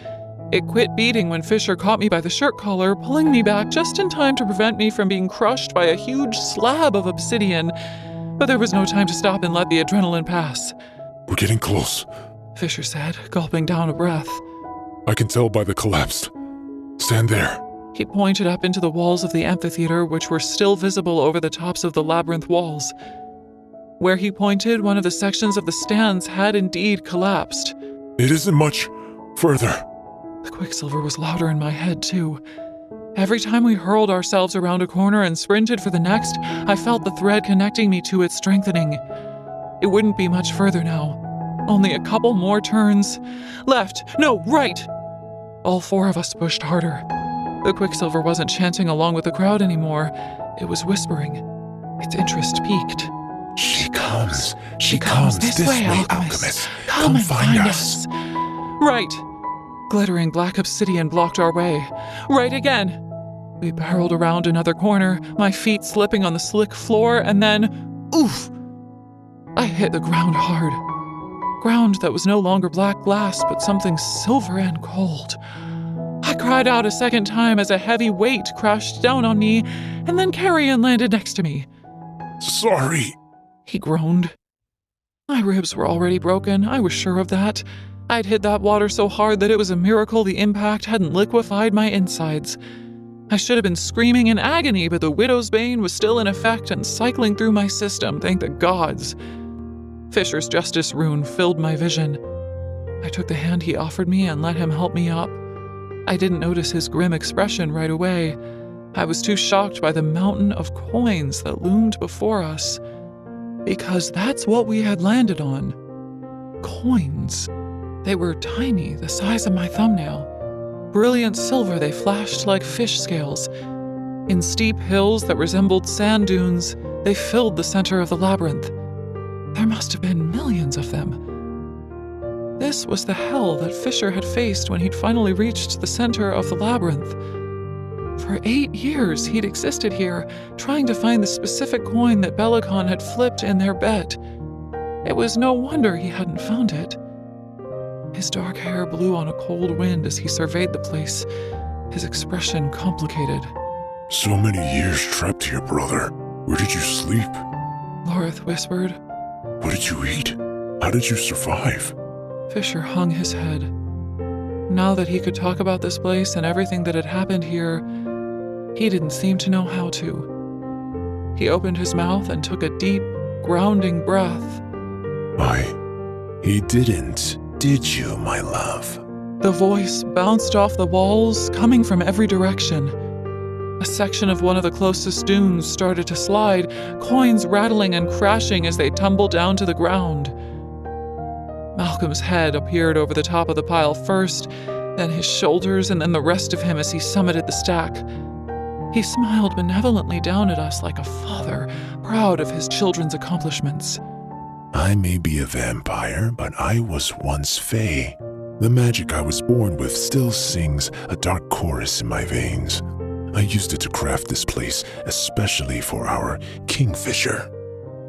It quit beating when Fisher caught me by the shirt collar, pulling me back just in time to prevent me from being crushed by a huge slab of obsidian. But there was no time to stop and let the adrenaline pass. We're getting close, Fisher said, gulping down a breath. I can tell by the collapse. Stand there. He pointed up into the walls of the amphitheater, which were still visible over the tops of the labyrinth walls. Where he pointed, one of the sections of the stands had indeed collapsed. It isn't much further. The Quicksilver was louder in my head, too. Every time we hurled ourselves around a corner and sprinted for the next, I felt the thread connecting me to it strengthening. It wouldn't be much further now. Only a couple more turns. Left. No, right. All 4 of us pushed harder. The Quicksilver wasn't chanting along with the crowd anymore. It was whispering. Its interest peaked. She comes. She comes this way, Alchemist. Come and find us. Right. Glittering black obsidian blocked our way. Right again. We barreled around another corner, my feet slipping on the slick floor, and then, oof! I hit the ground hard. Ground that was no longer black glass, but something silver and cold. I cried out a second time as a heavy weight crashed down on me, and then Carrion landed next to me. Sorry, he groaned. My ribs were already broken, I was sure of that. I'd hit that water so hard that it was a miracle the impact hadn't liquefied my insides. I should have been screaming in agony, but the Widow's Bane was still in effect and cycling through my system, thank the gods. Fisher's Justice rune filled my vision. I took the hand he offered me and let him help me up. I didn't notice his grim expression right away. I was too shocked by the mountain of coins that loomed before us. Because that's what we had landed on. Coins. They were tiny, the size of my thumbnail. Brilliant silver, they flashed like fish scales. In steep hills that resembled sand dunes, they filled the center of the labyrinth. There must have been millions of them. This was the hell that Fisher had faced when he'd finally reached the center of the labyrinth. For 8 years, he'd existed here, trying to find the specific coin that Belicon had flipped in their bet. It was no wonder he hadn't found it. His dark hair blew on a cold wind as he surveyed the place, his expression complicated. So many years trapped here, brother. Where did you sleep? Lorith whispered. What did you eat? How did you survive? Fisher hung his head. Now that he could talk about this place and everything that had happened here, he didn't seem to know how to. He opened his mouth and took a deep, grounding breath. He didn't, did you, my love? The voice bounced off the walls, coming from every direction. A section of one of the closest dunes started to slide, coins rattling and crashing as they tumbled down to the ground. Malcolm's head appeared over the top of the pile first, then his shoulders, and then the rest of him as he summited the stack. He smiled benevolently down at us like a father, proud of his children's accomplishments. I may be a vampire, but I was once Fae. The magic I was born with still sings a dark chorus in my veins. I used it to craft this place, especially for our Kingfisher.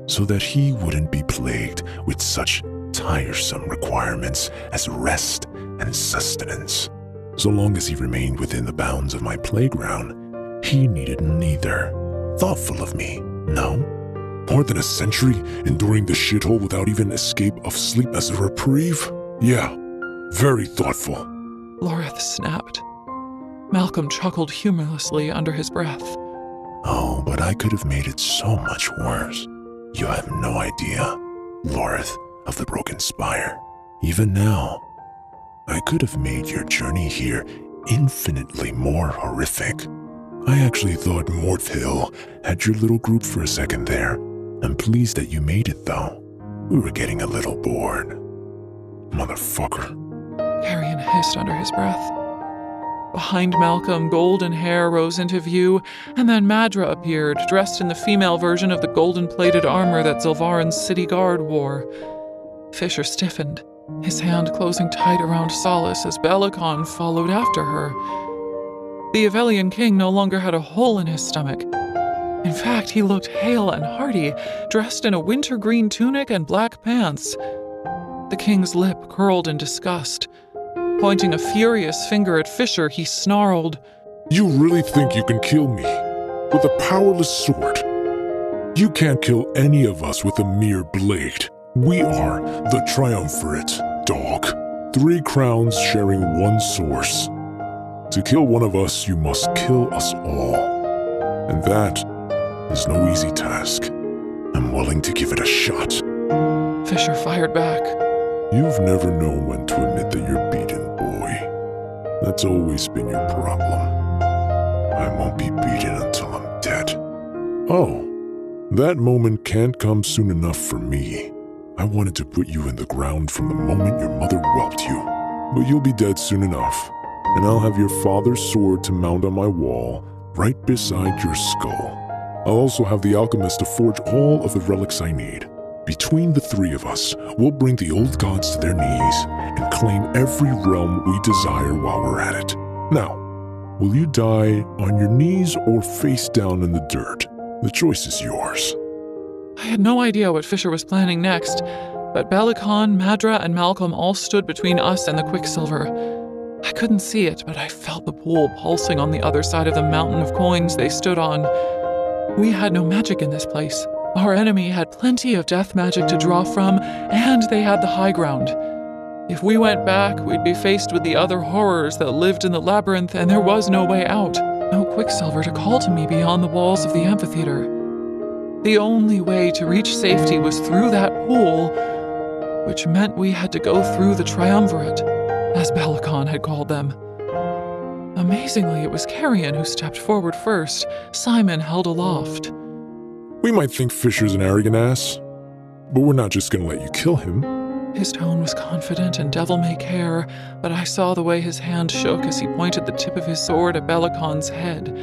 so that he wouldn't be plagued with such tiresome requirements as rest and sustenance. So long as he remained within the bounds of my playground, he needed neither. Thoughtful of me, no? More than a century enduring the shithole without even escape of sleep as a reprieve? Yeah, very thoughtful. Loreth snapped. Malcolm chuckled humorlessly under his breath. Oh, but I could have made it so much worse. You have no idea, Loreth of the Broken Spire. Even now, I could have made your journey here infinitely more horrific. I actually thought Morthill had your little group for a second there. I'm pleased that you made it, though. We were getting a little bored. Motherfucker. Carrion hissed under his breath. Behind Malcolm, golden hair rose into view, and then Madra appeared, dressed in the female version of the golden-plated armor that Zilvarin's city guard wore. Fisher stiffened, his hand closing tight around Solace as Belicon followed after her. The Avelian king no longer had a hole in his stomach. In fact, he looked hale and hearty, dressed in a winter-green tunic and black pants. The king's lip curled in disgust. Pointing a furious finger at Fisher, he snarled, You really think you can kill me with a powerless sword? You can't kill any of us with a mere blade. We are the triumvirate, dog. 3 crowns sharing one source. To kill one of us, you must kill us all. And that is no easy task. I'm willing to give it a shot. Fisher fired back. You've never known when to admit that you're beaten, boy. That's always been your problem. I won't be beaten until I'm dead. Oh, that moment can't come soon enough for me. I wanted to put you in the ground from the moment your mother whelped you. But you'll be dead soon enough, and I'll have your father's sword to mount on my wall, right beside your skull. I'll also have the alchemist to forge all of the relics I need. Between the 3 of us, we'll bring the old gods to their knees and claim every realm we desire while we're at it. Now, will you die on your knees or face down in the dirt? The choice is yours. I had no idea what Fisher was planning next, but Belicon, Madra, and Malcolm all stood between us and the Quicksilver. I couldn't see it, but I felt the pool pulsing on the other side of the mountain of coins they stood on. We had no magic in this place. Our enemy had plenty of death magic to draw from, and they had the high ground. If we went back, we'd be faced with the other horrors that lived in the labyrinth, and there was no way out. No Quicksilver to call to me beyond the walls of the amphitheater. The only way to reach safety was through that pool, which meant we had to go through the triumvirate, as Belicon had called them. Amazingly, it was Carrion who stepped forward first. Simon held aloft. We might think Fisher's an arrogant ass, but we're not just gonna let you kill him. His tone was confident and devil-may-care, but I saw the way his hand shook as he pointed the tip of his sword at Belicon's head.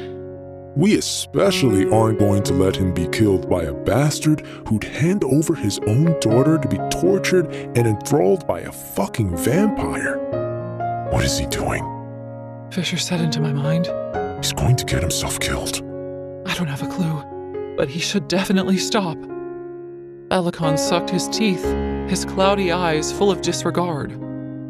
We especially aren't going to let him be killed by a bastard who'd hand over his own daughter to be tortured and enthralled by a fucking vampire. What is he doing? Fisher said into my mind. He's going to get himself killed. I don't have a clue, but he should definitely stop. Belicon sucked his teeth, his cloudy eyes full of disregard.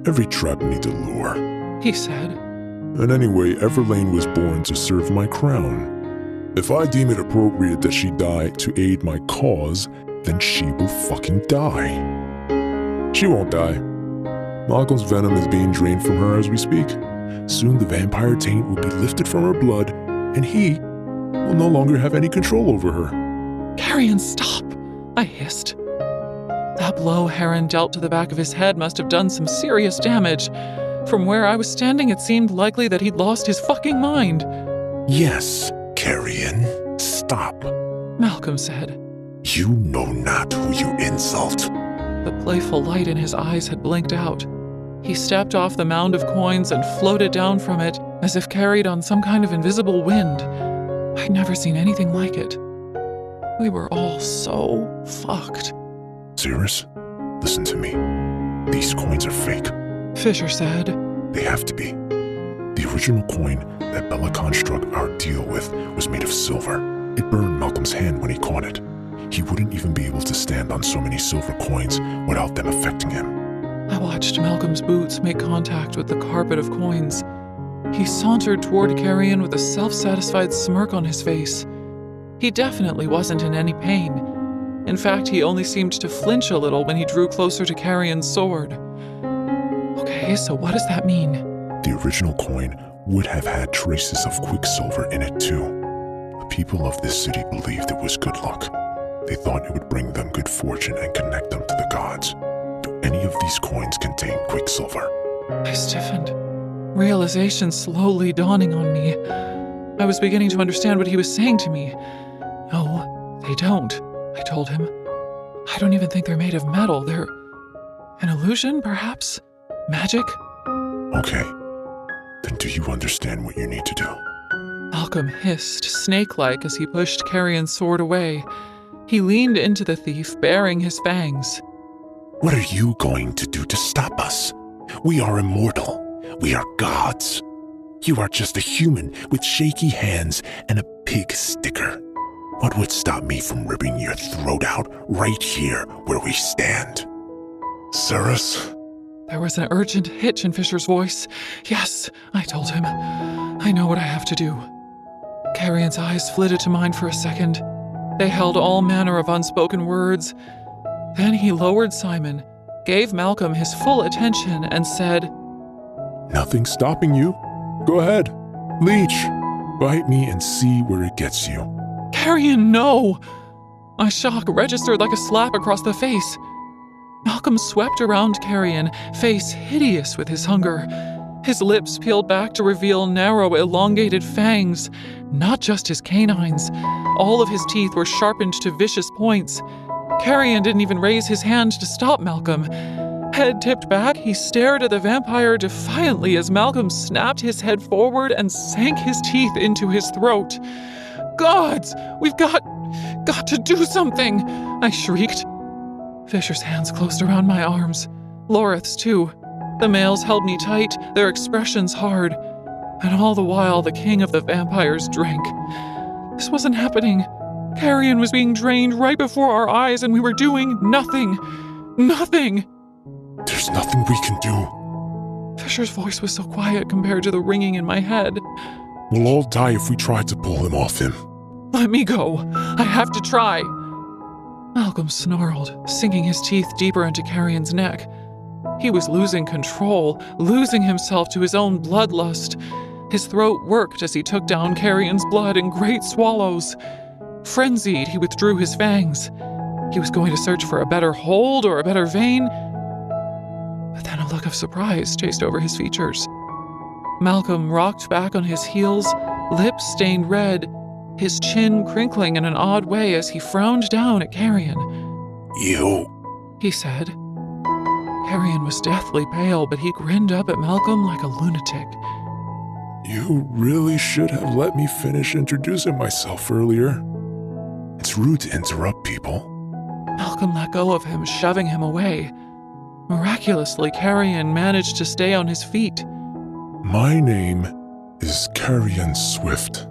Every trap needs a lure, he said. And anyway, Everlane was born to serve my crown. If I deem it appropriate that she die to aid my cause, then she will fucking die. She won't die. Malcolm's venom is being drained from her as we speak. Soon the vampire taint will be lifted from her blood, and he will no longer have any control over her. Carrion, stop! I hissed. That blow Heron dealt to the back of his head must have done some serious damage. From where I was standing, it seemed likely that he'd lost his fucking mind. Yes, Carrion, stop, Malcolm said. You know not who you insult. The playful light in his eyes had blinked out. He stepped off the mound of coins and floated down from it, as if carried on some kind of invisible wind. I'd never seen anything like it. We were all so fucked. Cirrus, listen to me. These coins are fake. Fisher said. They have to be. The original coin that Belicon struck our deal with was made of silver. It burned Malcolm's hand when he caught it. He wouldn't even be able to stand on so many silver coins without them affecting him. I watched Malcolm's boots make contact with the carpet of coins. He sauntered toward Carrion with a self-satisfied smirk on his face. He definitely wasn't in any pain. In fact, he only seemed to flinch a little when he drew closer to Carrion's sword. Okay, so what does that mean? The original coin would have had traces of quicksilver in it too. The people of this city believed it was good luck. They thought it would bring them good fortune and connect them to the gods. Do any of these coins contain quicksilver? I stiffened, realization slowly dawning on me. I was beginning to understand what he was saying to me. No, they don't, I told him. I don't even think they're made of metal. They're an illusion, perhaps? Magic? Okay. Then do you understand what you need to do? Malcolm hissed, snake-like, as he pushed Carrion's sword away. He leaned into the thief, baring his fangs. What are you going to do to stop us? We are immortal. We are gods. You are just a human with shaky hands and a pig sticker. What would stop me from ripping your throat out right here where we stand? Ceres? There was an urgent hitch in Fisher's voice. Yes, I told him. I know what I have to do. Carrion's eyes flitted to mine for a second. They held all manner of unspoken words. Then he lowered Simon, gave Malcolm his full attention, and said, Nothing's stopping you. Go ahead. Leech, bite me and see where it gets you. Carrion, no! My shock registered like a slap across the face. Malcolm swept around Carrion, face hideous with his hunger. His lips peeled back to reveal narrow, elongated fangs, not just his canines. All of his teeth were sharpened to vicious points. Carrion didn't even raise his hand to stop Malcolm. Head tipped back, he stared at the vampire defiantly as Malcolm snapped his head forward and sank his teeth into his throat. Gods! We've got to do something! I shrieked. Fisher's hands closed around my arms. Loreth's too. The males held me tight, their expressions hard. And all the while, the king of the vampires drank. This wasn't happening. Carrion was being drained right before our eyes, and we were doing nothing. Nothing! There's nothing we can do. Fisher's voice was so quiet compared to the ringing in my head. We'll all die if we try to pull him off him. Let me go. I have to try. Malcolm snarled, sinking his teeth deeper into Carrion's neck. He was losing control, losing himself to his own bloodlust. His throat worked as he took down Carrion's blood in great swallows. Frenzied, he withdrew his fangs. He was going to search for a better hold or a better vein. But then a look of surprise chased over his features. Malcolm rocked back on his heels, lips stained red, his chin crinkling in an odd way as he frowned down at Carrion. You, he said. Carrion was deathly pale, but he grinned up at Malcolm like a lunatic. You really should have let me finish introducing myself earlier. It's rude to interrupt people. Malcolm let go of him, shoving him away. Miraculously, Carrion managed to stay on his feet. My name is Carrion Swift.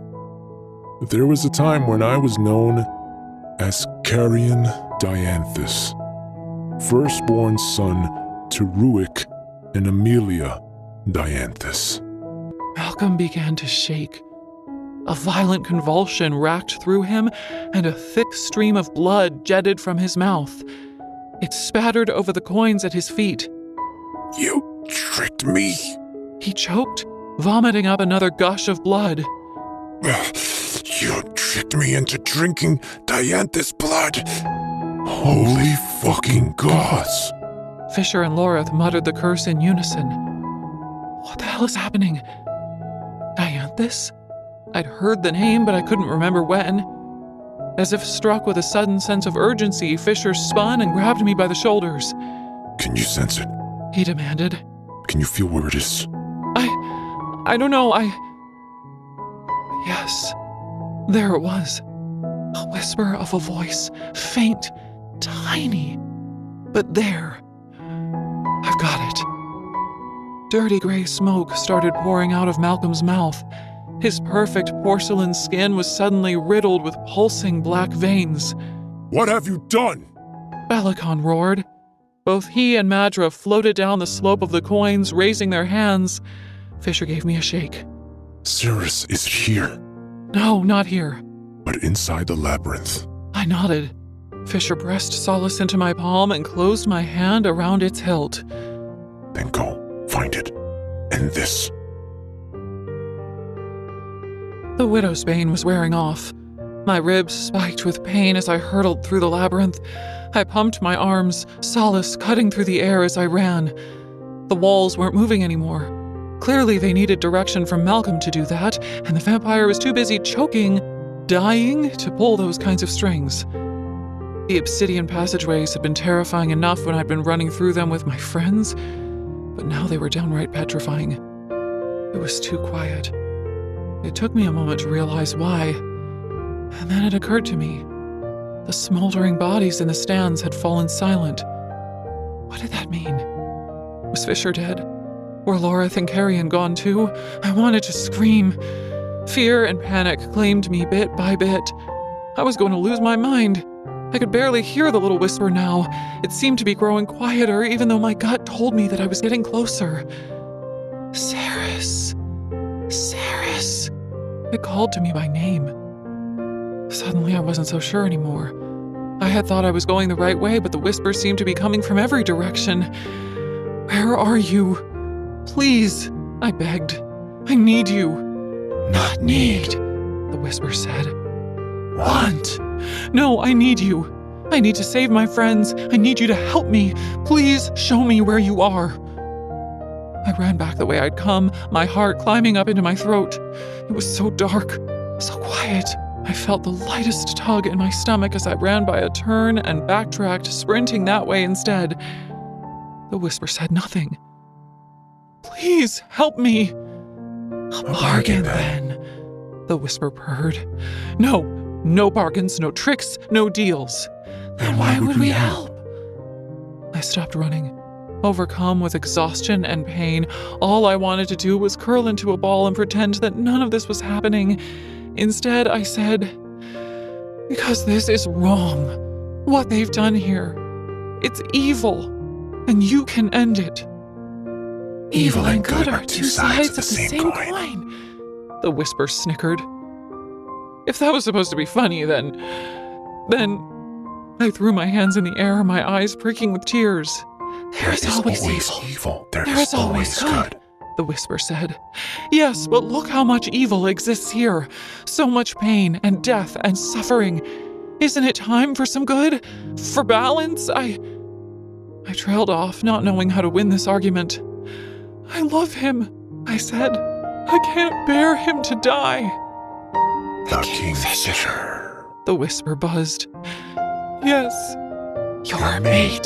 There was a time when I was known as Carrion Dianthus, firstborn son to Ruick and Amelia Dianthus. Malcolm began to shake. A violent convulsion racked through him, and a thick stream of blood jetted from his mouth. It spattered over the coins at his feet. You tricked me. He choked, vomiting up another gush of blood. You tricked me into drinking Dianthus blood. Holy fucking gods! Fisher and Loreth muttered the curse in unison. What the hell is happening? Dianthus? I'd heard the name, but I couldn't remember when. As if struck with a sudden sense of urgency, Fisher spun and grabbed me by the shoulders. Can you sense it? He demanded. Can you feel where it is? I don't know, Yes, there it was. A whisper of a voice, faint, tiny, but there. I've got it. Dirty gray smoke started pouring out of Malcolm's mouth. His perfect porcelain skin was suddenly riddled with pulsing black veins. What have you done? Belicon roared. Both he and Madra floated down the slope of the coins, raising their hands. Fisher gave me a shake. Cirrus is here, No, not here. but inside the labyrinth. I nodded. Fisher pressed Solace into my palm and closed my hand around its hilt. Then go, find it. And this. The widow's bane was wearing off. My ribs spiked with pain as I hurtled through the labyrinth. I pumped my arms, Solace cutting through the air as I ran. The walls weren't moving anymore. Clearly they needed direction from Malcolm to do that, and the vampire was too busy choking, dying, to pull those kinds of strings. The obsidian passageways had been terrifying enough when I'd been running through them with my friends, but now they were downright petrifying. It was too quiet. It took me a moment to realize why, and then it occurred to me. The smoldering bodies in the stands had fallen silent. What did that mean? Was Fisher dead? Were Lorith and Carrion gone too? I wanted to scream. Fear and panic claimed me bit by bit. I was going to lose my mind. I could barely hear the little whisper now. It seemed to be growing quieter, even though my gut told me that I was getting closer. Cirrus. Cirrus. It called to me by name. Suddenly, I wasn't so sure anymore. I had thought I was going the right way, but the whisper seemed to be coming from every direction. Where are you? Please, I begged. I need you. Not need, the whisper said. Want. No, I need you. I need to save my friends. I need you to help me. Please show me where you are. I ran back the way I'd come, my heart climbing up into my throat. It was so dark, so quiet. I felt the lightest tug in my stomach as I ran by a turn and backtracked, sprinting that way instead. The whisper said nothing. Please help me. A bargain, then, the whisper purred. No bargains, no tricks, no deals. Then why would we help? I stopped running. Overcome with exhaustion and pain, all I wanted to do was curl into a ball and pretend that none of this was happening. Instead, I said, because this is wrong. What they've done here. It's evil, and you can end it. Evil and good are two sides of the same coin, the whisper snickered. If that was supposed to be funny, then I threw my hands in the air, my eyes pricking with tears. There is always evil. There is always good, the whisper said. Yes, but look how much evil exists here. So much pain and death and suffering. Isn't it time for some good? For balance? I trailed off, not knowing how to win this argument. I love him, I said. I can't bear him to die. The Kingfisher, the whisper buzzed. Yes. your mate.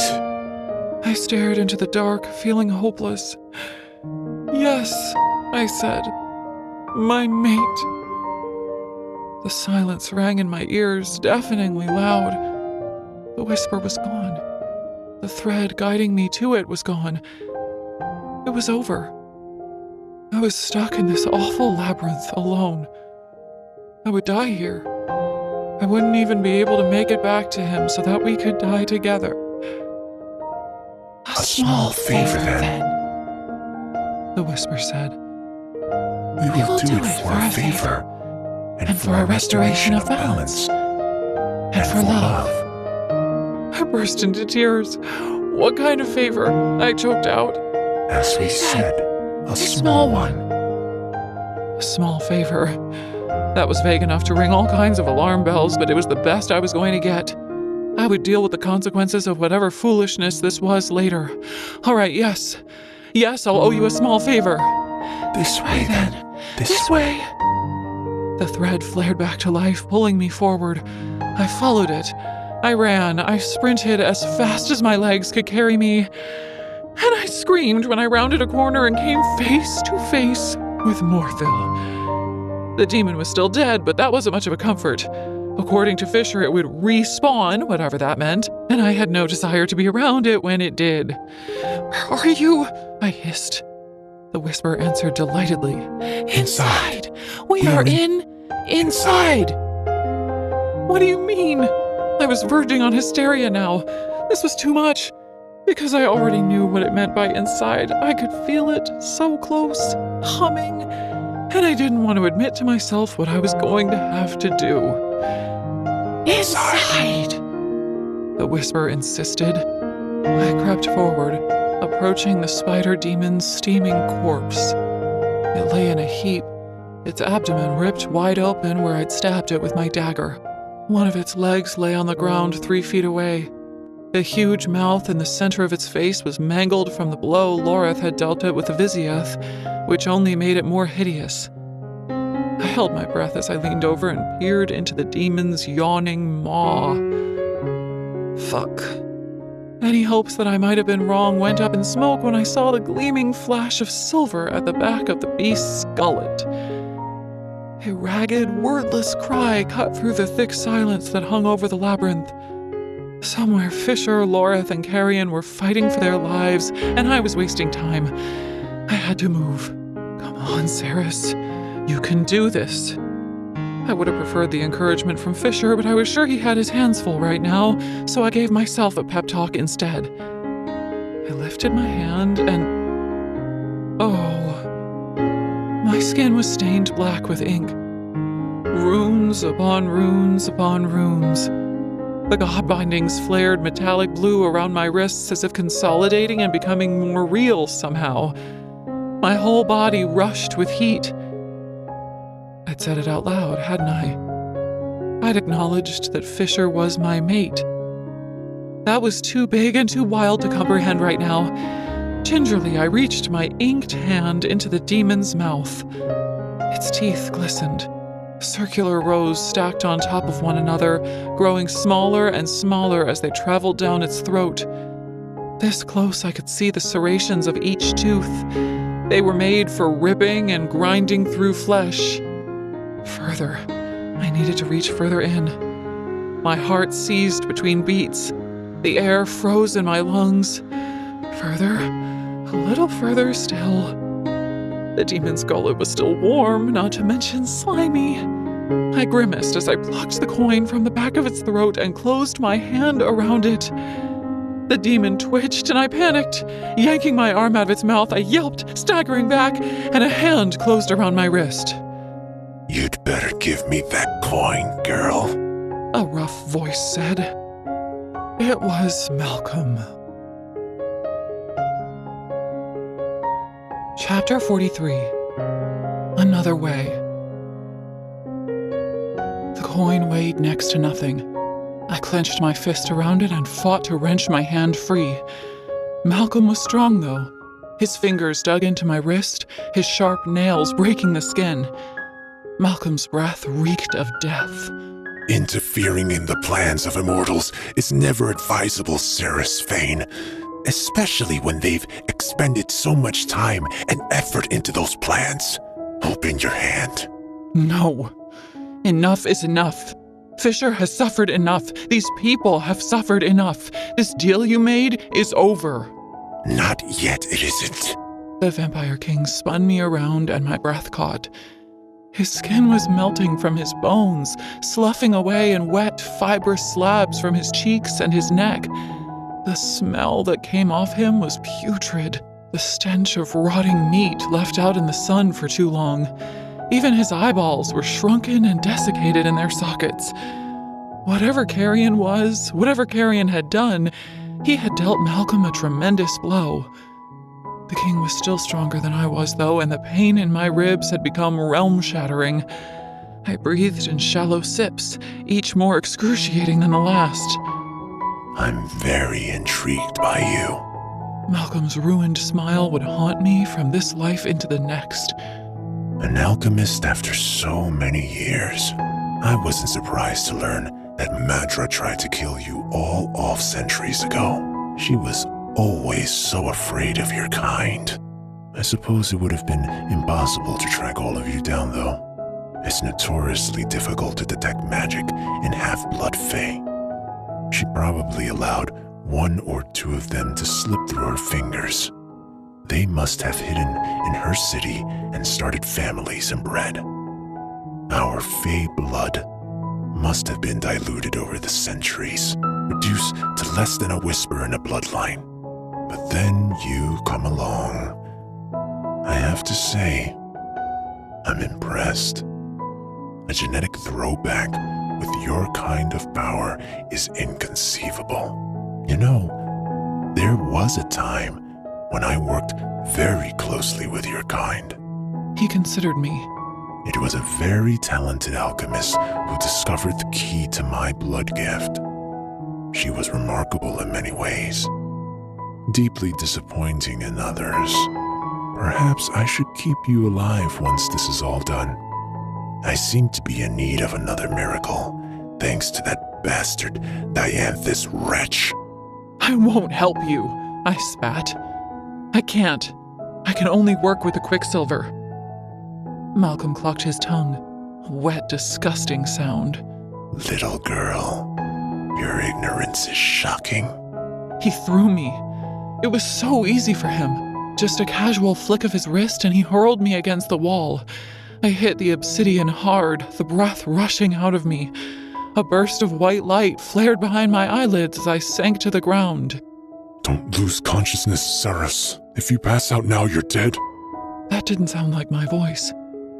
I stared into the dark, feeling hopeless. Yes, I said. My mate. The silence rang in my ears, deafeningly loud. The whisper was gone. The thread guiding me to it was gone. It was over. I was stuck in this awful labyrinth alone. I would die here. I wouldn't even be able to make it back to him so that we could die together. A small favor, then, the whisper said. we will do it for a favor, and for a restoration of balance, and for love. I burst into tears. What kind of favor? I choked out. as we said, a small one. A small favor. That was vague enough to ring all kinds of alarm bells, but it was the best I was going to get. I would deal with the consequences of whatever foolishness this was later. All right, yes. Yes, I'll owe you a small favor. This way, then. This way. The thread flared back to life, pulling me forward. I followed it. I ran. I sprinted as fast as my legs could carry me. And I screamed when I rounded a corner and came face to face with Morthil. The demon was still dead, but that wasn't much of a comfort. According to Fisher, it would respawn, whatever that meant, and I had no desire to be around it when it did. Where are you? I hissed. The whisper answered delightedly. Inside. We are inside. What do you mean? I was verging on hysteria now. This was too much. Because I already knew what it meant by inside, I could feel it so close, humming, and I didn't want to admit to myself what I was going to have to do. Inside, the whisper insisted. I crept forward, approaching the spider demon's steaming corpse. It lay in a heap, its abdomen ripped wide open where I'd stabbed it with my dagger. One of its legs lay on the ground 3 feet away. The huge mouth in the center of its face was mangled from the blow Loreth had dealt it with a Vizieth, which only made it more hideous. I held my breath as I leaned over and peered into the demon's yawning maw. Fuck. Any hopes that I might have been wrong went up in smoke when I saw the gleaming flash of silver at the back of the beast's gullet. A ragged, wordless cry cut through the thick silence that hung over the labyrinth. Somewhere Fisher, Loreth, and Carrion were fighting for their lives, and I was wasting time. I had to move. Come on, Ceres. You can do this. I would have preferred the encouragement from Fisher, but I was sure he had his hands full right now, so I gave myself a pep talk instead. I lifted my hand and... oh. My skin was stained black with ink. Runes upon runes upon runes. The god bindings flared metallic blue around my wrists as if consolidating and becoming more real somehow. My whole body rushed with heat. I'd said it out loud, hadn't I? I'd acknowledged that Fisher was my mate. That was too big and too wild to comprehend right now. Gingerly, I reached my inked hand into the demon's mouth. Its teeth glistened. Circular rows stacked on top of one another, growing smaller and smaller as they traveled down its throat. This close, I could see the serrations of each tooth. They were made for ripping and grinding through flesh. Further. I needed to reach further in. My heart seized between beats. The air froze in my lungs. Further. A little further still. The demon's gullet was still warm, not to mention slimy. I grimaced as I plucked the coin from the back of its throat and closed my hand around it. The demon twitched and I panicked. Yanking my arm out of its mouth, I yelped, staggering back, and a hand closed around my wrist. You'd better give me that coin, girl, a rough voice said. It was Malcolm. Chapter 43. Another Way. The coin weighed next to nothing. I clenched my fist around it and fought to wrench my hand free. Malcolm was strong, though. His fingers dug into my wrist, his sharp nails breaking the skin. Malcolm's breath reeked of death. Interfering in the plans of immortals is never advisable, Ceres Fane. Especially when they've expended so much time and effort into those plans. Open your hand. No. Enough is enough. Fisher has suffered enough. These people have suffered enough. This deal you made is over. Not yet, it isn't. The Vampire King spun me around and my breath caught. His skin was melting from his bones, sloughing away in wet, fibrous slabs from his cheeks and his neck. The smell that came off him was putrid, the stench of rotting meat left out in the sun for too long. Even his eyeballs were shrunken and desiccated in their sockets. Whatever Carrion was, whatever Carrion had done, he had dealt Malcolm a tremendous blow. The king was still stronger than I was, though, and the pain in my ribs had become realm-shattering. I breathed in shallow sips, each more excruciating than the last. I'm very intrigued by you. Malcolm's ruined smile would haunt me from this life into the next. An alchemist after so many years. I wasn't surprised to learn that Madra tried to kill you all off centuries ago. She was always so afraid of your kind. I suppose it would have been impossible to track all of you down, though. It's notoriously difficult to detect magic in half-blood fae. She probably allowed 1 or 2 of them to slip through her fingers. They must have hidden in her city and started families and bred. Our fae blood must have been diluted over the centuries, reduced to less than a whisper in a bloodline. But then you come along. I have to say, I'm impressed. A genetic throwback with your kind of power is inconceivable. You know, there was a time when I worked very closely with your kind. He considered me. It was a very talented alchemist who discovered the key to my blood gift. She was remarkable in many ways, deeply disappointing in others. Perhaps I should keep you alive once this is all done. I seem to be in need of another miracle, thanks to that bastard Dianthus wretch. I won't help you, I spat. I can't. I can only work with the quicksilver. Malcolm clucked his tongue. A wet, disgusting sound. Little girl, your ignorance is shocking. He threw me. It was so easy for him. Just a casual flick of his wrist and he hurled me against the wall. I hit the obsidian hard, the breath rushing out of me. A burst of white light flared behind my eyelids as I sank to the ground. Don't lose consciousness, Saras. If you pass out now, you're dead. That didn't sound like my voice.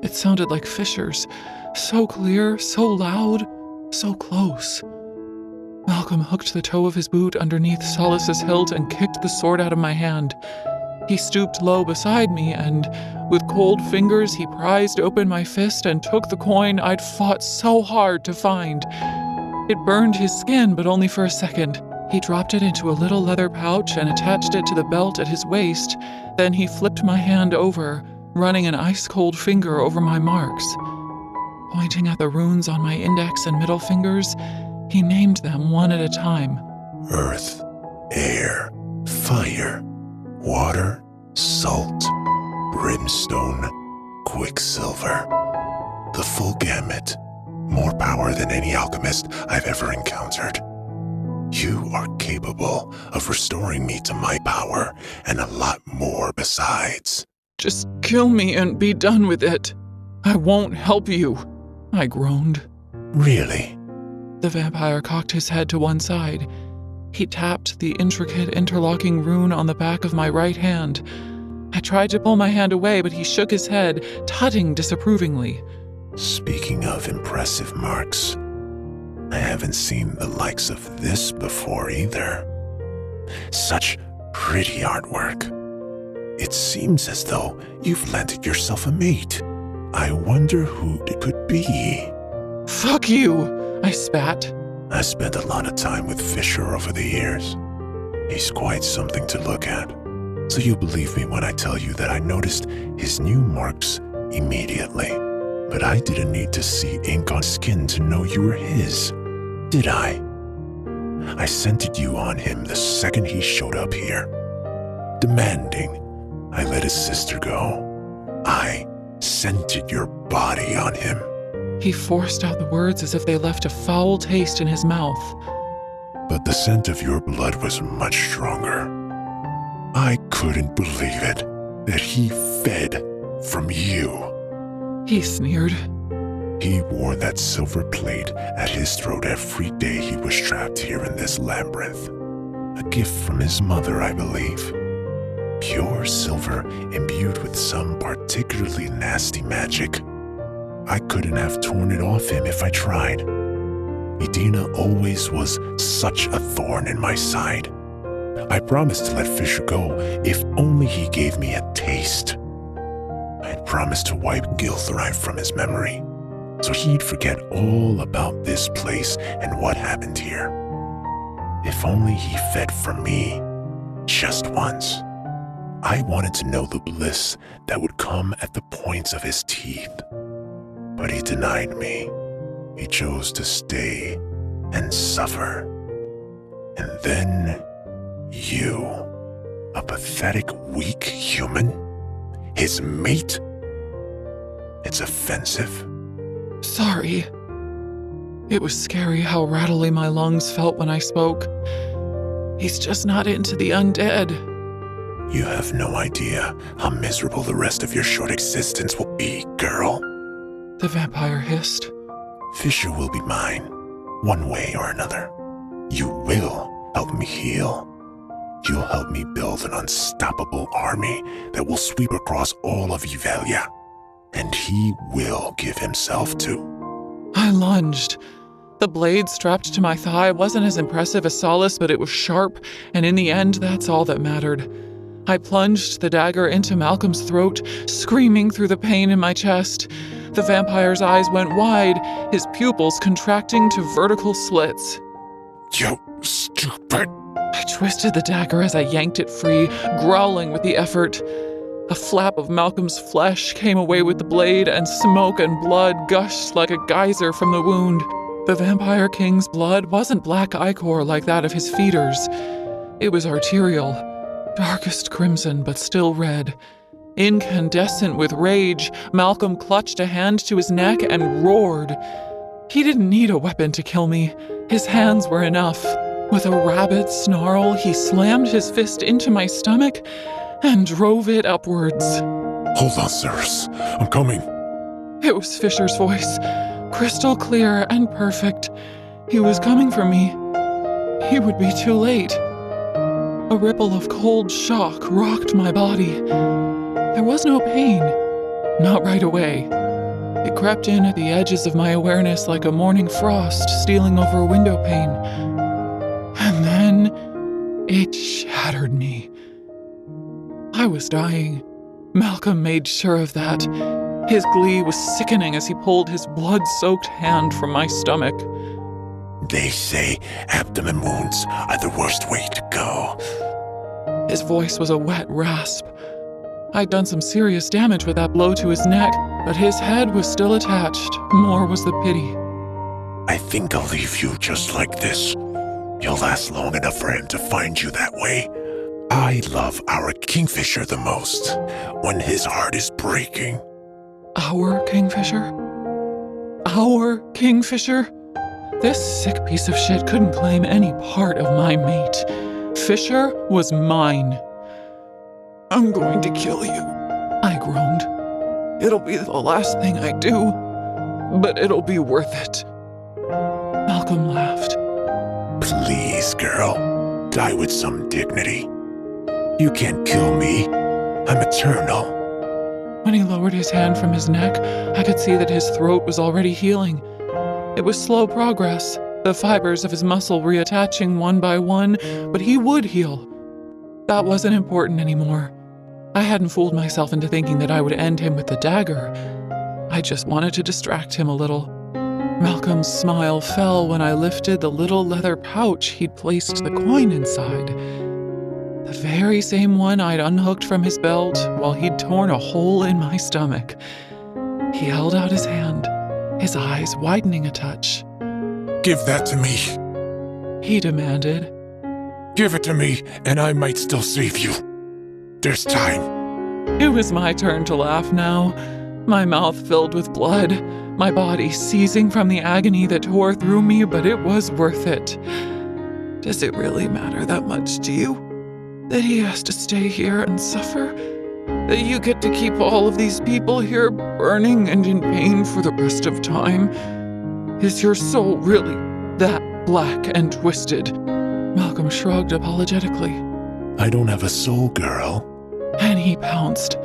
It sounded like Fisher's. So clear, so loud, so close. Malcolm hooked the toe of his boot underneath Solus's hilt and kicked the sword out of my hand. He stooped low beside me and, with cold fingers, he prized open my fist and took the coin I'd fought so hard to find. It burned his skin, but only for a second. He dropped it into a little leather pouch and attached it to the belt at his waist. Then he flipped my hand over, running an ice-cold finger over my marks. Pointing at the runes on my index and middle fingers, he named them one at a time. Earth, air, fire, water, salt, brimstone, quicksilver. The full gamut. More power than any alchemist I've ever encountered. You are capable of restoring me to my power and a lot more besides. Just kill me and be done with it. I won't help you, I groaned. Really? The vampire cocked his head to one side. He tapped the intricate interlocking rune on the back of my right hand. I tried to pull my hand away, but he shook his head, tutting disapprovingly. Speaking of impressive marks, I haven't seen the likes of this before either. Such pretty artwork. It seems as though you've landed yourself a mate. I wonder who it could be. Fuck you, I spat. I spent a lot of time with Fisher over the years. He's quite something to look at. So you'll believe me when I tell you that I noticed his new marks immediately. But I didn't need to see ink on skin to know you were his, did I? I scented you on him the second he showed up here. Demanding I let his sister go. I scented your body on him. He forced out the words as if they left a foul taste in his mouth. But the scent of your blood was much stronger. I couldn't believe it, that he fed from you. He sneered. He wore that silver plate at his throat every day he was trapped here in this labyrinth. A gift from his mother, I believe. Pure silver imbued with some particularly nasty magic. I couldn't have torn it off him if I tried. Edina always was such a thorn in my side. I promised to let Fisher go if only he gave me a taste. I had promised to wipe Gilthrife from his memory, so he'd forget all about this place and what happened here. If only he fed from me, just once. I wanted to know the bliss that would come at the points of his teeth. But he denied me. He chose to stay and suffer. And then you, a pathetic, weak human, his mate? It's offensive. Sorry. It was scary how rattly my lungs felt when I spoke. He's just not into the undead. You have no idea how miserable the rest of your short existence will be, girl. The vampire hissed. Fisher will be mine. one way or another. You will help me heal. You'll help me build an unstoppable army that will sweep across all of Evalia, and he will give himself to. I lunged. The blade strapped to my thigh wasn't as impressive as Solace, but it was sharp, and in the end, that's all that mattered. I plunged the dagger into Malcolm's throat, screaming through the pain in my chest. The vampire's eyes went wide, his pupils contracting to vertical slits. You stupid. I twisted the dagger as I yanked it free, growling with the effort. A flap of Malcolm's flesh came away with the blade, and smoke and blood gushed like a geyser from the wound. The Vampire King's blood wasn't black ichor like that of his feeders. It was arterial, darkest crimson but still red. Incandescent with rage, Malcolm clutched a hand to his neck and roared. He didn't need a weapon to kill me. His hands were enough. With a rabid snarl, he slammed his fist into my stomach and drove it upwards. Hold on, Cyrus. I'm coming. It was Fisher's voice, crystal clear and perfect. He was coming for me. He would be too late. A ripple of cold shock rocked my body. There was no pain. Not right away. It crept in at the edges of my awareness like a morning frost stealing over a window pane. And then it shattered me. I was dying. Malcolm made sure of that. His glee was sickening as he pulled his blood-soaked hand from my stomach. They say abdomen wounds are the worst way to go. His voice was a wet rasp. I'd done some serious damage with that blow to his neck, but his head was still attached. More was the pity. I think I'll leave you just like this. You'll last long enough for him to find you that way. I love our Kingfisher the most, when his heart is breaking. Our Kingfisher? Our Kingfisher? This sick piece of shit couldn't claim any part of my mate. Fisher was mine. I'm going to kill you, I groaned. It'll be the last thing I do, but it'll be worth it. Malcolm laughed. Please, girl, die with some dignity. You can't kill me. I'm eternal. When he lowered his hand from his neck, I could see that his throat was already healing. It was slow progress, the fibers of his muscle reattaching one by one, but he would heal. That wasn't important anymore. I hadn't fooled myself into thinking that I would end him with the dagger. I just wanted to distract him a little. Malcolm's smile fell when I lifted the little leather pouch he'd placed the coin inside. The very same one I'd unhooked from his belt while he'd torn a hole in my stomach. He held out his hand, his eyes widening a touch. Give that to me. He demanded. Give it to me, and I might still save you. There's time. It was my turn to laugh now, my mouth filled with blood, my body seizing from the agony that tore through me, but it was worth it. Does it really matter that much to you? That he has to stay here and suffer? That you get to keep all of these people here burning and in pain for the rest of time? Is your soul really that black and twisted? Malcolm shrugged apologetically. I don't have a soul, girl. And he pounced.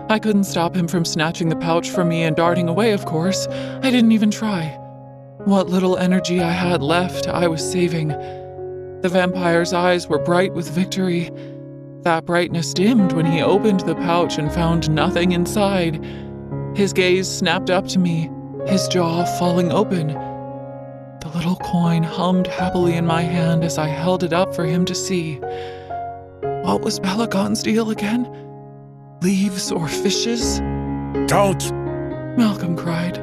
I couldn't stop him from snatching the pouch from me and darting away, of course. I didn't even try. What little energy I had left, I was saving. The vampire's eyes were bright with victory. That brightness dimmed when he opened the pouch and found nothing inside. His gaze snapped up to me, his jaw falling open. The little coin hummed happily in my hand as I held it up for him to see. What was Pelicon's deal again? Leaves or fishes? Don't! Malcolm cried.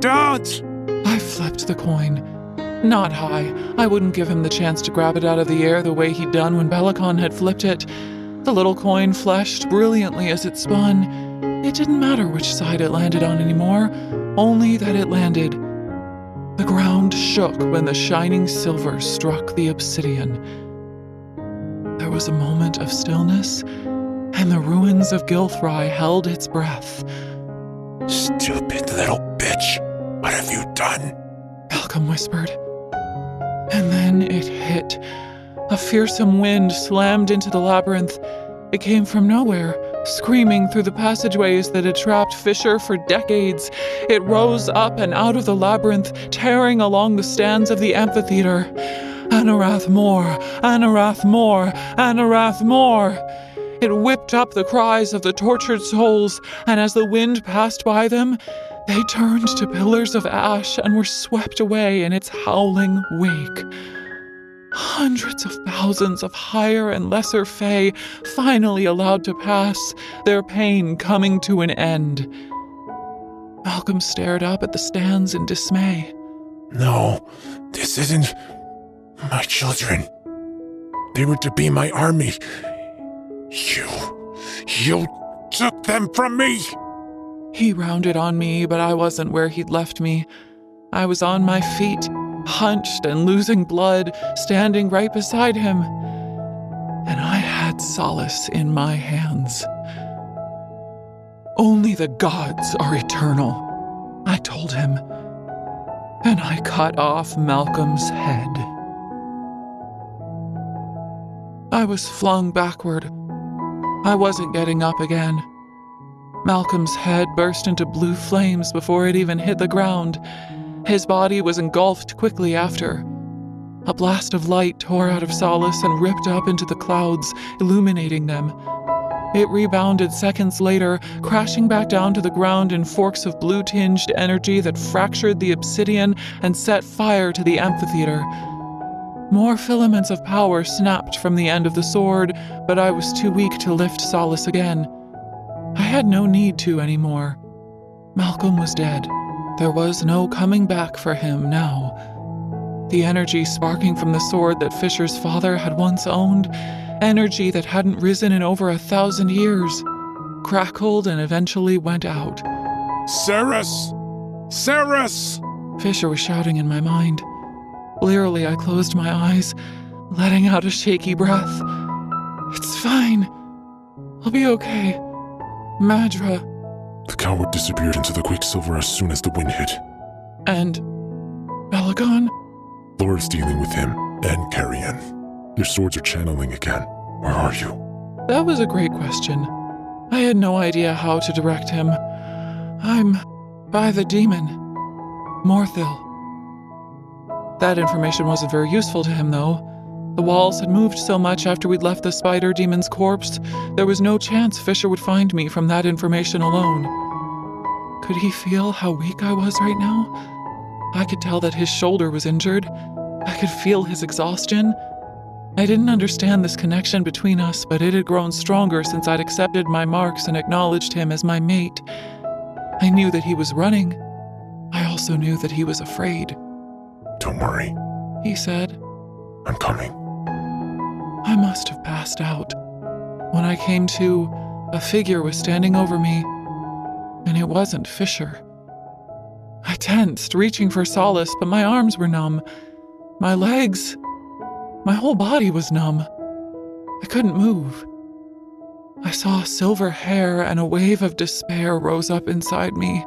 Don't! I flipped the coin. Not high. I wouldn't give him the chance to grab it out of the air the way he'd done when Pelicon had flipped it. The little coin flashed brilliantly as it spun. It didn't matter which side it landed on anymore, only that it landed. The ground shook when the shining silver struck the obsidian. There was a moment of stillness, and the ruins of Gilthry held its breath. Stupid little bitch. What have you done? Malcolm whispered. And then it hit. A fearsome wind slammed into the labyrinth. It came from nowhere, screaming through the passageways that had trapped Fisher for decades. It rose up and out of the labyrinth, tearing along the stands of the amphitheater. Anarath more, Anarath more, Anarath more. It whipped up the cries of the tortured souls, and as the wind passed by them, they turned to pillars of ash and were swept away in its howling wake. Hundreds of thousands of higher and lesser fae finally allowed to pass, their pain coming to an end. Malcolm stared up at the stands in dismay. No, this isn't my children. They were to be my army. You took them from me! He rounded on me, but I wasn't where he'd left me. I was on my feet, hunched and losing blood, standing right beside him. And I had solace in my hands. Only the gods are eternal, I told him. And I cut off Malcolm's head. I was flung backward. I wasn't getting up again. Malcolm's head burst into blue flames before it even hit the ground. His body was engulfed quickly after. A blast of light tore out of Solace and ripped up into the clouds, illuminating them. It rebounded seconds later, crashing back down to the ground in forks of blue-tinged energy that fractured the obsidian and set fire to the amphitheater. More filaments of power snapped from the end of the sword, but I was too weak to lift Solace again. I had no need to anymore. Malcolm was dead. There was no coming back for him now. The energy sparking from the sword that Fisher's father had once owned, energy that hadn't risen in over 1,000 years, crackled and eventually went out. Ceres! Ceres! Fisher was shouting in my mind. Blearily, I closed my eyes, letting out a shaky breath. It's fine. I'll be okay. Madra. The coward disappeared into the quicksilver as soon as the wind hit. And Belagon? Laura's dealing with him and Carrion. Your swords are channeling again. Where are you? That was a great question. I had no idea how to direct him. I'm by the demon. Morthil. That information wasn't very useful to him, though. The walls had moved so much after we'd left the spider demon's corpse, there was no chance Fisher would find me from that information alone. Could he feel how weak I was right now? I could tell that his shoulder was injured. I could feel his exhaustion. I didn't understand this connection between us, but it had grown stronger since I'd accepted my marks and acknowledged him as my mate. I knew that he was running. I also knew that he was afraid. Don't worry, He said. I'm coming. I must have passed out. When I came to, a figure was standing over me, and it wasn't Fisher. I tensed, reaching for solace, but my arms were numb. My legs, my whole body was numb. I couldn't move. I saw silver hair, and a wave of despair rose up inside me.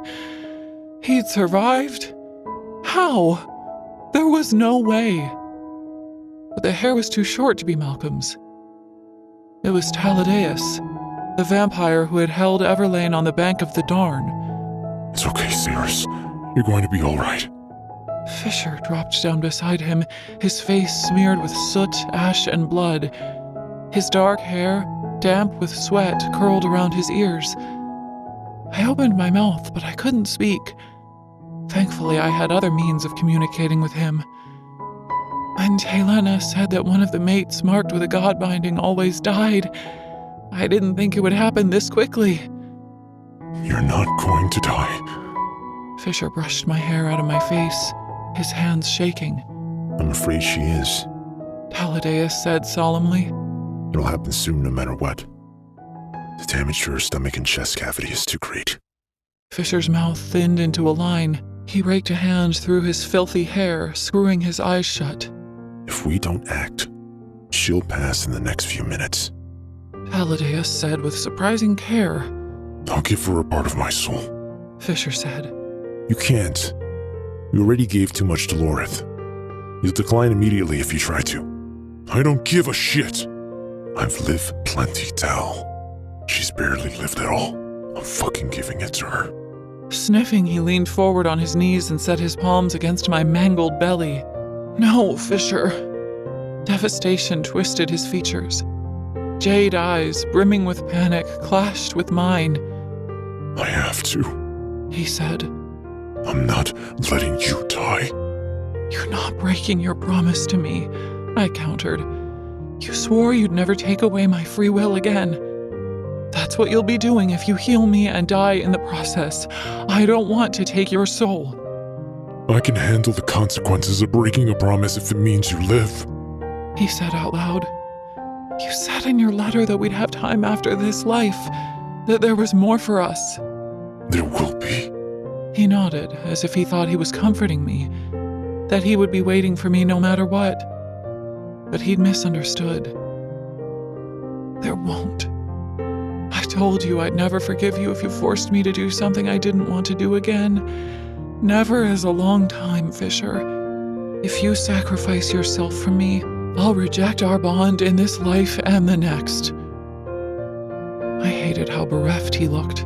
He'd survived? How? There was no way. But the hair was too short to be Malcolm's. It was Taladeus, the vampire who had held Everlane on the bank of the Darn. It's okay, Ceres. You're going to be all right. Fisher dropped down beside him, his face smeared with soot, ash, and blood. His dark hair, damp with sweat, curled around his ears. I opened my mouth, but I couldn't speak. Thankfully, I had other means of communicating with him. When Helena said that one of the mates marked with a god binding always died, I didn't think it would happen this quickly. You're not going to die. Fisher brushed my hair out of my face, his hands shaking. I'm afraid she is. Taladeus said solemnly. It'll happen soon no matter what. The damage to her stomach and chest cavity is too great. Fisher's mouth thinned into a line. He raked a hand through his filthy hair, screwing his eyes shut. If we don't act, she'll pass in the next few minutes. Taladeus said with surprising care. I'll give her a part of my soul. Fisher said. You can't. We already gave too much to Lorith. You'll decline immediately if you try to. I don't give a shit. I've lived plenty, Tal. She's barely lived at all. I'm fucking giving it to her. Sniffing, he leaned forward on his knees and set his palms against my mangled belly. No, Fisher. Devastation twisted his features. Jade eyes, brimming with panic, clashed with mine. I have to, He said. I'm not letting you die. You're not breaking your promise to me, I countered. You swore you'd never take away my free will again. That's what you'll be doing if you heal me and die in the process. I don't want to take your soul. I can handle the consequences of breaking a promise if it means you live. He said out loud. You said in your letter that we'd have time after this life, that there was more for us. There will be. He nodded, as if he thought he was comforting me, that he would be waiting for me no matter what. But he'd misunderstood. There won't. I told you I'd never forgive you if you forced me to do something I didn't want to do again. Never is a long time, Fisher. If you sacrifice yourself for me, I'll reject our bond in this life and the next. I hated how bereft he looked,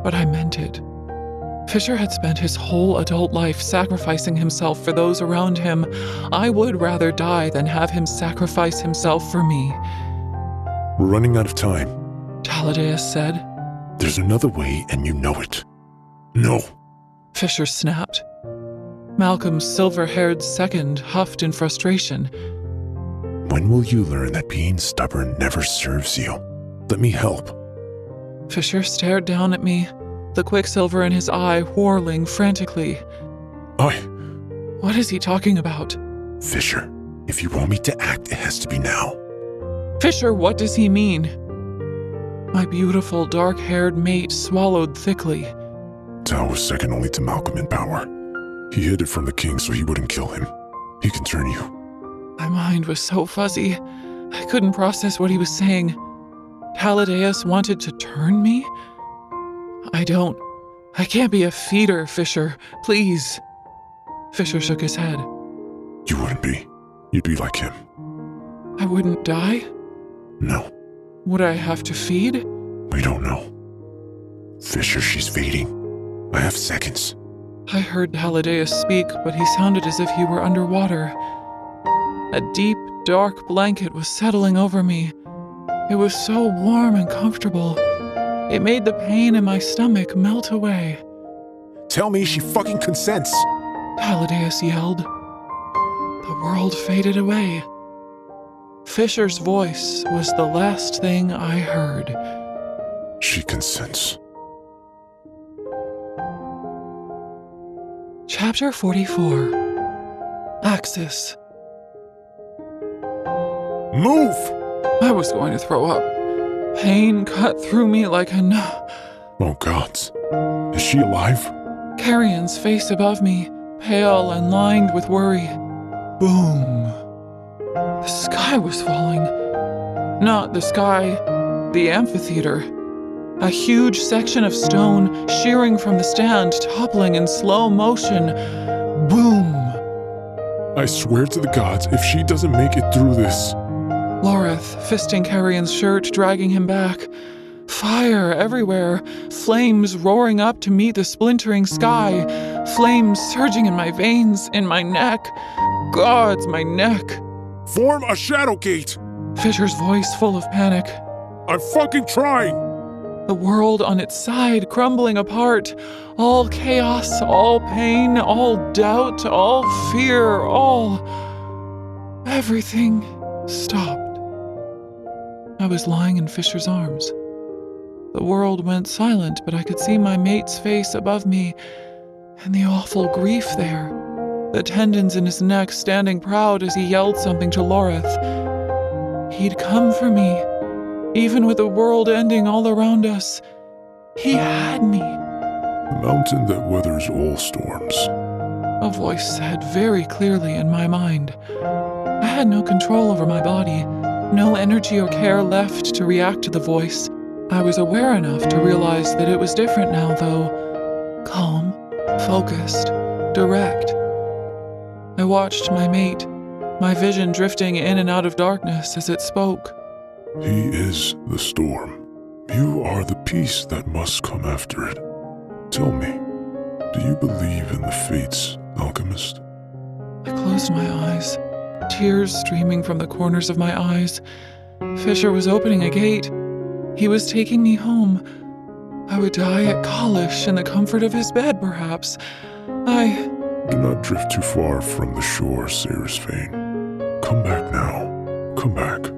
but I meant it. Fisher had spent his whole adult life sacrificing himself for those around him. I would rather die than have him sacrifice himself for me. We're running out of time. Taladeus said. There's another way, and you know it. No. Fisher snapped. Malcolm's silver-haired second huffed in frustration. When will you learn that being stubborn never serves you? Let me help. Fisher stared down at me, the quicksilver in his eye whirling frantically. What is he talking about? Fisher, if you want me to act, it has to be now. Fisher, what does he mean? My beautiful dark-haired mate swallowed thickly. Tal was second only to Malcolm in power. He hid it from the king so he wouldn't kill him. He can turn you. My mind was so fuzzy, I couldn't process what he was saying. Taladeus wanted to turn me? I can't be a feeder, Fisher. Please. Fisher shook his head. You wouldn't be. You'd be like him. I wouldn't die? No. Would I have to feed? We don't know. Fisher, she's fading. I have seconds. I heard Taladeus speak, but he sounded as if he were underwater. A deep, dark blanket was settling over me. It was so warm and comfortable. It made the pain in my stomach melt away. Tell me she fucking consents. Taladeus yelled. The world faded away. Fisher's voice was the last thing I heard. She consents. Chapter 44. Axis. Move! I was going to throw up. Pain cut through me like a Oh, gods. Is she alive? Carrion's face above me, pale and lined with worry. Boom. The sky was falling. Not the sky, the amphitheater. A huge section of stone shearing from the stand, toppling in slow motion. Boom. I swear to the gods, if she doesn't make it through this... Loreth, fisting Carrion's shirt, dragging him back. Fire everywhere, flames roaring up to meet the splintering sky, flames surging in my veins, in my neck. Gods, my neck. Form a shadow gate! Fisher's voice full of panic. I'm fucking trying! The world on its side, crumbling apart. All chaos, all pain, all doubt, all fear, all... Everything stopped. I was lying in Fisher's arms. The world went silent, but I could see my mate's face above me, and the awful grief there. The tendons in his neck standing proud as he yelled something to Loreth. He'd come for me, even with the world ending all around us. He had me. The mountain that weathers all storms. A voice said very clearly in my mind. I had no control over my body, no energy or care left to react to the voice. I was aware enough to realize that it was different now, though. Calm, focused, direct. I watched my mate, my vision drifting in and out of darkness as it spoke. He is the storm. You are the peace that must come after it. Tell me, do you believe in the fates, alchemist? I closed my eyes, tears streaming from the corners of my eyes. Fisher was opening a gate. He was taking me home. I would die at Callie in the comfort of his bed, perhaps. Do not drift too far from the shore, Sarah's Fane. Come back now. Come back.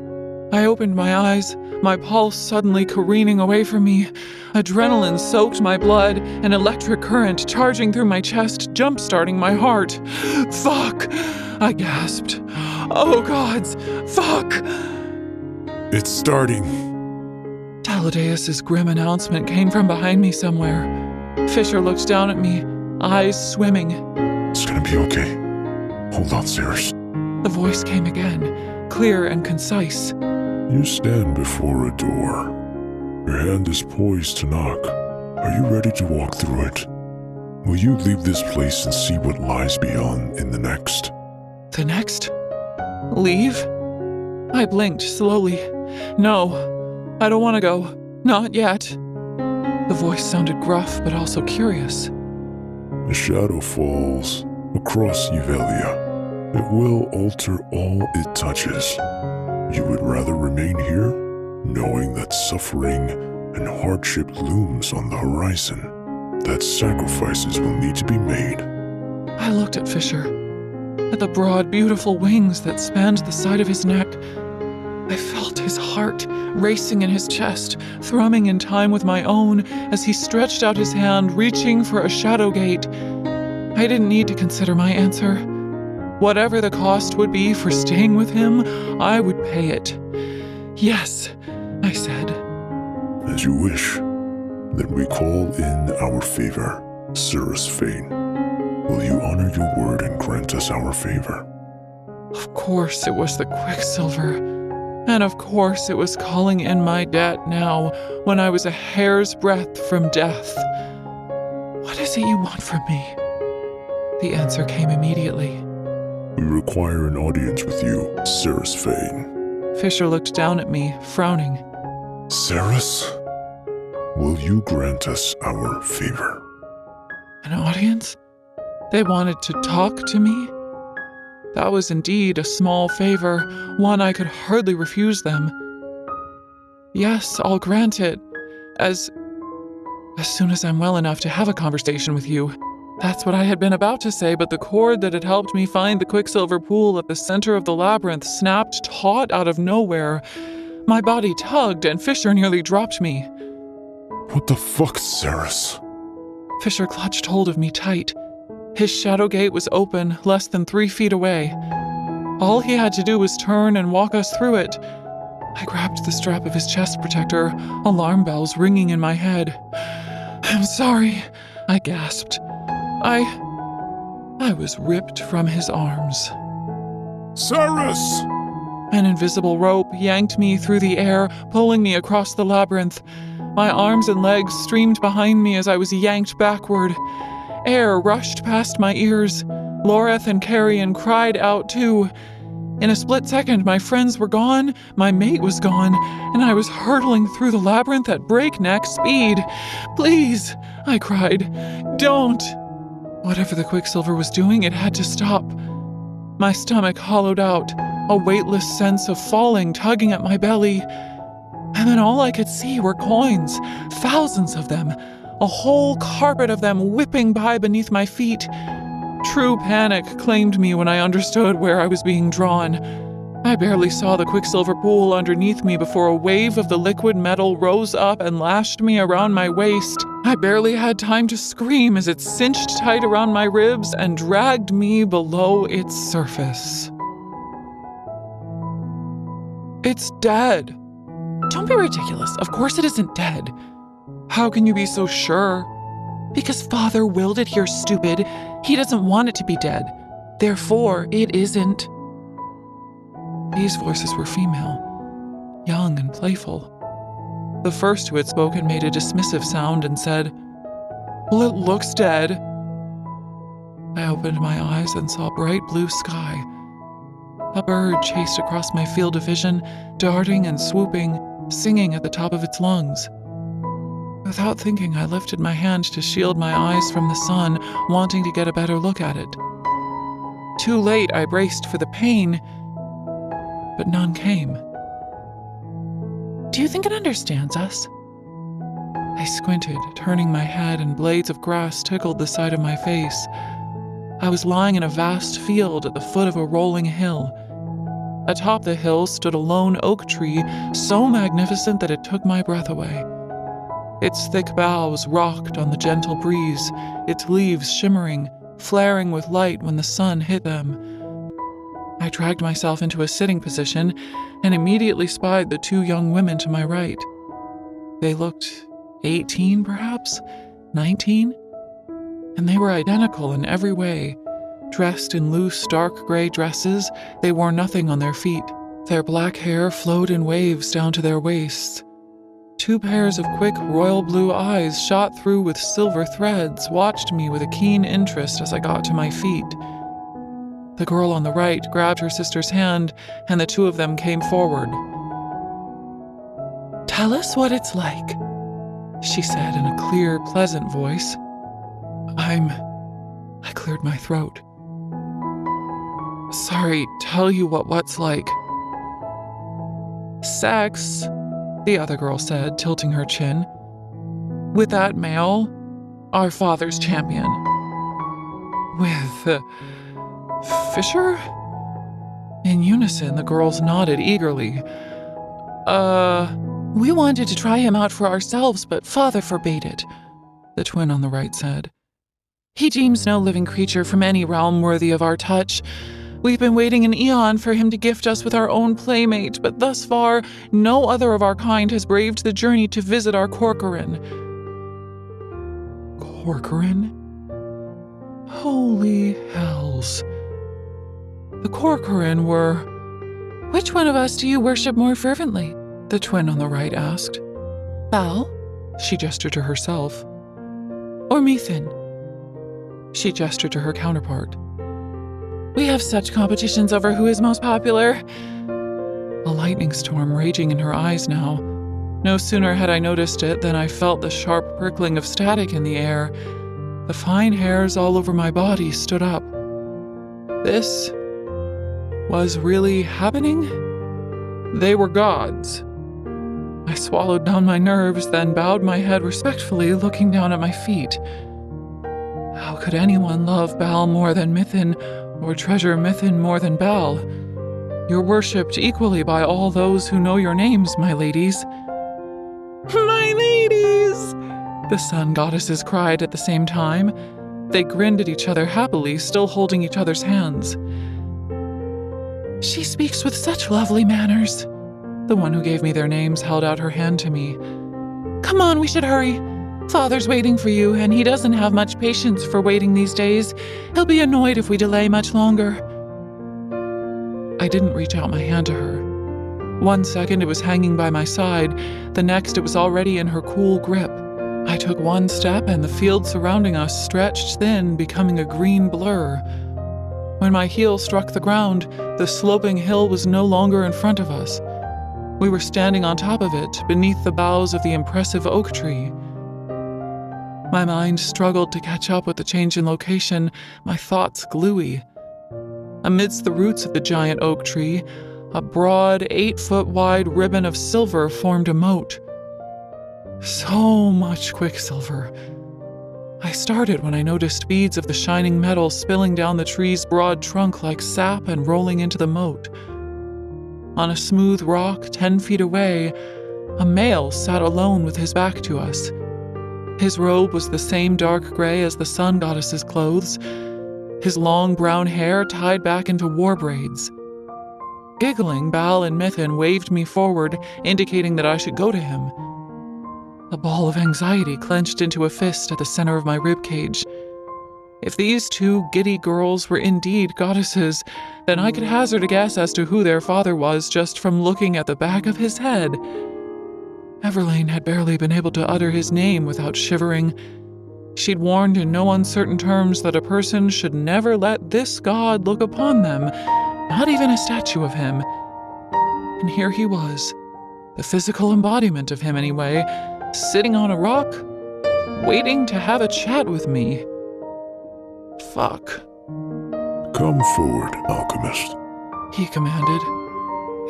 I opened my eyes, my pulse suddenly careening away from me. Adrenaline soaked my blood, an electric current charging through my chest, jump-starting my heart. Fuck! I gasped. Oh gods, fuck! It's starting. Taladeus' grim announcement came from behind me somewhere. Fisher looked down at me, eyes swimming. It's gonna be okay. Hold on, Ceres. The voice came again, clear and concise. You stand before a door. Your hand is poised to knock. Are you ready to walk through it? Will you leave this place and see what lies beyond in the next? The next? Leave? I blinked slowly. No, I don't want to go. Not yet. The voice sounded gruff but also curious. A shadow falls across Evelia. It will alter all it touches. You would rather remain here, knowing that suffering and hardship looms on the horizon, that sacrifices will need to be made. I looked at Fisher, at the broad, beautiful wings that spanned the side of his neck. I felt his heart racing in his chest, thrumming in time with my own as he stretched out his hand, reaching for a shadow gate. I didn't need to consider my answer. Whatever the cost would be for staying with him, I would pay it. Yes, I said. As you wish. Then we call in our favor, Ceres Fane. Will you honor your word and grant us our favor? Of course it was the Quicksilver. And of course it was calling in my debt now, when I was a hair's breadth from death. What is it you want from me? The answer came immediately. We require an audience with you, Ceres Fane. Fisher looked down at me, frowning. Ceres, will you grant us our favor? An audience? They wanted to talk to me? That was indeed a small favor, one I could hardly refuse them. Yes, I'll grant it, as soon as I'm well enough to have a conversation with you. That's what I had been about to say, but the cord that had helped me find the Quicksilver pool at the center of the labyrinth snapped taut out of nowhere. My body tugged, and Fisher nearly dropped me. What the fuck, Ceres? Fisher clutched hold of me tight. His shadow gate was open, less than 3 feet away. All he had to do was turn and walk us through it. I grabbed the strap of his chest protector, alarm bells ringing in my head. I'm sorry, I gasped. I was ripped from his arms. Ceres! An invisible rope yanked me through the air, pulling me across the labyrinth. My arms and legs streamed behind me as I was yanked backward. Air rushed past my ears. Loreth and Carrion cried out too. In a split second, my friends were gone, my mate was gone, and I was hurtling through the labyrinth at breakneck speed. Please, I cried, don't. Whatever the Quicksilver was doing, it had to stop. My stomach hollowed out, a weightless sense of falling tugging at my belly. And then all I could see were coins, thousands of them, a whole carpet of them whipping by beneath my feet. True panic claimed me when I understood where I was being drawn. I barely saw the Quicksilver pool underneath me before a wave of the liquid metal rose up and lashed me around my waist. I barely had time to scream as it cinched tight around my ribs and dragged me below its surface. It's dead. Don't be ridiculous. Of course it isn't dead. How can you be so sure? Because Father willed it here, stupid. He doesn't want it to be dead. Therefore, it isn't. These voices were female, young and playful. The first who had spoken made a dismissive sound and said, "Well, it looks dead." I opened my eyes and saw bright blue sky. A bird chased across my field of vision, darting and swooping, singing at the top of its lungs. Without thinking, I lifted my hand to shield my eyes from the sun, wanting to get a better look at it. Too late, I braced for the pain, but none came. Do you think it understands us? I squinted, turning my head, and blades of grass tickled the side of my face. I was lying in a vast field at the foot of a rolling hill. Atop the hill stood a lone oak tree, so magnificent that it took my breath away. Its thick boughs rocked on the gentle breeze, its leaves shimmering, flaring with light when the sun hit them. I dragged myself into a sitting position and immediately spied the two young women to my right. They looked 18, perhaps? 19? And they were identical in every way. Dressed in loose, dark gray dresses, they wore nothing on their feet. Their black hair flowed in waves down to their waists. Two pairs of quick royal blue eyes shot through with silver threads watched me with a keen interest as I got to my feet. The girl on the right grabbed her sister's hand, and the two of them came forward. "Tell us what it's like," she said in a clear, pleasant voice. I cleared my throat. "Sorry, tell you what's like." "Sex," the other girl said, tilting her chin. "With that male, our father's champion." "With, Fisher?" In unison, the girls nodded eagerly. We wanted to try him out for ourselves, but father forbade it," the twin on the right said. "He deems no living creature from any realm worthy of our touch. We've been waiting an eon for him to gift us with our own playmate, but thus far, no other of our kind has braved the journey to visit our Corcoran." Corcoran? Holy hells. The Corcoran were... "Which one of us do you worship more fervently?" the twin on the right asked. "Bal?" She gestured to herself. "Or Methin?" She gestured to her counterpart. "We have such competitions over who is most popular." A lightning storm raging in her eyes now. No sooner had I noticed it than I felt the sharp prickling of static in the air. The fine hairs all over my body stood up. This was really happening? They were gods. I swallowed down my nerves, then bowed my head respectfully, looking down at my feet. How could anyone love Bal more than Mithin, or treasure Mithin more than Bal? You're worshipped equally by all those who know your names, my ladies. My ladies! The sun goddesses cried at the same time. They grinned at each other happily, still holding each other's hands. She speaks with such lovely manners. The one who gave me their names held out her hand to me. Come on, we should hurry. Father's waiting for you, and he doesn't have much patience for waiting these days. He'll be annoyed if we delay much longer. I didn't reach out my hand to her. 1 second it was hanging by my side, the next it was already in her cool grip. I took one step and the field surrounding us stretched thin, becoming a green blur. When my heel struck the ground, the sloping hill was no longer in front of us. We were standing on top of it, beneath the boughs of the impressive oak tree. My mind struggled to catch up with the change in location, my thoughts gluey. Amidst the roots of the giant oak tree, a broad, 8-foot-wide ribbon of silver formed a moat. So much quicksilver. I started when I noticed beads of the shining metal spilling down the tree's broad trunk like sap and rolling into the moat. On a smooth rock 10 feet away, a male sat alone with his back to us. His robe was the same dark gray as the sun goddess's clothes, his long brown hair tied back into war braids. Giggling, Bal and Mithin waved me forward, indicating that I should go to him. A ball of anxiety clenched into a fist at the center of my ribcage. If these two giddy girls were indeed goddesses, then I could hazard a guess as to who their father was just from looking at the back of his head. Everlane had barely been able to utter his name without shivering. She'd warned in no uncertain terms that a person should never let this god look upon them, not even a statue of him. And here he was, the physical embodiment of him anyway, sitting on a rock, waiting to have a chat with me. Fuck. Come forward, alchemist. He commanded.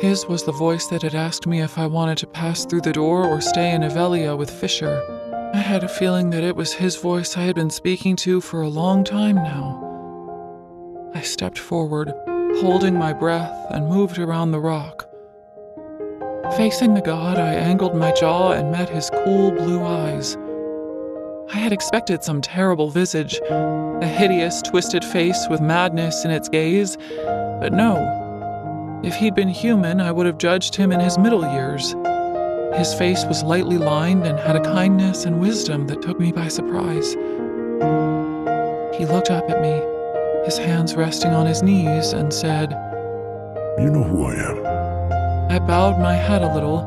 His was the voice that had asked me if I wanted to pass through the door or stay in Avelia with Fisher. I had a feeling that it was his voice I had been speaking to for a long time now. I stepped forward, holding my breath, and moved around the rock. Facing the god, I angled my jaw and met his cool blue eyes. I had expected some terrible visage, a hideous, twisted face with madness in its gaze, but no. If he'd been human, I would have judged him in his middle years. His face was lightly lined and had a kindness and wisdom that took me by surprise. He looked up at me, his hands resting on his knees, and said, You know who I am. I bowed my head a little,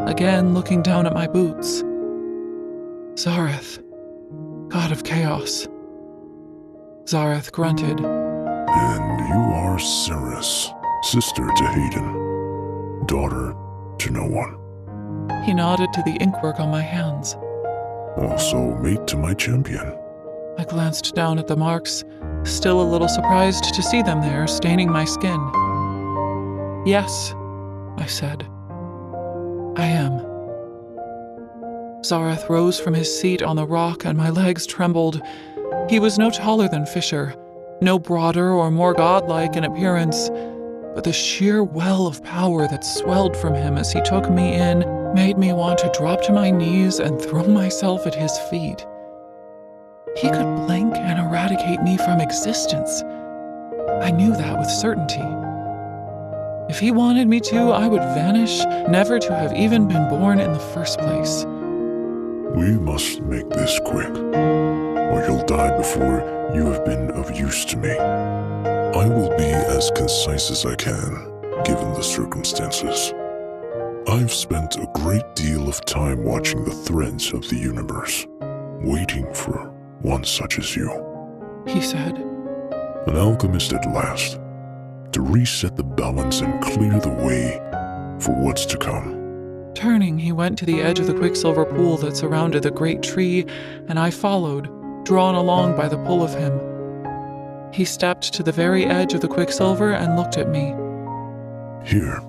again looking down at my boots. Zareth, god of chaos. Zareth grunted. And you are Ceres, sister to Hayden, daughter to no one. He nodded to the inkwork on my hands. Also mate to my champion. I glanced down at the marks, still a little surprised to see them there, staining my skin. Yes, I said. I am. Zareth rose from his seat on the rock and my legs trembled. He was no taller than Fisher, no broader or more godlike in appearance, but the sheer well of power that swelled from him as he took me in made me want to drop to my knees and throw myself at his feet. He could blink and eradicate me from existence. I knew that with certainty. If he wanted me to, I would vanish, never to have even been born in the first place. We must make this quick, or you'll die before you have been of use to me. I will be as concise as I can, given the circumstances. I've spent a great deal of time watching the threads of the universe, waiting for one such as you. He said. An alchemist at last, to reset the balance and clear the way for what's to come. Turning, he went to the edge of the quicksilver pool that surrounded the great tree, and I followed, drawn along by the pull of him. He stepped to the very edge of the quicksilver and looked at me. Here,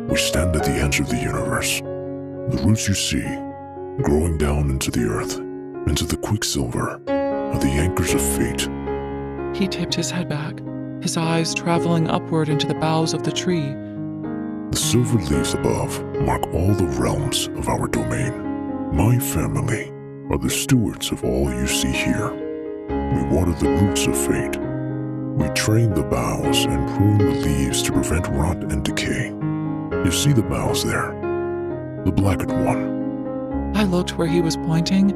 we stand at the edge of the universe. The roots you see, growing down into the earth, into the quicksilver, are the anchors of fate. He tipped his head back, his eyes traveling upward into the boughs of the tree. The silver leaves above mark all the realms of our domain. My family are the stewards of all you see here. We water the roots of fate. We train the boughs and prune the leaves to prevent rot and decay. You see the boughs there, the blackened one. I looked where he was pointing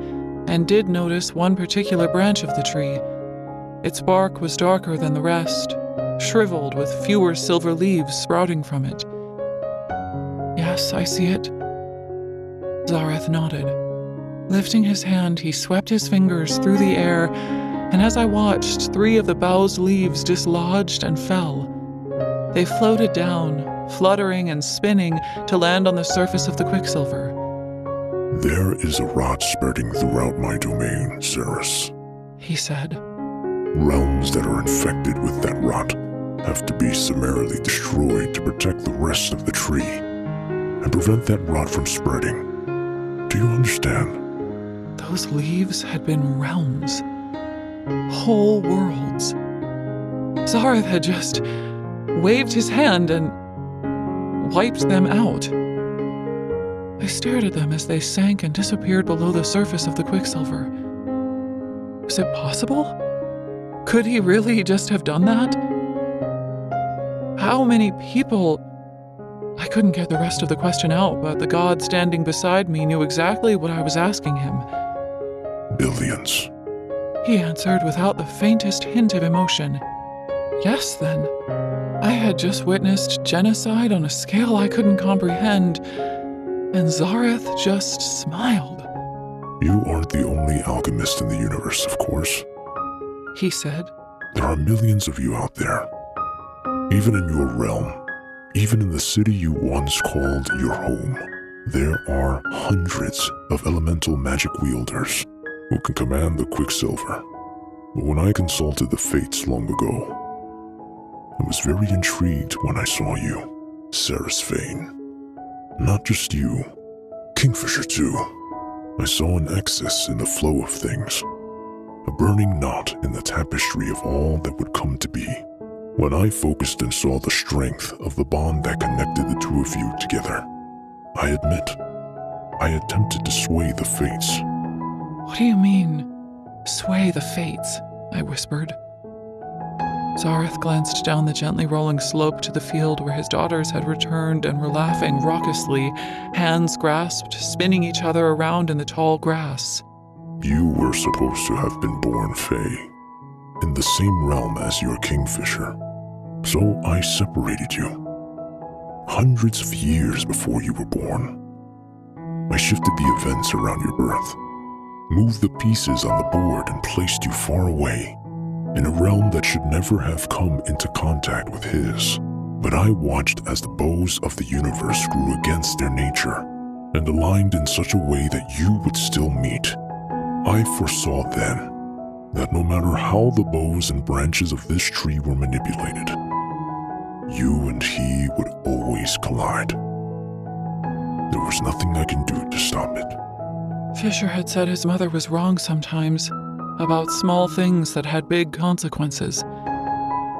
and did notice one particular branch of the tree. Its bark was darker than the rest, shriveled with fewer silver leaves sprouting from it. Yes, I see it. Zareth nodded. Lifting his hand, he swept his fingers through the air, and as I watched, 3 of the boug's leaves dislodged and fell. They floated down, fluttering and spinning to land on the surface of the quicksilver. There is a rot spreading throughout my domain, Ceres, he said. Realms that are infected with that rot have to be summarily destroyed to protect the rest of the tree and prevent that rot from spreading. Do you understand? Those leaves had been realms. Whole worlds. Zareth had just waved his hand and wiped them out. I stared at them as they sank and disappeared below the surface of the quicksilver. Was it possible? Could he really just have done that? How many people? I couldn't get the rest of the question out, but the god standing beside me knew exactly what I was asking him. Billions. He answered without the faintest hint of emotion. Yes, then. I had just witnessed genocide on a scale I couldn't comprehend, and Zareth just smiled. You aren't the only alchemist in the universe, of course. He said. There are millions of you out there. Even in your realm, even in the city you once called your home, there are hundreds of elemental magic wielders who can command the quicksilver. But when I consulted the fates long ago, I was very intrigued when I saw you, Seraphine. Not just you, Kingfisher too. I saw an excess in the flow of things, a burning knot in the tapestry of all that would come to be. When I focused and saw the strength of the bond that connected the two of you together, I admit, I attempted to sway the fates. What do you mean, sway the fates? I whispered. Zareth glanced down the gently rolling slope to the field where his daughters had returned and were laughing raucously, hands grasped, spinning each other around in the tall grass. You were supposed to have been born Fae, in the same realm as your Kingfisher. So I separated you. Hundreds of years before you were born. I shifted the events around your birth, moved the pieces on the board and placed you far away, in a realm that should never have come into contact with his. But I watched as the bows of the universe grew against their nature, and aligned in such a way that you would still meet. I foresaw then that no matter how the bows and branches of this tree were manipulated, you and he would always collide. There was nothing I can do to stop it. Fisher had said his mother was wrong sometimes, about small things that had big consequences.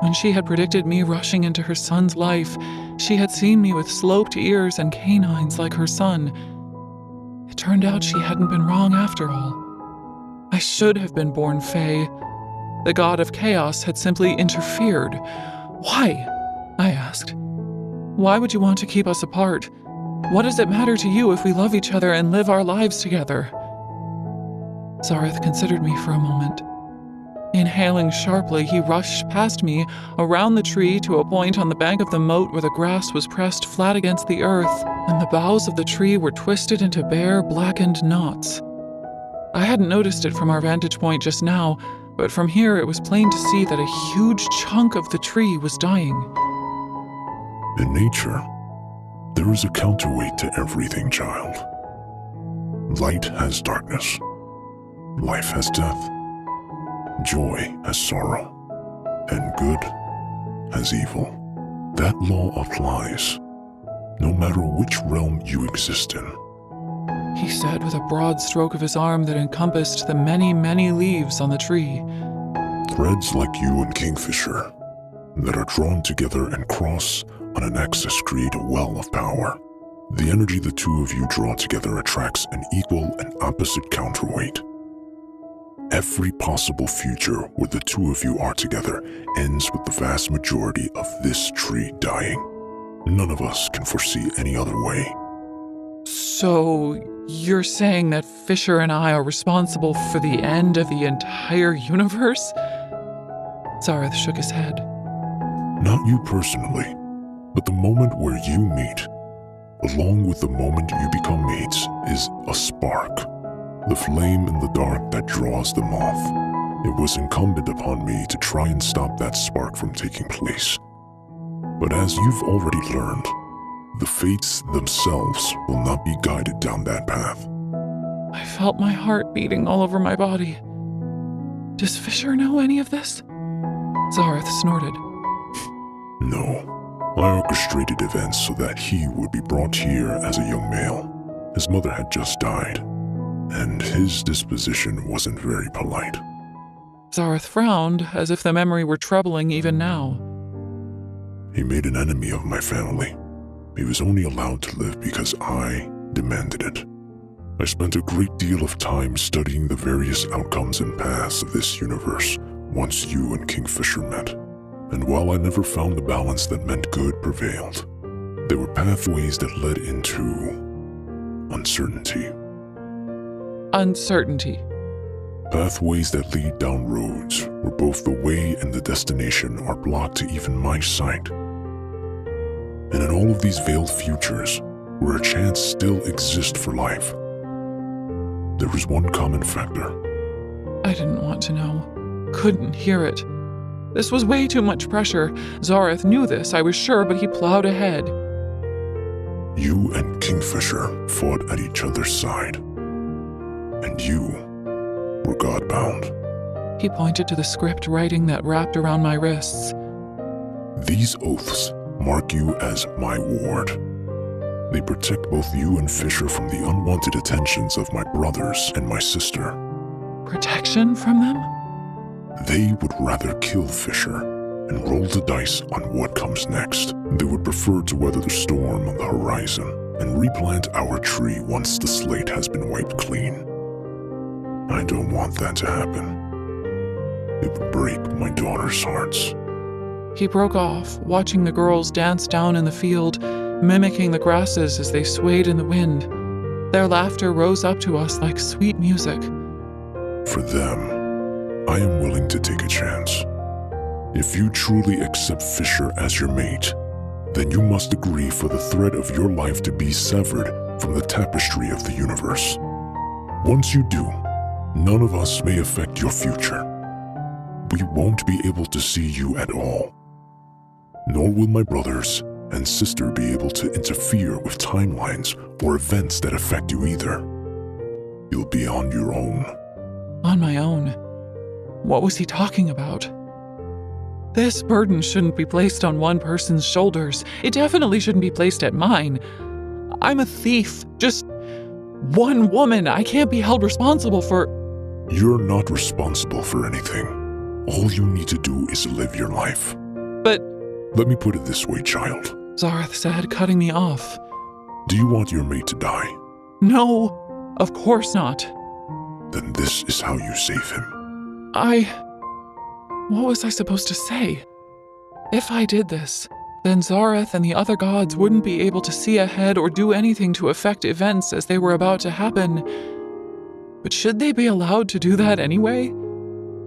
When she had predicted me rushing into her son's life, she had seen me with sloped ears and canines like her son. It turned out she hadn't been wrong after all. I should have been born Fae. The god of chaos had simply interfered. Why? I asked. Why would you want to keep us apart? What does it matter to you if we love each other and live our lives together? Zareth considered me for a moment. Inhaling sharply, he rushed past me, around the tree to a point on the bank of the moat where the grass was pressed flat against the earth, and the boughs of the tree were twisted into bare, blackened knots. I hadn't noticed it from our vantage point just now, but from here it was plain to see that a huge chunk of the tree was dying. In nature, there is a counterweight to everything, child. Light has darkness. Life has death. Joy has sorrow. And good has evil. That law applies, no matter which realm you exist in. He said with a broad stroke of his arm that encompassed the many, many leaves on the tree. Threads like you and Kingfisher that are drawn together and cross on an axis create a well of power. The energy the two of you draw together attracts an equal and opposite counterweight. Every possible future where the two of you are together ends with the vast majority of this tree dying. None of us can foresee any other way. So, you're saying that Fisher and I are responsible for the end of the entire universe? Zareth shook his head. Not you personally, but the moment where you meet, along with the moment you become mates, is a spark. The flame in the dark that draws them off. It was incumbent upon me to try and stop that spark from taking place. But as you've already learned, the fates themselves will not be guided down that path. I felt my heart beating all over my body. Does Fisher know any of this? Zareth snorted. No, I orchestrated events so that he would be brought here as a young male. His mother had just died, and his disposition wasn't very polite. Zareth frowned, as if the memory were troubling even now. He made an enemy of my family. He was only allowed to live because I demanded it. I spent a great deal of time studying the various outcomes and paths of this universe once you and Kingfisher met. And while I never found the balance that meant good prevailed, there were pathways that led into uncertainty. Uncertainty. Pathways that lead down roads where both the way and the destination are blocked to even my sight. And in all of these veiled futures, where a chance still exists for life, There is one common factor. I didn't want to know. Couldn't hear it. This was way too much pressure. Zareth knew this, I was sure, but he plowed ahead. You and Kingfisher fought at each other's side. And you were God-bound. He pointed to the script writing that wrapped around my wrists. These oaths mark you as my ward. They protect both you and Fisher from the unwanted attentions of my brothers and my sister. Protection from them? They would rather kill Fisher and roll the dice on what comes next. They would prefer to weather the storm on the horizon and replant our tree once the slate has been wiped clean. I don't want that to happen. It would break my daughter's hearts. He broke off, watching the girls dance down in the field, mimicking the grasses as they swayed in the wind. Their laughter rose up to us like sweet music. For them, I am willing to take a chance. If you truly accept Fisher as your mate, then you must agree for the thread of your life to be severed from the tapestry of the universe. Once you do, none of us may affect your future. We won't be able to see you at all. Nor will my brothers and sister be able to interfere with timelines or events that affect you either. You'll be on your own. On my own. What was he talking about? This burden shouldn't be placed on one person's shoulders. It definitely shouldn't be placed at mine. I'm a thief. Just one woman. I can't be held responsible for... You're not responsible for anything. All you need to do is live your life. But... Let me put it this way, child. Zareth said, cutting me off. Do you want your mate to die? No, of course not. Then this is how you save him. What was I supposed to say? If I did this, then Zareth and the other gods wouldn't be able to see ahead or do anything to affect events as they were about to happen. But should they be allowed to do that anyway?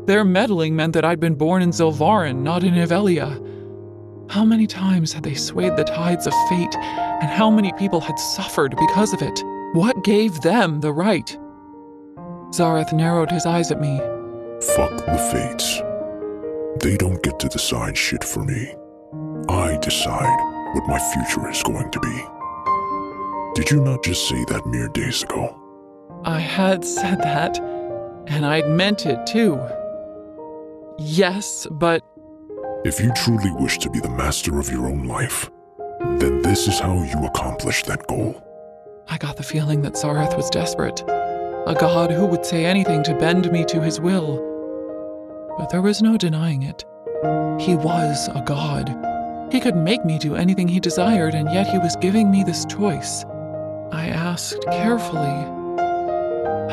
Their meddling meant that I'd been born in Zilvarin, not in Evelia. How many times had they swayed the tides of fate, and how many people had suffered because of it? What gave them the right? Zareth narrowed his eyes at me. Fuck the fates. They don't get to decide shit for me. I decide what my future is going to be. Did you not just say that mere days ago? I had said that, and I'd meant it too. Yes, but... If you truly wish to be the master of your own life, then this is how you accomplish that goal. I got the feeling that Zareth was desperate. A god who would say anything to bend me to his will. But there was no denying it. He was a god. He could make me do anything he desired, and yet he was giving me this choice. I asked carefully,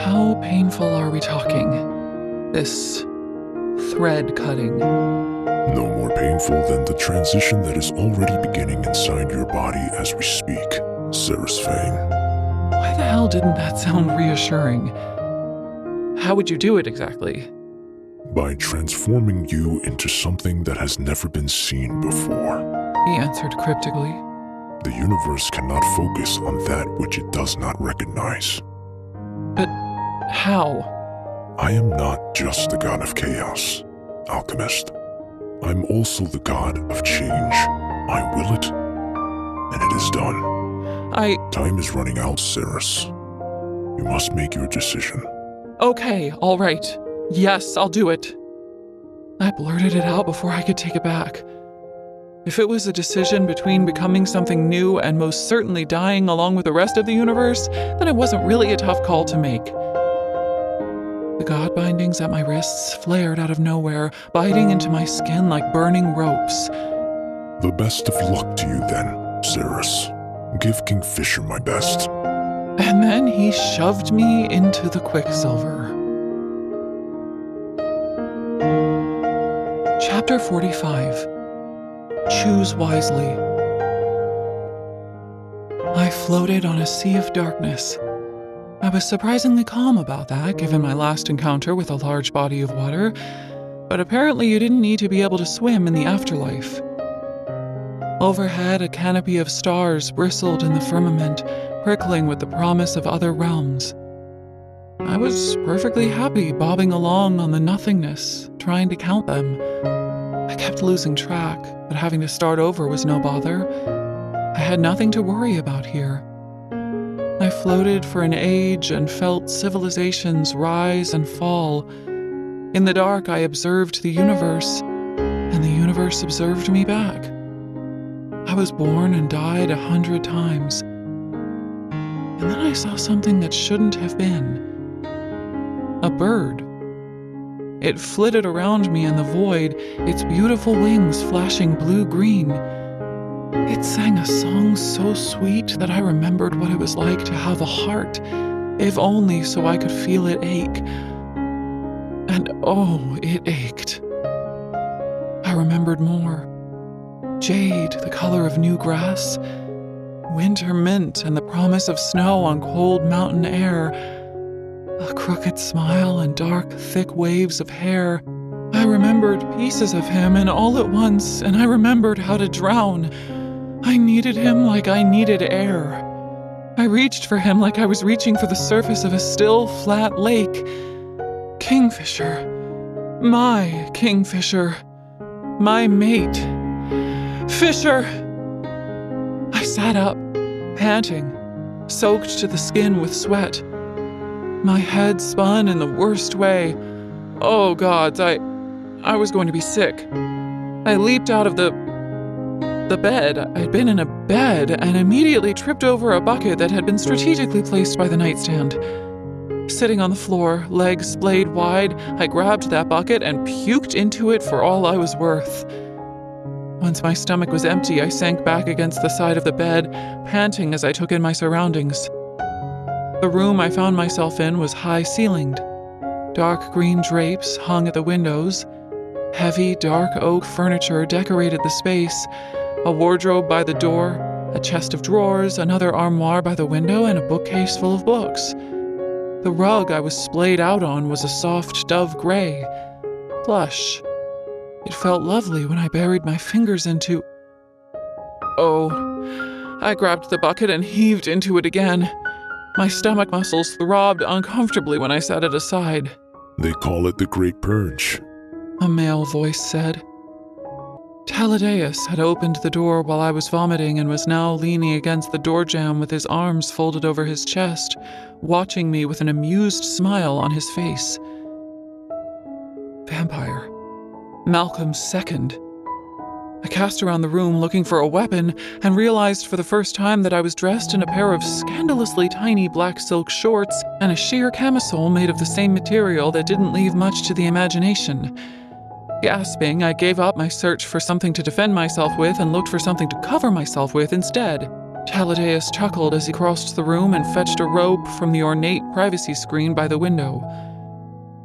how painful are we talking? This thread cutting. No more painful than the transition that is already beginning inside your body as we speak, Sarasphane. Why the hell didn't that sound reassuring? How would you do it exactly? By transforming you into something that has never been seen before. He answered cryptically. The universe cannot focus on that which it does not recognize. But how? I am not just the god of chaos, alchemist. I'm also the god of change. I will it, and it is done. Time is running out, Saras. You must make your decision. Okay, all right. Yes, I'll do it. I blurted it out before I could take it back. If it was a decision between becoming something new and most certainly dying along with the rest of the universe, then it wasn't really a tough call to make. The god bindings at my wrists flared out of nowhere, biting into my skin like burning ropes. The best of luck to you then, Saras. Give Kingfisher my best. And then he shoved me into the quicksilver. Chapter 45. Choose wisely. I floated on a sea of darkness. I was surprisingly calm about that, given my last encounter with a large body of water, but apparently you didn't need to be able to swim in the afterlife. Overhead, a canopy of stars bristled in the firmament, prickling with the promise of other realms. I was perfectly happy bobbing along on the nothingness, trying to count them. I kept losing track, but having to start over was no bother. I had nothing to worry about here. I floated for an age and felt civilizations rise and fall. In the dark, I observed the universe, and the universe observed me back. I was born and died 100 times. And then I saw something that shouldn't have been. A bird. It flitted around me in the void, its beautiful wings flashing blue-green. It sang a song so sweet that I remembered what it was like to have a heart, if only so I could feel it ache. And oh, it ached. I remembered more. Jade, the color of new grass, winter mint and the promise of snow on cold mountain air, a crooked smile and dark, thick waves of hair. I remembered pieces of him and all at once, and I remembered how to drown. I needed him like I needed air. I reached for him like I was reaching for the surface of a still, flat lake. Kingfisher. My kingfisher. My mate. Fisher! I sat up, panting, soaked to the skin with sweat. My head spun in the worst way. Oh, gods, I was going to be sick. I leaped out of the bed. I'd been in a bed and immediately tripped over a bucket that had been strategically placed by the nightstand. Sitting on the floor, legs splayed wide, I grabbed that bucket and puked into it for all I was worth. Once my stomach was empty, I sank back against the side of the bed, panting as I took in my surroundings. The room I found myself in was high-ceilinged. Dark green drapes hung at the windows. Heavy, dark oak furniture decorated the space. A wardrobe by the door, a chest of drawers, another armoire by the window, and a bookcase full of books. The rug I was splayed out on was a soft dove gray, plush. It felt lovely when I buried my fingers into... Oh, I grabbed the bucket and heaved into it again. My stomach muscles throbbed uncomfortably when I set it aside. They call it the Great Purge. A male voice said. Taladeus had opened the door while I was vomiting and was now leaning against the door jamb with his arms folded over his chest, watching me with an amused smile on his face. Vampire. Malcolm's second. I cast around the room looking for a weapon and realized for the first time that I was dressed in a pair of scandalously tiny black silk shorts and a sheer camisole made of the same material that didn't leave much to the imagination. Gasping, I gave up my search for something to defend myself with and looked for something to cover myself with instead. Taladeus chuckled as he crossed the room and fetched a rope from the ornate privacy screen by the window.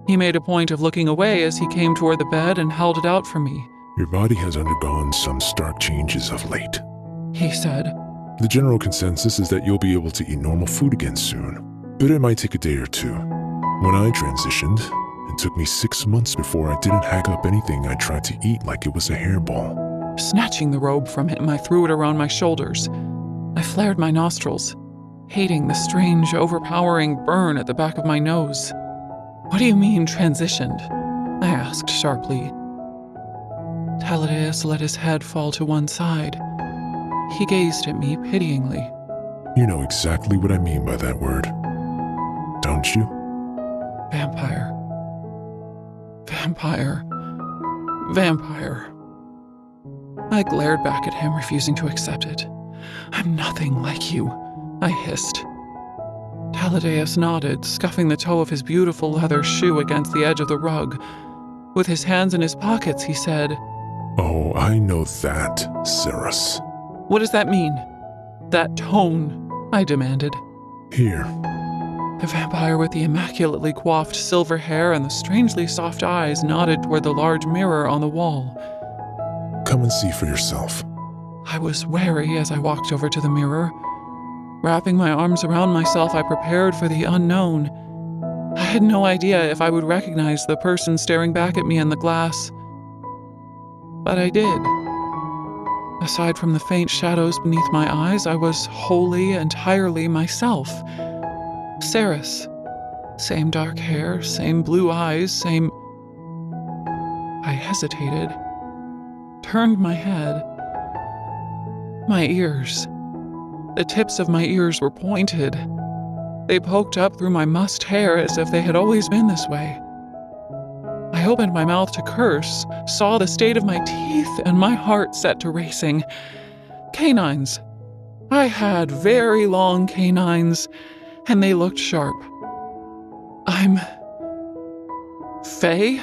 He made a point of looking away as he came toward the bed and held it out for me. Your body has undergone some stark changes of late, he said. The general consensus is that you'll be able to eat normal food again soon, but it might take a day or two. When I transitioned, it took me 6 months before I didn't hack up anything I tried to eat like it was a hairball. Snatching the robe from him, I threw it around my shoulders. I flared my nostrils, hating the strange, overpowering burn at the back of my nose. What do you mean, transitioned? I asked sharply. Taladeus let his head fall to one side. He gazed at me pityingly. You know exactly what I mean by that word, don't you? Vampire. Vampire. Vampire. I glared back at him, refusing to accept it. I'm nothing like you, I hissed. Taladeus nodded, scuffing the toe of his beautiful leather shoe against the edge of the rug. With his hands in his pockets, he said, Oh, I know that, Cirrus. What does that mean? That tone, I demanded. Here. The vampire with the immaculately coiffed silver hair and the strangely soft eyes nodded toward the large mirror on the wall. Come and see for yourself. I was wary as I walked over to the mirror. Wrapping my arms around myself, I prepared for the unknown. I had no idea if I would recognize the person staring back at me in the glass. But I did. Aside from the faint shadows beneath my eyes, I was wholly, entirely myself. Ceres. Same dark hair, same blue eyes, same... I hesitated, turned my head. My ears. The tips of my ears were pointed. They poked up through my mussed hair as if they had always been this way. I opened my mouth to curse, saw the state of my teeth, and my heart set to racing. Canines. I had very long canines, and they looked sharp. I'm... Faye?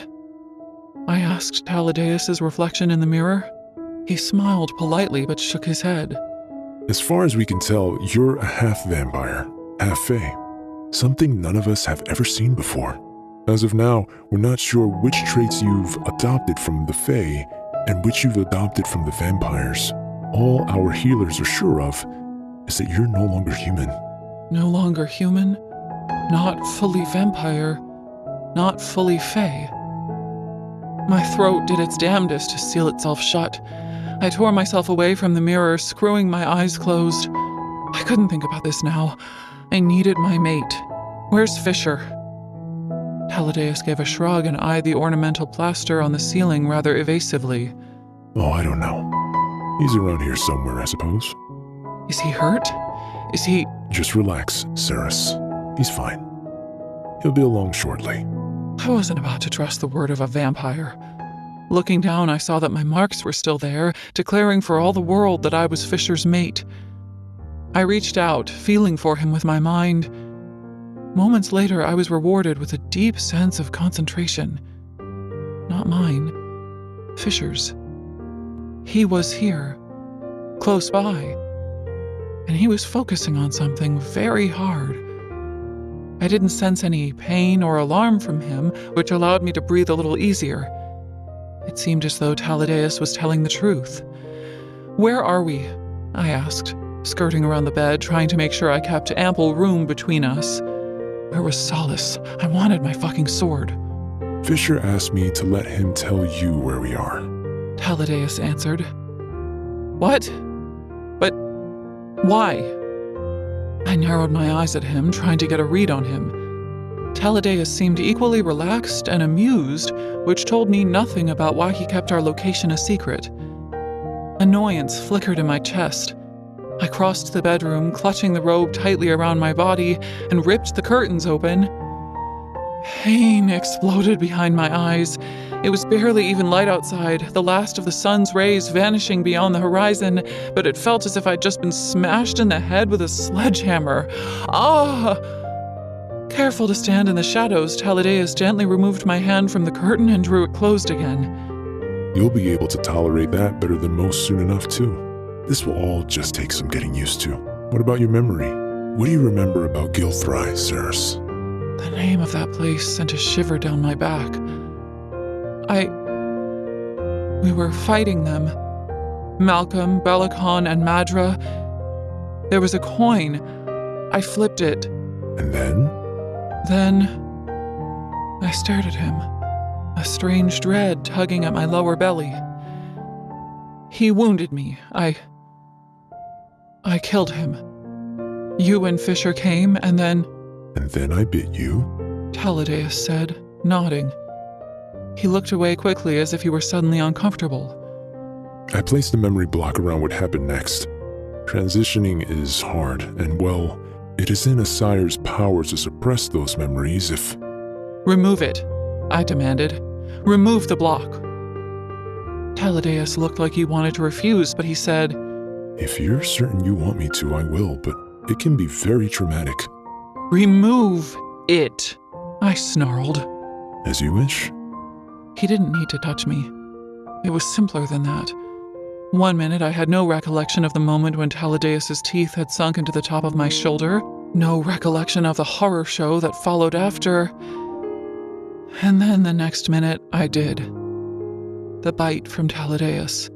I asked Taladeus' reflection in the mirror. He smiled politely but shook his head. As far as we can tell, you're a half vampire, half fae. Something none of us have ever seen before. As of now, we're not sure which traits you've adopted from the fae and which you've adopted from the vampires. All our healers are sure of is that you're no longer human. No longer human, not fully vampire, not fully fae. My throat did its damnedest to seal itself shut. I tore myself away from the mirror, screwing my eyes closed. I couldn't think about this now. I needed my mate. Where's Fisher? Taladeus gave a shrug and eyed the ornamental plaster on the ceiling rather evasively. Oh, I don't know. He's around here somewhere, I suppose. Is he hurt? Is he... Just relax, Ceres. He's fine. He'll be along shortly. I wasn't about to trust the word of a vampire. Looking down, I saw that my marks were still there, declaring for all the world that I was Fisher's mate. I reached out, feeling for him with my mind. Moments later, I was rewarded with a deep sense of concentration. Not mine. Fisher's. He was here, close by, and he was focusing on something very hard. I didn't sense any pain or alarm from him, which allowed me to breathe a little easier. It seemed as though Taladeus was telling the truth. "Where are we?" I asked, skirting around the bed, trying to make sure I kept ample room between us. Where was Solace? I wanted my fucking sword. Fisher asked me to let him tell you where we are. Taladeus answered. What? But why? I narrowed my eyes at him, trying to get a read on him. Taladeus seemed equally relaxed and amused, which told me nothing about why he kept our location a secret. Annoyance flickered in my chest. I crossed the bedroom, clutching the robe tightly around my body, and ripped the curtains open. Pain exploded behind my eyes. It was barely even light outside, the last of the sun's rays vanishing beyond the horizon, but it felt as if I'd just been smashed in the head with a sledgehammer. Ah! Careful to stand in the shadows, Taladeus gently removed my hand from the curtain and drew it closed again. You'll be able to tolerate that better than most soon enough, too. This will all just take some getting used to. What about your memory? What do you remember about Gilthry, Ceres? The name of that place sent a shiver down my back. We were fighting them. Malcolm, Bellicon, and Madra. There was a coin. I flipped it. And then? Then, I stared at him, a strange dread tugging at my lower belly. He wounded me. I killed him. You and Fisher came, and then... And then I bit you? Taladeus said, nodding. He looked away quickly as if he were suddenly uncomfortable. I placed a memory block around what happened next. Transitioning is hard, and well, it is in a sire's power to suppress those memories if... Remove it, I demanded. Remove the block. Taladeus looked like he wanted to refuse, but he said, If you're certain you want me to, I will, but it can be very traumatic. Remove it, I snarled. As you wish. He didn't need to touch me. It was simpler than that. One minute I had no recollection of the moment when Taladeus' teeth had sunk into the top of my shoulder, no recollection of the horror show that followed after. And then the next minute I did. The bite from Taladeus.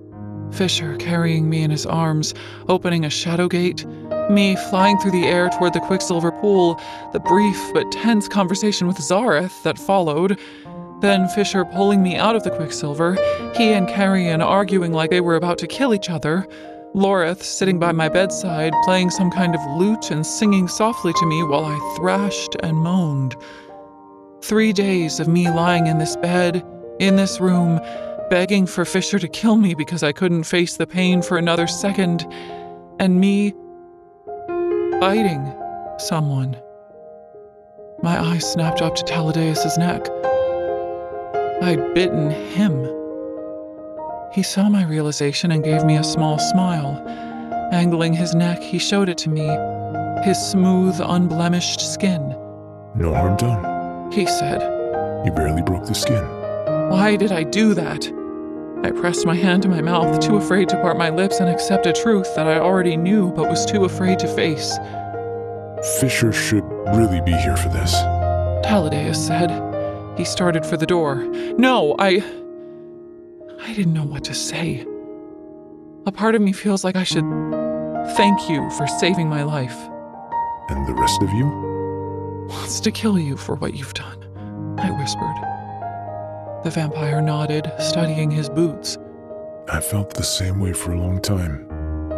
Fisher carrying me in his arms, opening a shadow gate, me flying through the air toward the Quicksilver pool, the brief but tense conversation with Zareth that followed, then Fisher pulling me out of the Quicksilver, he and Carrion arguing like they were about to kill each other, Loreth sitting by my bedside playing some kind of lute and singing softly to me while I thrashed and moaned. 3 days of me lying in this bed, in this room, begging for Fisher to kill me because I couldn't face the pain for another second, and me biting someone. My eyes snapped up to Taladeus' neck. I'd bitten him. He saw my realization and gave me a small smile. Angling his neck, he showed it to me, his smooth, unblemished skin. No harm done. He said. You barely broke the skin. Why did I do that? I pressed my hand to my mouth, too afraid to part my lips and accept a truth that I already knew but was too afraid to face. Fisher should really be here for this. Taladeus said. He started for the door. No, I didn't know what to say. A part of me feels like I should thank you for saving my life. And the rest of you? Wants to kill you for what you've done, I whispered. The vampire nodded, studying his boots. I felt the same way for a long time.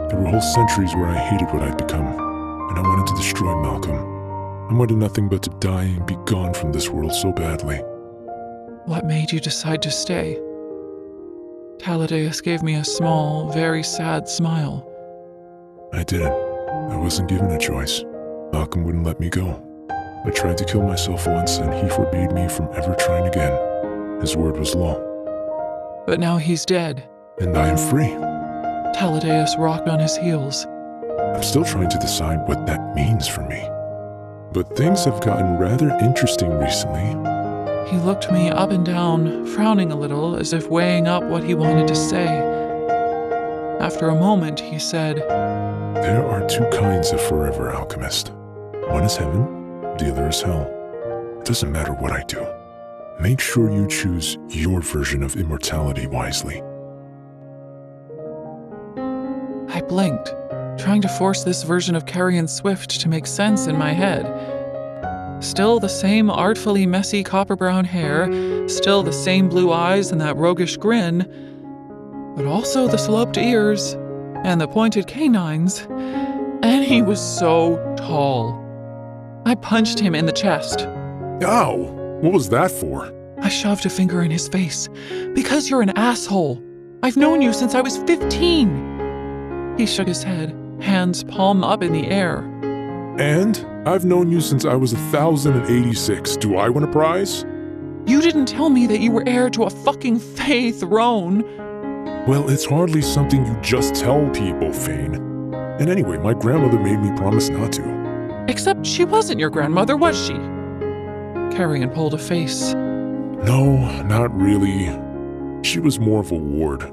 There were whole centuries where I hated what I'd become, and I wanted to destroy Malcolm. I wanted nothing but to die and be gone from this world so badly. What made you decide to stay? Taladeus gave me a small, very sad smile. I didn't. I wasn't given a choice. Malcolm wouldn't let me go. I tried to kill myself once, and he forbade me from ever trying again. His word was law. But now he's dead. And I am free. Taladeus rocked on his heels. I'm still trying to decide what that means for me. But things have gotten rather interesting recently. He looked me up and down, frowning a little, as if weighing up what he wanted to say. After a moment, he said, There are two kinds of forever, alchemist. One is heaven, the other is hell. It doesn't matter what I do. Make sure you choose your version of immortality wisely. I blinked, trying to force this version of Carrion Swift to make sense in my head. Still the same artfully messy copper-brown hair, still the same blue eyes and that roguish grin, but also the sloped ears and the pointed canines, and he was so tall. I punched him in the chest. Ow! What was that for? I shoved a finger in his face. Because you're an asshole. I've known you since I was 15. He shook his head, hands palm up in the air. And I've known you since I was 1,086. Do I win a prize? You didn't tell me that you were heir to a fucking Fae throne. Well, it's hardly something you just tell people, Fane. And anyway, my grandmother made me promise not to. Except she wasn't your grandmother, was she? Carrion pulled a face. No, not really. She was more of a ward.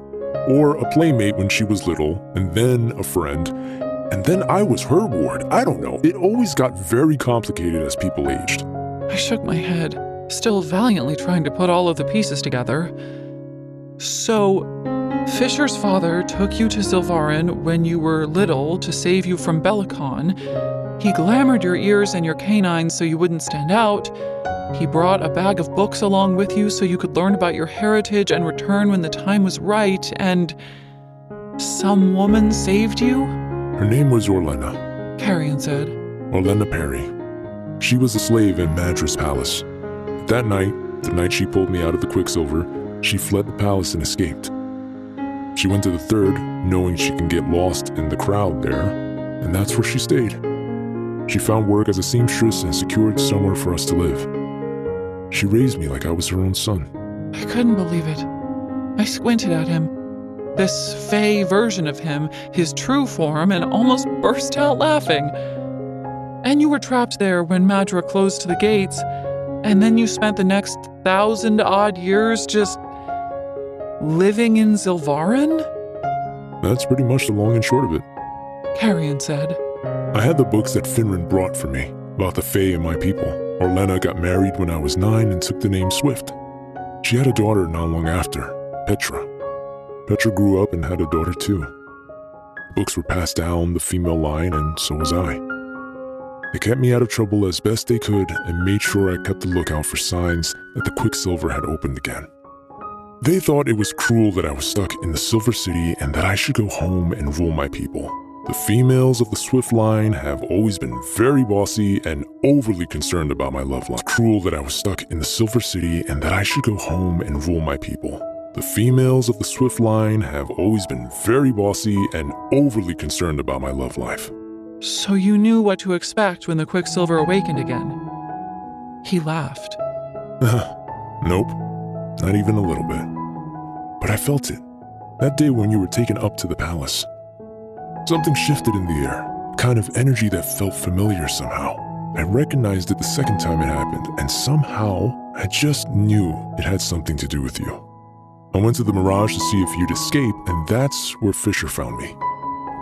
Or a playmate when she was little, and then a friend. And then I was her ward. I don't know. It always got very complicated as people aged. I shook my head, still valiantly trying to put all of the pieces together. So, Fisher's father took you to Sylvarin when you were little to save you from Bellicon. He glamored your ears and your canines so you wouldn't stand out. He brought a bag of books along with you so you could learn about your heritage and return when the time was right, and some woman saved you? Her name was Orlena. Carrion said. Orlena Perry. She was a slave in Madras Palace. That night, the night she pulled me out of the Quicksilver, she fled the palace and escaped. She went to the Third, knowing she can get lost in the crowd there, and that's where she stayed. She found work as a seamstress and secured somewhere for us to live. She raised me like I was her own son. I couldn't believe it. I squinted at him, this Fae version of him, his true form, and almost burst out laughing. And you were trapped there when Madra closed the gates, and then you spent the next 1,000-odd years just living in Sylvarin? That's pretty much the long and short of it. Carrion said. I had the books that Finran brought for me, about the Fae and my people. Orlena got married when I was 9 and took the name Swift. She had a daughter not long after, Petra. Petra grew up and had a daughter too. Books were passed down the female line, and so was I. They kept me out of trouble as best they could and made sure I kept a lookout for signs that the Quicksilver had opened again. They thought it was cruel that I was stuck in the Silver City and that I should go home and rule my people. The females of the Swift line have always been very bossy and overly concerned about my love life. It's cruel that I was stuck in the Silver City and that I should go home and rule my people. The females of the Swift line have always been very bossy and overly concerned about my love life. So you knew what to expect when the Quicksilver awakened again? He laughed. Nope, not even a little bit. But I felt it. That day when you were taken up to the palace. Something shifted in the air, a kind of energy that felt familiar somehow. I recognized it the second time it happened, and somehow I just knew it had something to do with you. I went to the Mirage to see if you'd escape, and that's where Fisher found me.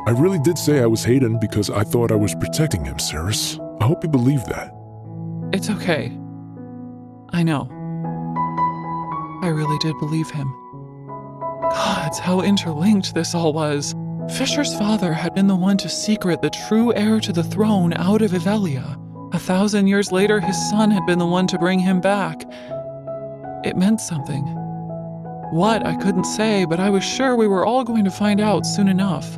I really did say I was Hayden because I thought I was protecting him, Saris. I hope you believe that. It's okay. I know. I really did believe him. Gods, how interlinked this all was. Fisher's father had been the one to secret the true heir to the throne out of Evelia. 1,000 years later, his son had been the one to bring him back. It meant something. What, I couldn't say, but I was sure we were all going to find out soon enough.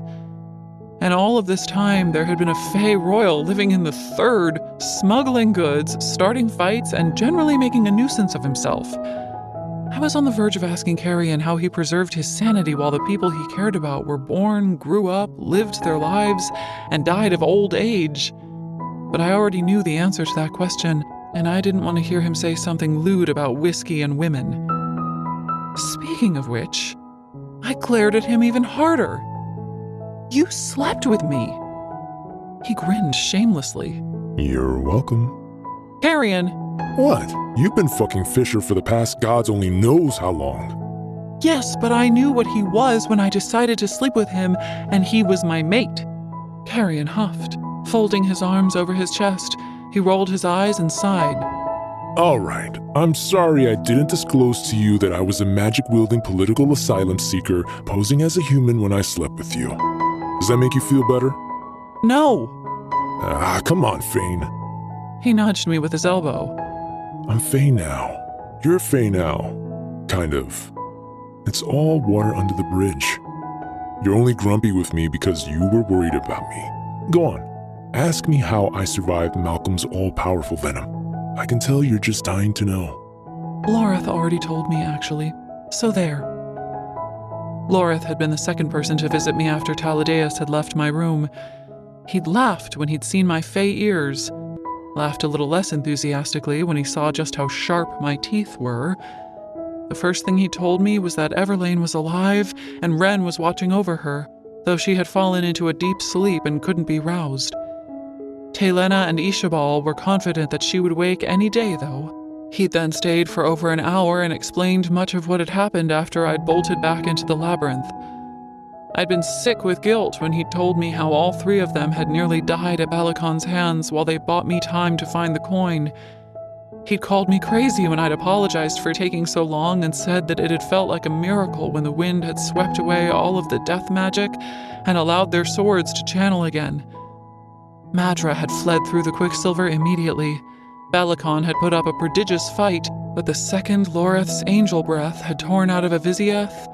And all of this time, there had been a Fae royal living in the third, smuggling goods, starting fights, and generally making a nuisance of himself. I was on the verge of asking Carrion how he preserved his sanity while the people he cared about were born, grew up, lived their lives, and died of old age. But I already knew the answer to that question, and I didn't want to hear him say something lewd about whiskey and women. Speaking of which, I glared at him even harder. You slept with me. He grinned shamelessly. You're welcome. Carrion. What? You've been fucking Fisher for the past gods only knows how long. Yes, but I knew what he was when I decided to sleep with him, and he was my mate. Carrion huffed. Folding his arms over his chest, he rolled his eyes and sighed. All right, I'm sorry I didn't disclose to you that I was a magic-wielding political asylum seeker posing as a human when I slept with you. Does that make you feel better? No. Come on, Fane. He nudged me with his elbow. I'm Faye now. You're Faye now. Kind of. It's all water under the bridge. You're only grumpy with me because you were worried about me. Go on. Ask me how I survived Malcolm's all-powerful venom. I can tell you're just dying to know. Loreth already told me, actually. So there. Loreth had been the second person to visit me after Taladeus had left my room. He'd laughed when he'd seen my fey ears. Laughed a little less enthusiastically when he saw just how sharp my teeth were. The first thing he told me was that Everlane was alive and Ren was watching over her, though she had fallen into a deep sleep and couldn't be roused. Taelena and Ishabal were confident that she would wake any day, though. He'd then stayed for over an hour and explained much of what had happened after I'd bolted back into the labyrinth. I'd been sick with guilt when he'd told me how all three of them had nearly died at Balakon's hands while they bought me time to find the coin. He'd called me crazy when I'd apologized for taking so long and said that it had felt like a miracle when the wind had swept away all of the death magic and allowed their swords to channel again. Madra had fled through the Quicksilver immediately. Balakon had put up a prodigious fight, but the second Loreth's angel breath had torn out of Aviziath,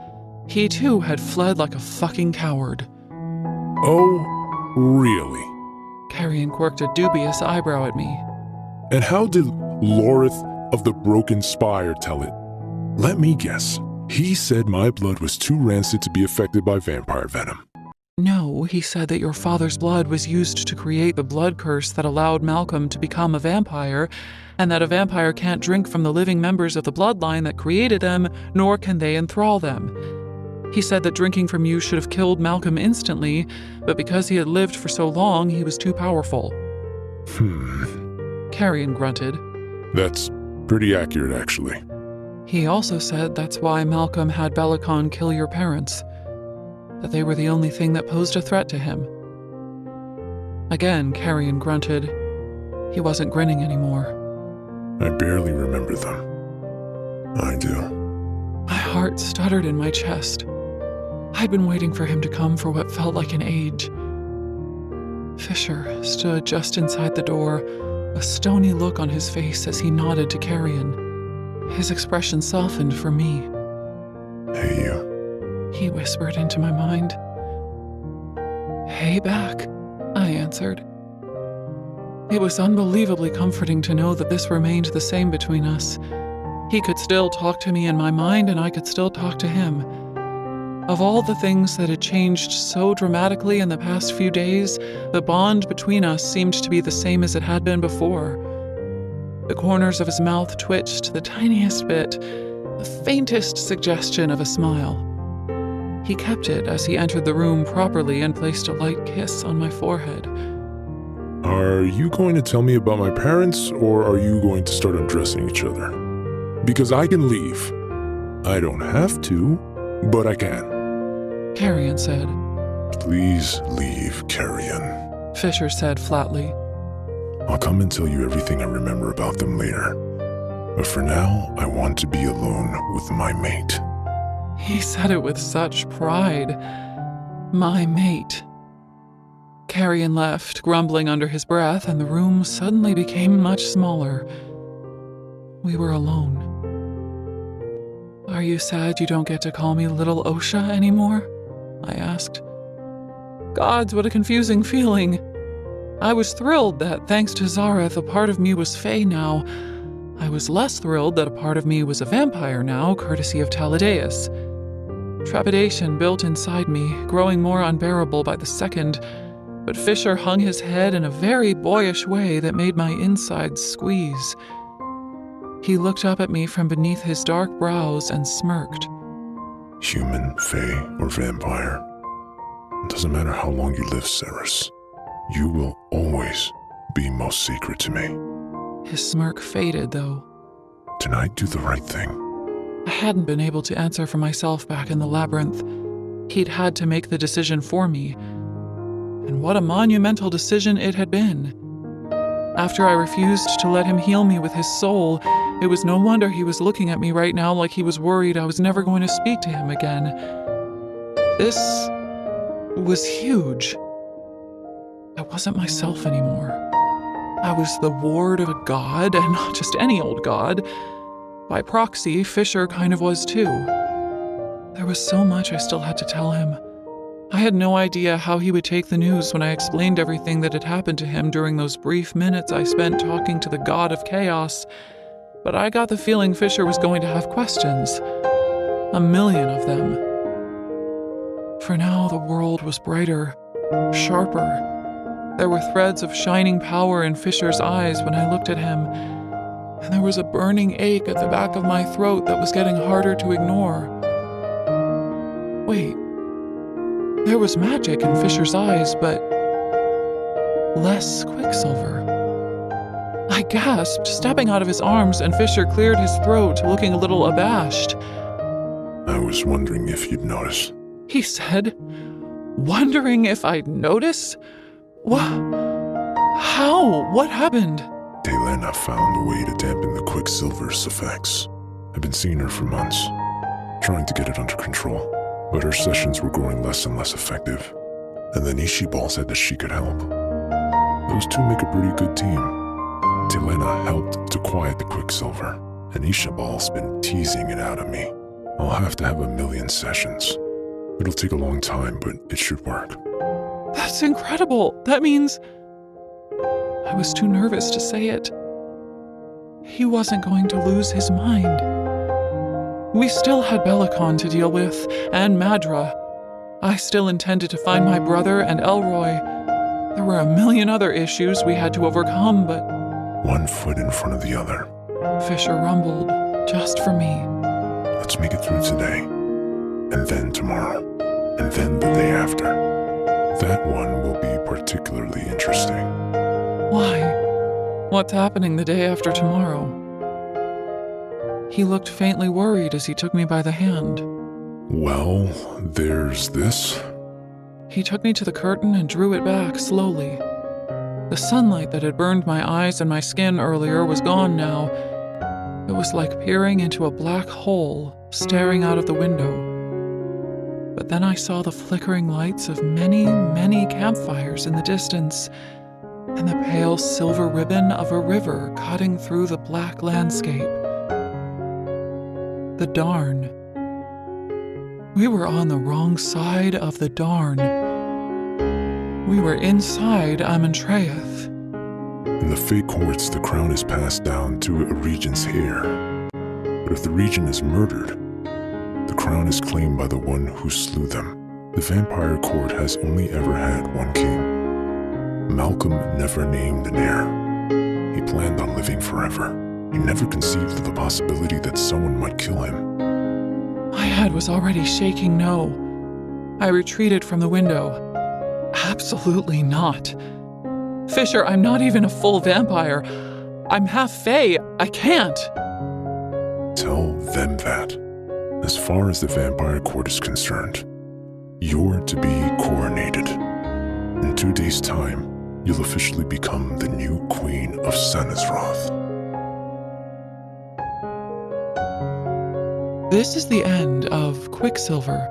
he too had fled like a fucking coward. Oh, really? Carrion quirked a dubious eyebrow at me. And how did Loreth of the Broken Spire tell it? Let me guess. He said my blood was too rancid to be affected by vampire venom. No, he said that your father's blood was used to create the blood curse that allowed Malcolm to become a vampire, and that a vampire can't drink from the living members of the bloodline that created them, nor can they enthrall them. He said that drinking from you should have killed Malcolm instantly, but because he had lived for so long, he was too powerful. Carrion grunted. That's pretty accurate, actually. He also said that's why Malcolm had Balakon kill your parents. That they were the only thing that posed a threat to him. Again, Carrion grunted. He wasn't grinning anymore. I barely remember them. I do. My heart stuttered in my chest. I'd been waiting for him to come for what felt like an age. Fisher stood just inside the door, a stony look on his face as he nodded to Carrion. His expression softened for me. Hey, you. He whispered into my mind. Hey, way back," I answered. It was unbelievably comforting to know that this remained the same between us. He could still talk to me in my mind, and I could still talk to him. Of all the things that had changed so dramatically in the past few days, the bond between us seemed to be the same as it had been before. The corners of his mouth twitched the tiniest bit, the faintest suggestion of a smile. He kept it as he entered the room properly and placed a light kiss on my forehead. Are you going to tell me about my parents, or are you going to start undressing each other? Because I can leave. I don't have to, but I can. Carrion said. Please leave, Carrion. Fisher said flatly. I'll come and tell you everything I remember about them later. But for now, I want to be alone with my mate. He said it with such pride. My mate. Carrion left, grumbling under his breath, and the room suddenly became much smaller. We were alone. Are you sad you don't get to call me Little Osha anymore? I asked. Gods, what a confusing feeling. I was thrilled that, thanks to Zareth, a part of me was Fae now. I was less thrilled that a part of me was a vampire now, courtesy of Taladeus. Trepidation built inside me, growing more unbearable by the second, but Fisher hung his head in a very boyish way that made my insides squeeze. He looked up at me from beneath his dark brows and smirked. Human, Fae, or vampire. It doesn't matter how long you live, Ceres. You will always be most sacred to me. His smirk faded, though. Tonight, do the right thing. I hadn't been able to answer for myself back in the labyrinth. He'd had to make the decision for me. And what a monumental decision it had been. After I refused to let him heal me with his soul, it was no wonder he was looking at me right now like he was worried I was never going to speak to him again. This was huge. I wasn't myself anymore. I was the ward of a god, and not just any old god. By proxy, Fisher kind of was too. There was so much I still had to tell him. I had no idea how he would take the news when I explained everything that had happened to him during those brief minutes I spent talking to the god of chaos, but I got the feeling Fisher was going to have questions. 1,000,000 of them. For now, the world was brighter, sharper. There were threads of shining power in Fisher's eyes when I looked at him, and there was a burning ache at the back of my throat that was getting harder to ignore. Wait. There was magic in Fisher's eyes, but less Quicksilver. I gasped, stepping out of his arms, and Fisher cleared his throat, looking a little abashed. I was wondering if you'd notice. He said, wondering if I'd notice? How? What happened? Delena found a way to dampen the Quicksilver's effects. I've been seeing her for months, trying to get it under control. But her sessions were growing less and less effective. And then Ishibal said that she could help. Those two make a pretty good team. Delena helped to quiet the Quicksilver, and Ishibal's been teasing it out of me. I'll have to have 1,000,000 sessions. It'll take a long time, but it should work. That's incredible. That means... I was too nervous to say it. He wasn't going to lose his mind. We still had Belicon to deal with, and Madra. I still intended to find my brother and Elroy. There were 1,000,000 other issues we had to overcome, but... One foot in front of the other. Fisher rumbled, just for me. Let's make it through today, and then tomorrow, and then the day after. That one will be particularly interesting. Why? What's happening the day after tomorrow? He looked faintly worried as he took me by the hand. Well, there's this. He took me to the curtain and drew it back slowly. The sunlight that had burned my eyes and my skin earlier was gone now. It was like peering into a black hole, staring out of the window. But then I saw the flickering lights of many, many campfires in the distance, and the pale silver ribbon of a river cutting through the black landscape. The Darn. We were on the wrong side of the Darn. we were inside Amentreth. In the Fey courts, the crown is passed down to a regent's heir. But if the regent is murdered, the crown is claimed by the one who slew them. The vampire court has only ever had one king. Malcolm never named an heir. He planned on living forever. He never conceived of the possibility that someone might kill him. My head was already shaking no. I retreated from the window. Absolutely not. Fisher, I'm not even a full vampire. I'm half Fey. I can't. Tell them that. As far as the vampire court is concerned, you're to be coronated. In 2 days' time, you'll officially become the new queen of Sanazroth. This is the end of Quicksilver,